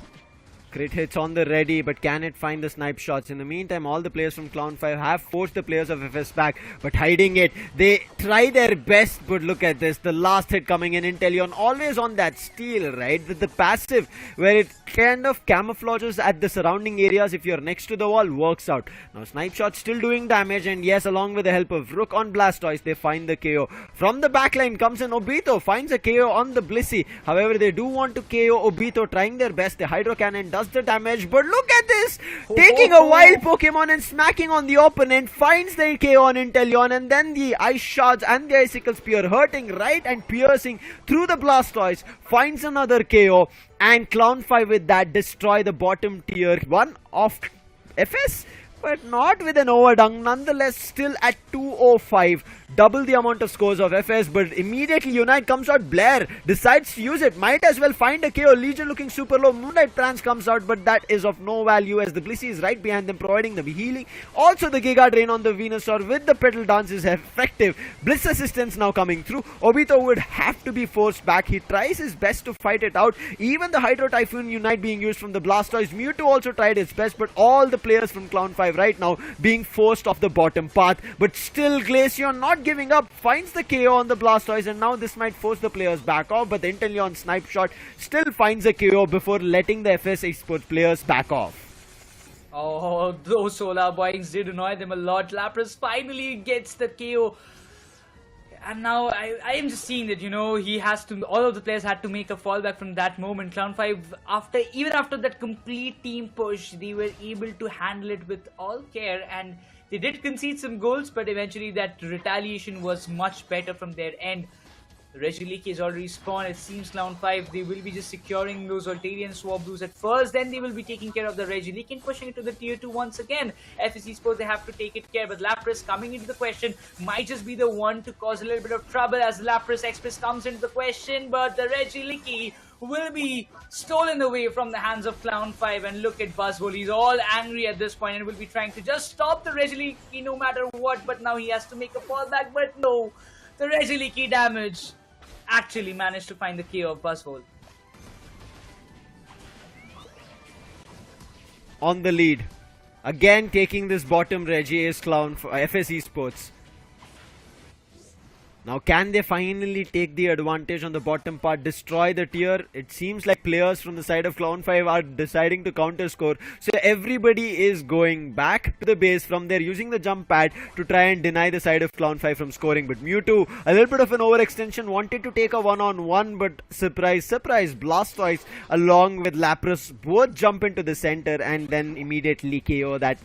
Crit hits on the ready, but can it find the snipe shots? In the meantime, all the players from Clown5 have forced the players of FS back, but hiding it. They try their best, but look at this. The last hit coming in. Inteleon always on that steal, right? The passive, where it kind of camouflages at the surrounding areas if you're next to the wall, works out. Now, snipe shot still doing damage, and yes, along with the help of Rook on Blastoise, they find the KO. From the backline comes in Obito, finds a KO on the Blissey. However, they do want to KO Obito, trying their best. The Hydro Cannon does the damage, but look at this, taking a wild Pokemon and smacking on the opponent, finds the KO on Inteleon, and then the Ice Shards and the Icicle Spear hurting right and piercing through the Blastoise, finds another KO, and Clown5 with that destroy the bottom tier 1 of FS, but not with an overdung. Nonetheless, still at 205, double the amount of scores of FS, but immediately Unite comes out. Blair decides to use it, might as well find a KO. Legion looking super low. Moonlight Trance comes out, but that is of no value as the Blissey is right behind them, providing them healing. Also the Giga Drain on the Venusaur with the Petal Dance is effective. Bliss assistance now coming through. Obito would have to be forced back. He tries his best to fight it out. Even the Hydro Typhoon Unite being used from the Blastoise. Mewtwo also tried his best, but all the players from Clown5 right now being forced off the bottom path. But still Glaceon not giving up, finds the KO on the Blastoise, and now this might force the players back off, but the Inteleon snipe shot still finds a KO before letting the FS Esports players back off. Oh, those Solar Boings did annoy them a lot. Lapras finally gets the KO. And now I am just seeing that, he has to, all of the players had to make a fallback from that moment. Clown5, even after that complete team push, they were able to handle it with all care, and they did concede some goals, but eventually that retaliation was much better from their end. Regieleki is already spawned. It seems Clown5, they will be just securing those Altarian Swablu's at first, then they will be taking care of the Regieleki and pushing it to the tier 2 once again. FSC Sports, they have to take it care, but Lapras coming into the question might just be the one to cause a little bit of trouble as Lapras Express comes into the question, but the Regieleki will be stolen away from the hands of Clown5, and look at Buzzwole, he's all angry at this point and will be trying to just stop the Regieleki no matter what, but now he has to make a fallback, but no, the Regieleki damage actually managed to find the KO of Buzzwole. On the lead, again taking this bottom Reggie is FS Esports. Now, can they finally take the advantage on the bottom part, destroy the tier? It seems like players from the side of Clown5 are deciding to counter score. So everybody is going back to the base from there, using the jump pad to try and deny the side of Clown5 from scoring. But Mewtwo, a little bit of an overextension, wanted to take a one-on-one, but surprise, surprise, Blastoise along with Lapras both jump into the center and then immediately KO that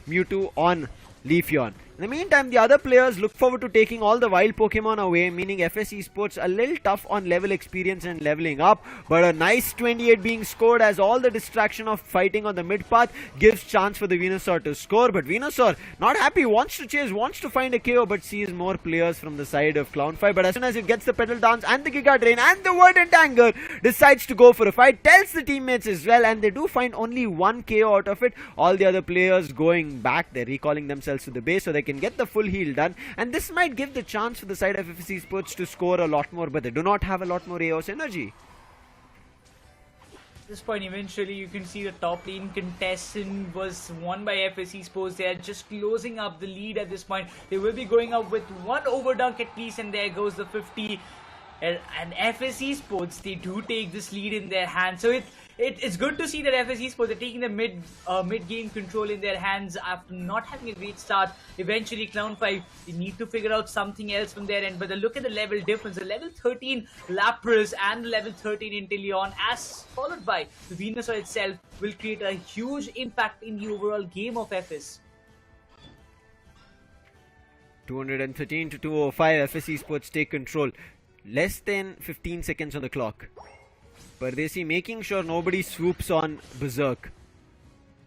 Mewtwo on Leafeon. In the meantime, the other players look forward to taking all the wild Pokemon away, meaning FS Esports a little tough on level experience and leveling up, but a nice 28 being scored as all the distraction of fighting on the mid path gives chance for the Venusaur to score. But Venusaur, not happy, wants to chase, wants to find a KO, but sees more players from the side of Clown5. But as soon as it gets the Petal Dance and the Giga Drain and the Verdant Anger, decides to go for a fight, tells the teammates as well, and they do find only one KO out of it. All the other players going back, they're recalling themselves to the base so they can get the full heal done, and this might give the chance for the side of FS Esports to score a lot more, but they do not have a lot more AOS energy. At this point, eventually you can see the top lane contestant was won by FS Esports. They are just closing up the lead at this point. They will be going up with one overdunk at least, and there goes the 50. And FS Esports, they do take this lead in their hands. So it's good to see that FS Esports are taking the mid game control in their hands after not having a great start. Eventually, Clown5, they need to figure out something else from their end. But look at the level difference. The level 13 Lapras and the level 13 Inteleon, as followed by the Venusaur itself, will create a huge impact in the overall game of FS. 213 to 205, FS Esports take control. Less than 15 seconds on the clock. Pardesi making sure nobody swoops on Berserk.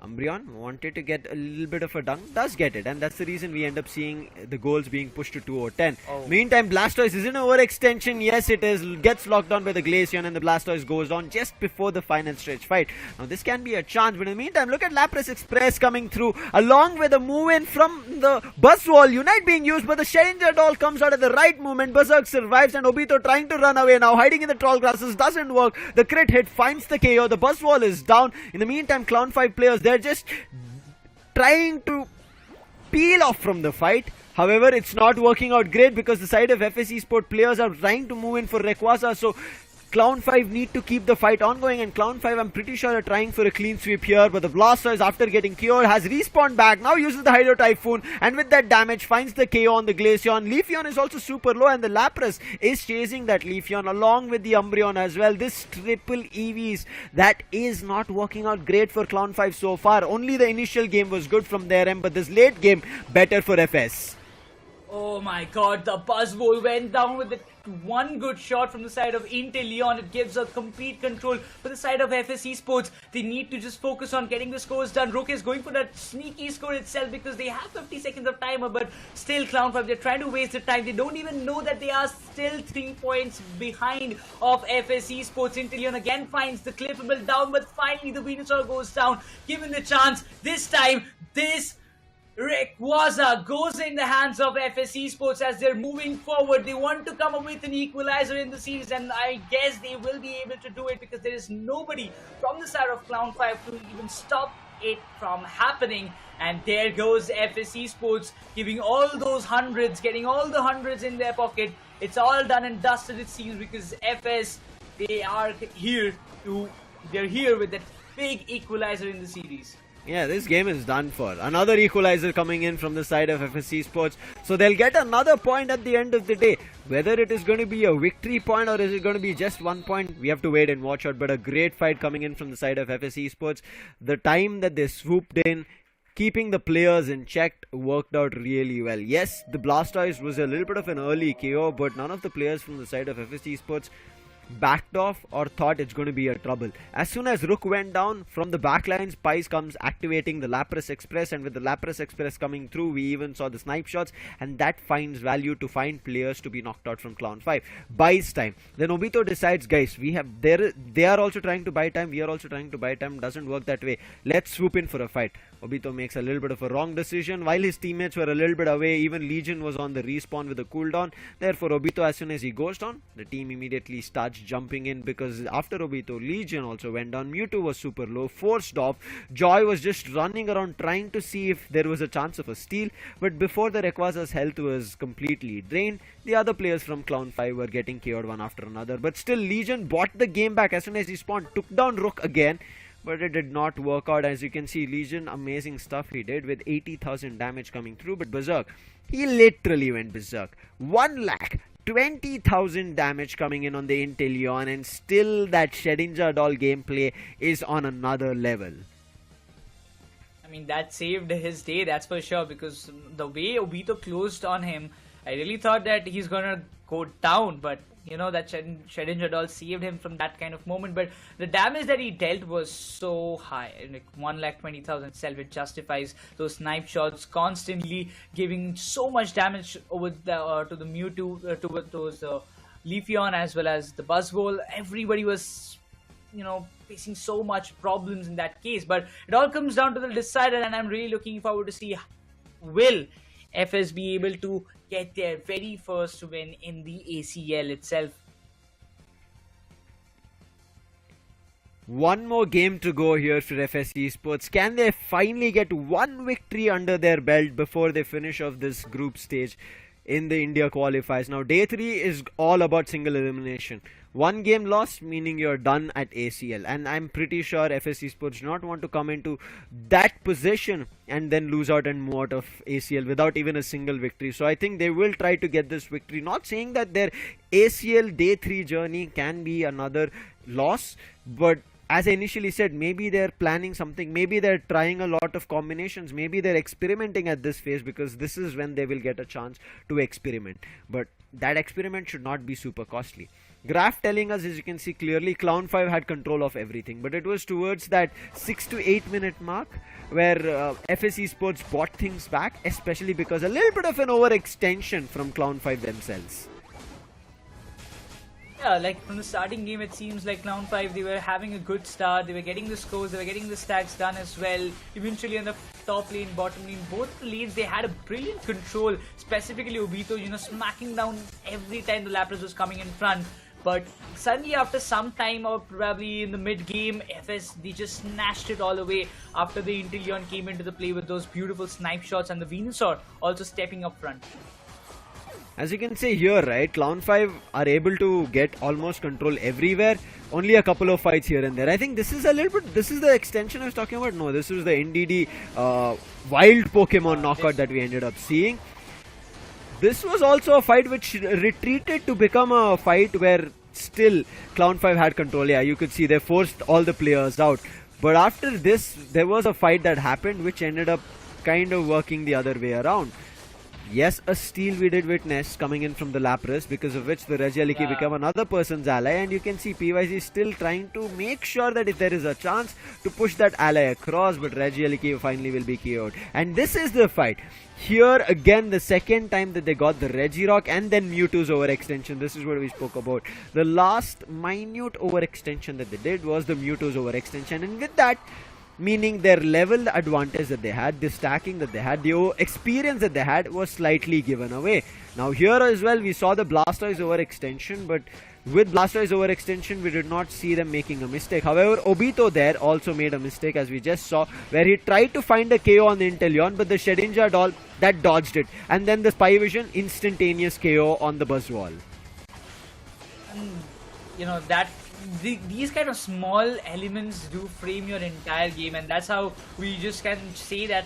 Umbreon wanted to get a little bit of a dunk, does get it, and that's the reason we end up seeing the goals being pushed to 2 or 10. Meantime, Blastoise is in overextension. Yes, it is. Gets locked down by the Glaceon, and the Blastoise goes down just before the final stretch fight. Now, this can be a chance, but in the meantime, look at Lapras Express coming through, along with a move-in from the Buzzwall. Unite being used, but the Challenger Doll comes out at the right moment. Berserk survives, and Obito trying to run away now, hiding in the tall grasses, doesn't work. The crit hit finds the KO. The Buzzwall is down. In the meantime, Clown5 players, they're just trying to peel off from the fight. However, it's not working out great because the side of FS Esports players are trying to move in for Rayquaza. So Clown5 need to keep the fight ongoing, and Clown5, I'm pretty sure, are trying for a clean sweep here, but the Blastoise, after getting cured, has respawned back, now uses the Hydro Typhoon, and with that damage finds the KO on the Glaceon. Leafeon is also super low, and the Lapras is chasing that Leafeon along with the Umbreon as well. This triple EVs, that is not working out great for Clown5 so far. Only the initial game was good from their end, but this late game, better for FS. Oh my god, the Buzzwole went down with the one good shot from the side of Inteleon. It gives a complete control for the side of FS Esports. They need to just focus on getting the scores done. Rook is going for that sneaky score itself because they have 50 seconds of timer, but still Clown5, they're trying to waste the time. They don't even know that they are still 3 points behind of FS Esports. Inteleon again finds the clippable down, but finally the Venusaur goes down. Given the chance, this time, this Rayquaza goes in the hands of FS Esports as they're moving forward. They want to come up with an equalizer in the series, and I guess they will be able to do it because there is nobody from the side of Clown5 to even stop it from happening. And there goes FS Esports giving all those hundreds, getting all the hundreds in their pocket. It's all done and dusted, it seems, because FS, they're here with that big equalizer in the series. Yeah, this game is done for. Another equalizer coming in from the side of FS Esports. So they'll get another point at the end of the day. Whether it is going to be a victory point or is it going to be just 1 point, we have to wait and watch out. But a great fight coming in from the side of FS Esports. The time that they swooped in, keeping the players in check, worked out really well. Yes, the Blastoise was a little bit of an early KO, but none of the players from the side of FS Esports backed off or thought it's going to be a trouble. As soon as Rook went down, from the backlines, Pies comes activating the Lapras Express, and with the Lapras Express coming through, we even saw the snipe shots, and that finds value to find players to be knocked out from Clown5. Buys time. Then Obito decides, guys, they are also trying to buy time, we are also trying to buy time. Doesn't work that way. Let's swoop in for a fight. Obito makes a little bit of a wrong decision. While his teammates were a little bit away, even Legion was on the respawn with a cooldown. Therefore, Obito, as soon as he goes down, the team immediately starts jumping in, because after Obito, Legion also went down. Mewtwo was super low, forced off. Joy was just running around trying to see if there was a chance of a steal. But before the Rayquaza's health was completely drained, the other players from Clown 5 were getting KO'd one after another. But still, Legion bought the game back as soon as he spawned, took down Rook again. But it did not work out. As you can see, Legion, amazing stuff he did with 80,000 damage coming through. But Berserk, he literally went Berserk. 1,20,000 damage coming in on the Inteleon, and still that Shedinja doll gameplay is on another level. I mean, that saved his day, that's for sure, because the way Obito closed on him, I really thought that he's gonna go down, but you know, that Shedinja doll saved him from that kind of moment. But the damage that he dealt was so high, like 1,20,000 itself. It justifies those snipe shots, constantly giving so much damage over the to the Mewtwo, to those Leafeon as well as the Buzzwole. Everybody was, you know, facing so much problems in that case. But it all comes down to the decider, and I'm really looking forward to see, will FS be able to get their very first win in the ACL itself. One more game to go here for FS Esports. Can they finally get one victory under their belt before they finish off this group stage in the India qualifiers? Now, day 3 is all about single elimination. One game lost, meaning you're done at ACL. And I'm pretty sure FS Esports do not want to come into that position and then lose out and move out of ACL without even a single victory. So I think they will try to get this victory. Not saying that their ACL day 3 journey can be another loss, but as I initially said, maybe they're planning something, maybe they're trying a lot of combinations, maybe they're experimenting at this phase, because this is when they will get a chance to experiment. But that experiment should not be super costly. Graph telling us, as you can see clearly, Clown 5 had control of everything, but it was towards that 6 to 8 minute mark where FS Esports bought things back, especially because a little bit of an overextension from Clown 5 themselves. Yeah, like from the starting game, it seems like Clown 5, they were having a good start. They were getting the scores, they were getting the stacks done as well. Eventually on the top lane, bottom lane, both the lanes, they had a brilliant control. Specifically Obito, you know, smacking down every time the Lapras was coming in front. But suddenly after some time, or probably in the mid game, FS, they just snatched it all away after the Inteleon came into the play with those beautiful snipe shots, and the Venusaur also stepping up front. As you can see here, right, Clown 5 are able to get almost control everywhere. Only a couple of fights here and there. I think this is a little bit, this is the extension I was talking about. No, this was the NDD wild Pokemon knockout that we ended up seeing. This was also a fight which retreated to become a fight where still Clown 5 had control. Yeah, you could see they forced all the players out. But after this, there was a fight that happened which ended up kind of working the other way around. Yes, a steal we did witness coming in from the Lapras, because of which the Regieleki become another person's ally, and you can see PYZ still trying to make sure that if there is a chance to push that ally across, but Regieleki finally will be KO'd. And this is the fight. Here again, the second time that they got the Regirock and then Mewtwo's overextension. This is what we spoke about. The last minute overextension that they did was the Mewtwo's overextension, and with that, meaning their level advantage that they had, the stacking that they had, the experience that they had was slightly given away. Now here as well, we saw the Blastoise overextension, but with Blastoise overextension, we did not see them making a mistake. However, Obito there also made a mistake, as we just saw, where he tried to find a KO on the Inteleon, but the Shedinja doll, that dodged it. And then the Spy Vision, instantaneous KO on the Buzzwole. You know, that these kind of small elements do frame your entire game, and that's how we just can say that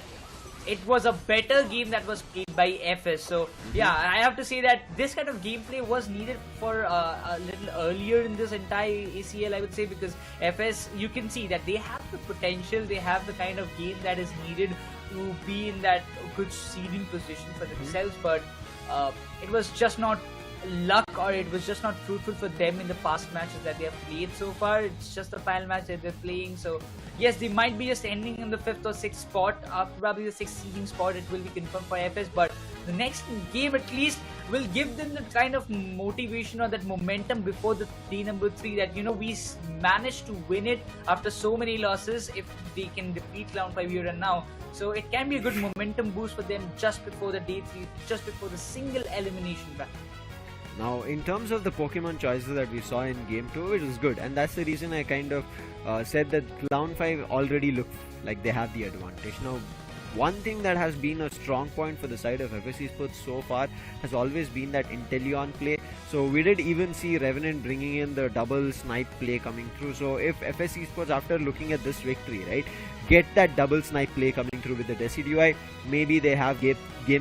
it was a better game that was played by FS. So yeah, I have to say that this kind of gameplay was needed for a little earlier in this entire ACL, I would say, because FS, you can see that they have the potential, they have the kind of game that is needed to be in that good seeding position for themselves, but it was just not luck, or it was just not fruitful for them in the past matches that they have played so far. It's just the final match that they're playing. So yes, they might be just ending in the 5th or 6th spot, probably the 6th seeding spot. It will be confirmed for FS, but the next game at least will give them the kind of motivation or that momentum before the day number 3 that we managed to win it after so many losses. If they can defeat Cloud5 here and now, so it can be a good momentum boost for them just before the day 3, just before the single elimination battle. Now, in terms of the Pokemon choices that we saw in Game 2, it was good. And that's the reason I kind of said that Cloud5 already look like they have the advantage. Now, one thing that has been a strong point for the side of FS Esports so far has always been that Inteleon play. So we did even see Revenant bringing in the double snipe play coming through. So if FS Esports, after looking at this victory, right, get that double snipe play coming through with the Decidueye, maybe they have game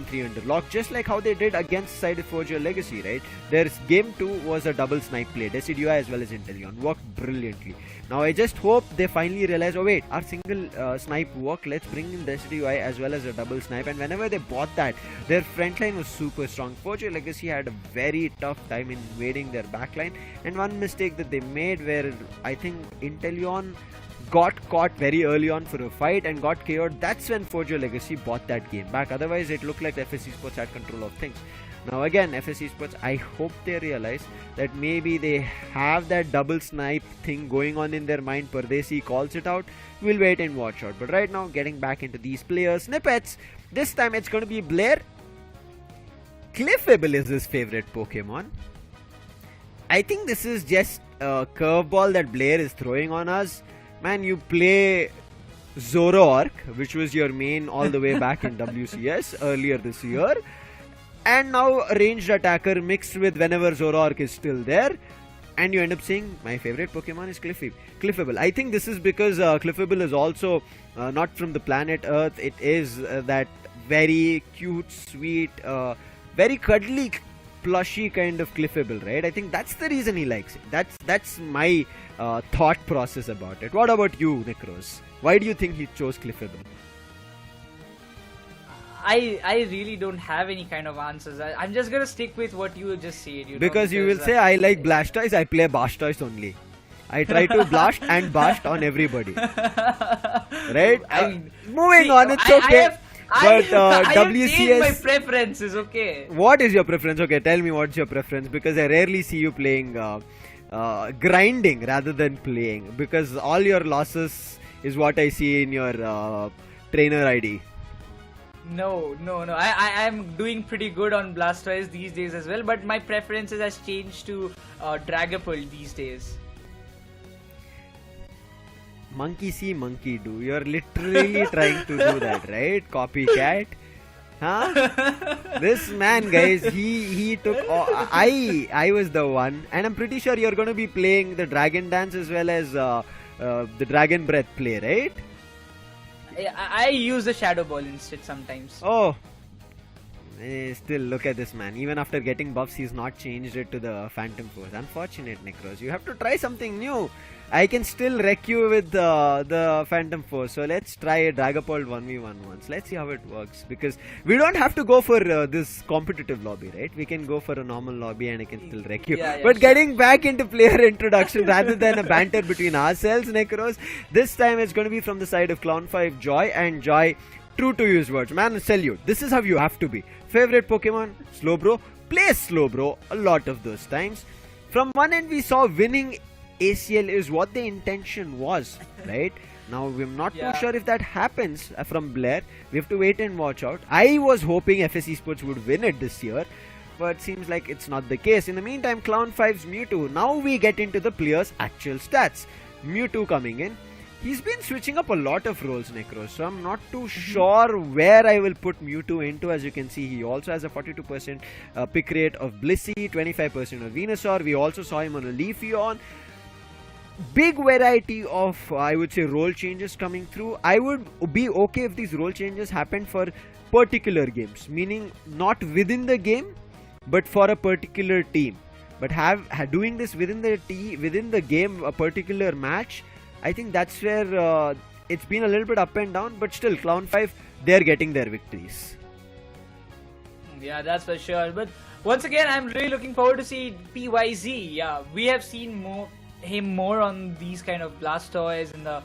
3 under lock, just like how they did against side of Forge Your Legacy, right? Their game 2 was a double snipe play, Decidueye as well as Inteleon, worked brilliantly. Now I just hope they finally realize, oh wait, our single snipe worked, let's bring in Decidueye as well as a double snipe. And whenever they bought that, their front line was super strong. Forge Your Legacy had a very tough time invading their backline, and one mistake that they made where I think Inteleon got caught very early on for a fight and got KO'd. That's when Forge Your Legacy bought that game back. Otherwise, it looked like FS Esports had control of things. Now again, FS Esports, I hope they realize that maybe they have that double snipe thing going on in their mind. Pardesi calls it out. We'll wait and watch out. But right now, getting back into these player snippets, this time it's going to be Blair. Cliffable is his favorite Pokemon. I think this is just a curveball that Blair is throwing on us. Man, you play Zoroark, which was your main all the way back in WCS earlier this year, and now a ranged attacker mixed with whenever Zoroark is still there, and you end up saying my favorite Pokemon is Cliffable. I think this is because Cliffable is also not from the planet Earth. It is that very cute, sweet, very cuddly, plushy kind of Cliffable, right? I think that's the reason he likes it. That's my thought process about it. What about you, Necros? Why do you think he chose Cliffable? I really don't have any kind of answers. I'm just gonna stick with what you just said. Because you will say I like Blastoise, I play Blastoise only. I try to blast and bast on everybody. Right? Moving on, it's okay. But WCS, my preferences, okay. What is your preference? Okay, tell me what's your preference, because I rarely see you playing grinding rather than playing, because all your losses is what I see in your trainer ID. No. I'm doing pretty good on Blastoise these days as well, but my preferences has changed to Dragapult these days. Monkey see, monkey do. You're literally trying to do that, right? Copycat. Huh? This man, guys, he took. I was the one, and I'm pretty sure you're going to be playing the Dragon Dance as well as the Dragon Breath play, right? I use the Shadow Ball instead sometimes. Oh. Still, look at this man. Even after getting buffs, he's not changed it to the Phantom Force. Unfortunate, Necros. You have to try something new. I can still wreck you with the Phantom Force. So let's try a Dragapult 1v1 once. Let's see how it works. Because we don't have to go for this competitive lobby, right? We can go for a normal lobby and I can still wreck you. Yeah, but sure. Getting back into player introduction rather than a banter between ourselves, Necros, this time it's going to be from the side of Clown5 Joy. And Joy, true to his words, man, salute. This is how you have to be. Favorite Pokemon? Slowbro. Play Slowbro a lot of those times. From one end, we saw winning ACL is what the intention was, right? Now, we're not too sure if that happens from Blair. We have to wait and watch out. I was hoping FS Esports would win it this year, but seems like it's not the case. In the meantime, Clown5's Mewtwo. Now we get into the player's actual stats. Mewtwo coming in. He's been switching up a lot of roles, Necros, so I'm not too sure where I will put Mewtwo into. As you can see, he also has a 42% pick rate of Blissey, 25% of Venusaur. We also saw him on a Leafeon. Big variety of, I would say, role changes coming through. I would be okay if these role changes happened for particular games, meaning not within the game, but for a particular team. But doing this within the game, a particular match, I think that's where it's been a little bit up and down, but still, Clown5, they're getting their victories. Yeah, that's for sure. But once again, I'm really looking forward to see PYZ. Yeah, we have seen him more on these kind of Blastoise and the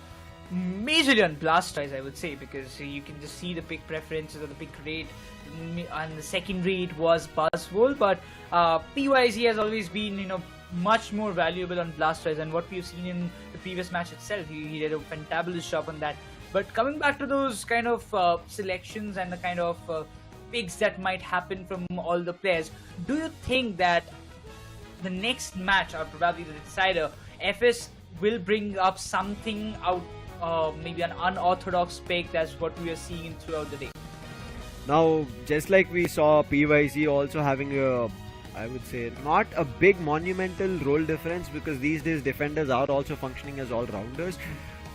majorly on Blastoise, I would say, because you can just see the pick preferences or the pick rate. On the secondary, it was Buzzwole, but PYZ has always been, much more valuable on Blastoise, and what we've seen in the previous match itself, he did a fantabulous job on that. But coming back to those kind of selections and the kind of picks that might happen from all the players, do you think that the next match, or probably the decider, FS will bring up something out, maybe an unorthodox pick? That's what we are seeing throughout the day. Now, just like we saw PYZ also having a, I would say, not a big monumental role difference, because these days defenders are also functioning as all-rounders.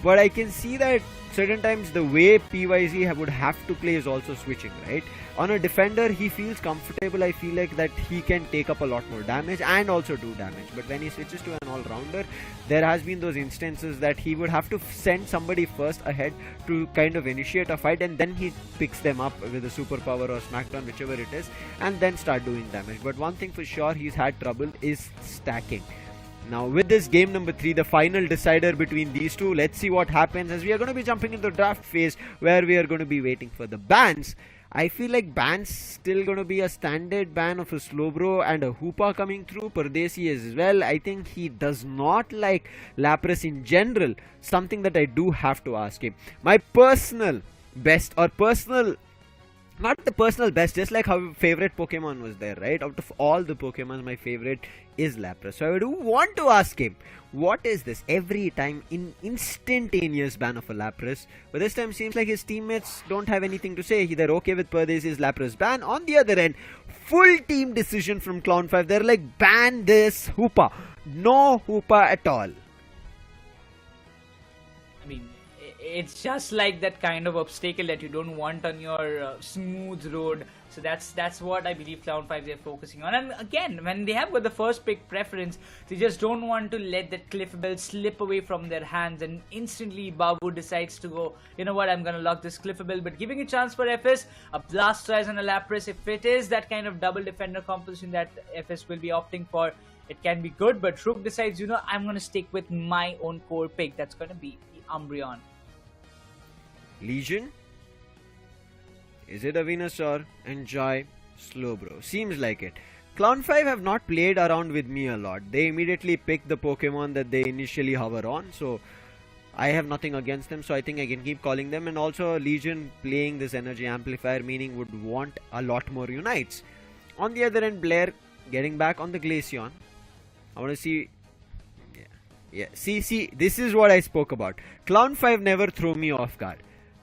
But I can see that certain times the way PYZ would have to play is also switching, right? On a defender, he feels comfortable. I feel like that he can take up a lot more damage and also do damage. But when he switches to an all-rounder, there has been those instances that he would have to send somebody first ahead to kind of initiate a fight, and then he picks them up with a superpower or smackdown, whichever it is, and then start doing damage. But one thing for sure he's had trouble is stacking. Now with this game number 3, the final decider between these two, let's see what happens, as we are going to be jumping into the draft phase where we are going to be waiting for the bans. I feel like bans still going to be a standard ban of a Slowbro and a Hoopa coming through. Pardesi as well. I think he does not like Lapras in general, something that I do have to ask him. My personal best, or personal, not the personal best, just like how favorite Pokemon was there, right? Out of all the Pokemons, my favorite is Lapras. So I do want to ask him, what is this every time instantaneous ban of a Lapras? But this time seems like his teammates don't have anything to say. They're okay with Pardesi's Lapras ban. On the other end, full team decision from Clown5. They're like, ban this Hoopa. No Hoopa at all. I mean, it's just like that kind of obstacle that you don't want on your smooth road. So that's what I believe Clown5 they're focusing on. And again, when they have got the first pick preference, they just don't want to let that Cliffbell slip away from their hands, and instantly Babu decides to go, you know what, I'm gonna lock this Cliffbell. But giving a chance for FS, a Blastoise and a Lapras, if it is that kind of double defender composition that FS will be opting for, it can be good. But Rook decides, I'm gonna stick with my own core pick. That's gonna be the Umbreon. Legion? Is it a Venusaur? Enjoy Slowbro. Seems like it. Clown5 have not played around with me a lot. They immediately pick the Pokemon that they initially hover on. So I have nothing against them. So I think I can keep calling them. And also Legion playing this energy amplifier, meaning would want a lot more Unites. On the other end, Blair getting back on the Glaceon. I want to see... Yeah. See, this is what I spoke about. Clown5 never throw me off guard.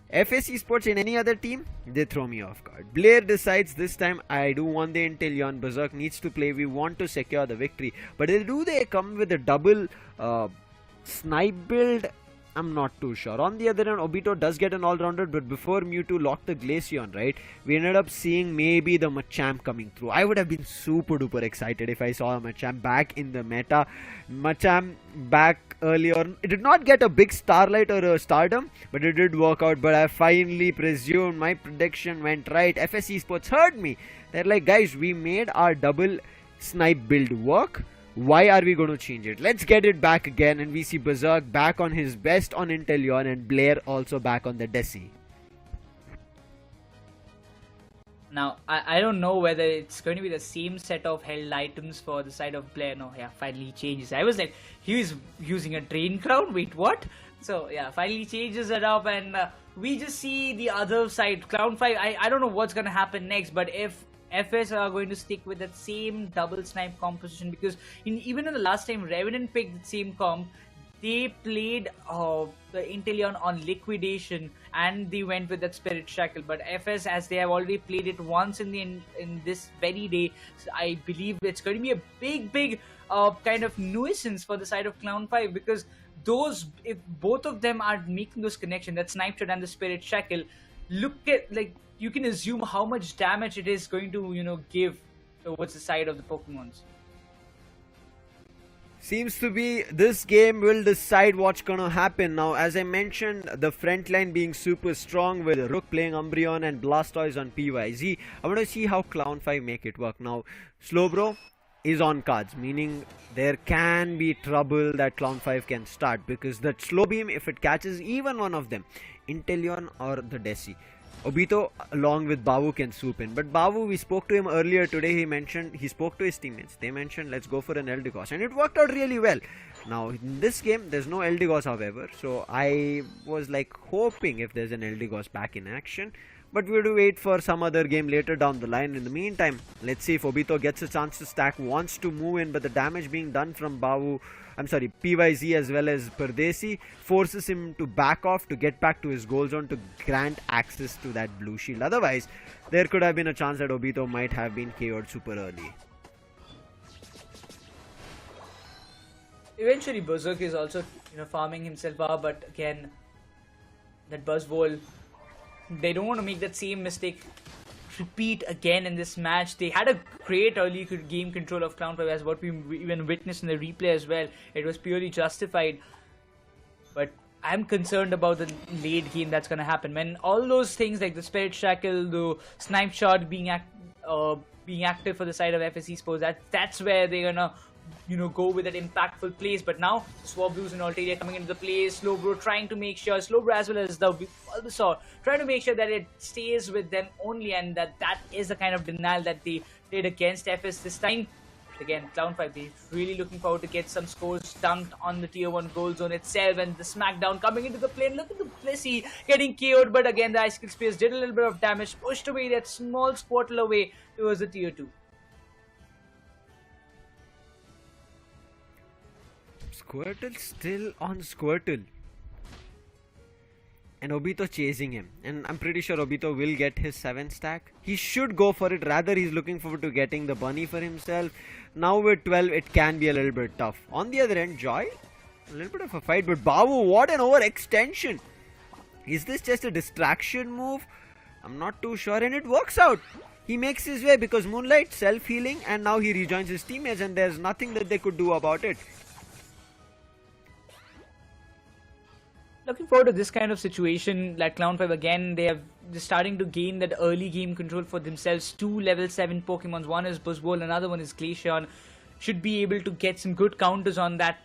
FS Esports in any other team, they throw me off guard. Blair decides this time, I do want the Inteleon. Berserk needs to play. We want to secure the victory. But do they come with a double snipe build? I'm not too sure. On the other hand, Obito does get an all-rounder, but before Mewtwo locked the Glaceon, right, we ended up seeing maybe the Machamp coming through. I would have been super duper excited if I saw a Machamp back in the meta. Machamp back earlier. It did not get a big Starlight or a Stardom, but it did work out. But I finally presumed my prediction went right. FS Esports heard me. They're like, guys, we made our double snipe build work. Why are we going to change it? Let's get it back again, and we see Berserk back on his best on Inteleon, and Blair also back on the Desi. Now, I don't know whether it's going to be the same set of held items for the side of Blair. No, yeah, finally changes. I was like, he was using a Drain Crown? Wait, what? So, yeah, finally changes it up, and we just see the other side. Clown5, I don't know what's going to happen next, but if FS are going to stick with that same double snipe composition, because even in the last time Revenant picked the same comp, they played the Inteleon on Liquidation and they went with that Spirit Shackle. But FS, as they have already played it once in this very day, so I believe it's going to be a big kind of nuisance for the side of Clown5, because if both of them are making those connections, that Snipe Shot and the Spirit Shackle, look at, like, you can assume how much damage it is going to, give towards the side of the Pokemons. Seems to be this game will decide what's gonna happen. Now, as I mentioned, the front line being super strong with Rook playing Umbreon and Blastoise on PYZ. I want to see how Clown5 make it work. Now, Slowbro, is on cards, meaning there can be trouble that Clown 5 can start, because that slow beam, if it catches even one of them, Inteleon or the Desi, Obito along with Bavu can swoop in. But Bavu, we spoke to him earlier today, he spoke to his teammates. They mentioned let's go for an Eldegoss, and it worked out really well. Now in this game there's no Eldegoss however, so I was like hoping if there's an Eldegoss back in action. But we'll to wait for some other game later down the line. In the meantime, let's see if Obito gets a chance to stack, wants to move in, but the damage being done from PYZ as well as Pardesi forces him to back off to get back to his goal zone to grant access to that blue shield. Otherwise, there could have been a chance that Obito might have been KO'd super early. Eventually, Berserk is also farming himself up, but again, that Buzzwole, they don't want to make that same mistake repeat again in this match. They had a great early game control of Clown 5, as what we even witnessed in the replay as well. It was purely justified, but I'm concerned about the late game that's going to happen when all those things like the Spirit Shackle, the Snipe Shot being active for the side of FSC Sports, that's where they're gonna go with that impactful plays. But now Swablues and Altaria coming into the play, Slowbro trying to make sure, Slowbro as well as the Bulbasaur trying to make sure that it stays with them only, and that is the kind of denial that they did against FS this time. Again, Clown 5, they're really looking forward to get some scores dunked on the tier 1 goal zone itself, and the smackdown coming into the play. Look at the Blissey getting KO'd, but again the Ice Kill Spears did a little bit of damage, pushed away that small Squirtle away towards the tier 2. Squirtle still on Squirtle, and Obito chasing him, and I'm pretty sure Obito will get his 7 stack. He should go for it, rather he's looking forward to getting the bunny for himself. Now with 12 it can be a little bit tough. On the other end, Joy, a little bit of a fight, but Bavu, what an overextension. Is this just a distraction move? I'm not too sure, and it works out. He makes his way because Moonlight self-healing, and now he rejoins his teammates, and there's nothing that they could do about it. Looking forward to this kind of situation. Like Clown 5 again, they're starting to gain that early game control for themselves. 2 level 7 Pokemons, one is Buzzwole, another one is Glaceon. Should be able to get some good counters on that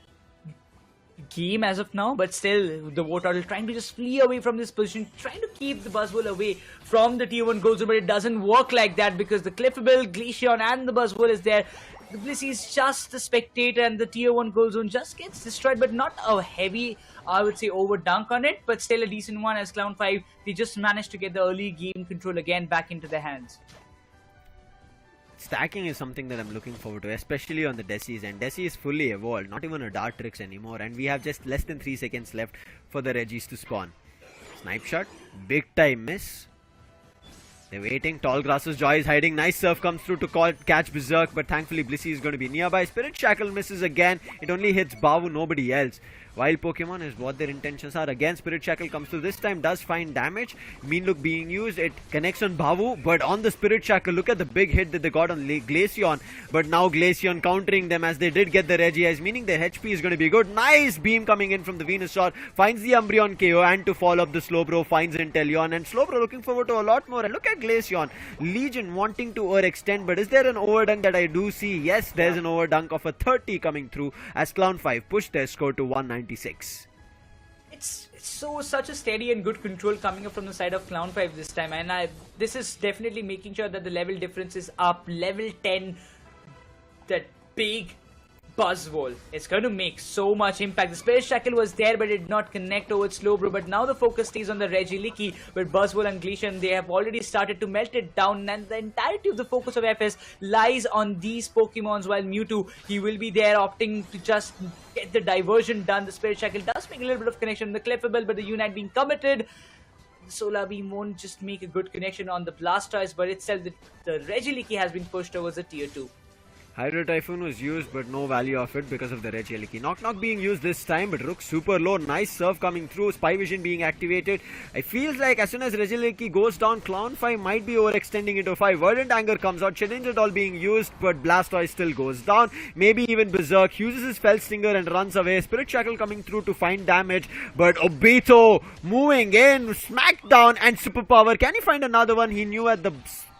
game as of now, but still the Wartortle trying to just flee away from this position, trying to keep the Buzzwole away from the tier 1 goal zone, but it doesn't work like that because the Clefable, Glaceon and the Buzzwole is there. The Blissey is just a spectator, and the tier 1 goal zone just gets destroyed, but not a heavy, I would say, over dunk on it, but still a decent one as Clown 5, they just managed to get the early game control again back into their hands. Stacking is something that I'm looking forward to, especially on the Desis, and Desi is fully evolved, not even a Dartrix anymore, and we have just less than 3 seconds left for the Regis to spawn. Snipe Shot, big time miss. They're waiting, Tall Grasses, Joy is hiding, nice surf comes through to catch Berserk, but thankfully Blissey is going to be nearby. Spirit Shackle misses again, it only hits Bavu, nobody else. Wild Pokemon is what their intentions are. Again, Spirit Shackle comes through, this time does find damage. Mean Look being used, it connects on Bavu, but on the Spirit Shackle, look at the big hit that they got on Glaceon. But now Glaceon countering them as they did get the Regice, meaning their HP is going to be good. Nice beam coming in from the Venusaur, finds the Umbreon KO, and to follow up the Slowbro finds Inteleon, and Slowbro looking forward to a lot more. And look at Glaceon, Legion wanting to overextend, but is there an overdunk that I do see? Yes, there's an overdunk of a 30 coming through as Clown 5 pushed their score to 196. It's such a steady and good control coming up from the side of Clown 5 this time, and this is definitely making sure that the level difference is up. Level 10, that big Buzzwole, it's going to make so much impact. The Spirit Shackle was there, but it did not connect over Slowbro, but now the focus stays on the Regieleki, with Buzzwole and Glaceon. They have already started to melt it down, and the entirety of the focus of FS lies on these Pokemons, while Mewtwo, he will be there opting to just get the diversion done. The Spirit Shackle does make a little bit of connection on the Clefable, but the Unite being committed. The Solar Beam won't just make a good connection on the Blastoise, but itself the Regieleki has been pushed towards the tier 2. Hydro Typhoon was used, but no value of it because of the Regieleki. Knock Knock being used this time, but Rook super low. Nice surf coming through. Spy Vision being activated. It feels like as soon as Regieleki goes down, Clown 5 might be overextending into 5. Verdant Anger comes out. Chedinjadol being used, but Blastoise still goes down. Maybe even Berserk uses his Fell Stinger and runs away. Spirit Shackle coming through to find damage, but Obito moving in. Smackdown and Superpower. Can he find another one? He knew at the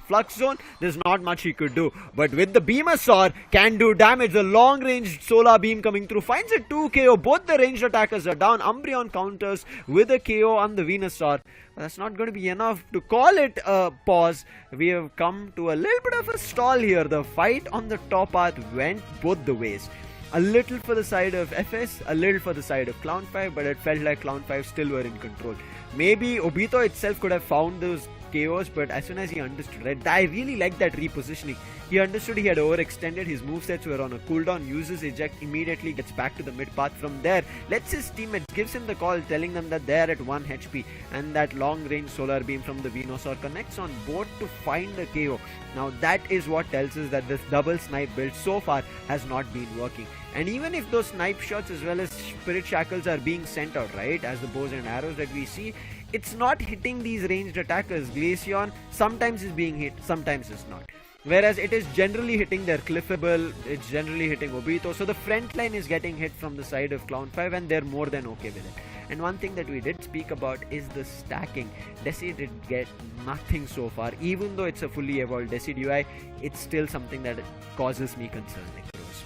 Flux Zone, there's not much he could do. But with the Venusaur, can do damage. The long range Solar Beam coming through finds a 2 KO. Both the ranged attackers are down. Umbreon counters with a KO on the Venusaur. But that's not going to be enough to call it a pause. We have come to a little bit of a stall here. The fight on the top path went both the ways. A little for the side of FS, a little for the side of Clown5, but it felt like Clown5 still were in control. Maybe Obito itself could have found those KOs, but as soon as he understood, right, I really like that repositioning. He understood he had overextended, his movesets were on a cooldown, uses eject, immediately gets back to the mid path. From there, lets his teammates, gives him the call, telling them that they're at 1 HP, and that long range solar beam from the Venusaur connects on board to find the KO. Now that is what tells us that this double snipe build so far has not been working. And even if those snipe shots as well as spirit shackles are being sent out, right, as the bows and arrows that we see, it's not hitting these ranged attackers. Glaceon sometimes is being hit, sometimes is not. Whereas it is generally hitting their Cliffable, it's generally hitting Obito. So the front line is getting hit from the side of Clown5 and they're more than okay with it. And one thing that we did speak about is the stacking. Desi did get nothing so far. Even though it's a fully evolved Desi UI, it's still something that causes me concern,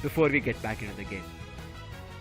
before we get back into the game.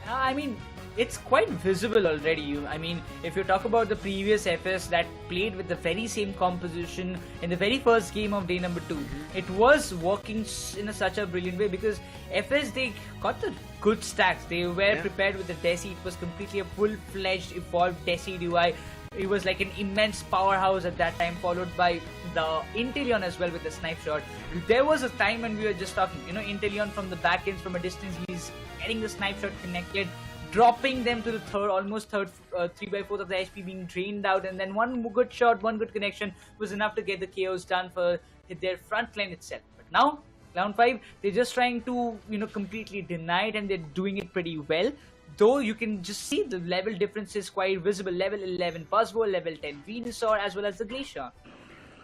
I mean, it's quite visible already. I mean, if you talk about the previous FS that played with the very same composition in the very first game of day number 2, it was working in such a brilliant way because FS, they got the good stacks. They were prepared with the Desi. It was completely a full-fledged evolved Desi UI. It was like an immense powerhouse at that time, followed by the Inteleon as well with the snipe shot. There was a time when we were just talking, Inteleon from the back ends from a distance, he's getting the snipe shot connected, dropping them to the almost 3/4 of the HP being drained out, and then one good shot, one good connection was enough to get the KOs done for their front line itself. But now, Clown5, they're just trying to, completely deny it, and they're doing it pretty well. Though you can just see the level difference is quite visible. Level 11 Buzzwole, level 10 Venusaur, as well as the Glacier.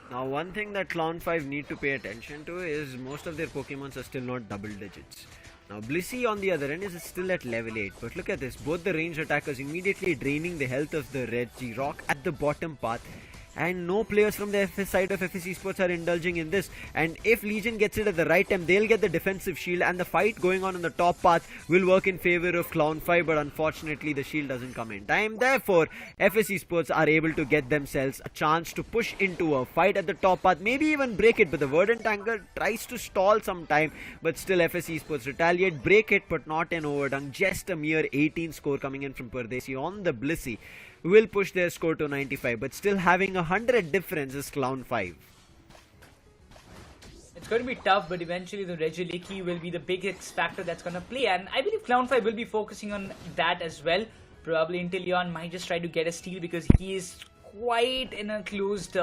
Now one thing that Clown5 need to pay attention to is most of their Pokemons are still not double digits. Now Blissey on the other end is still at level 8, but look at this, both the ranged attackers immediately draining the health of the Regirock at the bottom path. And no players from the FS side of FS Esports are indulging in this. And if Legion gets it at the right time, they'll get the defensive shield, and the fight going on the top path will work in favor of Clown5, but unfortunately the shield doesn't come in time. Therefore, FS Esports are able to get themselves a chance to push into a fight at the top path, maybe even break it, but the Verdant Anchor tries to stall some time, but still FS Esports retaliate, break it, but not an overdone. Just a mere 18 score coming in from Pardesi on the Blissey. Will push their score to 95, but still having 100 difference is Clown5. It's going to be tough, but eventually the Regieleki will be the biggest factor that's going to play, and I believe Clown5 will be focusing on that as well. Probably Inteleon might just try to get a steal because he is quite in a closed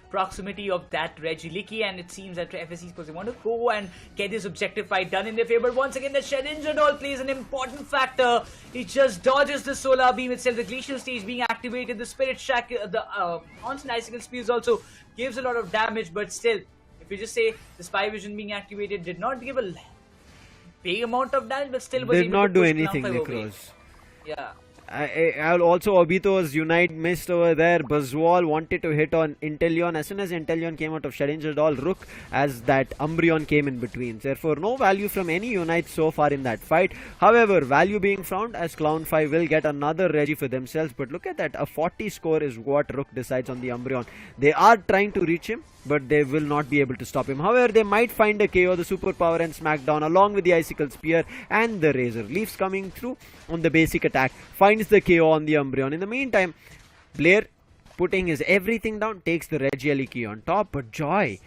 proximity of that Regieleki, and it seems that FS Esports want to go and get this objective fight done in their favor. But once again, the Shedinja Doll plays an important factor. He just dodges the solar beam itself, the glacial stage being activated, the spirit shack, the constant icicle spears also gives a lot of damage, but still, if you just say the spy vision being activated did not give a big amount of damage, but still was Did able not to do push anything, Clown5 away. Necros. Yeah. Also Obito's Unite missed over there. Buzzwole wanted to hit on Inteleon. As soon as Inteleon came out of Shedinja Doll, Rook as that Umbreon came in between. Therefore, no value from any Unite so far in that fight. However, value being found as Clown5 will get another Regi for themselves. But look at that, a 40 score is what Rook decides on the Umbreon. They are trying to reach him, but they will not be able to stop him. However, they might find a KO, the Superpower and Smackdown along with the Icicle Spear and the Razor Leafs coming through on the basic attack. Finds the KO on the Umbreon. In the meantime, Blair putting his everything down, takes the Regieleki on top, but Joy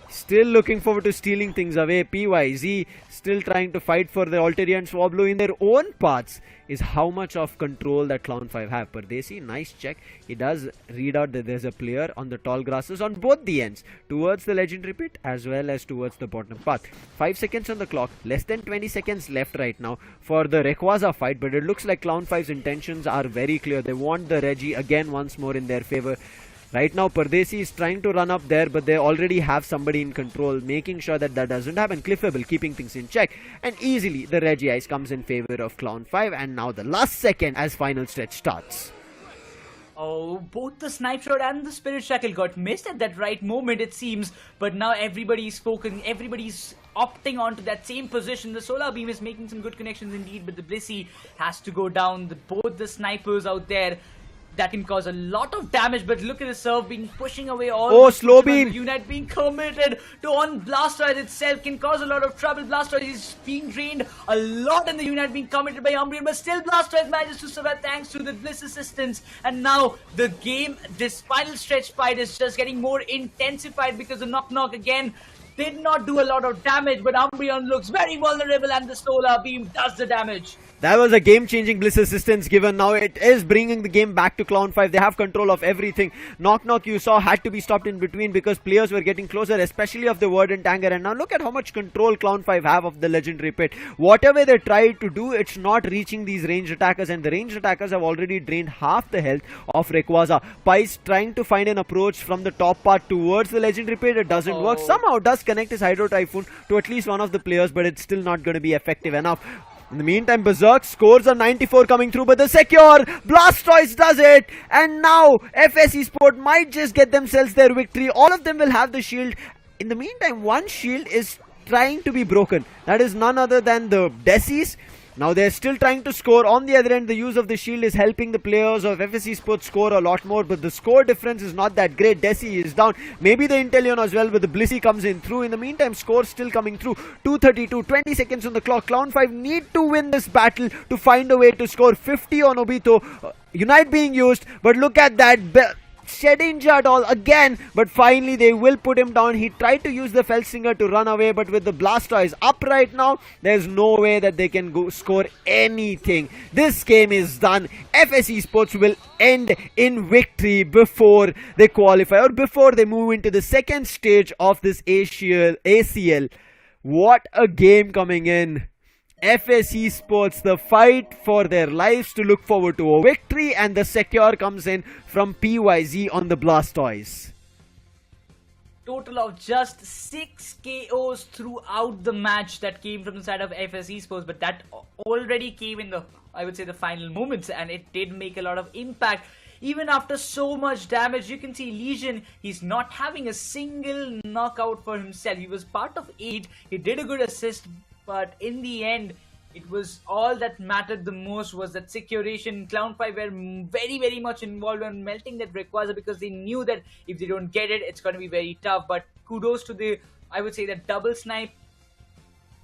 still looking forward to stealing things away. PYZ still trying to fight for the Altaria and Swablu in their own paths is how much of control that Clown5 have. Pardesi, nice check. He does read out that there's a player on the tall grasses on both the ends, towards the legendary pit as well as towards the bottom path. 5 seconds on the clock, less than 20 seconds left right now for the Rayquaza fight, but it looks like Clown5's intentions are very clear. They want the Regi again once more in their favor. Right now, Pardesi is trying to run up there, but they already have somebody in control, making sure that that doesn't happen. Cliffable keeping things in check, and easily the Regi Ice comes in favor of Clown5, and now the last second as final stretch starts. Oh, both the snipe shot and the spirit shackle got missed at that right moment, it seems. But now everybody's focusing, everybody's opting onto that same position. The solar beam is making some good connections indeed, but the Blissey has to go down. Both the snipers out there, that can cause a lot of damage, but look at the serve being pushing away all. Oh, the slow Pokemon. beam. The unit being committed to on Blastoise itself can cause a lot of trouble. Blastoise is being drained a lot, and the unit being committed by Umbreon, but still Blastoise manages to survive thanks to the Bliss assistance. And now the game, this final stretch fight is just getting more intensified because the knock again did not do a lot of damage, but Umbreon looks very vulnerable and the solar beam does the damage. That was a game-changing Bliss assistance given. Now it is bringing the game back to Clown 5. They have control of everything. Knock you saw had to be stopped in between because players were getting closer, especially of the Verdant Anger. And now look at how much control Clown 5 have of the Legendary Pit. Whatever they tried to do, it's not reaching these ranged attackers, and the ranged attackers have already drained half the health of Rayquaza. Pice trying to find an approach from the top part towards the Legendary Pit. It doesn't work. Somehow does connect his Hydro Typhoon to at least one of the players, but it's still not going to be effective enough. In the meantime, Berserk scores a 94 coming through, but the secure Blastoise does it, and now FS Esport might just get themselves their victory. All of them will have the shield. In the meantime, one shield is trying to be broken. That is none other than the Desi's. Now they're still trying to score. On the other end, the use of the shield is helping the players of FSC Sports score a lot more, but the score difference is not that great. Desi is down. Maybe the Inteleon as well, but the Blissey comes in through. In the meantime, score still coming through. 232, 20 seconds on the clock. Clown 5 need to win this battle to find a way to score 50 on Obito. Unite being used, but look at that. Shedding Jet all again, but finally they will put him down. He tried to use the Felsinger to run away, but with the Blastoise up right now, there's no way that they can go score anything. This game is done. FSE Sports will end in victory before they qualify, or before they move into the second stage of this ACL. What a game coming in. FSE Sports, the fight for their lives to look forward to a victory, and the secure comes in from PYZ on the Blastoise. Total of just 6 KOs throughout the match that came from the side of FSE Sports, but that already came in the, I would say, the final moments, and it did make a lot of impact. Even after so much damage, you can see Legion, he's not having a single knockout for himself. He was part of 8, he did a good assist, but in the end, it was all that mattered the most was that securation. Clown 5 were very much involved in melting that Rayquaza because they knew that if they don't get it, it's going to be very tough. But kudos to the, I would say, the double snipe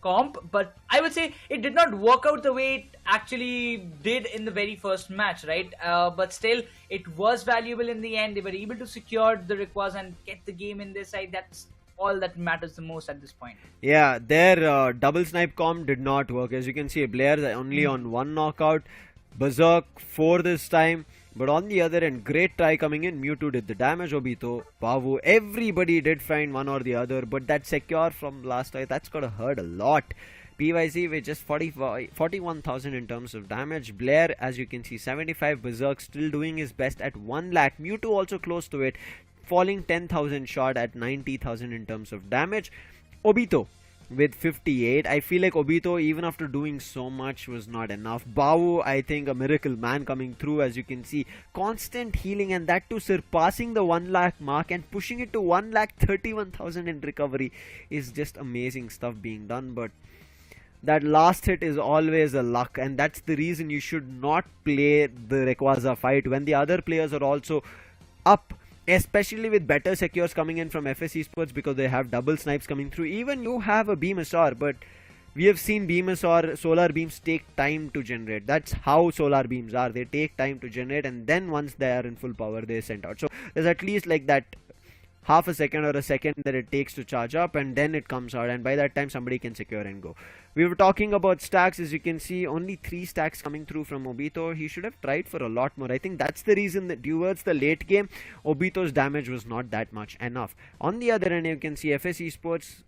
comp. But I would say it did not work out the way it actually did in the very first match, right? But still, it was valuable in the end. They were able to secure the Rayquaza and get the game in their side. That's all that matters the most at this point. Yeah, their double snipe comp did not work. As you can see, Blair only on 1 knockout, Berserk 4 this time. But on the other end, great try coming in. Mewtwo did the damage, Obito, Pavu, everybody did find one or the other. But that secure from Blastoise, that's gotta hurt a lot. PYZ with just 41,000 in terms of damage. Blair, as you can see, 75. Berserk still doing his best at 1 lakh. Mewtwo also close to it, falling 10,000 short at 90,000 in terms of damage. Obito with 58. I feel like Obito, even after doing so much, was not enough. Bawu, I think a miracle man coming through, as you can see. Constant healing, and that too surpassing the 1 lakh mark and pushing it to 1,31,000 in recovery is just amazing stuff being done. But that last hit is always a luck, and that's the reason you should not play the Rayquaza fight when the other players are also up, especially with better secures coming in from FSC Sports because they have double snipes coming through. Even you have a Beamasaur, but we have seen Beamasaur solar beams take time to generate. That's how solar beams are. They take time to generate, and then once they are in full power, they send out. So there's at least like that half a second or a second that it takes to charge up, and then it comes out, and by that time somebody can secure and go. We were talking about stacks. As you can see, only 3 stacks coming through from Obito. He should have tried for a lot more. I think that's the reason that towards the late game, Obito's damage was not that much enough. On the other end, you can see FSE Sports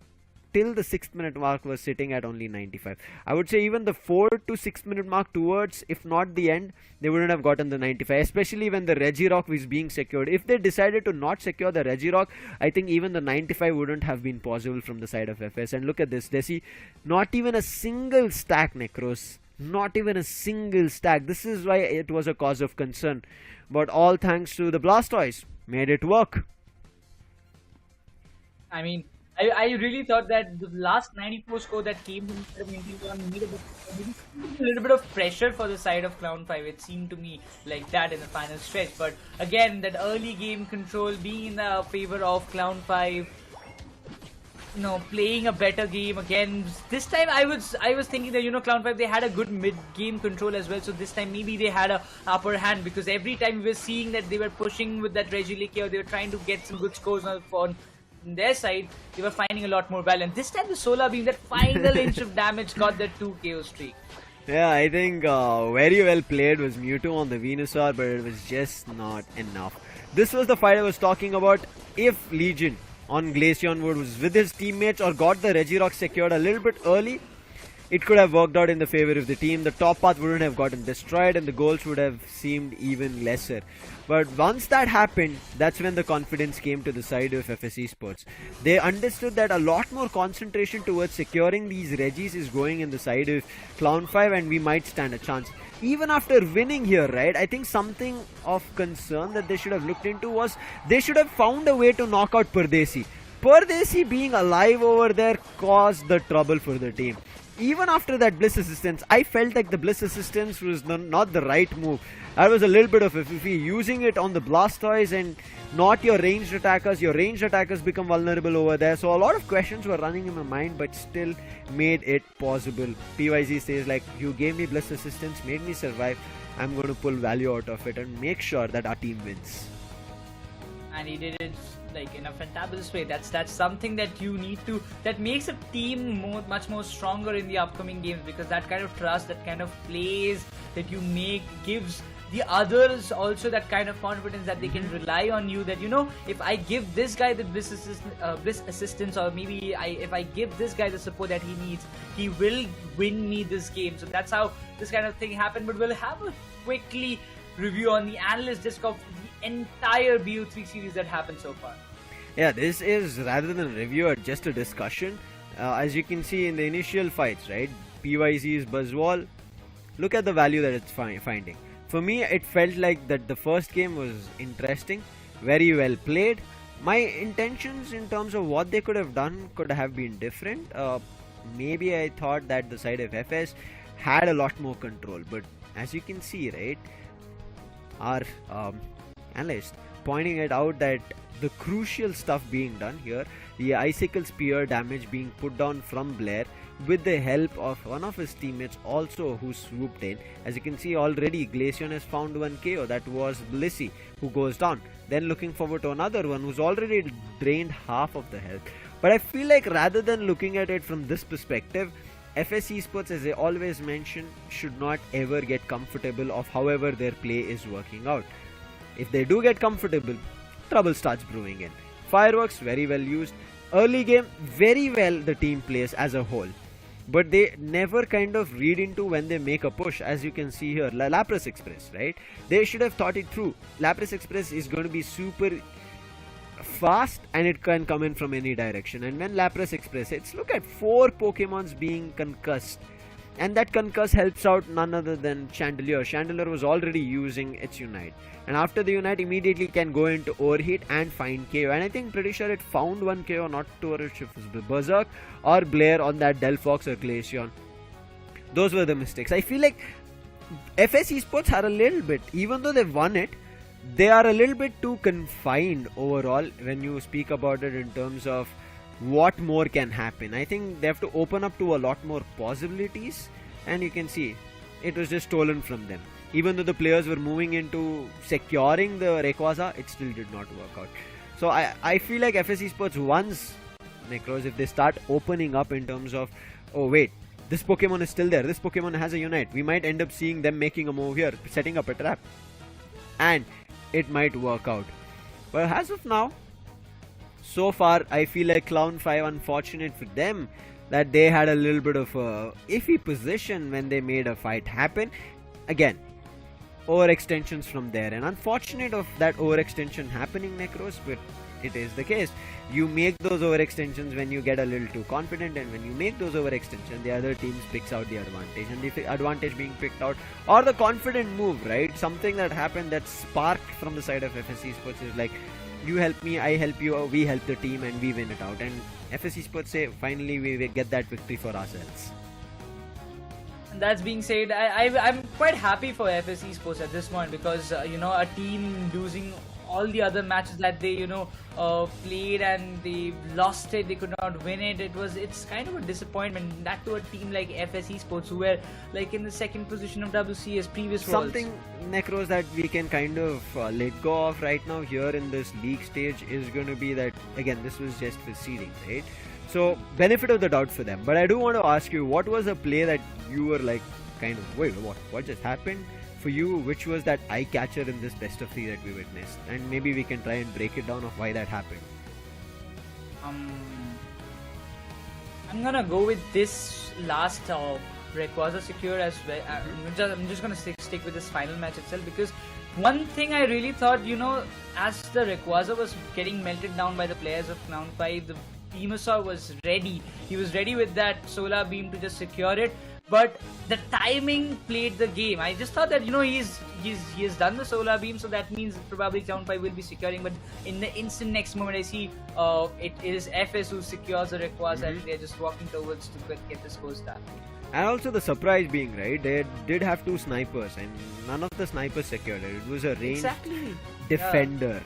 till the 6th minute mark was sitting at only 95. I would say even the 4 to 6 minute mark towards, if not the end, they wouldn't have gotten the 95, especially when the Regirock was being secured. If they decided to not secure the Regirock, I think even the 95 wouldn't have been possible from the side of FS. And look at this, Desi, not even a single stack Necros. Not even a single stack. This is why it was a cause of concern. But all thanks to the Blastoise, made it work. I mean, I really thought that the last 94 score that came from made a little bit of pressure for the side of Clown5. It seemed to me like that in the final stretch. But again, that early game control being in the favor of Clown5, you know, playing a better game again. This time I was thinking that, you know, Clown5, they had a good mid-game control as well. So this time maybe they had a upper hand, because every time we were seeing that they were pushing with that Regieleki, or they were trying to get some good scores on their side, they were finding a lot more balance. This time the Solar Beam, that final inch of damage, got that 2 KO streak. Yeah, I think very well played was Mewtwo on the Venusaur, but it was just not enough. This was the fight I was talking about. If Legion on Glaceon was with his teammates or got the Regirock secured a little bit early, it could have worked out in the favor of the team. The top path wouldn't have gotten destroyed and the goals would have seemed even lesser. But once that happened, that's when the confidence came to the side of FS Esports. They understood that a lot more concentration towards securing these Regis is going in the side of Clown5, and we might stand a chance. Even after winning here, right, I think something of concern that they should have looked into was they should have found a way to knock out Pardesi. Pardesi being alive over there caused the trouble for the team. Even after that Bliss Assistance, I felt like the Bliss Assistance was not the right move. I was a little bit of iffy using it on the Blastoise and not your ranged attackers. Your ranged attackers become vulnerable over there. So a lot of questions were running in my mind, but still made it possible. PYZ says, like, you gave me Bliss Assistance, made me survive. I'm going to pull value out of it and make sure that our team wins. And he did it like in a fantabulous way. That's something that you need to, that makes a team much more stronger in the upcoming games, because that kind of trust, that kind of plays that you make gives the others also that kind of confidence that they can rely on you, that, you know, if I give this guy the Bliss assistance, or maybe if I give this guy the support that he needs, he will win me this game. So that's how this kind of thing happened. But we'll have a quickly review on the analyst disc of the entire BO3 series that happened so far. Yeah, this is rather than a review, just a discussion. As you can see in the initial fights, right, PYZ's Buzzwall, look at the value that it's finding. For me, it felt like that the first game was interesting, very well played. My intentions in terms of what they could have done could have been different. Maybe I thought that the side of FS had a lot more control, but as you can see, right, our analyst pointing it out that the crucial stuff being done here, the Icicle Spear damage being put down from Blair with the help of one of his teammates also who swooped in. As you can see already, Glaceon has found one KO, that was Blissey, who goes down. Then looking forward to another one who's already drained half of the health. But I feel like rather than looking at it from this perspective, FS Esports, as I always mention, should not ever get comfortable of however their play is working out. If they do get comfortable, trouble starts brewing in. Fireworks, very well used. Early game, very well the team plays as a whole. But they never kind of read into when they make a push. As you can see here, Lapras Express, right? They should have thought it through. Lapras Express is going to be super fast and it can come in from any direction. And when Lapras Express hits, look at 4 Pokemons being concussed. And that concuss helps out none other than Chandelier. Chandelier was already using its Unite. And after the Unite, immediately can go into Overheat and find KO. And I think pretty sure it found one KO, not to if it was Berserk or Blair on that Delphox or Glaceon. Those were the mistakes. I feel like FS Esports are a little bit, even though they've won it, they are a little bit too confined overall when you speak about it in terms of what more can happen. I think they have to open up to a lot more possibilities, and you can see it was just stolen from them. Even though the players were moving into securing the Rayquaza, it still did not work out. So I feel like FS Esports, once Necros, if they start opening up in terms of, oh wait, this Pokemon is still there, this Pokemon has a Unite, we might end up seeing them making a move here, setting up a trap, and it might work out. But as of now, so far, I feel like Clown5, unfortunate for them that they had a little bit of a iffy position when they made a fight happen. Again, overextensions from there, and unfortunate of that overextension happening, Necros, but it is the case. You make those overextensions when you get a little too confident, and when you make those overextensions, the other teams picks out the advantage, and the advantage being picked out, or the confident move, right? Something that happened that sparked from the side of FSC Sports is like, you help me, I help you, we help the team, and we win it out. And FSC Sports say, finally we get that victory for ourselves. And that's being said, I'm quite happy for FSC Sports at this point, because a team losing all the other matches that they played and they lost it, they could not win it. It's kind of a disappointment, that to a team like FSC Sports, who were like in the second position of WCS previous Worlds. Something, Necros, that we can kind of let go of right now here in this league stage is going to be that, again, this was just for seeding, right? So, benefit of the doubt for them. But I do want to ask you, what was a play that you were like, kind of, wait, what just happened? For you, which was that eye catcher in this best of 3 that we witnessed? And maybe we can try and break it down of why that happened. I'm gonna go with this last Rayquaza secure as well. I'm just gonna stick with this final match itself, because one thing I really thought, as the Rayquaza was getting melted down by the players of Clown5, the Venusaur was ready. He was ready with that Solar Beam to just secure it. But the timing played the game. I just thought that he has done the Solar Beam, so that means probably Clown5 will be securing. But in the instant next moment, I see it is FS who secures the Rayquaza, and they're just walking towards to get the score start. And also the surprise being, right, they did have 2 snipers, and none of the snipers secured it. It was a ranged defender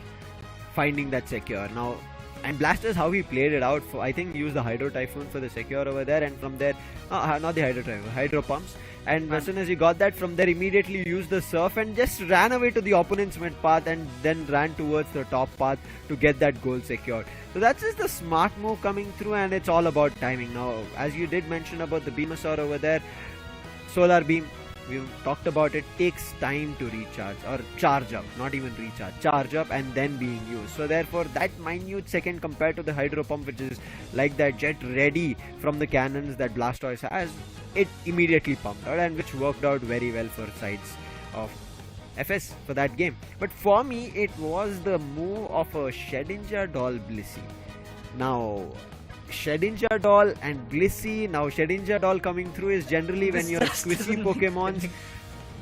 finding that secure. Now, and Blasters, how he played it out, I think he used the Hydro Typhoon for the secure over there, and from there, not the Hydro Typhoon, Hydro Pumps. And as soon as he got that, from there immediately used the Surf and just ran away to the opponent's mid path, and then ran towards the top path to get that goal secured. So that's just the smart move coming through, and it's all about timing. Now, as you did mention about the Venusaur over there, Solar Beam, we've talked about it, takes time to recharge or charge up, not even recharge, charge up and then being used. So therefore that minute second compared to the Hydro Pump, which is like that jet ready from the cannons that Blastoise has, it immediately pumped out, and which worked out very well for sides of FS for that game. But for me, it was the move of a Shedinja Doll Blissey. Now, Shedinja Doll and Blissey. Now, Shedinja Doll coming through is generally when your squishy Pokemons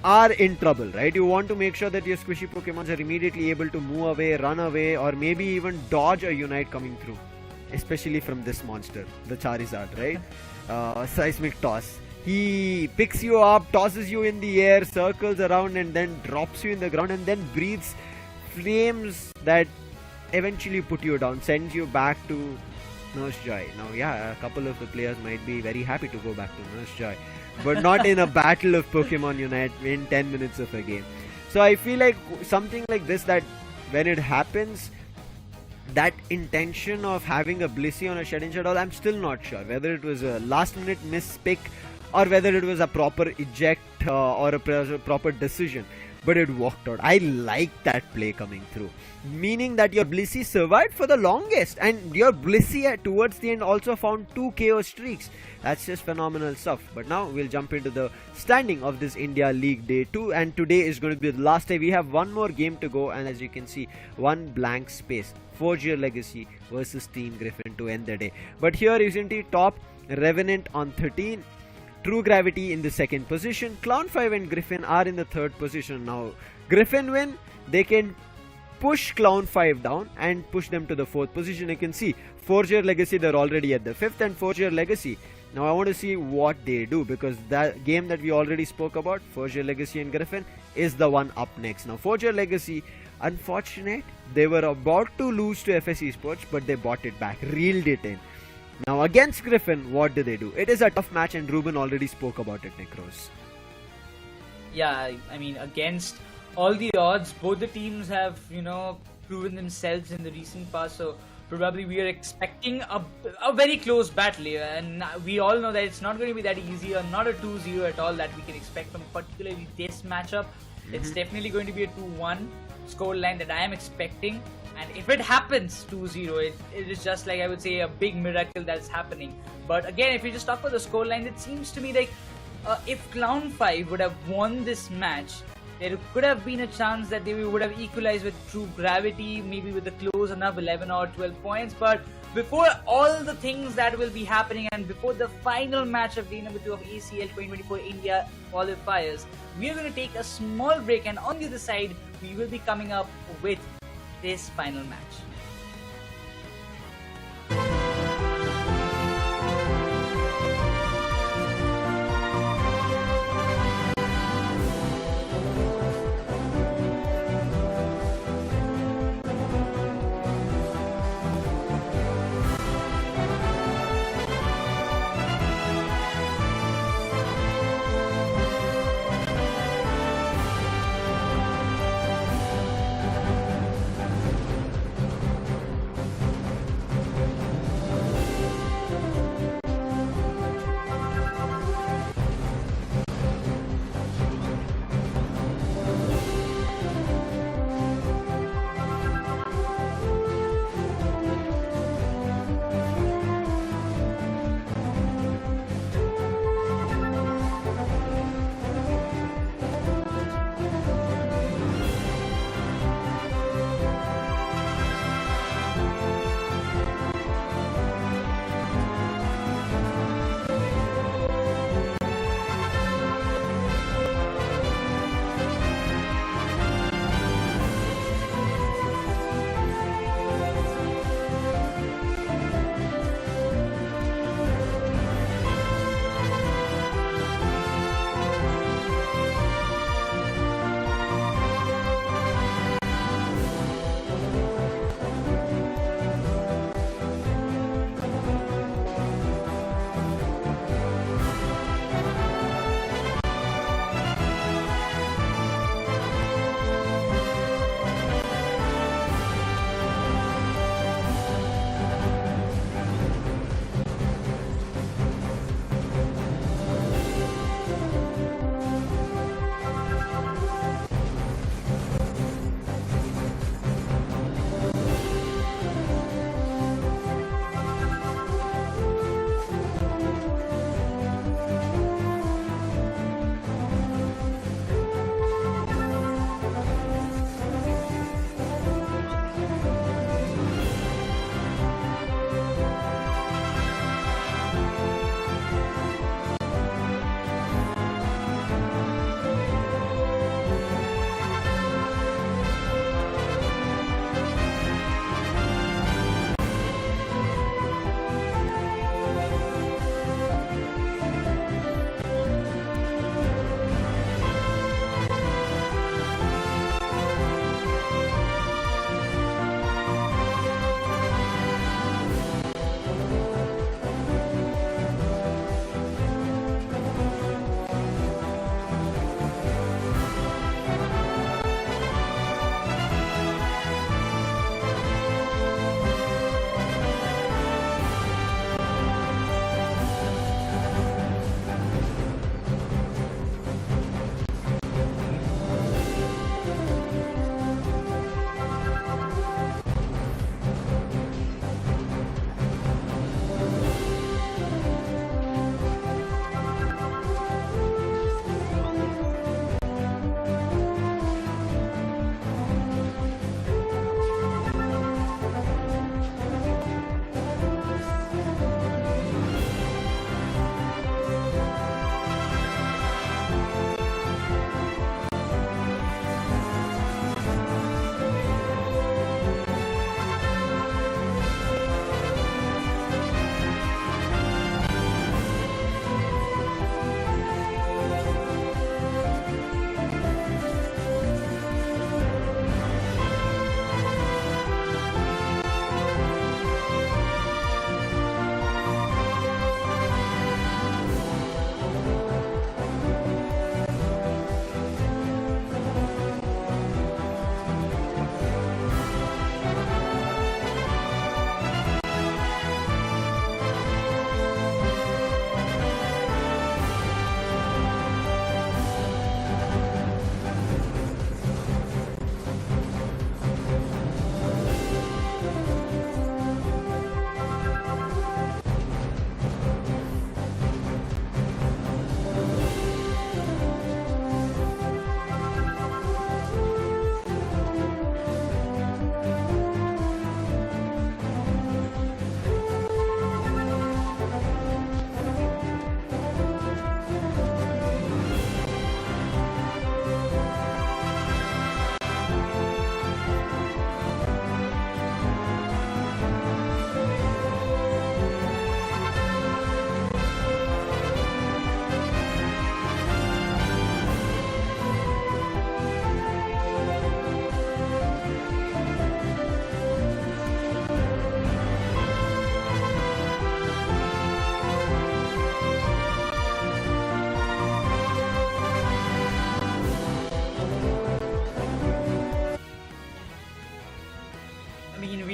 are in trouble, right? You want to make sure that your squishy Pokemons are immediately able to move away, run away, or maybe even dodge a Unite coming through. Especially from this monster, the Charizard, right? Seismic Toss. He picks you up, tosses you in the air, circles around, and then drops you in the ground, and then breathes flames that eventually put you down, sends you back to Nurse Joy. Now, yeah, a couple of the players might be very happy to go back to Nurse Joy, but not in a battle of Pokemon Unite in 10 minutes of a game. So I feel like something like this, that when it happens, that intention of having a Blissey on a Shedinja Doll, I'm still not sure whether it was a last minute mispick or whether it was a proper eject or a proper decision. But it worked out. I like that play coming through, meaning that your Blissey survived for the longest, and your Blissey towards the end also found 2 KO streaks. That's just phenomenal stuff. But now we'll jump into the standing of this India League Day 2, and today is going to be the last day. We have one more game to go, and as you can see, one blank space. Forge Your Legacy versus Team Griffin to end the day. But here isn't it top, Revenant on 13, True Gravity in the second position. Clown5 and Griffin are in the third position. Now, Griffin win, they can push Clown5 down and push them to the fourth position. You can see Forge Your Legacy, they're already at the fifth, and Forge Your Legacy. Now I want to see what they do, because that game that we already spoke about, Forge Your Legacy and Griffin, is the one up next. Now, Forge Your Legacy, unfortunate, they were about to lose to FSC Sports, but they bought it back, reeled it in. Now against Griffin, what do they do? It is a tough match, and Ruben already spoke about it, Necros. Yeah, I mean, against all the odds, both the teams have, proven themselves in the recent past, so probably we are expecting a very close battle here, and we all know that it's not going to be that easy, or not a 2-0 at all that we can expect from particularly this matchup. It's definitely going to be a 2-1 scoreline that I am expecting. And if it happens 2-0, it is just like, I would say, a big miracle that's happening. But again, if you just talk about the scoreline, it seems to me like if Clown5 would have won this match, there could have been a chance that they would have equalized with true gravity, maybe with a close enough 11 or 12 points. But before all the things that will be happening and before the final match of day number 2 of ACL 2024 India qualifiers, we are going to take a small break, and on the other side, we will be coming up with this final match.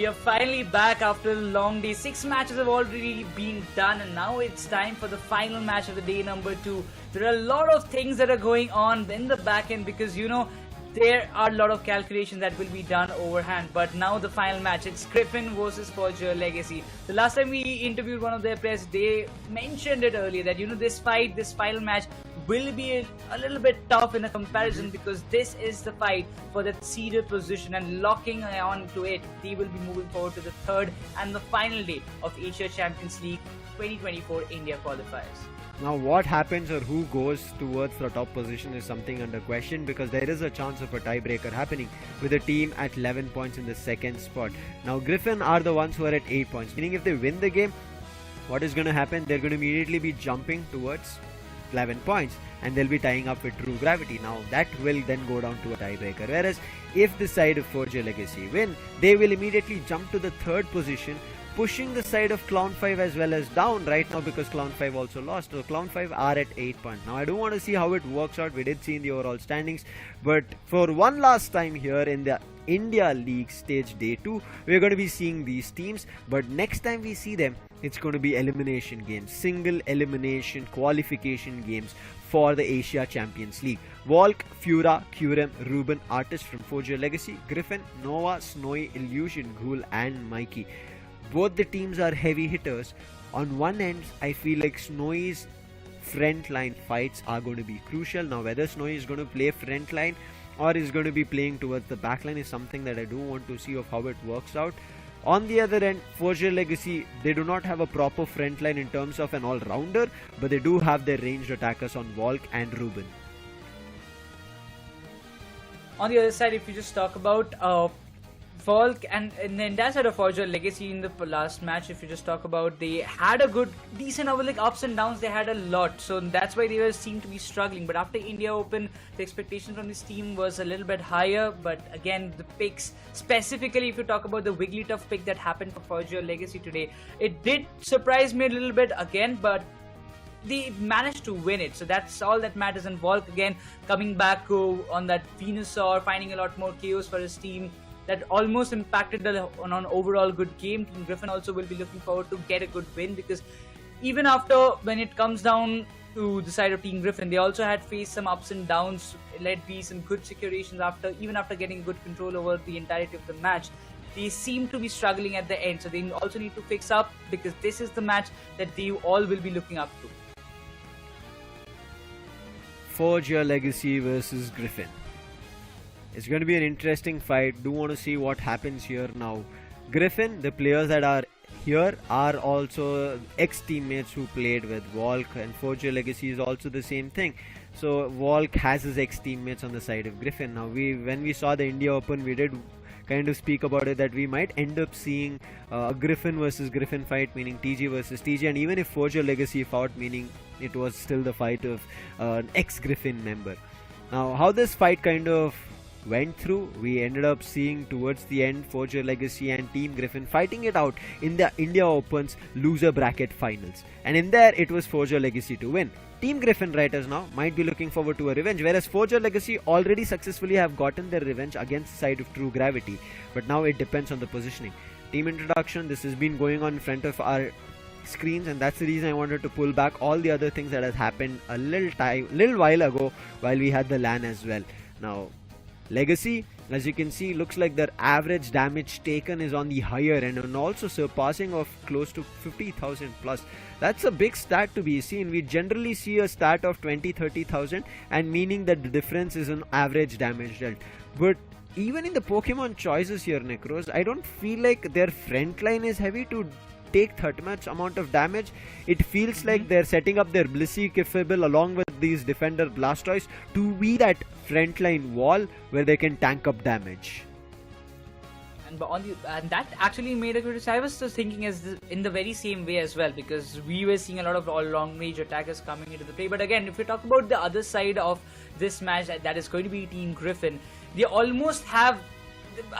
are finally back after a long day. 6 matches have already been done, and now it's time for the final match of the day, number 2. There are a lot of things that are going on in the back end because, you know, there are a lot of calculations that will be done overhand. But now the final match, it's Griffin versus Forge Your Legacy. The last time we interviewed one of their players, they mentioned it earlier that, you know, this final match will be a little bit tough in a comparison because this is the fight for that seeded position, and locking on to it, they will be moving forward to the third and the final day of Asia Champions League 2024 India qualifiers. Now what happens or who goes towards the top position is something under question, because there is a chance of a tiebreaker happening with a team at 11 points in the second spot. Now Griffin are the ones who are at 8 points, meaning if they win the game, what is going to happen? They're going to immediately be jumping towards 11 points and they'll be tying up with True Gravity. Now that will then go down to a tiebreaker, whereas if the side of Forge Your Legacy win, they will immediately jump to the third position, pushing the side of Clown 5 as well as down right now because Clown 5 also lost. So Clown 5 are at 8 points. Now I don't want to see how it works out. We did see in the overall standings, but for one last time here in the India League stage day 2, we're going to be seeing these teams, but next time we see them, it's going to be elimination games, single elimination qualification games for the Asia Champions League. Volk, Fura, Curem, Ruben, Artist from Forge Your Legacy, Griffin, Nova, Snowy, Illusion, Ghoul and Mikey. Both the teams are heavy hitters. On one end, I feel like Snowy's frontline fights are going to be crucial. Now whether Snowy is going to play frontline or is going to be playing towards the backline is something that I do want to see of how it works out. On the other end, Forge Your Legacy, they do not have a proper frontline in terms of an all-rounder, but they do have their ranged attackers on Volk and Ruben. On the other side, if you just talk about Volk and then that side of Forge Your Legacy in the last match, if you just talk about, they had a decent like ups and downs, they had a lot, so that's why they seemed to be struggling. But after India Open, the expectation from this team was a little bit higher. But again, the picks, specifically if you talk about the Wigglytuff pick that happened for Forge Your Legacy today, it did surprise me a little bit again, but they managed to win it, so that's all that matters. And Volk again coming back on that Venusaur, finding a lot more chaos for his team. That almost impacted on an overall good game. Team Griffin also will be looking forward to get a good win, because even after, when it comes down to the side of Team Griffin, they also had faced some ups and downs. Let be some good situations even after getting good control over the entirety of the match. They seem to be struggling at the end, so they also need to fix up, because this is the match that they all will be looking up to. Forge Your Legacy versus Griffin. It's going to be an interesting fight. Do want to see what happens here now. Griffin, the players that are here are also ex-teammates who played with Volk, and Forge Your Legacy is also the same thing. So Volk has his ex-teammates on the side of Griffin. Now when we saw the India Open, we did kind of speak about it that we might end up seeing a Griffin versus Griffin fight, meaning TG versus TG, and even if Forge Your Legacy fought, meaning it was still the fight of an ex-Griffin member. Now how this fight kind of went through, we ended up seeing towards the end Forge Your Legacy and Team Griffin fighting it out in the India Open's loser bracket finals, and in there it was Forge Your Legacy to win. Team Griffin writers now might be looking forward to a revenge, whereas Forge Your Legacy already successfully have gotten their revenge against the side of True Gravity, but now it depends on the positioning. Team introduction, this has been going on in front of our screens, and that's the reason I wanted to pull back all the other things that has happened a little while ago while we had the LAN as well. Now Legacy, as you can see, looks like their average damage taken is on the higher end and also surpassing of close to 50,000 plus. That's a big stat to be seen. We generally see a stat of 20-30,000, and meaning that the difference is in average damage dealt. But even in the Pokemon choices here, Necros, I don't feel like their front line is heavy to take that much amount of damage. It feels like they're setting up their Blissey Kifable along with these Defender Blastoise to be that frontline wall where they can tank up damage. And that actually made a good. I was just thinking in the very same way as well, because we were seeing a lot of long range attackers coming into the play. But again, if we talk about the other side of this match, that is going to be Team Griffin, they almost have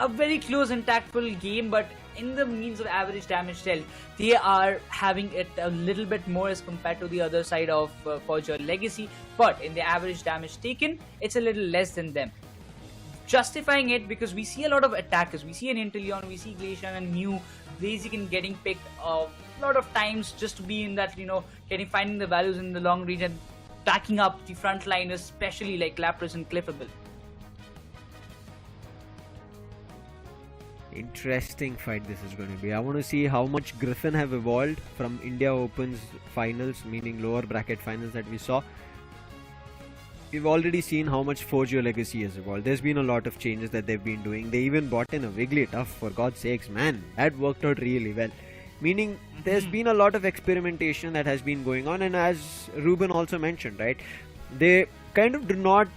a very close and tactful game, but in the means of average damage dealt, they are having it a little bit more as compared to the other side of Forge Your Legacy, but in the average damage taken, it's a little less than them. justifying it because we see a lot of attackers. We see an Inteleon, we see Glacier and Mew, Blaziken getting picked a lot of times just to be in that, finding the values in the long range and backing up the front line, especially like Lapras and Cliffable. Interesting fight this is going to be. I want to see how much Griffin have evolved from India Open's finals, meaning lower bracket finals that we saw. We've already seen how much Forge Your Legacy has evolved. There's been a lot of changes that they've been doing. They even bought in a Wigglytuff, for God's sakes, man. That worked out really well. Meaning, there's been a lot of experimentation that has been going on, and as Ruben also mentioned, right, they kind of do not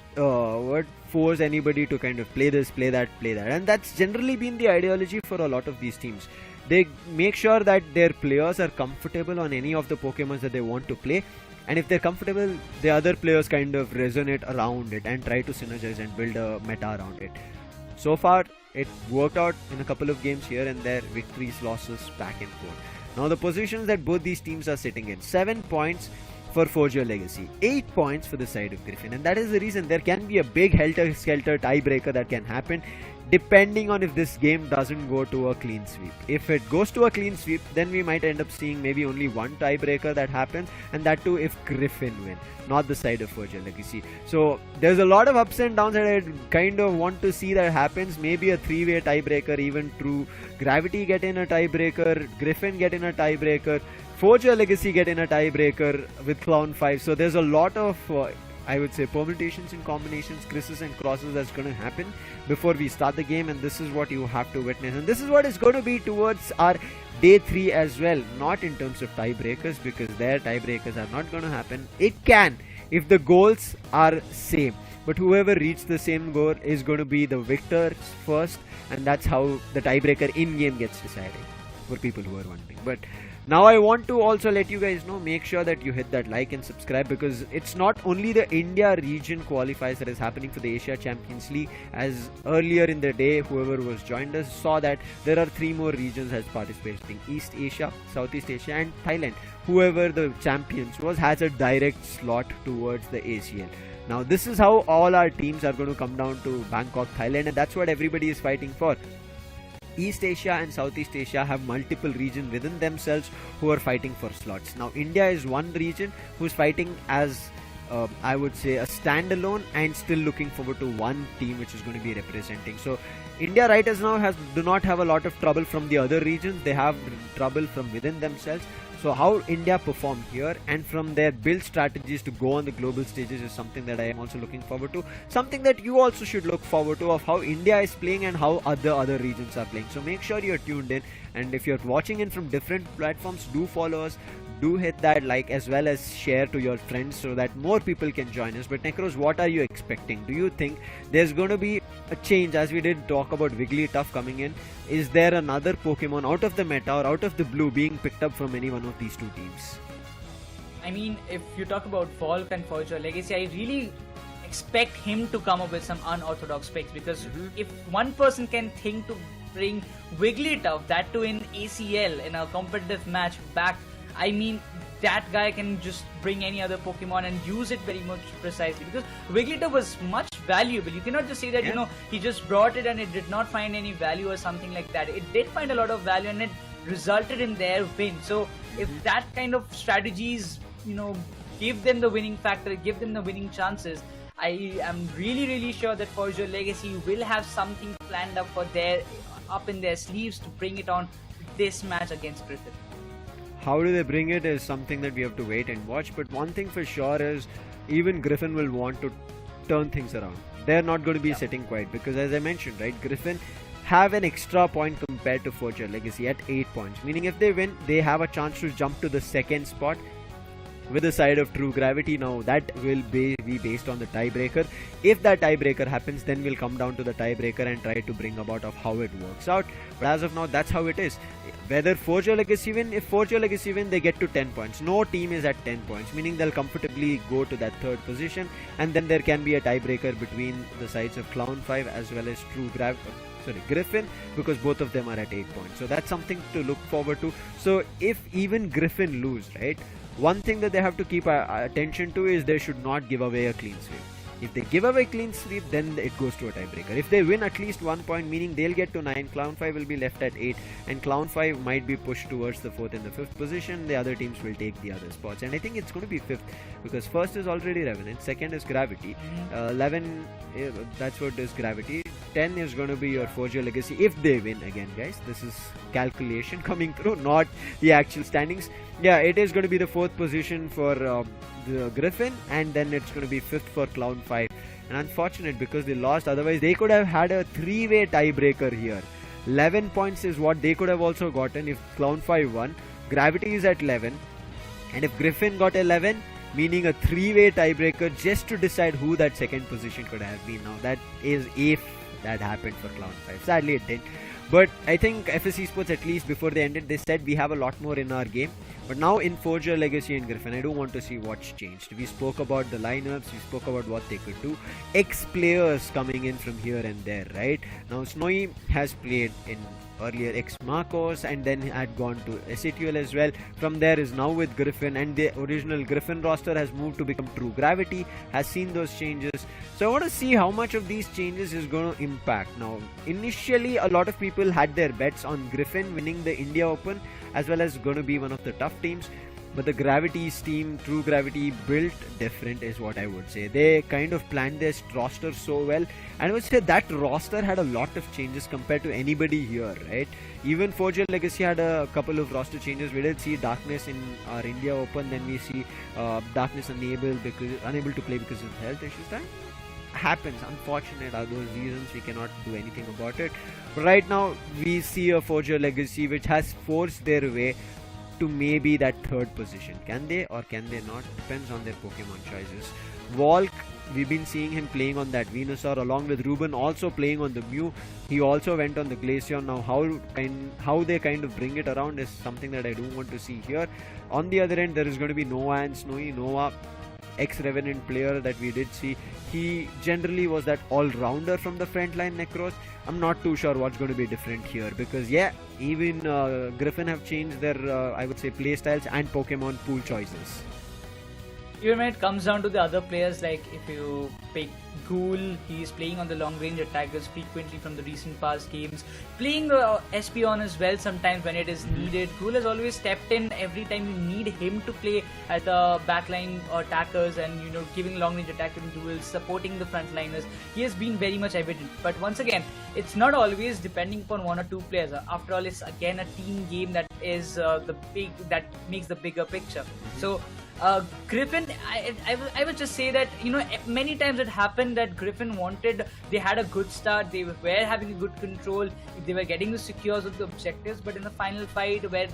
force anybody to kind of play this, play that, and that's generally been the ideology for a lot of these teams. They make sure that their players are comfortable on any of the Pokemons that they want to play, and if they're comfortable, the other players kind of resonate around it and try to synergize and build a meta around it. So far, it worked out in a couple of games here and there, victories, losses, back and forth. Now the positions that both these teams are sitting in, 7 points for Forge Your Legacy, 8 points for the side of Griffin, and that is the reason there can be a big helter-skelter tiebreaker that can happen depending on if this game doesn't go to a clean sweep. If it goes to a clean sweep, then we might end up seeing maybe only one tiebreaker that happens, and that too if Griffin win, not the side of Forge Your Legacy. So there's a lot of ups and downs that I kind of want to see that happens. Maybe a 3-way tiebreaker, even True Gravity get in a tiebreaker, Griffin get in a tiebreaker, Forge Your Legacy get in a tiebreaker with Clown 5. So there's a lot of I would say permutations and combinations, crises and crosses that's going to happen before we start the game, and this is what you have to witness, and this is what is going to be towards our day 3 as well, not in terms of tiebreakers, because their tiebreakers are not going to happen. It can if the goals are same, but whoever reaches the same goal is going to be the victors first, and that's how the tiebreaker in game gets decided, for people who are wondering. But now I want to also let you guys know, make sure that you hit that like and subscribe, because it's not only the India region qualifiers that is happening for the Asia Champions League. As earlier in the day, whoever was joined us saw that there are 3 more regions as participating: East Asia, Southeast Asia and Thailand. Whoever the champions was has a direct slot towards the ACL. Now this is how all our teams are going to come down to Bangkok, Thailand, and that's what everybody is fighting for. East Asia and Southeast Asia have multiple regions within themselves who are fighting for slots. Now India is one region who's fighting as I would say a standalone and still looking forward to one team which is going to be representing. So India right as now do not have a lot of trouble from the other regions. They have trouble from within themselves. So how India perform here and from their build strategies to go on the global stages is something that I am also looking forward to. Something that you also should look forward to, of how India is playing and how other regions are playing. So make sure you're tuned in, and if you're watching in from different platforms, do follow us. Do hit that like as well as share to your friends so that more people can join us. But Necros, what are you expecting? Do you think there's going to be a change, as we did talk about Wigglytuff coming in? Is there another Pokemon out of the meta or out of the blue being picked up from any one of these two teams? I mean, if you talk about Falk and Forge Your Legacy, I really expect him to come up with some unorthodox picks, because if one person can think to bring Wigglytuff, that too in ACL, in a competitive match back, I mean, that guy can just bring any other Pokemon and use it very much precisely, because Wigglytuff was much valuable. You cannot just say that, he just brought it and it did not find any value or something like that. It did find a lot of value and it resulted in their win. So if that kind of strategies, give them the winning factor, give them the winning chances, I am really sure that Forge Your Legacy will have something planned up in their sleeves to bring it on this match against Griffin. How do they bring it is something that we have to wait and watch, but one thing for sure is even Griffin will want to turn things around. They're not going to be sitting quiet, because as I mentioned, right, Griffin have an extra point compared to Forge Your Legacy at 8 points, meaning if they win, they have a chance to jump to the second spot with the side of True Gravity. Now that will be based on the tiebreaker. If that tiebreaker happens, then we'll come down to the tiebreaker and try to bring about of how it works out. But as of now, that's how it is. Whether Forge Your Legacy win, if Forge Your Legacy win, they get to 10 points. No team is at 10 points, meaning they'll comfortably go to that third position, and then there can be a tiebreaker between the sides of Clown 5 as well as Griffin, because both of them are at 8 points. So that's something to look forward to. So if even Griffin lose, right, one thing that they have to keep attention to is they should not give away a clean sweep. If they give away clean sweep, then it goes to a tiebreaker. If they win at least 1 point, meaning they'll get to 9, Clown 5 will be left at 8, and Clown 5 might be pushed towards the 4th and the 5th position. The other teams will take the other spots, and I think it's going to be 5th, because 1st is already Revenant, 2nd is Gravity, 11, that's what is Gravity, 10 is going to be your Forge Your Legacy if they win again, guys. This is calculation coming through, not the actual standings. Yeah, it is going to be the 4th position for the Griffin, and then it's going to be 5th for Clown 5. And unfortunate because they lost, otherwise they could have had a 3-way tiebreaker here. 11 points is what they could have also gotten if Clown 5 won. Gravity is at 11, and if Griffin got 11, meaning a 3-way tiebreaker just to decide who that 2nd position could have been. Now that is if that happened for Clown 5. Sadly it didn't. But I think FS Esports, at least before they ended, they said we have a lot more in our game. But now in Forge Your Legacy and Griffin, I do want to see what's changed. We spoke about the lineups, we spoke about what they could do. Ex-players coming in from here and there, right? Now Snowy has played in earlier ex-Marcos and then had gone to SATL as well. From there is now with Griffin, and the original Griffin roster has moved to become True Gravity, has seen those changes. So I want to see how much of these changes is going to impact. Now initially a lot of people had their bets on Griffin winning the India Open, as well as going to be one of the tough teams. But the Gravity's team, True Gravity, built different is what I would say. They kind of planned their roster so well, and I would say that roster had a lot of changes compared to anybody here, right? Even Forge Your Legacy had a couple of roster changes. We did see Darkness in our India Open, then we see Darkness unable to play because of health issues. That happens. Unfortunate are those reasons. We cannot do anything about it. But right now we see a Forge Your Legacy which has forced their way to maybe that 3rd position. Can they or can they not? Depends on their Pokemon choices. Volk, we've been seeing him playing on that Venusaur along with Ruben, also playing on the Mew. He also went on the Glaceon. Now how they kind of bring it around is something that I do want to see here. On the other end, there is going to be Noah and Snowy. Noah, ex-Revenant player that we did see. He generally was that all-rounder from the frontline Necros. I'm not too sure what's going to be different here, because yeah, even Griffin have changed their I would say playstyles and Pokemon pool choices. Even when it comes down to the other players, like if you pick Ghoul, he is playing on the long range attackers frequently from the recent past games, playing the SP on as well sometimes when it is needed. Ghoul has always stepped in every time you need him to play at the backline attackers and giving long range attack duels, supporting the frontliners. He has been very much evident. But once again, it's not always depending upon 1 or 2 players. After all, it's again a team game that is that makes the bigger picture. So Griffin, I would just say that many times it happened that Griffin they had a good start, they were having a good control, they were getting the secures of the objectives, but in the final fight where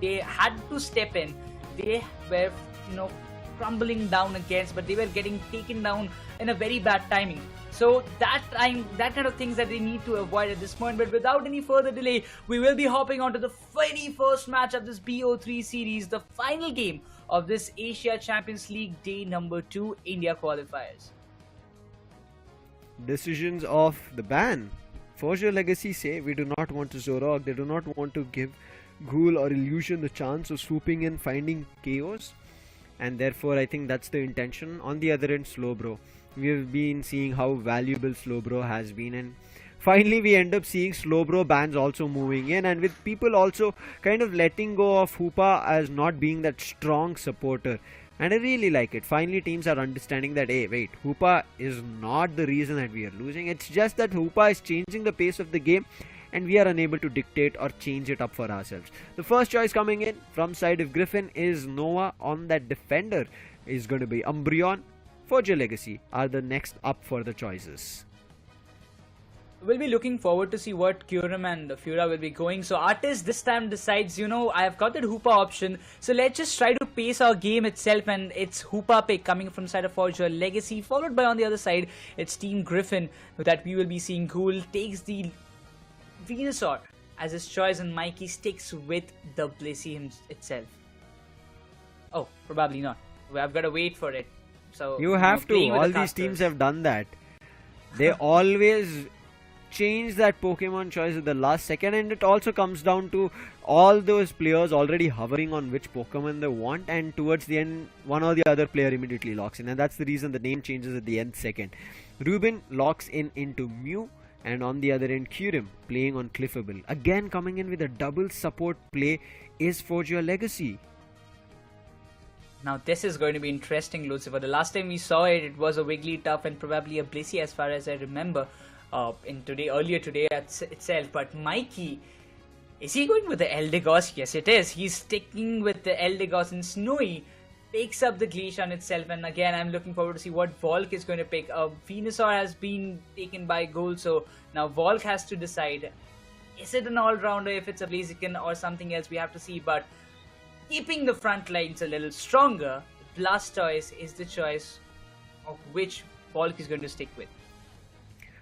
they had to step in, they were crumbling down against, but they were getting taken down in a very bad timing. So that kind of things that they need to avoid at this point. But without any further delay, we will be hopping on to the very first match of this BO3 series, the final game of this Asia Champions League Day number 2 India qualifiers. Decisions of the ban. Forge Your Legacy say we do not want to Zorog. They do not want to give Ghoul or Illusion the chance of swooping in, finding chaos, and therefore I think that's the intention. On the other end, Slowbro. We've been seeing how valuable Slowbro has been, and finally we end up seeing Slowbro bans also moving in, and with people also kind of letting go of Hoopa as not being that strong supporter. And I really like it. Finally teams are understanding that, hey, wait, Hoopa is not the reason that we are losing. It's just that Hoopa is changing the pace of the game and we are unable to dictate or change it up for ourselves. The first choice coming in from side of Griffin is Noah. On that defender is going to be Umbreon. Forge Your Legacy are the next up for the choices. We'll be looking forward to see what Kyurem and Fura will be going. So Artist this time decides, I have got that Hoopa option, so let's just try to pace our game itself, and it's Hoopa pick coming from side of Forge Your Legacy, followed by on the other side, it's Team Griffin, that we will be seeing Ghoul takes the Venusaur as his choice, and Mikey sticks with the Blissey itself. Oh, probably not. I've got to wait for it. So you have to. All these teams have done that. They always changed that Pokemon choice at the last second, and it also comes down to all those players already hovering on which Pokemon they want, and towards the end one or the other player immediately locks in, and that's the reason the name changes at the end second. Ruben locks in into Mew, and on the other end Kyurem playing on Clefable. Again coming in with a double support play is Forge Your Legacy. Now this is going to be interesting, Lucifer. The last time we saw it, it was a Wigglytuff and probably a Blissey as far as I remember earlier today itself. But Mikey, is he going with the Eldegoss? Yes it is. He's sticking with the Eldegoss, and Snowy picks up the Glaceon itself, and again I'm looking forward to see what Volk is going to pick. Venusaur has been taken by Gold, so now Volk has to decide, is it an all-rounder, if it's a Blaziken or something else, we have to see. But keeping the front lines a little stronger, Blastoise is the choice of which Volk is going to stick with.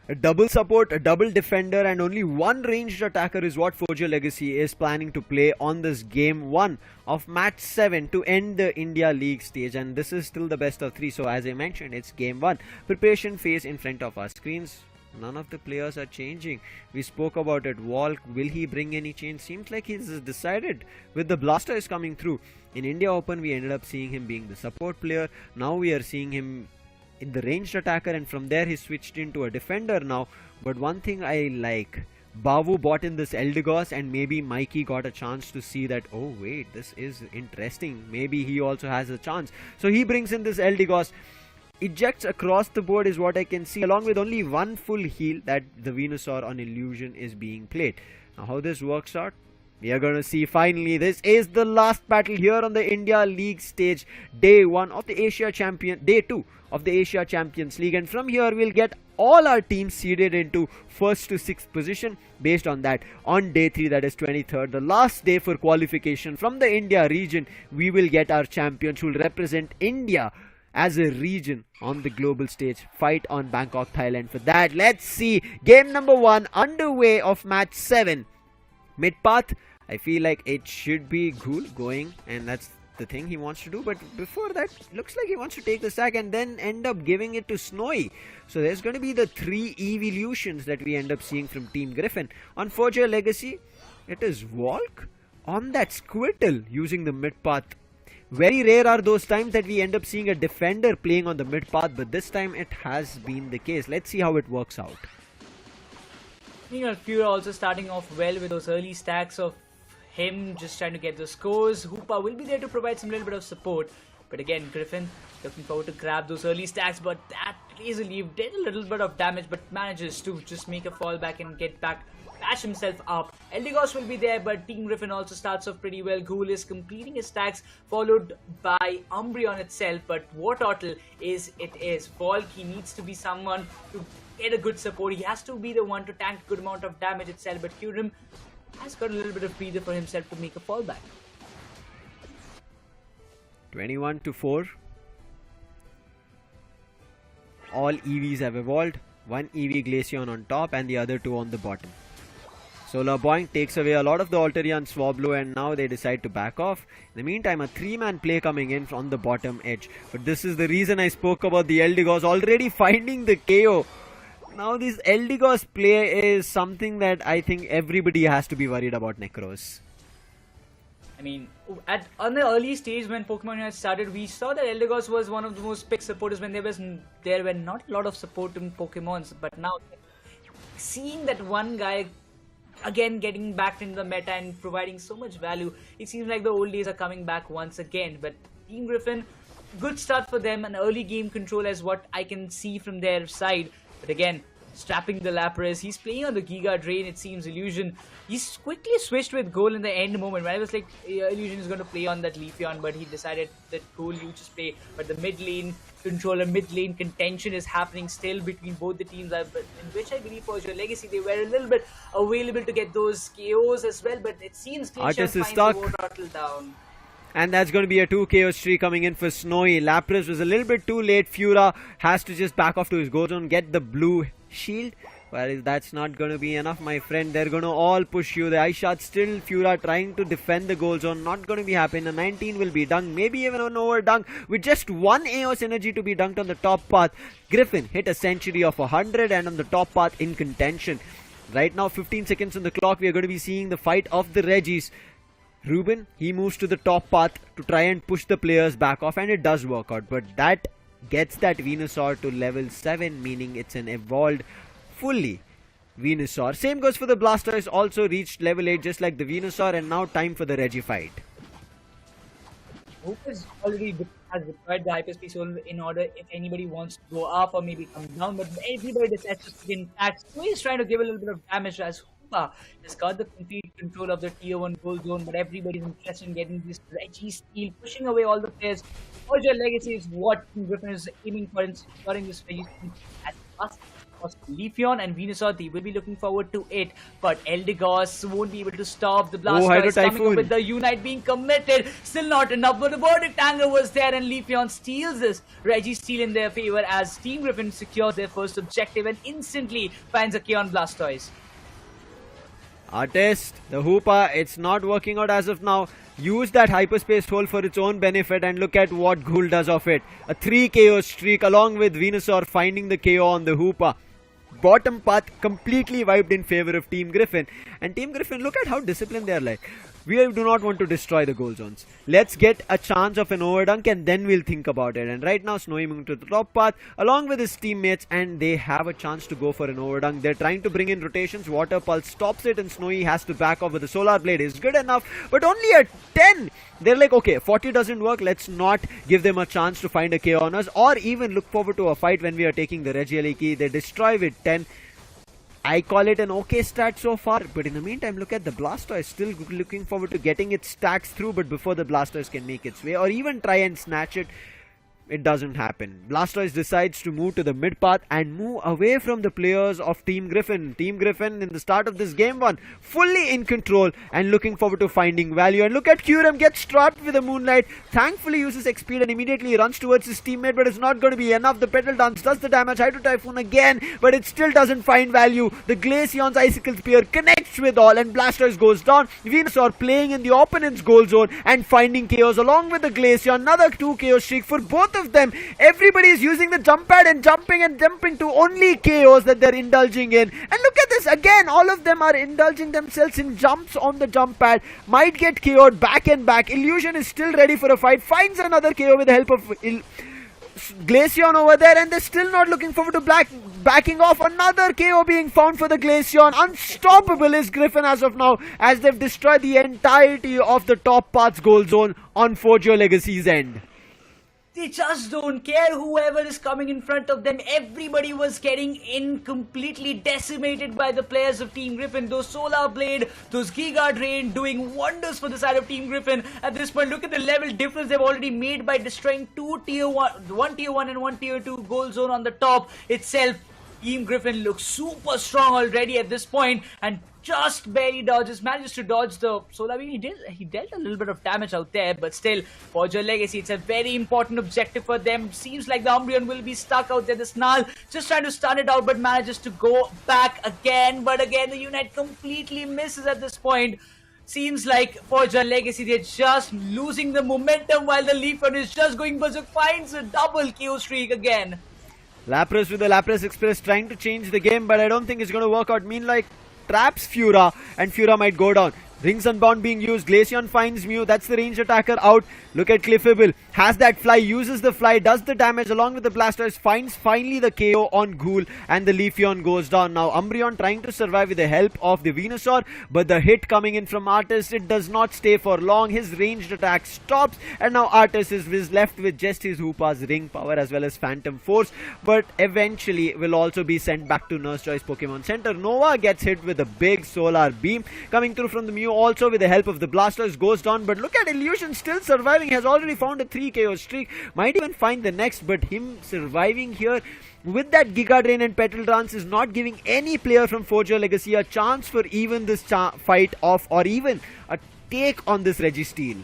A double support, a double defender, and only one ranged attacker is what Forge Your Legacy is planning to play on this game 1 of match 7 to end the India League stage, and this is still the best of 3. So as I mentioned, it's game 1. Preparation phase in front of our screens. None of the players are changing. We spoke about it. Volk, will he bring any change? Seems like he's decided with the Blastoise coming through. In India Open, we ended up seeing him being the support player. Now we are seeing him in the ranged attacker, and from there he switched into a defender now. But one thing I like, Bavu bought in this Eldegoss, and maybe Mikey got a chance to see that, oh wait, this is interesting. Maybe he also has a chance. So he brings in this Eldegoss. Ejects across the board is what I can see, along with only one full heal that the Venusaur on Illusion is being played. Now how this works out, we are going to see finally. This is the last battle here on the India League stage, day 1 of the day 2 of the Asia Champions League, and from here we'll get all our teams seeded into 1st to 6th position. Based on that, on day 3, that is 23rd, the last day for qualification from the India region, we will get our champions who will represent India as a region on the global stage, fight on Bangkok, Thailand. For that, let's see game number 1 underway of match 7. Mid path, I feel like it should be Ghoul going, and that's the thing he wants to do. But before that, looks like he wants to take the sack and then end up giving it to Snowy. So there's going to be the 3 evolutions that we end up seeing from Team Griffin. On Forge Your Legacy, it is Volk on that Squirtle using the mid path. Very rare are those times that we end up seeing a defender playing on the mid path, but this time it has been the case. Let's see how it works out. Meanwhile, Fura also starting off well with those early stacks of him just trying to get the scores. Hoopa will be there to provide some little bit of support. But again, Griffin looking forward to grab those early stacks, but that Laser Leaf did a little bit of damage, but manages to just make a fall back and get back, patch himself up. Eldegoss will be there, but Team Griffin also starts off pretty well. Ghoul is completing his stacks, followed by Umbreon itself, but Wartortle is Volk. He needs to be someone to get a good support. He has to be the one to tank a good amount of damage itself, but Kyurem has got a little bit of breather for himself to make a fallback. 21-4. All EVs have evolved. One EV Glaceon on top and the other 2 on the bottom. Solar Boink takes away a lot of the Alterian Swablu, and now they decide to back off. In the meantime, a 3-man play coming in on the bottom edge. But this is the reason I spoke about the Eldegoss already finding the KO. Now this Eldegoss play is something that I think everybody has to be worried about, Necros. I mean, on the early stage when Pokemon had started, we saw that Eldegoss was one of the most picked supporters when there were not a lot of support in Pokemons. But now, seeing that one guy again getting back into the meta and providing so much value, it seems like the old days are coming back once again. But Team Griffin, good start for them, an early game control as what I can see from their side. But again, strapping the Lapras, he's playing on the Giga Drain, it seems. Illusion, he's quickly switched with Goal in the end moment, when I was like, Illusion is going to play on that Leafeon, but he decided that Goal, you just play. But the mid lane controller, mid lane contention is happening still between both the teams, in which I believe for your Legacy, they were a little bit available to get those KOs as well, but it seems Artist is finds stuck. the Wartortle down. And that's going to be a 2 KO streak coming in for Snowy. Lapras was a little bit too late. Fura has to just back off to his go zone, get the blue shield. Well, that's not going to be enough, my friend. They're going to all push you. The ice shot still. Fura trying to defend the goal zone. Not going to be happening. The 19 will be dunked. Maybe even an over dunk with just 1 AOS energy to be dunked on the top path. Griffin hit a century of 100 and on the top path in contention. Right now, 15 seconds on the clock. We are going to be seeing the fight of the Regis. Ruben, he moves to the top path to try and push the players back off, and it does work out. But that gets that Venusaur to level 7, meaning it's an evolved fully Venusaur. Same goes for the Blastoise, also reached level 8 just like the Venusaur, and now time for the Regi fight. Hope is already has deployed the hyperspace soul in order if anybody wants to go up or maybe come down, but everybody decides to begin attacks. So he's trying to give a little bit of damage as Hoopa has got the complete control of the tier 1 goal zone, but everybody's interested in getting this Reggie steal, pushing away all the players. Forger Legacy is what Griffin is aiming for in securing this Reggie steal as fast as possible. Leafeon and Venusaur, they will be looking forward to it, but Eldegoss won't be able to stop the Blastoise coming up with the Unite being committed. Still not enough, but the Verdict Anger was there, and Leafeon steals this Reggie steal in their favor as Team Griffin secures their first objective and instantly finds a K on Blastoise. Artist, the Hoopa, it's not working out as of now. Use that hyperspace hole for its own benefit and look at what Ghoul does of it. A 3 KO streak along with Venusaur finding the KO on the Hoopa. Bottom path completely wiped in favor of Team Griffin. And Team Griffin, look at how disciplined they are like. We do not want to destroy the goal zones. Let's get a chance of an overdunk and then we'll think about it. And right now Snowy moving to the top path along with his teammates, and they have a chance to go for an overdunk. They're trying to bring in rotations. Water Pulse stops it and Snowy has to back off with the Solar Blade. Is good enough, but only at 10. They're like, okay, 40 doesn't work. Let's not give them a chance to find a KO on us or even look forward to a fight when we are taking the Regieleki key. They destroy with 10. I call it an okay stat so far, but in the meantime, look at the Blastoise, still looking forward to getting its stacks through, but before the Blastoise can make its way or even try and snatch it, it doesn't happen. Blastoise decides to move to the mid path and move away from the players of Team Griffin. Team Griffin in the start of this game 1, fully in control and looking forward to finding value. And look at Kyurem gets trapped with a Moonlight. Thankfully uses X speed and immediately runs towards his teammate, but it's not going to be enough. The Petal Dance does the damage. Hydro Typhoon again, but it still doesn't find value. The Glaceon's Icicle Spear connects with all and Blastoise goes down. Venusaur playing in the opponent's goal zone and finding KOs along with the Glaceon. Another 2 KO streak for both of them. Everybody is using the jump pad and jumping to only KOs that they're indulging in. And look at this again, all of them are indulging themselves in jumps on the jump pad. Might get KO'd back and back. Illusion is still ready for a fight, finds another KO with the help of Glaceon over there, and they're still not looking forward to backing off. Another KO being found for the Glaceon. Unstoppable is Griffin as of now, as they've destroyed the entirety of the top path's goal zone on Forgeo Legacy's end. They just don't care whoever is coming in front of them. Everybody was getting in completely decimated by the players of Team Griffin. Those Solar Blade, those Giga Drain doing wonders for the side of Team Griffin. At this point, look at the level difference they've already made by destroying one tier 1 and one tier 2 goal zone on the top itself. Team Griffin looks super strong already at this point and just barely manages to dodge the Solar Beam. He dealt a little bit of damage out there, but still, Forger Legacy, it's a very important objective for them. Seems like the Umbreon will be stuck out there. The Snarl just trying to stun it out, but manages to go back again. But again, the Unite completely misses at this point. Seems like Forger Legacy, they're just losing the momentum while the Leafeon is just going berserk. Finds a double KO streak again. Lapras with the Lapras Express trying to change the game, but I don't think it's going to work out. Meanwhile, traps Fura and Fura might go down. Rings Unbound being used. Glaceon finds Mew. That's the ranged attacker out. Look at Cliffable. Has that fly. Uses the fly. Does the damage along with the Blastoise. Finds finally the KO on Ghoul. And the Leafeon goes down. Now Umbreon trying to survive with the help of the Venusaur. But the hit coming in from Artis, it does not stay for long. His ranged attack stops. And now Artis is left with just his Hoopa's Ring Power as well as Phantom Force. But eventually will also be sent back to Nurse Joy's Pokemon Center. Nova gets hit with a big Solar Beam. Coming through from the Mew also with the help of the Blastoise goes down, but look at Illusion still surviving, has already found a 3 KO streak, might even find the next, but him surviving here with that Giga Drain and Petal Dance is not giving any player from Forger Legacy a chance for even this fight off or even a take on this Registeel.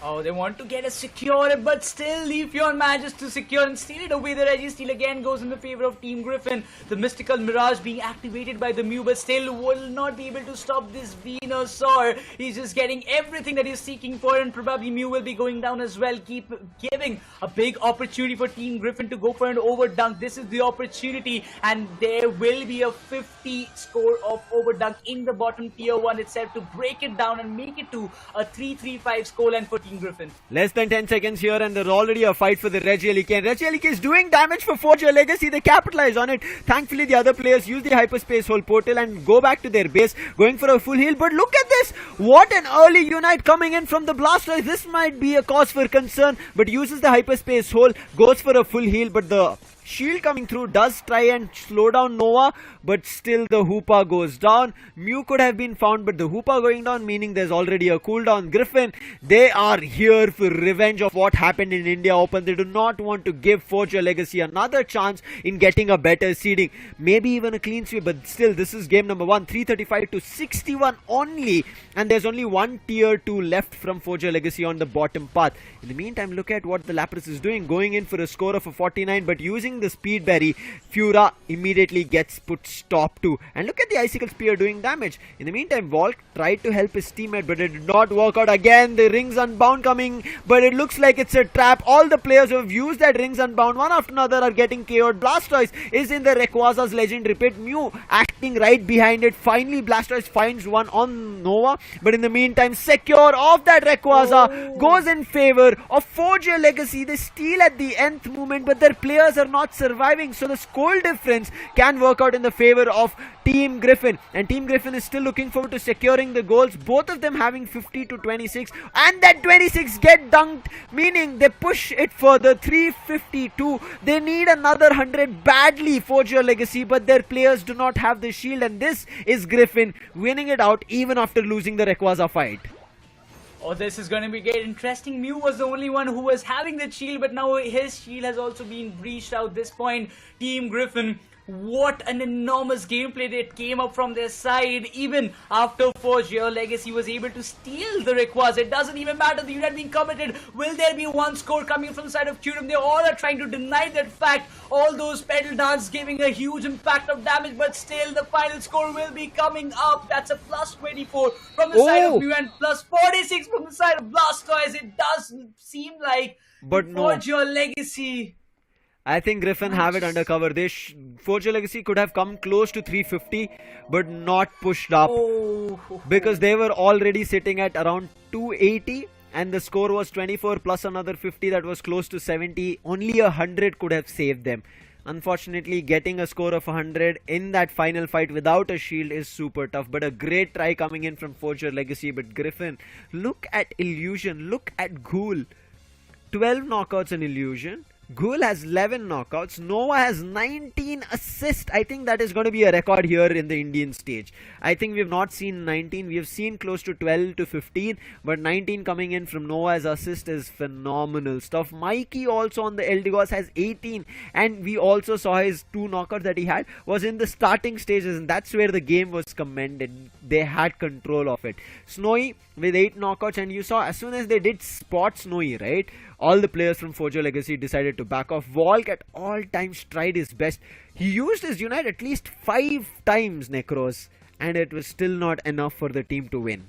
Oh, they want to get a secure, but still Leafeon manages to secure and steal it away. The Registeel again goes in the favor of Team Griffin. The Mystical Mirage being activated by the Mew, but still will not be able to stop this Venusaur. He's just getting everything that he's seeking for, and probably Mew will be going down as well. Keep giving a big opportunity for Team Griffin to go for an overdunk. This is the opportunity, and there will be a 50 score of overdunk in the bottom tier 1 itself to break it down and make it to a 3-3-5 scoreline for Team Griffin. Less than 10 seconds here and there's already a fight for the Regieleki, and Regieleki is doing damage for Forge Your Legacy. They capitalize on it. Thankfully the other players use the Hyperspace Hole portal and go back to their base, going for a full heal. But look at this, what an early Unite coming in from the Blastoise. This might be a cause for concern, but uses the Hyperspace Hole, goes for a full heal, but the shield coming through does try and slow down Nova, but still the Hoopa goes down. Mew could have been found, but the Hoopa going down, meaning there's already a cooldown. Griffin, they are here for revenge of what happened in India Open. They do not want to give Forge Your Legacy another chance in getting a better seeding, maybe even a clean sweep, but still this is game number 1, 335 to 61 only, and there's only one tier 2 left from Forge Your Legacy on the bottom path. In the meantime, look at what the Lapras is doing, going in for a score of a 49, but using the Speed Berry, Fura immediately gets put stop to. And look at the Icicle Spear doing damage. In the meantime, Volk tried to help his teammate, but it did not work out. Again, the Rings Unbound coming, but it looks like it's a trap. All the players who have used that Rings Unbound, one after another, are getting KO'd. Blastoise is in the Rayquaza's legendary pit. Mew acting right behind it. Finally, Blastoise finds one on Nova, but in the meantime, Secure of that Rayquaza goes in favor of Forge Your Legacy. They steal at the nth moment, but their players are not surviving, so the score difference can work out in the favor of Team Griffin, and Team Griffin is still looking forward to securing the goals, both of them having 50 to 26, and that 26 get dunked, meaning they push it further. 352, they need another 100 badly, Forge Your Legacy, but their players do not have the shield, and this is Griffin winning it out even after losing the Rayquaza fight. Oh, this is going to be get interesting. Mew was the only one who was having the shield, but now his shield has also been breached out this point. Team Griffin, what an enormous gameplay that came up from their side. Even after Forge Your Legacy was able to steal the Rayquaza, it doesn't even matter. The unit being committed. Will there be one score coming from the side of Kyurem? They all are trying to deny that fact. All those pedal dance giving a huge impact of damage, but still the final score will be coming up. That's a plus 24 from the side of Mew and plus 46 from the side of Blastoise. It does seem like but no. Forge Your Legacy. I think Griffin have it under cover. Forge Your Legacy could have come close to 350, but not pushed up, because they were already sitting at around 280, and the score was 24 plus another 50, that was close to 70. Only 100 could have saved them. Unfortunately, getting a score of 100 in that final fight without a shield is super tough, but a great try coming in from Forge Your Legacy. But Griffin, look at Illusion, look at Ghoul. 12 knockouts in Illusion. Ghoul has 11 knockouts. Nova has 19 assists. I think that is going to be a record here in the Indian stage. I think we have not seen 19. We have seen close to 12 to 15. But 19 coming in from Nova as assist is phenomenal stuff. Mikey also on the Eldegoss has 18. And we also saw his 2 knockouts that he had was in the starting stages. And that's where the game was commended. They had control of it. Snowy with 8 knockouts. And you saw as soon as they did spot Snowy, right? All the players from Forge Your Legacy decided to back off. Volk at all times tried his best. He used his Unite at least 5 times, Necros, and it was still not enough for the team to win.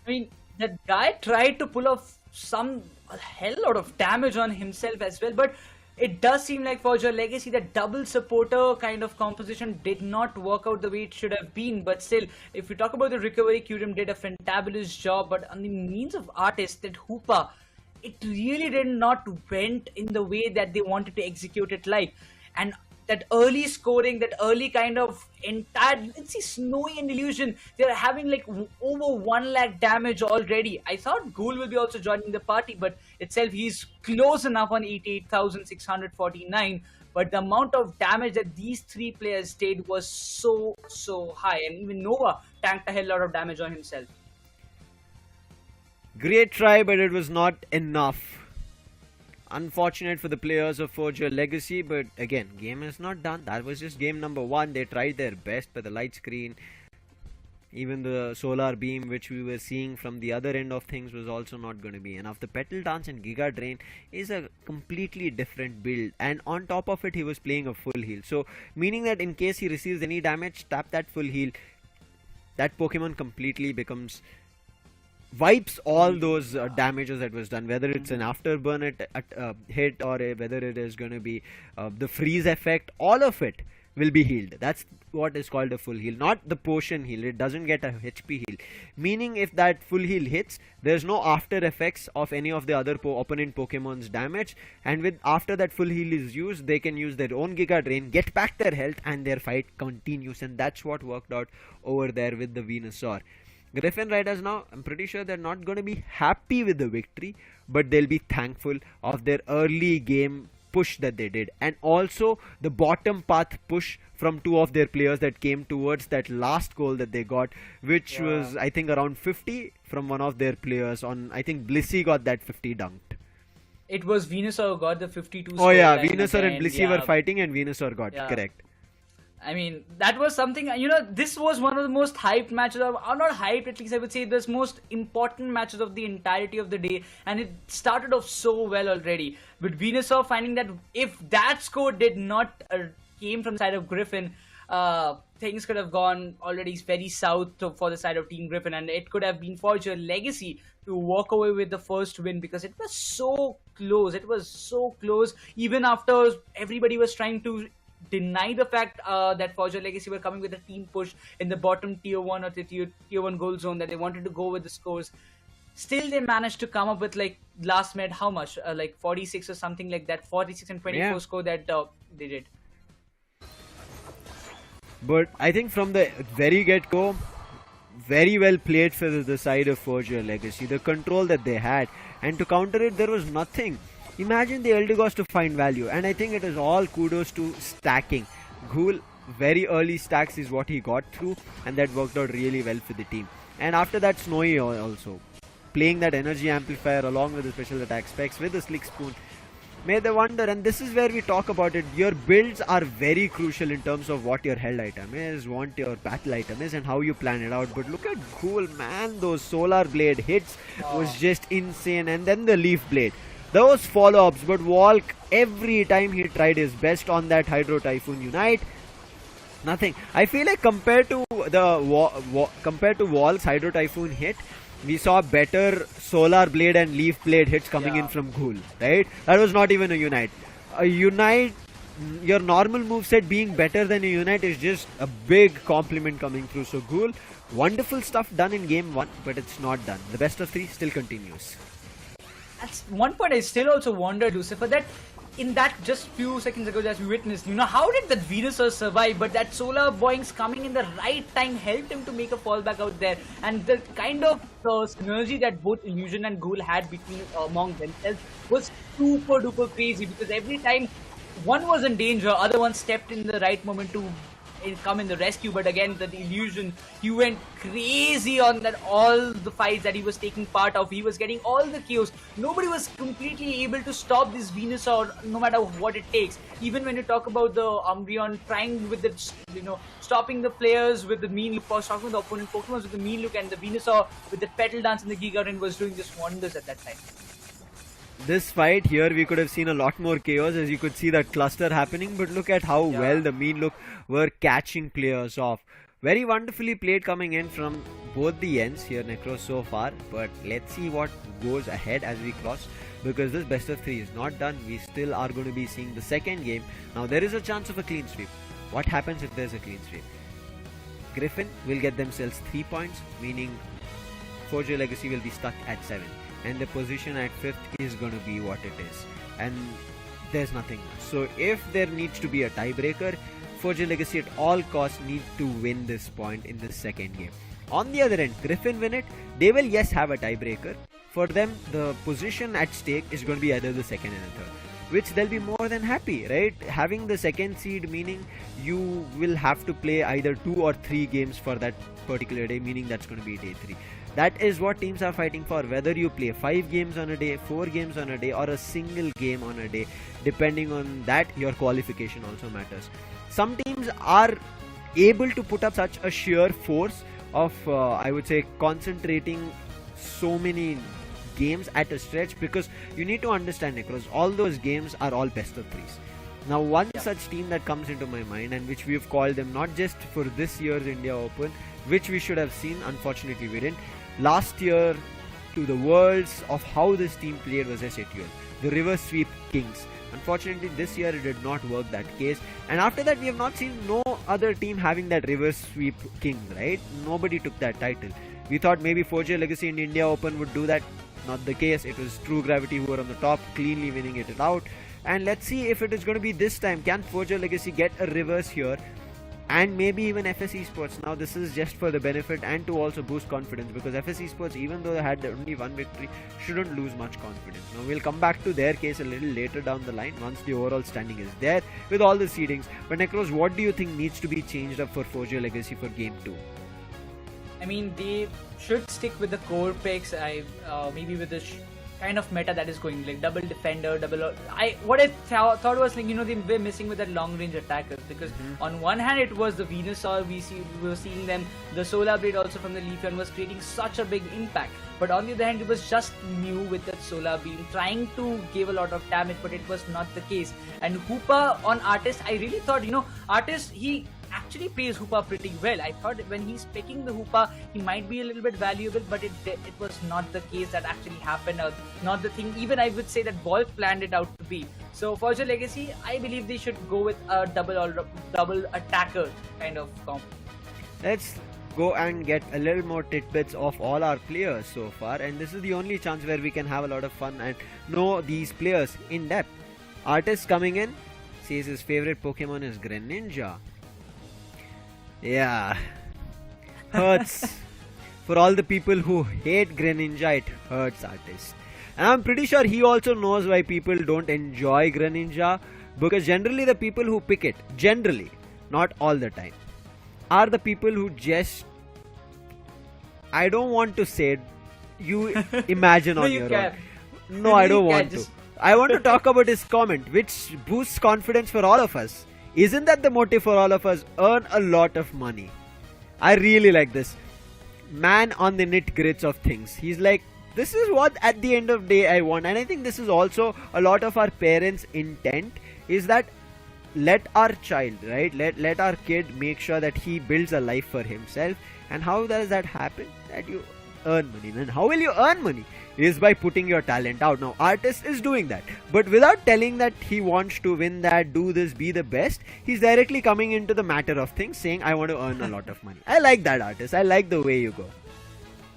I mean, that guy tried to pull off a hell lot of damage on himself as well, but it does seem like Forge Your Legacy, that double supporter kind of composition did not work out the way it should have been. But still, if you talk about the recovery, Kyurem did a fantabulous job, but on the means of artist, that Hoopa, it really did not went in the way that they wanted to execute it live. And that early scoring, that early kind of entire, let's see, Snowy and Illusion, they're having like over 1 lakh damage already. I thought Ghoul will be also joining the party, but itself he's close enough on 88,649. But the amount of damage that these 3 players did was so high, and even Nova tanked a hell lot of damage on himself. Great try, but it was not enough. Unfortunate for the players of Forge Your Legacy, but again, game is not done. That was just game number 1. They tried their best, but the light screen Even the solar beam which we were seeing from the other end of things was also not going to be enough. The Petal Dance and Giga Drain is a completely different build, and on top of it he was playing a full heal, so meaning that in case he receives any damage, tap that full heal, that Pokemon completely wipes all those damages that was done, whether it's an afterburn hit or whether it is going to be the freeze effect. All of it will be healed. That's what is called a full heal, not the potion heal. It doesn't get a HP heal, meaning if that full heal hits, there's no after effects of any of the other opponent Pokemon's damage, and after that full heal is used, they can use their own Giga Drain, get back their health, and their fight continues. And that's what worked out over there with the Venusaur. Griffin Riders now, I'm pretty sure they're not going to be happy with the victory, but they'll be thankful of their early game push that they did, and also the bottom path push from two of their players that came towards that last goal that they got, which was I think around 50 from one of their players. On I think Blissey got that 50 dunked. It was Venusaur who got the 52. Oh yeah, Venusaur and Blissey were fighting, and Venusaur got correct. I mean, that was something, this was one of the most hyped matches, or not hyped, at least I would say, this most important matches of the entirety of the day, and it started off so well already. But Venusaur finding that if that score did not came from the side of Griffin, things could have gone already very south for the side of Team Griffin, and it could have been Forger Legacy to walk away with the first win, because it was so close. It was so close, even after everybody was trying to deny the fact that Forger Legacy were coming with a team push in the bottom tier 1 or the tier 1 goal zone, that they wanted to go with the scores. Still they managed to come up with last minute how much, 46 or something like that, 46 and 24 score that they did. But I think from the very get-go, very well played for the side of Forger Legacy, the control that they had, and to counter it there was nothing. Imagine the Eldegoss to find value, and I think it is all kudos to stacking. Ghoul, very early stacks is what he got through, and that worked out really well for the team. And after that, Snowy also playing that energy amplifier along with the special attack specs with the Slick Spoon made the wonder. And this is where we talk about it. Your builds are very crucial in terms of what your held item is, what your battle item is, and how you plan it out. But look at Ghoul, man, those Solar Blade hits was just insane, and then the Leaf Blade. Those follow-ups, but Walk, every time he tried his best on that Hydro Typhoon Unite, nothing. I feel like compared to Walk's Hydro Typhoon hit, we saw better Solar Blade and Leaf Blade hits coming in from Ghoul, right? That was not even a Unite. A Unite, your normal moveset being better than a Unite is just a big compliment coming through. So Ghoul, wonderful stuff done in game 1, but it's not done. The best of 3 still continues. That's one point I still also wondered, Lucifer, that in that just few seconds ago as we witnessed, how did that Venusaur survive? But that Solar Boings coming in the right time helped him to make a fallback out there. And the kind of synergy that both Illusion and Ghoul had among themselves was super duper crazy, because every time one was in danger, other one stepped in the right moment to come in the rescue. But again, the Illusion, he went crazy on that, all the fights that he was taking part of. He was getting all the kills. Nobody was completely able to stop this Venusaur, no matter what it takes. Even when you talk about the Umbreon trying with the, stopping the players with the mean look, stopping the opponent Pokemon with the mean look, and the Venusaur with the Petal Dance and the Giga Drain was doing just wonders at that time. This fight here, we could have seen a lot more chaos, as you could see that cluster happening, but look at how well the mean look were catching players off. Very wonderfully played coming in from both the ends here, Necros, so far. But let's see what goes ahead as we cross, because this best of 3 is not done. We still are going to be seeing the second game. Now there is a chance of a clean sweep. What happens if there's a clean sweep? Griffin will get themselves 3 points, meaning Forger Legacy will be stuck at 7. And the position at 5th is going to be what it is, and there's nothing much. So if there needs to be a tiebreaker, Forger Legacy at all costs need to win this point in the second game. On the other end, Griffin win it, they will have a tiebreaker. For them, the position at stake is going to be either the second and the third, which they'll be more than happy, right? Having the second seed, meaning you will have to play either 2 or 3 games for that particular day, meaning that's going to be day 3. That is what teams are fighting for, whether you play 5 games on a day, 4 games on a day, or a single game on a day. Depending on that, your qualification also matters. Some teams are able to put up such a sheer force of I would say concentrating so many games at a stretch, because you need to understand, Nikros, all those games are all best of threes. Now one such team that comes into my mind, and which we have called them not just for this year's India Open, which we should have seen, unfortunately we didn't, last year to the worlds of how this team played was SATL, the reverse sweep kings. Unfortunately this year it did not work that case, and after that we have not seen no other team having that reverse sweep king, right? Nobody took that title. We thought maybe 4G Legacy in India Open would do that. Not the case. It was True Gravity who were on the top, cleanly winning it out. And let's see if it is going to be this time. Can 4G Legacy get a reverse here? And maybe even FS Esports. Now this is just for the benefit and to also boost confidence, because FS Esports, even though they had only one victory, shouldn't lose much confidence. Now we'll come back to their case a little later down the line once the overall standing is there with all the seedings. But Necros, what do you think needs to be changed up for 4G Legacy for Game 2? I mean, they should stick with the core picks. Maybe with the kind of meta that is going, like double defender, what I thought was, like, they were missing with that long range attackers, because on one hand it was the Venusaur, we were seeing them, the Solar Blade also from the Leafeon was creating such a big impact, but on the other hand it was just Mew with that Solar Beam trying to give a lot of damage, but it was not the case. And Hoopa on Artist, I really thought, Artist, he actually plays Hoopa pretty well. I thought when he's picking the Hoopa, he might be a little bit valuable, but it was not the case that actually happened, not the thing even I would say that Wolf planned it out to be. So for your Legacy, I believe they should go with a double attacker kind of comp. Let's go and get a little more tidbits of all our players so far, and this is the only chance where we can have a lot of fun and know these players in depth. Artist coming in says his favorite Pokemon is Greninja. Yeah, hurts. For all the people who hate Greninja, it hurts, Artist. And I'm pretty sure he also knows why people don't enjoy Greninja, because generally the people who pick it, generally, not all the time, are the people who just, I don't want to say it, you imagine on your own. No, I don't want to. I want to talk about his comment, which boosts confidence for all of us. Isn't that the motive for all of us? Earn a lot of money. I really like this. Man on the nit-grits of things. He's like, this is what at the end of the day I want. And I think this is also a lot of our parents' intent, is that let our child, right? Let our kid make sure that he builds a life for himself. And how does that happen? That you earn money. And how will you earn money? Is by putting your talent out. Now Artist is doing that, but without telling that he wants to win that, do this, be the best, he's directly coming into the matter of things, saying I want to earn a lot of money. I like that, Artist. I like the way you go.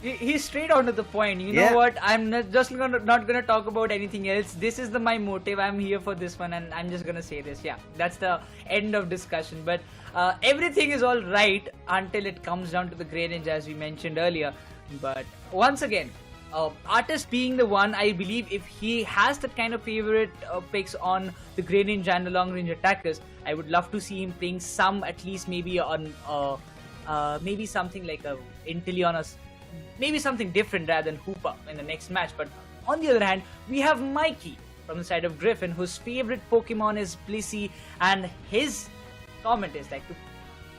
He's straight on to the point. You know what? I'm not gonna talk about anything else. This is my motive. I'm here for this one, and I'm just gonna say this. Yeah, that's the end of discussion. But everything is all right until it comes down to the Greninja, as we mentioned earlier. But once again, Artist being the one, I believe if he has that kind of favorite picks on the Greninja and the long range attackers, I would love to see him playing some, at least maybe on maybe something like a Inteleon, or maybe something different rather than Hoopa in the next match. But on the other hand, we have Mikey from the side of Griffin, whose favorite Pokemon is Blissey, and his comment is like to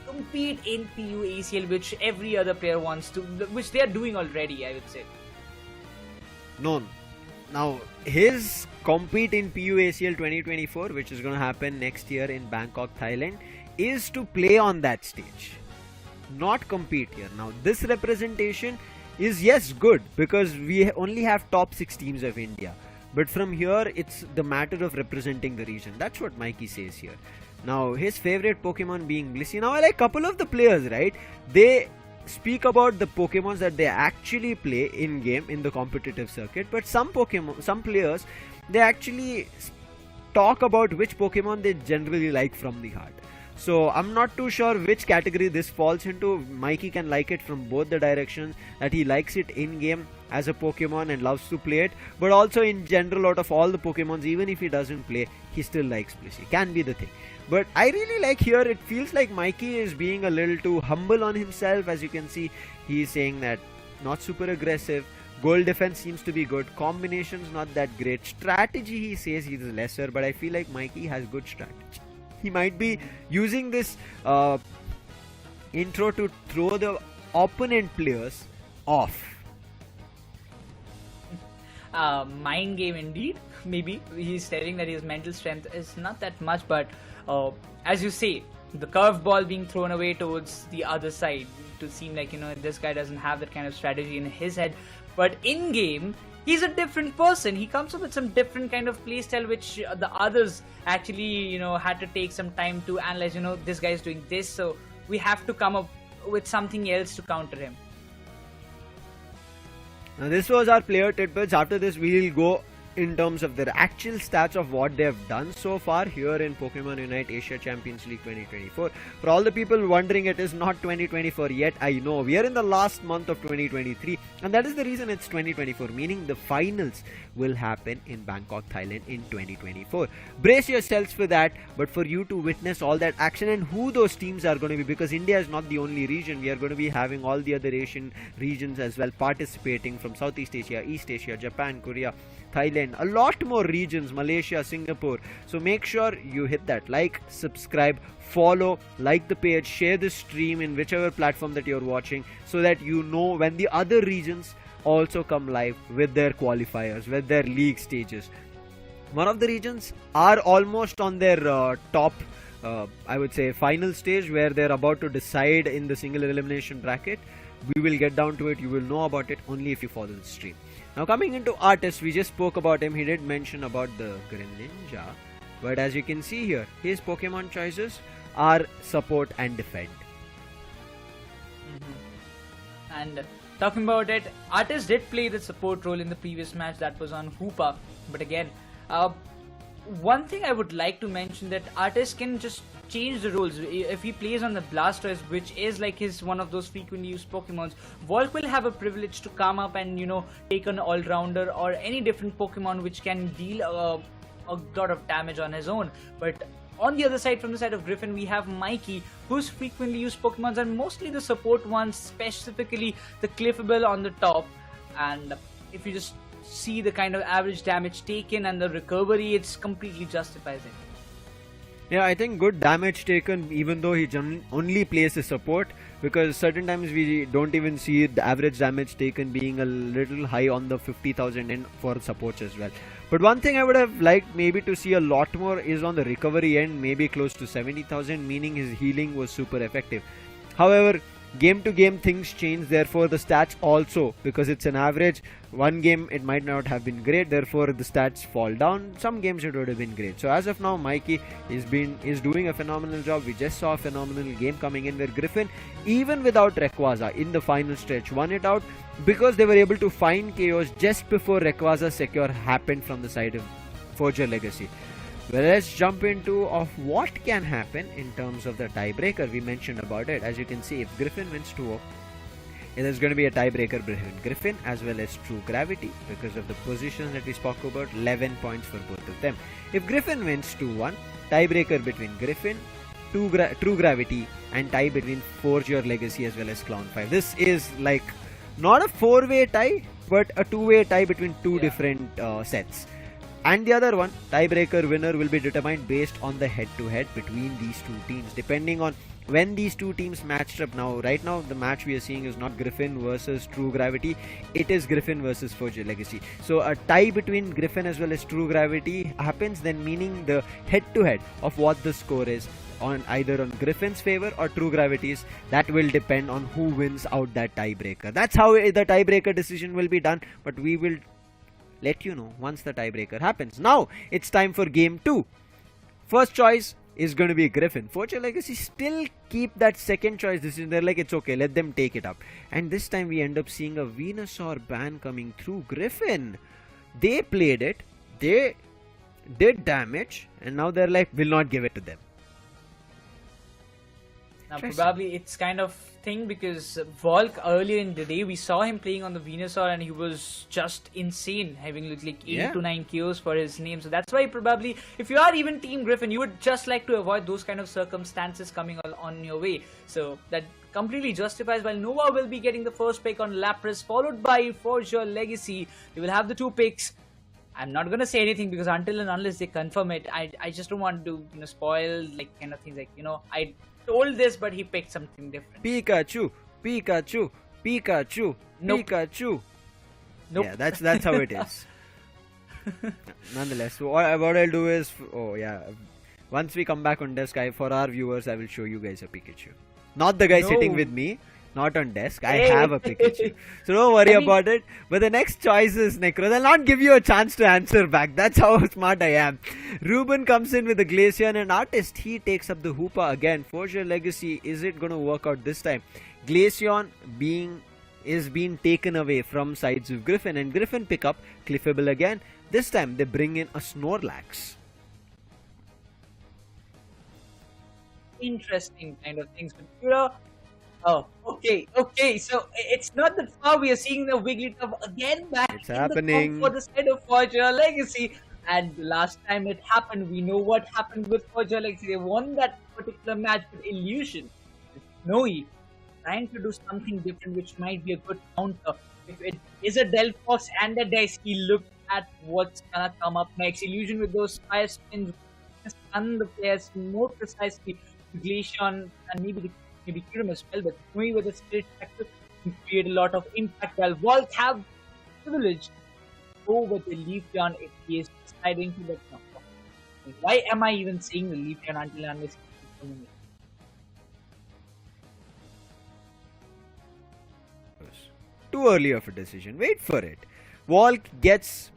compete in PU ACL, which every other player wants to, which they are doing already, I would say. No. Now, his compete in PU ACL 2024, which is going to happen next year in Bangkok, Thailand, is to play on that stage, not compete here. Now, this representation is, yes, good, because we only have top 6 teams of India. But from here, it's the matter of representing the region. That's what Mikey says here. Now, his favorite Pokemon being Blissey. Now, I like a couple of the players, right? They speak about the Pokemons that they actually play in game in the competitive circuit, but some players, they actually talk about which Pokemon they generally like from the heart. So I'm not too sure which category this falls into. Mikey can like it from both the directions, that he likes it in game as a Pokemon and loves to play it, but also in general out of all the Pokemons, even if he doesn't play, he still likes Blissey. Can be the thing. But I really like here, it feels like Mikey is being a little too humble on himself. As you can see, he's saying that not super aggressive, goal defense seems to be good, combinations not that great, strategy he says he's lesser, but I feel like Mikey has good strategy. He might be using this intro to throw the opponent players off? Mind game indeed. Maybe he's telling that his mental strength is not that much, but as you say, the curveball being thrown away towards the other side to seem like, this guy doesn't have that kind of strategy in his head. But in game, he's a different person. He comes up with some different kind of playstyle, which the others actually, had to take some time to analyze. This guy is doing this, so we have to come up with something else to counter him. Now this was our player tidbits. After this, we'll go in terms of their actual stats of what they have done so far here in Pokemon Unite Asia Champions League 2024. For all the people wondering, it is not 2024 yet. I know we are in the last month of 2023, and that is the reason it's 2024, meaning the finals will happen in Bangkok, Thailand in 2024. Brace yourselves for that, but for you to witness all that action and who those teams are going to be, because India is not the only region. We are going to be having all the other Asian regions as well participating, from Southeast Asia, East Asia, Japan, Korea, Thailand, a lot more regions, Malaysia, Singapore. So make sure you hit that like, subscribe, follow, like the page, share the stream in whichever platform that you're watching, so that you know when the other regions also come live with their qualifiers, with their league stages. One of the regions are almost on their top, I would say, final stage, where they're about to decide in the single elimination bracket. We will get down to it. You will know about it only if you follow the stream. Now coming into artists, we just spoke about him. He did mention about the Greninja, but as you can see here, his Pokemon choices are support and defend. And talking about it, Artist did play the support role in the previous match that was on Hoopa. But again, one thing I would like to mention, that Artist can just change the roles. If he plays on the Blastoise, which is like one of those frequently used Pokemons, Volk will have a privilege to come up and take an all-rounder or any different Pokemon which can deal a lot of damage on his own. But on the other side, from the side of Griffin, we have Mikey, whose frequently used Pokemons are mostly the support ones, specifically the Cliffable on the top. And if you just see the kind of average damage taken and the recovery, it's completely justifies it. Yeah, I think good damage taken, even though he only plays the support, because certain times we don't even see the average damage taken being a little high on the 50,000 end for supports as well. But one thing I would have liked maybe to see a lot more is on the recovery end, maybe close to 70,000, meaning his healing was super effective. However, game to game things change, therefore the stats also, because it's an average. One game it might not have been great, therefore the stats fall down. Some games it would have been great. So as of now, Mikey is doing a phenomenal job. We just saw a phenomenal game coming in where Griffin, even without Rayquaza in the final stretch, won it out because they were able to find KOs just before Rayquaza's secure happened from the side of Forge Your Legacy. Well, let's jump into of what can happen in terms of the tiebreaker. We mentioned about it. As you can see, if Griffin wins 2-0, there's going to be a tiebreaker between Griffin as well as True Gravity, because of the positions that we spoke about. 11 points for both of them. If Griffin wins 2-1, tiebreaker between Griffin, True Gravity, and tie between Forge Your Legacy as well as Clown 5. This is like not a 4-way tie, but a 2-way tie between two different sets. And the other one, tiebreaker winner, will be determined based on the head-to-head between these two teams, depending on when these two teams matched up. Now, right now, the match we are seeing is not Griffin versus True Gravity. It is Griffin versus Forge Your Legacy. So, a tie between Griffin as well as True Gravity happens, then meaning the head-to-head of what the score is on either on Griffin's favor or True Gravity's. That will depend on who wins out that tiebreaker. That's how the tiebreaker decision will be done, but we will let you know once the tiebreaker happens. Now it's time for game 2. First choice is going to be Griffin. Forge Your Legacy still keep that second choice decision. They're like, it's okay, let them take it up. And this time we end up seeing a Venusaur ban coming through. Griffin, they played it, they did damage, and now they're like, we'll not give it to them. Now probably it's kind of thing because Volk, earlier in the day we saw him playing on the Venusaur and he was just insane, having like 8 to 9 kills for his name. So that's why probably if you are even Team Griffin, you would just like to avoid those kind of circumstances coming on your way. So that completely justifies. While Nova will be getting the first pick on Lapras, followed by Forge Your Legacy. They will have the 2 picks. I'm not gonna say anything because until and unless they confirm it, I just don't want to spoil like kind of things like I told this, but he picked something different. Pikachu, Pikachu, Pikachu, Nope. Pikachu. Nope. Yeah, that's how it is. Nonetheless, so what I'll do is, once we come back on desk, for our viewers, I will show you guys a Pikachu. Not the guy sitting No. with me, not on desk. I Hey. have a Pikachu. So don't worry I mean- about it. But the next choice is Necro. They'll not give you a chance to answer back. That's how smart I am. Ruben comes in with the Glaceon and Artist. He takes up the Hoopa again. Forger Legacy, is it going to work out this time? Glaceon is being taken away from sides of Griffin, and Griffin pick up Cliffable again. This time they bring in a Snorlax. Interesting kind of things, but oh, okay. So it's not that far. We are seeing the Wigglytuff again back It's in happening. the form for the side of Forger Legacy. And the last time it happened, we know what happened with Forger Legacy. They won that particular match with Illusion. Snowy trying to do something different, which might be a good counter. If it is a Delphox and a Daisy, look at what's gonna come up next. Illusion with those fire spins, stun the players more precisely. Glaceon and maybe Kirim as well, but Snowy with the Spirit Factor can create a lot of impact. While Volt have privilege over the Leafeon if he is deciding to let go. Why am I even saying the Leafeon until unless he's coming in? Too early of a decision. Wait for it. Walk gets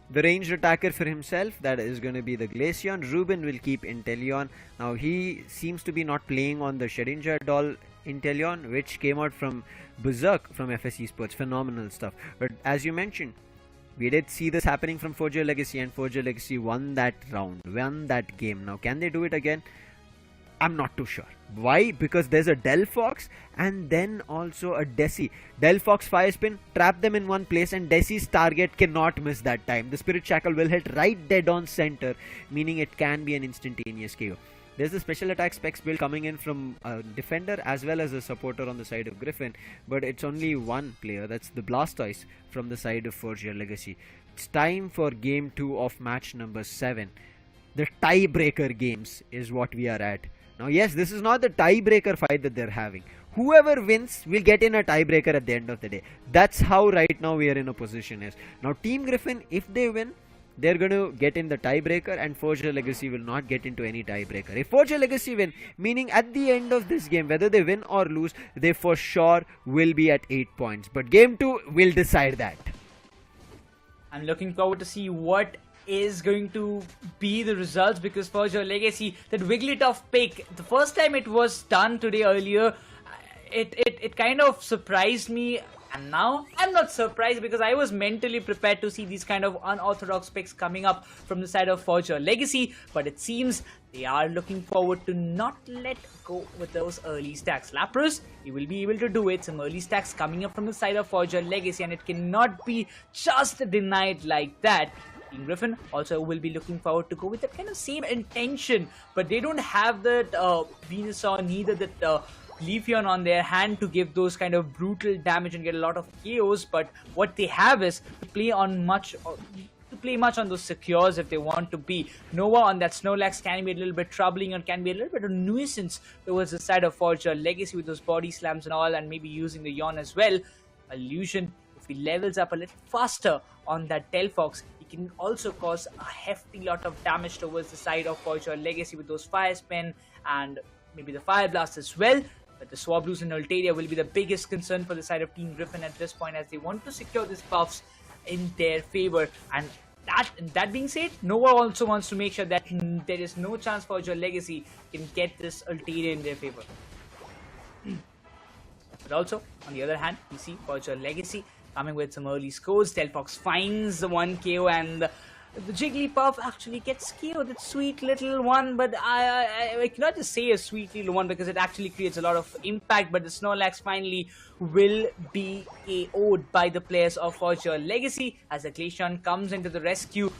the ranged attacker for himself. That is going to be the Glaceon. Ruben will keep Inteleon. Now he seems to be not playing on the Shedinja doll Inteleon, which came out from Berserk from FS Esports. Phenomenal stuff. But as you mentioned, we did see this happening from Forger Legacy, and Forger Legacy won that round, won that game. Now can they do it again? I'm not too sure. Why? Because there's a Delphox and then also a Desi. Delphox Fire Spin, trap them in one place, and Desi's target cannot miss that time. The Spirit Shackle will hit right dead on center, meaning it can be an instantaneous KO. There's a special attack specs build coming in from a defender as well as a supporter on the side of Griffin, but it's only one player, that's the Blastoise from the side of Forger Legacy. It's time for game 2 of match number 7. The tiebreaker games is what we are at. Now yes, this is not the tiebreaker fight that they're having. Whoever wins will get in a tiebreaker at the end of the day. That's how right now we are in a position is. Now Team Griffin, if they win, they're going to get in the tiebreaker, and Forger Legacy will not get into any tiebreaker. If Forger Legacy win, meaning at the end of this game, whether they win or lose, they for sure will be at 8 points. But game 2 will decide that. I'm looking forward to see what is going to be the results, because Forger Legacy, that Wigglytuff pick, the first time it was done today earlier, it kind of surprised me, and now I'm not surprised because I was mentally prepared to see these kind of unorthodox picks coming up from the side of Forger Legacy, but it seems they are looking forward to not let go with those early stacks. Lapras, he will be able to do it. Some early stacks coming up from the side of Forger Legacy, and it cannot be just denied like that. Team Griffin also will be looking forward to go with that kind of same intention, but they don't have that Venusaur, neither that Leafeon on their hand to give those kind of brutal damage and get a lot of KOs. But what they have is to play much on those secures if they want to be. Nova on that Snorlax can be a little bit troubling and can be a little bit of nuisance towards the side of Forger Legacy with those body slams and all, and maybe using the Yawn as well. Illusion, if he levels up a little faster on that Delphox, he can also cause a hefty lot of damage towards the side of Forger Legacy with those Fire Spin and maybe the Fire Blast as well. But the Swablues and Altaria will be the biggest concern for the side of Team Griffin at this point, as they want to secure these buffs in their favor. And that being said, Nova also wants to make sure that there is no chance Forger Legacy can get this Altaria in their favor. But also, on the other hand, we see Forger Legacy coming with some early scores. Delphox finds the 1 KO, and the Jigglypuff actually gets KO'd. That sweet little one, but I cannot just say a sweet little one because it actually creates a lot of impact. But the Snorlax finally will be KO'd by the players of Forger Legacy as the Glaceon comes into the rescue.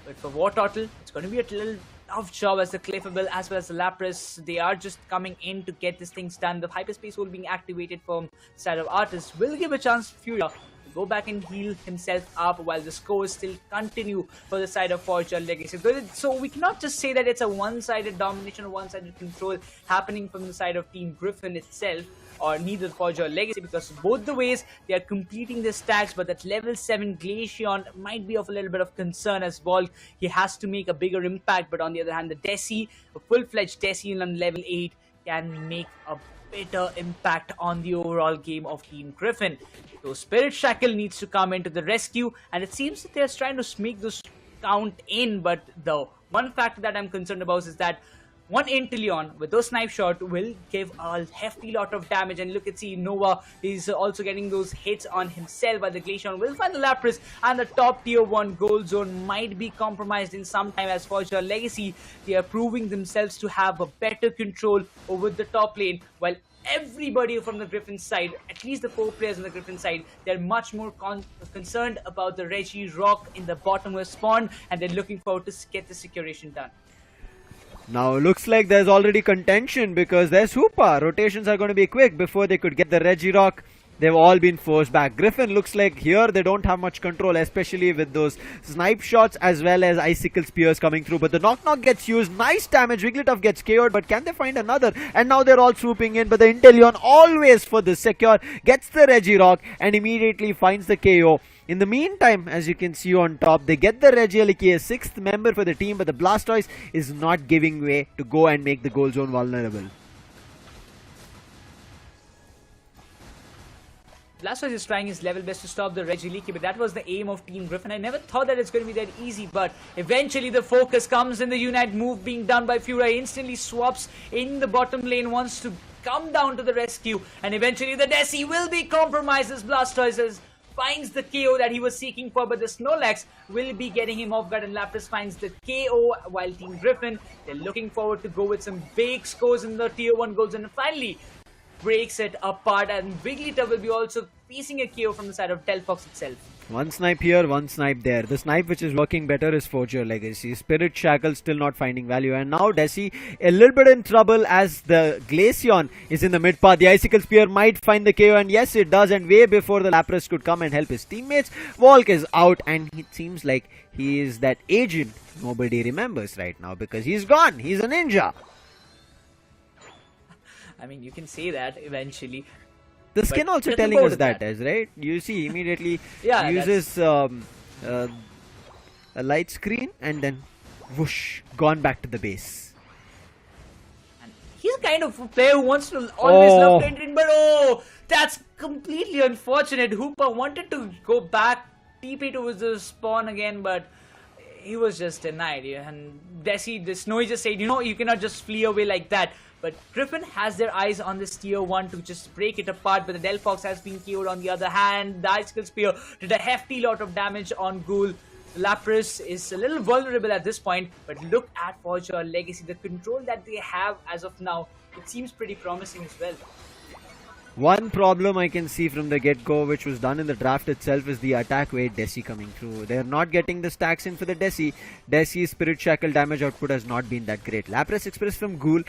But for Wartortle, it's going to be a little tough job, as the Clefable as well as the Lapras, they are just coming in to get these things done. The Hyperspace Hole being activated from the side of Artist will give a chance to Furia to go back and heal himself up while the scores still continue for the side of Forge Your Legacy. So we cannot just say that it's a one-sided domination or one-sided control happening from the side of Team Griffin itself, or neither Forge Your Legacy, because both the ways they are completing the stacks. But that level 7 Glaceon might be of a little bit of concern as well. He has to make a bigger impact, but on the other hand, the Desi, a full-fledged Desi on level 8, can make a better impact on the overall game of Team Griffin. So Spirit Shackle needs to come into the rescue, and it seems that they're trying to make those count in, but the one factor that I'm concerned about is that one Inteleon with those snipe shot will give a hefty lot of damage. And look at Nova is also getting those hits on himself, but the Glaceon will find the Lapras, and the top tier 1 gold zone might be compromised in some time. As for your Legacy, they are proving themselves to have a better control over the top lane, while everybody from the Griffin side, at least the 4 players on the Griffin side, they're much more concerned about the Regirock in the bottomless spawn, and they're looking forward to get the securation done. Now looks like there's already contention because there's Hoopa. Rotations are going to be quick before they could get the Regirock. They've all been forced back. Griffin looks like here they don't have much control, especially with those snipe shots as well as icicle spears coming through. But the knock gets used. Nice damage. Wigglytuff gets KO'd, but can they find another? And now they're all swooping in, but the Inteleon always for the secure gets the Regirock and immediately finds the KO. In the meantime, as you can see on top, they get the Regieleki, a 6th member for the team, but the Blastoise is not giving way to go and make the goal zone vulnerable. Blastoise is trying his level best to stop the Regieleki, but that was the aim of Team Griffin. I never thought that it's going to be that easy, but eventually the focus comes in the Unite move being done by Fury. Instantly swaps in the bottom lane, wants to come down to the rescue, and eventually the Desi will be compromised as Blastoise finds the KO that he was seeking for, but the Snorlax will be getting him off guard, and Lapras finds the KO, while Team Griffin, they're looking forward to go with some big scores in the tier 1 goals, and finally breaks it apart, and Wigglytuff will be also facing a KO from the side of Delphox itself. One snipe here, one snipe there. The snipe which is working better is Forge Your Legacy. Spirit Shackle still not finding value. And now Desi a little bit in trouble as the Glaceon is in the mid path. The Icicle Spear might find the KO, and yes it does, and way before the Lapras could come and help his teammates. Volk is out, and it seems like he is that agent nobody remembers right now because he's gone. He's a ninja. I mean, you can say that eventually. The skin also telling us that, right? You see, immediately uses a light screen and then whoosh, gone back to the base. And he's kind of a player who wants to always love to enter in, but that's completely unfortunate. Hoopa wanted to go back, TP towards the spawn again, but he was just denied. And Desi, the Snowy just said, you cannot just flee away like that. But Griffin has their eyes on this tier 1 to just break it apart, but the Delphox has been KO'd on the other hand. The Icicle Spear did a hefty lot of damage on Ghoul. Lapras is a little vulnerable at this point, but look at Forge Your Legacy. The control that they have as of now, it seems pretty promising as well. One problem I can see from the get-go, which was done in the draft itself, is the attack weight Desi coming through. They're not getting the stacks in for the Desi. Desi's Spirit Shackle damage output has not been that great. Lapras Express from Ghoul,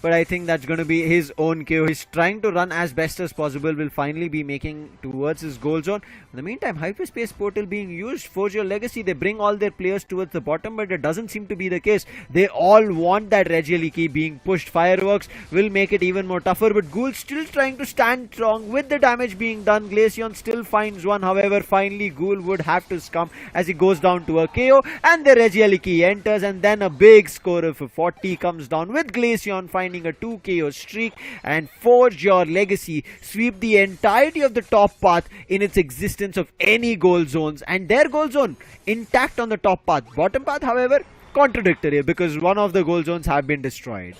but I think that's going to be his own KO. He's trying to run as best as possible. Will finally be making towards his goal zone. In the meantime, Hyperspace Portal being used. Forge Your Legacy, they bring all their players towards the bottom, but it doesn't seem to be the case. They all want that Regieleki being pushed. Fireworks will make it even more tougher, but Ghoul still trying to stand strong with the damage being done. Glaceon still finds one. However, finally Ghoul would have to succumb as he goes down to a KO, and the Regieleki enters, and then a big score of 40 comes down with Glaceon finding a 2 KO streak, and Forge Your Legacy sweep the entirety of the top path in its existence of any goal zones, and their goal zone intact on the top path. Bottom path, however, contradictory because one of the goal zones have been destroyed.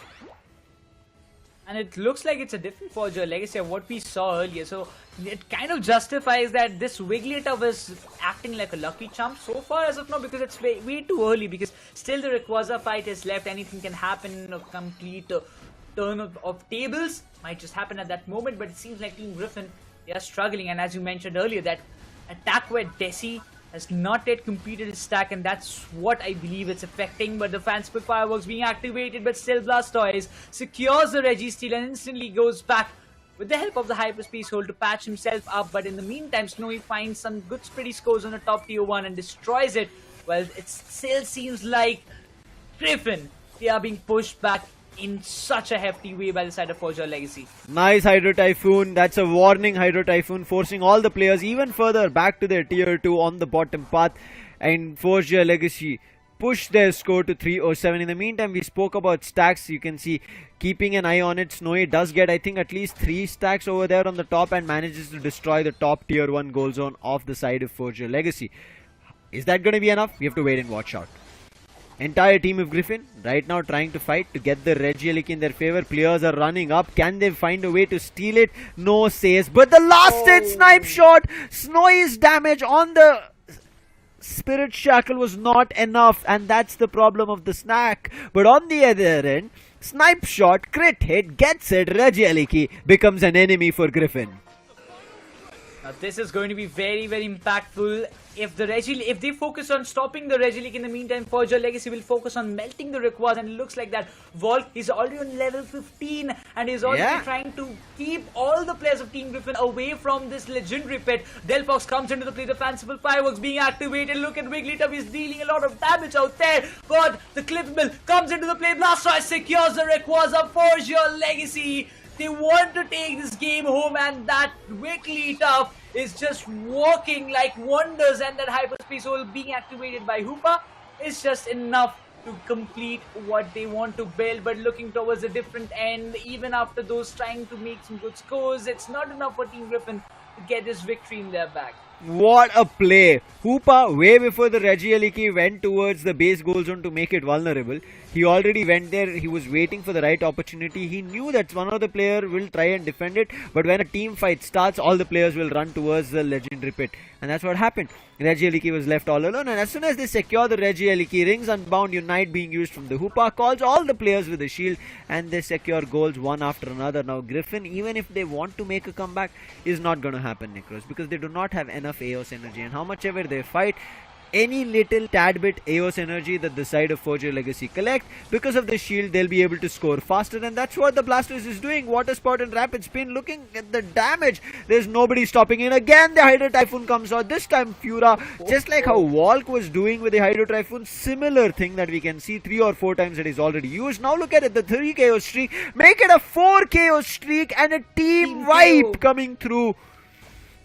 And it looks like it's a different Forge Your Legacy of what we saw earlier. So it kind of justifies that this Wigglytuff is acting like a lucky charm so far as of now, because it's way too early, because still the Rayquaza fight is left. Anything can happen. A complete turn of tables might just happen at that moment, but it seems like Team Griffin, they are struggling. And as you mentioned earlier, that attack where Desi has not yet completed his stack, and that's what I believe it's affecting. But the fan split fireworks being activated, but still Blastoise secures the Registeel and instantly goes back with the help of the hyperspace hole to patch himself up. But in the meantime, Snowy finds some good pretty scores on the top tier 1 and destroys it. Well, it still seems like Griffin, they are being pushed back in such a hefty way by the side of Forge Your Legacy. Nice Hydro Typhoon. That's a warning Hydro Typhoon, forcing all the players even further back to their tier 2 on the bottom path. And Forge Your Legacy push their score to 307. In the meantime, we spoke about stacks. You can see keeping an eye on it. Snowy does get, I think, at least 3 stacks over there on the top and manages to destroy the top tier 1 goal zone off the side of Forge Your Legacy. Is that going to be enough? We have to wait and watch out. Entire team of Griffin right now trying to fight to get the Regieleki in their favor. Players are running up. Can they find a way to steal it? No says. But the last hit snipe shot. Snowy's damage on the Spirit Shackle was not enough, and that's the problem of the snack. But on the other end, snipe shot, crit hit, gets it. Regieleki becomes an enemy for Griffin. Now this is going to be very, very impactful. If they focus on stopping the Regieleki in the meantime, Forge Your Legacy will focus on melting the Rayquaza, and it looks like that Volk is already on level 15 and is already trying to keep all the players of Team Griffin away from this legendary pet. Delphox comes into the play, the fanciful fireworks being activated. Look at Wigglytuff, is dealing a lot of damage out there, but the Clipmill comes into the play. Blastoise secures the Rayquaza. Forge Your Legacy, they want to take this game home, and that Wigglytuff is just working like wonders, and that hyperspace hole being activated by Hoopa is just enough to complete what they want to build. But looking towards a different end, even after those trying to make some good scores, it's not enough for Team Griffin to get this victory in their bag. What a play! Hoopa, way before the Regieleki went towards the base goal zone to make it vulnerable. He already went there. He was waiting for the right opportunity. He knew that one of the players will try and defend it. But when a team fight starts, all the players will run towards the legendary pit. And that's what happened. Regieleki was left all alone. And as soon as they secure the Regieleki, Rings Unbound Unite being used from the Hoopa calls all the players with a shield. And they secure goals one after another. Now Griffin, even if they want to make a comeback, is not going to happen, Nikros. Because they do not have enough AOS energy. And how much ever they fight, any little tad bit AOS energy that the side of Forge Your Legacy collect, because of the shield, they'll be able to score faster, and that's what the Blastoise is doing. Water Spout and Rapid Spin, looking at the damage. There's nobody stopping in. Again, the Hydro Typhoon comes out. This time, Fura, just like how Walk was doing with the Hydro Typhoon, similar thing that we can see 3 or 4 times that he's already used. Now look at it, the 3 KO streak, make it a 4 KO streak, and a team wipe coming through.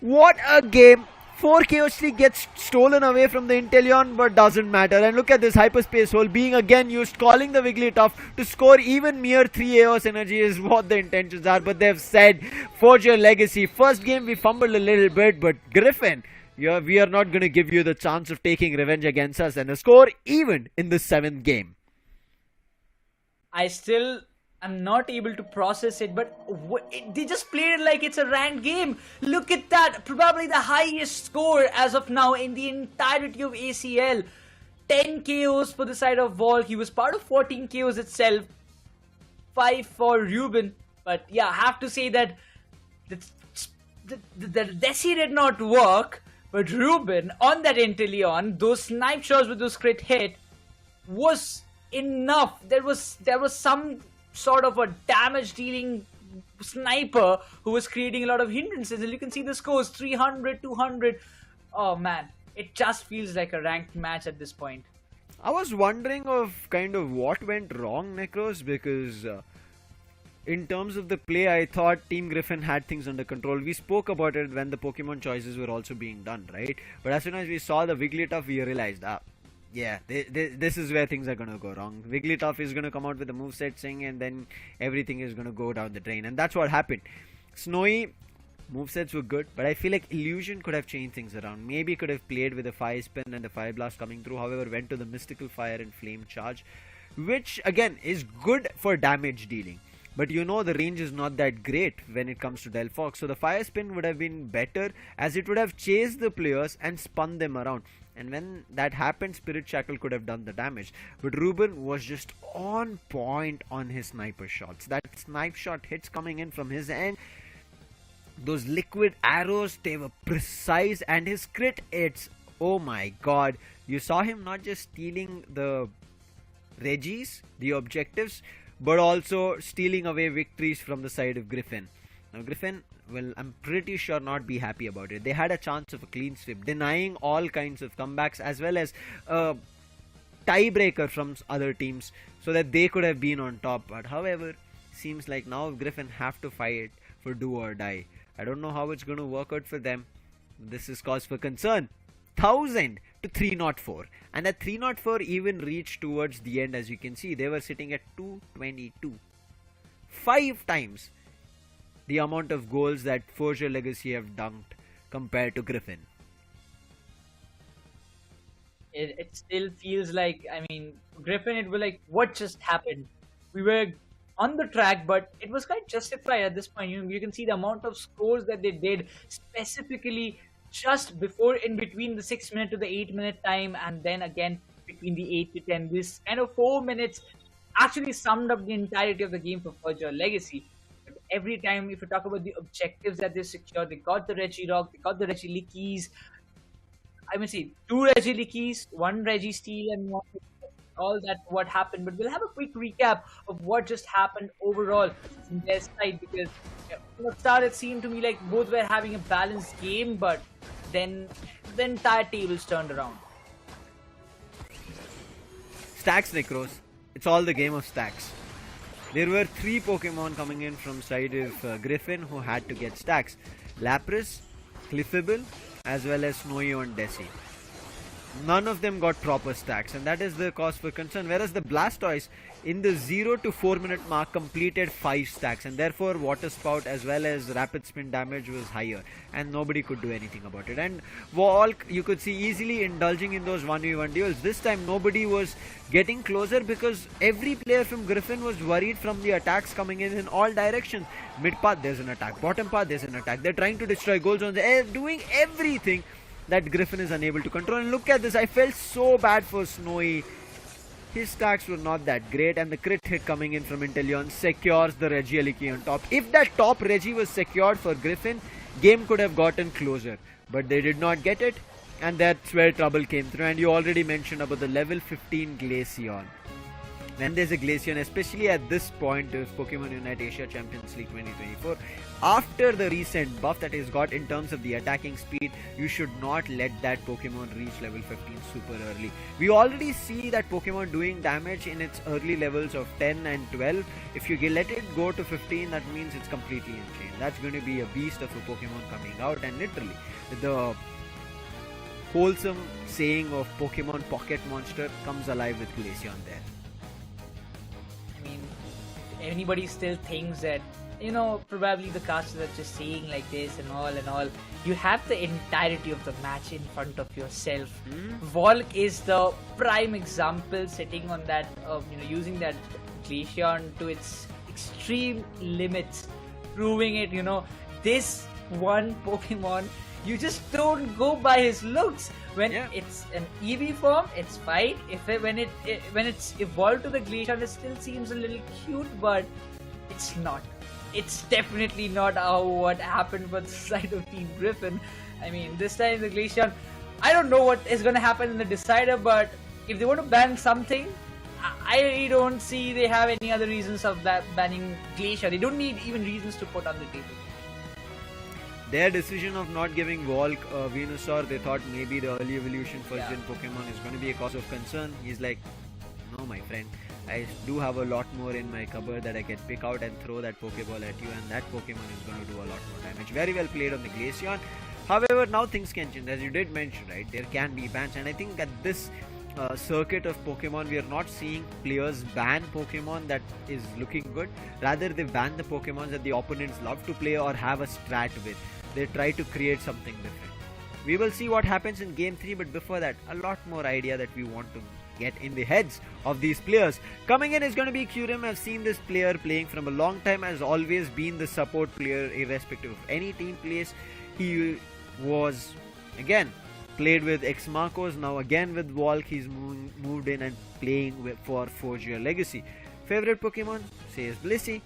What a game. 4 KO streak gets stolen away from the Inteleon, but doesn't matter. And look at this hyperspace hole being again used, calling the Wigglytuff to score even mere 3 AOS energy is what the intentions are. But they've said, Forge Your Legacy. First game we fumbled a little bit, but Griffin, we are not going to give you the chance of taking revenge against us. And a score even in the 7th game. I'm not able to process it, but they just played it like it's a ranked game. Look at that, probably the highest score as of now in the entirety of ACL. 10 KOs for the side of Volk. He was part of 14 KOs itself. 5 for Ruben. But yeah, I have to say that the Desi did not work, but Ruben on that Inteleon, those snipe shots with those crit hit was enough. There was some sort of a damage dealing sniper who was creating a lot of hindrances, and you can see the scores 300, 200. Oh man, it just feels like a ranked match at this point. I was wondering of kind of what went wrong, Necros, because in terms of the play, I thought Team Griffin had things under control. We spoke about it when the Pokemon choices were also being done, right? But as soon as we saw the Wigglytuff, we realized, yeah, this is where things are going to go wrong. Wigglytuff is going to come out with a moveset saying, and then everything is going to go down the drain. And that's what happened. Snowy, movesets were good, but I feel like Illusion could have changed things around. Maybe could have played with a Fire Spin and the Fire Blast coming through. However, went to the Mystical Fire and Flame Charge, which again is good for damage dealing. But you know the range is not that great when it comes to Delphox. So the Fire Spin would have been better, as it would have chased the players and spun them around. And when that happened, Spirit Shackle could have done the damage. But Ruben was just on point on his sniper shots. That snipe shot hits coming in from his end. Those liquid arrows, they were precise. And his crit hits, oh my god. You saw him not just stealing the Regis, the objectives, but also stealing away victories from the side of Griffin. Now Griffin will, I'm pretty sure, not be happy about it. They had a chance of a clean sweep, denying all kinds of comebacks as well as a tiebreaker from other teams so that they could have been on top. But however, seems like now Griffin have to fight for do or die. I don't know how it's going to work out for them. This is cause for concern. 1000 to 304, and that 304 even reached towards the end. As you can see, they were sitting at 222, 5 times the amount of goals that Forger Legacy have dunked compared to Griffin. It still feels like, I mean, Griffin, it was like, what just happened? We were on the track, but it was quite justified at this point. You can see the amount of scores that they did, specifically just before, in between the 6 minute to the 8 minute time, and then again between the 8 to 10. This kind of 4 minutes actually summed up the entirety of the game for Forger Legacy. But every time, if you talk about the objectives that they secured, they got the Reggie Rock, they got the Reggie Lickies. I mean, see, 2 Reggie Lickies, 1 Reggie Steal, and 1 all that what happened. But we'll have a quick recap of what just happened overall from their side, because from the start it seemed to me like both were having a balanced game, but then the entire tables turned around. Stacks, Necros. It's all the game of stacks. There were 3 Pokemon coming in from side of Griffin who had to get stacks. Lapras, Clefable, as well as Snowy and Desi. None of them got proper stacks, and that is the cause for concern. Whereas the Blastoise, in the 0 to 4 minute mark, completed 5 stacks, and therefore Water Spout as well as Rapid Spin damage was higher, and nobody could do anything about it. And Walk, you could see easily indulging in those 1v1 duels. This time nobody was getting closer because every player from Griffin was worried from the attacks coming in all directions. Mid path, there's an attack. Bottom path, there's an attack. They're trying to destroy goal zones. They're doing everything that Griffin is unable to control. And look at this, I felt so bad for Snowy. His stacks were not that great, and the crit hit coming in from Inteleon secures the Regieleki on top. If that top Regi was secured for Griffin, game could have gotten closer, but they did not get it, and that's where trouble came through. And you already mentioned about the level 15 Glaceon. When there's a Glaceon, especially at this point of Pokemon Unite Asia Champions League 2024, after the recent buff that is got in terms of the attacking speed, you should not let that Pokemon reach level 15 super early. We already see that Pokemon doing damage in its early levels of 10 and 12. If you let it go to 15, that means it's completely insane. That's going to be a beast of a Pokemon coming out, and literally the wholesome saying of Pokemon Pocket Monster comes alive with Glaceon there. I mean, if anybody still thinks that, you know, probably the casters are just saying like this and all, you have the entirety of the match in front of yourself. Volk is the prime example, sitting on that, using that Glaceon to its extreme limits, proving it, this one Pokemon, you just don't go by his looks. When it's an EV form, it's fine. When it's evolved to the Glaceon, it still seems a little cute, but it's not. It's definitely not what happened for the side of Team Griffin. I mean, this time the Glaceon, I don't know what is going to happen in the decider, but if they want to ban something, I don't see they have any other reasons of banning Glaceon. They don't need even reasons to put on the table. Their decision of not giving Volk Venusaur, they thought maybe the early evolution first gen Pokemon is going to be a cause of concern. He's like, no my friend, I do have a lot more in my cupboard that I can pick out and throw that Pokeball at you, and that Pokemon is going to do a lot more damage. Very well played on the Glaceon. However, now things can change. As you did mention, right, there can be bans, and I think at this circuit of Pokemon, we are not seeing players ban Pokemon that is looking good. Rather, they ban the Pokemon that the opponents love to play or have a strat with. They try to create something different. We will see what happens in game 3, but before that, a lot more idea that we want to get in the heads of these players. Coming in is going to be Kyurem. I've seen this player playing from a long time, has always been the support player irrespective of any team plays. He was, again, played with X-Marcos, now again with Walk. He's moved in and playing for Forger Legacy. Favorite Pokemon? Says Blissey.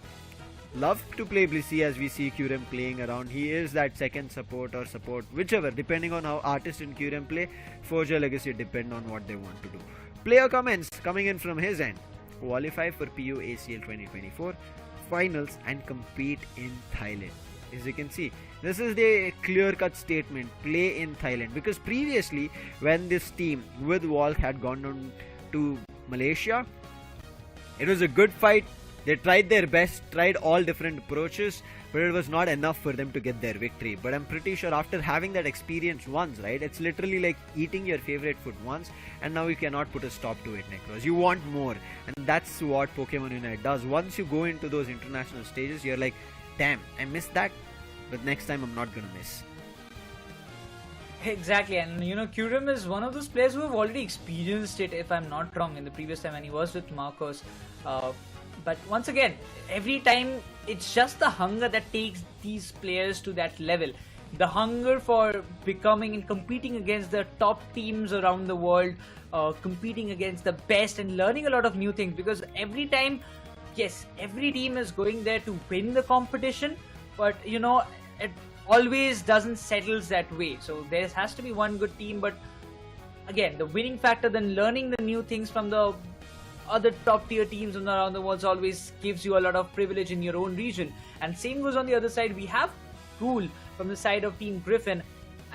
Love to play Blissey as we see Kyurem playing around. He is that second support or support, whichever, depending on how artist and Kyurem play. Forger Legacy depend on what they want to do. Player comments coming in from his end. Qualify for PU ACL 2024 finals and compete in Thailand. as you can see. This is the clear-cut statement, play in Thailand. Because previously, when this team with Walk had gone down to Malaysia, it was a good fight. They tried their best, tried all different approaches, but it was not enough for them to get their victory. But I'm pretty sure after having that experience once, right, it's literally like eating your favorite food once, and now you cannot put a stop to it, Necros. You want more, and that's what Pokemon Unite does. Once you go into those international stages, you're like, damn, I missed that, but next time I'm not gonna miss. Exactly, and Kurum is one of those players who have already experienced it, if I'm not wrong, in the previous time when he was with Marcos. But once again, every time it's just the hunger that takes these players to that level. The hunger for becoming and competing against the top teams around the world, competing against the best and learning a lot of new things. Because every time, yes, every team is going there to win the competition, but it always doesn't settle that way. So there has to be one good team, but again, the winning factor, then learning the new things from the other top tier teams around the world always gives you a lot of privilege in your own region. And same goes on the other side. We have Rule from the side of Team Griffin.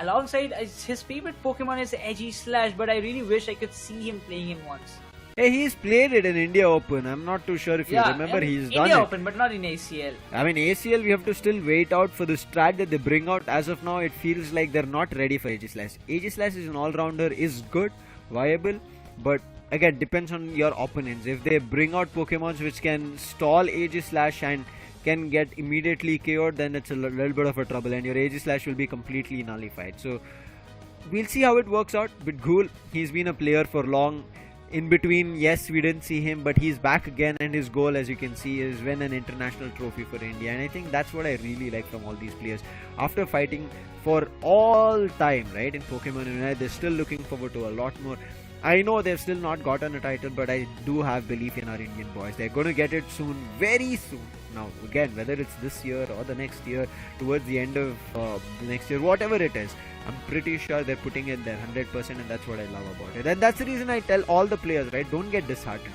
Alongside, his favorite Pokemon is Edgy Slash, but I really wish I could see him playing him once. Hey, he's played it in India Open. I'm not too sure if you remember. He's done India it. Open, but not in ACL. I mean, ACL, we have to still wait out for the strat that they bring out. As of now, it feels like they're not ready for Aegislash. Aegislash is an all-rounder, is good, viable, but again, depends on your opponents. If they bring out Pokemons which can stall Aegislash and can get immediately KO'd, then it's a little bit of a trouble, and your Aegislash will be completely nullified. So, we'll see how it works out. But Ghoul, he's been a player for long. In between, yes, we didn't see him, but he's back again, and his goal, as you can see, is win an international trophy for India. And I think that's what I really like from all these players. After fighting for all time, right, in Pokemon Unite, they're still looking forward to a lot more. I know they've still not gotten a title, but I do have belief in our Indian boys. They're going to get it soon, very soon. Now, again, whether it's this year or the next year, towards the end of the next year, whatever it is, I'm pretty sure they're putting in their 100%, and that's what I love about it. And that's the reason I tell all the players, right, don't get disheartened.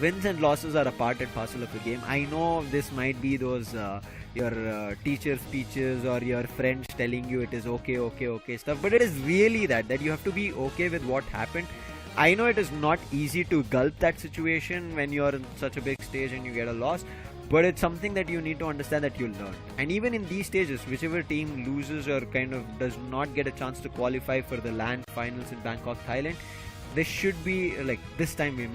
Wins and losses are a part and parcel of the game. I know this might be those your teacher speeches or your friends telling you it is okay stuff, but it is really that you have to be okay with what happened. I know it is not easy to gulp that situation when you're in such a big stage and you get a loss, but it's something that you need to understand that you'll learn. And even in these stages, whichever team loses or kind of does not get a chance to qualify for the LAN finals in Bangkok, Thailand, they should be like, this time we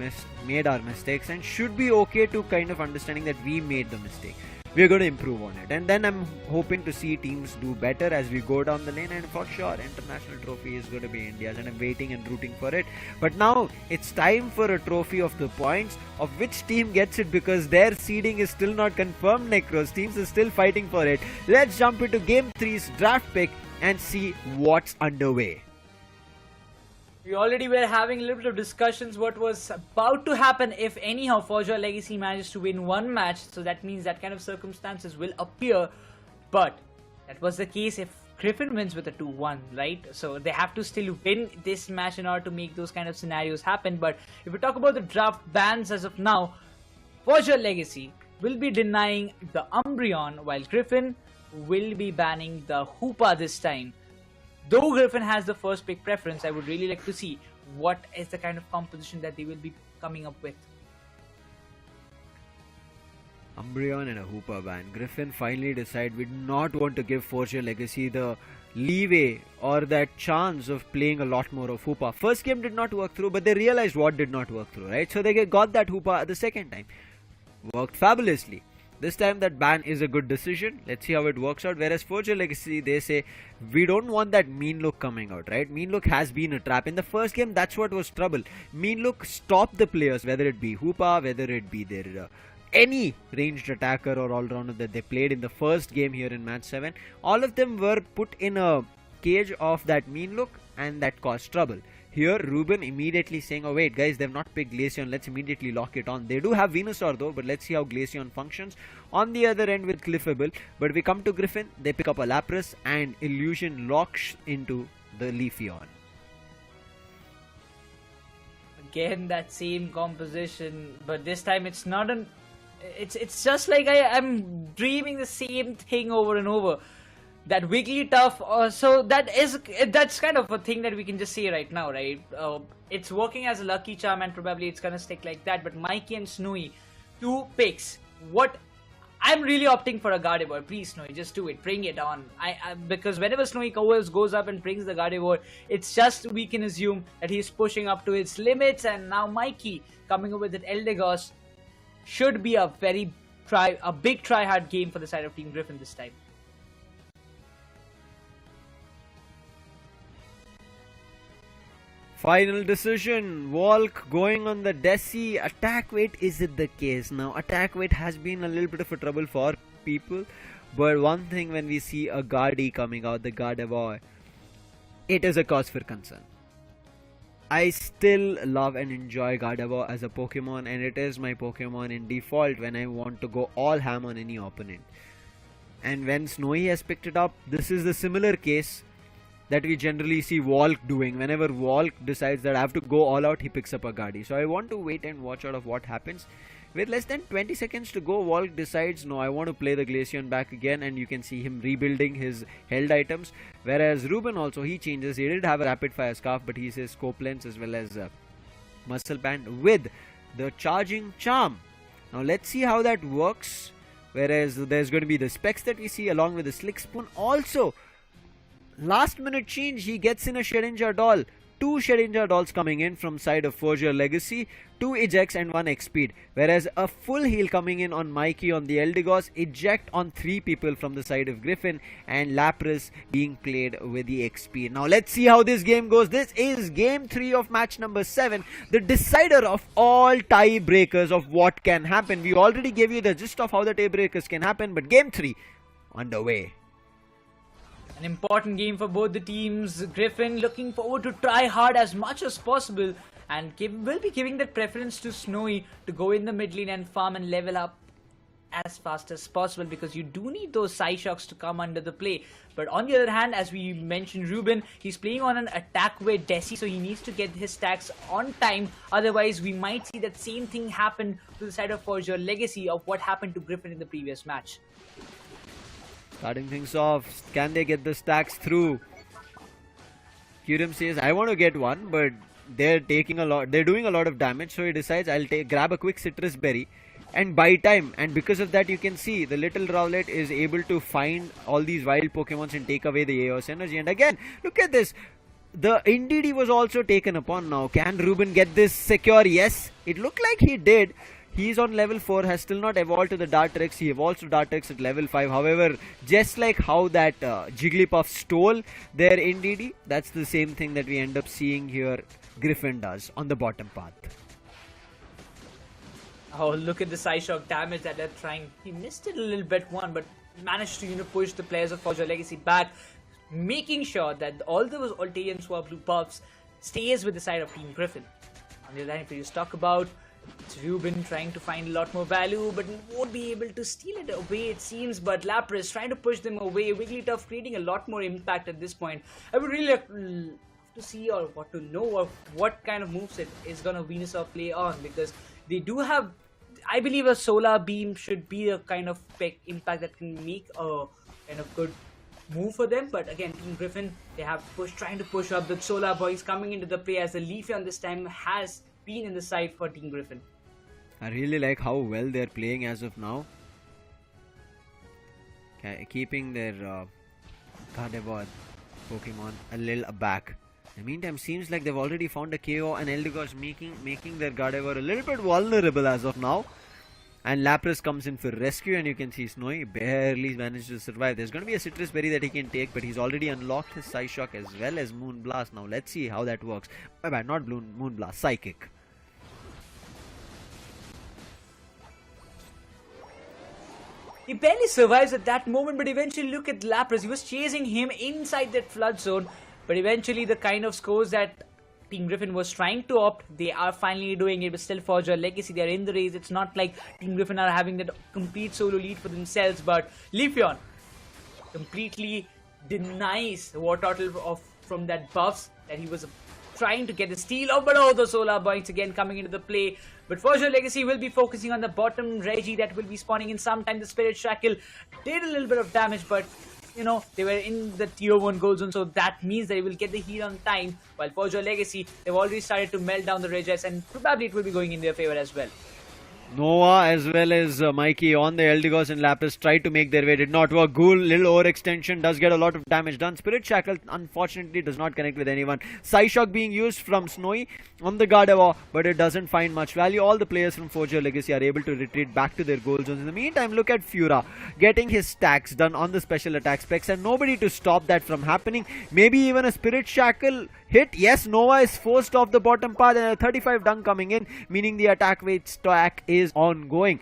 made our mistakes, and should be okay to kind of understanding that we made the mistake. We're going to improve on it, and then I'm hoping to see teams do better as we go down the lane. And for sure, international trophy is going to be India's, and I'm waiting and rooting for it. But now it's time for a trophy of the points of which team gets it, because their seeding is still not confirmed. Necros teams are still fighting for it. Let's jump into Game 3's draft pick and see what's underway. We already were having a little bit of discussions what was about to happen if anyhow Forge World Legacy manages to win one match. So that means that kind of circumstances will appear. But that was the case if Griffin wins with a 2-1, right? So they have to still win this match in order to make those kind of scenarios happen. But if we talk about the draft bans as of now, Forge World Legacy will be denying the Umbreon, while Griffin will be banning the Hoopa this time. Though Griffin has the first pick preference, I would really like to see what is the kind of composition that they will be coming up with. Umbreon and a Hoopa ban. Griffin finally decided we did not want to give Forge Legacy the leeway or that chance of playing a lot more of Hoopa. First game did not work through, but they realized what did not work through, right? So they got that Hoopa the second time. Worked fabulously. This time that ban is a good decision. Let's see how it works out. Whereas Forge Legacy, they say, we don't want that mean look coming out, right? Mean look has been a trap. In the first game, that's what was trouble. Mean look stopped the players, whether it be Hoopa, whether it be their any ranged attacker or all-rounder that they played in the first game here in match 7. All of them were put in a cage of that mean look, and that caused trouble. Here, Ruben immediately saying, oh wait guys, they've not picked Glaceon, let's immediately lock it on. They do have Venusaur though, but let's see how Glaceon functions. On the other end with Clefable, but we come to Griffin, they pick up a Lapras, and Illusion locks into the Leafeon. Again, that same composition, but this time it's not an It's just like I'm dreaming the same thing over and over. That Wigglytuff, so that's kind of a thing that we can just say right now, right? It's working as a lucky charm and probably it's gonna stick like that. But Mikey and Snowy, 2 picks. What? I'm really opting for a Gardevoir. Please, Snowy, just do it. Bring it on. Because whenever Snowy goes up and brings the Gardevoir, it's just we can assume that he's pushing up to its limits. And now Mikey coming up with an Eldegoss should be a big try-hard game for the side of Team Griffin this time. Final decision. Walk going on the Desi. Attack weight, is it the case? Now, attack weight has been a little bit of a trouble for people. But one thing, when we see a Gardy coming out, the Gardevoir, it is a cause for concern. I still love and enjoy Gardevoir as a Pokemon, and it is my Pokemon in default when I want to go all ham on any opponent. And when Snowy has picked it up, this is the similar case that we generally see Walk doing. Whenever Walk decides that I have to go all out, he picks up a Gardy. So I want to wait and watch out of what happens. With less than 20 seconds to go, Walk decides, no, I want to play the Glaceon back again, and you can see him rebuilding his held items. Whereas Ruben also, he changes. He did have a rapid fire scarf, but he says scope lens as well as muscle band with the charging charm. Now let's see how that works. Whereas there's going to be the specs that we see along with the slick spoon. Also, last minute change, he gets in a Shedinja doll. 2 Shedinja dolls coming in from side of Forge Your Legacy, 2 ejects and 1 X-Speed. Whereas a full heal coming in on Mikey on the Eldegoss, eject on 3 people from the side of Griffin, and Lapras being played with the X-Speed. Now let's see how this game goes. This is game 3 of match number 7, the decider of all tie breakers of what can happen. We already gave you the gist of how the tie breakers can happen, but game 3 underway. An important game for both the teams. Griffin looking forward to try hard as much as possible, and will be giving that preference to Snowy to go in the mid lane and farm and level up as fast as possible, because you do need those Psyshocks to come under the play. But on the other hand, as we mentioned, Ruben, he's playing on an attack with Desi, so he needs to get his stacks on time. Otherwise, we might see that same thing happen to the side of Forge Your Legacy of what happened to Griffin in the previous match. Starting things off, can they get the stacks through? Kyurem says, I want to get one, but they're doing a lot of damage, so he decides I'll grab a quick citrus berry and buy time. And because of that, you can see the little Rowlet is able to find all these wild Pokemons and take away the Eos energy. And again, look at this. The NDD was also taken upon now. Can Ruben get this secure? Yes, it looked like he did. He's on level 4, has still not evolved to the Dartrix. He evolves to Dartrix at level 5. However, just like how that Jigglypuff stole their NDD, that's the same thing that we end up seeing here Griffin does on the bottom path. Oh, look at the Psyshock damage that they're trying. He missed it a little bit but managed to push the players of Forge Your Legacy back, making sure that all those Altaian Swap Blue buffs stays with the side of Team Griffin. On the other hand, if you just talk about, it's Ruben trying to find a lot more value, but won't be able to steal it away, it seems. But Lapras trying to push them away. Wigglytuff creating a lot more impact at this point. I would really like to see or what to know of what kind of moveset is gonna Venusaur play on, because they do have, I believe, a Solar Beam should be a kind of impact that can make a kind of good move for them. But again, Team Griffin, they have trying to push up. The Solar Boys coming into the play as the Leafeon this time has been in the side for Team Griffin. I really like how well they're playing as of now. Keeping their Gardevoir Pokemon a little aback. In the meantime, seems like they've already found a KO, and Eldegoss making their Gardevoir a little bit vulnerable as of now. And Lapras comes in for rescue, and you can see Snowy barely managed to survive. There's going to be a Citrus Berry that he can take, but he's already unlocked his Psyshock as well as Moonblast. Now let's see how that works. Not Moonblast, Psychic. He barely survives at that moment, but eventually look at Lapras. He was chasing him inside that flood zone, but eventually the kind of scores that Team Griffin was trying to opt, they are finally doing it. But still, Forge Your Legacy, they are in the race. It's not like Team Griffin are having that complete solo lead for themselves, but Leafeon completely denies Wartortle from that buffs that he was trying to get the steal. Oh, but oh, the solar points again coming into the play. But For Sure Legacy will be focusing on the bottom Reggie that will be spawning in sometime. The Spirit Shackle did a little bit of damage, but you know, they were in the tier 1 goal zone, so that means they will get the heal on time. While For Sure Legacy, they've already started to melt down the Regis, and probably it will be going in their favor as well. Nova as well as Mikey on the Eldegoss and Lapis tried to make their way, did not work. Ghoul, little overextension, does get a lot of damage done. Spirit Shackle unfortunately does not connect with anyone. Psyshock being used from Snowy on the Gardevoir, but it doesn't find much value. All the players from Forger Legacy are able to retreat back to their goal zones. In the meantime, look at Fura getting his stacks done on the special attack specs and nobody to stop that from happening. Maybe even a Spirit Shackle hit. Yes, Nova is forced off the bottom path and a 35 dunk coming in, meaning the attack weight stack is ongoing.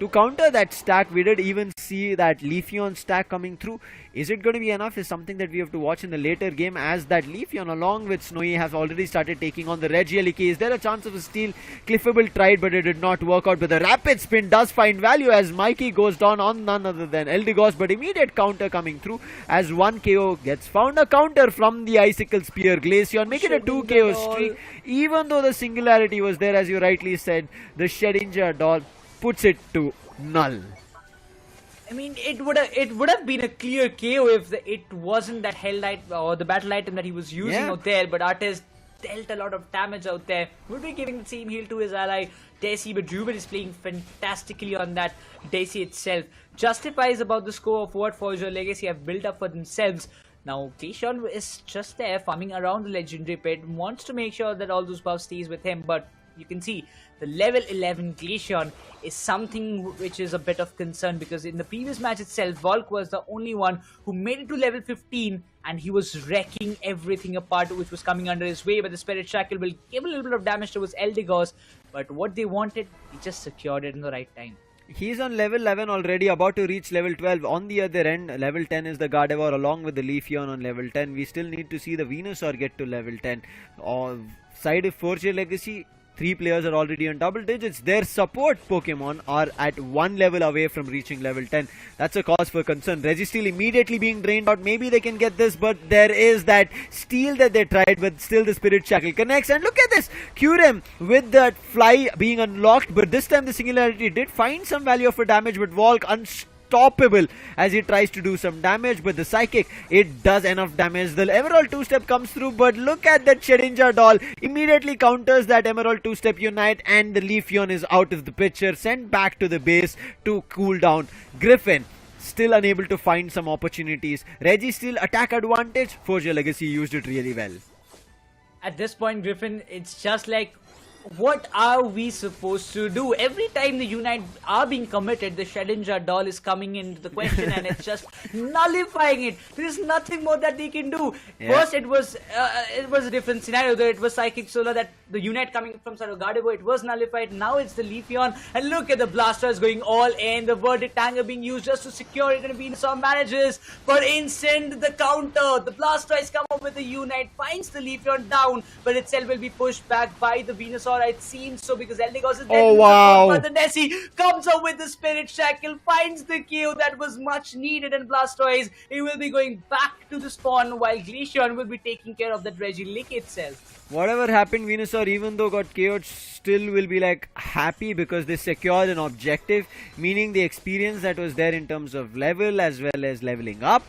To counter that stack, we did even see that Leafeon stack coming through. Is it going to be enough is something that we have to watch in the later game, as that Leafeon along with Snowy has already started taking on the Regieliki. Is there a chance of a steal? Cliffable tried, but it did not work out. But the rapid spin does find value as Mikey goes down on none other than Eldegoss. But immediate counter coming through as 1 KO gets found. A counter from the Icicle Spear. Glaceon make it a 2 KO streak. Even though the singularity was there, as you rightly said, the Shedinja doll puts it to null. I mean, it would have been a clear KO if it wasn't that held item or the battle item that he was using out there. But Artist dealt a lot of damage out there. Would be giving the same heal to his ally Daisy, but Ruben is playing fantastically on that. Daisy itself justifies about the score of what For Sure Legacy have built up for themselves. Now, Glaceon is just there farming around the legendary pit, wants to make sure that all those buffs stays with him, but you can see the level 11 Glaceon is something which is a bit of concern, because in the previous match itself, Volk was the only one who made it to level 15 and he was wrecking everything apart which was coming under his way. But the Spirit Shackle will give a little bit of damage to his Eldegoss, but what they wanted, he just secured it in the right time. He's on level 11 already, about to reach level 12. On the other end, level 10 is the Gardevoir along with the Leafeon on level 10. We still need to see the Venusaur get to level 10. Side of Forger Legacy, 3 players are already on double digits. Their support Pokemon are at 1 level away from reaching level 10. That's a cause for concern. Registeel immediately being drained out. Maybe they can get this, but there is that steal that they tried, but still the Spirit Shackle connects. And look at this! Curem with that fly being unlocked, but this time the Singularity did find some value for damage, but Volk unstoppable as he tries to do some damage. But the Psychic, it does enough damage. The Emerald 2-step comes through, but look at that Shedinja doll immediately counters that Emerald 2-step unite, and the Leafeon is out of the picture, sent back to the base to cool down. Griffin still unable to find some opportunities. Reggie still attack advantage. Forger Legacy used it really well. At this point, Griffin, it's just like, what are we supposed to do? Every time the Unite are being committed, the Shedinja doll is coming into the question and it's just nullifying it. There is nothing more that they can do. First, it was a different scenario. There it was Psychic Solar, that the Unite coming from side of Gardevoir, it was nullified. Now it's the Leafeon, and look at the Blastoise going all in. The Verdict Anger being used just to secure it, and Venusaur manages. But instant the counter, the Blastoise come up with the Unite, finds the Leafeon down, but itself will be pushed back by the Venusaur. It seems so, because Eldegoss is there. Oh wow! But the Nessie comes up with the Spirit Shackle, finds the KO that was much needed, and Blastoise, he will be going back to the spawn, while Glaceon will be taking care of that Regieleki itself. Whatever happened, Venusaur, even though got KO'd, still will be like happy because they secured an objective, meaning the experience that was there in terms of level as well as leveling up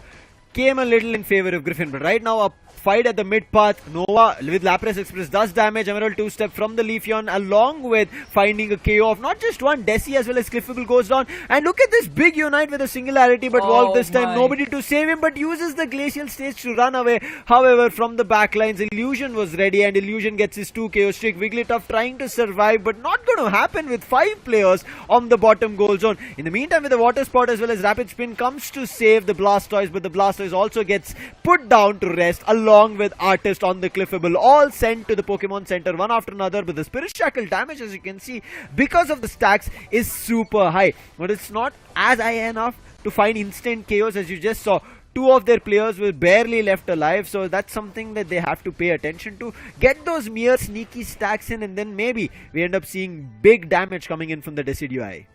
came a little in favor of Griffin. But right now a fight at the mid path. Nova with Lapras Express does damage. Emerald 2-step from the Leafeon, along with finding a KO of not just one, Desi as well as Cliffable goes down. And look at this big Unite with a Singularity, but Volk this time nobody to save him, but uses the Glacial Stage to run away. However, from the backlines, Illusion was ready, and Illusion gets his 2 KO streak. Wigglytuff trying to survive, but not going to happen with 5 players on the bottom goal zone. In the meantime, with the Water Spot as well as Rapid Spin comes to save the Blastoise, but the Blastoise also gets put down to rest, along with Artist on the Cliffable, all sent to the Pokemon Center one after another. But the Spirit Shackle damage, as you can see, because of the stacks, is super high, but it's not as high enough to find instant KOs. As you just saw, 2 of their players were barely left alive, so that's something that they have to pay attention to. Get those mere sneaky stacks in, and then maybe we end up seeing big damage coming in from the Decidueye.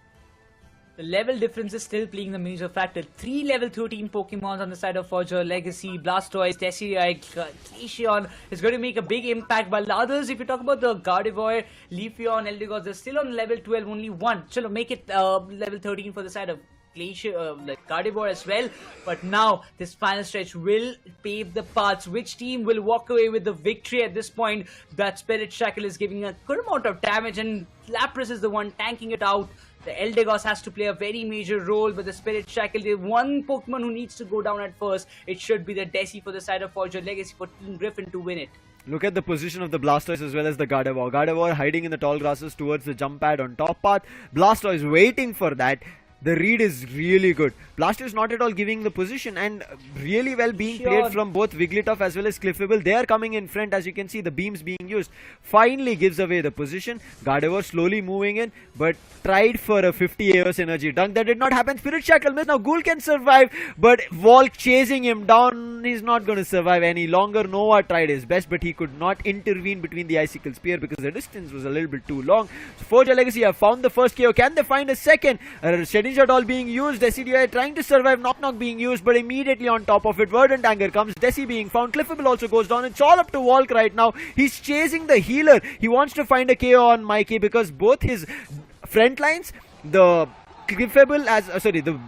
the level difference is still playing the major factor. 3 level 13 Pokemons on the side of Forger Legacy, Blastoise, Decidueye, Glaceon is going to make a big impact. But others, if you talk about the Gardevoir, Leafeon, Eldegoss, they're still on level 12, only one. Chalo, make it level 13 for the side of like Gardevoir as well. But now this final stretch will pave the paths. Which team will walk away with the victory at this point? That Spirit Shackle is giving a good amount of damage, and Lapras is the one tanking it out. The Eldegoss has to play a very major role, but the Spirit Shackle, the one Pokemon who needs to go down at first, it should be the Desi for the side of Forger Legacy for Team Griffin to win it. Look at the position of the Blastoise as well as the Gardevoir. Gardevoir hiding in the tall grasses towards the jump pad on top path. Blastoise waiting for that. The read is really good. Blastoise not at all giving the position, and really well being played from both Wigglytuff as well as Cliffable. They are coming in front, as you can see the beams being used. Finally gives away the position. Gardevoir slowly moving in, but tried for a 50 AOS energy dunk. That did not happen. Spirit Shackle missed. Now Ghoul can survive, but Volk chasing him down. He's not going to survive any longer. Nova tried his best, but he could not intervene between the Icicle Spear because the distance was a little bit too long. So Forger Legacy have found the first KO. Can they find a second? Shot all being used. Decidueye trying to survive. Knock being used, but immediately on top of it, Verdant Anger comes. Desi being found. Cliffable also goes down. It's all up to Volk right now. He's chasing the healer. He wants to find a KO on Mikey because both his front lines, the Cliffable the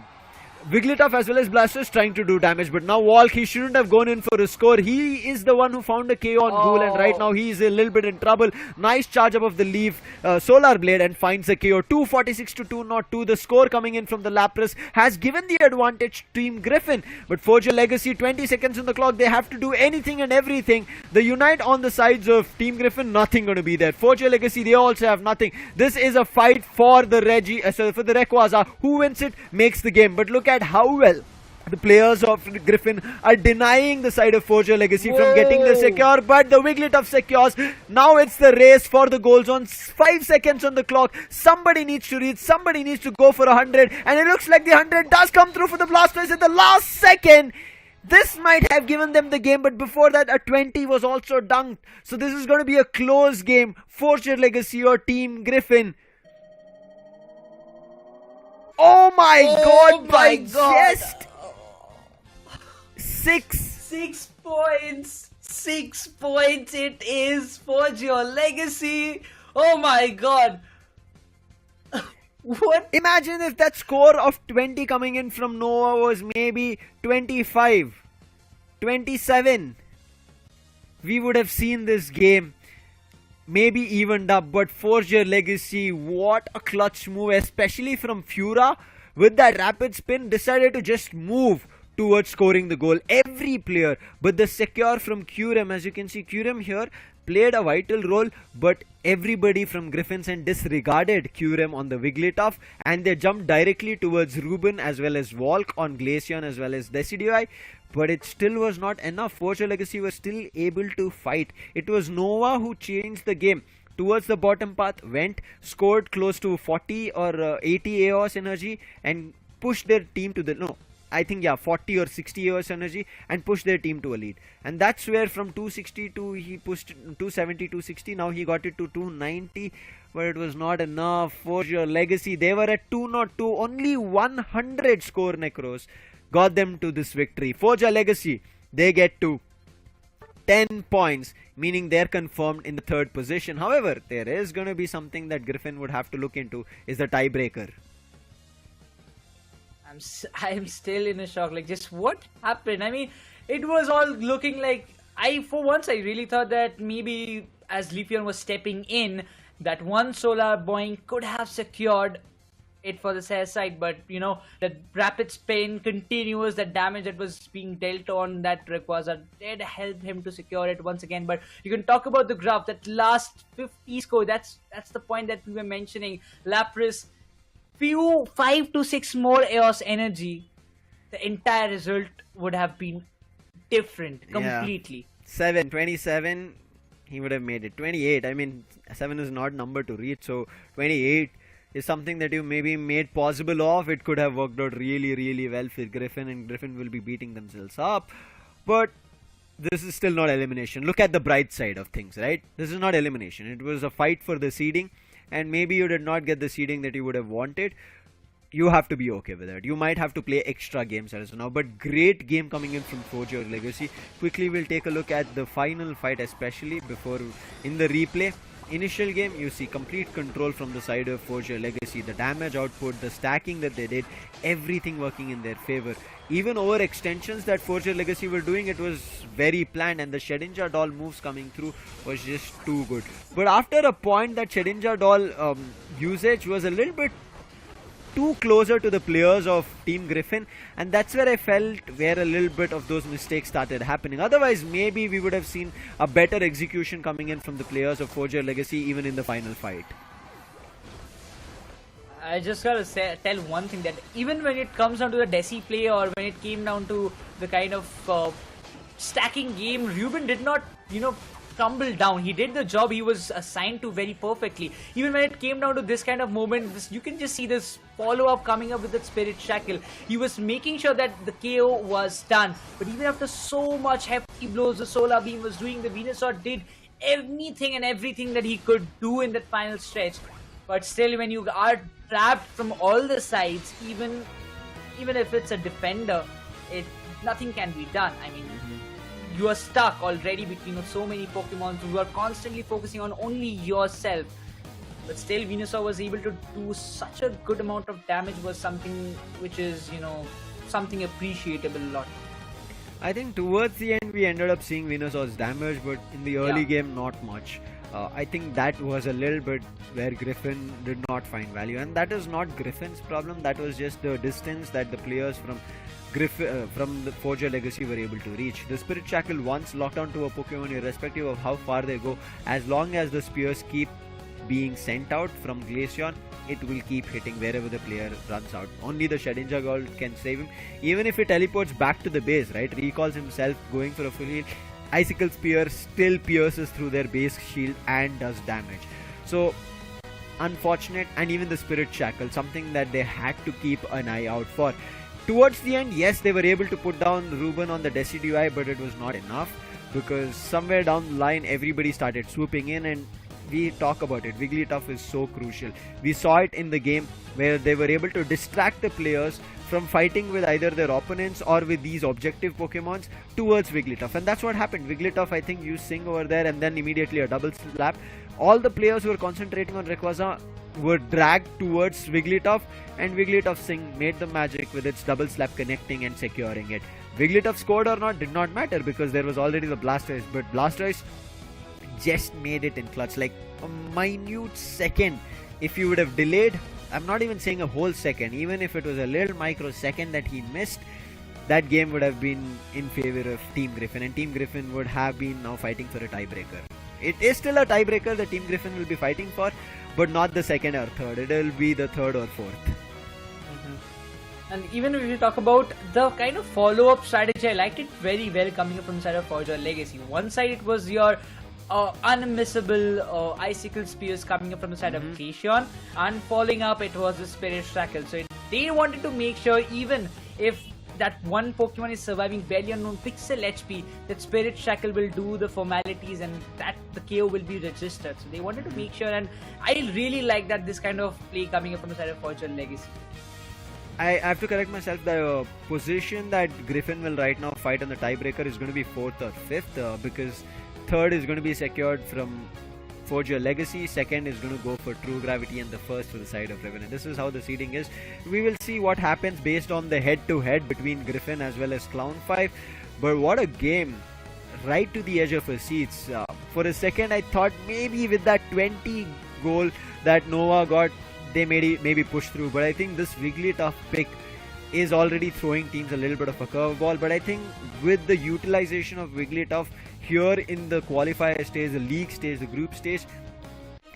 Wigglytuff as well as Blastoise trying to do damage, but now Volk, he shouldn't have gone in for a score. He is the one who found a KO on Ghoul, and right now he is a little bit in trouble. Nice charge up of the Leaf Solar Blade and finds a KO. 246 to 202. The score coming in from the Lapras has given the advantage to Team Griffin, but Forger Legacy, 20 seconds on the clock. They have to do anything and everything. The Unite on the sides of Team Griffin, nothing going to be there. Forger Legacy, they also have nothing. This is a fight for the for the Rayquaza. Who wins it makes the game. But look at how well the players of Griffin are denying the side of Forger Legacy from getting the secure, but the Wigglytuff secures. Now it's the race for the goal zone. 5 seconds on the clock. Somebody needs to reach, somebody needs to go for 100, and it looks like the 100 does come through for the Blastoise at the last second. This might have given them the game, but before that a 20 was also dunked. So this is going to be a close game. Forger Legacy or Team Griffin. Oh my god, by just 6 points. 6 points it is for your Legacy. Oh my god. What? Imagine if that score of 20 coming in from Nova was maybe 25, 27. We would have seen this game maybe evened up, but Forger Legacy, what a clutch move, especially from Fura. With that rapid spin, decided to just move towards scoring the goal. Every player, but the secure from Curem, as you can see, Curem here played a vital role, but everybody from Griffin's end disregarded Curem on the Wigglytuff, and they jumped directly towards Ruben as well as Volk on Glaceon as well as Decidueye. But it still was not enough. Forger Legacy was still able to fight. It was Nova who changed the game. Towards the bottom path, went, scored close to 40 or 80 AOS energy and pushed their team to the... No, I think 40 or 60 AOS energy and pushed their team to a lead. And that's where from 260 to he pushed 270, 260. Now he got it to 290. But it was not enough. Forger Legacy, they were at 202. Only 100 score Necros got them to this victory. Forger Legacy, they get to 10 points, meaning they're confirmed in the 3rd position. However, there is going to be something that Griffin would have to look into, is the tiebreaker. I'm still in a shock. Like, just what happened? I mean, it was all looking like... For once, I really thought that maybe as Leafeon was stepping in, that one Solar Boing could have secured it for the Sare side, but the rapid spin continues, the damage that was being dealt on that Rayquaza did help him to secure it once again. But you can talk about the graph, that last 50 score, that's the point that we were mentioning. Lapras, 5 to 6 more EOS energy, the entire result would have been different completely. 27, he would have made it. 28, I mean 7 is not number to reach, so 28 is something that you maybe made possible of. It could have worked out really well for Griffin, and Griffin will be beating themselves up. But this is still not elimination. Look at the bright side of things, right? This is not elimination. It was a fight for the seeding, and maybe you did not get the seeding that you would have wanted. you have to be okay with it. You might have to play extra games as of now, but great game coming in from Forger Legacy. Quickly, we'll take a look at the final fight, especially before in the replay. Initial game, you see complete control from the side of Forger Legacy. The damage output, the stacking that they did, everything working in their favor. Even over extensions that Forger Legacy were doing, it was very planned, and the Shedinja doll moves coming through was just too good. But after a point, that Shedinja doll usage was a little bit too closer to the players of Team Griffin, and that's where I felt where a little bit of those mistakes started happening. Otherwise, maybe we would have seen a better execution coming in from the players of Forger Legacy even in the final fight. I just gotta tell one thing, that even when it comes down to the Desi play, or when it came down to the kind of stacking game, Ruben did not, tumble down. He did the job he was assigned to very perfectly. Even when it came down to this kind of moment, you can just see this follow-up coming up with that Spirit Shackle. He was making sure that the KO was done. But even after so much hefty blows, the Solar Beam was doing, the Venusaur did anything and everything that he could do in that final stretch. But still, when you are trapped from all the sides, even if it's a defender, nothing can be done. I mean, you are stuck already between so many Pokemon who are constantly focusing on only yourself. But still, Venusaur was able to do such a good amount of damage, was something which is, something appreciable a lot. I think towards the end we ended up seeing Venusaur's damage, but in the early game not much. I think that was a little bit where Griffin did not find value, and that is not Griffin's problem. That was just the distance that the players from the Forger Legacy were able to reach. The Spirit Shackle, once locked onto a Pokemon, irrespective of how far they go, as long as the spears keep being sent out from Glaceon, it will keep hitting wherever the player runs out. Only the Shedinja Gold can save him. Even if he teleports back to the base, right, recalls himself going for a full heal, Icicle Spear still pierces through their base shield and does damage. So unfortunate. And even the Spirit Shackle, something that they had to keep an eye out for. Towards the end, yes, they were able to put down Ruben on the Decidueye, but it was not enough, because somewhere down the line everybody started swooping in, and we talk about it, Wigglytuff is so crucial. We saw it in the game where they were able to distract the players from fighting with either their opponents or with these objective Pokemons towards Wigglytuff, and that's what happened. Wigglytuff, I think, used Sing over there, and then immediately a double slap. All the players who were concentrating on Rayquaza were dragged towards Wigglytuff, and Wigglytuff Sing made the magic with its double slap connecting and securing it. Wigglytuff scored or not did not matter, because there was already the Blastoise, but Blastoise just made it in clutch, like a minute second. If you would have delayed, I'm not even saying a whole second, even if it was a little microsecond that he missed, that game would have been in favor of Team Griffin, and Team Griffin would have been now fighting for a tiebreaker. It is still a tiebreaker that Team Griffin will be fighting for, but not the second or third. It will be the third or fourth. And even if you talk about the kind of follow-up strategy, I liked it very well coming up from the side of Forger Legacy. One side it was your unmissable Icicle Spears coming up from the side of Glaceon, and following up it was the Spirit Shackle. So they wanted to make sure, even if that one Pokemon is surviving barely unknown pixel HP, that Spirit Shackle will do the formalities and that the KO will be registered. So they wanted to make sure, and I really like that this kind of play coming up from the side of Forger Legacy. I have to correct myself. The position that Griffin will right now fight on the tiebreaker is going to be 4th or 5th, because 3rd is going to be secured from Forger Legacy, 2nd is going to go for True Gravity, and the 1st for the side of Revenant. This is how the seeding is. We will see what happens based on the head-to-head between Griffin as well as Clown 5. But what a game, right to the edge of his seats. For a second I thought maybe with that 20 goal that Nova got, they maybe push through, but I think this Wigglytuff pick is already throwing teams a little bit of a curveball. But I think with the utilization of Wigglytuff here in the qualifier stage, the league stage, the group stage,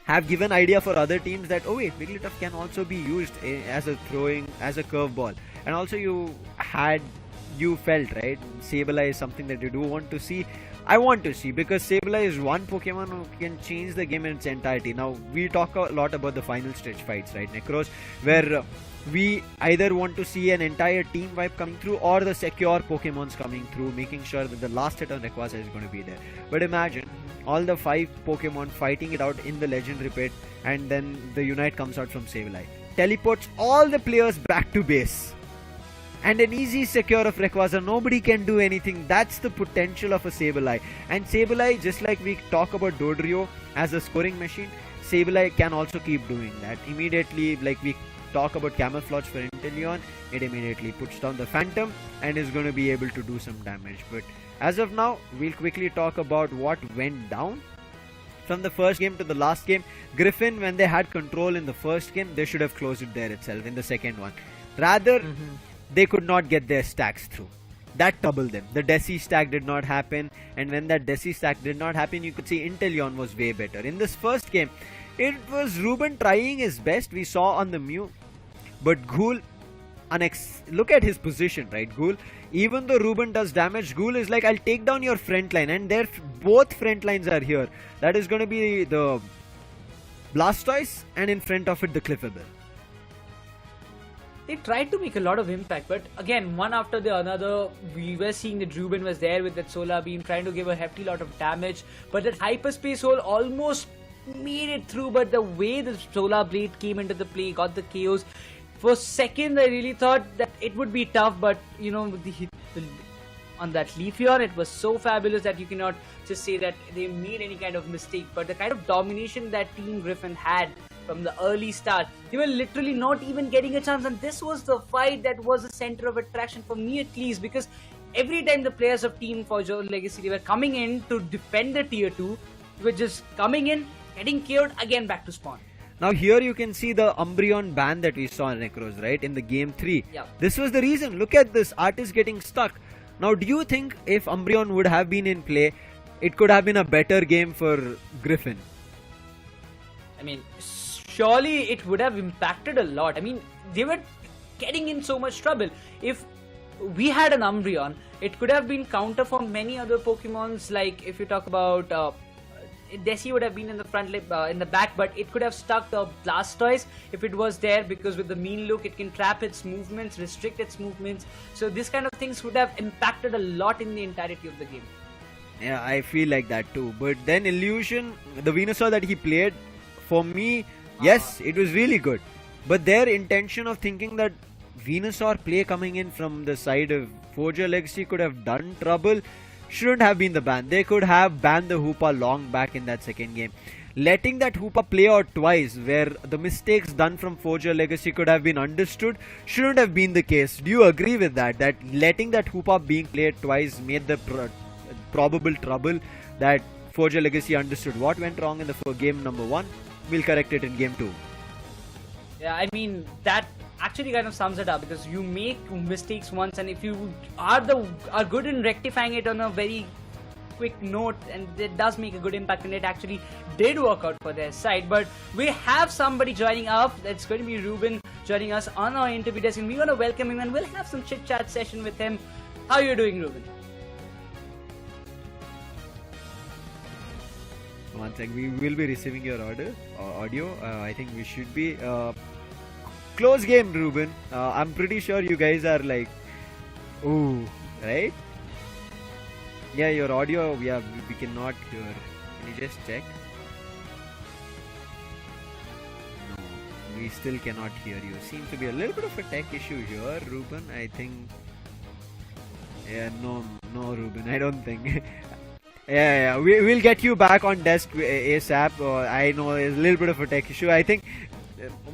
have given idea for other teams that, oh wait, Wigglytuff can also be used as a curveball. And also you felt, right, Sableye is something that you do want to see. I want to see, because Sableye is one Pokemon who can change the game in its entirety. Now, we talk a lot about the final stage fights, right, Necros, where we either want to see an entire team vibe coming through or the secure Pokemons coming through, making sure that the last hit on Rayquaza is going to be there. But imagine all the 5 Pokemon fighting it out in the Legendary Pit, and then the Unite comes out from Sableye. teleports all the players back to base. And an easy secure of Rayquaza, nobody can do anything. That's the potential of a Sableye. And Sableye, just like we talk about Dodrio as a scoring machine, Sableye can also keep doing that. Immediately, like we talk about Camouflage for Inteleon, it immediately puts down the Phantom and is going to be able to do some damage. But as of now, we'll quickly talk about what went down. From the first game to the last game, Griffin, when they had control in the first game, they should have closed it there itself in the second one. Rather, they could not get their stacks through. That troubled them. The Desi stack did not happen, and when that Desi stack did not happen, you could see Inteleon was way better. In this first game, it was Ruben trying his best, we saw on the Mew, but Ghoul, look at his position, right? Ghoul, even though Ruben does damage, Ghoul is like, I'll take down your front line, and both front lines are here. That is going to be the Blastoise, and in front of it, the Clefable. They tried to make a lot of impact, but again, one after the another, we were seeing that Ruben was there with that Solar Beam trying to give a hefty lot of damage, but that Hyperspace Hole almost made it through. But the way the Solar Blade came into the play, got the KOs. For a second, I really thought that it would be tough, but you know, on that Leafeon, it was so fabulous that you cannot just say that they made any kind of mistake. But the kind of domination that Team Griffin had from the early start, they were literally not even getting a chance, and this was the fight that was the center of attraction for me at least, because every time the players of Team Forge Legacy, they were coming in to defend the tier 2, they were just coming in, getting KO'd, again back to spawn. Now here you can see the Umbreon ban that we saw in Necros, right, in the game 3. Yeah. This was the reason. Look at this, Artist getting stuck. Now do you think if Umbreon would have been in play, it could have been a better game for Griffin? I mean, surely it would have impacted a lot. I mean, they were getting in so much trouble. If we had an Umbreon, it could have been counter for many other Pokemons. Like if you talk about Desi would have been in the front, in the back, but it could have stuck the Blastoise if it was there, because with the mean look, it can trap its movements, restrict its movements. So this kind of things would have impacted a lot in the entirety of the game. Yeah, I feel like that too. But then Illusion, the Venusaur that he played, for me, yes, it was really good. But their intention of thinking that Venusaur play coming in from the side of Forger Legacy could have done trouble shouldn't have been the ban. They could have banned the Hoopa long back in that second game. Letting that Hoopa play out twice, where the mistakes done from Forger Legacy could have been understood, shouldn't have been the case. Do you agree with that? That letting that Hoopa being played twice made the probable trouble that Forger Legacy understood. What went wrong in the game number 1? We'll correct it in game 2. Yeah, I mean, that actually kind of sums it up, because you make mistakes once, and if you are good in rectifying it on a very quick note, and it does make a good impact, and it actually did work out for their side. But we have somebody joining up. It's going to be Ruben joining us on our interview desk, and we're going to welcome him and we'll have some chit chat session with him. How are you doing, Ruben? One sec, we will be receiving your audio. I think we should be. Close game, Ruben. I'm pretty sure you guys are like, ooh, right? Yeah, your audio, we cannot hear. Can you just check? No, we still cannot hear you. Seems to be a little bit of a tech issue here, Ruben. I think. Yeah, no, Ruben. I don't think. Yeah, we'll get you back on desk ASAP. I know there's a little bit of a tech issue. I think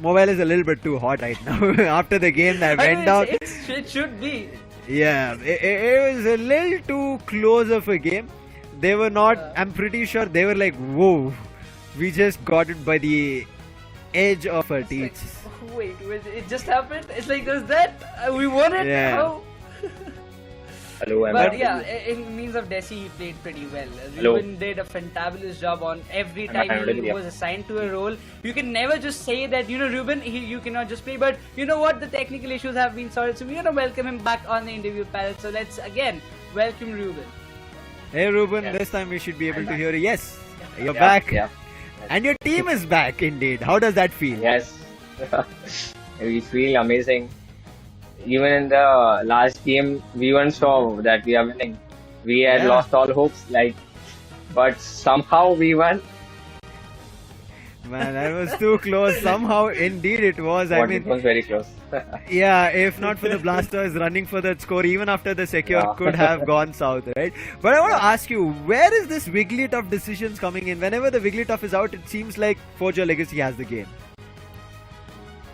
mobile is a little bit too hot right now after the game that went down. It should be. Yeah, it was a little too close of a game. They were not, I'm pretty sure they were like, whoa, we just got it by the edge of our teeth. Like, wait, it just happened? It's like, was that? We won it? Yeah. How? Hello, but yeah, in means of Desi, he played pretty well. Ruben did a fantabulous job on every time he was assigned to a role. You can never just say that, you know, Ruben, you cannot just play, but you know what, the technical issues have been sorted, so we're going to welcome him back on the interview panel. So let's again welcome Ruben. Hey Ruben, this time we should be able to hear you. Yes, you're back. Yeah. And your team is back indeed. How does that feel? Yes, we feel amazing. Even in the last game, we weren't sure that we are winning. We had lost all hopes, but somehow we won. man, that was too close. Somehow, indeed, it was. I mean, it was very close. yeah, if not for the Blasters running for that score, even after the secure could have gone south, right? But I want to ask you, where is this Wigglytuff decisions coming in? Whenever the Wigglytuff is out, it seems like Forge Your Legacy has the game.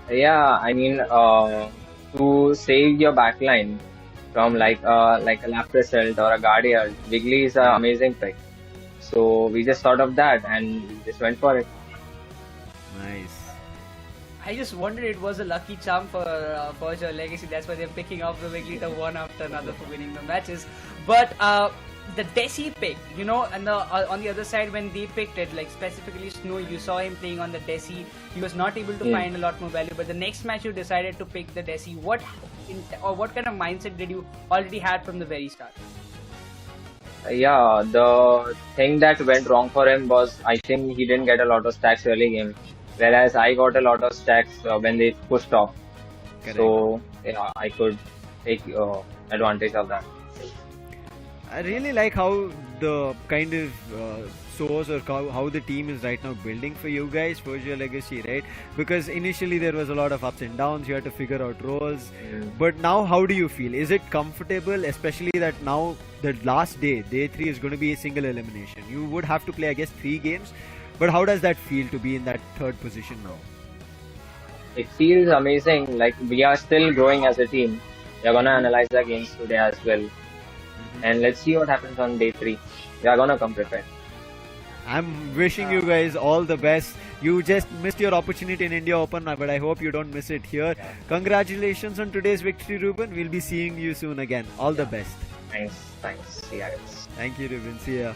Yeah, I mean, to save your backline from like a lap result or a Guardian, Wiggly is an amazing pick. So we just thought of that and we just went for it. Nice. I just wondered it was a lucky charm for your Legacy. That's why they're picking up the Wigglytuff one after another for winning the matches. But the Desi pick, you know, and on the other side when they picked it, like specifically Snow, you saw him playing on the Desi. He was not able to find a lot more value. But the next match you decided to pick the Desi. What kind of mindset did you already had from the very start? Yeah, the thing that went wrong for him was I think he didn't get a lot of stacks early game, whereas I got a lot of stacks when they pushed off. Correct. So yeah, I could take advantage of that. I really like how the kind of source or how the team is right now building for you guys, for your Legacy, right? Because initially there was a lot of ups and downs, you had to figure out roles. But now how do you feel? Is it comfortable, especially that now the last day 3 is going to be a single elimination? You would have to play, I guess, 3 games. But how does that feel to be in that third position now? It feels amazing. Like we are still growing as a team. We are gonna analyze the games today as well. And let's see what happens on day 3. We are gonna come prepared. I'm wishing you guys all the best. You just missed your opportunity in India Open, but I hope you don't miss it here. Congratulations on today's victory, Ruben. We'll be seeing you soon again. All the best. Thanks. See ya, guys. Thank you, Ruben. See ya.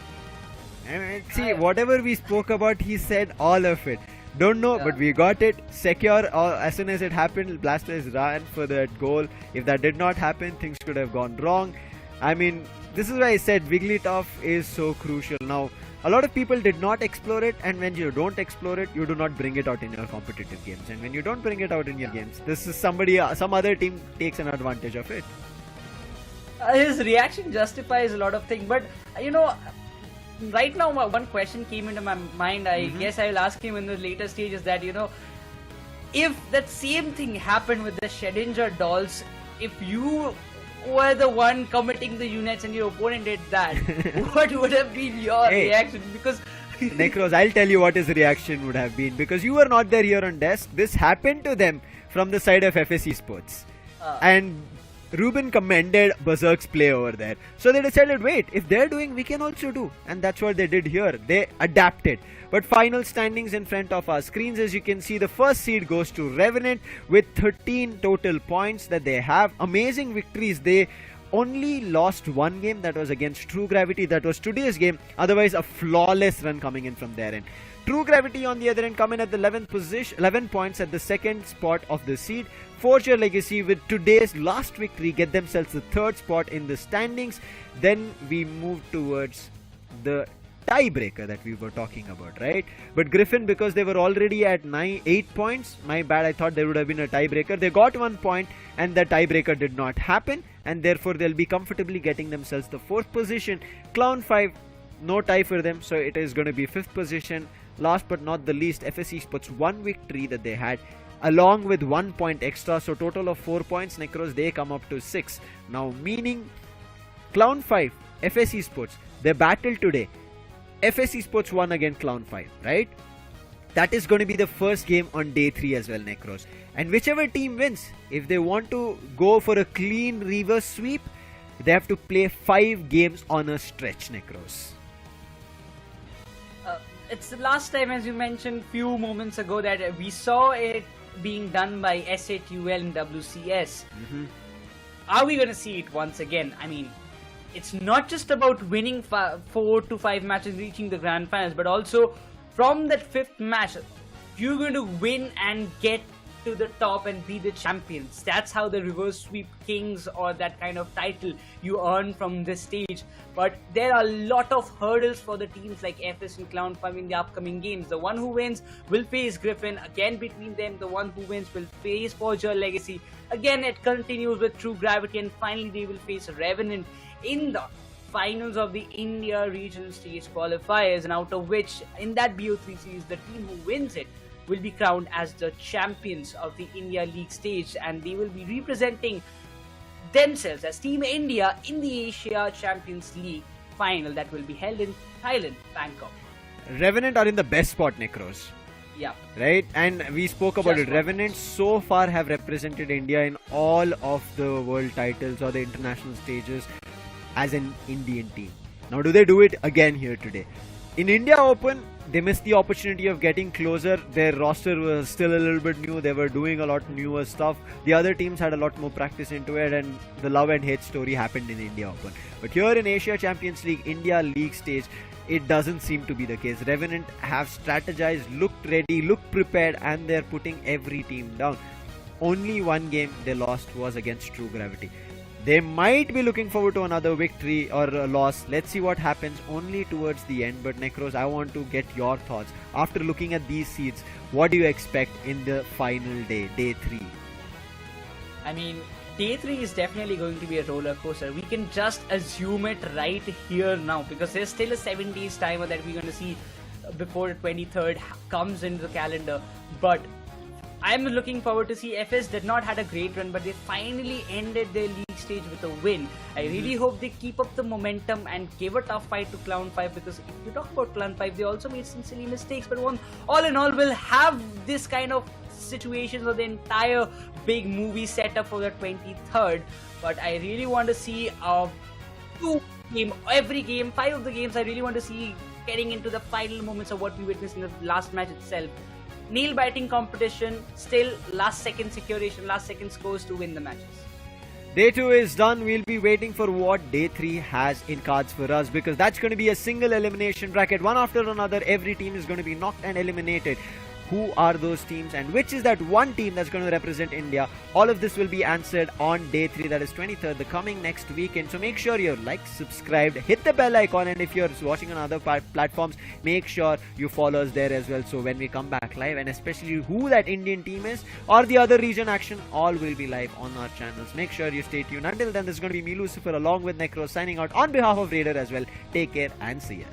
And see, whatever we spoke about, he said all of it. Don't know, but we got it. Secure, as soon as it happened, Blasters ran for that goal. If that did not happen, things could have gone wrong. I mean, this is why I said Wigglytuff is so crucial. Now, a lot of people did not explore it, and when you don't explore it, you do not bring it out in your competitive games. And when you don't bring it out in your games, this is some other team takes an advantage of it. His reaction justifies a lot of things, but you know, right now one question came into my mind. I guess I'll ask him in the later stages that, you know, if that same thing happened with the Schrödinger dolls, if you were the one committing the units and your opponent did that, what would have been your reaction? Because Necros, I'll tell you what his reaction would have been, because you were not there here on desk. This happened to them from the side of FSE Sports, and Ruben commended Berserk's play over there. So they decided, wait, if they're doing, we can also do. And that's what they did here. They adapted. But final standings in front of our screens, as you can see, the first seed goes to Revenant with 13 total points that they have. Amazing victories. They only lost one game, that was against True Gravity. That was today's game. Otherwise, a flawless run coming in from their end. True Gravity on the other end come in at the 11th position, 11 points at the second spot of the seed. Forge Your Legacy with today's last victory get themselves the third spot in the standings. Then we move towards the tiebreaker that we were talking about, right? But Griffin, because they were already at 8 points, my bad, I thought there would have been a tiebreaker. They got 1 point and the tiebreaker did not happen, and therefore they'll be comfortably getting themselves the 4th position. Clown 5, no tie for them, so it is going to be 5th position. Last but not the least, FSE Sports 1 victory that they had along with 1 point extra, so total of 4 points. Necros, they come up to 6 now, meaning Clown 5, FSE Sports, they battled today. FSE Sports won against Clown 5, right? That is going to be the first game on day 3 as well, Necros. And whichever team wins, if they want to go for a clean reverse sweep, they have to play 5 games on a stretch, Necros. It's the last time, as you mentioned few moments ago, that we saw it being done by SATUL and WCS. Are we going to see it once again? I mean, it's not just about winning 4 to 5 matches, reaching the grand finals, but also from that 5th match, you're going to win and get to the top and be the champions. That's how the reverse sweep kings or that kind of title you earn from this stage. But there are a lot of hurdles for the teams like FS and Clown 5 in the upcoming games. The one who wins will face Griffin. Again, between them, the one who wins will face Forge Your Legacy. Again, it continues with True Gravity, and finally they will face Revenant in the finals of the India regional stage qualifiers, and out of which, in that BO3 series, the team who wins it will be crowned as the champions of the India League stage, and they will be representing themselves as Team India in the Asia Champions League final that will be held in Thailand, Bangkok. Revenant are in the best spot, Necros. Yeah. Right? And we spoke about Just it. Revenant so far have represented India in all of the world titles or the international stages as an Indian team. Now, do they do it again here today? In India Open, they missed the opportunity of getting closer. Their roster was still a little bit new. They were doing a lot newer stuff. The other teams had a lot more practice into it, and the love and hate story happened in India Open. But here in Asia Champions League, India League stage, it doesn't seem to be the case. Revenant have strategized, looked ready, looked prepared, and they're putting every team down. Only one game they lost was against True Gravity. They might be looking forward to another victory or a loss. Let's see what happens only towards the end. But Necros, I want to get your thoughts. After looking at these seeds, what do you expect in the final day, day 3? I mean, day 3 is definitely going to be a roller coaster. We can just assume it right here now, because there's still a 7 days timer that we're going to see before the 23rd comes into the calendar. But I'm looking forward to see. FS did not had a great run, but they finally ended their league stage with a win. I really hope they keep up the momentum and give a tough fight to Clown 5, because if you talk about Clown 5, they also made some silly mistakes, but all in all, we'll have this kind of situations of the entire big movie setup for the 23rd. But I really want to see every game, 5 of the games, I really want to see getting into the final moments of what we witnessed in the last match itself. Nail-biting competition, still last second securation, last second scores to win the matches. Day 2 is done. We'll be waiting for what Day 3 has in cards for us, because that's going to be a single elimination bracket. One after another, every team is going to be knocked and eliminated. Who are those teams and which is that one team that's going to represent India? All of this will be answered on Day 3, that is 23rd, the coming next weekend. So make sure you're subscribed, hit the bell icon, and if you're watching on other platforms, make sure you follow us there as well. So when we come back live, and especially who that Indian team is or the other region action, all will be live on our channels. Make sure you stay tuned. Until then, this is going to be me, Lucifer, along with Necro, signing out on behalf of Raider as well. Take care and see ya.